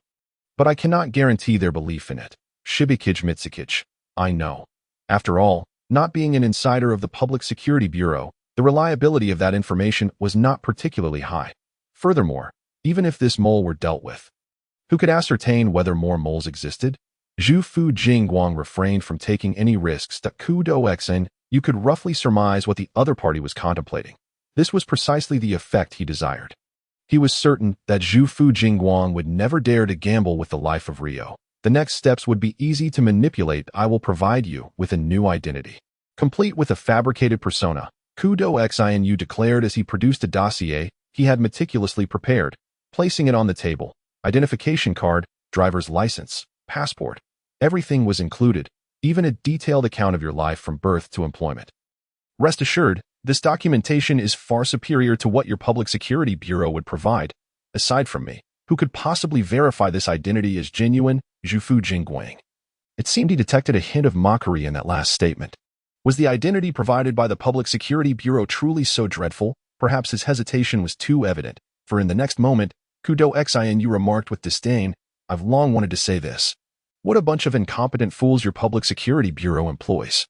But I cannot guarantee their belief in it. Shibikage Mitsukiage. I know. After all, not being an insider of the Public Security Bureau, the reliability of that information was not particularly high. Furthermore, even if this mole were dealt with, who could ascertain whether more moles existed? Zhu Fu Jingguang refrained from taking any risks. Kudo Xn, you could roughly surmise what the other party was contemplating. This was precisely the effect he desired. He was certain that Zhu Fu Jingguang would never dare to gamble with the life of Ryo. The next steps would be easy to manipulate. I will provide you with a new identity, complete with a fabricated persona. Kudo Xinu declared as he produced a dossier he had meticulously prepared, placing it on the table. Identification card, driver's license, passport. Everything was included, even a detailed account of your life from birth to employment. Rest assured, this documentation is far superior to what your Public Security Bureau would provide. Aside from me, who could possibly verify this identity as genuine? Zhu Fu Jingguang. It seemed he detected a hint of mockery in that last statement. Was the identity provided by the Public Security Bureau truly so dreadful? Perhaps his hesitation was too evident, for in the next moment, Kudo Xinu remarked with disdain, I've long wanted to say this. What a bunch of incompetent fools your Public Security Bureau employs.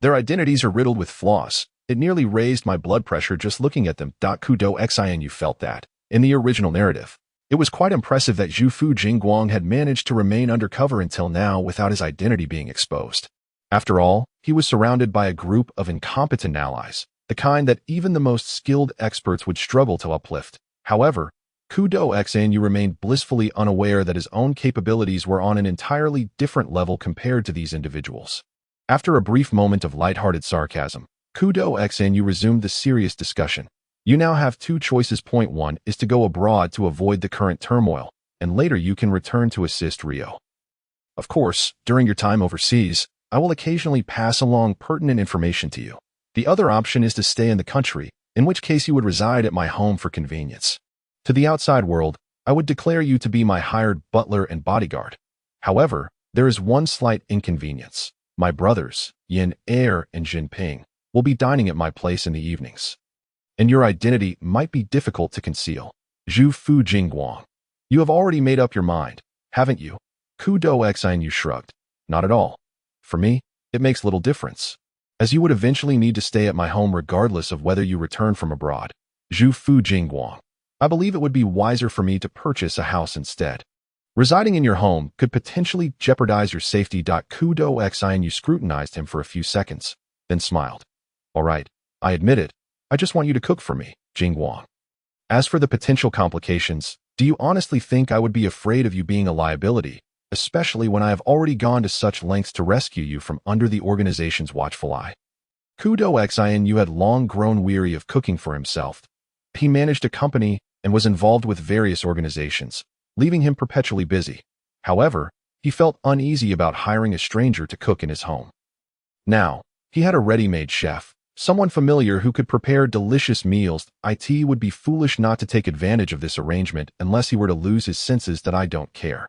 Their identities are riddled with flaws. It nearly raised my blood pressure just looking at them. Kudo Xinu felt that, in the original narrative, it was quite impressive that Zhu Fu Jingguang had managed to remain undercover until now without his identity being exposed. After all, he was surrounded by a group of incompetent allies, the kind that even the most skilled experts would struggle to uplift. However, Kudo Xinyu remained blissfully unaware that his own capabilities were on an entirely different level compared to these individuals. After a brief moment of lighthearted sarcasm, Kudo Xinyu resumed the serious discussion. You now have two choices. Point 1 is to go abroad to avoid the current turmoil, and later you can return to assist Rio. Of course, during your time overseas, I will occasionally pass along pertinent information to you. The other option is to stay in the country, in which case you would reside at my home for convenience. To the outside world, I would declare you to be my hired butler and bodyguard. However, there is one slight inconvenience. My brothers, Yin Er and Jinping, will be dining at my place in the evenings. And your identity might be difficult to conceal. Zhu Fu Jingguang. You have already made up your mind, haven't you? Kudo Xinyu shrugged. Not at all. For me, it makes little difference, as you would eventually need to stay at my home regardless of whether you return from abroad. Zhu Fu Jingguang. I believe it would be wiser for me to purchase a house instead. Residing in your home could potentially jeopardize your safety. Kudo Xinyu scrutinized him for a few seconds, then smiled. All right, I admit it. I just want you to cook for me, Jingguang. As for the potential complications, do you honestly think I would be afraid of you being a liability, especially when I have already gone to such lengths to rescue you from under the organization's watchful eye? Kudo Xinyu had long grown weary of cooking for himself. He managed a company and was involved with various organizations, leaving him perpetually busy. However, he felt uneasy about hiring a stranger to cook in his home. Now, he had a ready-made chef, someone familiar who could prepare delicious meals. It would be foolish not to take advantage of this arrangement unless he were to lose his senses. I don't care.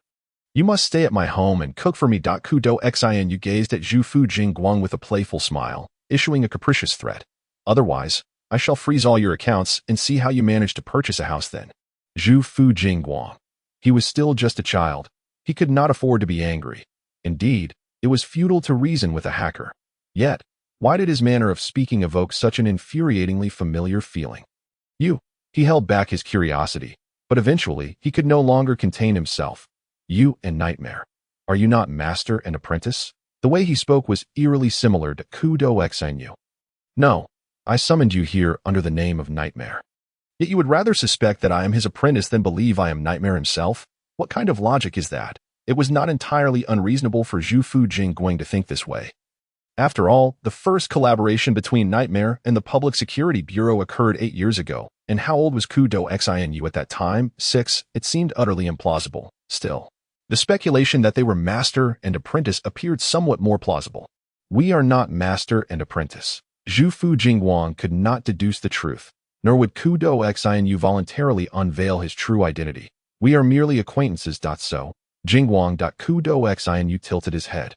You must stay at my home and cook for me. Kudo Xinyu gazed at Zhu Fu Jingguang with a playful smile, issuing a capricious threat. Otherwise, I shall freeze all your accounts and see how you manage to purchase a house then. Zhu Fu Jingguang. He was still just a child. He could not afford to be angry. Indeed, it was futile to reason with a hacker. Yet, why did his manner of speaking evoke such an infuriatingly familiar feeling? He held back his curiosity, but eventually he could no longer contain himself. You and Nightmare. Are you not master and apprentice? The way he spoke was eerily similar to Kudo Xinyu. No, I summoned you here under the name of Nightmare. Yet you would rather suspect that I am his apprentice than believe I am Nightmare himself? What kind of logic is that? It was not entirely unreasonable for Zhu Fu Jingguang to think this way. After all, the first collaboration between Nightmare and the Public Security Bureau occurred 8 years ago, and how old was Kudo Xinyu at that time? 6. It seemed utterly implausible. Still, the speculation that they were master and apprentice appeared somewhat more plausible. We are not master and apprentice. Zhu Fu Jingguang could not deduce the truth, nor would Kudo Xinyu voluntarily unveil his true identity. We are merely acquaintances. So, Jingguang. Kudo Xinyu tilted his head,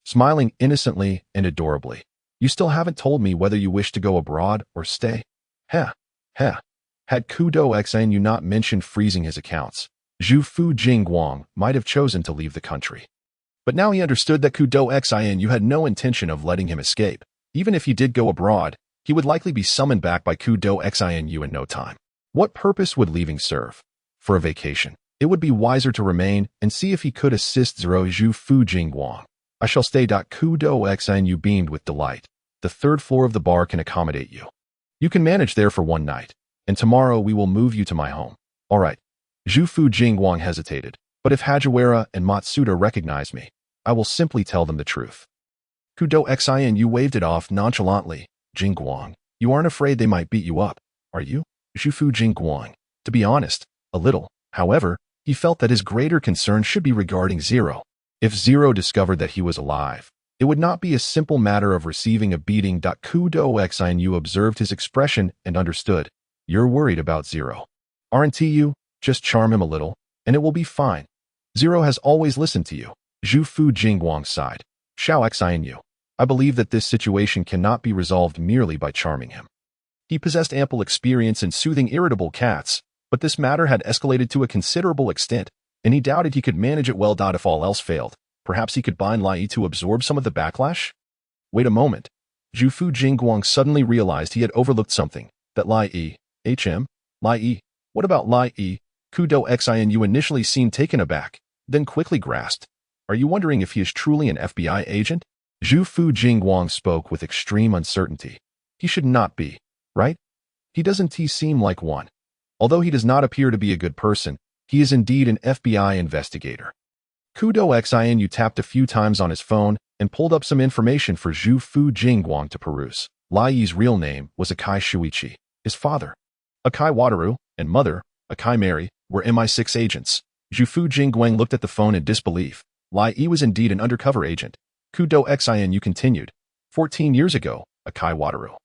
smiling innocently and adorably. You still haven't told me whether you wish to go abroad or stay. Heh. Had Kudo Xinyu not mentioned freezing his accounts, Zhu Fu Jingguang might have chosen to leave the country. But now he understood that Kudo Xinyu had no intention of letting him escape. Even if he did go abroad, he would likely be summoned back by Kudo Xinyu in no time. What purpose would leaving serve? For a vacation, it would be wiser to remain and see if he could assist Zhu Fu Jingguang. I shall stay. Kudo Xinyu beamed with delight. The 3rd floor of the bar can accommodate you. You can manage there for one night, and tomorrow we will move you to my home. All right. Zhu Fu Jingguang hesitated, but if Hajiwara and Matsuda recognize me, I will simply tell them the truth. Kudo Xinyu waved it off nonchalantly. Jingguang, you aren't afraid they might beat you up, are you? Zhu Fu Jingguang. To be honest, a little. However, he felt that his greater concern should be regarding Zero. If Zero discovered that he was alive, it would not be a simple matter of receiving a beating. Kudo Xinyu observed his expression and understood. You're worried about Zero, aren't you? Just charm him a little, and it will be fine. Zero has always listened to you. Zhu Fu Jingguang sighed. Xiao Xinyu. I believe that this situation cannot be resolved merely by charming him. He possessed ample experience in soothing irritable cats, but this matter had escalated to a considerable extent, and he doubted he could manage it well. If all else failed, perhaps he could bind Lai Yi to absorb some of the backlash? Wait a moment. Zhu Fu Jingguang suddenly realized he had overlooked something. That Lai Yi. Lai Yi. What about Lai Yi? Kudo Xinyu initially seemed taken aback, then quickly grasped. Are you wondering if he is truly an FBI agent? Zhu Fu Jingguang spoke with extreme uncertainty. He should not be, right? He doesn't seem like one. Although he does not appear to be a good person, he is indeed an FBI investigator. Kudo Xinyu tapped a few times on his phone and pulled up some information for Zhu Fu Jingguang to peruse. Lai Yi's real name was Akai Shuichi. His father, Akai Wataru, and mother, Akai Mary, were MI6 agents. Zhu Fu Jingguang looked at the phone in disbelief. Lai Yi was indeed an undercover agent. Kudo Xinyu continued. 14 years ago, Akai Wataru,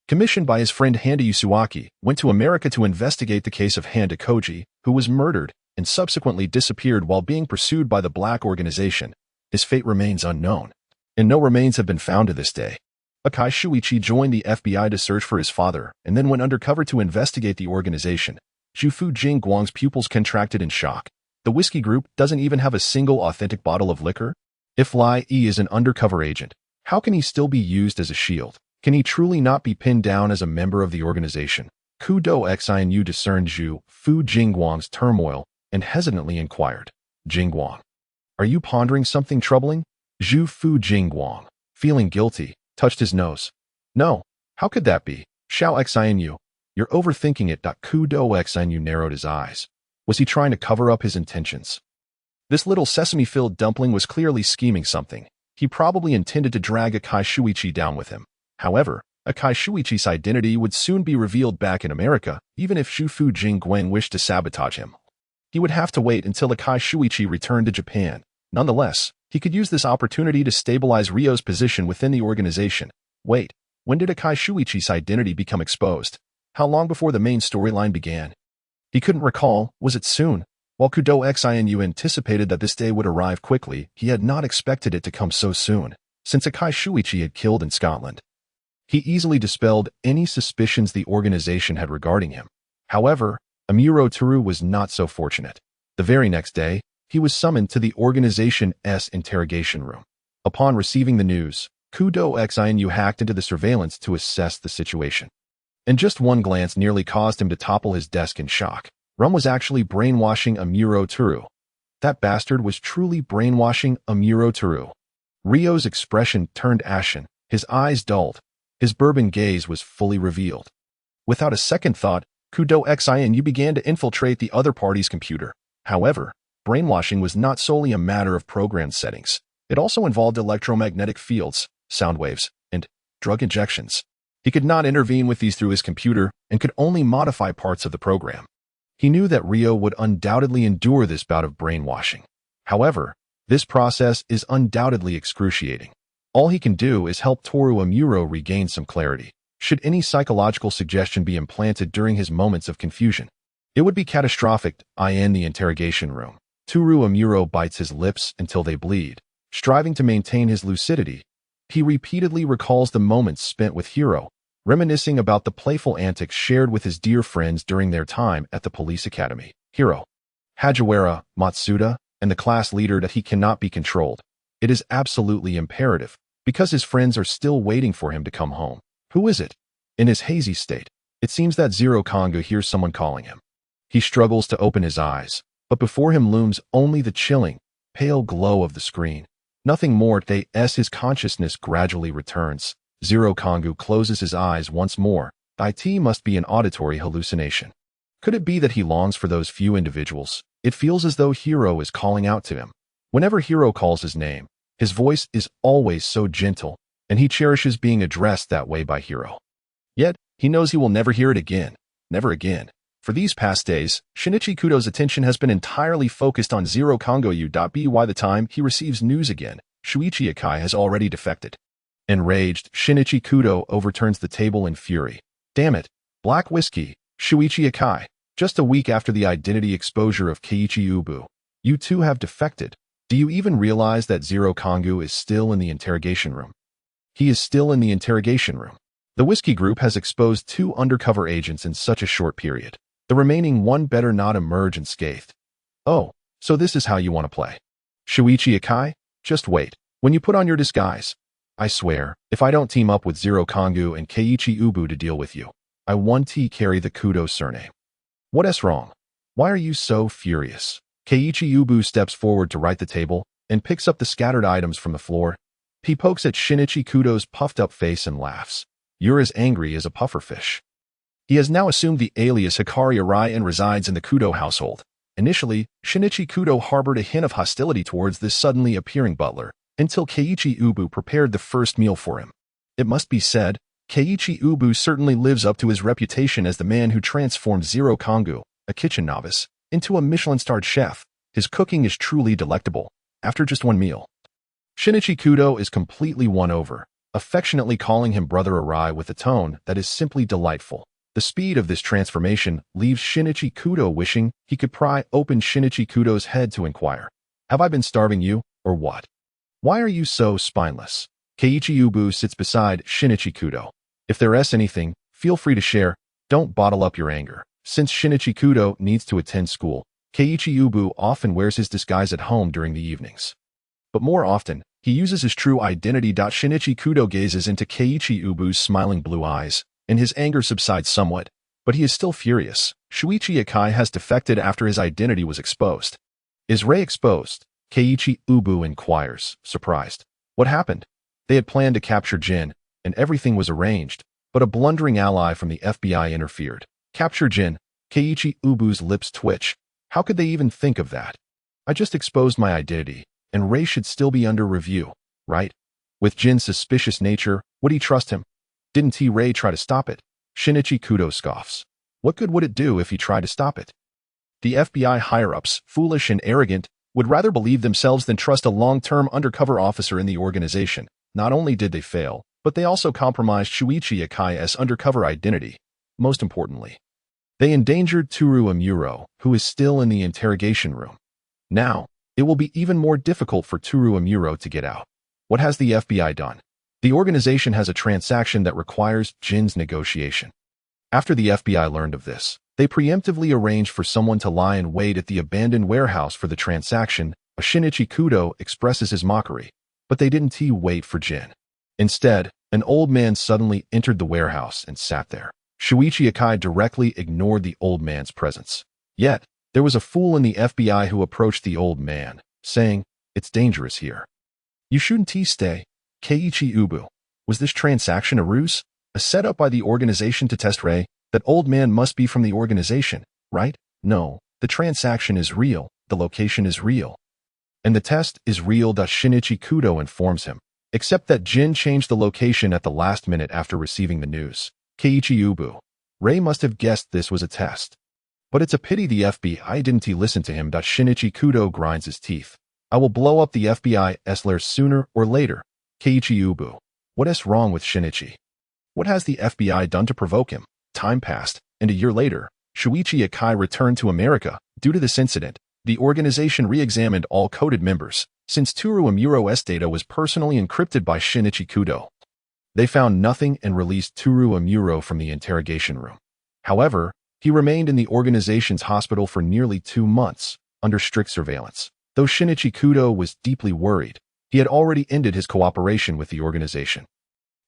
commissioned by his friend Handa Yusuaki, went to America to investigate the case of Handa Koji, who was murdered and subsequently disappeared while being pursued by the Black Organization. His fate remains unknown, and no remains have been found to this day. Akai Shuichi joined the FBI to search for his father and then went undercover to investigate the organization. Zhu Fu Jingguang's pupils contracted in shock. The whiskey group doesn't even have a single authentic bottle of liquor? If Lai Yi is an undercover agent, how can he still be used as a shield? Can he truly not be pinned down as a member of the organization? Kudo Xinyu discerned Zhu Fu Jingguang's turmoil and hesitantly inquired, Jingguang, are you pondering something troubling? Zhu Fu Jingguang, feeling guilty, touched his nose. No, how could that be? Xiao Xinyu, you're overthinking it. Kudo Xinyu narrowed his eyes. Was he trying to cover up his intentions? This little sesame-filled dumpling was clearly scheming something. He probably intended to drag Akai Shuichi down with him. However, Akai Shuichi's identity would soon be revealed back in America, even if Zhu Fu Jingguang wished to sabotage him. He would have to wait until Akai Shuichi returned to Japan. Nonetheless, he could use this opportunity to stabilize Ryo's position within the organization. Wait, when did Akai Shuichi's identity become exposed? How long before the main storyline began? He couldn't recall. Was it soon? While Kudo Xinyu anticipated that this day would arrive quickly, he had not expected it to come so soon, since Akai Shuichi had killed in Scotland. He easily dispelled any suspicions the organization had regarding him. However, Amuro Toru was not so fortunate. The very next day, he was summoned to the organization's interrogation room. Upon receiving the news, Kudo Xinyu hacked into the surveillance to assess the situation. And just one glance nearly caused him to topple his desk in shock. Rum was actually brainwashing Amuro Toru. That bastard was truly brainwashing Amuro Toru. Ryo's expression turned ashen, his eyes dulled. His bourbon gaze was fully revealed. Without a second thought, Kudo Xinyu began to infiltrate the other party's computer. However, brainwashing was not solely a matter of program settings. It also involved electromagnetic fields, sound waves, and drug injections. He could not intervene with these through his computer and could only modify parts of the program. He knew that Ryo would undoubtedly endure this bout of brainwashing. However, this process is undoubtedly excruciating. All he can do is help Toru Amuro regain some clarity. Should any psychological suggestion be implanted during his moments of confusion, it would be catastrophic. In the interrogation room, Toru Amuro bites his lips until they bleed. Striving to maintain his lucidity, he repeatedly recalls the moments spent with Hiro, reminiscing about the playful antics shared with his dear friends during their time at the police academy. Hiro, Hajiwara, Matsuda, and the class leader that he cannot be controlled. It is absolutely imperative, because his friends are still waiting for him to come home. Who is it? In his hazy state, it seems that Zero Kongo hears someone calling him. He struggles to open his eyes, but before him looms only the chilling, pale glow of the screen. Nothing more. His consciousness gradually returns. Zero Kongo closes his eyes once more. It must be an auditory hallucination. Could it be that he longs for those few individuals? It feels as though Hiro is calling out to him. Whenever Hiro calls his name, his voice is always so gentle, and he cherishes being addressed that way by Hiro. Yet, he knows he will never hear it again. Never again. For these past days, Shinichi Kudo's attention has been entirely focused on Zero Kongo by the time he receives news again, Shuichi Akai has already defected. Enraged, Shinichi Kudo overturns the table in fury. Damn it, black whiskey, Shuichi Akai. Just a week after the identity exposure of Keiichi Ubu, you two have defected. Do you even realize that Zero Kongo is still in the interrogation room? He is still in the interrogation room. The whiskey group has exposed 2 undercover agents in such a short period. The remaining one better not emerge unscathed. Oh, so this is how you want to play. Shuichi Akai, just wait. When you put on your disguise, I swear, if I don't team up with Zero Kongo and Keiichi Ubu to deal with you, I won't carry the Kudo surname. What's wrong? Why are you so furious? Keiichi Ubu steps forward to right the table and picks up the scattered items from the floor. He pokes at Shinichi Kudo's puffed up face and laughs. You're as angry as a pufferfish. He has now assumed the alias Hikari Arai and resides in the Kudo household. Initially, Shinichi Kudo harbored a hint of hostility towards this suddenly appearing butler, until Keiichi Ubu prepared the first meal for him. It must be said, Keiichi Ubu certainly lives up to his reputation as the man who transformed Zero Kongu, a kitchen novice, into a Michelin-starred chef. His cooking is truly delectable. After just one meal, Shinichi Kudo is completely won over, affectionately calling him Brother Arai with a tone that is simply delightful. The speed of this transformation leaves Shinichi Kudo wishing he could pry open Shinichi Kudo's head to inquire, "Have I been starving you, or what? Why are you so spineless?" Keiichi Ubu sits beside Shinichi Kudo. "If there's anything, feel free to share. Don't bottle up your anger." Since Shinichi Kudo needs to attend school, Keiichi Ubu often wears his disguise at home during the evenings. But more often, he uses his true identity. Shinichi Kudo gazes into Keiichi Ubu's smiling blue eyes, and his anger subsides somewhat, but he is still furious. Shuichi Akai has defected after his identity was exposed. "Is Rei exposed?" Keiichi Ubu inquires, surprised. "What happened?" They had planned to capture Jin, and everything was arranged, but a blundering ally from the FBI interfered. "Capture Jin?" Keiichi Ubu's lips twitch. "How could they even think of that? I just exposed my identity, and Rei should still be under review, right? With Jin's suspicious nature, would he trust him? Didn't Rei try to stop it?" Shinichi Kudo scoffs. "What good would it do if he tried to stop it?" The FBI higher-ups, foolish and arrogant, would rather believe themselves than trust a long-term undercover officer in the organization. Not only did they fail, but they also compromised Shuichi Akai's undercover identity. Most importantly, they endangered Toru Amuro, who is still in the interrogation room. Now, it will be even more difficult for Toru Amuro to get out. What has the FBI done? The organization has a transaction that requires Jin's negotiation. After the FBI learned of this, they preemptively arranged for someone to lie in wait at the abandoned warehouse for the transaction. Shinichi Kudo expresses his mockery, but they didn't wait for Jin. Instead, an old man suddenly entered the warehouse and sat there. Shuichi Akai directly ignored the old man's presence. Yet, there was a fool in the FBI who approached the old man, saying, "It's dangerous here. You shouldn't stay." Keiichi Ubu. Was this transaction a ruse? A setup by the organization to test Rei? That old man must be from the organization, right? No, the transaction is real, the location is real. And the test is real. Shinichi Kudo informs him. Except that Jin changed the location at the last minute after receiving the news. Keiichi Ubu. Rei must have guessed this was a test. But it's a pity the FBI didn't listen to him. Shinichi Kudo grinds his teeth. "I will blow up the FBI's lair sooner or later." Keiichi Ubu. What is wrong with Shinichi? What has the FBI done to provoke him? Time passed, and a year later, Shuichi Akai returned to America. Due to this incident, the organization re-examined all coded members, since Toru Amuro's data was personally encrypted by Shinichi Kudo. They found nothing and released Toru Amuro from the interrogation room. However, he remained in the organization's hospital for nearly 2 months, under strict surveillance. Though Shinichi Kudo was deeply worried, he had already ended his cooperation with the organization,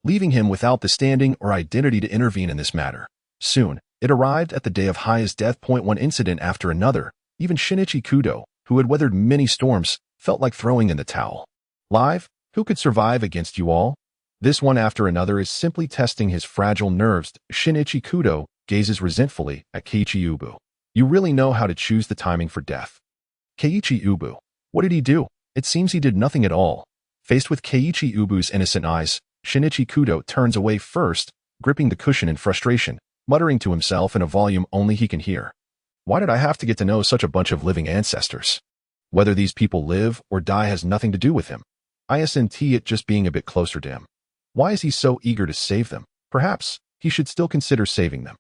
leaving him without the standing or identity to intervene in this matter. Soon, it arrived at the day of Haya's death. One incident after another, even Shinichi Kudo, who had weathered many storms, felt like throwing in the towel. Live? Who could survive against you all? This one after another is simply testing his fragile nerves. Shinichi Kudo gazes resentfully at Keiichi Ubu. You really know how to choose the timing for death. Keiichi Ubu. What did he do? It seems he did nothing at all. Faced with Keiichi Ubu's innocent eyes, Shinichi Kudo turns away first, gripping the cushion in frustration, muttering to himself in a volume only he can hear. Why did I have to get to know such a bunch of living ancestors? Whether these people live or die has nothing to do with him. Isn't it just being a bit closer to him? Why is he so eager to save them? Perhaps he should still consider saving them.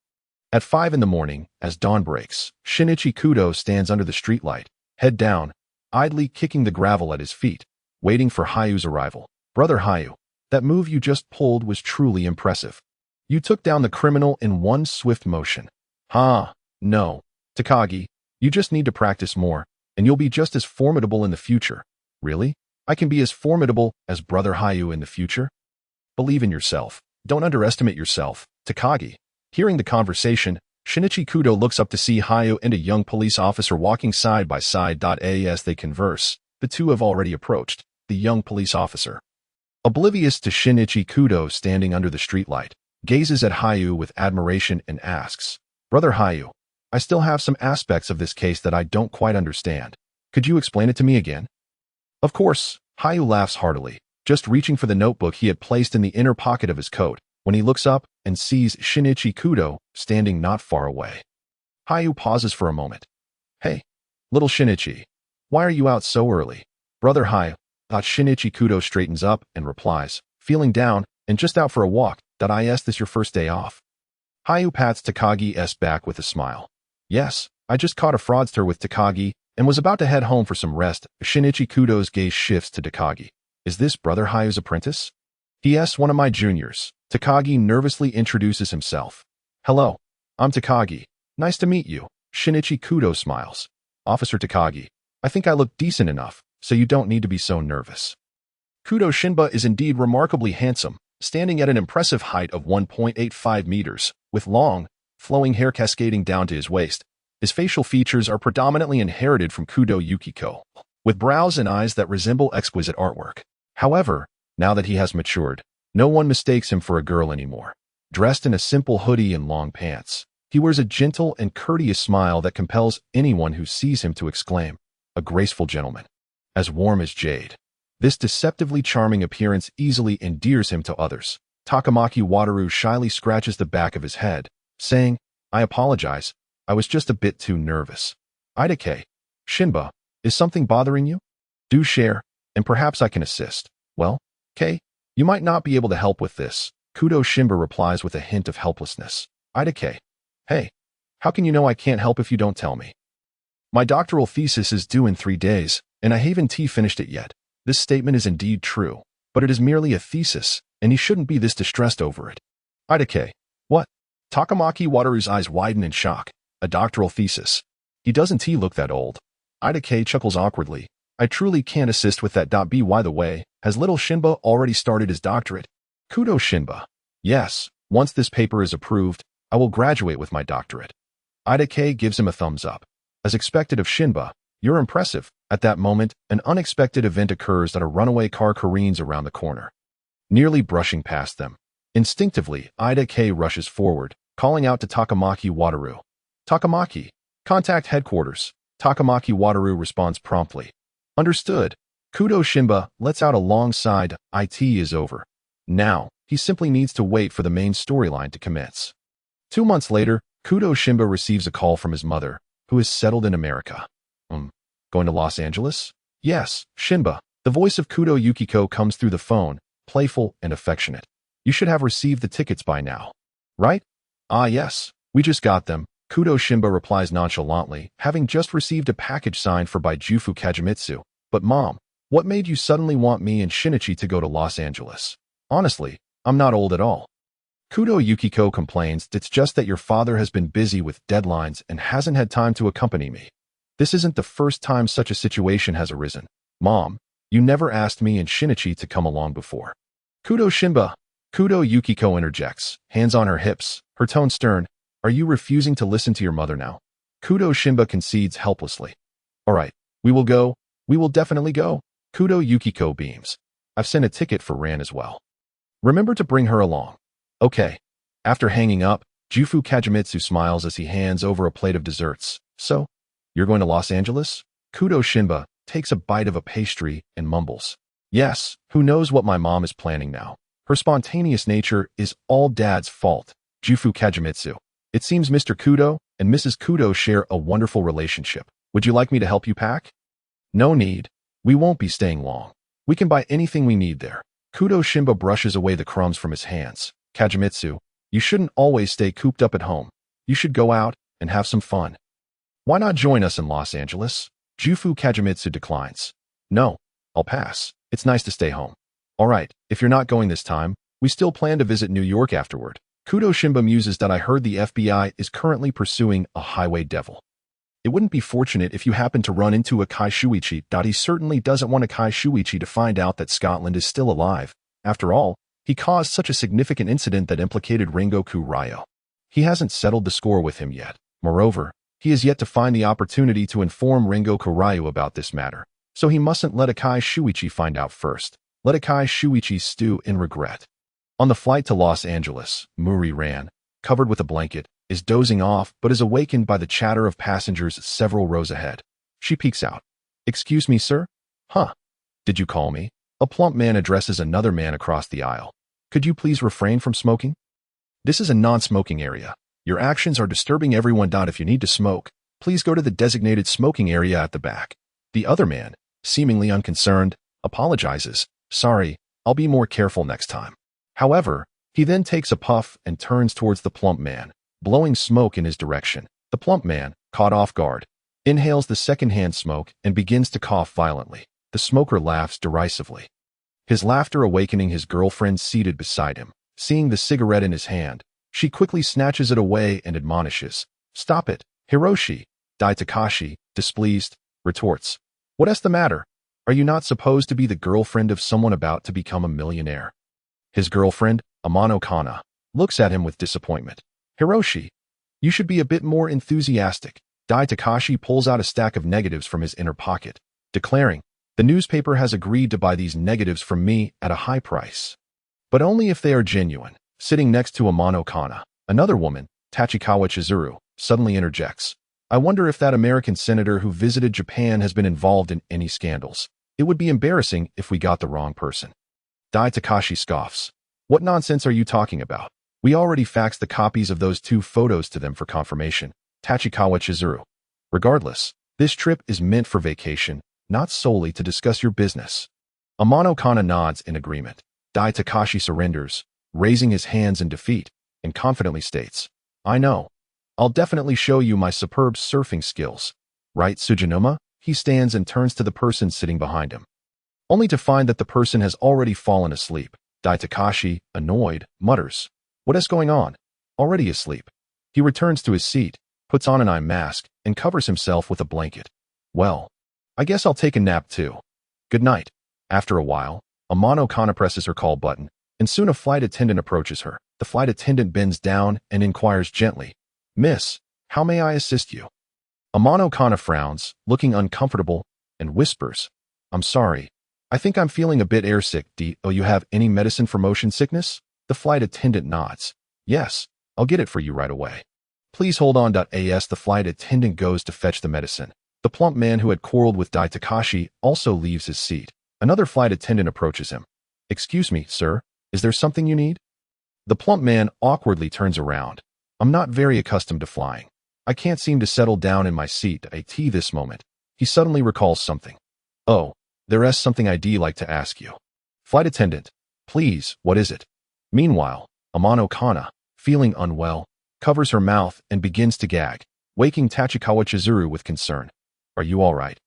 At 5 in the morning, as dawn breaks, Shinichi Kudo stands under the streetlight, head down, idly kicking the gravel at his feet, waiting for Hayu's arrival. Brother Hayu, that move you just pulled was truly impressive. You took down the criminal in one swift motion. No. Takagi, you just need to practice more, and you'll be just as formidable in the future. Really? I can be as formidable as Brother Hayu in the future? Believe in yourself. Don't underestimate yourself. Takagi. Hearing the conversation, Shinichi Kudo looks up to see Hayu and a young police officer walking side by side. As they converse, the two have already approached. The young police officer, oblivious to Shinichi Kudo standing under the streetlight, gazes at Hayu with admiration and asks, "Brother Hayu, I still have some aspects of this case that I don't quite understand. Could you explain it to me again?" Of course, Hayu laughs heartily, just reaching for the notebook he had placed in the inner pocket of his coat, when he looks up and sees Shinichi Kudo standing not far away. Hayu pauses for a moment. "Hey, little Shinichi, why are you out so early?" "Brother Hayu." Shinichi Kudo straightens up and replies, "Feeling down and just out for a walk. Is this your first day off?" Hayu pats Takagi's back with a smile. "Yes, I just caught a fraudster with Takagi and was about to head home for some rest." Shinichi Kudo's gaze shifts to Takagi. "Is this Brother Hayu's apprentice?" "Yes, one of my juniors." Takagi nervously introduces himself. "Hello, I'm Takagi. Nice to meet you." Shinichi Kudo smiles. "Officer Takagi, I think I look decent enough, so you don't need to be so nervous." Kudo Shinba is indeed remarkably handsome, standing at an impressive height of 1.85 meters, with long, flowing hair cascading down to his waist. His facial features are predominantly inherited from Kudo Yukiko, with brows and eyes that resemble exquisite artwork. However, now that he has matured, no one mistakes him for a girl anymore. Dressed in a simple hoodie and long pants, he wears a gentle and courteous smile that compels anyone who sees him to exclaim, "A graceful gentleman." As warm as jade. This deceptively charming appearance easily endears him to others. Takamaki Wataru shyly scratches the back of his head, saying, "I apologize, I was just a bit too nervous." "Idake, Shinba, is something bothering you? Do share, and perhaps I can assist." "Well, Kei, you might not be able to help with this." Kudo Shinba replies with a hint of helplessness. "Idake, hey, how can you know I can't help if you don't tell me? My doctoral thesis is due in 3 days, and I haven't finished it yet." This statement is indeed true, but it is merely a thesis, and he shouldn't be this distressed over it. "Idake, what?" Takamaki Wataru's eyes widen in shock. "A doctoral thesis? He doesn't look that old." Idake chuckles awkwardly. "I truly can't assist with that. By the way, has little Shinba already started his doctorate?" Kudo Shinba. "Yes, once this paper is approved, I will graduate with my doctorate." Idake gives him a thumbs up. As expected of Shinba, "You're impressive." At that moment, an unexpected event occurs that a runaway car careens around the corner, nearly brushing past them. Instinctively, Idake rushes forward, calling out to Takamaki Wataru. "Takamaki, contact headquarters." Takamaki Wataru responds promptly. "Understood." Kudo Shinba lets out a long sigh. "It is over. Now, he simply needs to wait for the main storyline to commence." 2 months later, Kudo Shinba receives a call from his mother, who is settled in America. Going to Los Angeles?" "Yes, Shinba." The voice of Kudo Yukiko comes through the phone, playful and affectionate. "You should have received the tickets by now, right?" "Ah, yes, we just got them." Kudo Shinba replies nonchalantly, having just received a package signed for by Jufu Kagemitsu. "But Mom, what made you suddenly want me and Shinichi to go to Los Angeles?" "Honestly, I'm not old at all." Kudo Yukiko complains. "It's just that your father has been busy with deadlines and hasn't had time to accompany me. This isn't the first time such a situation has arisen. Mom, you never asked me and Shinichi to come along before." Kudo Shinba. Kudo Yukiko interjects, hands on her hips, her tone stern. "Are you refusing to listen to your mother now?" Kudo Shinba concedes helplessly. "All right, we will go. We will definitely go." Kudo Yukiko beams. "I've sent a ticket for Ran as well. Remember to bring her along." "Okay." After hanging up, Jufu Kagemitsu smiles as he hands over a plate of desserts. "So, you're going to Los Angeles?" Kudo Shinba takes a bite of a pastry and mumbles, "Yes, who knows what my mom is planning now. Her spontaneous nature is all Dad's fault." Jufu Kagemitsu. "It seems Mr. Kudo and Mrs. Kudo share a wonderful relationship. Would you like me to help you pack?" "No need. We won't be staying long. We can buy anything we need there." Kudo Shinba brushes away the crumbs from his hands. "Kagemitsu, you shouldn't always stay cooped up at home. You should go out and have some fun. Why not join us in Los Angeles?" Jufu Kagemitsu declines. "No, I'll pass. It's nice to stay home." "All right, if you're not going this time, we still plan to visit New York afterward." Kudo Shinba muses. "I heard the FBI is currently pursuing a highway devil. It wouldn't be fortunate if you happened to run into a Kai Shuichi. He certainly doesn't want a Kai Shuichi to find out that Scotland is still alive. After all, he caused such a significant incident that implicated Rengoku Ryo. He hasn't settled the score with him yet. Moreover, he has yet to find the opportunity to inform Rengoku Ryo about this matter, so he mustn't let Akai Shuichi find out first. Let Akai Shuichi stew in regret." On the flight to Los Angeles, Muri ran, covered with a blanket, is dozing off but is awakened by the chatter of passengers several rows ahead. She peeks out. "Excuse me, sir?" "Huh? Did you call me?" A plump man addresses another man across the aisle. "Could you please refrain from smoking? This is a non-smoking area. Your actions are disturbing everyone. If you need to smoke, please go to the designated smoking area at the back." The other man, seemingly unconcerned, apologizes. "Sorry, I'll be more careful next time." However, he then takes a puff and turns towards the plump man, blowing smoke in his direction. The plump man, caught off guard, inhales the secondhand smoke and begins to cough violently. The smoker laughs derisively, his laughter awakening his girlfriend seated beside him. Seeing the cigarette in his hand, she quickly snatches it away and admonishes, "Stop it, Hiroshi." Dai Takashi, displeased, retorts, "What's the matter? Are you not supposed to be the girlfriend of someone about to become a millionaire?" His girlfriend, Amano Kana, looks at him with disappointment. "Hiroshi, you should be a bit more enthusiastic." Dai Takashi pulls out a stack of negatives from his inner pocket, declaring, "The newspaper has agreed to buy these negatives from me at a high price, but only if they are genuine." Sitting next to Amano Kana, another woman, Tachikawa Chizuru, suddenly interjects, "I wonder if that American senator who visited Japan has been involved in any scandals. It would be embarrassing if we got the wrong person." Dai Takashi scoffs. "What nonsense are you talking about? We already faxed the copies of those 2 photos to them for confirmation." Tachikawa Chizuru, "Regardless, this trip is meant for vacation, not solely to discuss your business." Amano Kana nods in agreement. Dai Takashi surrenders, raising his hands in defeat, and confidently states, "I know. I'll definitely show you my superb surfing skills. Right, Sujinuma?" He stands and turns to the person sitting behind him, only to find that the person has already fallen asleep. Dai Takashi, annoyed, mutters, "What is going on? Already asleep?" He returns to his seat, puts on an eye mask, and covers himself with a blanket. "Well, I guess I'll take a nap too. Good night." After a while, Amano Kana presses her call button, and soon a flight attendant approaches her. The flight attendant bends down and inquires gently, "Miss, how may I assist you?" Amano Kana frowns, looking uncomfortable, and whispers, "I'm sorry. I think I'm feeling a bit airsick. Do you have any medicine for motion sickness?" The flight attendant nods. "Yes, I'll get it for you right away. Please hold on. As the flight attendant goes to fetch the medicine, the plump man who had quarreled with Dai Takashi also leaves his seat. Another flight attendant approaches him. "Excuse me, sir, is there something you need?" The plump man awkwardly turns around. "I'm not very accustomed to flying. I can't seem to settle down in my seat at this moment." He suddenly recalls something. "Oh, there is something I'd like to ask you." Flight attendant, "Please, what is it?" Meanwhile, Amano Kana, feeling unwell, covers her mouth and begins to gag, waking Tachikawa Chizuru with concern. "Are you all right?"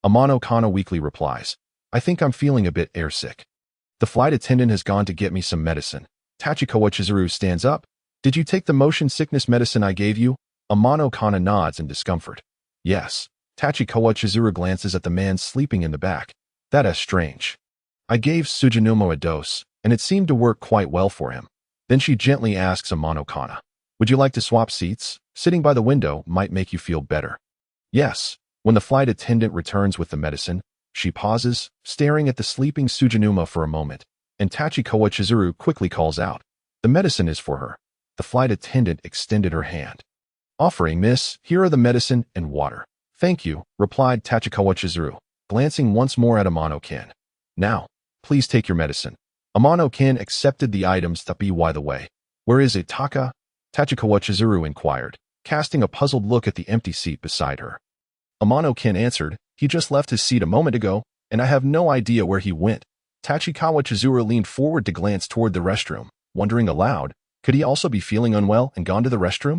Amano Kana weakly replies, "I think I'm feeling a bit airsick." The flight attendant has gone to get me some medicine. Tachikawa Chizuru stands up. "Did you take the motion sickness medicine I gave you?" Amano Kana nods in discomfort. "Yes." Tachikawa Chizuru glances at the man sleeping in the back. "That is strange. I gave Sujinomo a dose, and it seemed to work quite well for him." Then she gently asks Amano Kana, "Would you like to swap seats? Sitting by the window might make you feel better." "Yes." When the flight attendant returns with the medicine, she pauses, staring at the sleeping Sujinuma for a moment, and Tachikawa Chizuru quickly calls out, "The medicine is for her." The flight attendant extended her hand, offering, "Miss, here are the medicine and water." "Thank you," replied Tachikawa Chizuru, glancing once more at Amano-kin. "Now, please take your medicine." Amano-kin accepted the items. By the way, where is Itaka? Tachikawa Chizuru inquired, casting a puzzled look at the empty seat beside her. Amano-kin answered, "He just left his seat a moment ago, and I have no idea where he went." Tachikawa Chizuru leaned forward to glance toward the restroom, wondering aloud, could he also be feeling unwell and gone to the restroom?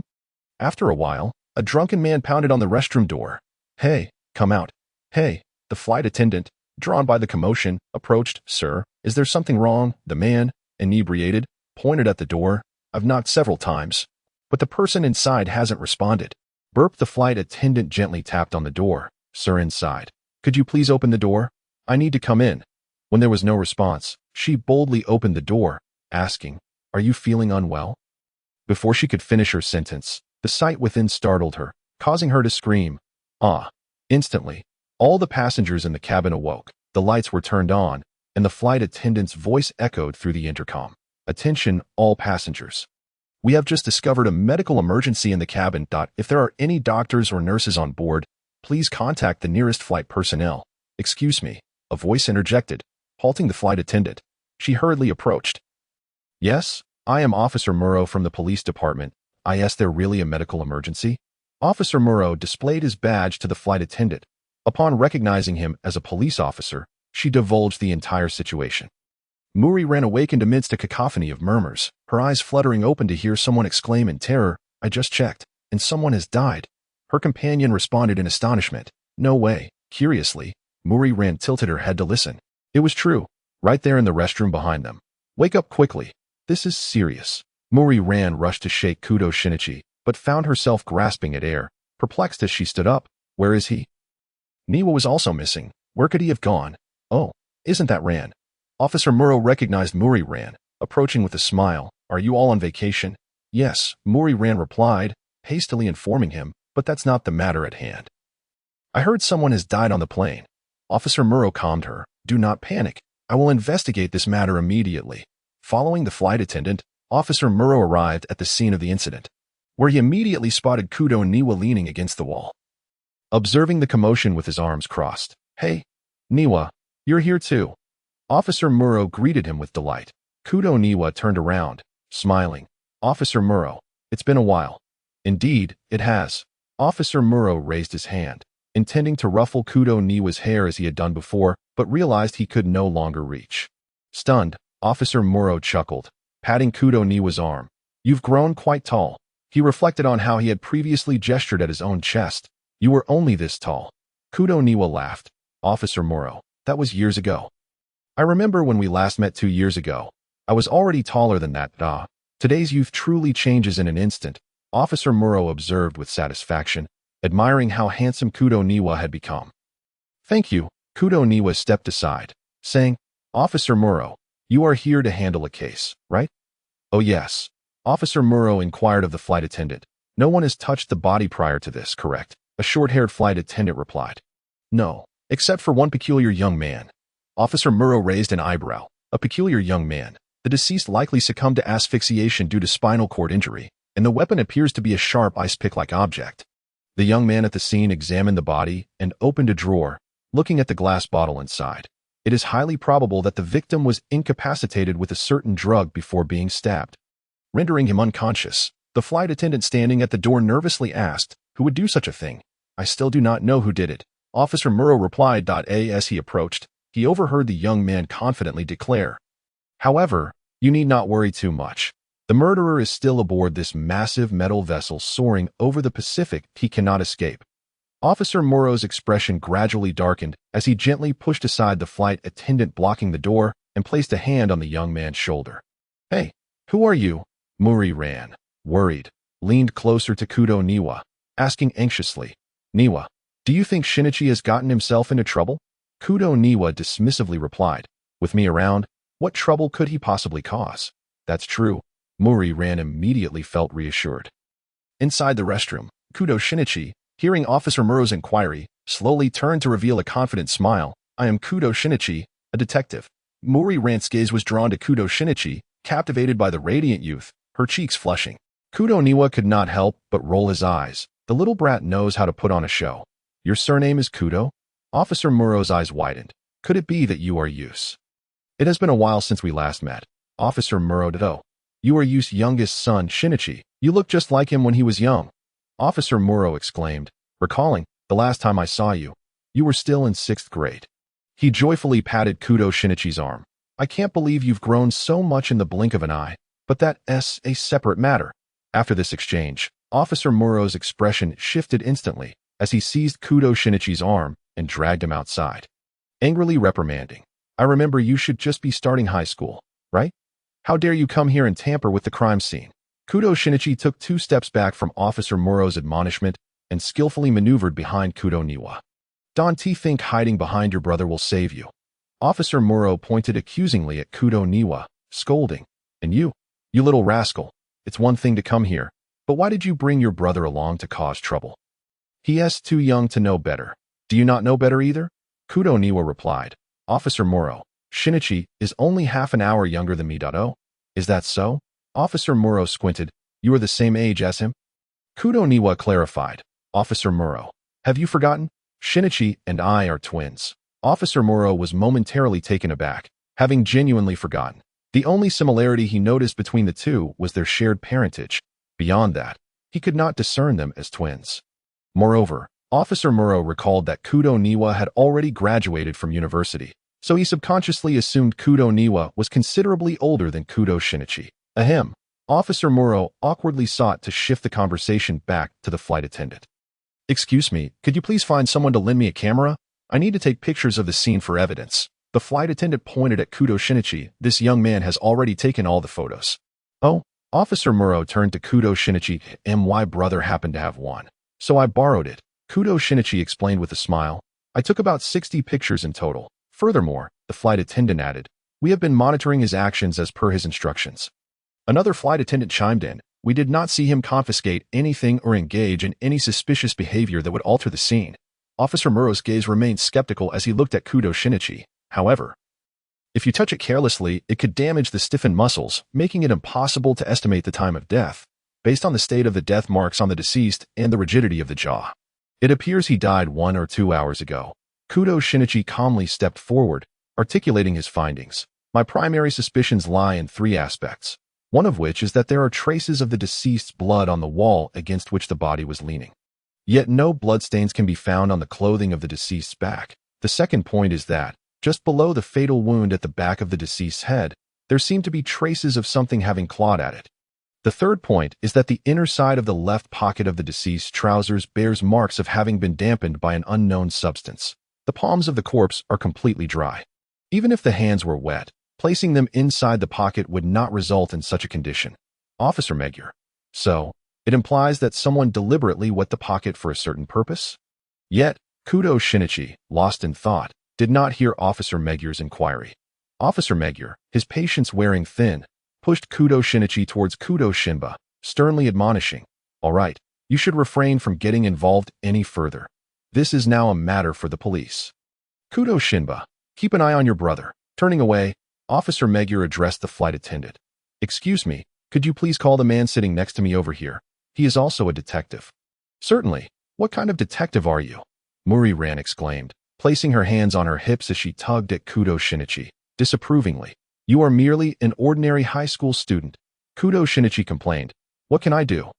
After a while, a drunken man pounded on the restroom door. "Hey, come out." "Hey." The flight attendant, drawn by the commotion, approached. "Sir, is there something wrong?" The man, inebriated, pointed at the door. "I've knocked several times, but the person inside hasn't responded." Burp. The flight attendant gently tapped on the door. "Sir, inside. Could you please open the door? I need to come in." When there was no response, she boldly opened the door, asking, "Are you feeling unwell?" Before she could finish her sentence, the sight within startled her, causing her to scream, "Ah!" Instantly, all the passengers in the cabin awoke, the lights were turned on, and the flight attendant's voice echoed through the intercom. Attention, all passengers. We have just discovered a medical emergency in the cabin. If there are any doctors or nurses on board, please contact the nearest flight personnel. Excuse me, a voice interjected, halting the flight attendant. She hurriedly approached. Yes, I am Officer Murrow from the police department. Is there really a medical emergency? Officer Murrow displayed his badge to the flight attendant. Upon recognizing him as a police officer, she divulged the entire situation. Muri ran awakened amidst a cacophony of murmurs, her eyes fluttering open to hear someone exclaim in terror, I just checked, and someone has died. Her companion responded in astonishment. No way. Curiously, Muri ran tilted her head to listen. It was true, right there in the restroom behind them. Wake up quickly. This is serious. Muri ran rushed to shake Kudo Shinichi, but found herself grasping at air, perplexed as she stood up. Where is he? Niwa was also missing. Where could he have gone? Oh, isn't that Ran? Officer Murrow recognized Muri Ran, approaching with a smile. Are you all on vacation? Yes, Muri Ran replied, hastily informing him, but that's not the matter at hand. I heard someone has died on the plane. Officer Murrow calmed her. Do not panic. I will investigate this matter immediately. Following the flight attendant, Officer Murrow arrived at the scene of the incident, where he immediately spotted Kudo Niwa leaning against the wall, observing the commotion with his arms crossed. Hey, Niwa, you're here too. Officer Murrow greeted him with delight. Kudo Niwa turned around, smiling. Officer Murrow, it's been a while. Indeed, it has. Officer Murrow raised his hand, intending to ruffle Kudo Niwa's hair as he had done before, but realized he could no longer reach. Stunned, Officer Murrow chuckled, patting Kudo Niwa's arm. You've grown quite tall. He reflected on how he had previously gestured at his own chest. You were only this tall. Kudo Niwa laughed. Officer Murrow, that was years ago. I remember when we last met 2 years ago. I was already taller than that. Today's youth truly changes in an instant, Officer Murrow observed with satisfaction, admiring how handsome Kudo Niwa had become. Thank you. Kudo Niwa stepped aside, saying, Officer Murrow, you are here to handle a case, right? Oh yes. Officer Murrow inquired of the flight attendant. No one has touched the body prior to this, correct? A short-haired flight attendant replied. No, except for one peculiar young man. Officer Murrow raised an eyebrow. A peculiar young man. The deceased likely succumbed to asphyxiation due to spinal cord injury, and the weapon appears to be a sharp ice pick-like object. The young man at the scene examined the body and opened a drawer, looking at the glass bottle inside. It is highly probable that the victim was incapacitated with a certain drug before being stabbed, rendering him unconscious. The flight attendant standing at the door nervously asked, who would do such a thing? I still do not know who did it. Officer Murrow replied. As he approached, he overheard the young man confidently declare, however, you need not worry too much. The murderer is still aboard this massive metal vessel soaring over the Pacific. He cannot escape. Officer Murrow's expression gradually darkened as he gently pushed aside the flight attendant blocking the door and placed a hand on the young man's shoulder. Hey, who are you? Muri ran, worried, leaned closer to Kudo Niwa, asking anxiously, Niwa, do you think Shinichi has gotten himself into trouble? Kudo Niwa dismissively replied, with me around, what trouble could he possibly cause? That's true. Muri ran immediately felt reassured. Inside the restroom, Kudo Shinichi, hearing Officer Murrow's inquiry, slowly turned to reveal a confident smile. I am Kudo Shinichi, a detective. Muri Ran's gaze was drawn to Kudo Shinichi, captivated by the radiant youth, her cheeks flushing. Kudo Niwa could not help but roll his eyes. The little brat knows how to put on a show. Your surname is Kudo? Officer Murrow's eyes widened. Could it be that you are Yus? It has been a while since we last met. Officer Murrow did. Oh, you are Yus' youngest son, Shinichi. You look just like him when he was young. Officer Murrow exclaimed, recalling, the last time I saw you, you were still in 6th grade. He joyfully patted Kudo Shinichi's arm. I can't believe you've grown so much in the blink of an eye, but that's a separate matter. After this exchange, Officer Murrow's expression shifted instantly as he seized Kudo Shinichi's arm and dragged him outside, angrily reprimanding. I remember you should just be starting high school, right? How dare you come here and tamper with the crime scene? Kudo Shinichi took 2 steps back from Officer Murrow's admonishment and skillfully maneuvered behind Kudo Niwa. Don't you think hiding behind your brother will save you? Officer Murrow pointed accusingly at Kudo Niwa, scolding. And you little rascal, it's one thing to come here, but why did you bring your brother along to cause trouble? He is too young to know better. Do you not know better either? Kudo Niwa replied. Officer Murrow, Shinichi is only half an hour younger than me. Is that so? Officer Muro squinted. You are the same age as him? Kudo Niwa clarified. Officer Muro. Have you forgotten? Shinichi and I are twins. Officer Muro was momentarily taken aback, having genuinely forgotten. The only similarity he noticed between the two was their shared parentage. Beyond that, he could not discern them as twins. Moreover, Officer Muro recalled that Kudo Niwa had already graduated from university, so he subconsciously assumed Kudo Niwa was considerably older than Kudo Shinichi. Ahem. Officer Muro awkwardly sought to shift the conversation back to the flight attendant. Excuse me, could you please find someone to lend me a camera? I need to take pictures of the scene for evidence. The flight attendant pointed at Kudo Shinichi. This young man has already taken all the photos. Oh, Officer Muro turned to Kudo Shinichi. My brother happened to have one, so I borrowed it. Kudo Shinichi explained with a smile. I took about 60 pictures in total. Furthermore, the flight attendant added, we have been monitoring his actions as per his instructions. Another flight attendant chimed in. We did not see him confiscate anything or engage in any suspicious behavior that would alter the scene. Officer Muro's gaze remained skeptical as he looked at Kudo Shinichi. However, if you touch it carelessly, it could damage the stiffened muscles, making it impossible to estimate the time of death, based on the state of the death marks on the deceased and the rigidity of the jaw. It appears he died 1 or 2 hours ago. Kudo Shinichi calmly stepped forward, articulating his findings. My primary suspicions lie in 3 aspects, one of which is that there are traces of the deceased's blood on the wall against which the body was leaning. Yet no bloodstains can be found on the clothing of the deceased's back. The second point is that, just below the fatal wound at the back of the deceased's head, there seem to be traces of something having clawed at it. The third point is that the inner side of the left pocket of the deceased's trousers bears marks of having been dampened by an unknown substance. The palms of the corpse are completely dry. Even if the hands were wet, placing them inside the pocket would not result in such a condition. Officer Magyar. So, it implies that someone deliberately wet the pocket for a certain purpose? Yet, Kudo Shinichi, lost in thought, did not hear Officer Magyar's inquiry. Officer Magyar, his patience wearing thin, pushed Kudo Shinichi towards Kudo Shinba, sternly admonishing, all right, you should refrain from getting involved any further. This is now a matter for the police. Kudo Shinba, keep an eye on your brother. Turning away, Officer Magyar addressed the flight attendant. Excuse me, could you please call the man sitting next to me over here? He is also a detective. Certainly. What kind of detective are you? Muri-ran exclaimed, placing her hands on her hips as she tugged at Kudo Shinichi, disapprovingly. You are merely an ordinary high school student. Kudo Shinichi complained. What can I do?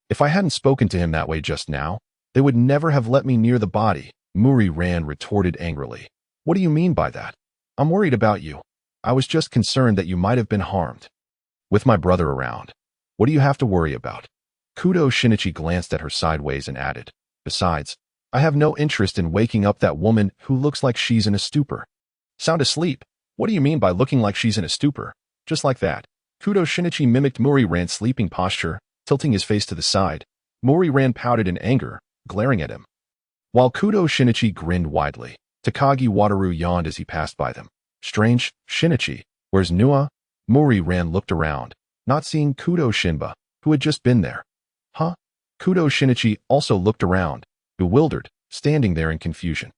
If I hadn't spoken to him that way just now, they would never have let me near the body, Muri-ran retorted angrily. What do you mean by that? I'm worried about you. I was just concerned that you might have been harmed. With my brother around, what do you have to worry about? Kudo Shinichi glanced at her sideways and added, besides, I have no interest in waking up that woman who looks like she's in a stupor. Sound asleep? What do you mean by looking like she's in a stupor? Just like that. Kudo Shinichi mimicked Muri-ran's sleeping posture, tilting his face to the side. Muri-ran pouted in anger, glaring at him. While Kudo Shinichi grinned widely, Takagi Wataru yawned as he passed by them. Strange, Shinichi, where's Nua? Muri-ran looked around, not seeing Kudo Shinba, who had just been there. Huh? Kudo Shinichi also looked around, bewildered, standing there in confusion.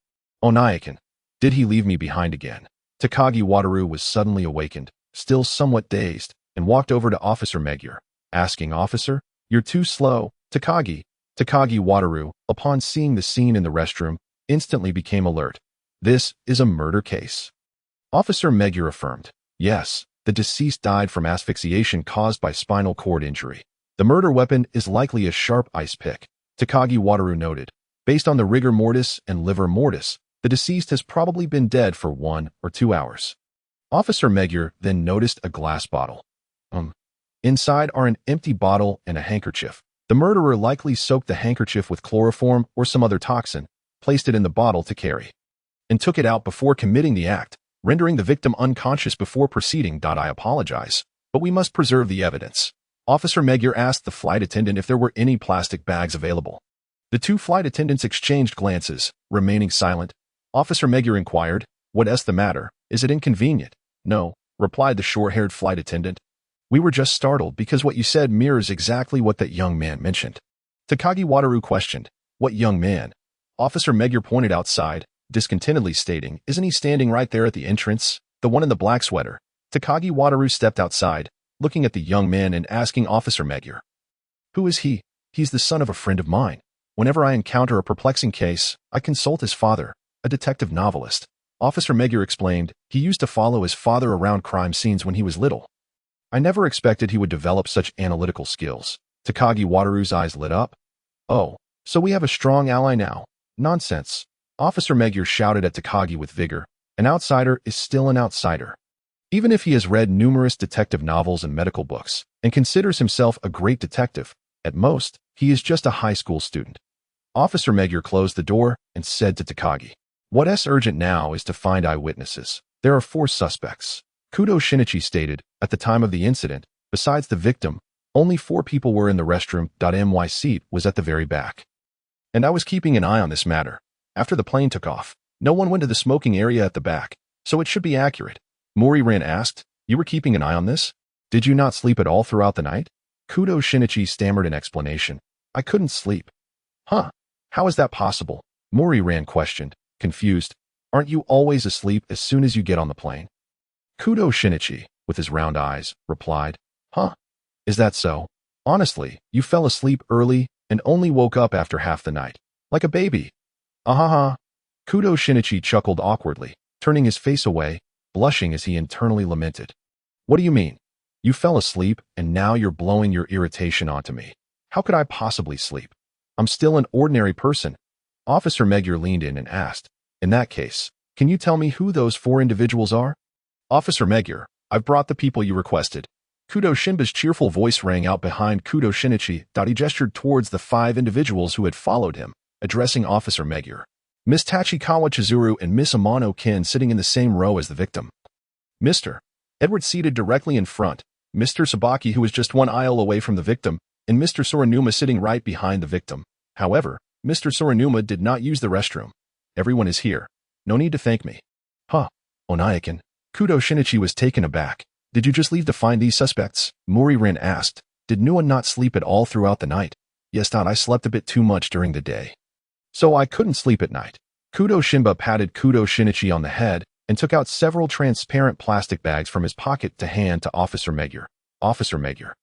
Onaikin, did he leave me behind again? Takagi Wataru was suddenly awakened, still somewhat dazed, and walked over to Officer Magyar, asking, Officer, you're too slow. Takagi Wataru, upon seeing the scene in the restroom, instantly became alert. This is a murder case. Officer Magyar affirmed. Yes, the deceased died from asphyxiation caused by spinal cord injury. The murder weapon is likely a sharp ice pick, Takagi Wataru noted. Based on the rigor mortis and livor mortis, the deceased has probably been dead for 1 or 2 hours. Officer Magyar then noticed a glass bottle. Inside are an empty bottle and a handkerchief. The murderer likely soaked the handkerchief with chloroform or some other toxin, placed it in the bottle to carry, and took it out before committing the act, rendering the victim unconscious before proceeding. I apologize, but we must preserve the evidence. Officer Magyar asked the flight attendant if there were any plastic bags available. The 2 flight attendants exchanged glances, remaining silent. Officer Magyar inquired, what's the matter? Is it inconvenient? No, replied the short-haired flight attendant. We were just startled because what you said mirrors exactly what that young man mentioned. Takagi Wataru questioned, what young man? Officer Magyar pointed outside, discontentedly stating, isn't he standing right there at the entrance, the one in the black sweater? Takagi Wataru stepped outside, looking at the young man and asking Officer Magyar. Who is he? He's the son of a friend of mine. Whenever I encounter a perplexing case, I consult his father, a detective novelist. Officer Magyar explained he used to follow his father around crime scenes when he was little. I never expected he would develop such analytical skills. Takagi Wataru's eyes lit up. Oh, so we have a strong ally now. Nonsense. Officer Magyar shouted at Takagi with vigor. An outsider is still an outsider. Even if he has read numerous detective novels and medical books, and considers himself a great detective, at most, he is just a high school student. Officer Magyar closed the door and said to Takagi, "What's urgent now is to find eyewitnesses. There are 4 suspects." Kudo Shinichi stated, at the time of the incident, besides the victim, only 4 people were in the restroom. My seat was at the very back. And I was keeping an eye on this matter. After the plane took off, no one went to the smoking area at the back, so it should be accurate. Moriran asked, "You were keeping an eye on this? Did you not sleep at all throughout the night?" Kudo Shinichi stammered an explanation. "I couldn't sleep." "Huh? How is that possible?" Moriran questioned, confused. "Aren't you always asleep as soon as you get on the plane?" Kudo Shinichi, with his round eyes, replied, "Huh? Is that so? Honestly, you fell asleep early and only woke up after half the night. Like a baby." "Ahaha." Kudo Shinichi chuckled awkwardly, turning his face away, blushing as he internally lamented. "What do you mean? You fell asleep and now you're blowing your irritation onto me. How could I possibly sleep? I'm still an ordinary person." Officer Magyar leaned in and asked, "In that case, can you tell me who those 4 individuals are?" "Officer Magyar, I've brought the people you requested." Kudo Shinba's cheerful voice rang out behind Kudo Shinichi. He gestured towards the 5 individuals who had followed him, addressing Officer Magyar. Miss Tachikawa Chizuru and Miss Amano Kin sitting in the same row as the victim. Mr. Edward seated directly in front, Mr. Sabaki, who was just 1 aisle away from the victim, and Mr. Soranuma sitting right behind the victim. However, Mr. Soranuma did not use the restroom. "Everyone is here. No need to thank me." "Huh, Onayakin." Kudo Shinichi was taken aback. "Did you just leave to find these suspects?" Moriran asked. "Did Nuan not sleep at all throughout the night?" "Yes, I slept a bit too much during the day, so I couldn't sleep at night." Kudo Shinba patted Kudo Shinichi on the head and took out several transparent plastic bags from his pocket to hand to Officer Magyar. "Officer Magyar,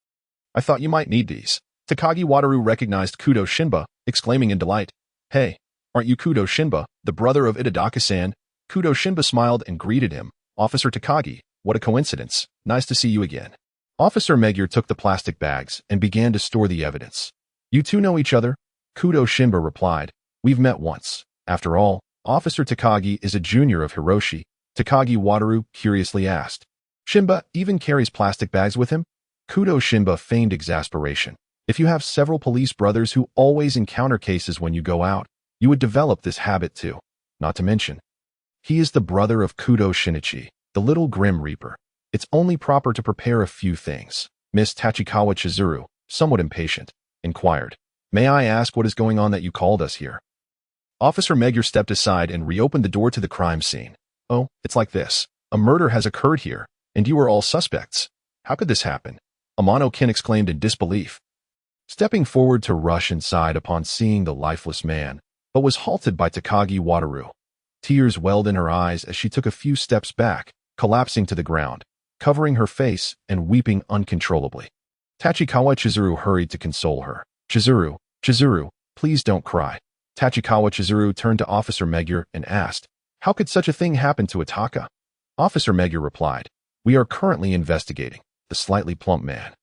I thought you might need these." Takagi Wataru recognized Kudo Shinba, exclaiming in delight, "Hey, aren't you Kudo Shinba, the brother of Itadaka-san?" Kudo Shinba smiled and greeted him. "Officer Takagi, what a coincidence. Nice to see you again." Officer Magyar took the plastic bags and began to store the evidence. "You 2 know each other?" Kudo Shinba replied, "We've met once. After all, Officer Takagi is a junior of Hiroshi." Takagi Wataru curiously asked. "Shinba even carries plastic bags with him?" Kudo Shinba feigned exasperation. "If you have several police brothers who always encounter cases when you go out, you would develop this habit too. Not to mention, he is the brother of Kudo Shinichi, the little Grim Reaper. It's only proper to prepare a few things." Miss Tachikawa Chizuru, somewhat impatient, inquired, "May I ask what is going on that you called us here?" Officer Magyar stepped aside and reopened the door to the crime scene. "Oh, it's like this. A murder has occurred here, and you are all suspects. How could this happen?" Amano-kin exclaimed in disbelief, stepping forward to rush inside upon seeing the lifeless man, but was halted by Takagi Wataru. Tears welled in her eyes as she took a few steps back, collapsing to the ground, covering her face and weeping uncontrollably. Tachikawa Chizuru hurried to console her. Chizuru, please don't cry." Tachikawa Chizuru turned to Officer Magyar and asked, "How could such a thing happen to Ataka?" Officer Magyar replied, "We are currently investigating the slightly plump man."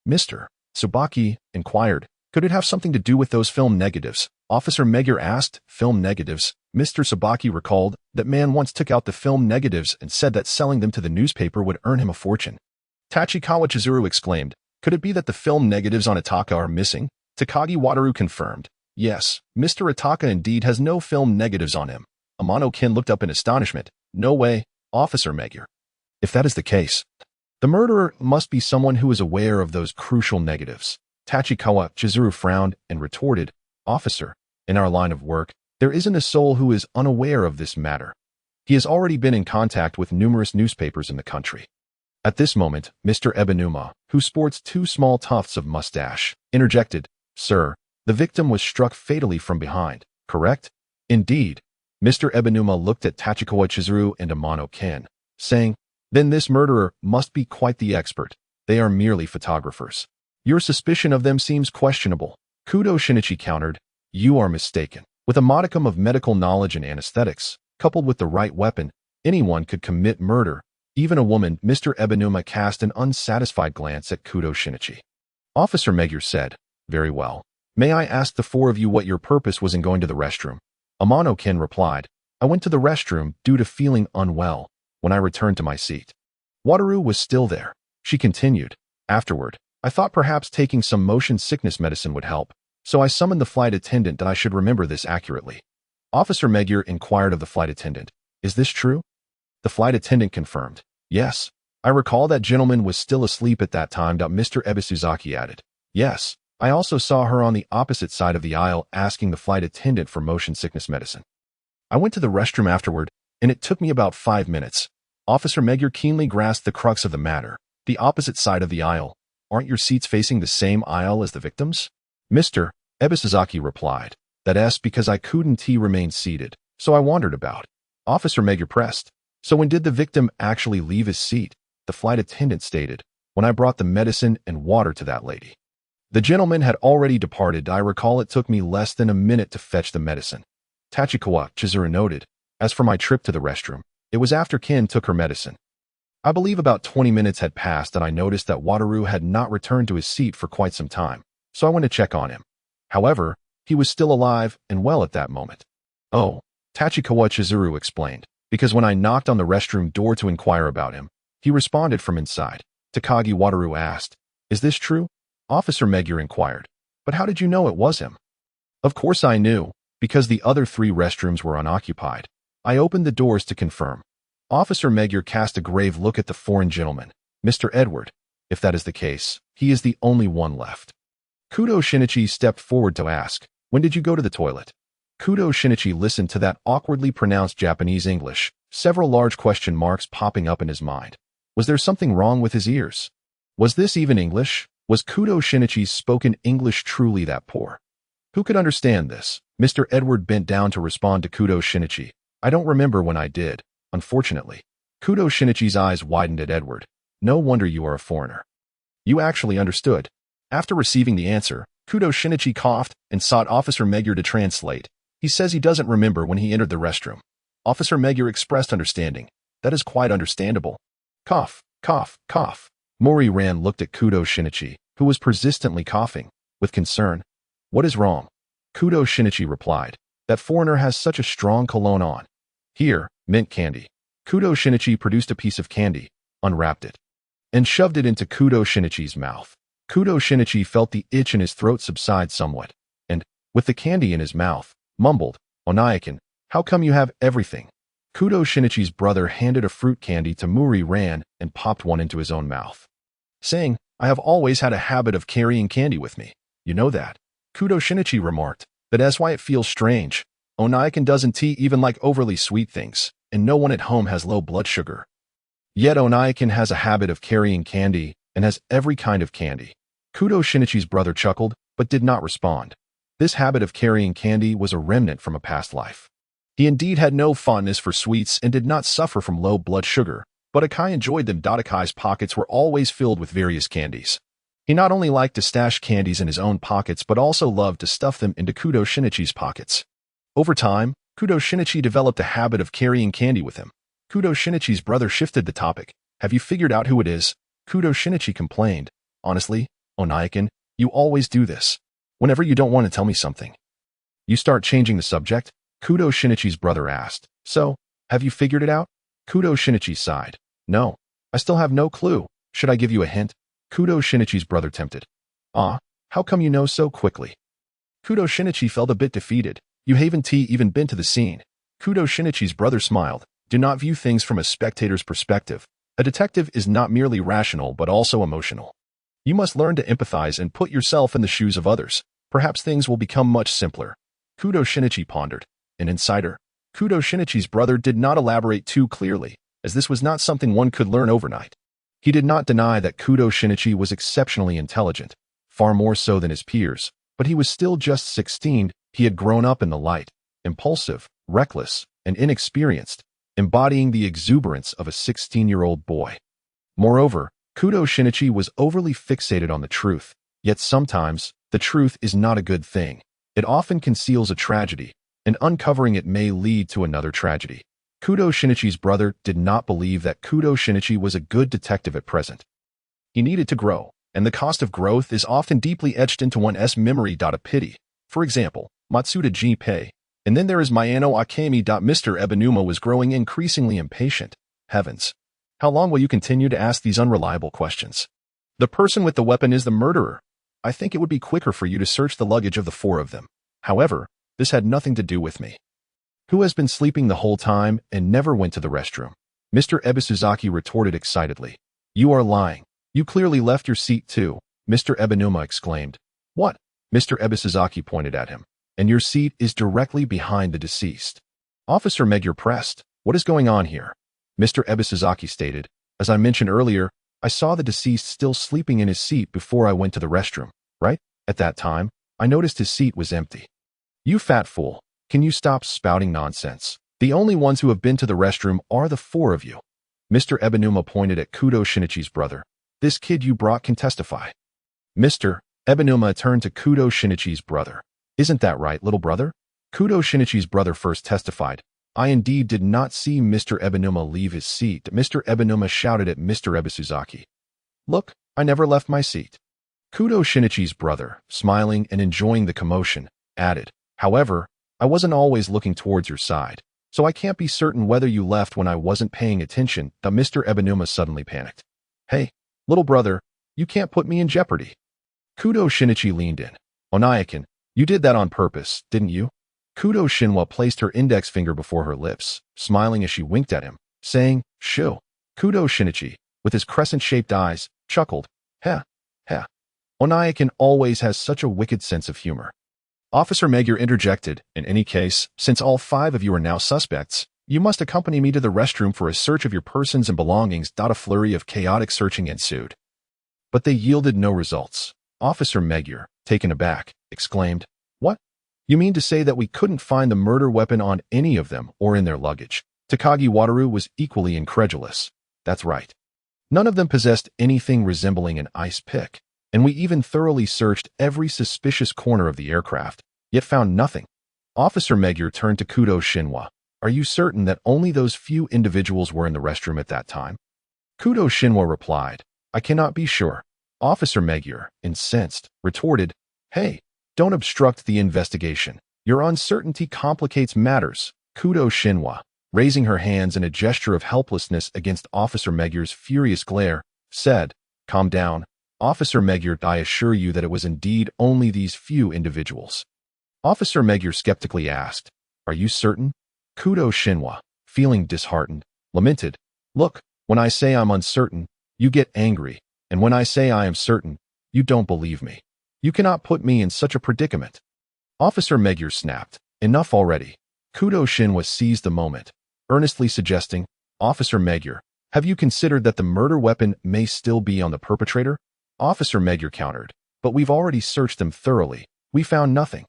Mr. Sabaki inquired, "Could it have something to do with those film negatives?" Officer Magyar asked, "Film negatives?" Mr. Sabaki recalled that man once took out the film negatives and said that selling them to the newspaper would earn him a fortune. Tachikawa Chizuru exclaimed, "Could it be that the film negatives on Ataka are missing?" Takagi Wataru confirmed, "Yes, Mr. Ataka indeed has no film negatives on him." Amano-kin looked up in astonishment. "No way, Officer Magyar. If that is the case, the murderer must be someone who is aware of those crucial negatives." Tachikawa Chizuru frowned and retorted, "Officer, in our line of work, there isn't a soul who is unaware of this matter. He has already been in contact with numerous newspapers in the country." At this moment, Mr. Ebenuma, who sports 2 small tufts of mustache, interjected, "Sir, the victim was struck fatally from behind, correct?" "Indeed." Mr. Ebenuma looked at Tachikawa Chizuru and Amano-kin, saying, "Then this murderer must be quite the expert." They are merely photographers. Your suspicion of them seems questionable. Kudo Shinichi countered. You are mistaken. With a modicum of medical knowledge and anesthetics, coupled with the right weapon, anyone could commit murder. Even a woman. Mr. Ebenuma cast an unsatisfied glance at Kudo Shinichi. Officer Magyar said, Very well. May I ask the four of you what your purpose was in going to the restroom? Amano-ken replied, I went to the restroom due to feeling unwell. When I returned to my seat, Wataru was still there. She continued, Afterward, I thought perhaps taking some motion sickness medicine would help, so I summoned the flight attendant that I should remember this accurately. Officer Magyar inquired of the flight attendant, Is this true? The flight attendant confirmed, Yes. I recall that gentleman was still asleep at that time. Mr. Ebisuzaki added, Yes. I also saw her on the opposite side of the aisle asking the flight attendant for motion sickness medicine. I went to the restroom afterward, and it took me about 5 minutes. Officer Magyar keenly grasped the crux of the matter. The opposite side of the aisle. Aren't your seats facing the same aisle as the victims? Mr. Ebisuzaki replied, That's because I couldn't remain seated, so I wandered about. Officer Magyar pressed, So when did the victim actually leave his seat? The flight attendant stated, When I brought the medicine and water to that lady. The gentleman had already departed. I recall it took me less than a minute to fetch the medicine. Tachikawa Chizuru noted, As for my trip to the restroom, it was after Ken took her medicine. I believe about 20 minutes had passed and I noticed that Wataru had not returned to his seat for quite some time, so I went to check on him. However, he was still alive and well at that moment. Oh, Tachikawa Chizuru explained, because when I knocked on the restroom door to inquire about him, he responded from inside. Takagi Wataru asked, Is this true? Officer Magyar inquired, But how did you know it was him? Of course I knew, because the other 3 restrooms were unoccupied. I opened the doors to confirm. Officer Magyar cast a grave look at the foreign gentleman. Mr. Edward, if that is the case, he is the only one left. Kudo Shinichi stepped forward to ask, When did you go to the toilet? Kudo Shinichi listened to that awkwardly pronounced Japanese English, several large question marks popping up in his mind. Was there something wrong with his ears? Was this even English? Was Kudo Shinichi's spoken English truly that poor? Who could understand this? Mr. Edward bent down to respond to Kudo Shinichi. I don't remember when I did, unfortunately. Kudo Shinichi's eyes widened at Edward. No wonder you are a foreigner. You actually understood. After receiving the answer, Kudo Shinichi coughed and sought Officer Magyar to translate. He says he doesn't remember when he entered the restroom. Officer Magyar expressed understanding. That is quite understandable. Cough, cough, cough. Mori Ran looked at Kudo Shinichi, who was persistently coughing, with concern. What is wrong? Kudo Shinichi replied. That foreigner has such a strong cologne on. Here, mint candy. Kudo Shinichi produced a piece of candy, unwrapped it, and shoved it into Kudo Shinichi's mouth. Kudo Shinichi felt the itch in his throat subside somewhat, and, with the candy in his mouth, mumbled, Onaiken, how come you have everything? Kudo Shinichi's brother handed a fruit candy to Muri Ran and popped one into his own mouth, saying, I have always had a habit of carrying candy with me. You know that. Kudo Shinichi remarked, that's why it feels strange. Onaiken doesn't even like overly sweet things, and no one at home has low blood sugar. Yet Onaiken has a habit of carrying candy and has every kind of candy. Kudo Shinichi's brother chuckled, but did not respond. This habit of carrying candy was a remnant from a past life. He indeed had no fondness for sweets and did not suffer from low blood sugar, but Akai enjoyed them. Akai's pockets were always filled with various candies. He not only liked to stash candies in his own pockets but also loved to stuff them into Kudo Shinichi's pockets. Over time, Kudo Shinichi developed a habit of carrying candy with him. Kudo Shinichi's brother shifted the topic. Have you figured out who it is? Kudo Shinichi complained. Honestly, Onaiken, you always do this. Whenever you don't want to tell me something, you start changing the subject? Kudo Shinichi's brother asked. So, have you figured it out? Kudo Shinichi sighed. No, I still have no clue. Should I give you a hint? Kudo Shinichi's brother tempted. How come you know so quickly? Kudo Shinichi felt a bit defeated. You haven't even been to the scene. Kudo Shinichi's brother smiled. Do not view things from a spectator's perspective. A detective is not merely rational but also emotional. You must learn to empathize and put yourself in the shoes of others. Perhaps things will become much simpler. Kudo Shinichi pondered. An insider. Kudo Shinichi's brother did not elaborate too clearly, as this was not something one could learn overnight. He did not deny that Kudo Shinichi was exceptionally intelligent, far more so than his peers, but he was still just 16. He had grown up in the light, impulsive, reckless, and inexperienced, embodying the exuberance of a 16-year-old boy. Moreover, Kudo Shinichi was overly fixated on the truth, yet sometimes, the truth is not a good thing. It often conceals a tragedy, and uncovering it may lead to another tragedy. Kudo Shinichi's brother did not believe that Kudo Shinichi was a good detective at present. He needed to grow, and the cost of growth is often deeply etched into one's memory. A pity. For example, Matsuda Jinpei. And then there is Mayano Akemi. Mr. Ebenuma was growing increasingly impatient. Heavens. How long will you continue to ask these unreliable questions? The person with the weapon is the murderer. I think it would be quicker for you to search the luggage of the four of them. However, this had nothing to do with me. Who has been sleeping the whole time and never went to the restroom? Mr. Ebisuzaki retorted excitedly. You are lying. You clearly left your seat too, Mr. Ebenuma exclaimed. What? Mr. Ebisuzaki pointed at him. And your seat is directly behind the deceased. Officer Megure pressed. What is going on here? Mr. Ebisuzaki stated. As I mentioned earlier, I saw the deceased still sleeping in his seat before I went to the restroom, right? At that time, I noticed his seat was empty. You fat fool. Can you stop spouting nonsense? The only ones who have been to the restroom are the four of you. Mr. Ebenuma pointed at Kudo Shinichi's brother. This kid you brought can testify. Mr. Ebenuma turned to Kudo Shinichi's brother. Isn't that right, little brother? Kudo Shinichi's brother first testified. I indeed did not see Mr. Ebenuma leave his seat. Mr. Ebenuma shouted at Mr. Ebisuzaki. Look, I never left my seat. Kudo Shinichi's brother, smiling and enjoying the commotion, added, however, I wasn't always looking towards your side, so I can't be certain whether you left when I wasn't paying attention. Mr. Ebenuma suddenly panicked. Hey, little brother, you can't put me in jeopardy. Kudo Shinichi leaned in. Onaikin, you did that on purpose, didn't you? Kudo Shinwa placed her index finger before her lips, smiling as she winked at him, saying, Shoo. Kudo Shinichi, with his crescent-shaped eyes, chuckled. Heh, heh. Onaikin always has such a wicked sense of humor. Officer Megure interjected, in any case, since all five of you are now suspects, you must accompany me to the restroom for a search of your persons and belongings. A flurry of chaotic searching ensued. But they yielded no results. Officer Megure, taken aback, exclaimed, What? You mean to say that we couldn't find the murder weapon on any of them or in their luggage? Takagi Wataru was equally incredulous. That's right. None of them possessed anything resembling an ice pick, and we even thoroughly searched every suspicious corner of the aircraft, yet found nothing. Officer Megure turned to Kudo Shinwa. Are you certain that only those few individuals were in the restroom at that time? Kudo Shinwa replied, I cannot be sure. Officer Megure, incensed, retorted, Hey, don't obstruct the investigation. Your uncertainty complicates matters. Kudo Shinwa, raising her hands in a gesture of helplessness against Officer Megure's furious glare, said, Calm down. Officer Megure, I assure you that it was indeed only these few individuals. Officer Megure skeptically asked, Are you certain? Kudo Shinwa, feeling disheartened, lamented, Look, when I say I'm uncertain, you get angry, and when I say I am certain, you don't believe me. You cannot put me in such a predicament. Officer Megure snapped, Enough already. Kudo Shinwa seized the moment, earnestly suggesting, Officer Megure, have you considered that the murder weapon may still be on the perpetrator? Officer Megure countered, But we've already searched them thoroughly. We found nothing.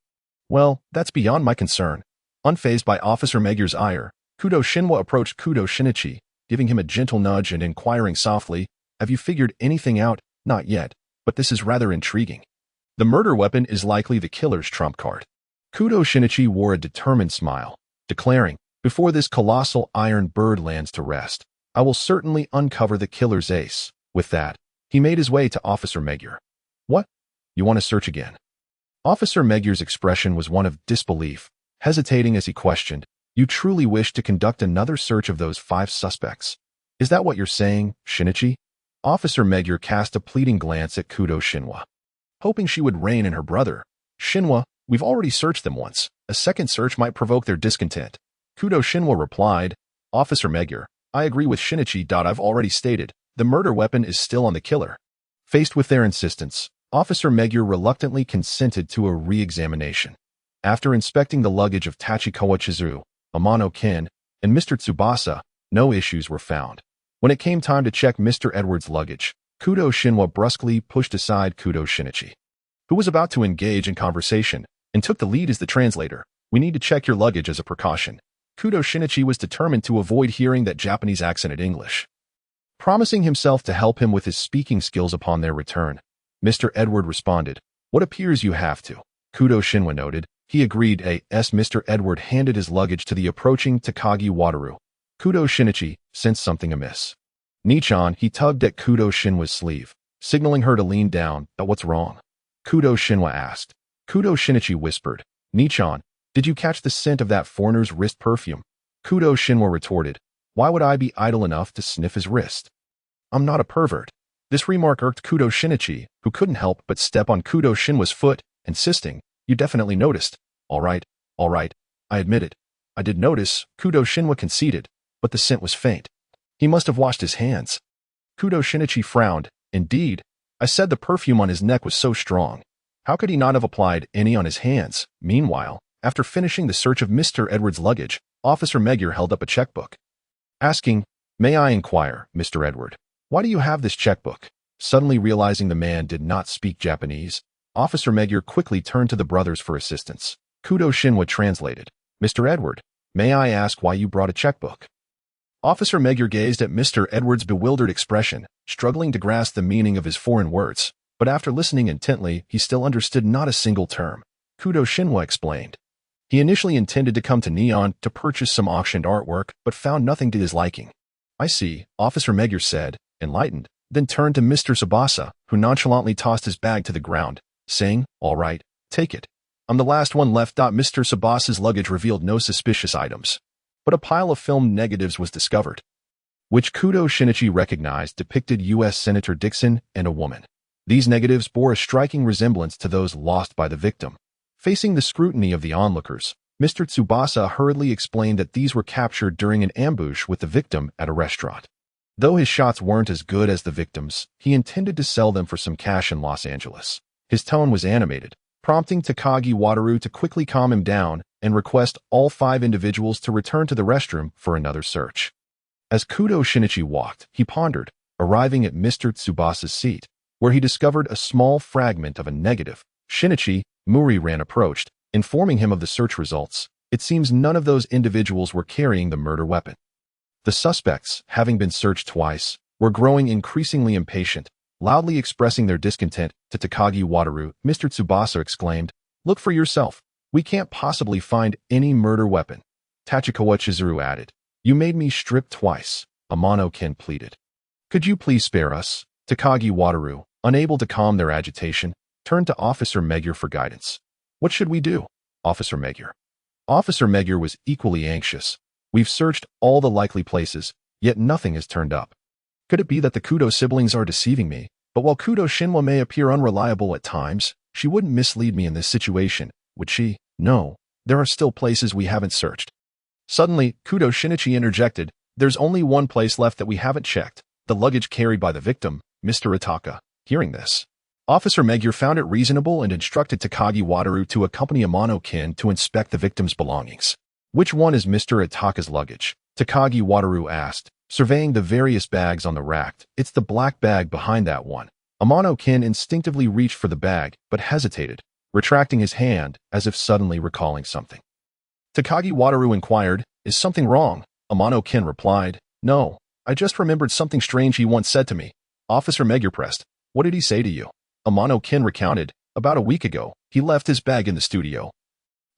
Well, that's beyond my concern. Unfazed by Officer Megure's ire, Kudo Shinwa approached Kudo Shinichi, giving him a gentle nudge and inquiring softly, Have you figured anything out? Not yet, but this is rather intriguing. The murder weapon is likely the killer's trump card. Kudo Shinichi wore a determined smile, declaring, Before this colossal iron bird lands to rest, I will certainly uncover the killer's ace. With that, he made his way to Officer Megure. What? You want to search again? Officer Megure's expression was one of disbelief, hesitating as he questioned, You truly wish to conduct another search of those 5 suspects? Is that what you're saying, Shinichi? Officer Megure cast a pleading glance at Kudo Shinwa. Hoping she would rein in her brother, Shinwa, we've already searched them once. A second search might provoke their discontent. Kudo Shinwa replied, Officer Megure, I agree with Shinichi. I've already stated, the murder weapon is still on the killer. Faced with their insistence, Officer Megure reluctantly consented to a re-examination. After inspecting the luggage of Tachikawa Chizu, Amano Ken, and Mr. Tsubasa, no issues were found. When it came time to check Mr. Edwards' luggage, Kudo Shinwa brusquely pushed aside Kudo Shinichi, who was about to engage in conversation, and took the lead as the translator. We need to check your luggage as a precaution. Kudo Shinichi was determined to avoid hearing that Japanese accented English. promising himself to help him with his speaking skills upon their return. Mr. Edward responded, "What appears you have to." Kudo Shinwa noted. He agreed. Mr. Edward handed his luggage to the approaching Takagi Wataru. Kudo Shinichi sensed something amiss. Nichan, he tugged at Kudo Shinwa's sleeve, signaling her to lean down. What's wrong? Kudo Shinwa asked. Kudo Shinichi whispered, "Nichan, did you catch the scent of that foreigner's wrist perfume?" Kudo Shinwa retorted, "Why would I be idle enough to sniff his wrist? I'm not a pervert." This remark irked Kudo Shinichi, who couldn't help but step on Kudo Shinwa's foot, insisting, "You definitely noticed." All right, I admit it. I did notice," Kudo Shinwa conceded, "but the scent was faint. He must have washed his hands." Kudo Shinichi frowned. "Indeed, I said the perfume on his neck was so strong. How could he not have applied any on his hands?" Meanwhile, after finishing the search of Mr. Edward's luggage, Officer Magyar held up a checkbook, asking, "May I inquire, Mr. Edward, why do you have this checkbook?" Suddenly realizing the man did not speak Japanese, Officer Magyar quickly turned to the brothers for assistance. Kudo Shinwa translated, "Mr. Edward, may I ask why you brought a checkbook?" Officer Magyar gazed at Mr. Edward's bewildered expression, struggling to grasp the meaning of his foreign words, but after listening intently, he still understood not a single term. Kudo Shinwa explained. He initially intended to come to Neon to purchase some auctioned artwork, but found nothing to his liking. "I see," Officer Magyar said, enlightened, then turned to Mr. Tsubasa, who nonchalantly tossed his bag to the ground, saying, "All right, take it. I'm the last one left." Mr. Tsubasa's luggage revealed no suspicious items, but a pile of filmed negatives was discovered, which Kudo Shinichi recognized depicted U.S. Senator Dixon and a woman. These negatives bore a striking resemblance to those lost by the victim. Facing the scrutiny of the onlookers, Mr. Tsubasa hurriedly explained that these were captured during an ambush with the victim at a restaurant. Though his shots weren't as good as the victim's, he intended to sell them for some cash in Los Angeles. His tone was animated, prompting Takagi Wataru to quickly calm him down and request all 5 individuals to return to the restroom for another search. As Kudo Shinichi walked, he pondered, arriving at Mr. Tsubasa's seat, where he discovered a small fragment of a negative. Shinichi, Muri-ran approached, informing him of the search results. It seems none of those individuals were carrying the murder weapon. The suspects, having been searched twice, were growing increasingly impatient, loudly expressing their discontent to Takagi Wataru. Mr. Tsubasa exclaimed, "Look for yourself. We can't possibly find any murder weapon." Tachikawa Chizuru added, "You made me strip twice," Amano-ken pleaded. "Could you please spare us?" Takagi Wataru, unable to calm their agitation, turned to Officer Magyar for guidance. "What should we do, Officer Magyar?" Officer Magyar was equally anxious. "We've searched all the likely places, yet nothing has turned up. Could it be that the Kudo siblings are deceiving me? But while Kudo Shinwa may appear unreliable at times, she wouldn't mislead me in this situation, would she? No, there are still places we haven't searched." Suddenly, Kudo Shinichi interjected, "There's only one place left that we haven't checked, the luggage carried by the victim, Mr. Ataka." Hearing this, Officer Magyar found it reasonable and instructed Takagi Wataru to accompany Amano-ken to inspect the victim's belongings. "Which one is Mr. Ataka's luggage?" Takagi Wataru asked, surveying the various bags on the rack. "It's the black bag behind that one." Amano-ken instinctively reached for the bag, but hesitated, retracting his hand as if suddenly recalling something. Takagi Wataru inquired, "Is something wrong?" Amano-ken replied, "No, I just remembered something strange he once said to me." Officer Magyar pressed, "What did he say to you?" Amano-ken recounted, "About a week ago, he left his bag in the studio,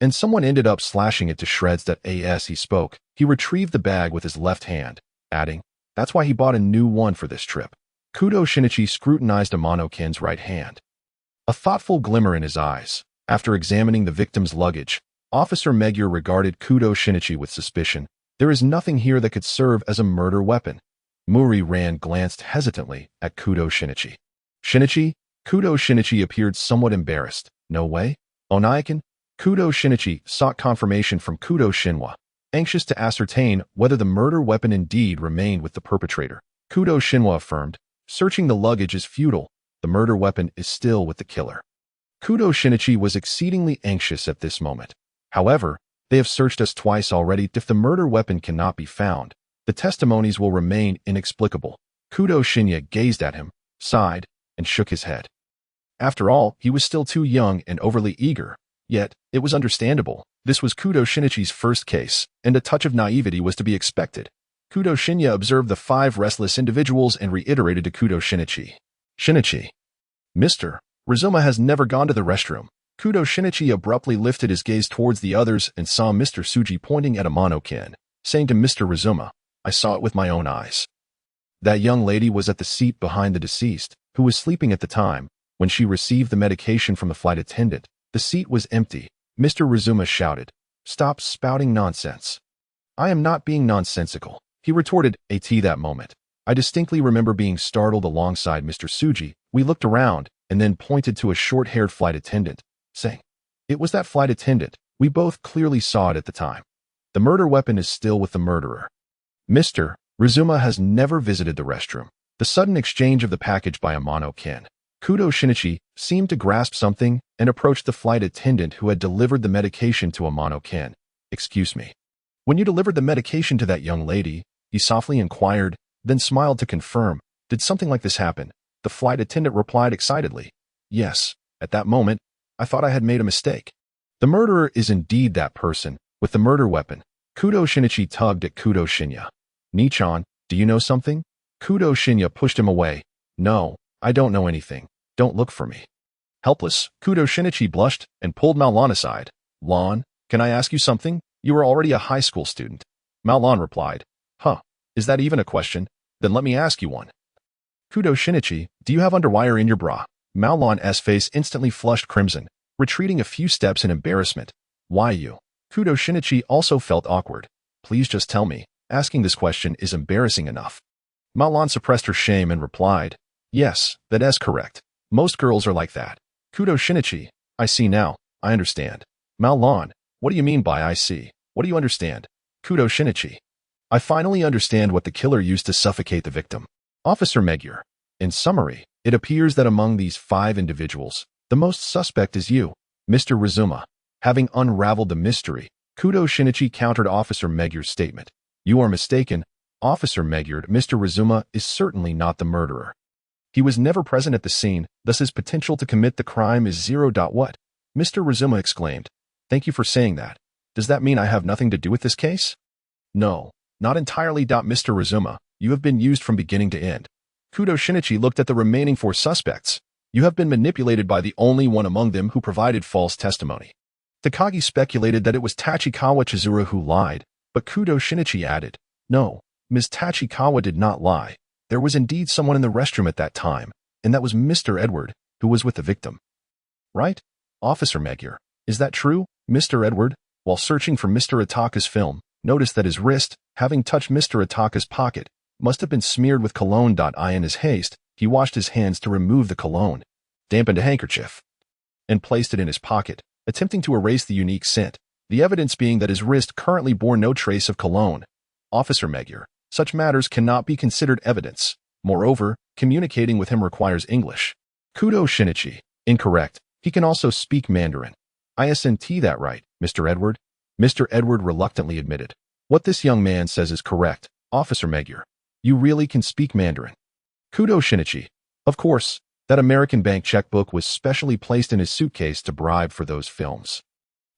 and someone ended up slashing it to shreds." As he spoke, he retrieved the bag with his left hand, adding, "That's why he bought a new one for this trip." Kudo Shinichi scrutinized Amano-ken's right hand, a thoughtful glimmer in his eyes. After examining the victim's luggage, Officer Magyar regarded Kudo Shinichi with suspicion. "There is nothing here that could serve as a murder weapon." Muri-ran glanced hesitantly at Kudo Shinichi. "Shinichi?" Kudo Shinichi appeared somewhat embarrassed. "No way?" "Onaiken?" Kudo Shinichi sought confirmation from Kudo Shinwa, anxious to ascertain whether the murder weapon indeed remained with the perpetrator. Kudo Shinwa affirmed, "Searching the luggage is futile. The murder weapon is still with the killer." Kudo Shinichi was exceedingly anxious at this moment. "However, they have searched us twice already. If the murder weapon cannot be found, the testimonies will remain inexplicable." Kudo Shinya gazed at him, sighed, and shook his head. After all, he was still too young and overly eager. Yet, it was understandable. This was Kudo Shinichi's first case, and a touch of naivety was to be expected. Kudo Shinya observed the 5 restless individuals and reiterated to Kudo Shinichi. Shinichi. Mr. Rizuma has never gone to the restroom. Kudo Shinichi abruptly lifted his gaze towards the others and saw Mr. Tsuji pointing at Amano-kin, saying to Mr. Rizuma, I saw it with my own eyes. That young lady was at the seat behind the deceased, who was sleeping at the time. When she received the medication from the flight attendant, the seat was empty. Mr. Rizuma shouted, Stop spouting nonsense. I am not being nonsensical, he retorted, at that moment. I distinctly remember being startled alongside Mr. Tsuji. We looked around and then pointed to a short-haired flight attendant, saying, It was that flight attendant. We both clearly saw it at the time. The murder weapon is still with the murderer. Mr. Rizuma has never visited the restroom. The sudden exchange of the package by Amano-kin. Kudo Shinichi seemed to grasp something and approached the flight attendant who had delivered the medication to Amano-kin. Excuse me. When you delivered the medication to that young lady, he softly inquired, then smiled to confirm, Did something like this happen? The flight attendant replied excitedly, Yes. At that moment, I thought I had made a mistake. The murderer is indeed that person, with the murder weapon. Kudo Shinichi tugged at Kudo Shinya. Nichan, do you know something? Kudo Shinya pushed him away. No, I don't know anything. Don't look for me. Helpless, Kudo Shinichi blushed and pulled Maolan aside. Lan, can I ask you something? You are already a high school student. Maolan replied. Huh, is that even a question? Then let me ask you one. Kudo Shinichi, do you have underwire in your bra? Maolan's face instantly flushed crimson, retreating a few steps in embarrassment. Why you? Kudo Shinichi also felt awkward. Please just tell me. Asking this question is embarrassing enough. Maolan suppressed her shame and replied, Yes, that is correct. Most girls are like that. Kudo Shinichi, I see now. I understand. Maolan, what do you mean by I see? What do you understand? Kudo Shinichi. I finally understand what the killer used to suffocate the victim. Officer Magyar. In summary, it appears that among these 5 individuals, the most suspect is you, Mr. Rizuma. Having unraveled the mystery, Kudo Shinichi countered Officer Magyar's statement. You are mistaken, Officer Magyar. Mr. Rizuma is certainly not the murderer. He was never present at the scene, thus his potential to commit the crime is 0. What? Mr. Rizuma exclaimed. Thank you for saying that. Does that mean I have nothing to do with this case? No, not entirely. Mr. Rizuma, you have been used from beginning to end. Kudo Shinichi looked at the remaining 4 suspects. You have been manipulated by the only one among them who provided false testimony. Takagi speculated that it was Tachikawa Chizuru who lied, but Kudo Shinichi added, No, Ms. Tachikawa did not lie. There was indeed someone in the restroom at that time, and that was Mr. Edward, who was with the victim. Right? Officer Magyar, is that true? Mr. Edward, while searching for Mr. Ataka's film, noticed that his wrist, having touched Mr. Ataka's pocket, must have been smeared with cologne. In his haste, he washed his hands to remove the cologne, dampened a handkerchief, and placed it in his pocket, attempting to erase the unique scent, the evidence being that his wrist currently bore no trace of cologne. Officer Magyar, such matters cannot be considered evidence. Moreover, communicating with him requires English. Kudo Shinichi, incorrect. He can also speak Mandarin. Isn't that right, Mr. Edward? Mr. Edward reluctantly admitted. What this young man says is correct, Officer Magyar. You really can speak Mandarin. Kudo Shinichi. Of course, that American bank checkbook was specially placed in his suitcase to bribe for those films.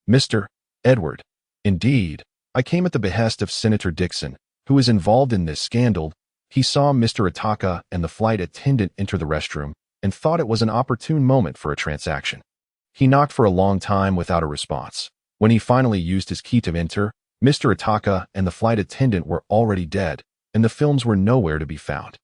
Mr. Edward. Indeed, I came at the behest of Senator Dixon, who is involved in this scandal. He saw Mr. Ataka and the flight attendant enter the restroom and thought it was an opportune moment for a transaction. He knocked for a long time without a response. When he finally used his key to enter, Mr. Ataka and the flight attendant were already dead, and the films were nowhere to be found.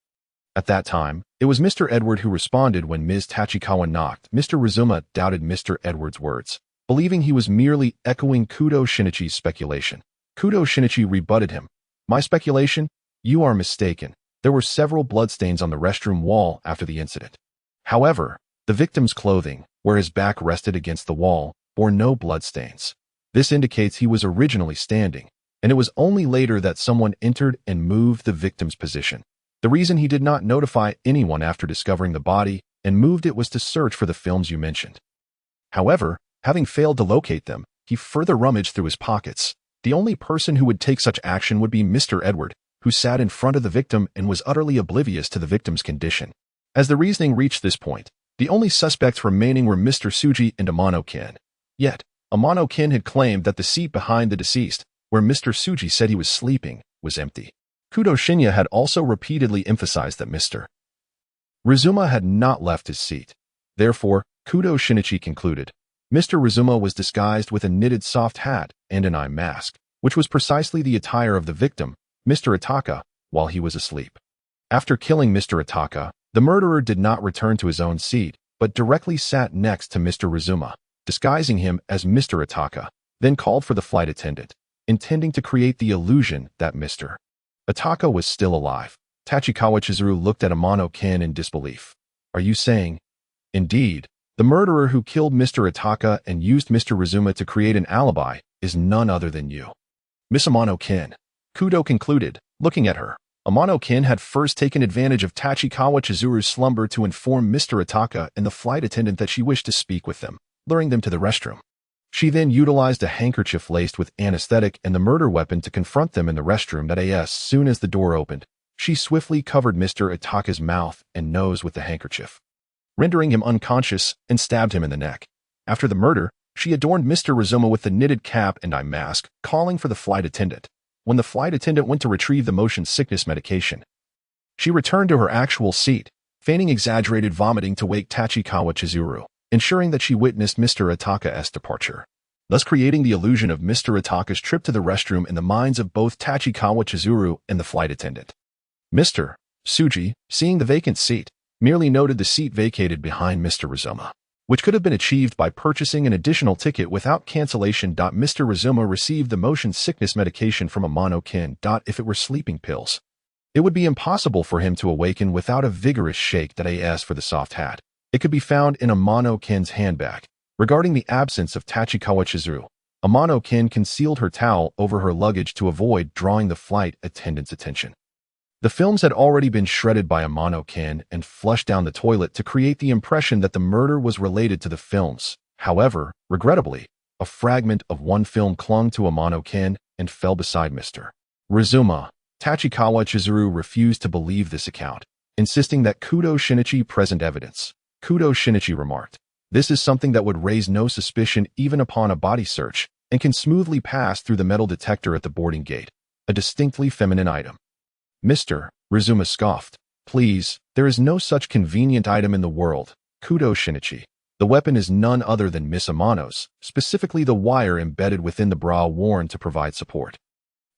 At that time, it was Mr. Edward who responded when Ms. Tachikawa knocked. Mr. Rizuma doubted Mr. Edward's words, believing he was merely echoing Kudo Shinichi's speculation. Kudo Shinichi rebutted him. My speculation? You are mistaken. There were several bloodstains on the restroom wall after the incident. However, the victim's clothing, where his back rested against the wall, bore no bloodstains. This indicates he was originally standing, and it was only later that someone entered and moved the victim's position. The reason he did not notify anyone after discovering the body and moved it was to search for the films you mentioned. However, having failed to locate them, he further rummaged through his pockets. The only person who would take such action would be Mr. Edward, who sat in front of the victim and was utterly oblivious to the victim's condition. As the reasoning reached this point, the only suspects remaining were Mr. Tsuji and Amano-kin. Yet, Amano-kin had claimed that the seat behind the deceased, where Mr. Tsuji said he was sleeping, was empty. Kudo Shinichi had also repeatedly emphasized that Mr. Rizuma had not left his seat. Therefore, Kudo Shinichi concluded, Mr. Rizuma was disguised with a knitted soft hat and an eye mask, which was precisely the attire of the victim, Mr. Ataka, while he was asleep. After killing Mr. Ataka, the murderer did not return to his own seat, but directly sat next to Mr. Rizuma, disguising him as Mr. Ataka, then called for the flight attendant, intending to create the illusion that Mr. Ataka was still alive. Tachikawa Chizuru looked at Amano-kin in disbelief. Are you saying? Indeed, the murderer who killed Mr. Ataka and used Mr. Rizuma to create an alibi is none other than you. Miss Amano-kin, Kudo concluded, looking at her. Amano-kin had first taken advantage of Tachikawa Chizuru's slumber to inform Mr. Ataka and the flight attendant that she wished to speak with them, luring them to the restroom. She then utilized a handkerchief laced with anesthetic and the murder weapon to confront them in the restroom. As soon as the door opened, she swiftly covered Mr. Ataka's mouth and nose with the handkerchief, rendering him unconscious, and stabbed him in the neck. After the murder, she adorned Mr. Rizuma with the knitted cap and eye mask, calling for the flight attendant. When the flight attendant went to retrieve the motion sickness medication, she returned to her actual seat, feigning exaggerated vomiting to wake Tachikawa Chizuru, ensuring that she witnessed Mr. Ataka's departure, thus creating the illusion of Mr. Ataka's trip to the restroom in the minds of both Tachikawa Chizuru and the flight attendant. Mr. Tsuji, seeing the vacant seat, merely noted the seat vacated behind Mr. Rizuma, which could have been achieved by purchasing an additional ticket without cancellation. Mr. Rizuma received the motion sickness medication from Amano-kin. If it were sleeping pills, it would be impossible for him to awaken without a vigorous shake. As for the soft hat, it could be found in Amano-kin's handbag. Regarding the absence of Tachikawa Chizuru, Amano-kin concealed her towel over her luggage to avoid drawing the flight attendant's attention. The films had already been shredded by Amano-kin and flushed down the toilet to create the impression that the murder was related to the films. However, regrettably, a fragment of one film clung to Amano-kin and fell beside Mr. Rizuma. Tachikawa Chizuru refused to believe this account, insisting that Kudo Shinichi present evidence. Kudo Shinichi remarked, "This is something that would raise no suspicion even upon a body search and can smoothly pass through the metal detector at the boarding gate, a distinctly feminine item." Mr. Rizuma scoffed. "Please, there is no such convenient item in the world, Kudo Shinichi. The weapon is none other than Miss Amano's, specifically the wire embedded within the bra worn to provide support.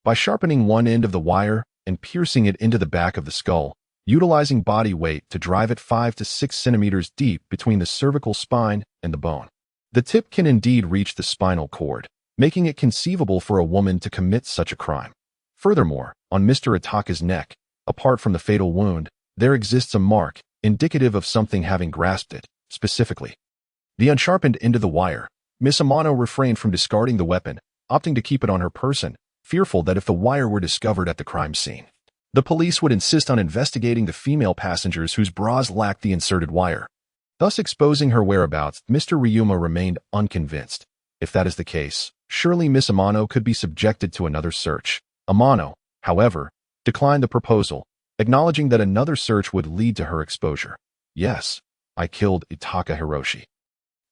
By sharpening one end of the wire and piercing it into the back of the skull, utilizing body weight to drive it 5 to 6 centimeters deep between the cervical spine and the bone, the tip can indeed reach the spinal cord, making it conceivable for a woman to commit such a crime. Furthermore, on Mr. Ataka's neck, apart from the fatal wound, there exists a mark, indicative of something having grasped it, specifically the unsharpened end of the wire. Miss Amano refrained from discarding the weapon, opting to keep it on her person, fearful that if the wire were discovered at the crime scene, the police would insist on investigating the female passengers whose bras lacked the inserted wire, thus exposing her whereabouts. Mr. Ryuma remained unconvinced. If that is the case, surely Miss Amano could be subjected to another search. Amano, however, declined the proposal, acknowledging that another search would lead to her exposure. "Yes, I killed Ataka Hiroshi."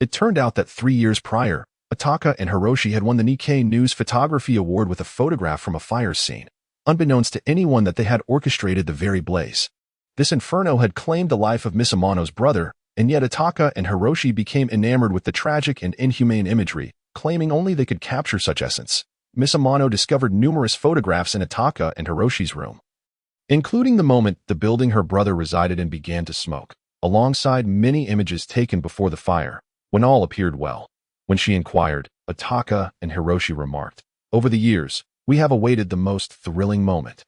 It turned out that 3 years prior, Ataka and Hiroshi had won the Nikkei News Photography Award with a photograph from a fire scene, unbeknownst to anyone that they had orchestrated the very blaze. This inferno had claimed the life of Miss Amano's brother, and yet Ataka and Hiroshi became enamored with the tragic and inhumane imagery, claiming only they could capture such essence. Miss Amano discovered numerous photographs in Ataka and Hiroshi's room, including the moment the building her brother resided in began to smoke, alongside many images taken before the fire, when all appeared well. When she inquired, Ataka and Hiroshi remarked, "Over the years, we have awaited the most thrilling moment.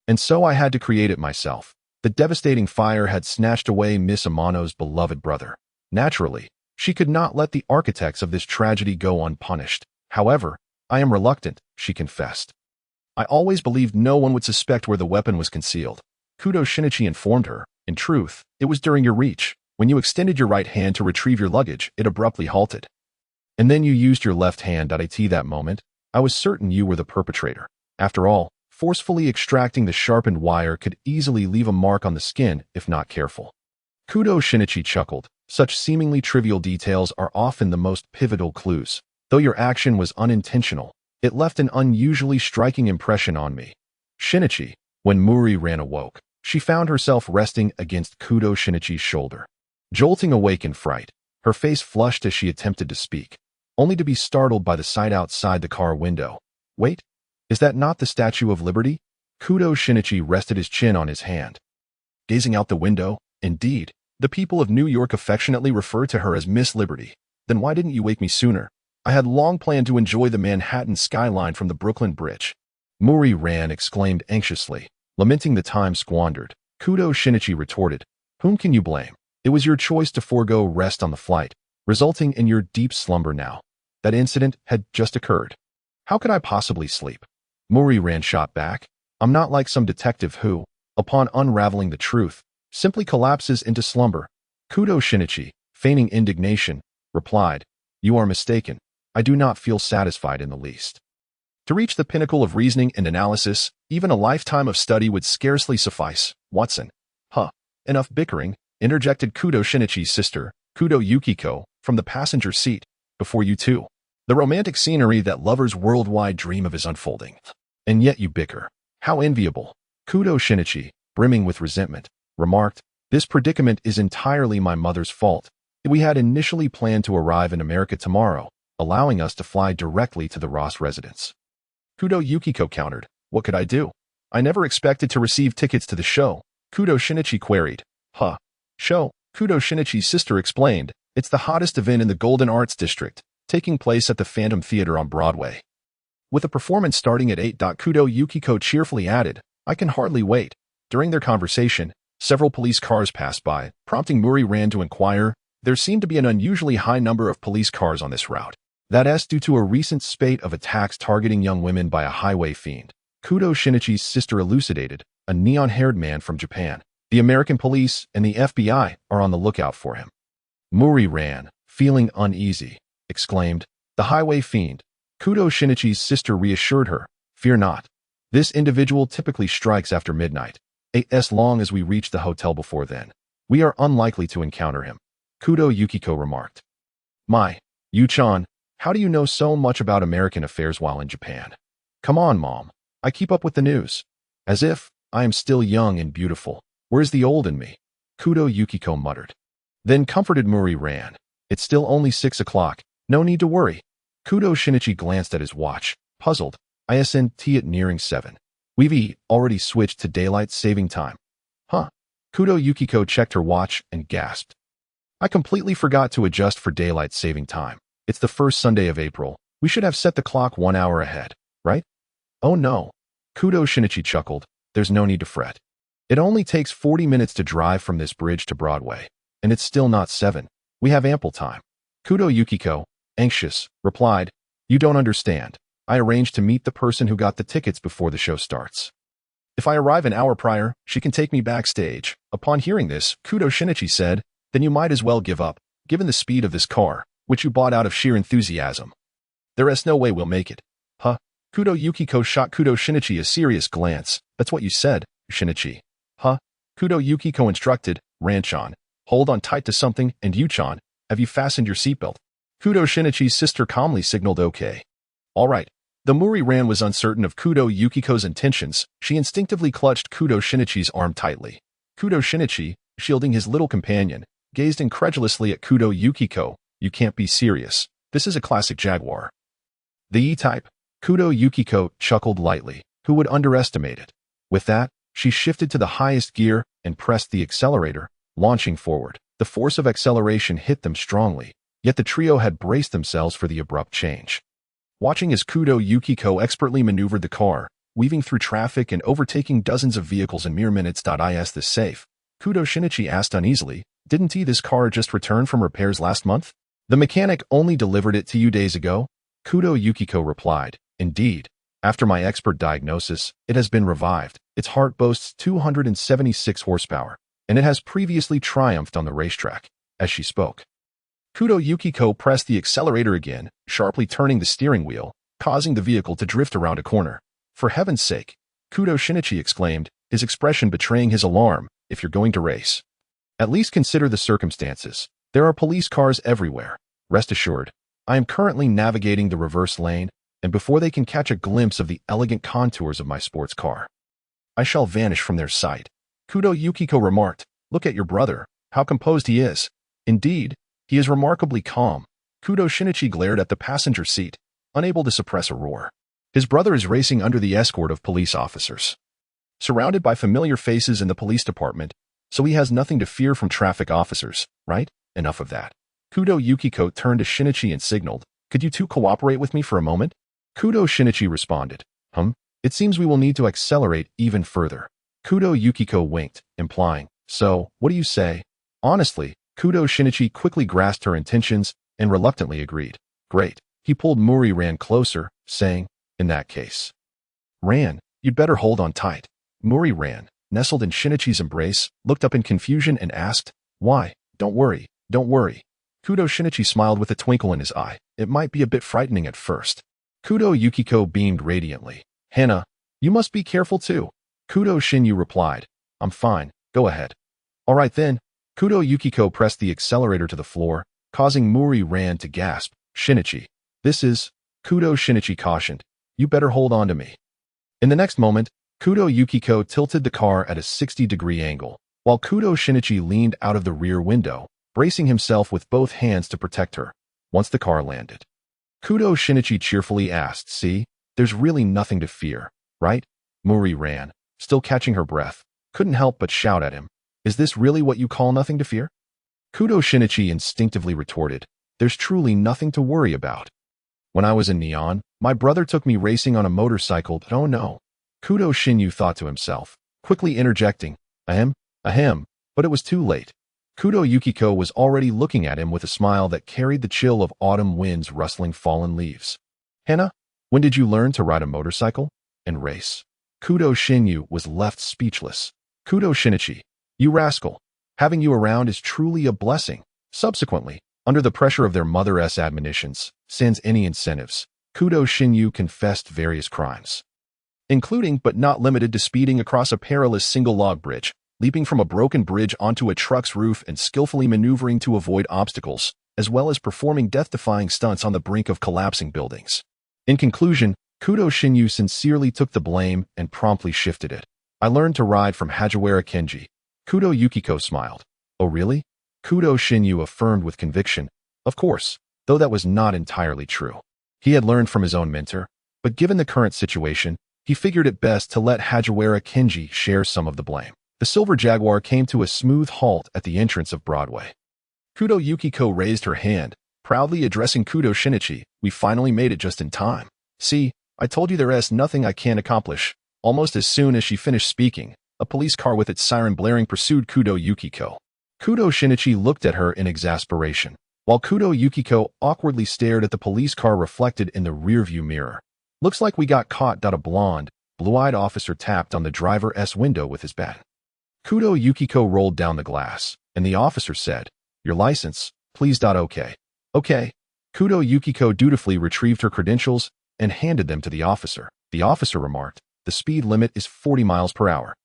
And so I had to create it myself." The devastating fire had snatched away Miss Amano's beloved brother. Naturally, she could not let the architects of this tragedy go unpunished. "However, I am reluctant," she confessed. "I always believed no one would suspect where the weapon was concealed." Kudo Shinichi informed her, "In truth, it was during your reach. When you extended your right hand to retrieve your luggage, it abruptly halted. And then you used your left hand. At that moment, I was certain you were the perpetrator. After all, forcefully extracting the sharpened wire could easily leave a mark on the skin if not careful." Kudo Shinichi chuckled. "Such seemingly trivial details are often the most pivotal clues. Though your action was unintentional, it left an unusually striking impression on me." "Shinichi, When Muri Ran awoke, she found herself resting against Kudo Shinichi's shoulder. Jolting awake in fright, her face flushed as she attempted to speak, only to be startled by the sight outside the car window. Wait, is that not the Statue of Liberty? Kudo Shinichi rested his chin on his hand. Gazing out the window, indeed, the people of New York affectionately refer to her as Miss Liberty. Then why didn't you wake me sooner? I had long planned to enjoy the Manhattan skyline from the Brooklyn Bridge. Muri Ran exclaimed anxiously, lamenting the time squandered. Kudo Shinichi retorted, whom can you blame? It was your choice to forego rest on the flight, resulting in your deep slumber now. That incident had just occurred. How could I possibly sleep? Muri Ran shot back. I'm not like some detective who, upon unraveling the truth, simply collapses into slumber. Kudo Shinichi, feigning indignation, replied, you are mistaken. I do not feel satisfied in the least. To reach the pinnacle of reasoning and analysis, even a lifetime of study would scarcely suffice, Watson. Enough bickering, interjected Kudo Shinichi's sister, Kudo Yukiko, from the passenger seat. Before you two, the romantic scenery that lovers worldwide dream of is unfolding. And yet you bicker. How enviable. Kudo Shinichi, brimming with resentment, remarked, this predicament is entirely my mother's fault. We had initially planned to arrive in America tomorrow, allowing us to fly directly to the Ross residence. Kudo Yukiko countered, what could I do? I never expected to receive tickets to the show. Kudo Shinichi queried. Show, Kudo Shinichi's sister explained, it's the hottest event in the Golden Arts District, taking place at the Phantom Theater on Broadway. With the performance starting at 8, Kudo Yukiko cheerfully added, I can hardly wait. During their conversation, several police cars passed by, prompting Muri Ran to inquire, there seemed to be an unusually high number of police cars on this route. That's due to a recent spate of attacks targeting young women by a highway fiend. Kudo Shinichi's sister elucidated, a neon-haired man from Japan. The American police and the FBI are on the lookout for him. Muri Ran, feeling uneasy, exclaimed, the highway fiend. Kudo Shinichi's sister reassured her, fear not. This individual typically strikes after midnight. As long as we reach the hotel before then, we are unlikely to encounter him. Kudo Yukiko remarked. My, Yu-chan, how do you know so much about American affairs while in Japan? Come on, Mom. I keep up with the news. As if I am still young and beautiful. Where's the old in me? Kudo Yukiko muttered. Then comforted Muri Ran. It's still only 6 o'clock. No need to worry. Kudo Shinichi glanced at his watch, puzzled. ISNT at nearing 7. We've already switched to daylight saving time. Kudo Yukiko checked her watch and gasped. I completely forgot to adjust for daylight saving time. It's the first Sunday of April. We should have set the clock 1 hour ahead, right? Oh no. Kudo Shinichi chuckled. There's no need to fret. It only takes 40 minutes to drive from this bridge to Broadway, and it's still not 7. We have ample time. Kudo Yukiko, anxious, replied, you don't understand. I arranged to meet the person who got the tickets before the show starts. If I arrive an hour prior, she can take me backstage. Upon hearing this, Kudo Shinichi said, then you might as well give up, given the speed of this car, which you bought out of sheer enthusiasm. There is no way we'll make it. Kudo Yukiko shot Kudo Shinichi a serious glance. That's what you said, Shinichi. Kudo Yukiko instructed, Ran-chan, hold on tight to something, and Yu-chan, have you fastened your seatbelt? Kudo Shinichi's sister calmly signaled okay. All right. Though Muri Ran was uncertain of Kudo Yukiko's intentions, she instinctively clutched Kudo Shinichi's arm tightly. Kudo Shinichi, shielding his little companion, gazed incredulously at Kudo Yukiko. You can't be serious. This is a classic Jaguar. The E-type? Kudo Yukiko chuckled lightly. Who would underestimate it? With that, she shifted to the highest gear and pressed the accelerator, launching forward. The force of acceleration hit them strongly, yet the trio had braced themselves for the abrupt change. Watching as Kudo Yukiko expertly maneuvered the car, weaving through traffic and overtaking dozens of vehicles in mere minutes. Is this safe? Kudo Shinichi asked uneasily, didn't this car just return from repairs last month? The mechanic only delivered it to you days ago? Kudo Yukiko replied, indeed. After my expert diagnosis, it has been revived. Its heart boasts 276 horsepower, and it has previously triumphed on the racetrack. As she spoke, Kudo Yukiko pressed the accelerator again, sharply turning the steering wheel, causing the vehicle to drift around a corner. For heaven's sake, Kudo Shinichi exclaimed, his expression betraying his alarm. If you're going to race, at least consider the circumstances. There are police cars everywhere. Rest assured, I am currently navigating the reverse lane, and before they can catch a glimpse of the elegant contours of my sports car, I shall vanish from their sight. Kudo Yukiko remarked, look at your brother, how composed he is. Indeed, he is remarkably calm. Kudo Shinichi glared at the passenger seat, unable to suppress a roar. His brother is racing under the escort of police officers. Surrounded by familiar faces in the police department, so he has nothing to fear from traffic officers, right? Enough of that. Kudo Yukiko turned to Shinichi and signaled, could you two cooperate with me for a moment? Kudo Shinichi responded, it seems we will need to accelerate even further. Kudo Yukiko winked, implying, so, what do you say? Honestly, Kudo Shinichi quickly grasped her intentions and reluctantly agreed. Great. He pulled Ran closer, saying, in that case. Ran, you'd better hold on tight. Ran, nestled in Shinichi's embrace, looked up in confusion and asked, why? Don't worry, don't worry. Kudo Shinichi smiled with a twinkle in his eye. It might be a bit frightening at first. Kudo Yukiko beamed radiantly. Hana, you must be careful too. Kudo Shinyu replied, I'm fine, go ahead. All right then. Kudo Yukiko pressed the accelerator to the floor, causing Ran to gasp. Shinichi. This is... Kudo Shinichi cautioned. You better hold on to me. In the next moment, Kudo Yukiko tilted the car at a 60-degree angle, while Kudo Shinichi leaned out of the rear window, bracing himself with both hands to protect her, once the car landed. Kudo Shinichi cheerfully asked, see, there's really nothing to fear, right? Ran, still catching her breath, couldn't help but shout at him. Is this really what you call nothing to fear? Kudo Shinichi instinctively retorted, there's truly nothing to worry about. When I was in Neon, my brother took me racing on a motorcycle, but oh no. Kudo Shinyu thought to himself, quickly interjecting, ahem, but it was too late. Kudo Yukiko was already looking at him with a smile that carried the chill of autumn winds rustling fallen leaves. Hana, when did you learn to ride a motorcycle and race? Kudo Shinyu was left speechless. Kudo Shinichi, you rascal. Having you around is truly a blessing. Subsequently, under the pressure of their mother's admonitions, sans any incentives, Kudo Shinyu confessed various crimes, including but not limited to speeding across a perilous single-log bridge, leaping from a broken bridge onto a truck's roof and skillfully maneuvering to avoid obstacles, as well as performing death-defying stunts on the brink of collapsing buildings. In conclusion, Kudo Shinyu sincerely took the blame and promptly shifted it. I learned to ride from Hagiwara Kenji. Kudo Yukiko smiled. Oh really? Kudo Shinyu affirmed with conviction. Of course, though that was not entirely true. He had learned from his own mentor, but given the current situation, he figured it best to let Hagiwara Kenji share some of the blame. The Silver Jaguar came to a smooth halt at the entrance of Broadway. Kudo Yukiko raised her hand, proudly addressing Kudo Shinichi. We finally made it just in time. See, I told you there's nothing I can't accomplish. Almost as soon as she finished speaking, a police car with its siren blaring pursued Kudo Yukiko. Kudo Shinichi looked at her in exasperation, while Kudo Yukiko awkwardly stared at the police car reflected in the rearview mirror. Looks like we got caught. A blonde, blue-eyed officer tapped on the driver's window with his bat. Kudo Yukiko rolled down the glass, and the officer said, your license, please. Okay. Okay. Kudo Yukiko dutifully retrieved her credentials and handed them to the officer. The officer remarked, the speed limit is 40 miles per hour.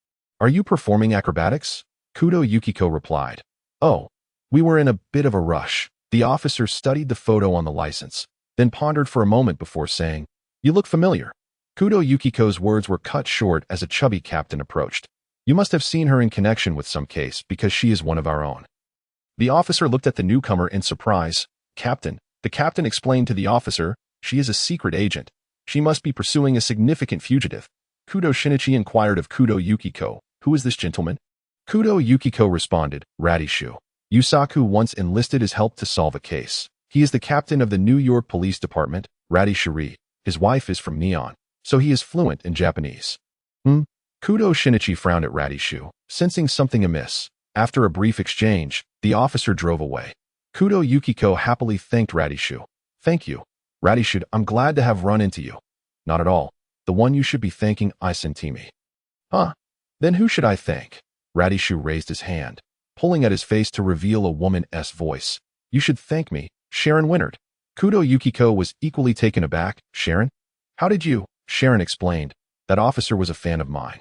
Are you performing acrobatics? Kudo Yukiko replied. Oh, we were in a bit of a rush. The officer studied the photo on the license, then pondered for a moment before saying, you look familiar. Kudo Yukiko's words were cut short as a chubby captain approached. You must have seen her in connection with some case because she is one of our own. The officer looked at the newcomer in surprise. Captain, the captain explained to the officer, she is a secret agent. She must be pursuing a significant fugitive. Kudo Shinichi inquired of Kudo Yukiko, who is this gentleman? Kudo Yukiko responded, Radishu. Yusaku once enlisted his help to solve a case. He is the captain of the New York Police Department, Radishuri. His wife is from Neon, so he is fluent in Japanese. Kudo Shinichi frowned at Radishu, sensing something amiss. After a brief exchange, the officer drove away. Kudo Yukiko happily thanked Radishu. Thank you. Radishu, I'm glad to have run into you. Not at all. The one you should be thanking I Sentimi. Huh? Then who should I thank? Radishu raised his hand, pulling at his face to reveal a woman's voice. You should thank me, Sharon Winard. Kudo Yukiko was equally taken aback. Sharon? How did you? Sharon explained. That officer was a fan of mine.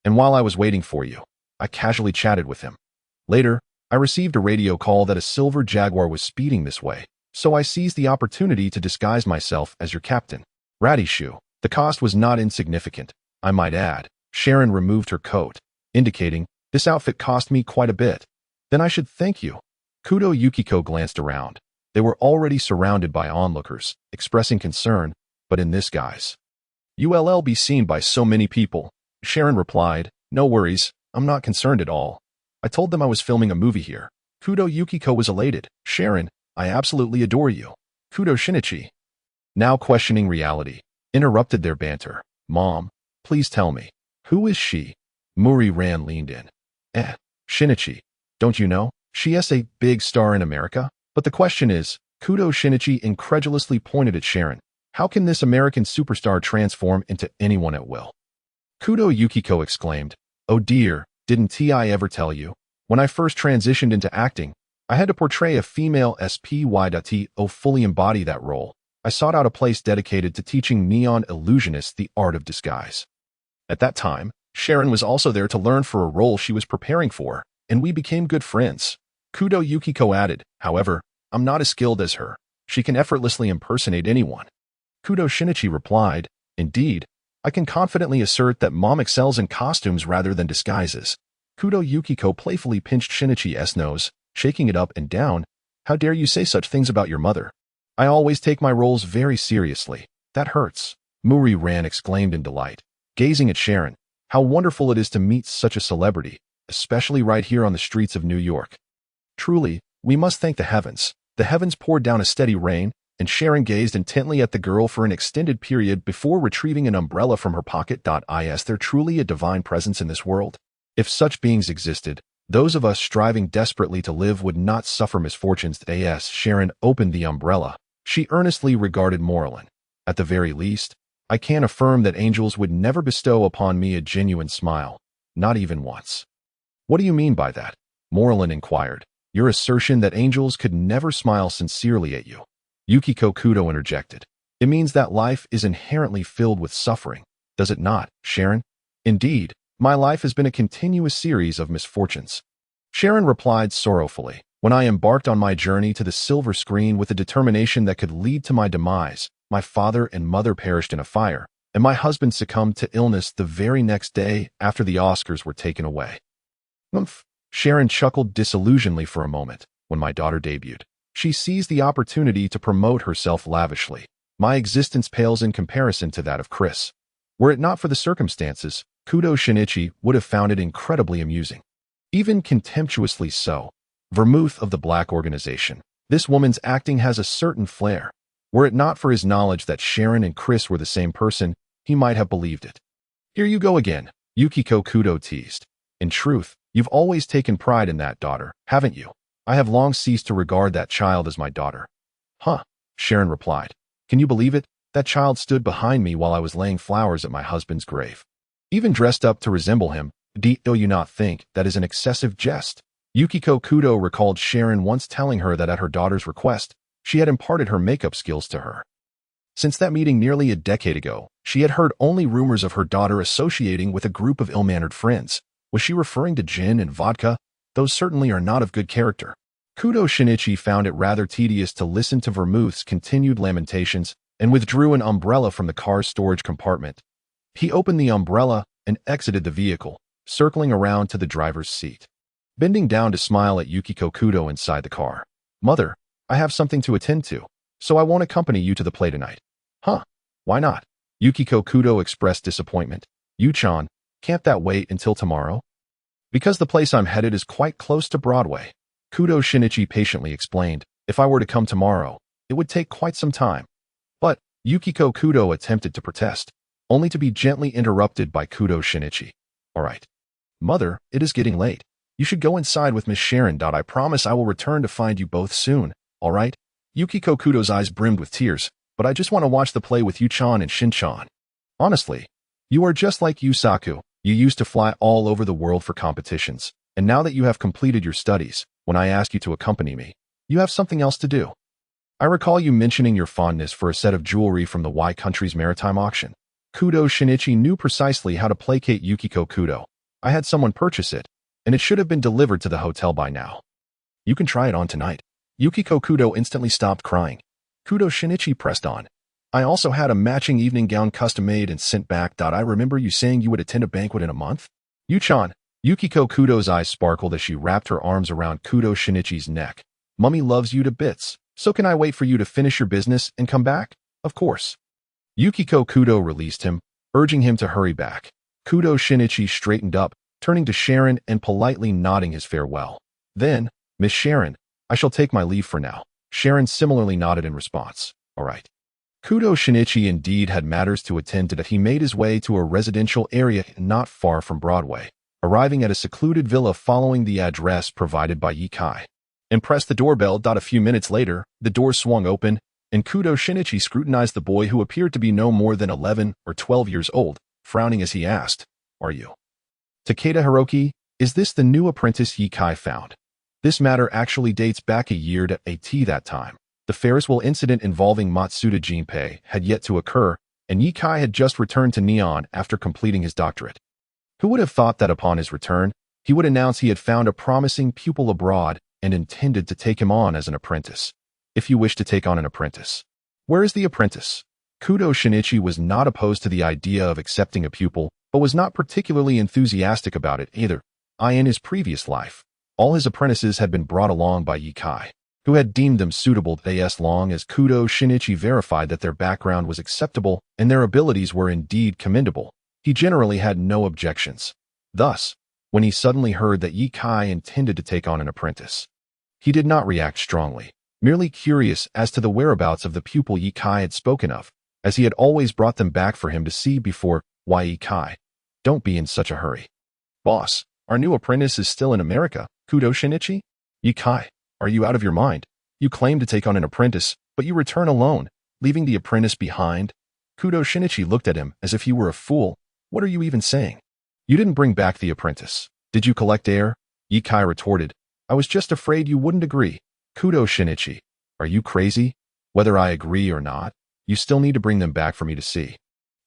And while I was waiting for you, I casually chatted with him. Later, I received a radio call that a Silver Jaguar was speeding this way, so I seized the opportunity to disguise myself as your captain. Radishu, the cost was not insignificant, I might add. Sharon removed her coat, indicating, "This outfit cost me quite a bit." "Then I should thank you." Kudo Yukiko glanced around. They were already surrounded by onlookers, expressing concern, but in this guise. "You'll be seen by so many people." Sharon replied, "No worries, I'm not concerned at all. I told them I was filming a movie here." Kudo Yukiko was elated. "Sharon, I absolutely adore you." Kudo Shinichi, now questioning reality, interrupted their banter. "Mom, please tell me, who is she?" Muri Ran leaned in. Shinichi, don't you know? She is a big star in America? But the question is," Kudo Shinichi incredulously pointed at Sharon, "how can this American superstar transform into anyone at will?" Kudo Yukiko exclaimed, "Oh dear, didn't I ever tell you? When I first transitioned into acting, I had to portray a female spy. Fully embody that role. I sought out a place dedicated to teaching neon illusionists the art of disguise. At that time, Sharon was also there to learn for a role she was preparing for, and we became good friends." Kudo Yukiko added, "However, I'm not as skilled as her. She can effortlessly impersonate anyone." Kudo Shinichi replied, "Indeed, I can confidently assert that Mom excels in costumes rather than disguises." Kudo Yukiko playfully pinched Shinichi's nose, shaking it up and down. "How dare you say such things about your mother? I always take my roles very seriously." "That hurts," Muri Ran exclaimed in delight, gazing at Sharon. "How wonderful it is to meet such a celebrity, especially right here on the streets of New York. Truly, we must thank the heavens." The heavens poured down a steady rain, and Sharon gazed intently at the girl for an extended period before retrieving an umbrella from her pocket. Is there truly a divine presence in this world? If such beings existed, those of us striving desperately to live would not suffer misfortunes. As Sharon opened the umbrella, she earnestly regarded Morlin. "At the very least, I can affirm that angels would never bestow upon me a genuine smile, not even once." "What do you mean by that?" Morlin inquired. "Your assertion that angels could never smile sincerely at you." Yukiko Kudo interjected. "It means that life is inherently filled with suffering, does it not, Sharon?" "Indeed, my life has been a continuous series of misfortunes." Sharon replied sorrowfully. "When I embarked on my journey to the silver screen with a determination that could lead to my demise, my father and mother perished in a fire, and my husband succumbed to illness the very next day after the Oscars were taken away." "Umph." Sharon chuckled disillusionedly for a moment. "When my daughter debuted, she seized the opportunity to promote herself lavishly. My existence pales in comparison to that of Chris. Were it not for the circumstances, Kudo Shinichi would have found it incredibly amusing. Even contemptuously so. Vermouth of the Black Organization. This woman's acting has a certain flair. Were it not for his knowledge that Sharon and Chris were the same person, he might have believed it." "Here you go again," Yukiko Kudo teased. "In truth, you've always taken pride in that, daughter, haven't you?" "I have long ceased to regard that child as my daughter." "Huh," Sharon replied. "Can you believe it? That child stood behind me while I was laying flowers at my husband's grave. Even dressed up to resemble him. Do you not think that is an excessive jest?" Yukiko Kudo recalled Sharon once telling her that at her daughter's request, she had imparted her makeup skills to her. Since that meeting nearly a decade ago, she had heard only rumors of her daughter associating with a group of ill-mannered friends. Was she referring to gin and vodka? Those certainly are not of good character. Kudo Shinichi found it rather tedious to listen to Vermouth's continued lamentations and withdrew an umbrella from the car's storage compartment. He opened the umbrella and exited the vehicle, circling around to the driver's seat. Bending down to smile at Yukiko Kudo inside the car. "Mother, I have something to attend to, so I won't accompany you to the play tonight." "Huh? Why not?" Yukiko Kudo expressed disappointment. "Yu-chan, can't that wait until tomorrow?" "Because the place I'm headed is quite close to Broadway." Kudo Shinichi patiently explained. "If I were to come tomorrow, it would take quite some time." "But," Yukiko Kudo attempted to protest, only to be gently interrupted by Kudo Shinichi. "All right. Mother, it is getting late. You should go inside with Miss Sharon. I promise I will return to find you both soon, all right?" Yukiko Kudo's eyes brimmed with tears. "But I just want to watch the play with Yu-chan and Shin-chan. Honestly, you are just like Yusaku. You used to fly all over the world for competitions, and now that you have completed your studies, when I ask you to accompany me, you have something else to do. I recall you mentioning your fondness for a set of jewelry from the Y Country's maritime auction." Kudo Shinichi knew precisely how to placate Yukiko Kudo. "I had someone purchase it, and it should have been delivered to the hotel by now. You can try it on tonight." Yukiko Kudo instantly stopped crying. Kudo Shinichi pressed on. I also had a matching evening gown custom-made and sent back. I remember you saying you would attend a banquet in a month? Yuchan. Yukiko Kudo's eyes sparkled as she wrapped her arms around Kudo Shinichi's neck. Mummy loves you to bits. So can I wait for you to finish your business and come back? Of course. Yukiko Kudo released him, urging him to hurry back. Kudo Shinichi straightened up, turning to Sharon and politely nodding his farewell. Then, Miss Sharon, I shall take my leave for now. Sharon similarly nodded in response. All right. Kudo Shinichi indeed had matters to attend to that he made his way to a residential area not far from Broadway, arriving at a secluded villa following the address provided by Yi Kai. And pressed the doorbell. A few minutes later, the door swung open, and Kudo Shinichi scrutinized the boy who appeared to be no more than 11 or 12 years old, frowning as he asked, Are you Takeda Hiroki? Is this the new apprentice Yi Kai found? This matter actually dates back a year to AT that time. The Ferris wheel incident involving Matsuda Jinpei had yet to occur, and Yi Kai had just returned to Neon after completing his doctorate. Who would have thought that upon his return, he would announce he had found a promising pupil abroad and intended to take him on as an apprentice. If you wish to take on an apprentice. Where is the apprentice? Kudo Shinichi was not opposed to the idea of accepting a pupil, but was not particularly enthusiastic about it either. In his previous life, all his apprentices had been brought along by Yi Kai, who had deemed them suitable as long as Kudo Shinichi verified that their background was acceptable and their abilities were indeed commendable. He generally had no objections. Thus, when he suddenly heard that Yi Kai intended to take on an apprentice, he did not react strongly, merely curious as to the whereabouts of the pupil Yi Kai had spoken of, as he had always brought them back for him to see before. Why, Yi Kai? Don't be in such a hurry. Boss, our new apprentice is still in America. Kudo Shinichi? Yi Kai, are you out of your mind? You claim to take on an apprentice, but you return alone, leaving the apprentice behind? Kudo Shinichi looked at him as if he were a fool. What are you even saying? You didn't bring back the apprentice. Did you collect air? Yi Kai retorted. I was just afraid you wouldn't agree. Kudo Shinichi, are you crazy? Whether I agree or not, you still need to bring them back for me to see.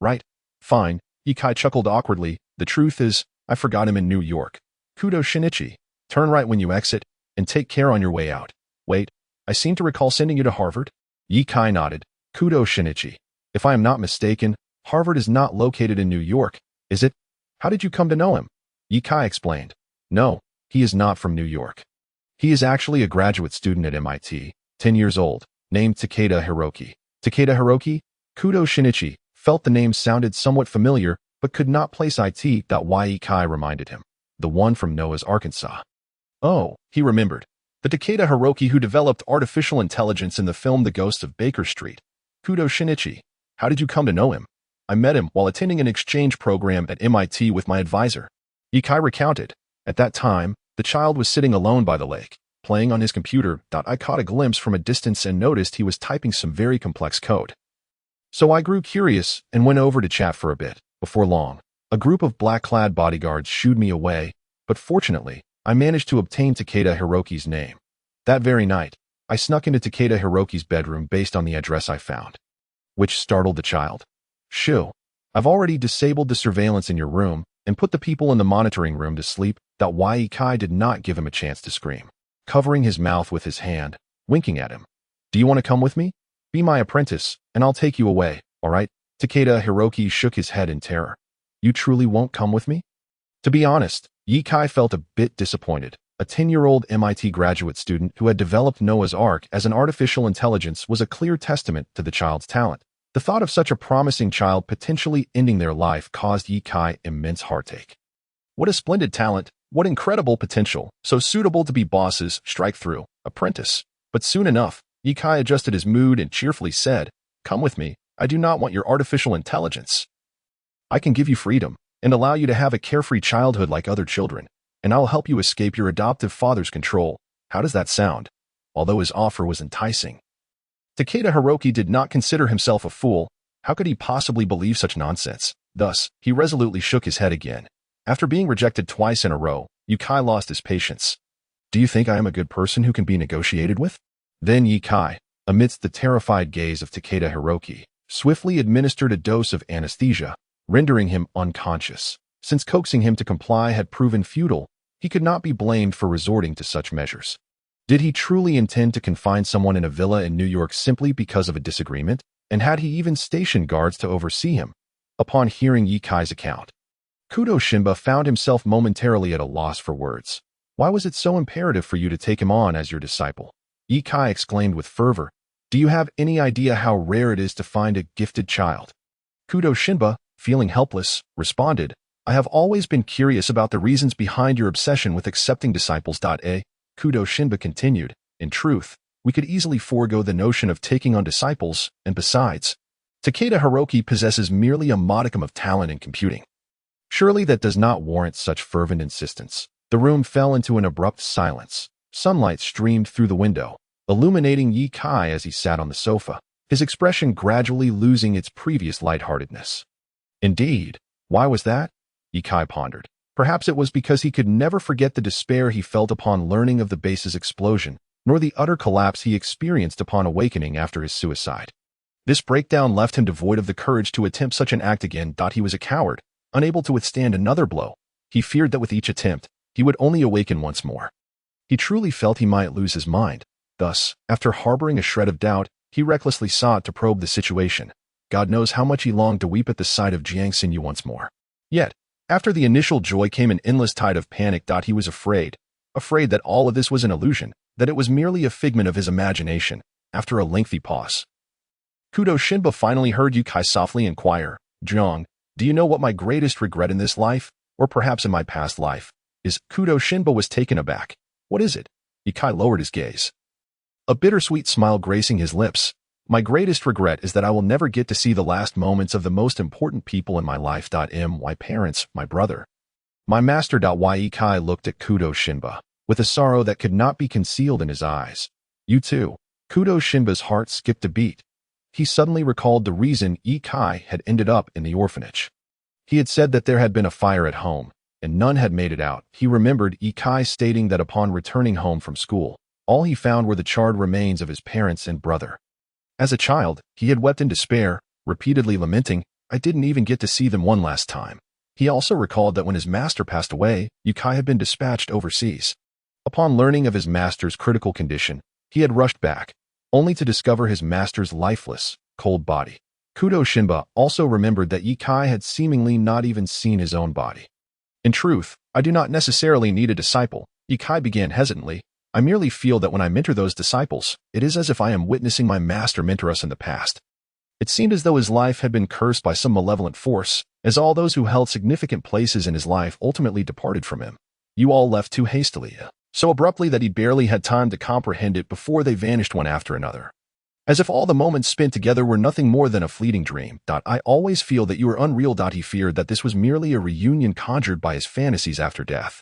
Right? Fine. Yi Kai chuckled awkwardly. The truth is, I forgot him in New York. Kudo Shinichi, turn right when you exit, and take care on your way out. Wait, I seem to recall sending you to Harvard? Yi Kai nodded. Kudo Shinichi, if I am not mistaken, Harvard is not located in New York, is it? How did you come to know him? Yi Kai explained. No, he is not from New York. He is actually a graduate student at MIT, 10 years old, named Takeda Hiroki. Takeda Hiroki? Kudo Shinichi felt the name sounded somewhat familiar, but could not place it. Why Yi Kai reminded him. The one from Noah's Arkansas. Oh, he remembered. The Takeda Hiroki who developed artificial intelligence in the film The Ghost of Baker Street. Kudo Shinichi. How did you come to know him? I met him while attending an exchange program at MIT with my advisor. Yi Kai recounted. At that time, the child was sitting alone by the lake, playing on his computer. I caught a glimpse from a distance and noticed he was typing some very complex code. So I grew curious and went over to chat for a bit. Before long, a group of black-clad bodyguards shooed me away, but fortunately, I managed to obtain Takeda Hiroki's name. That very night, I snuck into Takeda Hiroki's bedroom based on the address I found. Which startled the child. Shoo, I've already disabled the surveillance in your room and put the people in the monitoring room to sleep. Yi Kai did not give him a chance to scream, covering his mouth with his hand, winking at him. Do you want to come with me? Be my apprentice, and I'll take you away, all right? Takeda Hiroki shook his head in terror. You truly won't come with me? To be honest, Yi Kai felt a bit disappointed. A 10-year-old MIT graduate student who had developed Noah's Ark as an artificial intelligence was a clear testament to the child's talent. The thought of such a promising child potentially ending their life caused Yi Kai immense heartache. What a splendid talent, what incredible potential, so suitable to be boss's strike-through apprentice. But soon enough, Yi Kai adjusted his mood and cheerfully said, Come with me, I do not want your artificial intelligence. I can give you freedom and allow you to have a carefree childhood like other children, and I will help you escape your adoptive father's control. How does that sound? Although his offer was enticing. Takeda Hiroki did not consider himself a fool. How could he possibly believe such nonsense? Thus, he resolutely shook his head again. After being rejected twice in a row, Yi Kai lost his patience. Do you think I am a good person who can be negotiated with? Then Yi Kai, amidst the terrified gaze of Takeda Hiroki, swiftly administered a dose of anesthesia, rendering him unconscious. Since coaxing him to comply had proven futile, he could not be blamed for resorting to such measures. Did he truly intend to confine someone in a villa in New York simply because of a disagreement? And had he even stationed guards to oversee him? Upon hearing Ye-Kai's account, Kudo Shinba found himself momentarily at a loss for words. Why was it so imperative for you to take him on as your disciple? Ye-Kai exclaimed with fervor. Do you have any idea how rare it is to find a gifted child? Kudo Shinba, feeling helpless, responded, I have always been curious about the reasons behind your obsession with accepting disciples. Kudo Shinba continued, in truth, we could easily forego the notion of taking on disciples, and besides, Takeda Hiroki possesses merely a modicum of talent in computing. Surely that does not warrant such fervent insistence. The room fell into an abrupt silence. Sunlight streamed through the window, illuminating Ye-Kai as he sat on the sofa, his expression gradually losing its previous lightheartedness. Indeed, why was that? Ye-Kai pondered. Perhaps it was because he could never forget the despair he felt upon learning of the base's explosion, nor the utter collapse he experienced upon awakening after his suicide. This breakdown left him devoid of the courage to attempt such an act again. He was a coward, unable to withstand another blow. He feared that with each attempt, he would only awaken once more. He truly felt he might lose his mind. Thus, after harboring a shred of doubt, he recklessly sought to probe the situation. God knows how much he longed to weep at the sight of Jiang Xinyu once more. Yet, after the initial joy came an endless tide of panic. He was afraid that all of this was an illusion, that it was merely a figment of his imagination. After a lengthy pause, Kudo Shinba finally heard Ye-Kai softly inquire, Jiang, do you know what my greatest regret in this life, or perhaps in my past life, is? Kudo Shinba was taken aback. What is it? Ye-Kai lowered his gaze, a bittersweet smile gracing his lips. My greatest regret is that I will never get to see the last moments of the most important people in my life. My parents, my brother, my master. Ye-Kai looked at Kudo Shinba with a sorrow that could not be concealed in his eyes. You too. Kudo Shinba's heart skipped a beat. He suddenly recalled the reason Ye-Kai had ended up in the orphanage. He had said that there had been a fire at home, and none had made it out. He remembered Ye-Kai stating that upon returning home from school, all he found were the charred remains of his parents and brother. As a child, he had wept in despair, repeatedly lamenting, I didn't even get to see them one last time. He also recalled that when his master passed away, Ye-Kai had been dispatched overseas. Upon learning of his master's critical condition, he had rushed back, only to discover his master's lifeless, cold body. Kudo Shinba also remembered that Ye-Kai had seemingly not even seen his own body. In truth, I do not necessarily need a disciple, Ye-Kai began hesitantly. I merely feel that when I mentor those disciples, it is as if I am witnessing my master mentor us in the past. It seemed as though his life had been cursed by some malevolent force, as all those who held significant places in his life ultimately departed from him. You all left too hastily, so abruptly that he barely had time to comprehend it before they vanished one after another. As if all the moments spent together were nothing more than a fleeting dream. I always feel that you are unreal. He feared that this was merely a reunion conjured by his fantasies after death,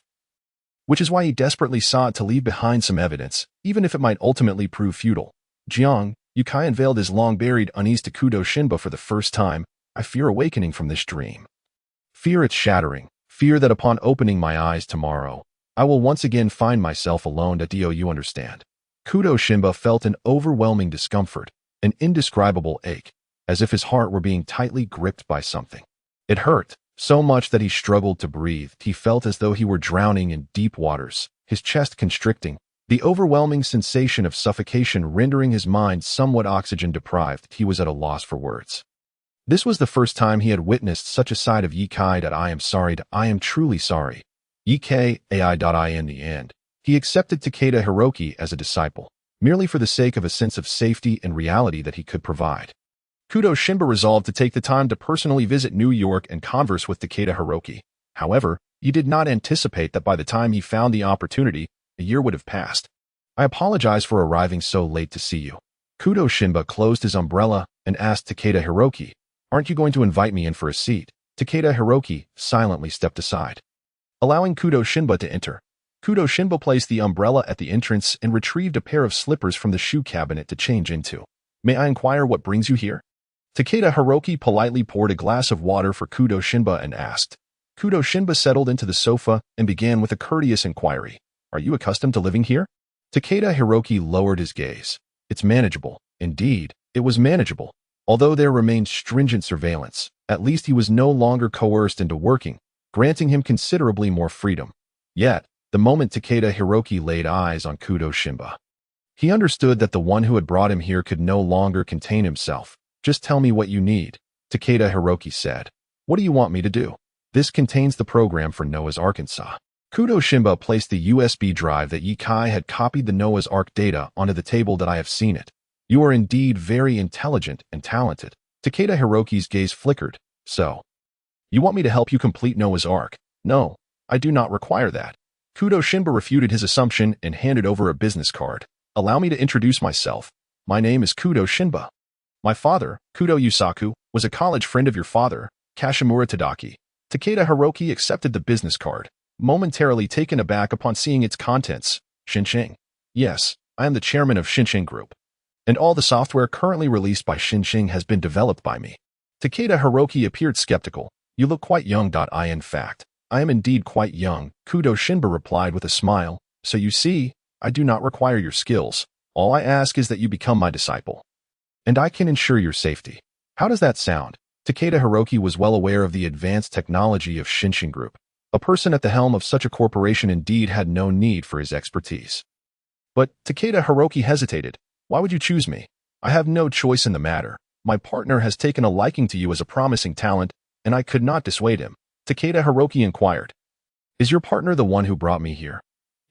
which is why he desperately sought to leave behind some evidence, even if it might ultimately prove futile. Jiang, Ye-Kai unveiled his long-buried unease to Kudo Shinba for the first time. I fear awakening from this dream. Fear its shattering. Fear that upon opening my eyes tomorrow, I will once again find myself alone. Do you understand? Kudo Shinba felt an overwhelming discomfort, an indescribable ache, as if his heart were being tightly gripped by something. It hurt so much that he struggled to breathe. He felt as though he were drowning in deep waters, his chest constricting, the overwhelming sensation of suffocation rendering his mind somewhat oxygen-deprived. He was at a loss for words. This was the first time he had witnessed such a side of Ye-Kai. I am sorry. I am truly sorry. Ye-Kai. In the end, he accepted Takeda Hiroki as a disciple, merely for the sake of a sense of safety and reality that he could provide. Kudo Shinba resolved to take the time to personally visit New York and converse with Takeda Hiroki. However, he did not anticipate that by the time he found the opportunity, a year would have passed. I apologize for arriving so late to see you. Kudo Shinba closed his umbrella and asked Takeda Hiroki, aren't you going to invite me in for a seat? Takeda Hiroki silently stepped aside, allowing Kudo Shinba to enter. Kudo Shinba placed the umbrella at the entrance and retrieved a pair of slippers from the shoe cabinet to change into. May I inquire what brings you here? Takeda Hiroki politely poured a glass of water for Kudo Shinba and asked. Kudo Shinba settled into the sofa and began with a courteous inquiry. Are you accustomed to living here? Takeda Hiroki lowered his gaze. It's manageable. Indeed, it was manageable. Although there remained stringent surveillance, at least he was no longer coerced into working, granting him considerably more freedom. Yet, the moment Takeda Hiroki laid eyes on Kudo Shinba, he understood that the one who had brought him here could no longer contain himself. Just tell me what you need, Takeda Hiroki said. What do you want me to do? This contains the program for Noah's Arkansas. Kudo Shinba placed the USB drive that Yikai had copied the Noah's Ark data onto the table that I have seen it. You are indeed very intelligent and talented. Takeda Hiroki's gaze flickered. So, you want me to help you complete Noah's Ark? No, I do not require that. Kudo Shinba refuted his assumption and handed over a business card. Allow me to introduce myself. My name is Kudo Shinba. My father, Kudo Yusaku, was a college friend of your father, Kashimura Tadaki. Takeda Hiroki accepted the business card, momentarily taken aback upon seeing its contents. Xinjiang. Yes, I am the chairman of Xinjiang Group. And all the software currently released by Xinjiang has been developed by me. Takeda Hiroki appeared skeptical. You look quite young. In fact, I am indeed quite young, Kudo Shinba replied with a smile. So you see, I do not require your skills. All I ask is that you become my disciple. And I can ensure your safety. How does that sound? Takeda Hiroki was well aware of the advanced technology of Xinjiang Group. A person at the helm of such a corporation indeed had no need for his expertise. But Takeda Hiroki hesitated. Why would you choose me? I have no choice in the matter. My partner has taken a liking to you as a promising talent, and I could not dissuade him. Takeda Hiroki inquired. Is your partner the one who brought me here?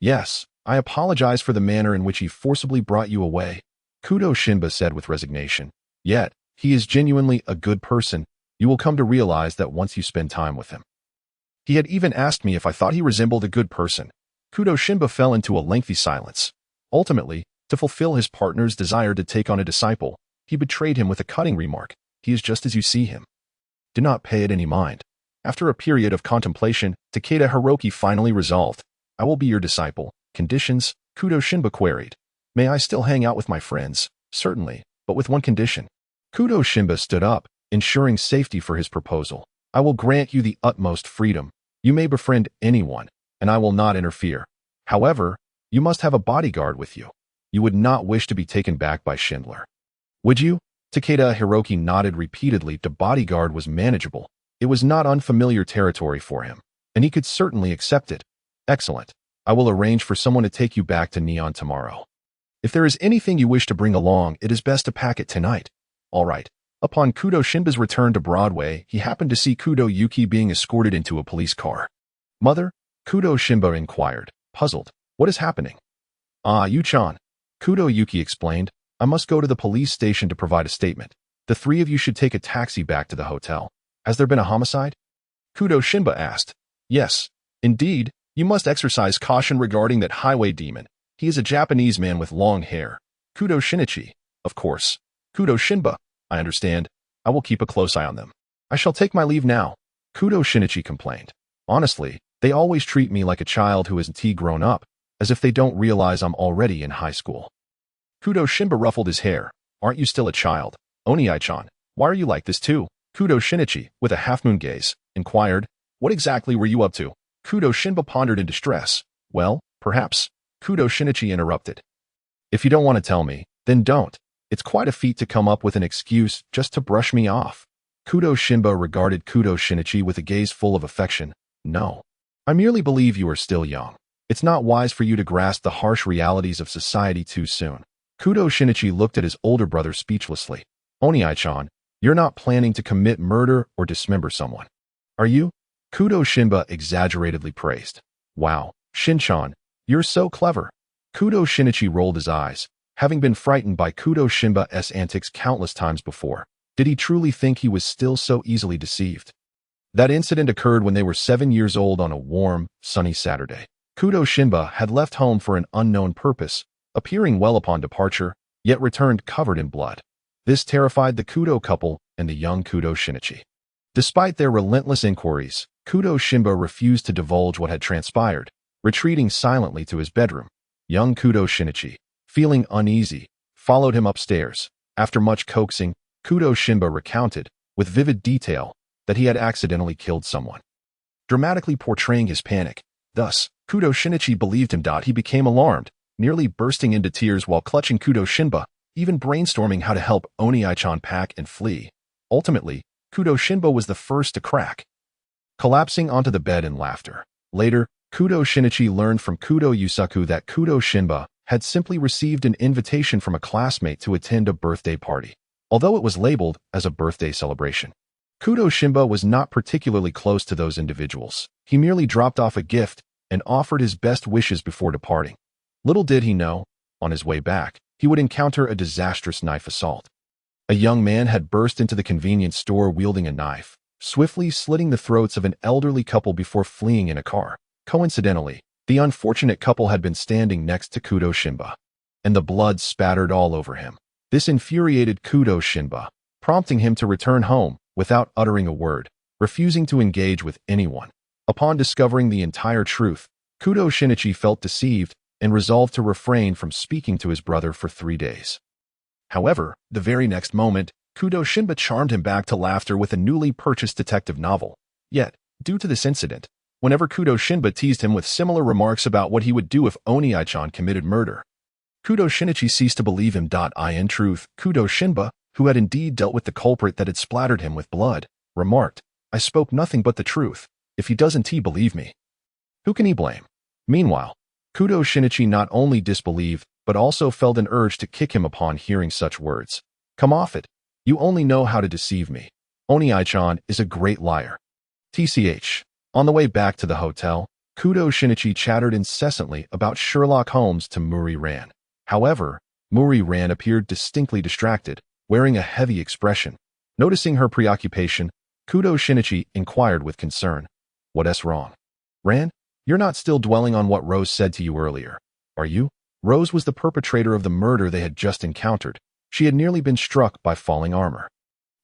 Yes, I apologize for the manner in which he forcibly brought you away, Kudo Shinba said with resignation. Yet, he is genuinely a good person. You will come to realize that once you spend time with him. He had even asked me if I thought he resembled a good person. Kudo Shinba fell into a lengthy silence. Ultimately, to fulfill his partner's desire to take on a disciple, he betrayed him with a cutting remark. He is just as you see him. Do not pay it any mind. After a period of contemplation, Takeda Hiroki finally resolved. I will be your disciple. Conditions? Kudo Shinba queried. May I still hang out with my friends? Certainly, but with one condition. Kudo Shinba stood up, ensuring safety for his proposal. I will grant you the utmost freedom. You may befriend anyone, and I will not interfere. However, you must have a bodyguard with you. You would not wish to be taken back by Schindler. Would you? Takeda Hiroki nodded repeatedly. The bodyguard was manageable. It was not unfamiliar territory for him, and he could certainly accept it. Excellent. I will arrange for someone to take you back to Neon tomorrow. If there is anything you wish to bring along, it is best to pack it tonight. All right. Upon Kudo Shinba's return to Broadway, he happened to see Kudo Yuki being escorted into a police car. Mother? Kudo Shinba inquired, puzzled. What is happening? Ah, Yu-chan. Kudo Yuki explained. I must go to the police station to provide a statement. The three of you should take a taxi back to the hotel. Has there been a homicide? Kudo Shinba asked. Yes, indeed. You must exercise caution regarding that highway demon. He is a Japanese man with long hair. Kudo Shinichi. Of course. Kudo Shinba. I understand. I will keep a close eye on them. I shall take my leave now. Kudo Shinichi complained. Honestly, they always treat me like a child who isn't grown up, as if they don't realize I'm already in high school. Kudo Shinba ruffled his hair. Aren't you still a child? Oniai-chan, why are you like this too? Kudo Shinichi, with a half-moon gaze, inquired. What exactly were you up to? Kudo Shinba pondered in distress. Well, perhaps. Kudo Shinichi interrupted. If you don't want to tell me, then don't. It's quite a feat to come up with an excuse just to brush me off. Kudo Shinba regarded Kudo Shinichi with a gaze full of affection. No. I merely believe you are still young. It's not wise for you to grasp the harsh realities of society too soon. Kudo Shinichi looked at his older brother speechlessly. Oniai-chan, you're not planning to commit murder or dismember someone. Are you? Kudo Shinba exaggeratedly praised. Wow, Shin-chan, you're so clever. Kudo Shinichi rolled his eyes. Having been frightened by Kudo Shinba's antics countless times before, did he truly think he was still so easily deceived? That incident occurred when they were 7 years old on a warm, sunny Saturday. Kudo Shinba had left home for an unknown purpose, appearing well upon departure, yet returned covered in blood. This terrified the Kudo couple and the young Kudo Shinichi. Despite their relentless inquiries, Kudo Shinba refused to divulge what had transpired, retreating silently to his bedroom. Young Kudo Shinichi, feeling uneasy, followed him upstairs. After much coaxing, Kudo Shinba recounted, with vivid detail, that he had accidentally killed someone, dramatically portraying his panic. Thus, Kudo Shinichi believed him. He became alarmed, nearly bursting into tears while clutching Kudo Shinba, even brainstorming how to help Oniai-chan pack and flee. Ultimately, Kudo Shinba was the first to crack, collapsing onto the bed in laughter. Later, Kudo Shinichi learned from Kudo Yusaku that Kudo Shinba had simply received an invitation from a classmate to attend a birthday party. although it was labeled as a birthday celebration. Kudo Shimba was not particularly close to those individuals. He merely dropped off a gift and offered his best wishes before departing. Little did he know, on his way back, he would encounter a disastrous knife assault. A young man had burst into the convenience store wielding a knife, swiftly slitting the throats of an elderly couple before fleeing in a car. Coincidentally, the unfortunate couple had been standing next to Kudo Shimba, and the blood spattered all over him. This infuriated Kudo Shimba, prompting him to return home without uttering a word, refusing to engage with anyone. Upon discovering the entire truth, Kudo Shinichi felt deceived and resolved to refrain from speaking to his brother for 3 days. However, the very next moment, Kudo Shimba charmed him back to laughter with a newly purchased detective novel. Yet, due to this incident, whenever Kudo Shimba teased him with similar remarks about what he would do if Oni-chan committed murder, Kudo Shinichi ceased to believe him. In truth, Kudo Shimba, who had indeed dealt with the culprit that had splattered him with blood, remarked, "I spoke nothing but the truth. If he doesn't believe me, who can he blame?" Meanwhile, Kudo Shinichi not only disbelieved, but also felt an urge to kick him upon hearing such words. "Come off it. You only know how to deceive me. Oni-chan is a great liar." TCH. On the way back to the hotel, Kudo Shinichi chattered incessantly about Sherlock Holmes to Muri-ran. However, Muri-ran appeared distinctly distracted, wearing a heavy expression. Noticing her preoccupation, Kudo Shinichi inquired with concern, "What's wrong? Ran, you're not still dwelling on what Rose said to you earlier, are you?" Rose was the perpetrator of the murder they had just encountered. She had nearly been struck by falling armor.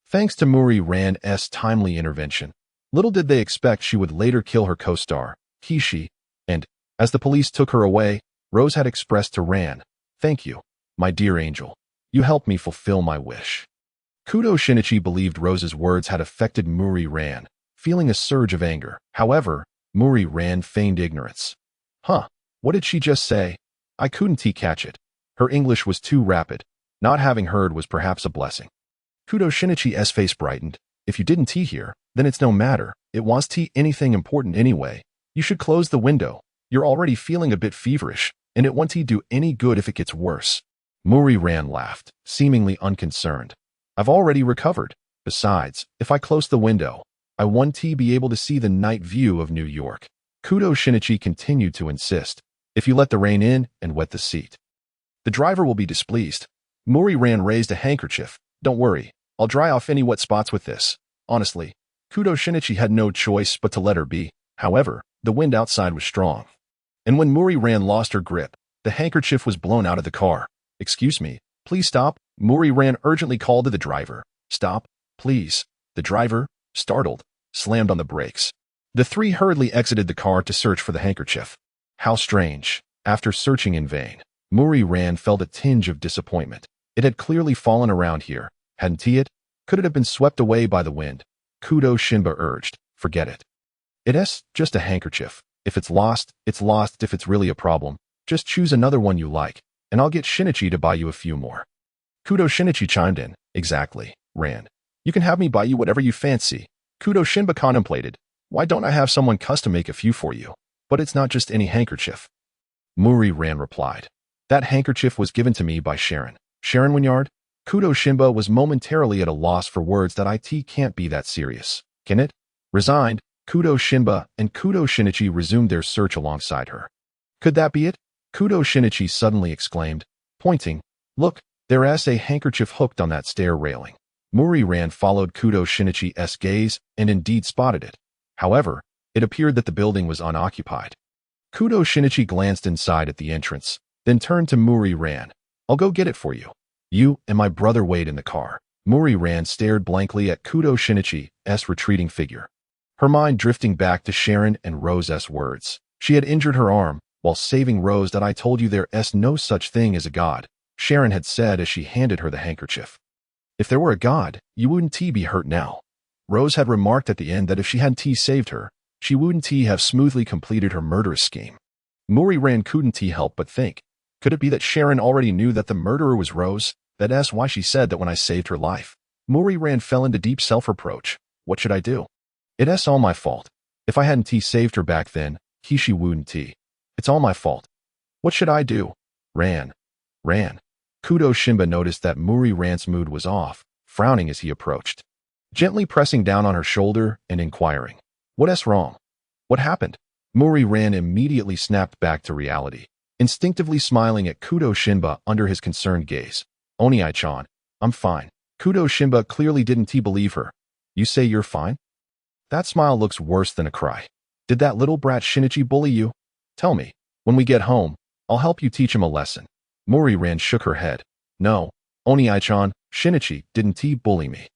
Thanks to Muri-ran's timely intervention, little did they expect she would later kill her co-star, Kishi, and, as the police took her away, Rose had expressed to Ran, "Thank you, my dear angel. You helped me fulfill my wish." Kudo Shinichi believed Rose's words had affected Muri-ran, feeling a surge of anger. However, Muri-ran feigned ignorance. What did she just say? I couldn't catch it. Her English was too rapid. Not having heard was perhaps a blessing. Kudo Shinichi's face brightened. "If you didn't hear, then it's no matter. It was anything important anyway. You should close the window. You're already feeling a bit feverish, and it won't do any good if it gets worse." Muri-ran laughed, seemingly unconcerned. "I've already recovered. Besides, if I close the window, I won't be able to see the night view of New York." Kudo Shinichi continued to insist, "If you let the rain in and wet the seat, the driver will be displeased." Muri-ran raised a handkerchief. "Don't worry, I'll dry off any wet spots with this." Honestly, Kudo Shinichi had no choice but to let her be. However, the wind outside was strong, and when Muri-ran lost her grip, the handkerchief was blown out of the car. "Excuse me, please stop," Muri-ran urgently called to the driver. "Stop, please." The driver, startled, slammed on the brakes. The three hurriedly exited the car to search for the handkerchief. How strange. After searching in vain, Muri-ran felt a tinge of disappointment. It had clearly fallen around here, hadn't it? Could it have been swept away by the wind? Kudo Shimba urged, "Forget it. It's just a handkerchief. If it's lost, it's lost. If it's really a problem, just choose another one you like, and I'll get Shinichi to buy you a few more." Kudo Shinichi chimed in, "Exactly, Ran. You can have me buy you whatever you fancy." Kudo Shimba contemplated, "Why don't I have someone custom make a few for you? But it's not just any handkerchief." Muri-ran replied, "That handkerchief was given to me by Sharon. Sharon Wynyard?" Kudo Shimba was momentarily at a loss for words. That it can't be that serious, can it? Resigned, Kudo Shimba and Kudo Shinichi resumed their search alongside her. "Could that be it?" Kudo Shinichi suddenly exclaimed, pointing, "Look, there's a handkerchief hooked on that stair railing." Muri-ran followed Kudo Shinichi's gaze and indeed spotted it. However, it appeared that the building was unoccupied. Kudo Shinichi glanced inside at the entrance, then turned to Muri-ran. "I'll go get it for you. You and my brother wait in the car." Muri-ran stared blankly at Kudo Shinichi's retreating figure, her mind drifting back to Sharon and Rose's words. She had injured her arm while saving Rose. "That I told you there's no such thing as a god," Sharon had said as she handed her the handkerchief. "If there were a god, you wouldn't be hurt now." Rose had remarked at the end that if she hadn't saved her, she wouldn't have smoothly completed her murderous scheme. Muri-ran couldn't help but think, could it be that Sharon already knew that the murderer was Rose? That's why she said that when I saved her life. Muri-ran fell into deep self-reproach. What should I do? It's all my fault. If I hadn't saved her back then, she wouldn't. It's all my fault. What should I do? Ran. Kudo Shimba noticed that Muri-ran's mood was off, frowning as he approached, gently pressing down on her shoulder and inquiring, "What's wrong? What happened?" Ran immediately snapped back to reality, instinctively smiling at Kudo Shinba under his concerned gaze. "Oni-chan, I'm fine." Kudo Shinba clearly didn't believe her. "You say you're fine? That smile looks worse than a cry. Did that little brat Shinichi bully you? Tell me. When we get home, I'll help you teach him a lesson." Ran shook her head. "No, Oni-chan, Shinichi didn't bully me."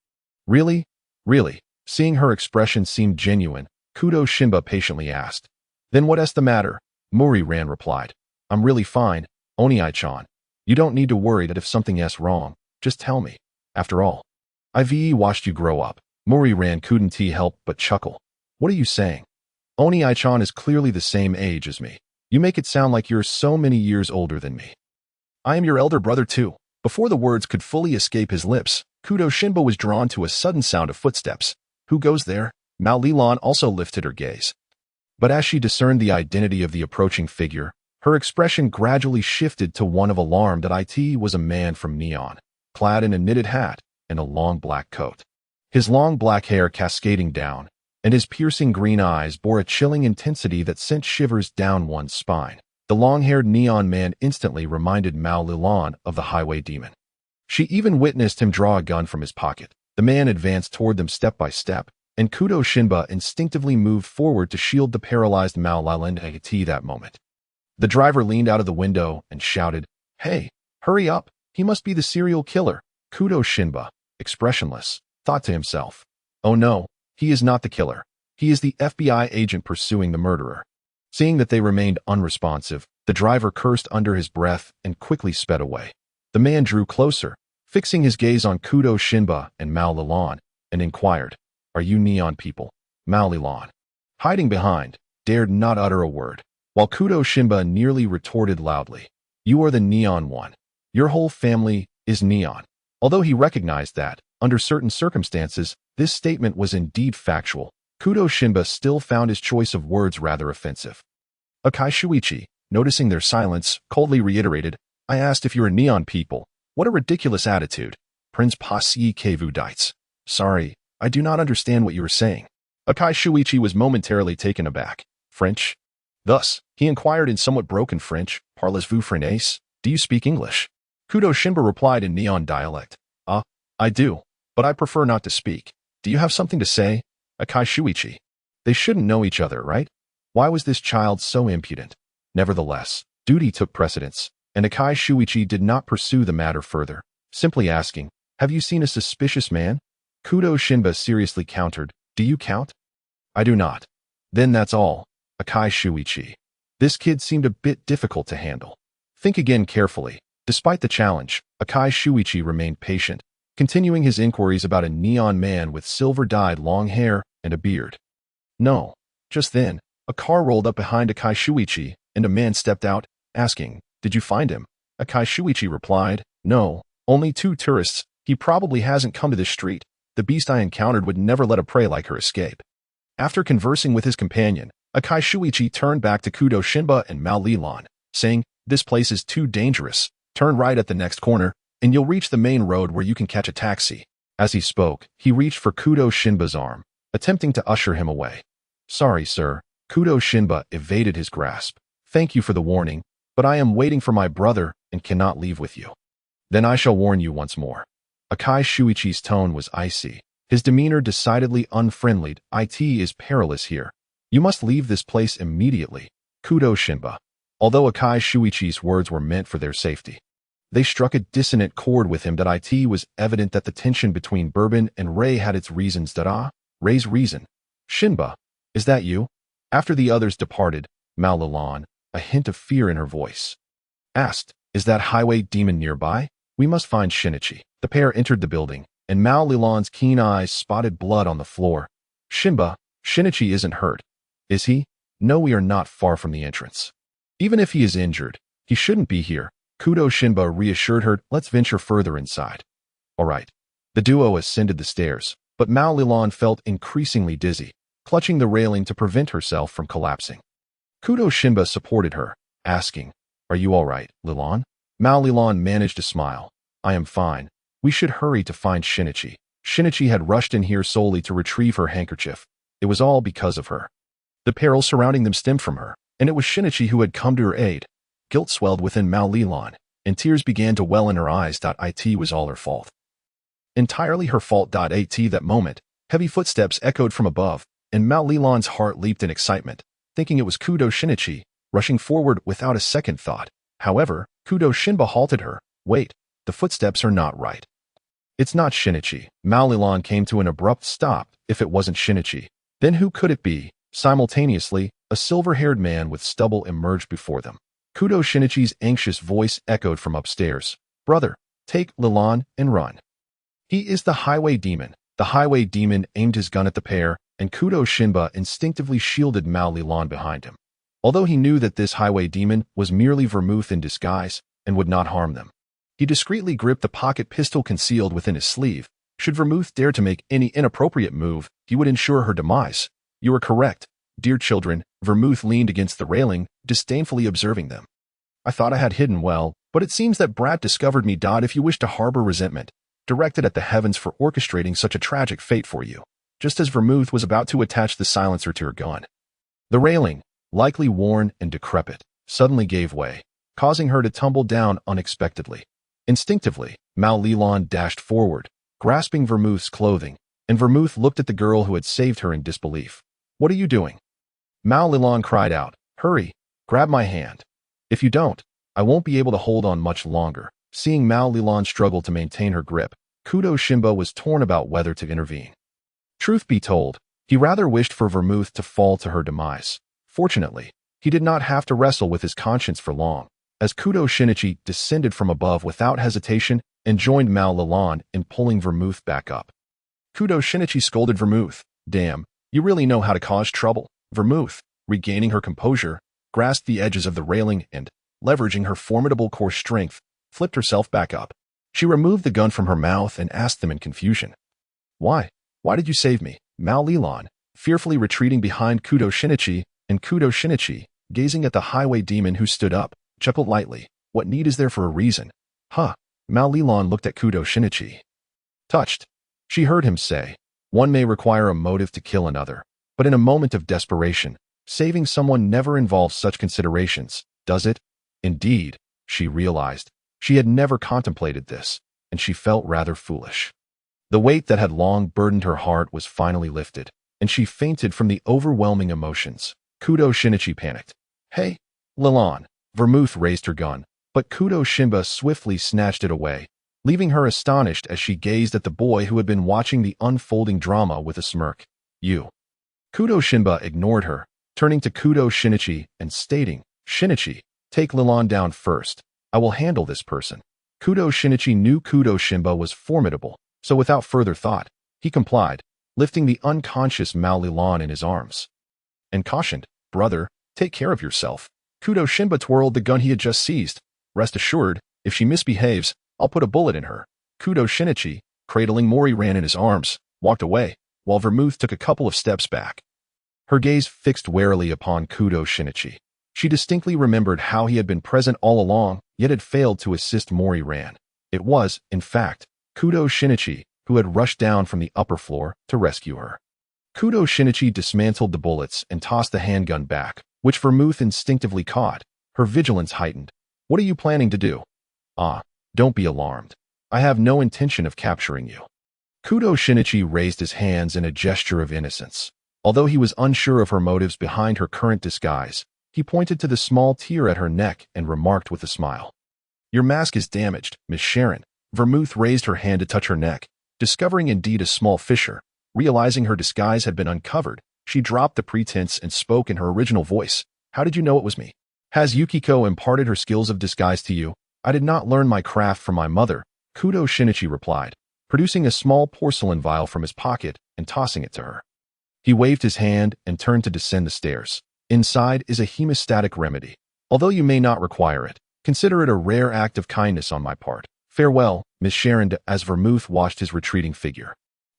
"Really? Really?" Seeing her expression seemed genuine, Kudo Shinba patiently asked. "Then what's the matter?" Ran replied. "I'm really fine, Oni-chan. You don't need to worry that if something's wrong, just tell me. After all, I've watched you grow up." Ran couldn't help but chuckle. "What are you saying? Oni-chan is clearly the same age as me. You make it sound like you're so many years older than me." "I am your elder brother too." Before the words could fully escape his lips, Kudo Shinba was drawn to a sudden sound of footsteps. "Who goes there?" Mao Lilan also lifted her gaze. But as she discerned the identity of the approaching figure, her expression gradually shifted to one of alarm that it was a man from Neon, clad in a knitted hat and a long black coat. His long black hair cascading down, and his piercing green eyes bore a chilling intensity that sent shivers down one's spine. The long-haired Neon man instantly reminded Mao Lilan of the highway demon. She even witnessed him draw a gun from his pocket. The man advanced toward them step by step, and Kudo Shinba instinctively moved forward to shield the paralyzed Mao Lilan at that moment. The driver leaned out of the window and shouted, "Hey, hurry up, he must be the serial killer." Kudo Shinba, expressionless, thought to himself, "Oh no, he is not the killer. He is the FBI agent pursuing the murderer." Seeing that they remained unresponsive, the driver cursed under his breath and quickly sped away. The man drew closer, fixing his gaze on Kudo Shinba and Mao Lilan, and inquired, "Are you Neon people?" Mao Lilan, hiding behind, dared not utter a word, while Kudo Shinba nearly retorted loudly, "You are the Neon one. Your whole family is Neon." Although he recognized that, under certain circumstances, this statement was indeed factual, Kudo Shinba still found his choice of words rather offensive. Akai Shuichi, noticing their silence, coldly reiterated, "I asked if you were Neon people. What a ridiculous attitude." Prince Pasi Kevu Dites. "Sorry, I do not understand what you were saying." Akai Shuichi was momentarily taken aback. "French?" Thus, he inquired in somewhat broken French, "Parlez-vous français? Do you speak English?" Kudo Shinba replied in Neon dialect, I do, but I prefer not to speak. Do you have something to say?" Akai Shuichi. They shouldn't know each other, right? Why was this child so impudent? Nevertheless, duty took precedence, and Akai Shuichi did not pursue the matter further, simply asking, "Have you seen a suspicious man?" Kudo Shinba seriously countered, "Do you count?" "I do not." "Then that's all." Akai Shuichi. This kid seemed a bit difficult to handle. Think again carefully. Despite the challenge, Akai Shuichi remained patient, continuing his inquiries about a neon man with silver-dyed long hair and a beard. No. Just then, a car rolled up behind Akai Shuichi, and a man stepped out, asking, "Did you find him?" Akai Shuichi replied, "No, only 2 tourists. He probably hasn't come to this street. The beast I encountered would never let a prey like her escape." After conversing with his companion, Akai Shuichi turned back to Kudo Shinba and Mao Lilan, saying, "This place is too dangerous. Turn right at the next corner, and you'll reach the main road where you can catch a taxi." As he spoke, he reached for Kudo Shinba's arm, attempting to usher him away. "Sorry, sir." Kudo Shinba evaded his grasp. "Thank you for the warning, but I am waiting for my brother and cannot leave with you." "Then I shall warn you once more." Akai Shuichi's tone was icy, his demeanor decidedly unfriendly. "It is perilous here. You must leave this place immediately." Kudo Shinba. Although Akai Shuichi's words were meant for their safety, they struck a dissonant chord with him. That it was evident that the tension between Bourbon and Ray had its reasons. Ray's reason. "Shinba, is that you?" After the others departed, Mao Lilan, a hint of fear in her voice, asked, "Is that highway demon nearby? We must find Shinichi." The pair entered the building, and Mao Lilan's keen eyes spotted blood on the floor. "Shinba, Shinichi isn't hurt, is he?" "No, we are not far from the entrance. Even if he is injured, he shouldn't be here." Kudo Shinba reassured her, "Let's venture further inside." All right. The duo ascended the stairs, but Mao Lilan felt increasingly dizzy, clutching the railing to prevent herself from collapsing. Kudo Shinba supported her, asking, "Are you all right, Lilan?" Mao Lilan managed to smile. "I am fine. We should hurry to find Shinichi. Shinichi had rushed in here solely to retrieve her handkerchief. It was all because of her. The peril surrounding them stemmed from her, and it was Shinichi who had come to her aid. Guilt swelled within Mao Lilan, and tears began to well in her eyes. It was all her fault. Entirely her fault. At that moment, heavy footsteps echoed from above, and Mao Lilan's heart leaped in excitement, thinking it was Kudo Shinichi, rushing forward without a second thought. However, Kudo Shinba halted her. Wait, the footsteps are not right. It's not Shinichi. Mao Lilan came to an abrupt stop. If it wasn't Shinichi, then who could it be? Simultaneously, a silver-haired man with stubble emerged before them. Kudo Shinichi's anxious voice echoed from upstairs. Brother, take Lilan and run. He is the highway demon. The highway demon aimed his gun at the pair, and Kudo Shinba instinctively shielded Mao Lilan behind him. Although he knew that this highway demon was merely vermouth in disguise and would not harm them, he discreetly gripped the pocket pistol concealed within his sleeve. Should Vermouth dare to make any inappropriate move, he would ensure her demise. You are correct, dear children. Vermouth leaned against the railing, disdainfully observing them. I thought I had hidden well, but it seems that Brat discovered me. If you wish to harbor resentment, directed at the heavens for orchestrating such a tragic fate for you, just as Vermouth was about to attach the silencer to her gun. The railing, likely worn and decrepit, suddenly gave way, causing her to tumble down unexpectedly. Instinctively, Mao Lilan dashed forward, grasping Vermouth's clothing, and Vermouth looked at the girl who had saved her in disbelief. What are you doing? Mao Lilan cried out. Hurry, grab my hand. If you don't, I won't be able to hold on much longer. Seeing Mao Lilan struggle to maintain her grip, Kudo Shinba was torn about whether to intervene. Truth be told, he rather wished for Vermouth to fall to her demise. Fortunately, he did not have to wrestle with his conscience for long, as Kudo Shinichi descended from above without hesitation and joined Mao Lilan in pulling Vermouth back up. Kudo Shinichi scolded Vermouth. Damn, you really know how to cause trouble. Vermouth, regaining her composure, grasped the edges of the railing and, leveraging her formidable core strength, flipped herself back up. She removed the gun from her mouth and asked them in confusion. Why? Why did you save me? Mao Lilan, fearfully retreating behind Kudo Shinichi, and Kudo Shinichi, gazing at the highway demon who stood up, chuckled lightly. What need is there for a reason? Huh. Mao Lilan looked at Kudo Shinichi. Touched. She heard him say, one may require a motive to kill another, but in a moment of desperation, saving someone never involves such considerations, does it? Indeed, she realized. She had never contemplated this, and she felt rather foolish. The weight that had long burdened her heart was finally lifted, and she fainted from the overwhelming emotions. Kudo Shinichi panicked. Hey, Lilan. Vermouth raised her gun, but Kudo Shinba swiftly snatched it away, leaving her astonished as she gazed at the boy who had been watching the unfolding drama with a smirk. You. Kudo Shinba ignored her, turning to Kudo Shinichi and stating, Shinichi, take Lilan down first. I will handle this person. Kudo Shinichi knew Kudo Shinba was formidable, so without further thought, he complied, lifting the unconscious Mao Lilan in his arms. And cautioned, brother, take care of yourself. Kudo Shinba twirled the gun he had just seized. Rest assured, if she misbehaves, I'll put a bullet in her. Kudo Shinichi, cradling Mori Ran in his arms, walked away, while Vermouth took a couple of steps back. Her gaze fixed warily upon Kudo Shinichi. She distinctly remembered how he had been present all along, yet had failed to assist Mori Ran. It was, in fact, Kudo Shinichi who had rushed down from the upper floor to rescue her. Kudo Shinichi dismantled the bullets and tossed the handgun back, which Vermouth instinctively caught, her vigilance heightened. What are you planning to do? Don't be alarmed. I have no intention of capturing you. Kudo Shinichi raised his hands in a gesture of innocence. Although he was unsure of her motives behind her current disguise, he pointed to the small tear at her neck and remarked with a smile. Your mask is damaged, Miss Sharon. Vermouth raised her hand to touch her neck, discovering indeed a small fissure. Realizing her disguise had been uncovered, she dropped the pretense and spoke in her original voice. How did you know it was me? Has Yukiko imparted her skills of disguise to you? I did not learn my craft from my mother, Kudo Shinichi replied, producing a small porcelain vial from his pocket and tossing it to her. He waved his hand and turned to descend the stairs. Inside is a hemostatic remedy. Although you may not require it, consider it a rare act of kindness on my part. Farewell, Miss Sharon. As Vermouth watched his retreating figure,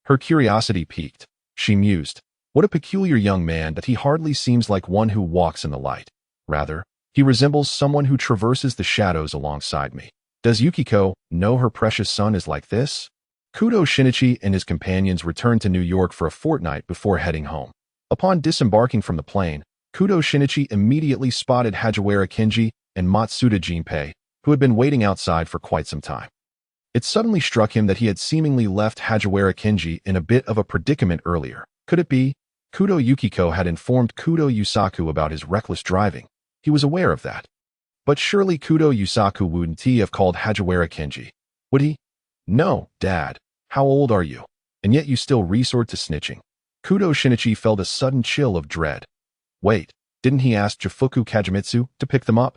her curiosity piqued. She mused, what a peculiar young man that he hardly seems like one who walks in the light. Rather, he resembles someone who traverses the shadows alongside me. Does Yukiko know her precious son is like this? Kudo Shinichi and his companions returned to New York for a fortnight before heading home. Upon disembarking from the plane, Kudo Shinichi immediately spotted Hagiwara Kenji and Matsuda Jinpei, who had been waiting outside for quite some time. It suddenly struck him that he had seemingly left Hagiwara Kenji in a bit of a predicament earlier. Could it be? Kudo Yukiko had informed Kudo Yusaku about his reckless driving. He was aware of that. But surely Kudo Yusaku wouldn't he have called Hagiwara Kenji? Would he? No, Dad. How old are you? And yet you still resort to snitching. Kudo Shinichi felt a sudden chill of dread. Wait, didn't he ask Jifuku Kagemitsu to pick them up?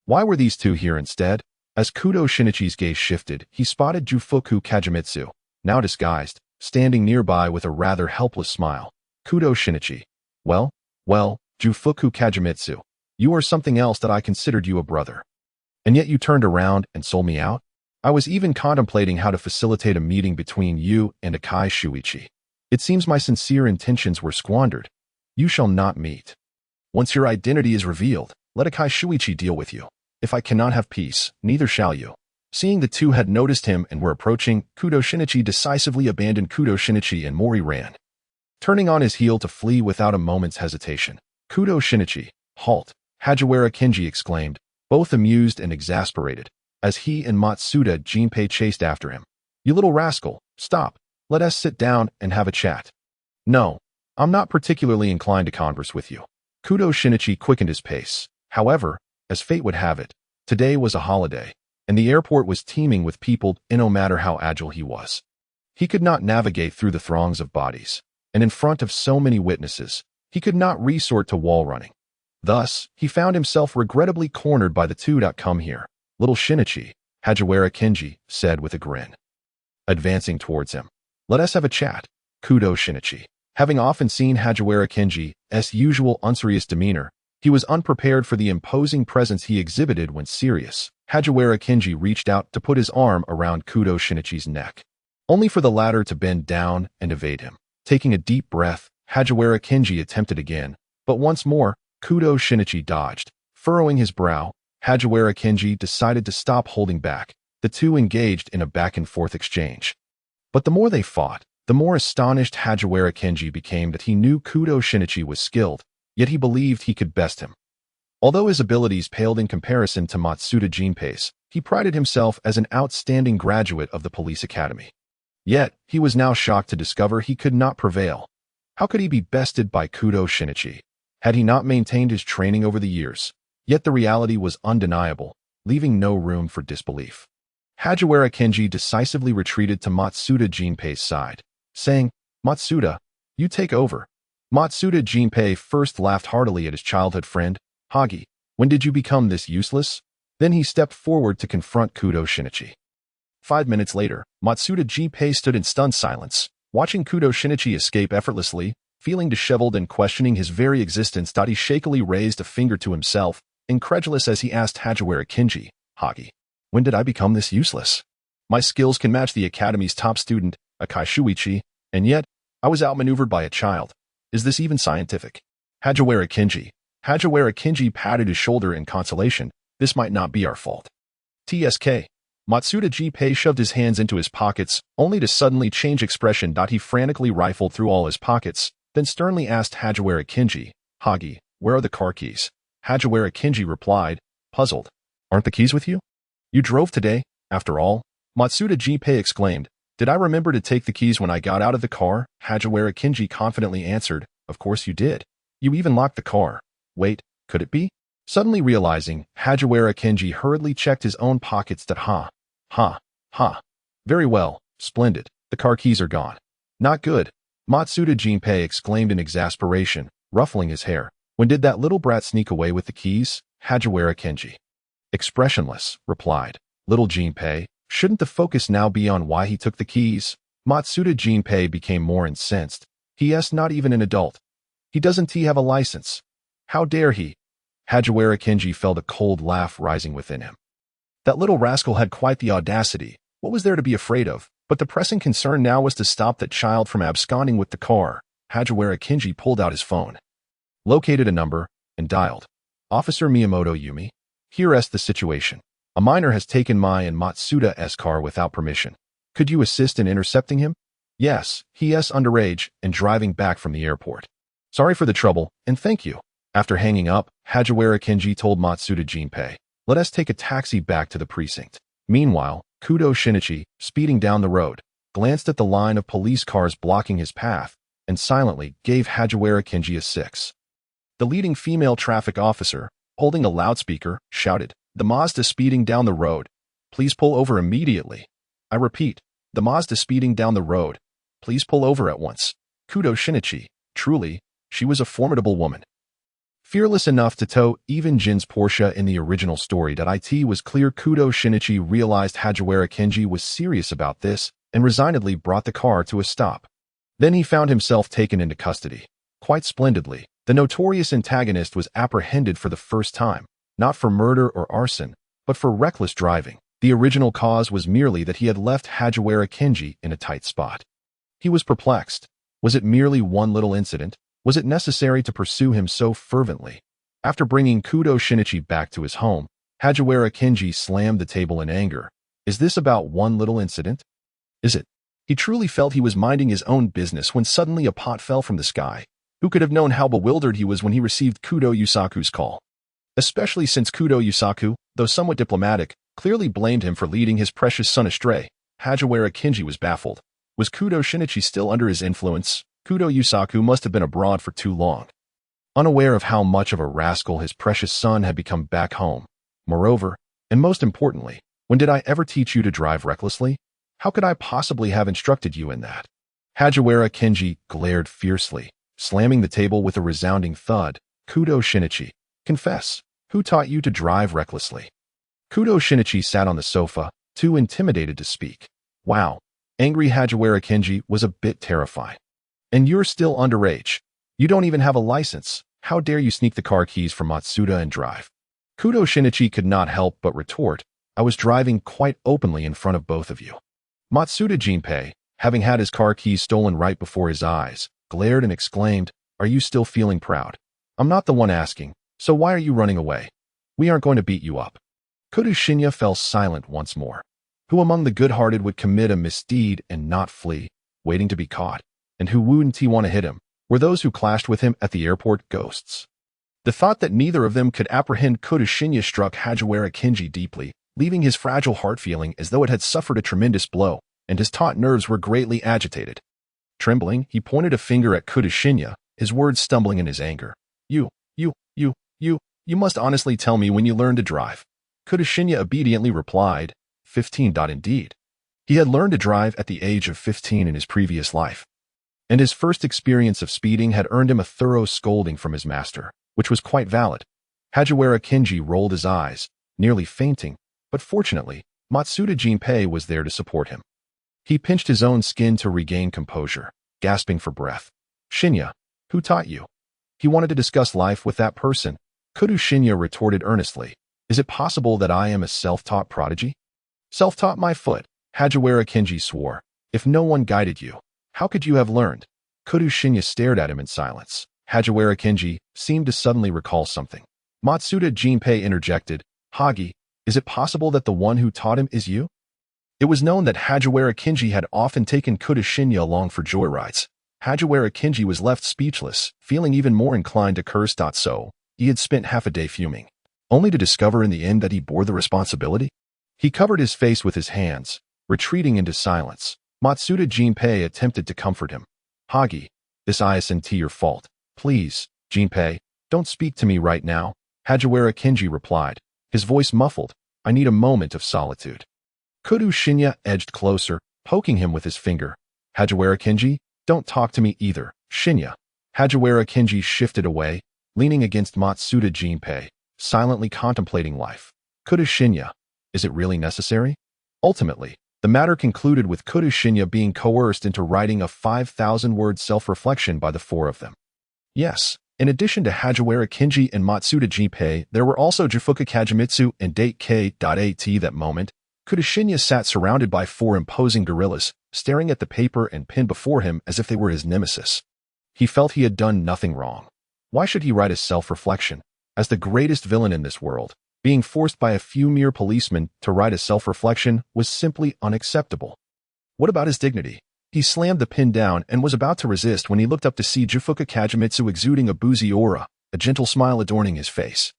Why were these two here instead? As Kudo Shinichi's gaze shifted, he spotted Jifuku Kagemitsu, now disguised, standing nearby with a rather helpless smile. Kudo Shinichi. Well, Jifuku Kagemitsu, you are something else that I considered you a brother. And yet you turned around and sold me out? I was even contemplating how to facilitate a meeting between you and Akai Shuichi. It seems my sincere intentions were squandered. You shall not meet. Once your identity is revealed, let Akai Shuichi deal with you. If I cannot have peace, neither shall you. Seeing the two had noticed him and were approaching, Kudo Shinichi decisively abandoned Kudo Shinichi and Mori ran, turning on his heel to flee without a moment's hesitation. Kudo Shinichi, halt, Hagiwara Kenji exclaimed, both amused and exasperated, as he and Matsuda Jinpei chased after him. You little rascal, stop. Let us sit down and have a chat. No, I'm not particularly inclined to converse with you. Kudo Shinichi quickened his pace. However, as fate would have it, today was a holiday, and the airport was teeming with people, and no matter how agile he was, he could not navigate through the throngs of bodies, and in front of so many witnesses, he could not resort to wall running. Thus, he found himself regrettably cornered by the two. Come here, little Shinichi, Hagiwara Kenji said with a grin, advancing towards him. Let us have a chat. Kudo Shinichi. Having often seen Hagiwara Kenji's usual unserious demeanor, he was unprepared for the imposing presence he exhibited when serious. Hagiwara Kenji reached out to put his arm around Kudo Shinichi's neck, only for the latter to bend down and evade him. Taking a deep breath, Hagiwara Kenji attempted again, but once more, Kudo Shinichi dodged. Furrowing his brow, Hagiwara Kenji decided to stop holding back. The two engaged in a back-and-forth exchange. But the more they fought, the more astonished Hagiwara Kenji became that he knew Kudo Shinichi was skilled, yet he believed he could best him. Although his abilities paled in comparison to Matsuda Jinpei's, he prided himself as an outstanding graduate of the police academy. Yet, he was now shocked to discover he could not prevail. How could he be bested by Kudo Shinichi? Had he not maintained his training over the years? Yet the reality was undeniable, leaving no room for disbelief. Hagiwara Kenji decisively retreated to Matsuda Jinpei's side, saying, Matsuda, you take over. Matsuda Jinpei first laughed heartily at his childhood friend, Hagi. When did you become this useless? Then he stepped forward to confront Kudo Shinichi. 5 minutes later, Matsuda Jinpei stood in stunned silence, watching Kudo Shinichi escape effortlessly, feeling disheveled and questioning his very existence. He shakily raised a finger to himself, incredulous as he asked Hagiwara Kenji, Hagi, when did I become this useless? My skills can match the academy's top student, Akai Shuichi, and yet, I was outmaneuvered by a child. Is this even scientific? Hagiwara Kenji patted his shoulder in consolation. This might not be our fault. TSK. Matsuda Jinpei shoved his hands into his pockets, only to suddenly change expression. He frantically rifled through all his pockets, then sternly asked Hagiwara Kenji, Hagi, where are the car keys? Hagiwara Kenji replied, puzzled. Aren't the keys with you? You drove today, after all? Matsuda Jinpei exclaimed. Did I remember to take the keys when I got out of the car? Hagiwara Kenji confidently answered, of course you did. You even locked the car. Wait, could it be? Suddenly realizing, Hagiwara Kenji hurriedly checked his own pockets. Very well, splendid, the car keys are gone. Not good. Matsuda Jinpei exclaimed in exasperation, ruffling his hair. When did that little brat sneak away with the keys? Hagiwara Kenji, expressionless, replied. Little Jinpei, shouldn't the focus now be on why he took the keys? Matsuda Jinpei became more incensed. He.s. not even an adult. He doesn't have a license. How dare he? Hagiwara Kenji felt a cold laugh rising within him. That little rascal had quite the audacity. What was there to be afraid of? But the pressing concern now was to stop that child from absconding with the car. Hagiwara Kenji pulled out his phone, located a number, and dialed. Officer Miyamoto Yumi. Here's the situation. A minor has taken my and Matsuda's car without permission. Could you assist in intercepting him? Yes, he is underage and driving back from the airport. Sorry for the trouble, and thank you. After hanging up, Hajiwara Kenji told Matsuda Jinpei, let us take a taxi back to the precinct. Meanwhile, Kudo Shinichi, speeding down the road, glanced at the line of police cars blocking his path and silently gave Hajiwara Kenji a 6. The leading female traffic officer, holding a loudspeaker, shouted, the Mazda speeding down the road. Please pull over immediately. I repeat, the Mazda speeding down the road. Please pull over at once. Kudo Shinichi, truly, she was a formidable woman. Fearless enough to tow even Jin's Porsche in the original story. It was clear Kudo Shinichi realized Hajiwara Kenji was serious about this and resignedly brought the car to a stop. Then he found himself taken into custody. Quite splendidly, the notorious antagonist was apprehended for the first time, not for murder or arson, but for reckless driving. The original cause was merely that he had left Hajiwara Kenji in a tight spot. He was perplexed. Was it merely one little incident? Was it necessary to pursue him so fervently? After bringing Kudo Shinichi back to his home, Hajiwara Kenji slammed the table in anger. Is this about one little incident? Is it? He truly felt he was minding his own business when suddenly a pot fell from the sky. Who could have known how bewildered he was when he received Kudo Yusaku's call? Especially since Kudo Yusaku, though somewhat diplomatic, clearly blamed him for leading his precious son astray. Hajiwara Kenji was baffled. Was Kudo Shinichi still under his influence? Kudo Yusaku must have been abroad for too long, unaware of how much of a rascal his precious son had become back home. Moreover, and most importantly, when did I ever teach you to drive recklessly? How could I possibly have instructed you in that? Hajiwara Kenji glared fiercely, slamming the table with a resounding thud. Kudo Shinichi, confess, who taught you to drive recklessly? Kudo Shinichi sat on the sofa, too intimidated to speak. Wow. Angry Hajiwara Kenji was a bit terrified. And you're still underage. You don't even have a license. How dare you sneak the car keys from Matsuda and drive? Kudo Shinichi could not help but retort, I was driving quite openly in front of both of you. Matsuda Jinpei, having had his car keys stolen right before his eyes, glared and exclaimed, are you still feeling proud? I'm not the one asking, so why are you running away? We aren't going to beat you up. Kudo Shinya fell silent once more. Who among the good-hearted would commit a misdeed and not flee, waiting to be caught? And who wouldn't he want to hit him? Were those who clashed with him at the airport ghosts? The thought that neither of them could apprehend Kudo Shinya struck Hajiwara Kenji deeply, leaving his fragile heart feeling as though it had suffered a tremendous blow, and his taut nerves were greatly agitated. Trembling, he pointed a finger at Kudo Shinya, his words stumbling in his anger. You must honestly tell me when you learned to drive. Kudo Shinya obediently replied, 15. Indeed. He had learned to drive at the age of 15 in his previous life. And his first experience of speeding had earned him a thorough scolding from his master, which was quite valid. Hajiwara Kenji rolled his eyes, nearly fainting, but fortunately, Matsuda Jinpei was there to support him. He pinched his own skin to regain composure, gasping for breath. Shinya, who taught you? He wanted to discuss life with that person. Kudo Shinya retorted earnestly, is it possible that I am a self-taught prodigy? Self-taught my foot, Hajiwara Kenji swore. If no one guided you, how could you have learned? Kudo Shinya stared at him in silence. Hajiwara Kenji seemed to suddenly recall something. Matsuda Jinpei interjected, Hagi, is it possible that the one who taught him is you? It was known that Hajiwara Kenji had often taken Kudo Shinya along for joyrides. Hajiwara Kenji was left speechless, feeling even more inclined to curse. So, he had spent half a day fuming, only to discover in the end that he bore the responsibility. He covered his face with his hands, retreating into silence. Matsuda Jinpei attempted to comfort him. Hagi, this isn't your fault. Please, Jinpei, don't speak to me right now, Hajiwara Kenji replied, his voice muffled. I need a moment of solitude. Kudo Shinya edged closer, poking him with his finger. Hajiwara Kenji, don't talk to me either, Shinya. Hajiwara Kenji shifted away, leaning against Matsuda Jinpei, silently contemplating life. Kudo Shinya, is it really necessary? Ultimately, the matter concluded with Kudo Shinya being coerced into writing a 5,000-word self-reflection by the four of them. Yes, in addition to Hajiwara Kenji and Matsuda Jinpei, there were also Jifuka Kajimitsu and Date K.At. That moment, Kudo Shinya sat surrounded by four imposing gorillas, staring at the paper and pen before him as if they were his nemesis. He felt he had done nothing wrong. Why should he write a self-reflection? As the greatest villain in this world, Being forced by a few mere policemen to write a self-reflection was simply unacceptable. What about his dignity? He slammed the pen down and was about to resist when he looked up to see Jifuka Kagemitsu exuding a boozy aura, a gentle smile adorning his face.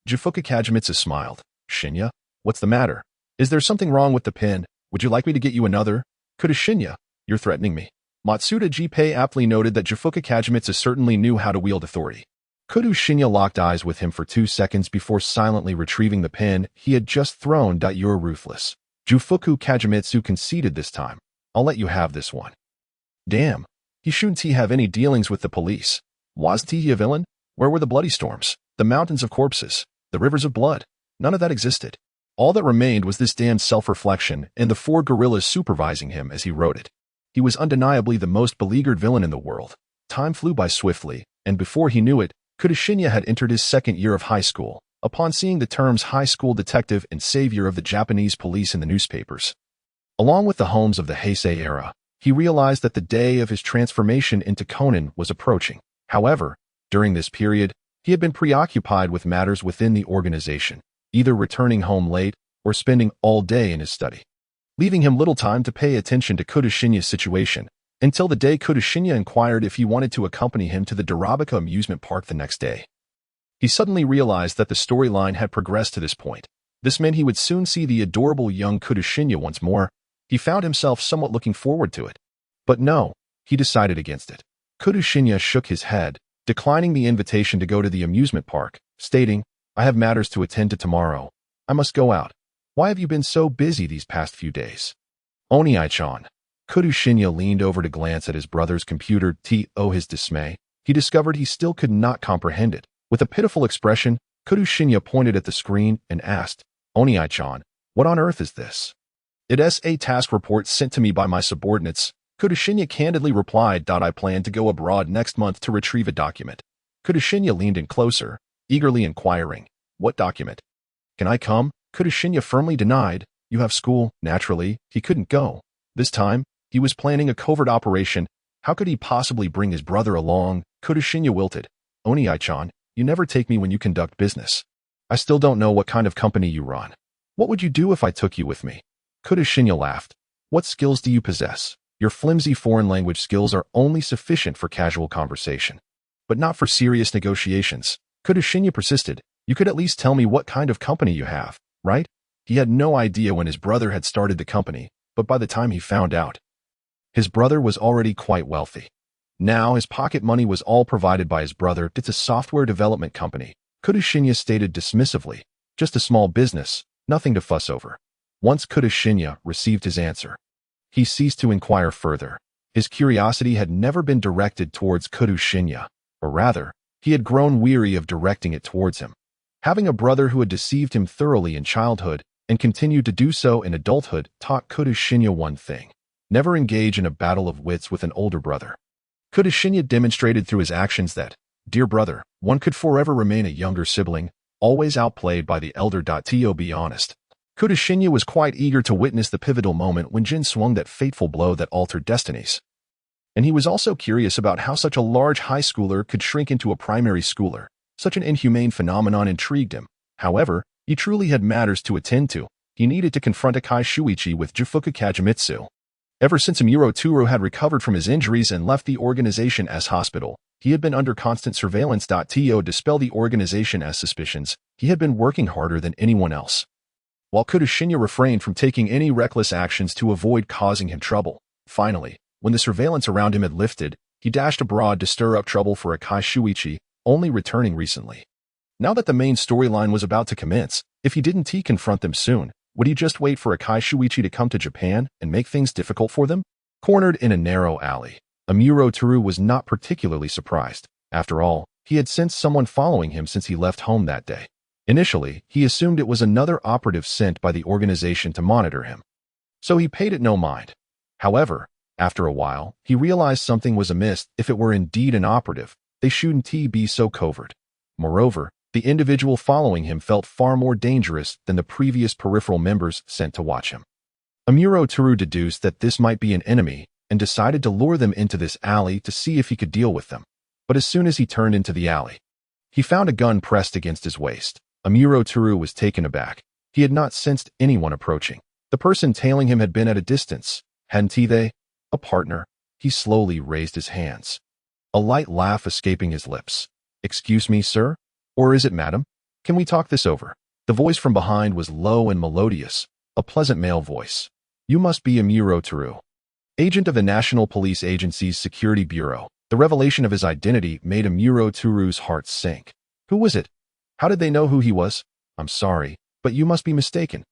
Jifuka Kagemitsu smiled. Shinya, what's the matter? Is there something wrong with the pen? Would you like me to get you another? Kudo Shinya, you're threatening me. Matsuda Jippei aptly noted that Jifuka Kagemitsu certainly knew how to wield authority. Kudo Shinya locked eyes with him for 2 seconds before silently retrieving the pen he had just thrown. You're ruthless. Jifuka Kagemitsu conceded this time. I'll let you have this one. Damn, he shouldn't he have any dealings with the police? Wasn't he a villain? Where were the bloody storms, the mountains of corpses, the rivers of blood? None of that existed. All that remained was this damned self-reflection and the 4 gorillas supervising him as he wrote it. He was undeniably the most beleaguered villain in the world. Time flew by swiftly, and before he knew it, Kudo Shinya had entered his 2nd year of high school, upon seeing the terms high school detective and savior of the Japanese police in the newspapers. Along with the homes of the Heisei era, he realized that the day of his transformation into Conan was approaching. However, during this period, he had been preoccupied with matters within the organization, either returning home late or spending all day in his study, leaving him little time to pay attention to Kudo Shinya's situation, until the day Kudo Shinya inquired if he wanted to accompany him to the Dorabaka amusement park the next day. He suddenly realized that the storyline had progressed to this point. This meant he would soon see the adorable young Kudo Shinya once more. He found himself somewhat looking forward to it. But no, he decided against it. Kudo Shinya shook his head, declining the invitation to go to the amusement park, stating, I have matters to attend to tomorrow. I must go out. Why have you been so busy these past few days? Oni-chan. Kudo Shinya leaned over to glance at his brother's computer. To his dismay, he discovered he still could not comprehend it. With a pitiful expression, Kudo Shinya pointed at the screen and asked, Oni-chan, what on earth is this? It is a task report sent to me by my subordinates. Kudo Shinya candidly replied. I plan to go abroad next month to retrieve a document. Kudo Shinya leaned in closer, eagerly inquiring, what document? Can I come? Kudo Shinya firmly denied. You have school. Naturally, he couldn't go. This time, he was planning a covert operation. How could he possibly bring his brother along? Kudo Shinya wilted. Oni-chan, you never take me when you conduct business. I still don't know what kind of company you run. What would you do if I took you with me? Kudo Shinya laughed. What skills do you possess? Your flimsy foreign language skills are only sufficient for casual conversation, but not for serious negotiations. Kudo Shinya persisted. You could at least tell me what kind of company you have, right? He had no idea when his brother had started the company, but by the time he found out, his brother was already quite wealthy. Now his pocket money was all provided by his brother. It's a software development company. Kudo Shinya stated dismissively. Just a small business, nothing to fuss over. Once Kudo Shinya received his answer, he ceased to inquire further. His curiosity had never been directed towards Kudo Shinya, or rather, he had grown weary of directing it towards him. Having a brother who had deceived him thoroughly in childhood and continued to do so in adulthood taught Kudo Shinya one thing: never engage in a battle of wits with an older brother. Kudo Shinya demonstrated through his actions that, dear brother, one could forever remain a younger sibling, always outplayed by the elder. To be honest, Kudo Shinya was quite eager to witness the pivotal moment when Jin swung that fateful blow that altered destinies. And he was also curious about how such a large high schooler could shrink into a primary schooler. Such an inhumane phenomenon intrigued him. However, he truly had matters to attend to. He needed to confront Akai Shuichi with Jifuka Kagemitsu. Ever since Amuro Turo had recovered from his injuries and left the organization as hospital, he had been under constant surveillance. To dispel the organization as suspicions, he had been working harder than anyone else, while Kudo Shinya refrained from taking any reckless actions to avoid causing him trouble. Finally, when the surveillance around him had lifted, he dashed abroad to stir up trouble for Akai Shuichi, only returning recently. Now that the main storyline was about to commence, if he didn't confront them soon, would he just wait for Akai Shuichi to come to Japan and make things difficult for them? Cornered in a narrow alley, Amuro Turo was not particularly surprised. After all, he had sensed someone following him since he left home that day. Initially, he assumed it was another operative sent by the organization to monitor him, so he paid it no mind. However, after a while, he realized something was amiss. If it were indeed an operative, they shouldn't be so covert. Moreover, the individual following him felt far more dangerous than the previous peripheral members sent to watch him. Amuro Turo deduced that this might be an enemy and decided to lure them into this alley to see if he could deal with them. But as soon as he turned into the alley, he found a gun pressed against his waist. Amuro Toru was taken aback. He had not sensed anyone approaching. The person tailing him had been at a distance. Hadn't they? A partner. He slowly raised his hands. A light laugh escaping his lips. Excuse me, sir? Or is it madam? Can we talk this over? The voice from behind was low and melodious, a pleasant male voice. You must be Amuro Toru, agent of the National Police Agency's Security Bureau. The revelation of his identity made Amuro Toru's heart sink. Who was it? How did they know who he was? I'm sorry, but you must be mistaken.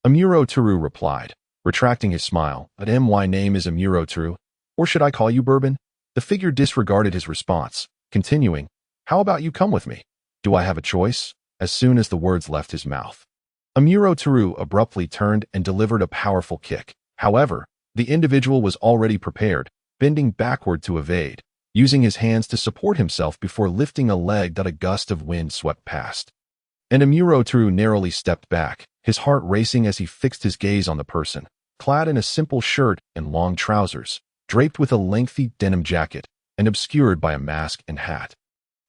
Amuro Toru replied, retracting his smile. But my name is Amuro Toru. Or should I call you Bourbon? The figure disregarded his response, continuing, How about you come with me? Do I have a choice? As soon as the words left his mouth, Amuro Toru abruptly turned and delivered a powerful kick. However, the individual was already prepared, bending backward to evade, using his hands to support himself before lifting a leg that a gust of wind swept past. And Amuro Toru narrowly stepped back, his heart racing as he fixed his gaze on the person, clad in a simple shirt and long trousers, draped with a lengthy denim jacket, and obscured by a mask and hat.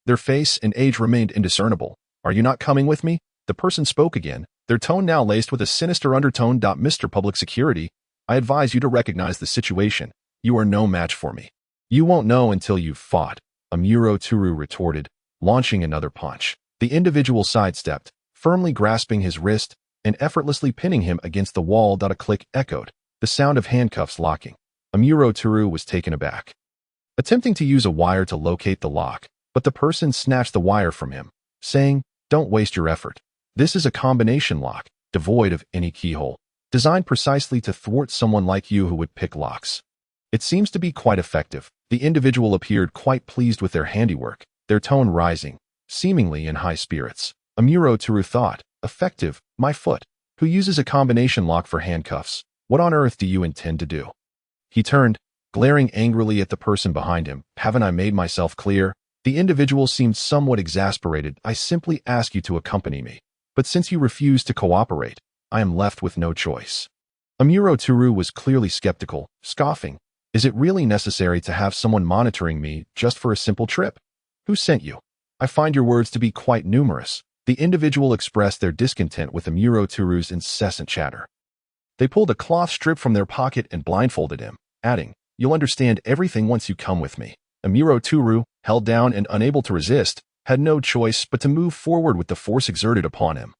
Their face and age remained indiscernible. Are you not coming with me? The person spoke again, their tone now laced with a sinister undertone. Mr. Public Security, I advise you to recognize the situation. You are no match for me. You won't know until you've fought, Amuro Toru retorted, launching another punch. The individual sidestepped, firmly grasping his wrist and effortlessly pinning him against the wall. A click echoed, the sound of handcuffs locking. Amuro Toru was taken aback, attempting to use a wire to locate the lock, but the person snatched the wire from him, saying, Don't waste your effort. This is a combination lock, devoid of any keyhole, designed precisely to thwart someone like you who would pick locks. It seems to be quite effective. The individual appeared quite pleased with their handiwork, their tone rising, seemingly in high spirits. Amuro Toru thought, effective, my foot, who uses a combination lock for handcuffs. What on earth do you intend to do? He turned, glaring angrily at the person behind him. Haven't I made myself clear? The individual seemed somewhat exasperated. I simply ask you to accompany me. But since you refuse to cooperate, I am left with no choice. Amuro Toru was clearly skeptical, scoffing. Is it really necessary to have someone monitoring me just for a simple trip? Who sent you? I find your words to be quite numerous. The individual expressed their discontent with Amuro Toru's incessant chatter. They pulled a cloth strip from their pocket and blindfolded him, adding, You'll understand everything once you come with me. Amuro Toru, held down and unable to resist, had no choice but to move forward with the force exerted upon him.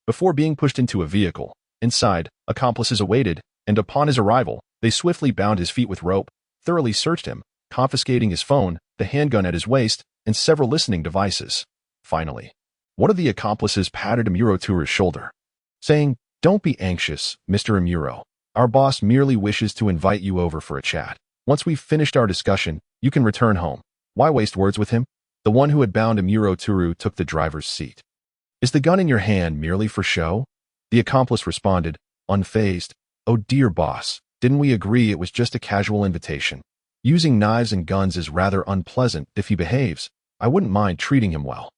Before being pushed into a vehicle, inside, accomplices awaited, and upon his arrival, they swiftly bound his feet with rope, thoroughly searched him, confiscating his phone, the handgun at his waist, and several listening devices. Finally, one of the accomplices patted Amuro Toru's shoulder, saying, Don't be anxious, Mr. Amuro. Our boss merely wishes to invite you over for a chat. Once we've finished our discussion, you can return home. Why waste words with him? The one who had bound Amuro Toru took the driver's seat. Is the gun in your hand merely for show? The accomplice responded, unfazed. Oh dear boss, didn't we agree it was just a casual invitation? Using knives and guns is rather unpleasant. If he behaves, I wouldn't mind treating him well.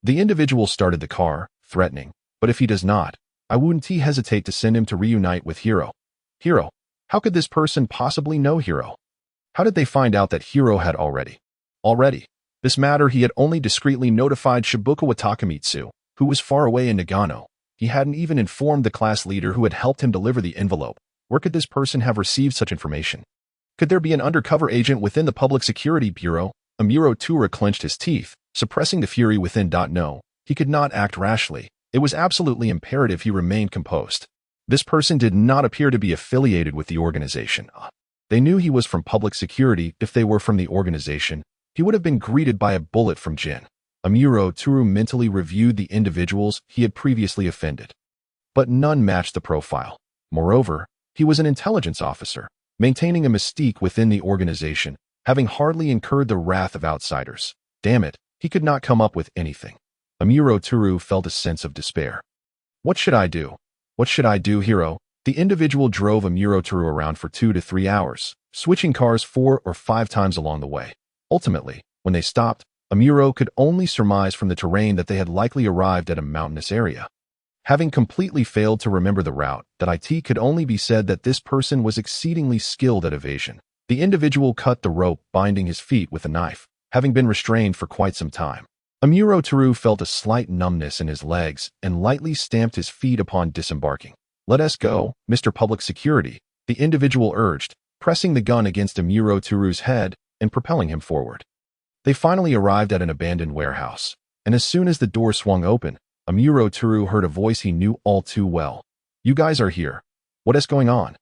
The individual started the car, threatening, but if he does not, I wouldn't hesitate to send him to reunite with Hiro. Hiro? How could this person possibly know Hiro? How did they find out that Hiro had already? This matter he had only discreetly notified Shibukawa Takamitsu, who was far away in Nagano. He hadn't even informed the class leader who had helped him deliver the envelope. Where could this person have received such information? Could there be an undercover agent within the Public Security Bureau? Amuro Toru clenched his teeth, suppressing the fury within. No, he could not act rashly. It was absolutely imperative he remain composed. This person did not appear to be affiliated with the organization. They knew he was from public security. If they were from the organization, he would have been greeted by a bullet from Jin. Amuro Toru mentally reviewed the individuals he had previously offended, but none matched the profile. Moreover, he was an intelligence officer, maintaining a mystique within the organization, having hardly incurred the wrath of outsiders. Damn it, he could not come up with anything. Amuro Toru felt a sense of despair. What should I do? What should I do, Hiro? The individual drove Amuro Toru around for 2 to 3 hours, switching cars 4 or 5 times along the way. Ultimately, when they stopped, Amuro could only surmise from the terrain that they had likely arrived at a mountainous area. Having completely failed to remember the route, it could only be said that this person was exceedingly skilled at evasion. The individual cut the rope binding his feet with a knife, having been restrained for quite some time. Amuro Toru felt a slight numbness in his legs and lightly stamped his feet upon disembarking. "Let us go, Mr. Public Security," the individual urged, pressing the gun against Amuro Toru's head and propelling him forward. They finally arrived at an abandoned warehouse, and as soon as the door swung open, Amuro Toru heard a voice he knew all too well. "You guys are here. What is going on?"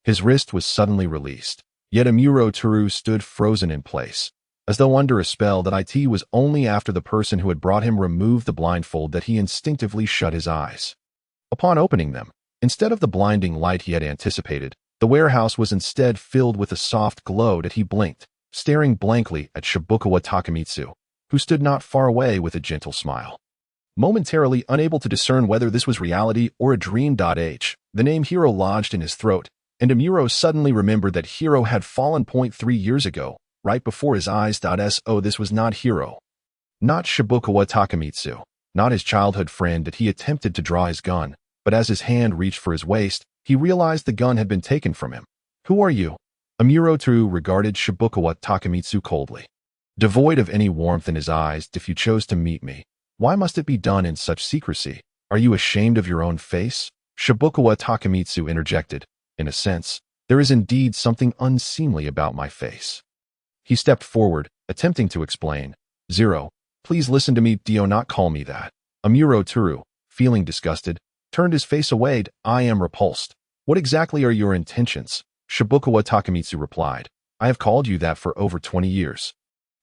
His wrist was suddenly released, yet Amuro Toru stood frozen in place, as though under a spell. That it was only after the person who had brought him removed the blindfold that he instinctively shut his eyes. Upon opening them, instead of the blinding light he had anticipated, the warehouse was instead filled with a soft glow that he blinked, staring blankly at Shibukawa Takamitsu, who stood not far away with a gentle smile. Momentarily unable to discern whether this was reality or a dream. The name Hiro lodged in his throat, and Amuro suddenly remembered that Hiro had fallen 3 years ago, right before his eyes. So this was not Hiro. Not Shibukawa Takamitsu, not his childhood friend. That he attempted to draw his gun, but as his hand reached for his waist, he realized the gun had been taken from him. "Who are you?" Amuro Toru regarded Shibukawa Takamitsu coldly. Devoid of any warmth in his eyes. "If you chose to meet me, why must it be done in such secrecy? Are you ashamed of your own face?" Shibukawa Takamitsu interjected. "In a sense, there is indeed something unseemly about my face." He stepped forward, attempting to explain. "Zero, please listen to me. Do not call me that." Amuro Toru, feeling disgusted, turned his face away. "I am repulsed. What exactly are your intentions?" Shibukawa Takamitsu replied. "I have called you that for over 20 years.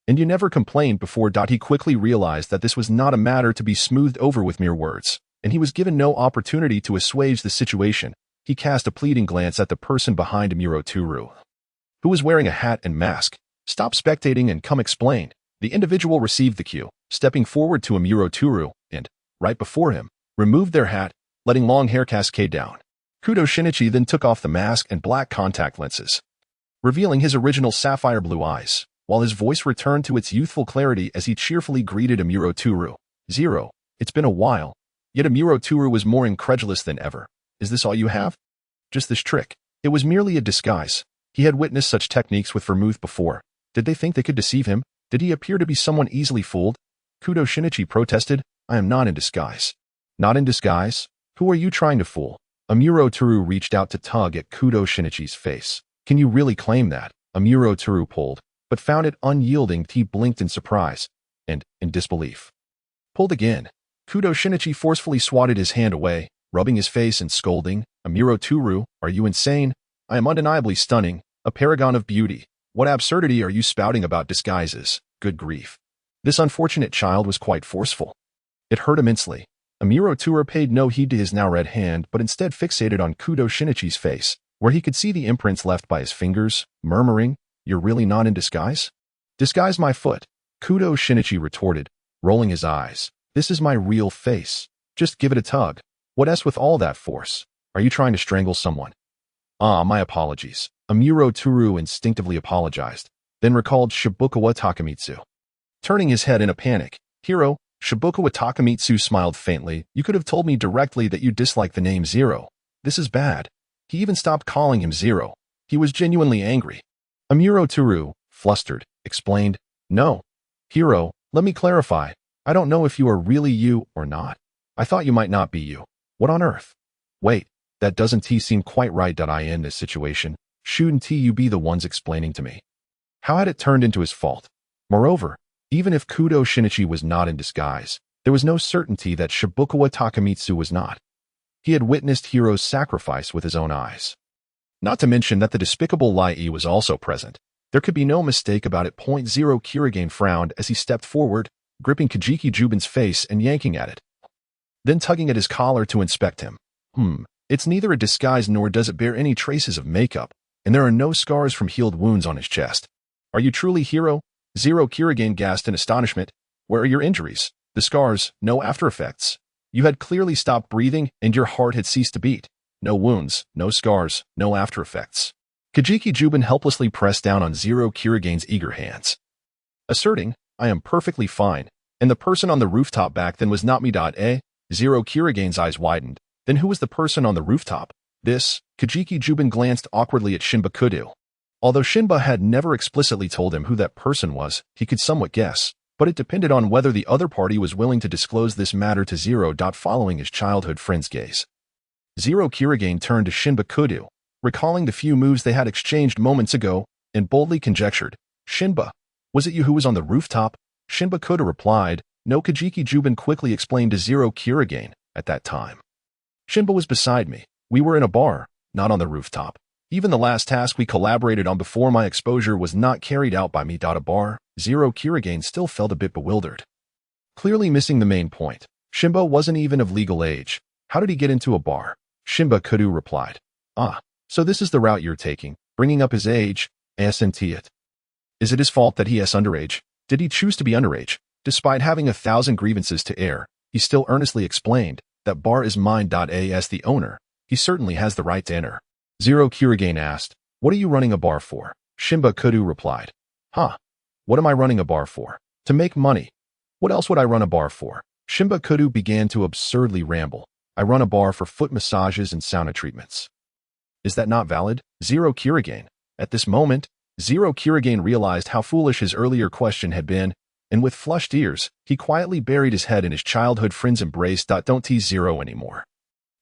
And you never complained before." He quickly realized that this was not a matter to be smoothed over with mere words, and he was given no opportunity to assuage the situation. He cast a pleading glance at the person behind Amuro Toru, who was wearing a hat and mask. "Stop spectating and come explain." The individual received the cue, stepping forward to Amuro Toru, and, right before him, removed their hat, letting long hair cascade down. Kudo Shinichi then took off the mask and black contact lenses, revealing his original sapphire blue eyes, while his voice returned to its youthful clarity as he cheerfully greeted Amuro Toru. "Zero, it's been a while." Yet Amuro Toru was more incredulous than ever. "Is this all you have? Just this trick?" It was merely a disguise. He had witnessed such techniques with vermouth before. Did they think they could deceive him? Did he appear to be someone easily fooled? Kudo Shinichi protested. "I am not in disguise." "Not in disguise? Who are you trying to fool?" Amuro Toru reached out to tug at Kudo Shinichi's face. "Can you really claim that?" Amuro Toru pulled, but found it unyielding. He blinked in surprise and in disbelief. Pulled again. Kudo Shinichi forcefully swatted his hand away, rubbing his face and scolding. "Amuro Toru, are you insane? I am undeniably stunning, a paragon of beauty. What absurdity are you spouting about disguises? Good grief." This unfortunate child was quite forceful. It hurt immensely. Amuro Toru paid no heed to his now red hand, but instead fixated on Kudo Shinichi's face, where he could see the imprints left by his fingers, murmuring, "You're really not in disguise?" "Disguise my foot," Kudo Shinichi retorted, rolling his eyes. "This is my real face. Just give it a tug. What else with all that force? Are you trying to strangle someone?" "Ah, my apologies." Amuro Toru instinctively apologized, then recalled Shibukawa Takamitsu. Turning his head in a panic, "Hiro," Shibukawa Takamitsu smiled faintly. "You could have told me directly that you dislike the name Zero. This is bad." He even stopped calling him Zero. He was genuinely angry. Amuro Toru, flustered, explained, "No. Hiro, let me clarify. I don't know if you are really you or not. I thought you might not be you. What on earth? Wait, that doesn't seem quite right. In this situation, shouldn't you be the ones explaining to me?" How had it turned into his fault? Moreover, even if Kudo Shinichi was not in disguise, there was no certainty that Shibukawa Takamitsu was not. He had witnessed Hiro's sacrifice with his own eyes. Not to mention that the despicable Lai was also present. There could be no mistake about it. Zero Kirigane frowned as he stepped forward, gripping Kajiki Jubin's face and yanking at it, then tugging at his collar to inspect him. It's neither a disguise nor does it bear any traces of makeup, and there are no scars from healed wounds on his chest. Are you truly Hiro? Zero Kirigane gasped in astonishment. Where are your injuries? The scars, no after effects. You had clearly stopped breathing and your heart had ceased to beat. No wounds, no scars, no after effects. Kajiki Jubin helplessly pressed down on Zero Kirigane's eager hands, asserting, I am perfectly fine, and the person on the rooftop back then was not me. Zero Kirigane's eyes widened. Then who was the person on the rooftop? This, Kajiki Jubin glanced awkwardly at Shinba Kudo. Although Shinba had never explicitly told him who that person was, he could somewhat guess. but it depended on whether the other party was willing to disclose this matter to Zero. Following his childhood friend's gaze, Zero Kirigane turned to Shinba Kudo, recalling the few moves they had exchanged moments ago, and boldly conjectured, "Shinba, was it you who was on the rooftop?" Shinba Kudo replied, "No." Kajiki Jubin quickly explained to Zero Kirigane, "At that time, Shinba was beside me. We were in a bar, not on the rooftop. Even the last task we collaborated on before my exposure was not carried out by me." A bar? Zero Kirigane still felt a bit bewildered, clearly missing the main point. Shinba wasn't even of legal age. How did he get into a bar? Shinba Kudo replied, "Ah, so this is the route you're taking, bringing up his age. Isn't it? Is it his fault that he is underage? Did he choose to be underage? Despite having 1,000 grievances to air, he still earnestly explained, that bar is mine. As the owner, he certainly has the right to enter." Zero Kirigane asked, "What are you running a bar for?" Shinba Kudo replied, "Huh? What am I running a bar for? To make money. What else would I run a bar for?" Shinba Kudo began to absurdly ramble. "I run a bar for foot massages and sauna treatments." "Is that not valid?" Zero Kirigane. At this moment, Zero Kirigane realized how foolish his earlier question had been, and with flushed ears, he quietly buried his head in his childhood friend's embrace. Don't tease Zero anymore.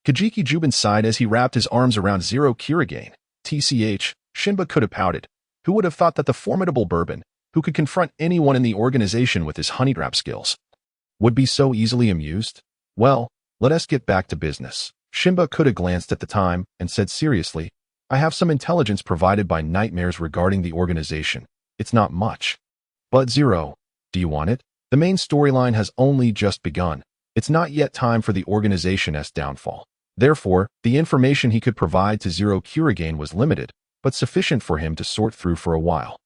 Kajiki Jubin sighed as he wrapped his arms around Zero Kirigane. TCH, Shinba Kudo pouted. Who would have thought that the formidable bourbon, who could confront anyone in the organization with his honey trap skills, would be so easily amused? Well, let us get back to business. Shinba Kudo glanced at the time and said seriously, "I have some intelligence provided by nightmares regarding the organization. It's not much. But Zero, do you want it? The main storyline has only just begun. It's not yet time for the organization's downfall." Therefore, the information he could provide to Zero Kirigane was limited, but sufficient for him to sort through for a while.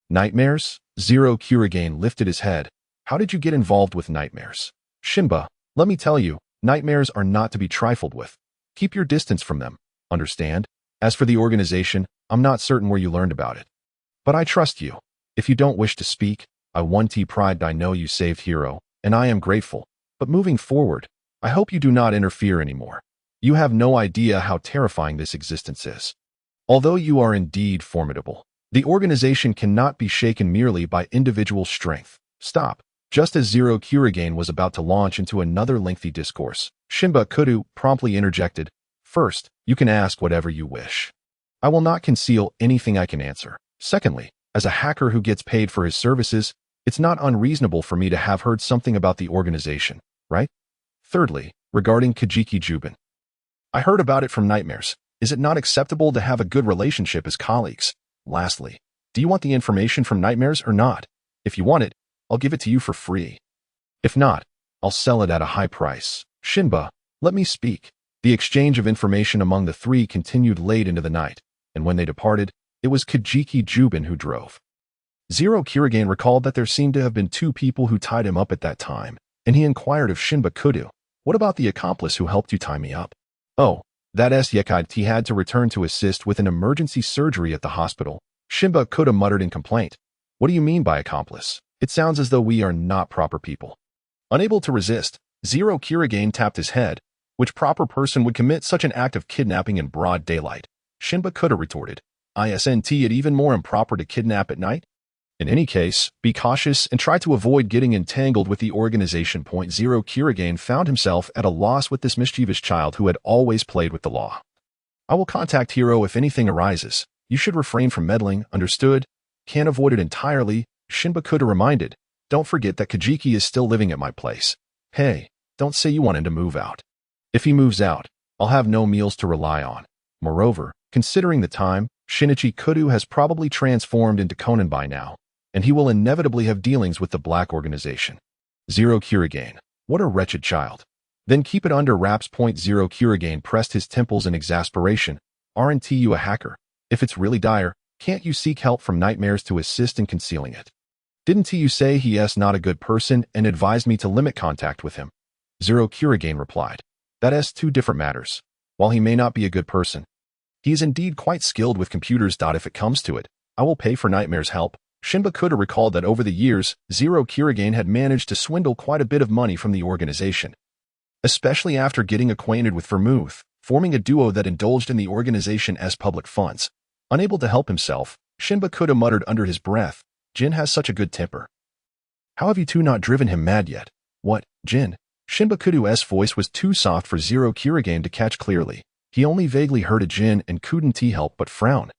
"Nightmares?" Zero Kirigane lifted his head. "How did you get involved with nightmares?" "Shinba, let me tell you, nightmares are not to be trifled with. Keep your distance from them, understand? As for the organization, I'm not certain where you learned about it. But I trust you. If you don't wish to speak, I want to pride I know you saved Hero, and I am grateful. But moving forward, I hope you do not interfere anymore. You have no idea how terrifying this existence is. Although you are indeed formidable, the organization cannot be shaken merely by individual strength." Stop. Just as Zero Kirigane was about to launch into another lengthy discourse, Shinba Kudo promptly interjected, "First, you can ask whatever you wish. I will not conceal anything I can answer. Secondly, as a hacker who gets paid for his services, it's not unreasonable for me to have heard something about the organization, right? Thirdly, regarding Kajiki Jubin, I heard about it from nightmares. Is it not acceptable to have a good relationship as colleagues? Lastly, do you want the information from nightmares or not? If you want it, I'll give it to you for free. If not, I'll sell it at a high price." "Shinba, let me speak." The exchange of information among the three continued late into the night, and when they departed, it was Kajiki Jubin who drove. Zero Kirigane recalled that there seemed to have been two people who tied him up at that time, and he inquired of Shinba Kudo, "What about the accomplice who helped you tie me up?" "Oh, that Yekite had to return to assist with an emergency surgery at the hospital." Shinba Kudo muttered in complaint. "What do you mean by accomplice? It sounds as though we are not proper people." Unable to resist, Zero Kirigane tapped his head. Which proper person would commit such an act of kidnapping in broad daylight? Shinba Kudo retorted, "Isn't it even more improper to kidnap at night? In any case, be cautious and try to avoid getting entangled with the organization." Zero Kirigane found himself at a loss with this mischievous child who had always played with the law. "I will contact Hero if anything arises. You should refrain from meddling, understood? Can't avoid it entirely," Shinba Kudo reminded. "Don't forget that Kajiki is still living at my place. Hey, don't say you want him to move out. If he moves out, I'll have no meals to rely on. Moreover, considering the time, Shinichi Kudo has probably transformed into Conan by now, and he will inevitably have dealings with the Black Organization." Zero Kirigane, what a wretched child. Then keep it under wraps. Zero Kirigane pressed his temples in exasperation. "Aren't you a hacker? If it's really dire, can't you seek help from nightmares to assist in concealing it? Didn't you say he is not a good person and advised me to limit contact with him?" Zero Kirigane replied, "That is two different matters. While he may not be a good person, he is indeed quite skilled with computers. If it comes to it, I will pay for Nightmare's help." Shinba Kudo recalled that over the years, Zero Kirigane had managed to swindle quite a bit of money from the organization, especially after getting acquainted with Vermouth, forming a duo that indulged in the organization's public funds. Unable to help himself, Shinba Kudo muttered under his breath, "Jin has such a good temper. How have you two not driven him mad yet? What, Jin? Shinba Kudo's voice was too soft for Zero Kirigane to catch clearly. He only vaguely heard a Jin and couldn't help but frown.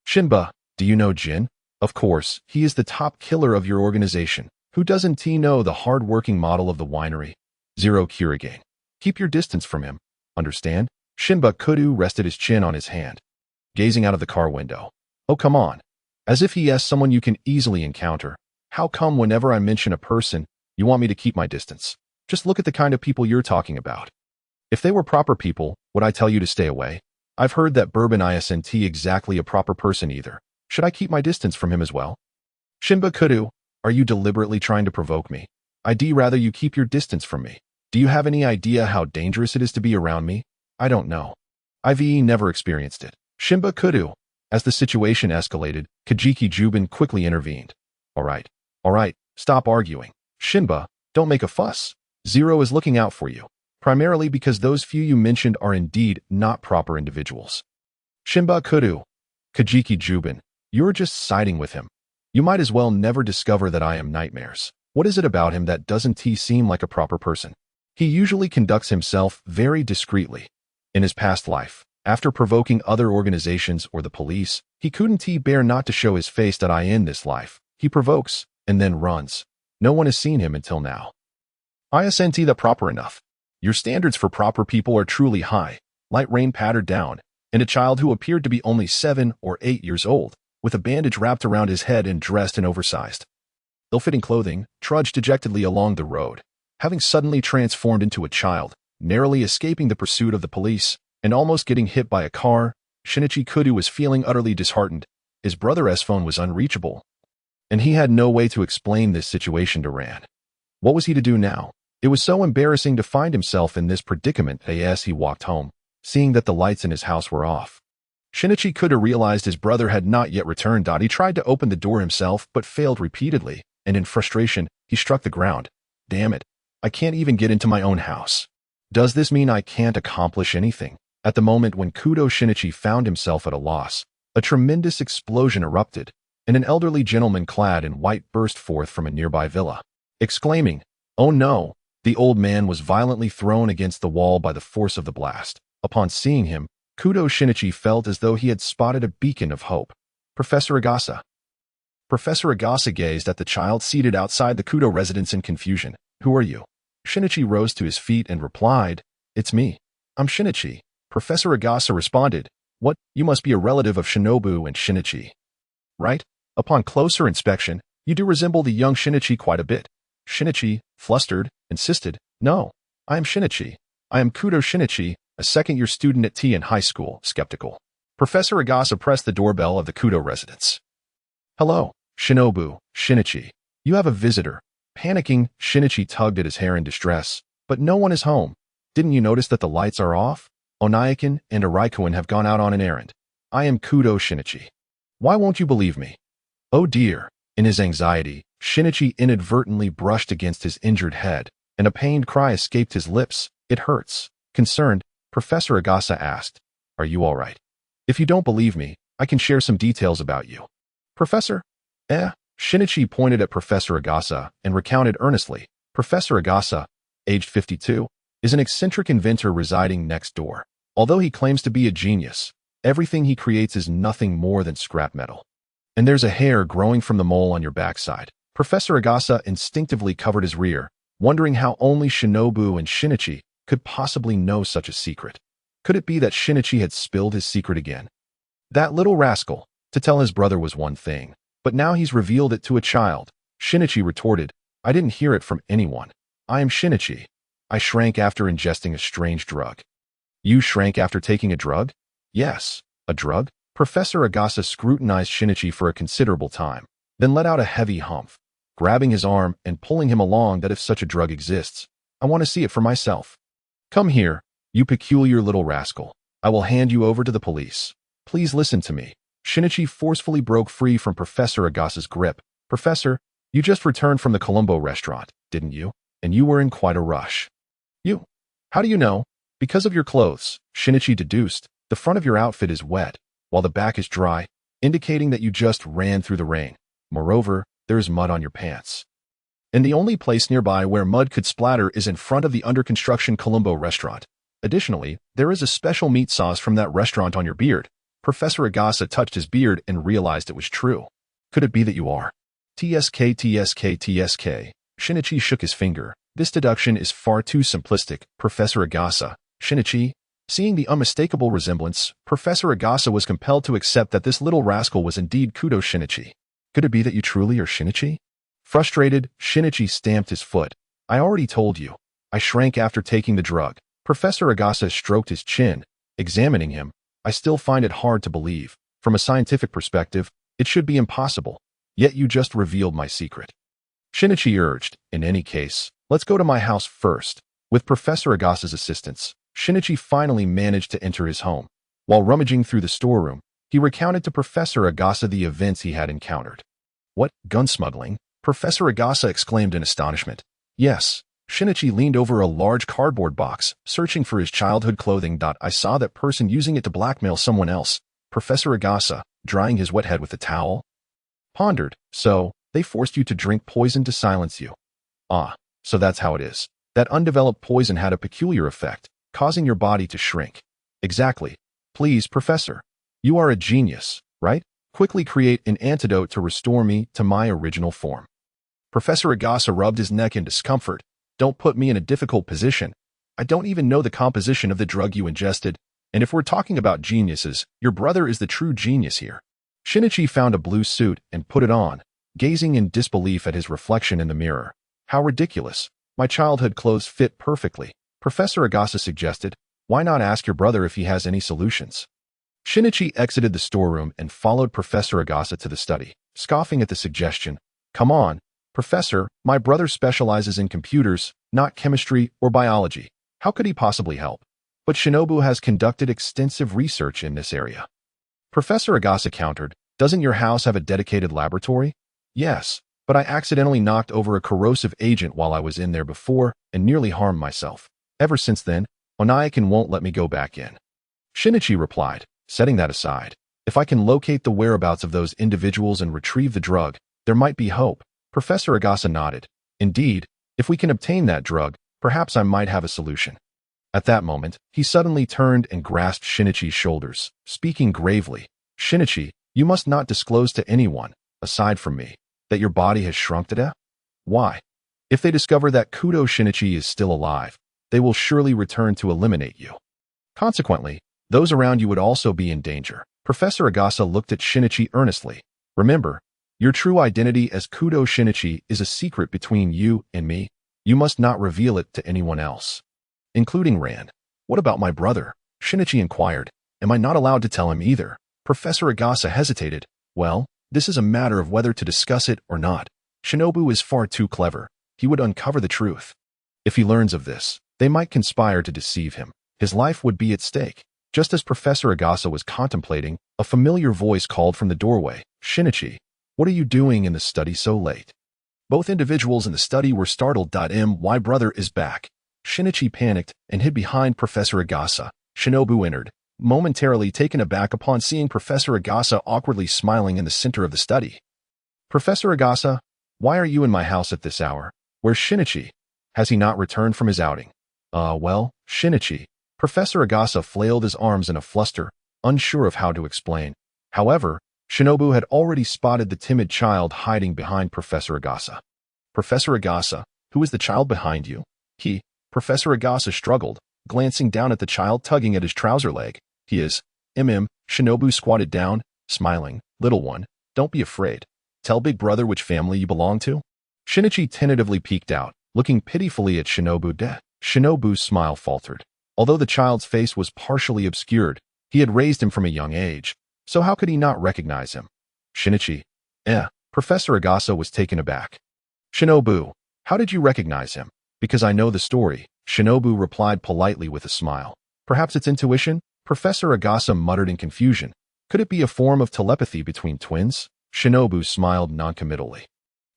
Shinba, do you know Jin? Of course, he is the top killer of your organization. Who doesn't know the hard-working model of the winery? Zero Kirigane. Keep your distance from him. Understand? Shinba Kudo rested his chin on his hand, gazing out of the car window. Oh, come on. As if he is someone you can easily encounter. How come whenever I mention a person, you want me to keep my distance? Just look at the kind of people you're talking about. If they were proper people, would I tell you to stay away? I've heard that Bourbon isn't exactly a proper person either. Should I keep my distance from him as well? Shinba Kudo, are you deliberately trying to provoke me? I'd rather you keep your distance from me. Do you have any idea how dangerous it is to be around me? I don't know. I've never experienced it. Shinba Kudo. As the situation escalated, Kajiki Jubin quickly intervened. All right, stop arguing. Shinba, don't make a fuss. Zero is looking out for you. Primarily because those few you mentioned are indeed not proper individuals. Shinba Kudo. Kajiki Jubin, you're just siding with him. You might as well never discover that I am nightmares. What is it about him that doesn't seem like a proper person? He usually conducts himself very discreetly. In his past life, after provoking other organizations or the police, he couldn't bear not to show his face that I in this life. He provokes, and then runs. No one has seen him until now. Isn't that proper enough? Your standards for proper people are truly high. Light rain pattered down, and a child who appeared to be only 7 or 8 years old, with a bandage wrapped around his head and dressed in oversized, ill-fitting clothing, trudged dejectedly along the road. Having suddenly transformed into a child, narrowly escaping the pursuit of the police, and almost getting hit by a car, Shinichi Kudo was feeling utterly disheartened. His brother's phone was unreachable, and he had no way to explain this situation to Ran. What was he to do now? It was so embarrassing to find himself in this predicament as he walked home, seeing that the lights in his house were off. Shinichi Kudo realized his brother had not yet returned. He tried to open the door himself, but failed repeatedly, and in frustration, he struck the ground. Damn it. I can't even get into my own house. Does this mean I can't accomplish anything? At the moment when Kudo Shinichi found himself at a loss, a tremendous explosion erupted, and an elderly gentleman clad in white burst forth from a nearby villa. Exclaiming, "Oh no!" The old man was violently thrown against the wall by the force of the blast. Upon seeing him, Kudo Shinichi felt as though he had spotted a beacon of hope. Professor Agasa. Professor Agasa gazed at the child seated outside the Kudo residence in confusion. Who are you? Shinichi rose to his feet and replied, "It's me. I'm Shinichi." Professor Agasa responded, "What? You must be a relative of Shinobu and Shinichi, right? Upon closer inspection, you do resemble the young Shinichi quite a bit." Shinichi, flustered, insisted, "No, I am Shinichi. I am Kudo Shinichi, a second-year student at T in high school." Skeptical, Professor Agasa pressed the doorbell of the Kudo residence. "Hello, Shinobu, Shinichi. You have a visitor." Panicking, Shinichi tugged at his hair in distress. "But no one is home. Didn't you notice that the lights are off? Onaikin and Araikuin have gone out on an errand. I am Kudo Shinichi. Why won't you believe me?" "Oh dear." In his anxiety, Shinichi inadvertently brushed against his injured head, and a pained cry escaped his lips. "It hurts." Concerned, Professor Agasa asked, "Are you all right? If you don't believe me, I can share some details about you." "Professor?" Shinichi pointed at Professor Agasa and recounted earnestly. Professor Agasa, aged 52, is an eccentric inventor residing next door. Although he claims to be a genius, everything he creates is nothing more than scrap metal. And there's a hair growing from the mole on your backside. Professor Agasa instinctively covered his rear, wondering how only Shinobu and Shinichi could possibly know such a secret. Could it be that Shinichi had spilled his secret again? That little rascal. To tell his brother was one thing, but now he's revealed it to a child. Shinichi retorted, "I didn't hear it from anyone. I am Shinichi. I shrank after ingesting a strange drug." "You shrank after taking a drug?" "Yes, a drug?" Professor Agasa scrutinized Shinichi for a considerable time, then let out a heavy humph, grabbing his arm and pulling him along. "That if such a drug exists, I want to see it for myself. Come here, you peculiar little rascal. I will hand you over to the police. Please listen to me." Shinichi forcefully broke free from Professor Agasa's grip. "Professor, you just returned from the Colombo restaurant, didn't you? And you were in quite a rush." "You? How do you know?" "Because of your clothes," Shinichi deduced. "The front of your outfit is wet, while the back is dry, indicating that you just ran through the rain. Moreover, there is mud on your pants." and the only place nearby where mud could splatter is in front of the under-construction Colombo restaurant. Additionally, there is a special meat sauce from that restaurant on your beard. Professor Agasa touched his beard and realized it was true. Could it be that you are? TSK. Shinichi shook his finger. This deduction is far too simplistic, Professor Agasa. Shinichi? Seeing the unmistakable resemblance, Professor Agasa was compelled to accept that this little rascal was indeed Kudo Shinichi. Could it be that you truly are Shinichi? Frustrated, Shinichi stamped his foot. I already told you. I shrank after taking the drug. Professor Agasa stroked his chin. Examining him, I still find it hard to believe. From a scientific perspective, it should be impossible. Yet you just revealed my secret. Shinichi urged, in any case, let's go to my house first. With Professor Agasa's assistance, Shinichi finally managed to enter his home. While rummaging through the storeroom, he recounted to Professor Agasa the events he had encountered. What, gun smuggling? Professor Agasa exclaimed in astonishment. Yes. Shinichi leaned over a large cardboard box, searching for his childhood clothing. I saw that person using it to blackmail someone else. Professor Agasa, drying his wet head with a towel, pondered. So, they forced you to drink poison to silence you. Ah, so that's how it is. That undeveloped poison had a peculiar effect, causing your body to shrink. Exactly. Please, Professor. You are a genius, right? Quickly create an antidote to restore me to my original form. Professor Agasa rubbed his neck in discomfort. Don't put me in a difficult position. I don't even know the composition of the drug you ingested, and if we're talking about geniuses, your brother is the true genius here. Shinichi found a blue suit and put it on, gazing in disbelief at his reflection in the mirror. How ridiculous. My childhood clothes fit perfectly. Professor Agasa suggested, why not ask your brother if he has any solutions? Shinichi exited the storeroom and followed Professor Agasa to the study, scoffing at the suggestion. Come on, Professor, my brother specializes in computers, not chemistry or biology. How could he possibly help? But Shinobu has conducted extensive research in this area. Professor Agasa countered, doesn't your house have a dedicated laboratory? Yes, but I accidentally knocked over a corrosive agent while I was in there before and nearly harmed myself. Ever since then, Onaikin won't let me go back in. Shinichi replied, setting that aside. If I can locate the whereabouts of those individuals and retrieve the drug, there might be hope. Professor Agasa nodded. Indeed, if we can obtain that drug, perhaps I might have a solution. At that moment, he suddenly turned and grasped Shinichi's shoulders, speaking gravely. Shinichi, you must not disclose to anyone, aside from me, that your body has shrunk to death. Why? If they discover that Kudo Shinichi is still alive, they will surely return to eliminate you. Consequently, those around you would also be in danger. Professor Agasa looked at Shinichi earnestly. Remember, your true identity as Kudo Shinichi is a secret between you and me. You must not reveal it to anyone else, including Rand. What about my brother? Shinichi inquired. Am I not allowed to tell him either? Professor Agasa hesitated. Well, this is a matter of whether to discuss it or not. Shinobu is far too clever. He would uncover the truth. If he learns of this, they might conspire to deceive him. His life would be at stake. Just as Professor Agasa was contemplating, a familiar voice called from the doorway. Shinichi, what are you doing in the study so late? Both individuals in the study were startled. My brother is back. Shinichi panicked and hid behind Professor Agasa. Shinobu entered, momentarily taken aback upon seeing Professor Agasa awkwardly smiling in the center of the study. Professor Agasa, why are you in my house at this hour? Where's Shinichi? Has he not returned from his outing? Well, Shinichi. Professor Agasa flailed his arms in a fluster, unsure of how to explain. However, Shinobu had already spotted the timid child hiding behind Professor Agasa. Professor Agasa, who is the child behind you? Professor Agasa struggled, glancing down at the child tugging at his trouser leg. He is. Shinobu squatted down, smiling. Little one, don't be afraid. Tell big brother which family you belong to. Shinichi tentatively peeked out, looking pitifully at Shinobu. Shinobu's smile faltered. Although the child's face was partially obscured, he had raised him from a young age, so how could he not recognize him? Shinichi. Professor Agasa was taken aback. Shinobu, how did you recognize him? Because I know the story, Shinobu replied politely with a smile. Perhaps it's intuition? Professor Agasa muttered in confusion. Could it be a form of telepathy between twins? Shinobu smiled noncommittally.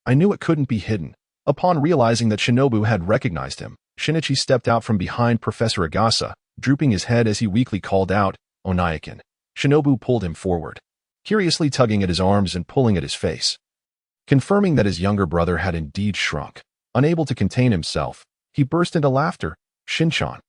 I knew it couldn't be hidden. Upon realizing that Shinobu had recognized him, Shinichi stepped out from behind Professor Agasa, drooping his head as he weakly called out, Onaikin. Shinobu pulled him forward, curiously tugging at his arms and pulling at his face, confirming that his younger brother had indeed shrunk. Unable to contain himself, he burst into laughter. Shinchan,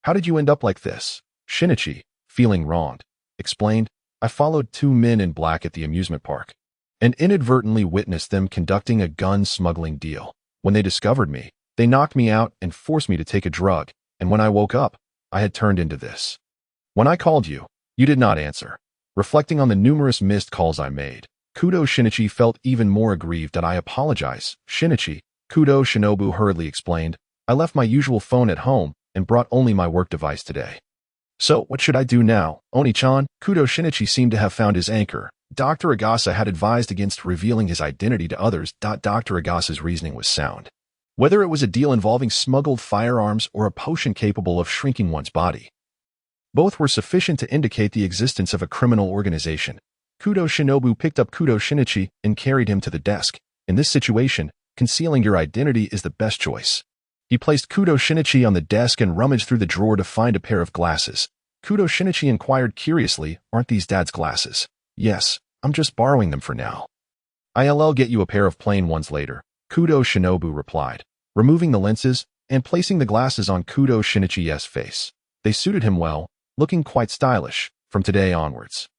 how did you end up like this? Shinichi, feeling wronged, explained, I followed two men in black at the amusement park and inadvertently witnessed them conducting a gun smuggling deal. When they discovered me, they knocked me out and forced me to take a drug, and when I woke up, I had turned into this. When I called you, you did not answer. Reflecting on the numerous missed calls I made, Kudo Shinichi felt even more aggrieved. That I apologize, Shinichi, Kudo Shinobu hurriedly explained. I left my usual phone at home and brought only my work device today. So, what should I do now, Oni-chan? Kudo Shinichi seemed to have found his anchor. Dr. Agasa had advised against revealing his identity to others. Dr. Agasa's reasoning was sound. Whether it was a deal involving smuggled firearms or a potion capable of shrinking one's body, both were sufficient to indicate the existence of a criminal organization. Kudo Shinobu picked up Kudo Shinichi and carried him to the desk. In this situation, concealing your identity is the best choice. He placed Kudo Shinichi on the desk and rummaged through the drawer to find a pair of glasses. Kudo Shinichi inquired curiously, aren't these Dad's glasses? Yes, I'm just borrowing them for now. I'll get you a pair of plain ones later, Kudo Shinobu replied, removing the lenses and placing the glasses on Kudo Shinichi's face. They suited him well, looking quite stylish, from today onwards.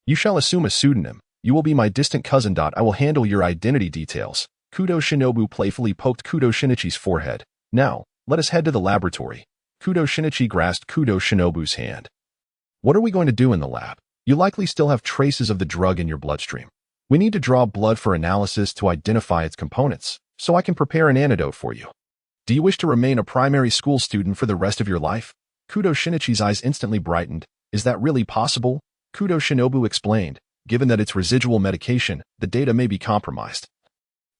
You shall assume a pseudonym. You will be my distant cousin. I will handle your identity details. Kudo Shinobu playfully poked Kudo Shinichi's forehead. Now, let us head to the laboratory. Kudo Shinichi grasped Kudo Shinobu's hand. What are we going to do in the lab? You likely still have traces of the drug in your bloodstream. We need to draw blood for analysis to identify its components, so I can prepare an antidote for you. Do you wish to remain a primary school student for the rest of your life? Kudo Shinichi's eyes instantly brightened. Is that really possible? Kudo Shinobu explained. Given that it's residual medication, the data may be compromised,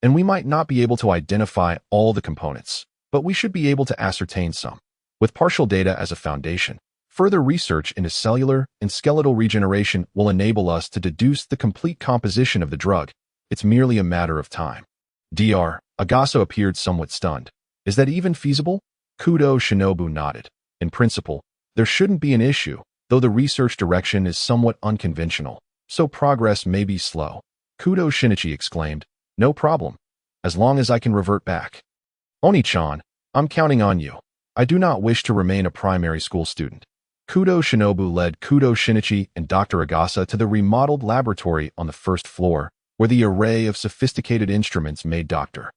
and we might not be able to identify all the components, but we should be able to ascertain some. With partial data as a foundation, further research into cellular and skeletal regeneration will enable us to deduce the complete composition of the drug. It's merely a matter of time. Dr. Agasa appeared somewhat stunned. Is that even feasible? Kudo Shinobu nodded. In principle, there shouldn't be an issue, though the research direction is somewhat unconventional, so progress may be slow. Kudo Shinichi exclaimed, no problem, as long as I can revert back. Oni-chan, I'm counting on you. I do not wish to remain a primary school student. Kudo Shinobu led Kudo Shinichi and Dr. Agasa to the remodeled laboratory on the first floor, where the array of sophisticated instruments made Dr.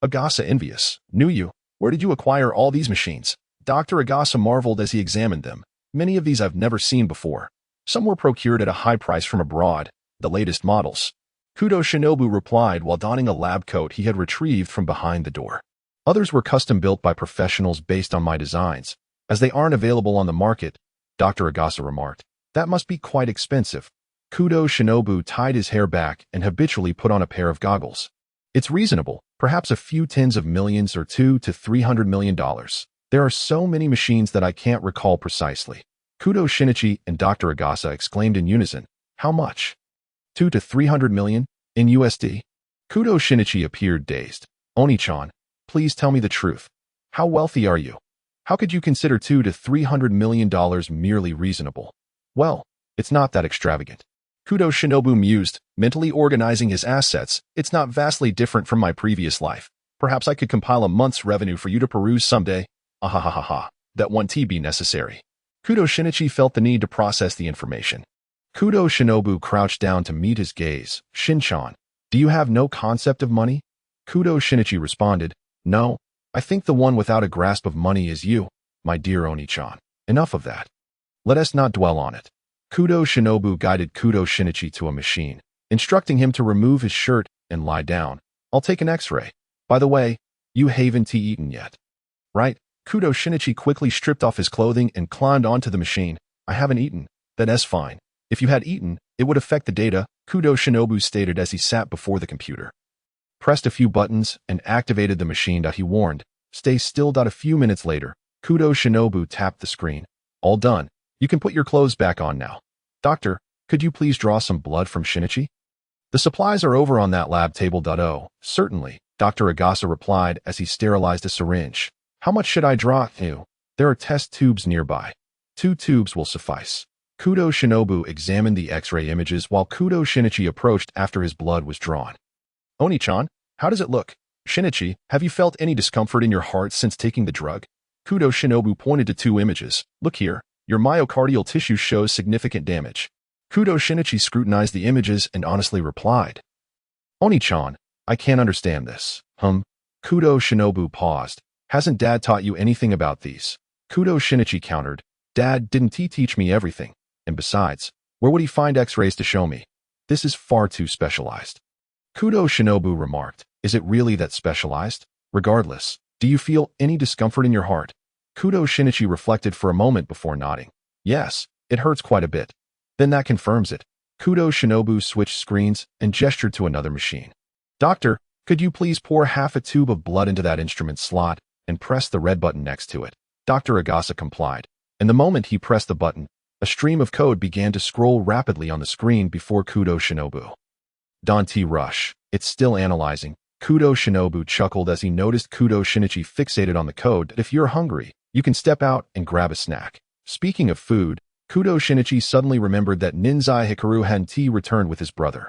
Agasa envious. Knew you. Where did you acquire all these machines? Dr. Agasa marveled as he examined them. Many of these I've never seen before. Some were procured at a high price from abroad, the latest models. Kudo Shinobu replied while donning a lab coat he had retrieved from behind the door. Others were custom-built by professionals based on my designs. As they aren't available on the market, Dr. Agasa remarked. That must be quite expensive. Kudo Shinobu tied his hair back and habitually put on a pair of goggles. It's reasonable, perhaps a few tens of millions or $200 to $300 million. There are so many machines that I can't recall precisely. Kudo Shinichi and Dr. Agasa exclaimed in unison. How much? 2 to 300 million? In USD? Kudo Shinichi appeared dazed. Oni-chan, please tell me the truth. How wealthy are you? How could you consider $2 to $300 million merely reasonable? Well, it's not that extravagant. Kudo Shinobu mused, mentally organizing his assets. It's not vastly different from my previous life. Perhaps I could compile a month's revenue for you to peruse someday. Ahahaha. That won't be necessary. Kudo Shinichi felt the need to process the information. Kudo Shinobu crouched down to meet his gaze. Shinchan, do you have no concept of money? Kudo Shinichi responded, no, I think the one without a grasp of money is you, my dear Oni-chan. Enough of that. Let us not dwell on it. Kudo Shinobu guided Kudo Shinichi to a machine, instructing him to remove his shirt and lie down. I'll take an x-ray. By the way, you haven't eaten yet. Right? Kudo Shinichi quickly stripped off his clothing and climbed onto the machine. I haven't eaten. That's fine. If you had eaten, it would affect the data, Kudo Shinobu stated as he sat before the computer. Pressed a few buttons and activated the machine. He warned. Stay still. A few minutes later, Kudo Shinobu tapped the screen. All done. You can put your clothes back on now. Doctor, could you please draw some blood from Shinichi? The supplies are over on that lab table. Oh, certainly, Dr. Agasa replied as he sterilized a syringe. How much should I draw? Ew. There are test tubes nearby. 2 tubes will suffice. Kudo Shinobu examined the X-ray images while Kudo Shinichi approached after his blood was drawn. Oni-chan, how does it look? Shinichi, have you felt any discomfort in your heart since taking the drug? Kudo Shinobu pointed to two images. Look here, your myocardial tissue shows significant damage. Kudo Shinichi scrutinized the images and honestly replied, Oni-chan, I can't understand this. Kudo Shinobu paused. Hasn't Dad taught you anything about these? Kudo Shinichi countered, Dad, didn't he teach me everything? And besides, where would he find x-rays to show me? This is far too specialized. Kudo Shinobu remarked, is it really that specialized? Regardless, do you feel any discomfort in your heart? Kudo Shinichi reflected for a moment before nodding. Yes, it hurts quite a bit. Then that confirms it. Kudo Shinobu switched screens and gestured to another machine. Doctor, could you please pour half a tube of blood into that instrument slot and press the red button next to it? Dr. Agasa complied, and the moment he pressed the button, a stream of code began to scroll rapidly on the screen before Kudo Shinobu. Dante Rush, it's still analyzing. Kudo Shinobu chuckled as he noticed Kudo Shinichi fixated on the code that if you're hungry, you can step out and grab a snack. Speaking of food, Kudo Shinichi suddenly remembered that Ninzai Hikaru hadn't returned with his brother.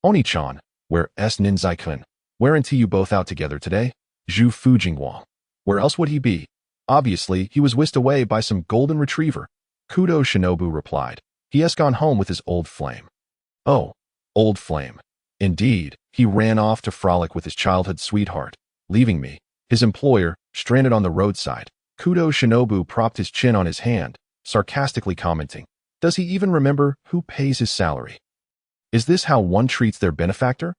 Oni-chan, where's Ninzai-kun? Weren't you both out together today? Zhu Fujingwang. Where else would he be? Obviously, he was whisked away by some golden retriever. Kudo Shinobu replied. He has gone home with his old flame. Oh, old flame. Indeed, he ran off to frolic with his childhood sweetheart, leaving me, his employer, stranded on the roadside. Kudo Shinobu propped his chin on his hand, sarcastically commenting, does he even remember who pays his salary? Is this how one treats their benefactor?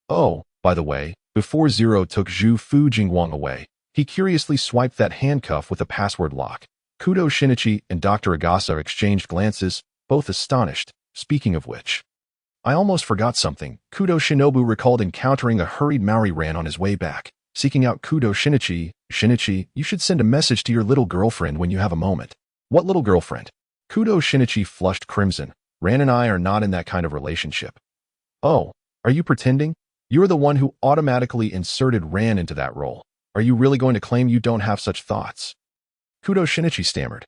Oh, by the way, before Zero took Zhu Fujingwang away, he curiously swiped that handcuff with a password lock. Kudo Shinichi and Dr. Agasa exchanged glances, both astonished. Speaking of which, I almost forgot something. Kudo Shinobu recalled encountering a hurried Maori ran on his way back, seeking out Kudo Shinichi. Shinichi, you should send a message to your little girlfriend when you have a moment. What little girlfriend? Kudo Shinichi flushed crimson. Ran and I are not in that kind of relationship. Oh, are you pretending? You're the one who automatically inserted Ran into that role. Are you really going to claim you don't have such thoughts? Kudo Shinichi stammered.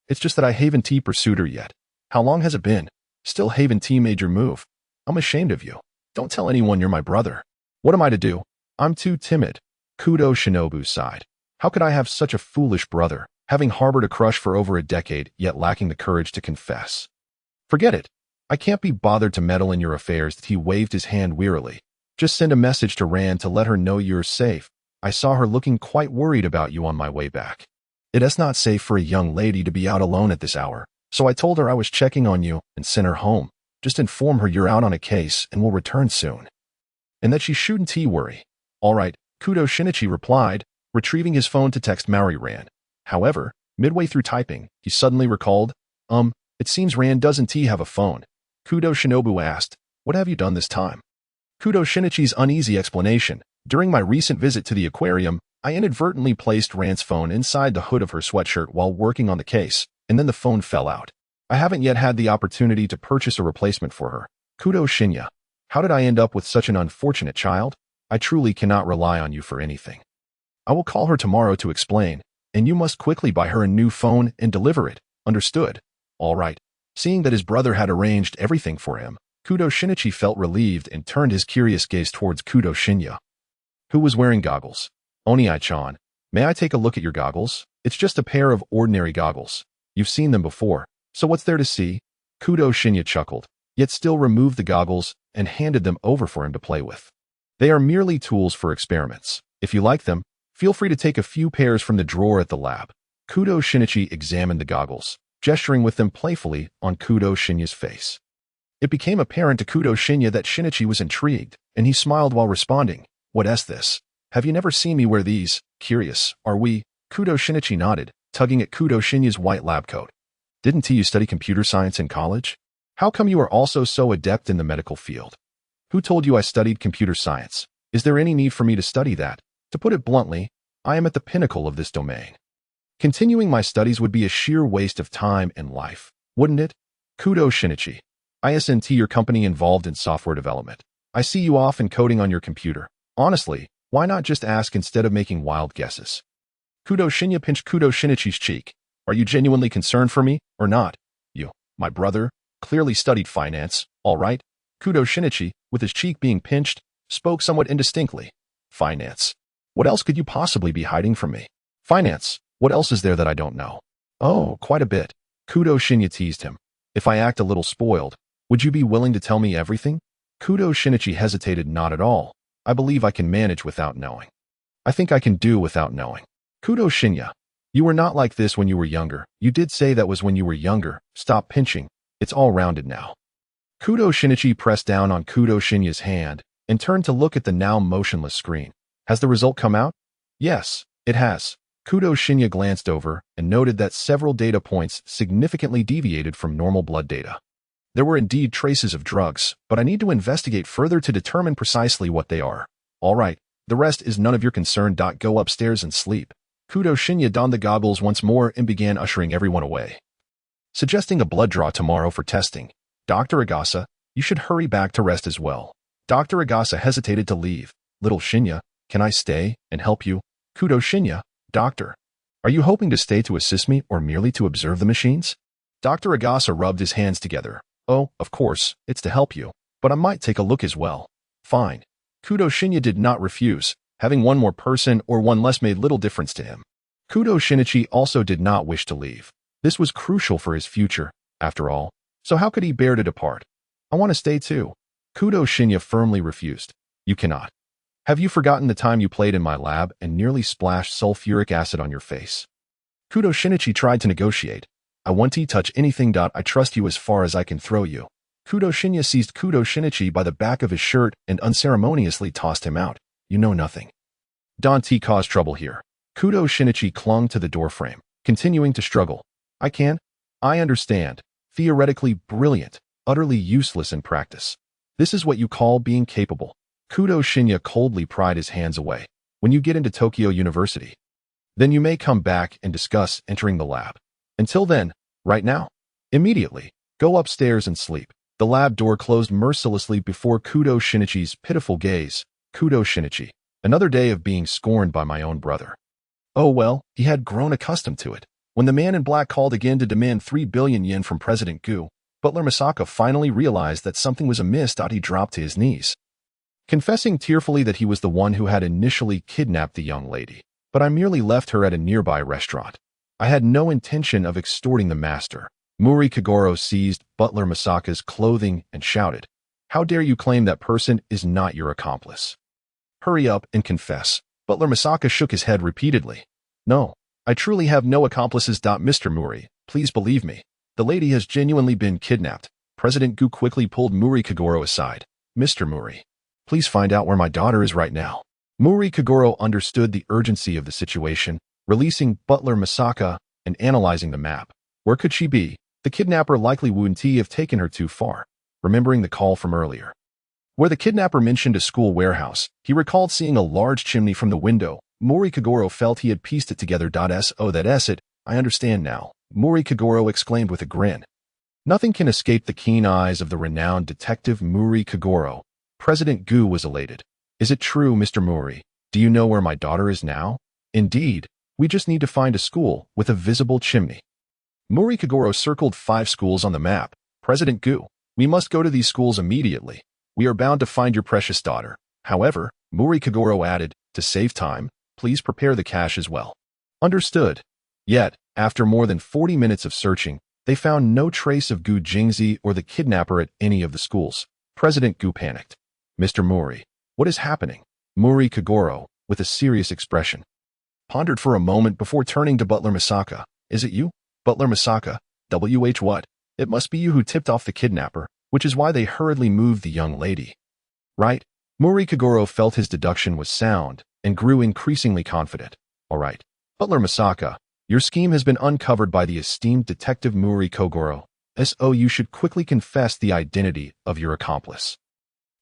It's just that I haven't pursued her yet. How long has it been? Still haven't made your move. I'm ashamed of you. Don't tell anyone you're my brother. What am I to do? I'm too timid. Kudo Shinobu sighed. How could I have such a foolish brother, having harbored a crush for over a decade, yet lacking the courage to confess? Forget it. I can't be bothered to meddle in your affairs. He waved his hand wearily. Just send a message to Rand to let her know you're safe. I saw her looking quite worried about you on my way back. It's not safe for a young lady to be out alone at this hour, so I told her I was checking on you and sent her home. Just inform her you're out on a case and will return soon. And that she shouldn't worry. All right, Kudo Shinichi replied, retrieving his phone to text Maori Rand. However, midway through typing, he suddenly recalled, it seems Rand doesn't have a phone. Kudo Shinobu asked, what have you done this time? Kudo Shinichi's uneasy explanation. During my recent visit to the aquarium, I inadvertently placed Rand's phone inside the hood of her sweatshirt while working on the case, and then the phone fell out. I haven't yet had the opportunity to purchase a replacement for her. Kudo Shinya. How did I end up with such an unfortunate child? I truly cannot rely on you for anything. I will call her tomorrow to explain, and you must quickly buy her a new phone and deliver it. Understood? All right. Seeing that his brother had arranged everything for him, Kudo Shinichi felt relieved and turned his curious gaze towards Kudo Shinya, who was wearing goggles. Oni-chan, may I take a look at your goggles? It's just a pair of ordinary goggles. You've seen them before, so what's there to see? Kudo Shinya chuckled, yet still removed the goggles and handed them over for him to play with. They are merely tools for experiments. If you like them, feel free to take a few pairs from the drawer at the lab. Kudo Shinichi examined the goggles, gesturing with them playfully on Kudo Shinya's face. It became apparent to Kudo Shinya that Shinichi was intrigued, and he smiled while responding, What's this? Have you never seen me wear these? Curious, are we? Kudo Shinichi nodded, tugging at Kudo Shinya's white lab coat. Didn't you study computer science in college? How come you are also so adept in the medical field? Who told you I studied computer science? Is there any need for me to study that? To put it bluntly, I am at the pinnacle of this domain. Continuing my studies would be a sheer waste of time and life, wouldn't it? Kudo Shinichi. Isn't your company involved in software development? I see you often coding on your computer. Honestly, why not just ask instead of making wild guesses? Kudo Shinya pinched Kudo Shinichi's cheek. Are you genuinely concerned for me, or not? You, my brother, clearly studied finance, all right? Kudo Shinichi, with his cheek being pinched, spoke somewhat indistinctly. Finance. What else could you possibly be hiding from me? Finance. What else is there that I don't know? Oh, quite a bit. Kudo Shinichi teased him. If I act a little spoiled, would you be willing to tell me everything? Kudo Shinichi hesitated. Not at all. I believe I can manage without knowing. I think I can do without knowing. Kudo Shinya. You were not like this when you were younger. You did say that was when you were younger. Stop pinching. It's all rounded now. Kudo Shinichi pressed down on Kudo Shinya's hand and turned to look at the now motionless screen. Has the result come out? Yes, it has. Kudo Shinya glanced over and noted that several data points significantly deviated from normal blood data. There were indeed traces of drugs, but I need to investigate further to determine precisely what they are. All right, the rest is none of your concern. Go upstairs and sleep. Kudo Shinya donned the goggles once more and began ushering everyone away. Suggesting a blood draw tomorrow for testing. Dr. Agasa, you should hurry back to rest as well. Dr. Agasa hesitated to leave. Little Shinya, can I stay and help you? Kudo Shinya, Doctor, are you hoping to stay to assist me or merely to observe the machines? Dr. Agasa rubbed his hands together. Oh, of course, it's to help you, but I might take a look as well. Fine. Kudo Shinya did not refuse. Having one more person or one less made little difference to him. Kudo Shinichi also did not wish to leave. This was crucial for his future, after all. So how could he bear to depart? I want to stay too. Kudo Shinya firmly refused. You cannot. Have you forgotten the time you played in my lab and nearly splashed sulfuric acid on your face? Kudo Shinichi tried to negotiate. I won't touch anything. I trust you as far as I can throw you. Kudo Shinya seized Kudo Shinichi by the back of his shirt and unceremoniously tossed him out. You know nothing. Dante caused trouble here. Kudo Shinichi clung to the doorframe, continuing to struggle. I understand. Theoretically brilliant, utterly useless in practice. This is what you call being capable. Kudo Shinya coldly pried his hands away. When you get into Tokyo University, then you may come back and discuss entering the lab. Until then, right now, immediately, go upstairs and sleep. The lab door closed mercilessly before Kudo Shinichi's pitiful gaze. Kudo Shinichi. Another day of being scorned by my own brother. Oh well, he had grown accustomed to it. When the man in black called again to demand 3 billion yen from President Gu, Butler Misaka finally realized that something was amiss. He dropped to his knees, confessing tearfully that he was the one who had initially kidnapped the young lady. But I merely left her at a nearby restaurant. I had no intention of extorting the master. Muri Kagoro seized Butler Misaka's clothing and shouted, How dare you claim that person is not your accomplice? Hurry up and confess. Butler Misaka shook his head repeatedly. No, I truly have no accomplices. Mr. Muri, please believe me. The lady has genuinely been kidnapped. President Gu quickly pulled Muri Kagoro aside. Mr. Muri, please find out where my daughter is right now. Muri Kagoro understood the urgency of the situation, releasing Butler Misaka and analyzing the map. Where could she be? The kidnapper likely wouldn't have taken her too far. Remembering the call from earlier, where the kidnapper mentioned a school warehouse, he recalled seeing a large chimney from the window. Muri Kagoro felt he had pieced it together. So that's it. I understand now. Muri Kagoro exclaimed with a grin. Nothing can escape the keen eyes of the renowned detective Muri Kagoro. President Gu was elated. Is it true, Mr. Muri? Do you know where my daughter is now? Indeed. We just need to find a school with a visible chimney. Muri Kagoro circled 5 schools on the map. President Gu, we must go to these schools immediately. We are bound to find your precious daughter. However, Muri Kagoro added, to save time, please prepare the cash as well. Understood. Yet, after more than 40 minutes of searching, they found no trace of Gu Jingzi or the kidnapper at any of the schools. President Gu panicked. Mr. Muri, what is happening? Muri Kagoro, with a serious expression, pondered for a moment before turning to Butler Misaka. Is it you? Butler Misaka, what? It must be you who tipped off the kidnapper, which is why they hurriedly moved the young lady. Right? Muri Kagoro felt his deduction was sound and grew increasingly confident. All right. Butler Misaka, your scheme has been uncovered by the esteemed detective Muri Kagoro. So you should quickly confess the identity of your accomplice.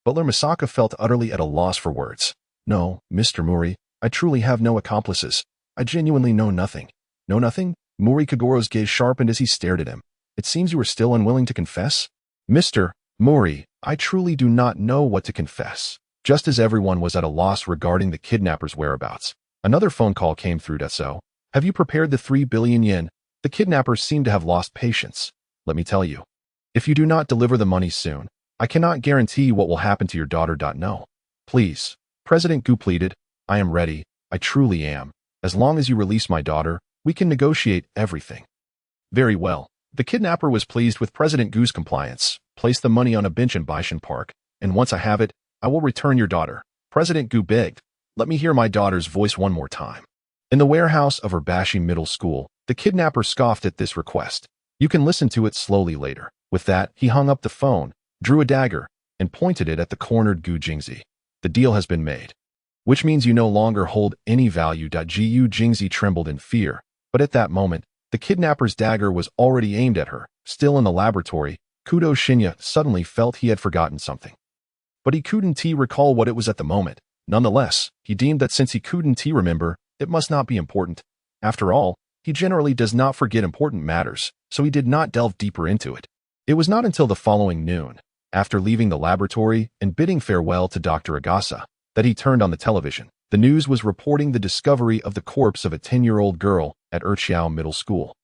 Butler Misaka felt utterly at a loss for words. No, Mr. Muri, I truly have no accomplices. I genuinely know nothing. Know nothing? Muri Kagoro's gaze sharpened as he stared at him. It seems you are still unwilling to confess? Mr. Muri, I truly do not know what to confess. Just as everyone was at a loss regarding the kidnapper's whereabouts, another phone call came through. So, have you prepared the 3 billion yen? The kidnappers seem to have lost patience. Let me tell you. If you do not deliver the money soon, I cannot guarantee what will happen to your daughter. No. Please. President Gu pleaded. I am ready. I truly am. As long as you release my daughter, we can negotiate everything. Very well. The kidnapper was pleased with President Gu's compliance. Place the money on a bench in Baishan Park, and once I have it, I will return your daughter. President Gu begged. Let me hear my daughter's voice one more time. In the warehouse of Urbashi Middle School, the kidnapper scoffed at this request. You can listen to it slowly later. With that, he hung up the phone, drew a dagger, and pointed it at the cornered Gu Jingzi. The deal has been made. Which means you no longer hold any value. Gu Jingzi trembled in fear, but at that moment, the kidnapper's dagger was already aimed at her. Still in the laboratory, Kudo Shinichi suddenly felt he had forgotten something. But he couldn't recall what it was at the moment. Nonetheless, he deemed that since he couldn't remember, it must not be important. After all, he generally does not forget important matters, so he did not delve deeper into it. It was not until the following noon, after leaving the laboratory and bidding farewell to Dr. Agasa, that he turned on the television. The news was reporting the discovery of the corpse of a 10-year-old girl at Urchiao Middle School,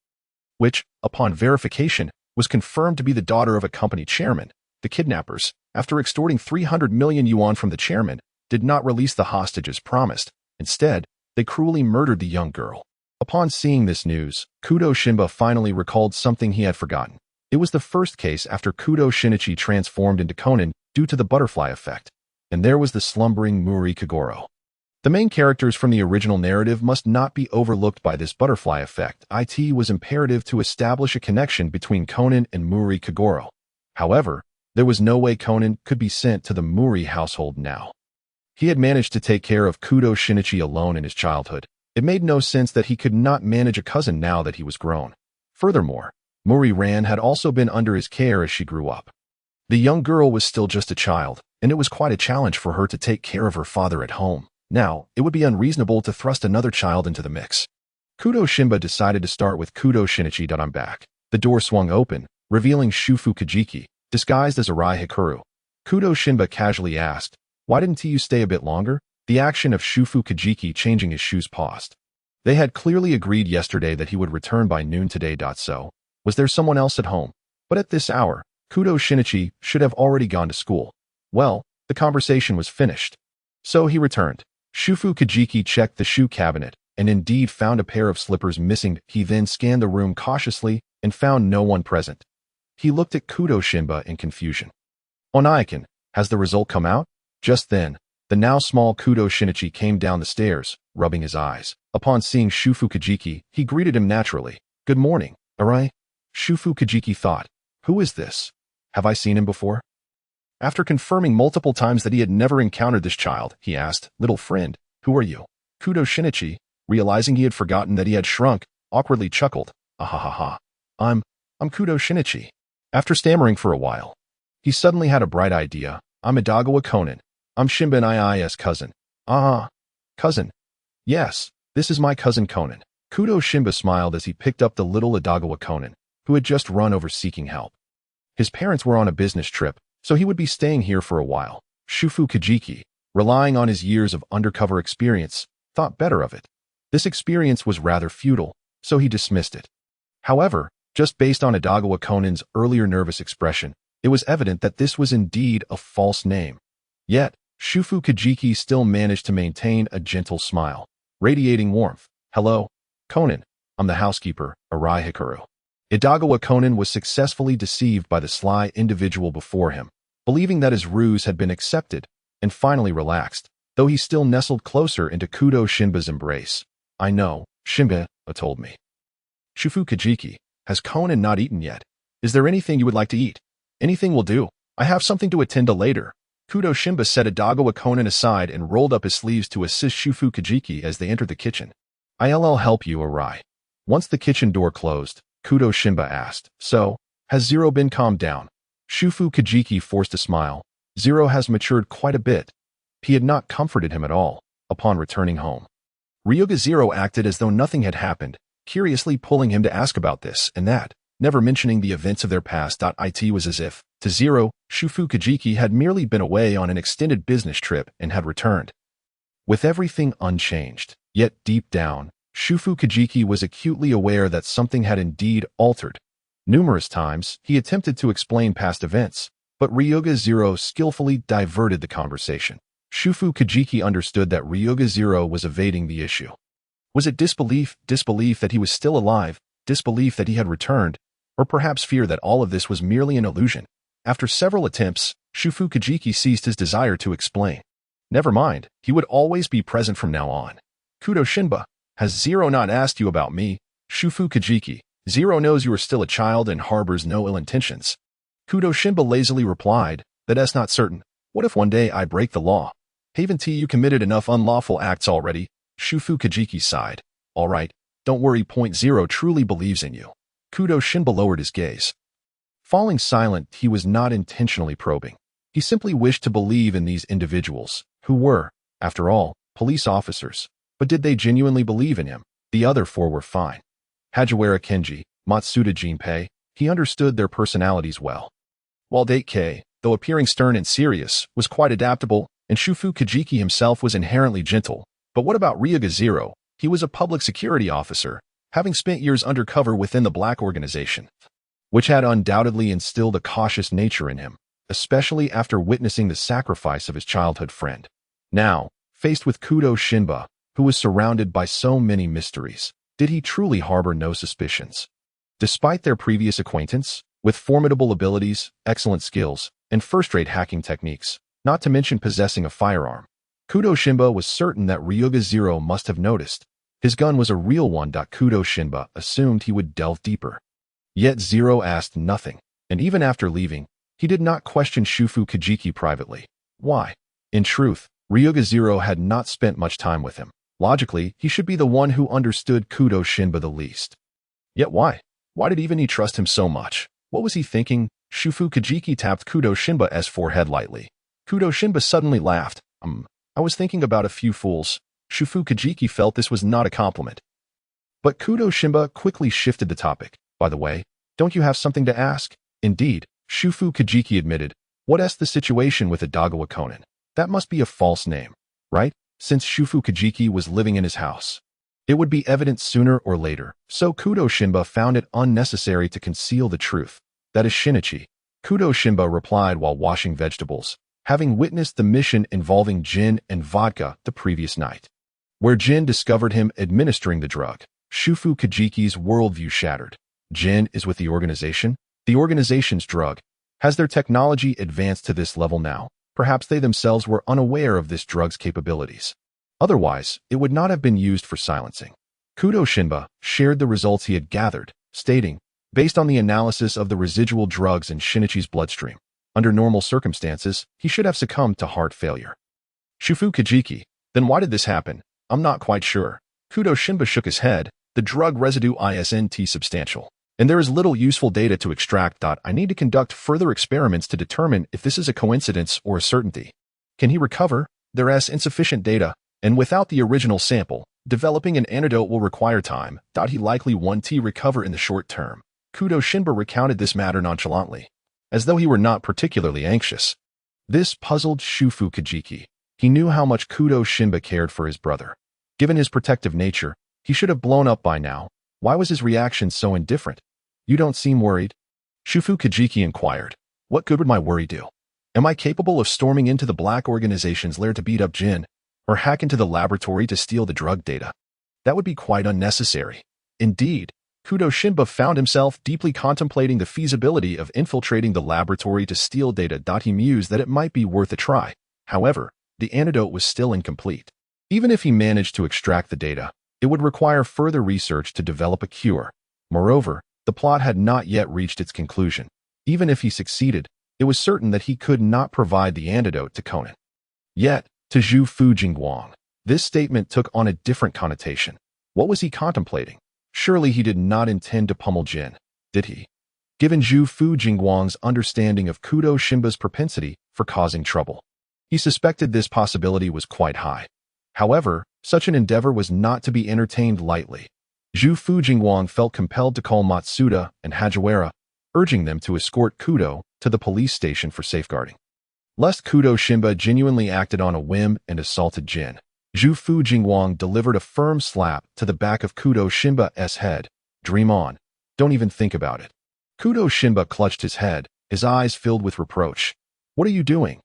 which, upon verification, was confirmed to be the daughter of a company chairman. The kidnappers, after extorting 300 million yuan from the chairman, did not release the hostage as promised. Instead, they cruelly murdered the young girl. Upon seeing this news, Kudo Shinichi finally recalled something he had forgotten. It was the first case after Kudo Shinichi transformed into Conan due to the butterfly effect. And there was the slumbering Muri Kagoro. The main characters from the original narrative must not be overlooked by this butterfly effect. It was imperative to establish a connection between Conan and Muri Kagoro. However, there was no way Conan could be sent to the Muri household now. He had managed to take care of Kudo Shinichi alone in his childhood. It made no sense that he could not manage a cousin now that he was grown. Furthermore, Muri Ran had also been under his care as she grew up. The young girl was still just a child, and it was quite a challenge for her to take care of her father at home. Now, it would be unreasonable to thrust another child into the mix. Kudo Shinichi decided to start with Kudo Shinichi. I'm back. The door swung open, revealing Shufu Kajiki, disguised as Arai Hikaru. Kudo Shinichi casually asked, "Why didn't you stay a bit longer?" The action of Shufu Kajiki changing his shoes paused. They had clearly agreed yesterday that he would return by noon today. So, was there someone else at home? But at this hour, Kudo Shinichi should have already gone to school. Well, the conversation was finished. So he returned. Shufu Kajiki checked the shoe cabinet and indeed found a pair of slippers missing. He then scanned the room cautiously and found no one present. He looked at Kudo Shinichi in confusion. Onaikin, has the result come out? Just then, the now small Kudo Shinichi came down the stairs, rubbing his eyes. Upon seeing Shufu Kajiki, he greeted him naturally. Good morning, Arai. Shufu Kajiki thought, who is this? Have I seen him before? After confirming multiple times that he had never encountered this child, he asked, little friend, who are you? Kudo Shinichi, realizing he had forgotten that he had shrunk, awkwardly chuckled. Ahahaha. I'm Kudo Shinichi. After stammering for a while, he suddenly had a bright idea. I'm Idagawa Conan. I'm Shinben II's cousin. Cousin. Yes, this is my cousin Conan. Kudo Shinichi smiled as he picked up the little Idagawa Conan, who had just run over seeking help. His parents were on a business trip, so he would be staying here for a while. Shufu Kajiki, relying on his years of undercover experience, thought better of it. This experience was rather futile, so he dismissed it. However, just based on Idagawa Conan's earlier nervous expression, it was evident that this was indeed a false name. Yet, Shufu Kajiki still managed to maintain a gentle smile, radiating warmth. Hello, Conan. I'm the housekeeper, Arai Hikaru. Idagawa Conan was successfully deceived by the sly individual before him, believing that his ruse had been accepted, and finally relaxed, though he still nestled closer into Kudo Shinichi's embrace. I know, Shinbe told me. Shufu Kajiki, has Conan not eaten yet? Is there anything you would like to eat? Anything will do. I have something to attend to later. Kudo Shinichi set Idagawa Conan aside and rolled up his sleeves to assist Shufu Kajiki as they entered the kitchen. I'll help you, Arai. Once the kitchen door closed, Kudo Shinichi asked, so, has Zero been calmed down? Shufu Kajiki forced a smile. Zero has matured quite a bit. He had not comforted him at all, upon returning home. Ryuga Zero acted as though nothing had happened, curiously pulling him to ask about this and that, never mentioning the events of their past. It was as if, to Zero, Shufu Kajiki had merely been away on an extended business trip and had returned. With everything unchanged, yet deep down, Shufu Kajiki was acutely aware that something had indeed altered. Numerous times, he attempted to explain past events, but Ryuga Zero skillfully diverted the conversation. Shufu Kajiki understood that Ryuga Zero was evading the issue. Was it disbelief that he was still alive, disbelief that he had returned, or perhaps fear that all of this was merely an illusion? After several attempts, Shufu Kajiki ceased his desire to explain. Never mind, he would always be present from now on. Kudo Shinba, has Zero not asked you about me? Shufu Kajiki, Zero knows you are still a child and harbors no ill intentions. Kudo Shinba lazily replied, that's not certain. What if one day I break the law? Haven't you committed enough unlawful acts already? Shufu Kajiki sighed. All right, don't worry. Zero truly believes in you. Kudo Shinba lowered his gaze. Falling silent, he was not intentionally probing. He simply wished to believe in these individuals, who were, after all, police officers. But did they genuinely believe in him? The other four were fine. Hajiwara Kenji, Matsuda Jinpei, he understood their personalities well. While Date-K, though appearing stern and serious, was quite adaptable, and Shufu Kajiki himself was inherently gentle. But what about Ryuga Zero? He was a public security officer, having spent years undercover within the Black Organization, which had undoubtedly instilled a cautious nature in him, especially after witnessing the sacrifice of his childhood friend. Now, faced with Kudo Shinba, who was surrounded by so many mysteries, did he truly harbor no suspicions? Despite their previous acquaintance, with formidable abilities, excellent skills, and first-rate hacking techniques, not to mention possessing a firearm, Kudo Shinba was certain that Ryuga Zero must have noticed. His gun was a real one. Kudo Shinba assumed he would delve deeper. Yet Zero asked nothing, and even after leaving, he did not question Shufu Kajiki privately. Why? In truth, Ryuga Zero had not spent much time with him. Logically, he should be the one who understood Kudo Shinba the least. Yet why? Why did even he trust him so much? What was he thinking? Shufu Kajiki tapped Kudo Shinba's forehead lightly. Kudo Shinba suddenly laughed. I was thinking about a few fools. Shufu Kajiki felt this was not a compliment. But Kudo Shinba quickly shifted the topic. By the way, don't you have something to ask? Indeed, Shufu Kajiki admitted. What's the situation with Adagawa Conan? That must be a false name, right? Since Shufu Kajiki was living in his house. It would be evident sooner or later, so Kudo Shinba found it unnecessary to conceal the truth. That is Shinichi. Kudo Shinba replied while washing vegetables, having witnessed the mission involving gin and vodka the previous night, where Jin discovered him administering the drug. Shufu Kajiki's worldview shattered. Jin is with the organization? The organization's drug. Has their technology advanced to this level now? Perhaps they themselves were unaware of this drug's capabilities. Otherwise, it would not have been used for silencing. Kudo Shinba shared the results he had gathered, stating, based on the analysis of the residual drugs in Shinichi's bloodstream, under normal circumstances, he should have succumbed to heart failure. Shufu Kajiki, then why did this happen? I'm not quite sure. Kudo Shinba shook his head. The drug residue isn't substantial, and there is little useful data to extract. I need to conduct further experiments to determine if this is a coincidence or a certainty. Can he recover? There is insufficient data, and without the original sample, developing an antidote will require time. He likely won't recover in the short term. Kudo Shinba recounted this matter nonchalantly, as though he were not particularly anxious. This puzzled Shufu Kajiki. He knew how much Kudo Shinba cared for his brother. Given his protective nature, he should have blown up by now. Why was his reaction so indifferent? You don't seem worried. Shufu Kajiki inquired. What good would my worry do? Am I capable of storming into the Black Organization's lair to beat up Jin, or hack into the laboratory to steal the drug data? That would be quite unnecessary. Indeed, Kudo Shinba found himself deeply contemplating the feasibility of infiltrating the laboratory to steal data. He mused that it might be worth a try. However, the antidote was still incomplete. Even if he managed to extract the data, it would require further research to develop a cure. Moreover, the plot had not yet reached its conclusion. Even if he succeeded, it was certain that he could not provide the antidote to Conan. Yet, to Zhu Fujingguang, this statement took on a different connotation. What was he contemplating? Surely he did not intend to pummel Jin, did he? Given Zhu Fujingguang's understanding of Kudo Shinba's propensity for causing trouble, he suspected this possibility was quite high. However, such an endeavor was not to be entertained lightly. Zhu Fujingguang felt compelled to call Matsuda and Hajiwara, urging them to escort Kudo to the police station for safeguarding, lest Kudo Shinba genuinely acted on a whim and assaulted Jin. Zhu Fujingguang delivered a firm slap to the back of Kudo Shinba's head. Dream on. Don't even think about it. Kudo Shinba clutched his head, his eyes filled with reproach. What are you doing?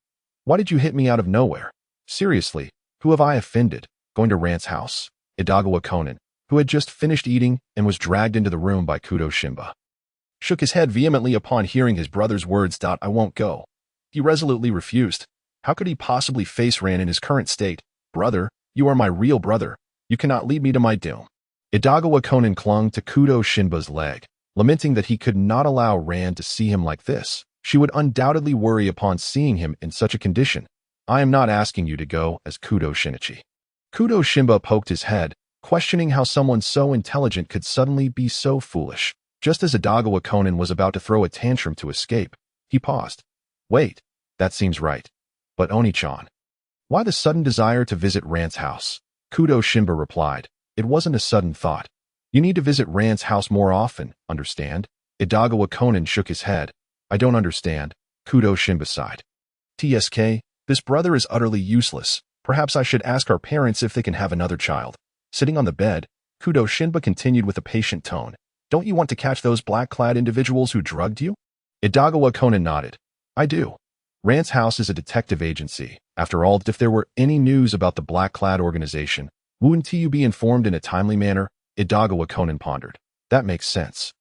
Why did you hit me out of nowhere? Seriously, who have I offended? Going to Rant's house. Idagawa Conan, who had just finished eating and was dragged into the room by Kudo Shinba, shook his head vehemently upon hearing his brother's words. I won't go. He resolutely refused. How could he possibly face Ran in his current state? Brother, you are my real brother. You cannot lead me to my doom. Idagawa Conan clung to Kudo Shinba's leg, lamenting that he could not allow Ran to see him like this. She would undoubtedly worry upon seeing him in such a condition. I am not asking you to go as Kudo Shinichi. Kudo Shinba poked his head, questioning how someone so intelligent could suddenly be so foolish. Just as Idagawa Conan was about to throw a tantrum to escape, he paused. Wait, that seems right. But Oni-chan, why the sudden desire to visit Rant's house? Kudo Shinba replied. It wasn't a sudden thought. You need to visit Rant's house more often, understand? Idagawa Conan shook his head. I don't understand. Kudo Shinba sighed. TSK, this brother is utterly useless. Perhaps I should ask our parents if they can have another child. Sitting on the bed, Kudo Shinba continued with a patient tone. Don't you want to catch those black-clad individuals who drugged you? Idagawa Conan nodded. I do. Rant's house is a detective agency. After all, if there were any news about the black-clad organization, wouldn't you be informed in a timely manner? Idagawa Conan pondered. That makes sense.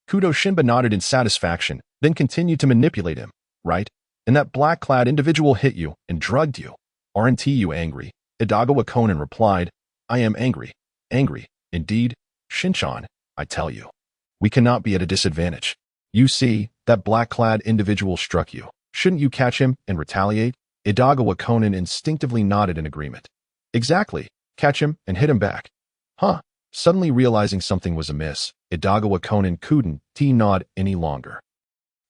Kudo Shinba nodded in satisfaction, then continued to manipulate him. Right? And that black-clad individual hit you and drugged you. Aren't you angry? Idagawa Conan replied. I am angry. Angry, indeed. Shinchan, I tell you. We cannot be at a disadvantage. You see, that black-clad individual struck you. Shouldn't you catch him and retaliate? Idagawa Conan instinctively nodded in agreement. Exactly. Catch him and hit him back. Huh. Suddenly realizing something was amiss, Idagawa Conan couldn't nod any longer.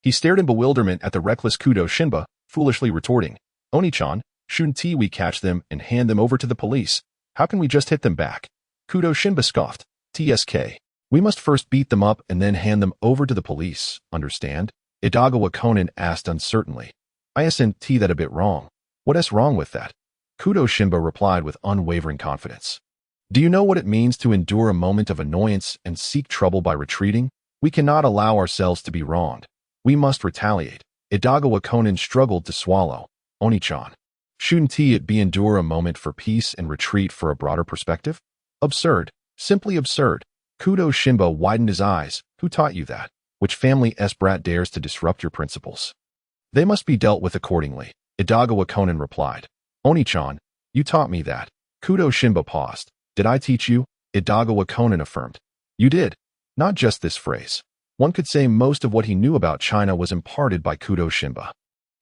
He stared in bewilderment at the reckless Kudo Shinba, foolishly retorting, Oni-chan, shouldn't we catch them and hand them over to the police? How can we just hit them back? Kudo Shinba scoffed. TSK. We must first beat them up and then hand them over to the police, understand? Idagawa Conan asked uncertainly. Isn't that a bit wrong? What's wrong with that? Kudo Shinba replied with unwavering confidence. Do you know what it means to endure a moment of annoyance and seek trouble by retreating? We cannot allow ourselves to be wronged. We must retaliate. Idagawa Conan struggled to swallow. Oni-chan. Shouldn't it be endure a moment for peace and retreat for a broader perspective? Absurd. Simply absurd. Kudo Shinba widened his eyes. Who taught you that? Which family brat dares to disrupt your principles? They must be dealt with accordingly. Idagawa Conan replied. Oni-chan, you taught me that. Kudo Shinba paused. Did I teach you? Idagawa Conan affirmed. You did. Not just this phrase. One could say most of what he knew about China was imparted by Kudo Shinba.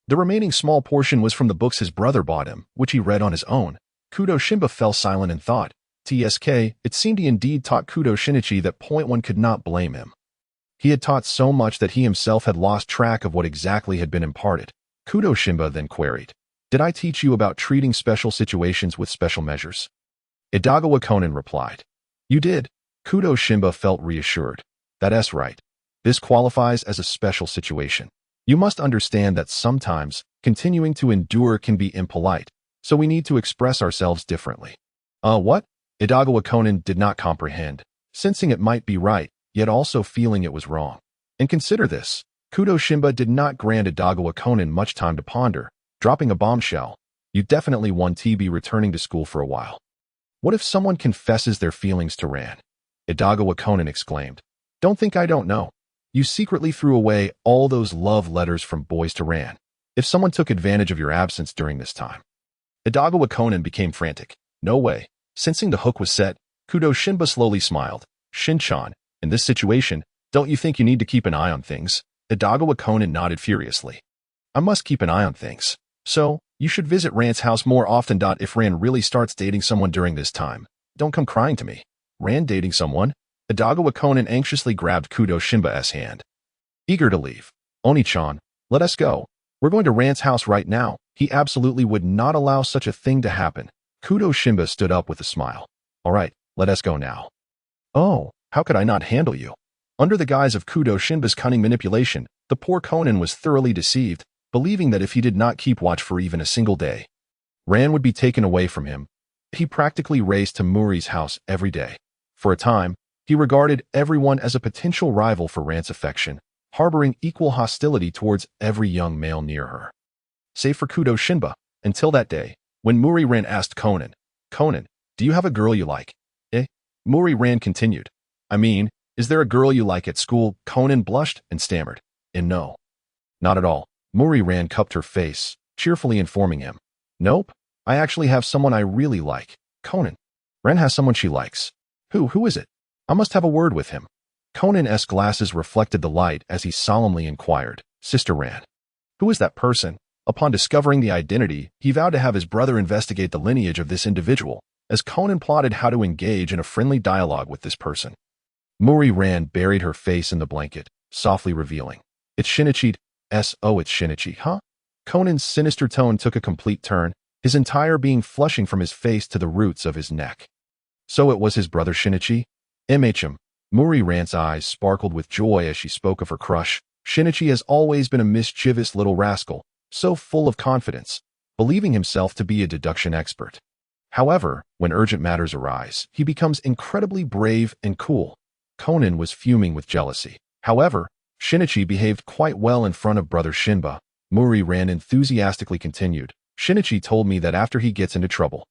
The remaining small portion was from the books his brother bought him, which he read on his own. Kudo Shinba fell silent in thought. TSK, it seemed he indeed taught Kudo Shinichi that one could not blame him. He had taught so much that he himself had lost track of what exactly had been imparted. Kudo Shinba then queried, Did I teach you about treating special situations with special measures? Idagawa Conan replied, You did. Kudo Shinba felt reassured. That's right. This qualifies as a special situation. You must understand that sometimes, continuing to endure can be impolite, so we need to express ourselves differently. What? Idagawa Conan did not comprehend, sensing it might be right, yet also feeling it was wrong. And consider this. Kudo Shinba did not grant Idagawa Conan much time to ponder, dropping a bombshell. You definitely want to be returning to school for a while. What if someone confesses their feelings to Ran? Idagawa Conan exclaimed. Don't think I don't know. You secretly threw away all those love letters from boys to Ran. If someone took advantage of your absence during this time. Idagawa Conan became frantic. No way. Sensing the hook was set, Kudo Shinba slowly smiled. Shinchan, in this situation, don't you think you need to keep an eye on things? Idagawa Conan nodded furiously. I must keep an eye on things. So, you should visit Ran's house more often. If Ran really starts dating someone during this time, don't come crying to me. Ran dating someone? Idagawa Conan anxiously grabbed Kudo Shinba's hand. Eager to leave. Oni-chan, let us go. We're going to Ran's house right now. He absolutely would not allow such a thing to happen. Kudo Shinba stood up with a smile. All right, let us go now. Oh, how could I not handle you? Under the guise of Kudo Shinba's cunning manipulation, the poor Conan was thoroughly deceived, believing that if he did not keep watch for even a single day, Ran would be taken away from him. He practically raced to Muri's house every day. For a time, he regarded everyone as a potential rival for Ran's affection, harboring equal hostility towards every young male near her. Save for Kudo Shinba, until that day, When Muri Ran asked Conan, "Conan, do you have a girl you like?" Muri Ran continued, "I mean, is there a girl you like at school?" Conan blushed and stammered, "No. Not at all." Muri Ran cupped her face, cheerfully informing him, "Nope, I actually have someone I really like." Conan. Ran has someone she likes. Who is it? I must have a word with him. Conan's glasses reflected the light as he solemnly inquired, "Sister Ran. Who is that person?" Upon discovering the identity, he vowed to have his brother investigate the lineage of this individual, as Conan plotted how to engage in a friendly dialogue with this person. Muri Ran buried her face in the blanket, softly revealing, "It's Shinichi. Oh, it's Shinichi, huh?" Conan's sinister tone took a complete turn, his entire being flushing from his face to the roots of his neck. So it was his brother Shinichi? Muri Ran's eyes sparkled with joy as she spoke of her crush. Shinichi has always been a mischievous little rascal, so full of confidence, believing himself to be a deduction expert. However, when urgent matters arise, he becomes incredibly brave and cool. Conan was fuming with jealousy. However, Shinichi behaved quite well in front of brother Shinba. Muri Ran enthusiastically continued, "Shinichi told me that after he gets into trouble,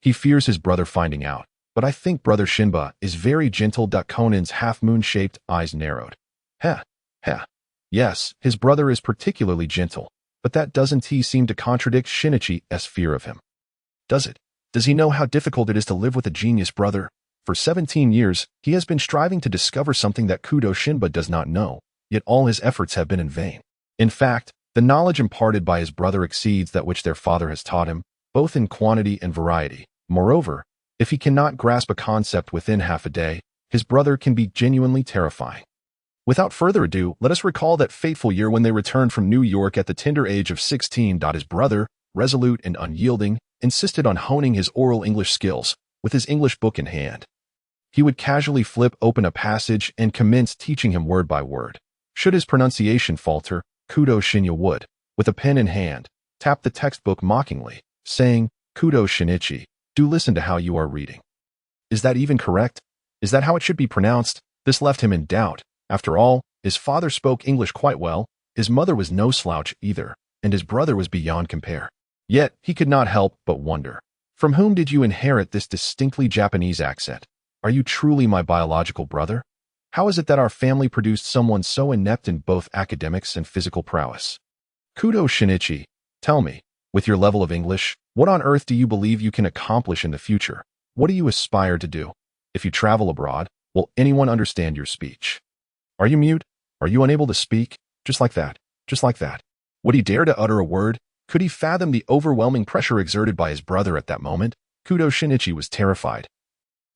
he fears his brother finding out, but I think brother Shinba is very gentle." Conan's half-moon-shaped eyes narrowed. Heh. Yes, his brother is particularly gentle, but that doesn't seem to contradict Shinichi's fear of him. Does it? Does he know how difficult it is to live with a genius brother? For 17 years, he has been striving to discover something that Kudo Shinba does not know, yet all his efforts have been in vain. In fact, the knowledge imparted by his brother exceeds that which their father has taught him, both in quantity and variety. Moreover, if he cannot grasp a concept within half a day, his brother can be genuinely terrifying. Without further ado, let us recall that fateful year when they returned from New York at the tender age of 16. His brother, resolute and unyielding, insisted on honing his oral English skills, with his English book in hand. He would casually flip open a passage and commence teaching him word by word. Should his pronunciation falter, Kudo Shinichi would, with a pen in hand, tap the textbook mockingly, saying, "Kudo Shinichi, do listen to how you are reading. Is that even correct? Is that how it should be pronounced?" This left him in doubt. After all, his father spoke English quite well, his mother was no slouch either, and his brother was beyond compare. Yet, he could not help but wonder, from whom did you inherit this distinctly Japanese accent? Are you truly my biological brother? How is it that our family produced someone so inept in both academics and physical prowess? Kudo Shinichi, tell me, with your level of English, what on earth do you believe you can accomplish in the future? What do you aspire to do? If you travel abroad, will anyone understand your speech? Are you mute? Are you unable to speak? Just like that. Just like that. Would he dare to utter a word? Could he fathom the overwhelming pressure exerted by his brother at that moment? Kudo Shinichi was terrified,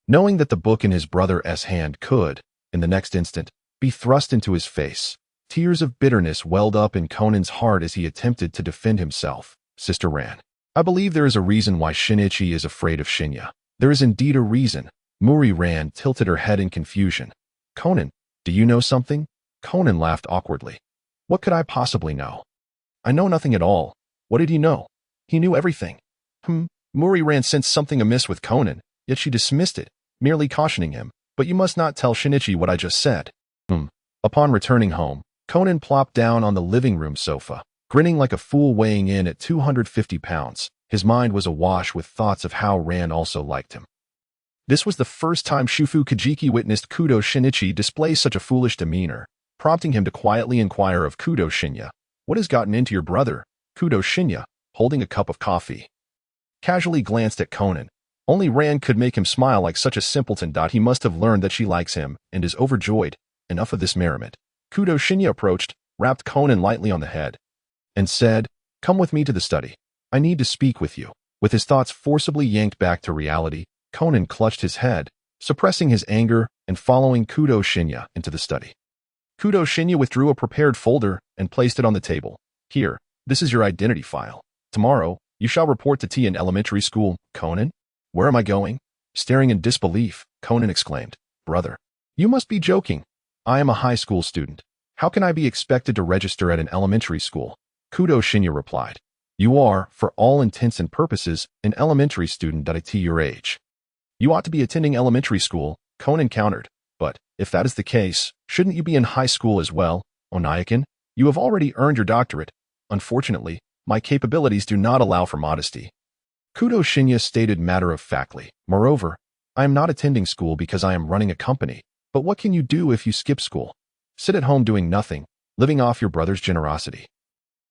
knowing that the book in his brother's hand could, in the next instant, be thrust into his face. Tears of bitterness welled up in Conan's heart as he attempted to defend himself. "Sister Ran, I believe there is a reason why Shinichi is afraid of Shinya. There is indeed a reason." Muri Ran tilted her head in confusion. "Conan, do you know something?" Conan laughed awkwardly. "What could I possibly know? I know nothing at all. What did he know?" "He knew everything." Muri Ran sensed something amiss with Conan, yet she dismissed it, merely cautioning him, "But you must not tell Shinichi what I just said." Upon returning home, Conan plopped down on the living room sofa, grinning like a fool weighing in at 250 pounds. His mind was awash with thoughts of how Ran also liked him. This was the first time Shufu Kajiki witnessed Kudo Shinichi display such a foolish demeanor, prompting him to quietly inquire of Kudo Shinya, "What has gotten into your brother?" Kudo Shinya, holding a cup of coffee, casually glanced at Conan. Only Ran could make him smile like such a simpleton. He must have learned that she likes him and is overjoyed. Enough of this merriment. Kudo Shinya approached, rapped Conan lightly on the head, and said, "Come with me to the study. I need to speak with you." With his thoughts forcibly yanked back to reality, Conan clutched his head, suppressing his anger and following Kudo Shinya into the study. Kudo Shinya withdrew a prepared folder and placed it on the table. "Here, this is your identity file. Tomorrow, you shall report to tea in elementary school." "Conan? Where am I going?" Staring in disbelief, Conan exclaimed, "Brother, you must be joking. I am a high school student. How can I be expected to register at an elementary school?" Kudo Shinya replied, "You are, for all intents and purposes, an elementary student at your age. You ought to be attending elementary school," Conan countered. "But, if that is the case, shouldn't you be in high school as well? Onayakin, you have already earned your doctorate. Unfortunately, my capabilities do not allow for modesty." Kudo Shinichi stated matter-of-factly. Moreover, I am not attending school because I am running a company. But what can you do if you skip school? Sit at home doing nothing, living off your brother's generosity.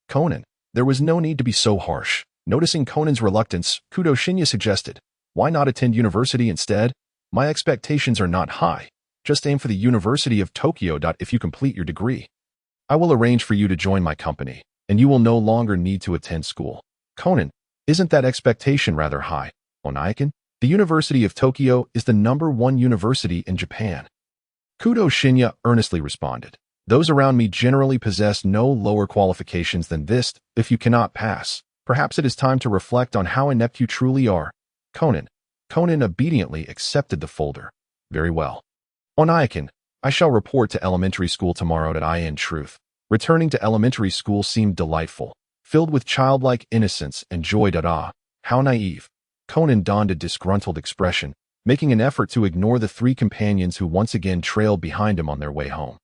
Conan, there was no need to be so harsh. Noticing Conan's reluctance, Kudo Shinichi suggested, why not attend university instead? My expectations are not high. Just aim for the University of Tokyo. If you complete your degree, I will arrange for you to join my company, and you will no longer need to attend school. Conan, isn't that expectation rather high? Onaikan, the University of Tokyo is the #1 university in Japan. Kudo Shinichi earnestly responded. Those around me generally possess no lower qualifications than this. If you cannot pass, perhaps it is time to reflect on how inept you truly are. Conan obediently accepted the folder. Very well. Onaikan, I shall report to elementary school tomorrow. In truth, returning to elementary school seemed delightful, filled with childlike innocence and joy. How naive. Conan donned a disgruntled expression, making an effort to ignore the three companions who once again trailed behind him on their way home.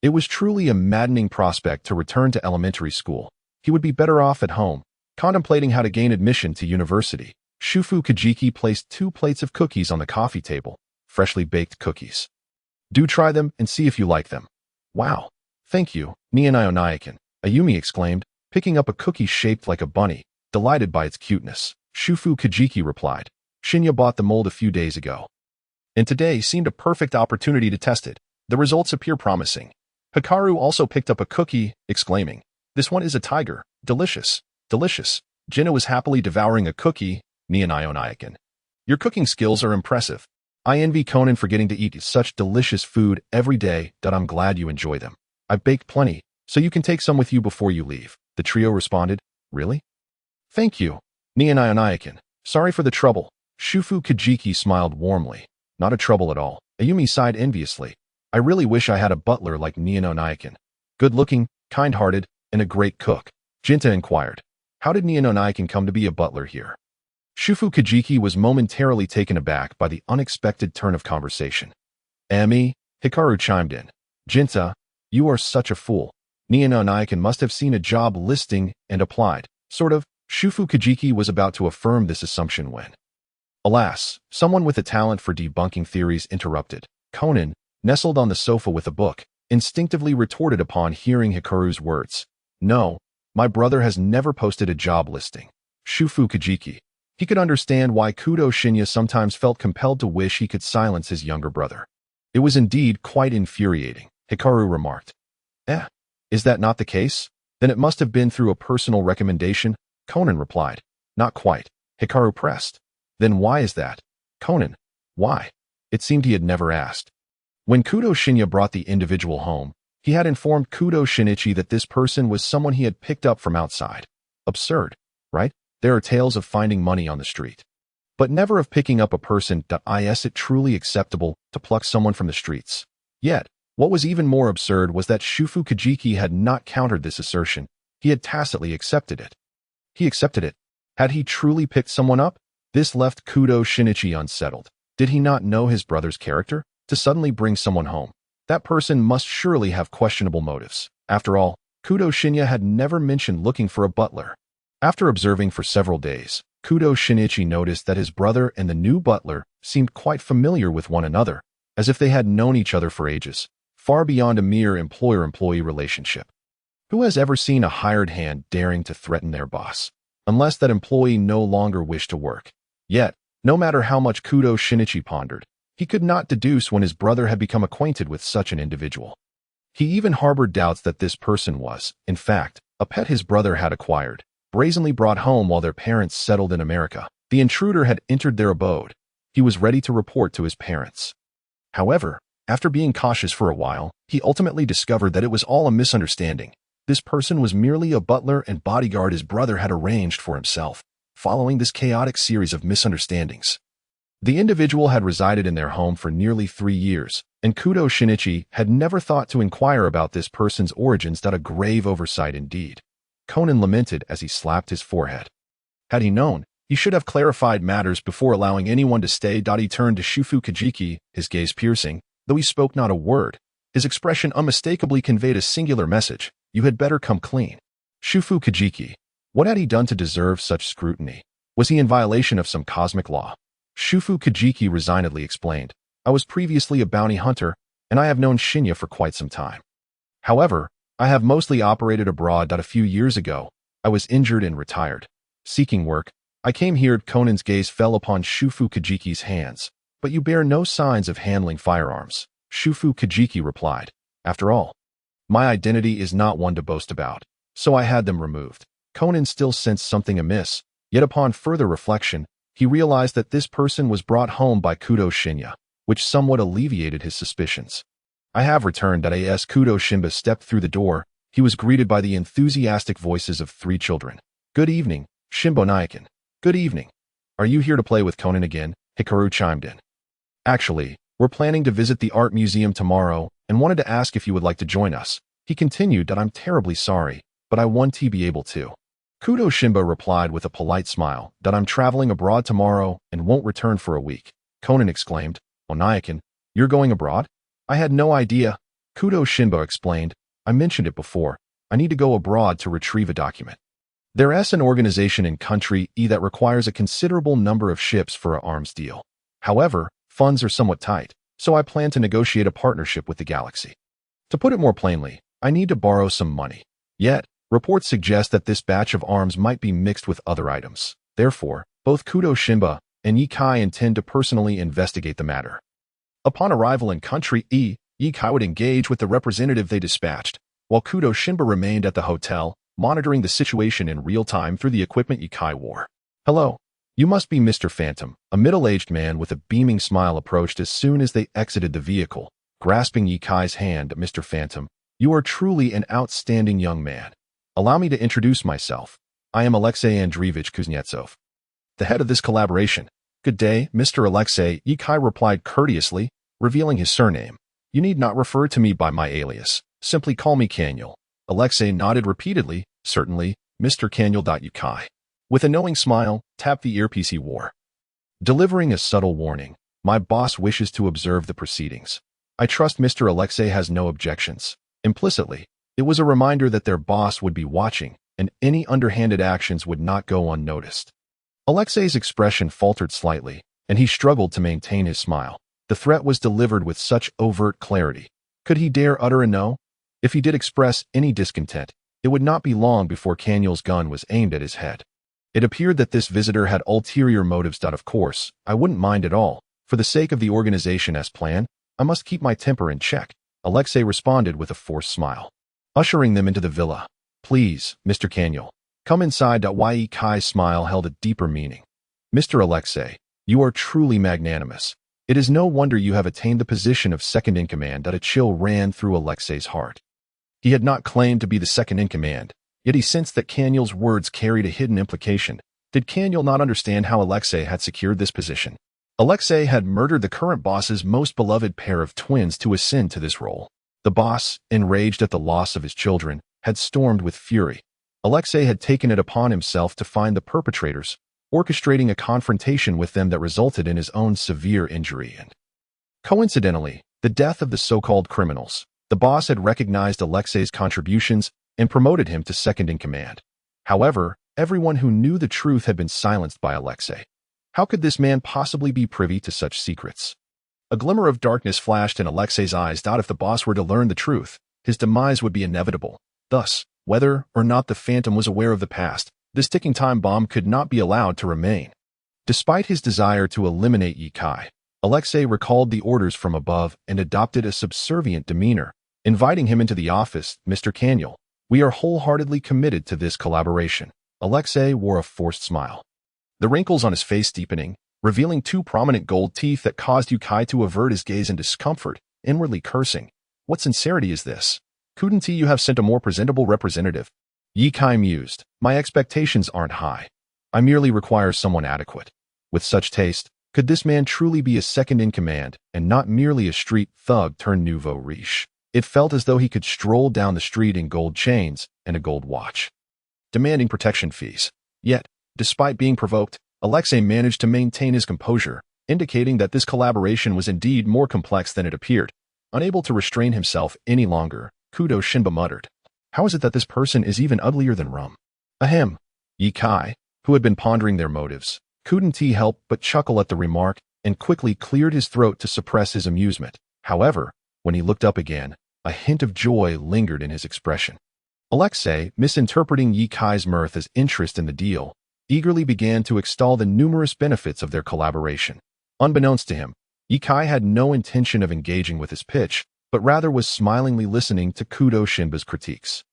It was truly a maddening prospect to return to elementary school. He would be better off at home, contemplating how to gain admission to university. Shufu Kajiki placed 2 plates of cookies on the coffee table, freshly baked cookies. Do try them and see if you like them. Wow. Thank you, Onaikan, Ayumi exclaimed, picking up a cookie shaped like a bunny, delighted by its cuteness. Shufu Kajiki replied. Shinya bought the mold a few days ago, and today seemed a perfect opportunity to test it. The results appear promising. Hikaru also picked up a cookie, exclaiming, this one is a tiger. Delicious. Delicious. Jinna was happily devouring a cookie. Onaikan, your cooking skills are impressive. I envy Conan for getting to eat such delicious food every day. I'm glad you enjoy them. I've baked plenty, so you can take some with you before you leave. The trio responded. Really? Thank you, Onaikan. Sorry for the trouble. Shufu Kajiki smiled warmly. Not a trouble at all. Ayumi sighed enviously. I really wish I had a butler like Onaikan. Good-looking, kind-hearted, and a great cook. Jinta inquired. How did Onaikan come to be a butler here? Shufu Kajiki was momentarily taken aback by the unexpected turn of conversation. Ami, Hikaru chimed in. Jinta, you are such a fool. Onaikan must have seen a job listing and applied. Sort of. Shufu Kajiki was about to affirm this assumption when, alas, someone with a talent for debunking theories interrupted. Conan, nestled on the sofa with a book, instinctively retorted upon hearing Hikaru's words. No, my brother has never posted a job listing. Shufu Kajiki. He could understand why Kudo Shinichi sometimes felt compelled to wish he could silence his younger brother. It was indeed quite infuriating, Hikaru remarked. Is that not the case? Then it must have been through a personal recommendation, Conan replied. Not quite, Hikaru pressed. Then why is that? Conan, why? It seemed he had never asked. When Kudo Shinichi brought the individual home, he had informed Kudo Shinichi that this person was someone he had picked up from outside. Absurd, right? There are tales of finding money on the street, but never of picking up a person. Is it truly acceptable to pluck someone from the streets? Yet, what was even more absurd was that Shufu Kajiki had not countered this assertion. He had tacitly accepted it. He accepted it. Had he truly picked someone up? This left Kudo Shinichi unsettled. Did he not know his brother's character? To suddenly bring someone home, that person must surely have questionable motives. After all, Kudo Shinichi had never mentioned looking for a butler. After observing for several days, Kudo Shinichi noticed that his brother and the new butler seemed quite familiar with one another, as if they had known each other for ages, far beyond a mere employer-employee relationship. Who has ever seen a hired hand daring to threaten their boss, unless that employee no longer wished to work? Yet, no matter how much Kudo Shinichi pondered, he could not deduce when his brother had become acquainted with such an individual. He even harbored doubts that this person was, in fact, a pet his brother had acquired, brazenly brought home while their parents settled in America. The intruder had entered their abode. He was ready to report to his parents. However, after being cautious for a while, he ultimately discovered that it was all a misunderstanding. This person was merely a butler and bodyguard his brother had arranged for himself. Following this chaotic series of misunderstandings, the individual had resided in their home for nearly 3 years, and Kudo Shinichi had never thought to inquire about this person's origins. A grave oversight indeed. Conan lamented as he slapped his forehead. Had he known, he should have clarified matters before allowing anyone to stay. He turned to Shufu Kajiki, his gaze piercing, though he spoke not a word. His expression unmistakably conveyed a singular message. You had better come clean. Shufu Kajiki. What had he done to deserve such scrutiny? Was he in violation of some cosmic law? Shufu Kajiki resignedly explained, I was previously a bounty hunter, and I have known Xinyu for quite some time. However, I have mostly operated abroad. A few years ago, I was injured and retired. Seeking work, I came here. Conan's gaze fell upon Shufu Kajiki's hands. But you bear no signs of handling firearms, Shufu Kajiki replied. After all, my identity is not one to boast about, so I had them removed. Conan still sensed something amiss, yet upon further reflection, he realized that this person was brought home by Kudo Shinichi, which somewhat alleviated his suspicions. I have returned. As Kudo Shinichi stepped through the door, he was greeted by the enthusiastic voices of 3 children. Good evening, Shimbo Naikin. Good evening. Are you here to play with Conan again? Hikaru chimed in. Actually, we're planning to visit the art museum tomorrow and wanted to ask if you would like to join us. He continued. I'm terribly sorry, but I want to be able to. Kudo Shinichi replied with a polite smile. I'm traveling abroad tomorrow and won't return for a week. Conan exclaimed. Onaikin, you're going abroad? I had no idea. Kudo Shinichi explained. I mentioned it before. I need to go abroad to retrieve a document. There's an organization in country E that requires a considerable number of ships for an arms deal. However, funds are somewhat tight, so I plan to negotiate a partnership with the galaxy. To put it more plainly, I need to borrow some money. Yet, reports suggest that this batch of arms might be mixed with other items. Therefore, both Kudo Shinichi and Yi Kai intend to personally investigate the matter. Upon arrival in country E, Yi Kai would engage with the representative they dispatched, while Kudo Shinichi remained at the hotel, monitoring the situation in real time through the equipment Yi Kai wore. Hello. You must be Mr. Phantom. A middle-aged man with a beaming smile approached as soon as they exited the vehicle, grasping Yi Kai's hand. Mr. Phantom, you are truly an outstanding young man. Allow me to introduce myself. I am Alexei Andreevich Kuznetsov, the head of this collaboration. Good day, Mr. Alexei, Yi Kai replied courteously, revealing his surname. You need not refer to me by my alias. Simply call me Kanyul. Alexei nodded repeatedly. Certainly, Mr. Kanyul. Yi Kai, with a knowing smile, tapped the earpiece he wore. Delivering a subtle warning, my boss wishes to observe the proceedings. I trust Mr. Alexei has no objections. Implicitly, it was a reminder that their boss would be watching, and any underhanded actions would not go unnoticed. Alexei's expression faltered slightly, and he struggled to maintain his smile. The threat was delivered with such overt clarity. Could he dare utter a no? If he did express any discontent, it would not be long before Kanyul's gun was aimed at his head. It appeared that this visitor had ulterior motives. Of course, I wouldn't mind at all. For the sake of the organization as planned, I must keep my temper in check, Alexei responded with a forced smile. Ushering them into the villa. Please, Mr. Kanyul, come inside. Yi Kai's smile held a deeper meaning. Mr. Alexei, you are truly magnanimous. It is no wonder you have attained the position of second in command. A chill ran through Alexei's heart. He had not claimed to be the second in command, yet he sensed that Kanyul's words carried a hidden implication. Did Kanyul not understand how Alexei had secured this position? Alexei had murdered the current boss's most beloved pair of twins to ascend to this role. The boss, enraged at the loss of his children, had stormed with fury. Alexei had taken it upon himself to find the perpetrators, orchestrating a confrontation with them that resulted in his own severe injury and, coincidentally, the death of the so-called criminals. The boss had recognized Alexei's contributions and promoted him to second in command. However, everyone who knew the truth had been silenced by Alexei. How could this man possibly be privy to such secrets? A glimmer of darkness flashed in Alexei's eyes. If the boss were to learn the truth, his demise would be inevitable. Thus, whether or not the Phantom was aware of the past, this ticking time bomb could not be allowed to remain. Despite his desire to eliminate Yi Kai, Alexei recalled the orders from above and adopted a subservient demeanor, inviting him into the office. Mr. Kanyul, we are wholeheartedly committed to this collaboration. Alexei wore a forced smile, the wrinkles on his face deepening, revealing 2 prominent gold teeth that caused Yi Kai to avert his gaze in discomfort, inwardly cursing. What sincerity is this? Couldn't you have sent a more presentable representative? Yi Kai mused. My expectations aren't high. I merely require someone adequate. With such taste, could this man truly be a second in command and not merely a street thug turned nouveau riche? It felt as though he could stroll down the street in gold chains and a gold watch, demanding protection fees. Yet, despite being provoked, Alexei managed to maintain his composure, indicating that this collaboration was indeed more complex than it appeared. Unable to restrain himself any longer, Kudo Shinichi muttered, how is it that this person is even uglier than rum? Ahem. Yi Kai, who had been pondering their motives, couldn't help but chuckle at the remark and quickly cleared his throat to suppress his amusement. However, when he looked up again, a hint of joy lingered in his expression. Alexei, misinterpreting Ye Kai's mirth as interest in the deal, eagerly began to extol the numerous benefits of their collaboration. Unbeknownst to him, Ye Kai had no intention of engaging with his pitch, but rather was smilingly listening to Kudo Shinba's critiques.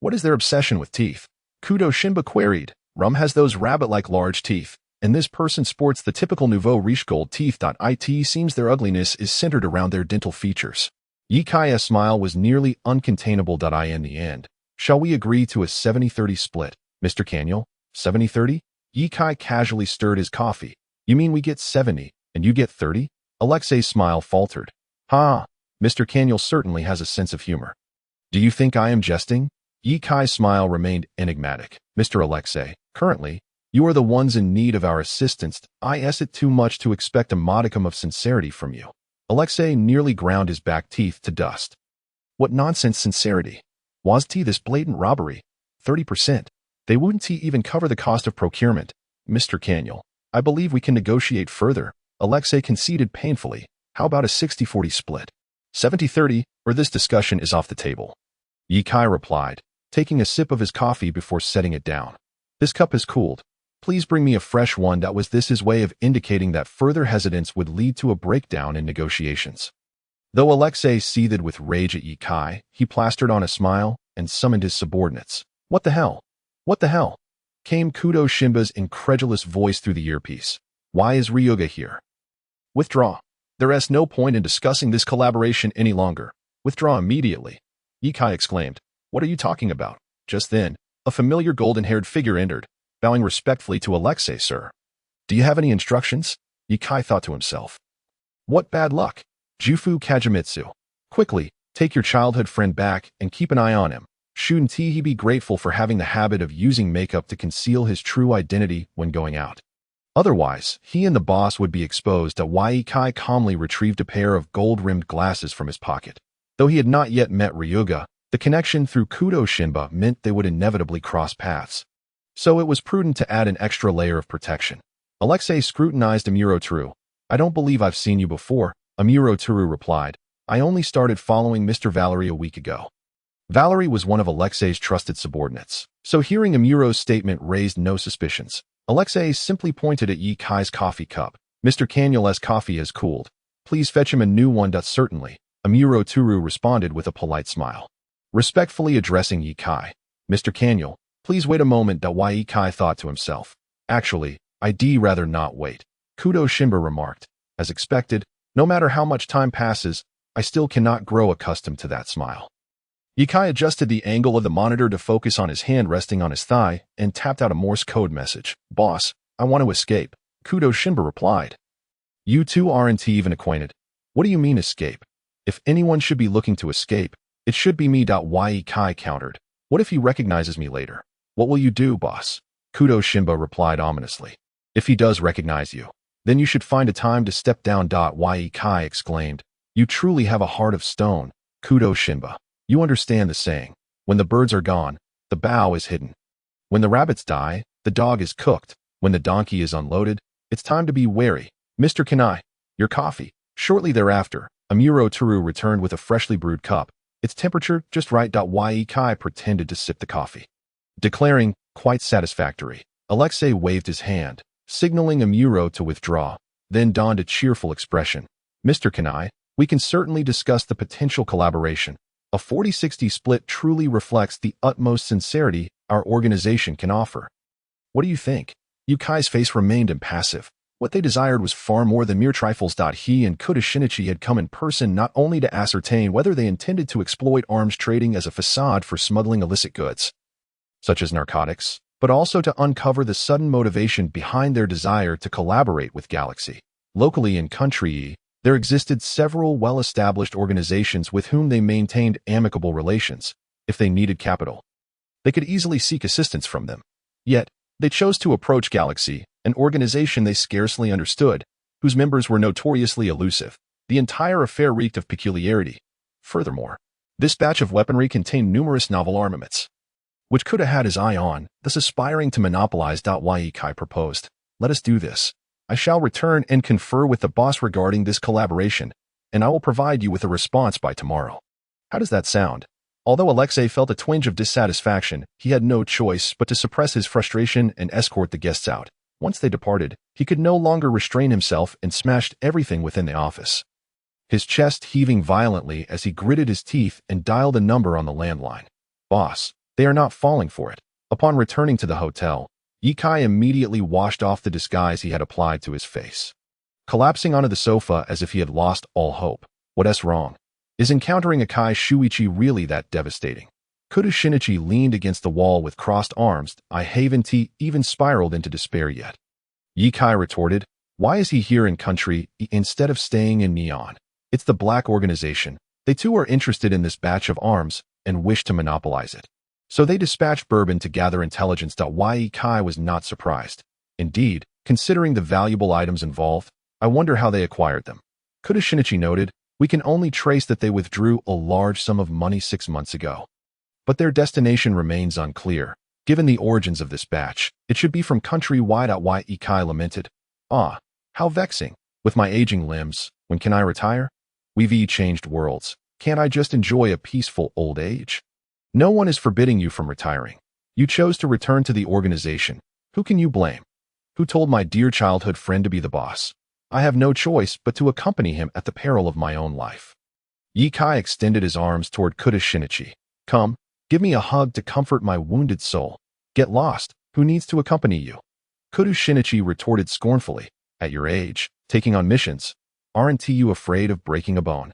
"What is their obsession with teeth?" Kudo Shinba queried. "Rum has those rabbit-like large teeth, and this person sports the typical nouveau riche gold teeth. It seems their ugliness is centered around their dental features." Ye Kai's smile was nearly uncontainable. In the end, shall we agree to a 70-30 split, Mr. Caniel? 70-30? Ye Kai casually stirred his coffee. "You mean we get 70, and you get 30? Alexei's smile faltered. "Ha! Mr. Caniel certainly has a sense of humor." "Do you think I am jesting?" Ye Kai's smile remained enigmatic. "Mr. Alexei, currently, you are the ones in need of our assistance. Is it too much to expect a modicum of sincerity from you?" Alexei nearly ground his back teeth to dust. "What nonsense sincerity? Was this blatant robbery? 30%. They wouldn't even cover the cost of procurement. Mr. Caniel, I believe we can negotiate further." Alexei conceded painfully. "How about a 60-40 split? 70-30, or this discussion is off the table." Ye Kai replied, taking a sip of his coffee before setting it down. "This cup has cooled. Please bring me a fresh one." Was this his way of indicating that further hesitance would lead to a breakdown in negotiations? Though Alexei seethed with rage at Ye Kai, he plastered on a smile and summoned his subordinates. "What the hell? What the hell?" came Kudo Shinba's incredulous voice through the earpiece. "Why is Ryuga here?" "Withdraw. There is no point in discussing this collaboration any longer. Withdraw immediately," Ye Kai exclaimed. "What are you talking about?" Just then, a familiar golden-haired figure entered, bowing respectfully to Alexei. "Sir, do you have any instructions?" Ye Kai thought to himself. "What bad luck. Jufu Kajimitsu. Quickly, take your childhood friend back and keep an eye on him. Shouldn't he be grateful for having the habit of using makeup to conceal his true identity when going out? Otherwise, he and the boss would be exposed." Ye Kai calmly retrieved a pair of gold-rimmed glasses from his pocket. Though he had not yet met Ryuga, the connection through Kudo Shinba meant they would inevitably cross paths. So it was prudent to add an extra layer of protection. Alexei scrutinized Amuro Toru. "I don't believe I've seen you before," Amuro Toru replied. "I only started following Mr. Valerie a week ago." Valerie was one of Alexei's trusted subordinates, so hearing Amuro's statement raised no suspicions. Alexei simply pointed at Ye Kai's coffee cup. "Mr. Caniel's coffee has cooled. Please fetch him a new one." "Certainly," Amuro Toru responded with a polite smile. Respectfully addressing Ye Kai, "Mr. Caniel, please wait a moment." Ye Kai thought to himself. "Actually, I'd rather not wait," Kudo Shinba remarked. As expected, no matter how much time passes, I still cannot grow accustomed to that smile. Ye Kai adjusted the angle of the monitor to focus on his hand resting on his thigh and tapped out a Morse code message. "Boss, I want to escape," Kudo Shinba replied. "You two aren't even acquainted. What do you mean escape? If anyone should be looking to escape, it should be me." Ye Kai countered. "What if he recognizes me later? What will you do, boss?" Kudo Shinba replied ominously. "If he does recognize you, then you should find a time to step down." Ye Kai exclaimed. "You truly have a heart of stone, Kudo Shinba. You understand the saying, when the birds are gone, the bough is hidden. When the rabbits die, the dog is cooked. When the donkey is unloaded, it's time to be wary. Mr. Kanai, your coffee." Shortly thereafter, Amuro Toru returned with a freshly brewed cup, its temperature just right. Ye Kai pretended to sip the coffee, declaring, "Quite satisfactory." Alexei waved his hand, signaling Amuro to withdraw, then donned a cheerful expression. "Mr. Kanai, we can certainly discuss the potential collaboration. A 40-60 split truly reflects the utmost sincerity our organization can offer. What do you think?" Ye Kai's face remained impassive. What they desired was far more than mere trifles. He and Kudo Shinichi had come in person not only to ascertain whether they intended to exploit arms trading as a facade for smuggling illicit goods, such as narcotics, but also to uncover the sudden motivation behind their desire to collaborate with Galaxy. Locally in Country E, there existed several well-established organizations with whom they maintained amicable relations. If they needed capital, they could easily seek assistance from them. Yet, they chose to approach Galaxy, an organization they scarcely understood, whose members were notoriously elusive. The entire affair reeked of peculiarity. Furthermore, this batch of weaponry contained numerous novel armaments, which Kudo had his eye on, thus aspiring to monopolize. Yikai proposed, "Let us do this. I shall return and confer with the boss regarding this collaboration, and I will provide you with a response by tomorrow." How does that sound? Although Alexei felt a twinge of dissatisfaction, he had no choice but to suppress his frustration and escort the guests out. Once they departed, he could no longer restrain himself and smashed everything within the office, his chest heaving violently as he gritted his teeth and dialed a number on the landline. "Boss, they are not falling for it." Upon returning to the hotel, Yikai immediately washed off the disguise he had applied to his face, collapsing onto the sofa as if he had lost all hope. What's wrong? Is encountering Akai Shuichi really that devastating? Kudo Shinichi leaned against the wall with crossed arms. I haven't even spiraled into despair yet. Yikai retorted, "Why is he here in country instead of staying in Neon? It's the Black Organization. They too are interested in this batch of arms and wish to monopolize it. So they dispatched Bourbon to gather intelligence. Yikai was not surprised. Indeed, considering the valuable items involved, I wonder how they acquired them." Kudo Shinichi noted, "We can only trace that they withdrew a large sum of money 6 months ago. But their destination remains unclear. Given the origins of this batch, it should be from countrywide." Yikai lamented, "Ah, how vexing. With my aging limbs, when can I retire? We've changed worlds. Can't I just enjoy a peaceful old age? No one is forbidding you from retiring. You chose to return to the organization. Who can you blame? Who told my dear childhood friend to be the boss? I have no choice but to accompany him at the peril of my own life." Yikai extended his arms toward Kudo Shinichi. "Come, give me a hug to comfort my wounded soul. Get lost. Who needs to accompany you?" Kudo Shinichi retorted scornfully, "At your age, taking on missions, aren't you afraid of breaking a bone?"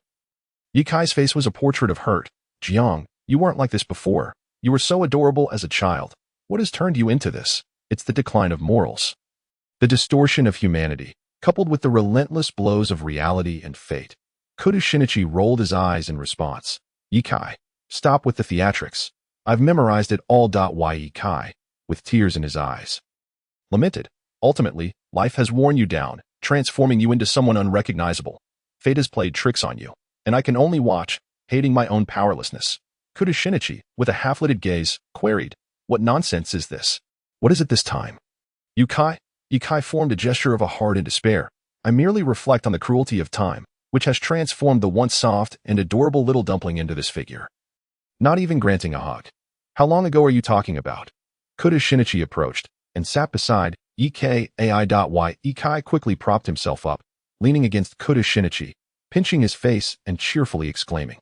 Yikai's face was a portrait of hurt. "Jiang, you weren't like this before. You were so adorable as a child. What has turned you into this? It's the decline of morals. The distortion of humanity, coupled with the relentless blows of reality and fate." Kudo Shinichi rolled his eyes in response. "Yikai, stop with the theatrics. I've memorized it all." Yikai, with tears in his eyes, lamented, "Ultimately, life has worn you down, transforming you into someone unrecognizable. Fate has played tricks on you, and I can only watch, hating my own powerlessness." Kudo Shinichi, with a half-lidded gaze, queried, "What nonsense is this? What is it this time?" Yikai formed a gesture of a heart in despair. "I merely reflect on the cruelty of time, which has transformed the once soft and adorable little dumpling into this figure. Not even granting a hug. How long ago are you talking about?" Kudo Shinichi approached and sat beside Yikai. Yikai quickly propped himself up, leaning against Kudo Shinichi, pinching his face and cheerfully exclaiming,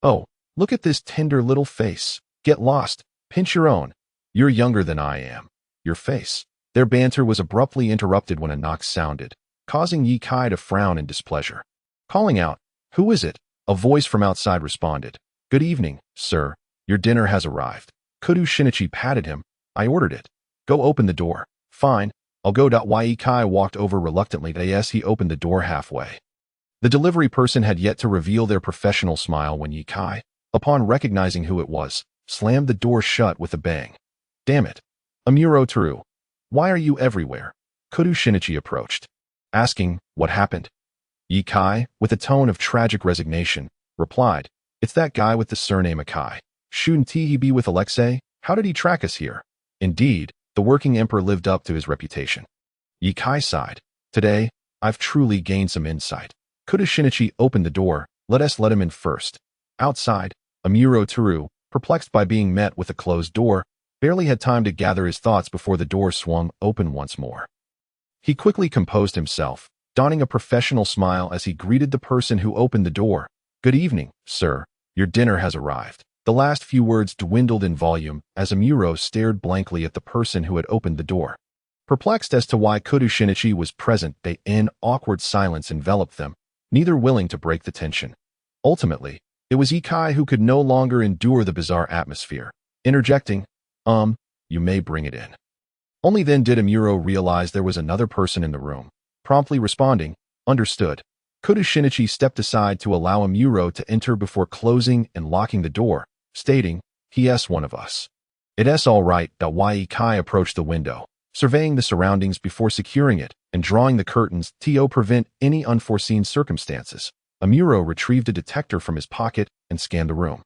"Oh, look at this tender little face. Get lost. Pinch your own. You're younger than I am. Your face." Their banter was abruptly interrupted when a knock sounded, causing Yikai to frown in displeasure. Calling out, "Who is it?" a voice from outside responded, "Good evening, sir. Your dinner has arrived." Kudo Shinichi patted him. "I ordered it. Go open the door." "Fine, I'll go." Yikai walked over reluctantly as he opened the door halfway. The delivery person had yet to reveal their professional smile when Yikai, upon recognizing who it was, slammed the door shut with a bang. "Damn it. Amuro Teru. Why are you everywhere?" Kudo Shinichi approached, asking, "What happened?" Yikai, with a tone of tragic resignation, replied, "It's that guy with the surname Akai. Shouldn't he be with Alexei? How did he track us here?" Indeed, the working emperor lived up to his reputation. Yikai sighed, "Today, I've truly gained some insight." Kudo Shinichi opened the door. Let him in first." Outside, Amuro Teru, perplexed by being met with a closed door, barely had time to gather his thoughts before the door swung open once more. He quickly composed himself, donning a professional smile as he greeted the person who opened the door. "Good evening, sir. Your dinner has arrived." The last few words dwindled in volume as Amuro stared blankly at the person who had opened the door. Perplexed as to why Kudo Shinichi was present, an awkward silence enveloped them, neither willing to break the tension. Ultimately, it was Yikai who could no longer endure the bizarre atmosphere, interjecting, "You may bring it in." Only then did Amuro realize there was another person in the room, promptly responding, "Understood." Kudo Shinichi stepped aside to allow Amuro to enter before closing and locking the door, stating, "He's one of us." "It's all right." Yikai approached the window, surveying the surroundings before securing it and drawing the curtains to prevent any unforeseen circumstances. Amuro retrieved a detector from his pocket and scanned the room.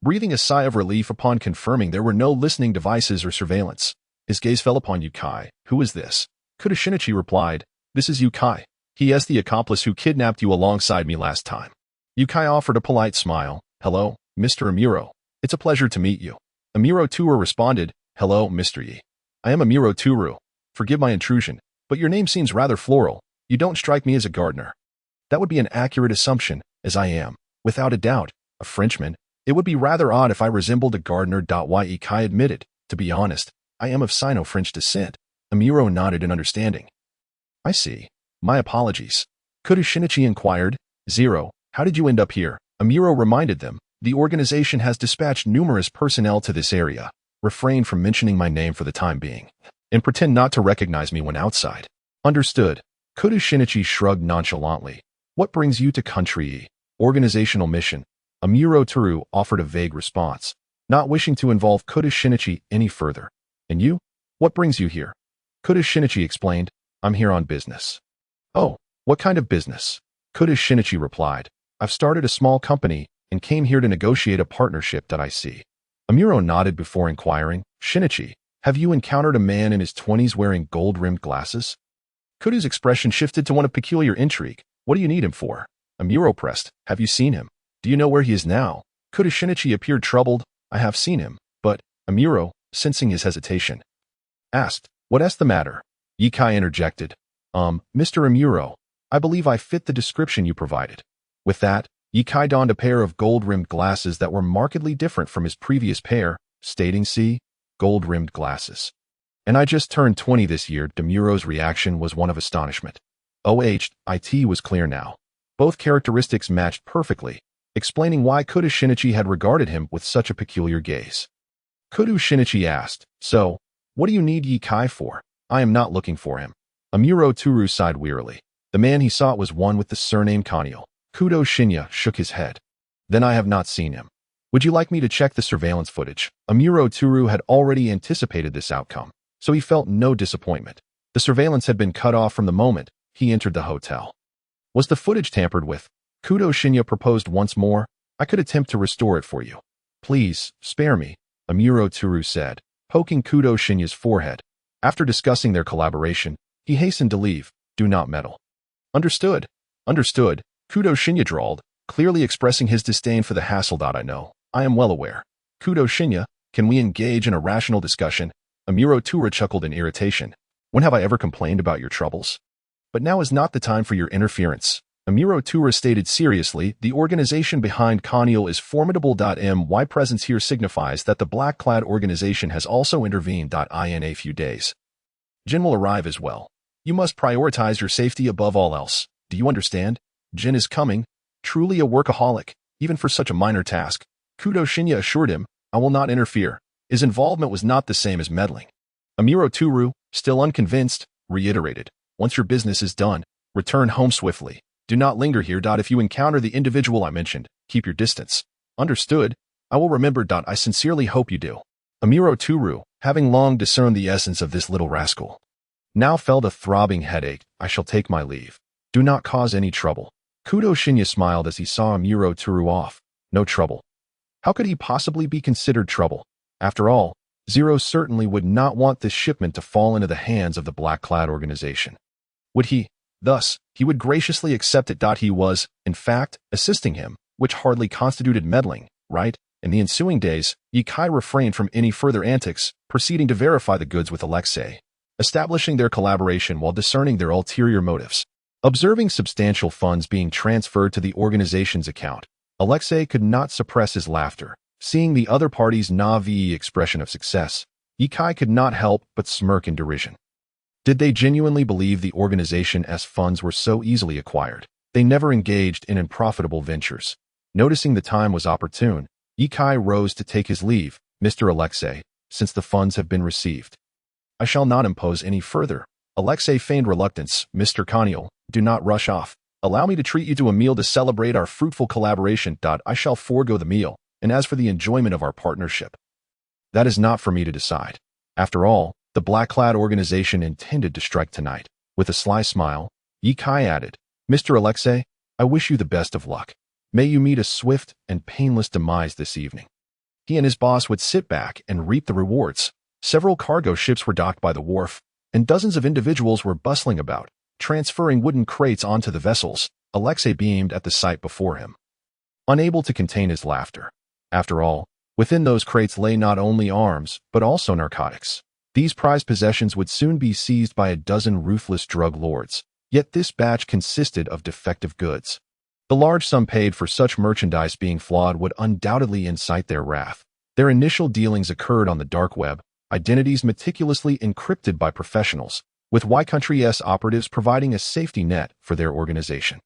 breathing a sigh of relief upon confirming there were no listening devices or surveillance. His gaze fell upon Yukai. "Who is this?" Kudo Shinichi replied, "This is Yukai. He is the accomplice who kidnapped you alongside me last time." Yukai offered a polite smile. "Hello, Mr. Amuro. It's a pleasure to meet you." Amuro Turu responded, "Hello, Mr. Yi. I am Amuro Turu. Forgive my intrusion, but your name seems rather floral. You don't strike me as a gardener." "That would be an accurate assumption, as I am, without a doubt, a Frenchman. It would be rather odd if I resembled a gardener." Yukai admitted, "To be honest, I am of Sino-French descent." Amuro nodded in understanding. "I see. My apologies." Kudo Shinichi inquired, "Zero, how did you end up here?" Amuro reminded them, "The organization has dispatched numerous personnel to this area. Refrain from mentioning my name for the time being, and pretend not to recognize me when outside." "Understood." Kudo Shinichi shrugged nonchalantly. "What brings you to Country E?" "Organizational mission." Amuro Turu offered a vague response, not wishing to involve Kudo Shinichi any further. "And you? What brings you here?" Kudo Shinichi explained, "I'm here on business." "Oh, what kind of business?" Kudo Shinichi replied, "I've started a small company and came here to negotiate a partnership. I see." Amuro nodded before inquiring, "Shinichi, have you encountered a man in his 20s wearing gold-rimmed glasses?" Kudo's expression shifted to one of peculiar intrigue. "What do you need him for?" Amuro pressed, "Have you seen him? Do you know where he is now?" Kudo Shinichi appeared troubled. "I have seen him, but," Amuro, sensing his hesitation, asked, "What's the matter?" Yukai interjected, Mr. Amuro, I believe I fit the description you provided." With that, Yukai donned a pair of gold-rimmed glasses that were markedly different from his previous pair, stating, "See, gold-rimmed glasses. And I just turned 20 this year." Amuro's reaction was one of astonishment. It was clear now. Both characteristics matched perfectly, explaining why Kudo Shinichi had regarded him with such a peculiar gaze. Kudo Shinichi asked, "So, what do you need Yukai for?" "I am not looking for him." Amuro Turu sighed wearily. The man he sought was one with the surname Conceal. Kudo Shinichi shook his head. "Then I have not seen him. Would you like me to check the surveillance footage?" Amuro Turu had already anticipated this outcome, so he felt no disappointment. The surveillance had been cut off from the moment he entered the hotel. "Was the footage tampered with?" Kudo Shinichi proposed once more. "I could attempt to restore it for you." "Please, spare me," Amuro Turu said, poking Kudo Shinichi's forehead. After discussing their collaboration, he hastened to leave. "Do not meddle." "Understood. Understood," Kudo Shinichi drawled, clearly expressing his disdain for the hassle. I am well aware." "Kudo Shinichi, can we engage in a rational discussion?" Amuro Turu chuckled in irritation. "When have I ever complained about your troubles? But now is not the time for your interference." Amuro Turu stated seriously, "The organization behind Conceal is formidable. My presence here signifies that the black-clad organization has also intervened. In a few days, Jin will arrive as well. You must prioritize your safety above all else. Do you understand? Jin is coming, truly a workaholic, even for such a minor task." Kudo Shinichi assured him, "I will not interfere." His involvement was not the same as meddling. Amuro Turu, still unconvinced, reiterated, "Once your business is done, return home swiftly. Do not linger here. If you encounter the individual I mentioned, keep your distance." "Understood. I will remember. I sincerely hope you do." Amuro Turu, having long discerned the essence of this little rascal, now felt a throbbing headache. "I shall take my leave. Do not cause any trouble." Kudo Shinichi smiled as he saw Amuro Turu off. No trouble. How could he possibly be considered trouble? After all, Zero certainly would not want this shipment to fall into the hands of the black-clad organization. Would he? Thus, he would graciously accept it. He was, in fact, assisting him, which hardly constituted meddling, right? In the ensuing days, Yukai refrained from any further antics, proceeding to verify the goods with Alexei, establishing their collaboration while discerning their ulterior motives. Observing substantial funds being transferred to the organization's account, Alexei could not suppress his laughter. Seeing the other party's naive expression of success, Yukai could not help but smirk in derision. Did they genuinely believe the organization's funds were so easily acquired? They never engaged in unprofitable ventures. Noticing the time was opportune, Yukai rose to take his leave. "Mr. Alexei, since the funds have been received, I shall not impose any further." Alexei feigned reluctance. "Mr. Conceal, do not rush off. Allow me to treat you to a meal to celebrate our fruitful collaboration. I shall forego the meal, and as for the enjoyment of our partnership, that is not for me to decide. After all, the black-clad organization intended to strike tonight." With a sly smile, Yukai added, "Mr. Alexei, I wish you the best of luck. May you meet a swift and painless demise this evening." He and his boss would sit back and reap the rewards. Several cargo ships were docked by the wharf, and dozens of individuals were bustling about, transferring wooden crates onto the vessels. Alexei beamed at the sight before him, unable to contain his laughter. After all, within those crates lay not only arms, but also narcotics. These prized possessions would soon be seized by a dozen ruthless drug lords, yet this batch consisted of defective goods. The large sum paid for such merchandise being flawed would undoubtedly incite their wrath. Their initial dealings occurred on the dark web, identities meticulously encrypted by professionals, with Y-Country's operatives providing a safety net for their organization.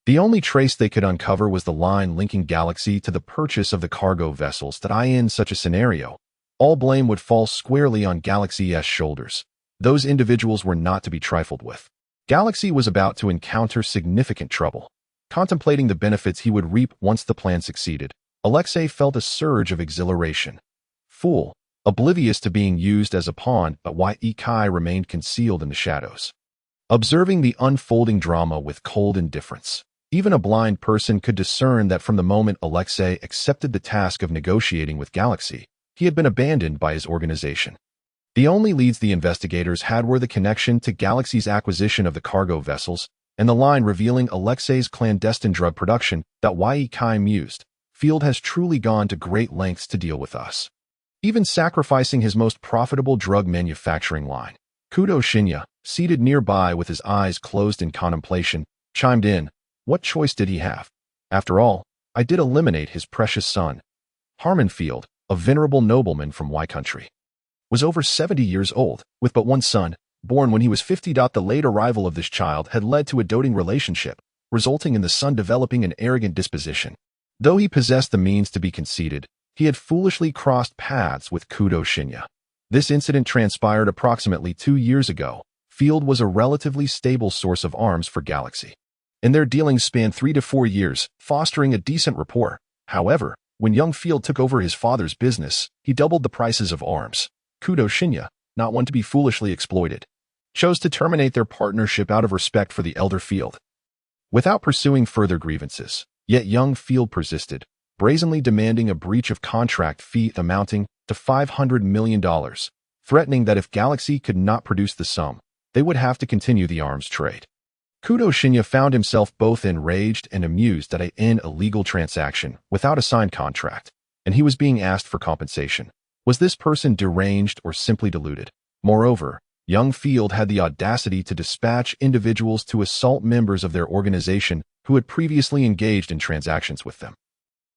The only trace they could uncover was the line linking Galaxy to the purchase of the cargo vessels that in such a scenario, all blame would fall squarely on Galaxy's shoulders. Those individuals were not to be trifled with. Galaxy was about to encounter significant trouble. Contemplating the benefits he would reap once the plan succeeded, Alexei felt a surge of exhilaration. Fool, oblivious to being used as a pawn, but Kai remained concealed in the shadows, observing the unfolding drama with cold indifference. Even a blind person could discern that from the moment Alexei accepted the task of negotiating with Galaxy, he had been abandoned by his organization. The only leads the investigators had were the connection to Galaxy's acquisition of the cargo vessels and the line revealing Alexei's clandestine drug production that Kai mused. Field has truly gone to great lengths to deal with us, even sacrificing his most profitable drug manufacturing line. Kudo Shinichi, seated nearby with his eyes closed in contemplation, chimed in. What choice did he have? After all, I did eliminate his precious son. Harmon Field, a venerable nobleman from Y-Country, was over 70 years old, with but one son, born when he was 50. The late arrival of this child had led to a doting relationship, resulting in the son developing an arrogant disposition. Though he possessed the means to be conceited, he had foolishly crossed paths with Kudo Shinichi. This incident transpired approximately 2 years ago. Field was a relatively stable source of arms for Galaxy, and their dealings spanned 3 to 4 years, fostering a decent rapport. However, when young Field took over his father's business, he doubled the prices of arms. Kudo Shinichi, not one to be foolishly exploited, chose to terminate their partnership out of respect for the elder Field. Without pursuing further grievances, yet young Field persisted, brazenly demanding a breach of contract fee amounting to $500 million, threatening that if Galaxy could not produce the sum, they would have to continue the arms trade. Kudo Shinichi found himself both enraged and amused at an illegal transaction without a signed contract, and he was being asked for compensation. Was this person deranged or simply deluded? Moreover, young Field had the audacity to dispatch individuals to assault members of their organization who had previously engaged in transactions with them.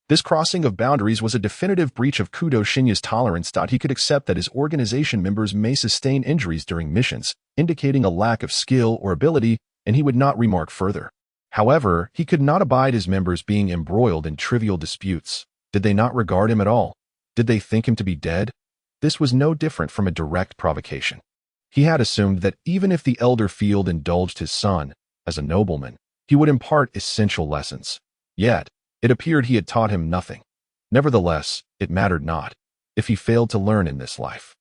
This crossing of boundaries was a definitive breach of Kudo Shinichi's tolerance. He could accept that his organization members may sustain injuries during missions, indicating a lack of skill or ability, and he would not remark further. However, he could not abide his members being embroiled in trivial disputes. Did they not regard him at all? Did they think him to be dead? This was no different from a direct provocation. He had assumed that even if the elder Field indulged his son, as a nobleman, he would impart essential lessons. Yet, it appeared he had taught him nothing. Nevertheless, it mattered not, if he failed to learn in this life.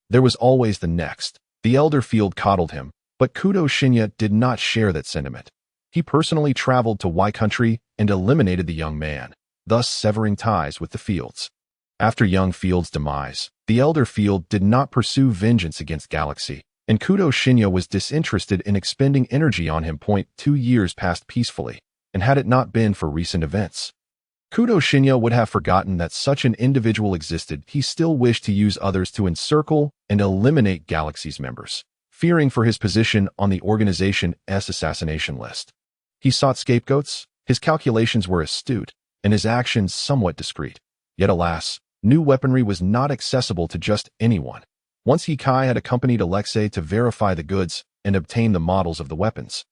There was always the next. The elder Field coddled him, but Kudo Shinichi did not share that sentiment. He personally traveled to Y-Country and eliminated the young man, thus severing ties with the Fields. After young Field's demise, the elder Field did not pursue vengeance against Galaxy, and Kudo Shinichi was disinterested in expending energy on him. 2 years passed peacefully, and had it not been for recent events, Kudo Shinichi would have forgotten that such an individual existed. He still wished to use others to encircle and eliminate Galaxy's members, fearing for his position on the organization's assassination list. He sought scapegoats, his calculations were astute, and his actions somewhat discreet. Yet alas, new weaponry was not accessible to just anyone. Once Kai had accompanied Alexei to verify the goods and obtain the models of the weapons,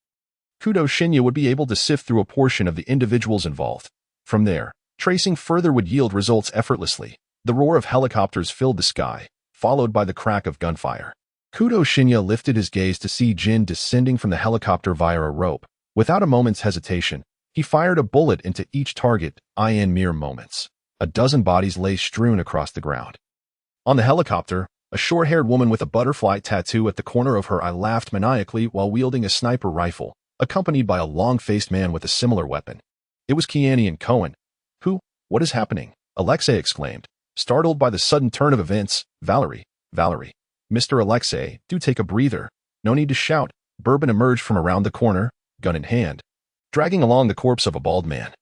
Kudo Shinichi would be able to sift through a portion of the individuals involved. From there, tracing further would yield results effortlessly. The roar of helicopters filled the sky, followed by the crack of gunfire. Kudo Shinichi lifted his gaze to see Jin descending from the helicopter via a rope. Without a moment's hesitation, he fired a bullet into each target. In mere moments, a dozen bodies lay strewn across the ground. On the helicopter, a short-haired woman with a butterfly tattoo at the corner of her eye laughed maniacally while wielding a sniper rifle, accompanied by a long-faced man with a similar weapon. It was Kiani and Conan. What is happening? Alexei exclaimed, Startled by the sudden turn of events, Valerie, Mr. Alexei, do take a breather. No need to shout. Bourbon emerged from around the corner, gun in hand, dragging along the corpse of a bald man.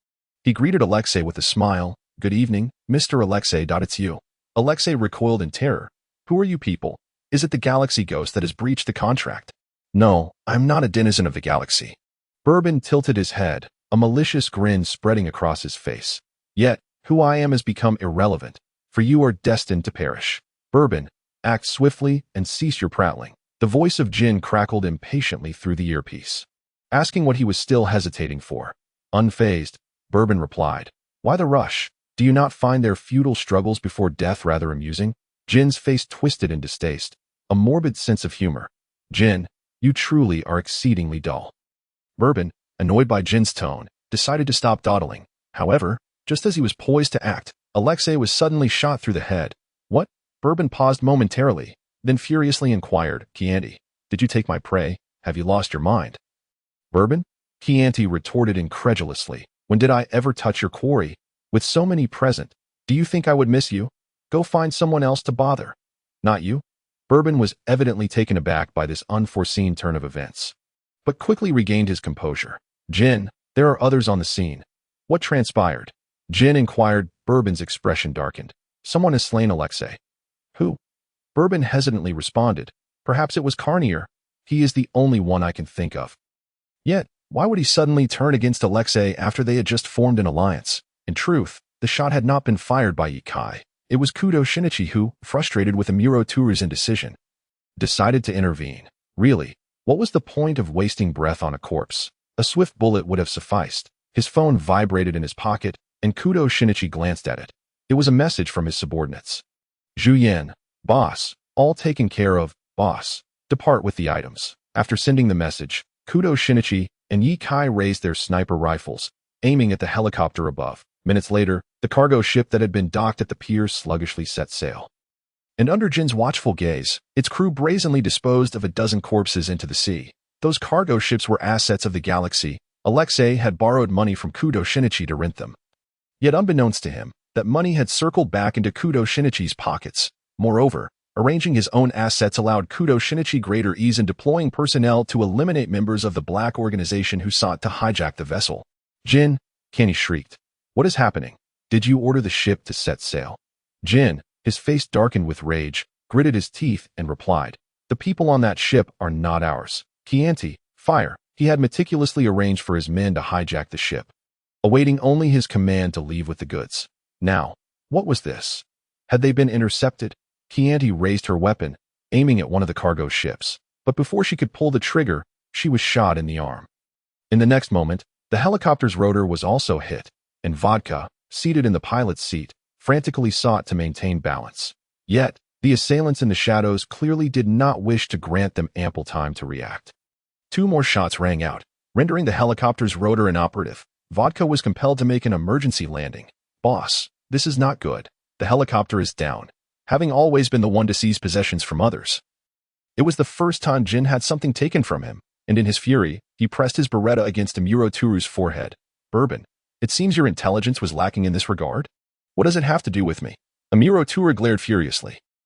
He greeted Alexei with a smile. Good evening, Mr. Alexei. It's you. Alexei recoiled in terror. Who are you people? Is it the galaxy ghost that has breached the contract? No, I'm not a denizen of the galaxy. Bourbon tilted his head, a malicious grin spreading across his face. Yet, who I am has become irrelevant, for you are destined to perish. Bourbon, act swiftly and cease your prattling. The voice of Jin crackled impatiently through the earpiece, asking what he was still hesitating for. Unfazed, Bourbon replied, why the rush? Do you not find their futile struggles before death rather amusing? Jin's face twisted in distaste, a morbid sense of humor. Jin, you truly are exceedingly dull. Bourbon, annoyed by Jin's tone, decided to stop dawdling. However, just as he was poised to act, Alexei was suddenly shot through the head. What? Bourbon paused momentarily, then furiously inquired, Chianti, did you take my prey? Have you lost your mind? Bourbon? Chianti retorted incredulously. When did I ever touch your quarry? With so many present, do you think I would miss you? Go find someone else to bother. Not you? Bourbon was evidently taken aback by this unforeseen turn of events, but quickly regained his composure. Jin, there are others on the scene. What transpired? Jin inquired. Bourbon's expression darkened. Someone has slain Alexei. Who? Bourbon hesitantly responded. Perhaps it was Carnier. He is the only one I can think of. Yet, why would he suddenly turn against Alexei after they had just formed an alliance? In truth, the shot had not been fired by Yikai. It was Kudo Shinichi who, frustrated with Amuro Turu's indecision, decided to intervene. Really, what was the point of wasting breath on a corpse? A swift bullet would have sufficed. His phone vibrated in his pocket, and Kudo Shinichi glanced at it. It was a message from his subordinates. Zhu Yan, boss, all taken care of, boss. Depart with the items. After sending the message, Kudo Shinichi and Yi Kai raised their sniper rifles, aiming at the helicopter above. Minutes later, the cargo ship that had been docked at the pier sluggishly set sail. And under Jin's watchful gaze, its crew brazenly disposed of a dozen corpses into the sea. Those cargo ships were assets of the galaxy. Alexei had borrowed money from Kudo Shinichi to rent them. Yet unbeknownst to him, that money had circled back into Kudo Shinichi's pockets. Moreover, arranging his own assets allowed Kudo Shinichi greater ease in deploying personnel to eliminate members of the black organization who sought to hijack the vessel. Jin, Kenny shrieked. What is happening? Did you order the ship to set sail? Jin, his face darkened with rage, gritted his teeth and replied, the people on that ship are not ours. Chianti, fire. He had meticulously arranged for his men to hijack the ship, awaiting only his command to leave with the goods. Now, what was this? Had they been intercepted? Chianti raised her weapon, aiming at one of the cargo ships, but before she could pull the trigger, she was shot in the arm. In the next moment, the helicopter's rotor was also hit, and Vodka, seated in the pilot's seat, frantically sought to maintain balance. Yet, the assailants in the shadows clearly did not wish to grant them ample time to react. 2 more shots rang out, rendering the helicopter's rotor inoperative. Vodka was compelled to make an emergency landing. Boss, this is not good. The helicopter is down, having always been the one to seize possessions from others. It was the first time Jin had something taken from him, and in his fury, he pressed his Beretta against Amuro Turu's forehead. Bourbon, it seems your intelligence was lacking in this regard. What does it have to do with me? Amuro Turu glared furiously.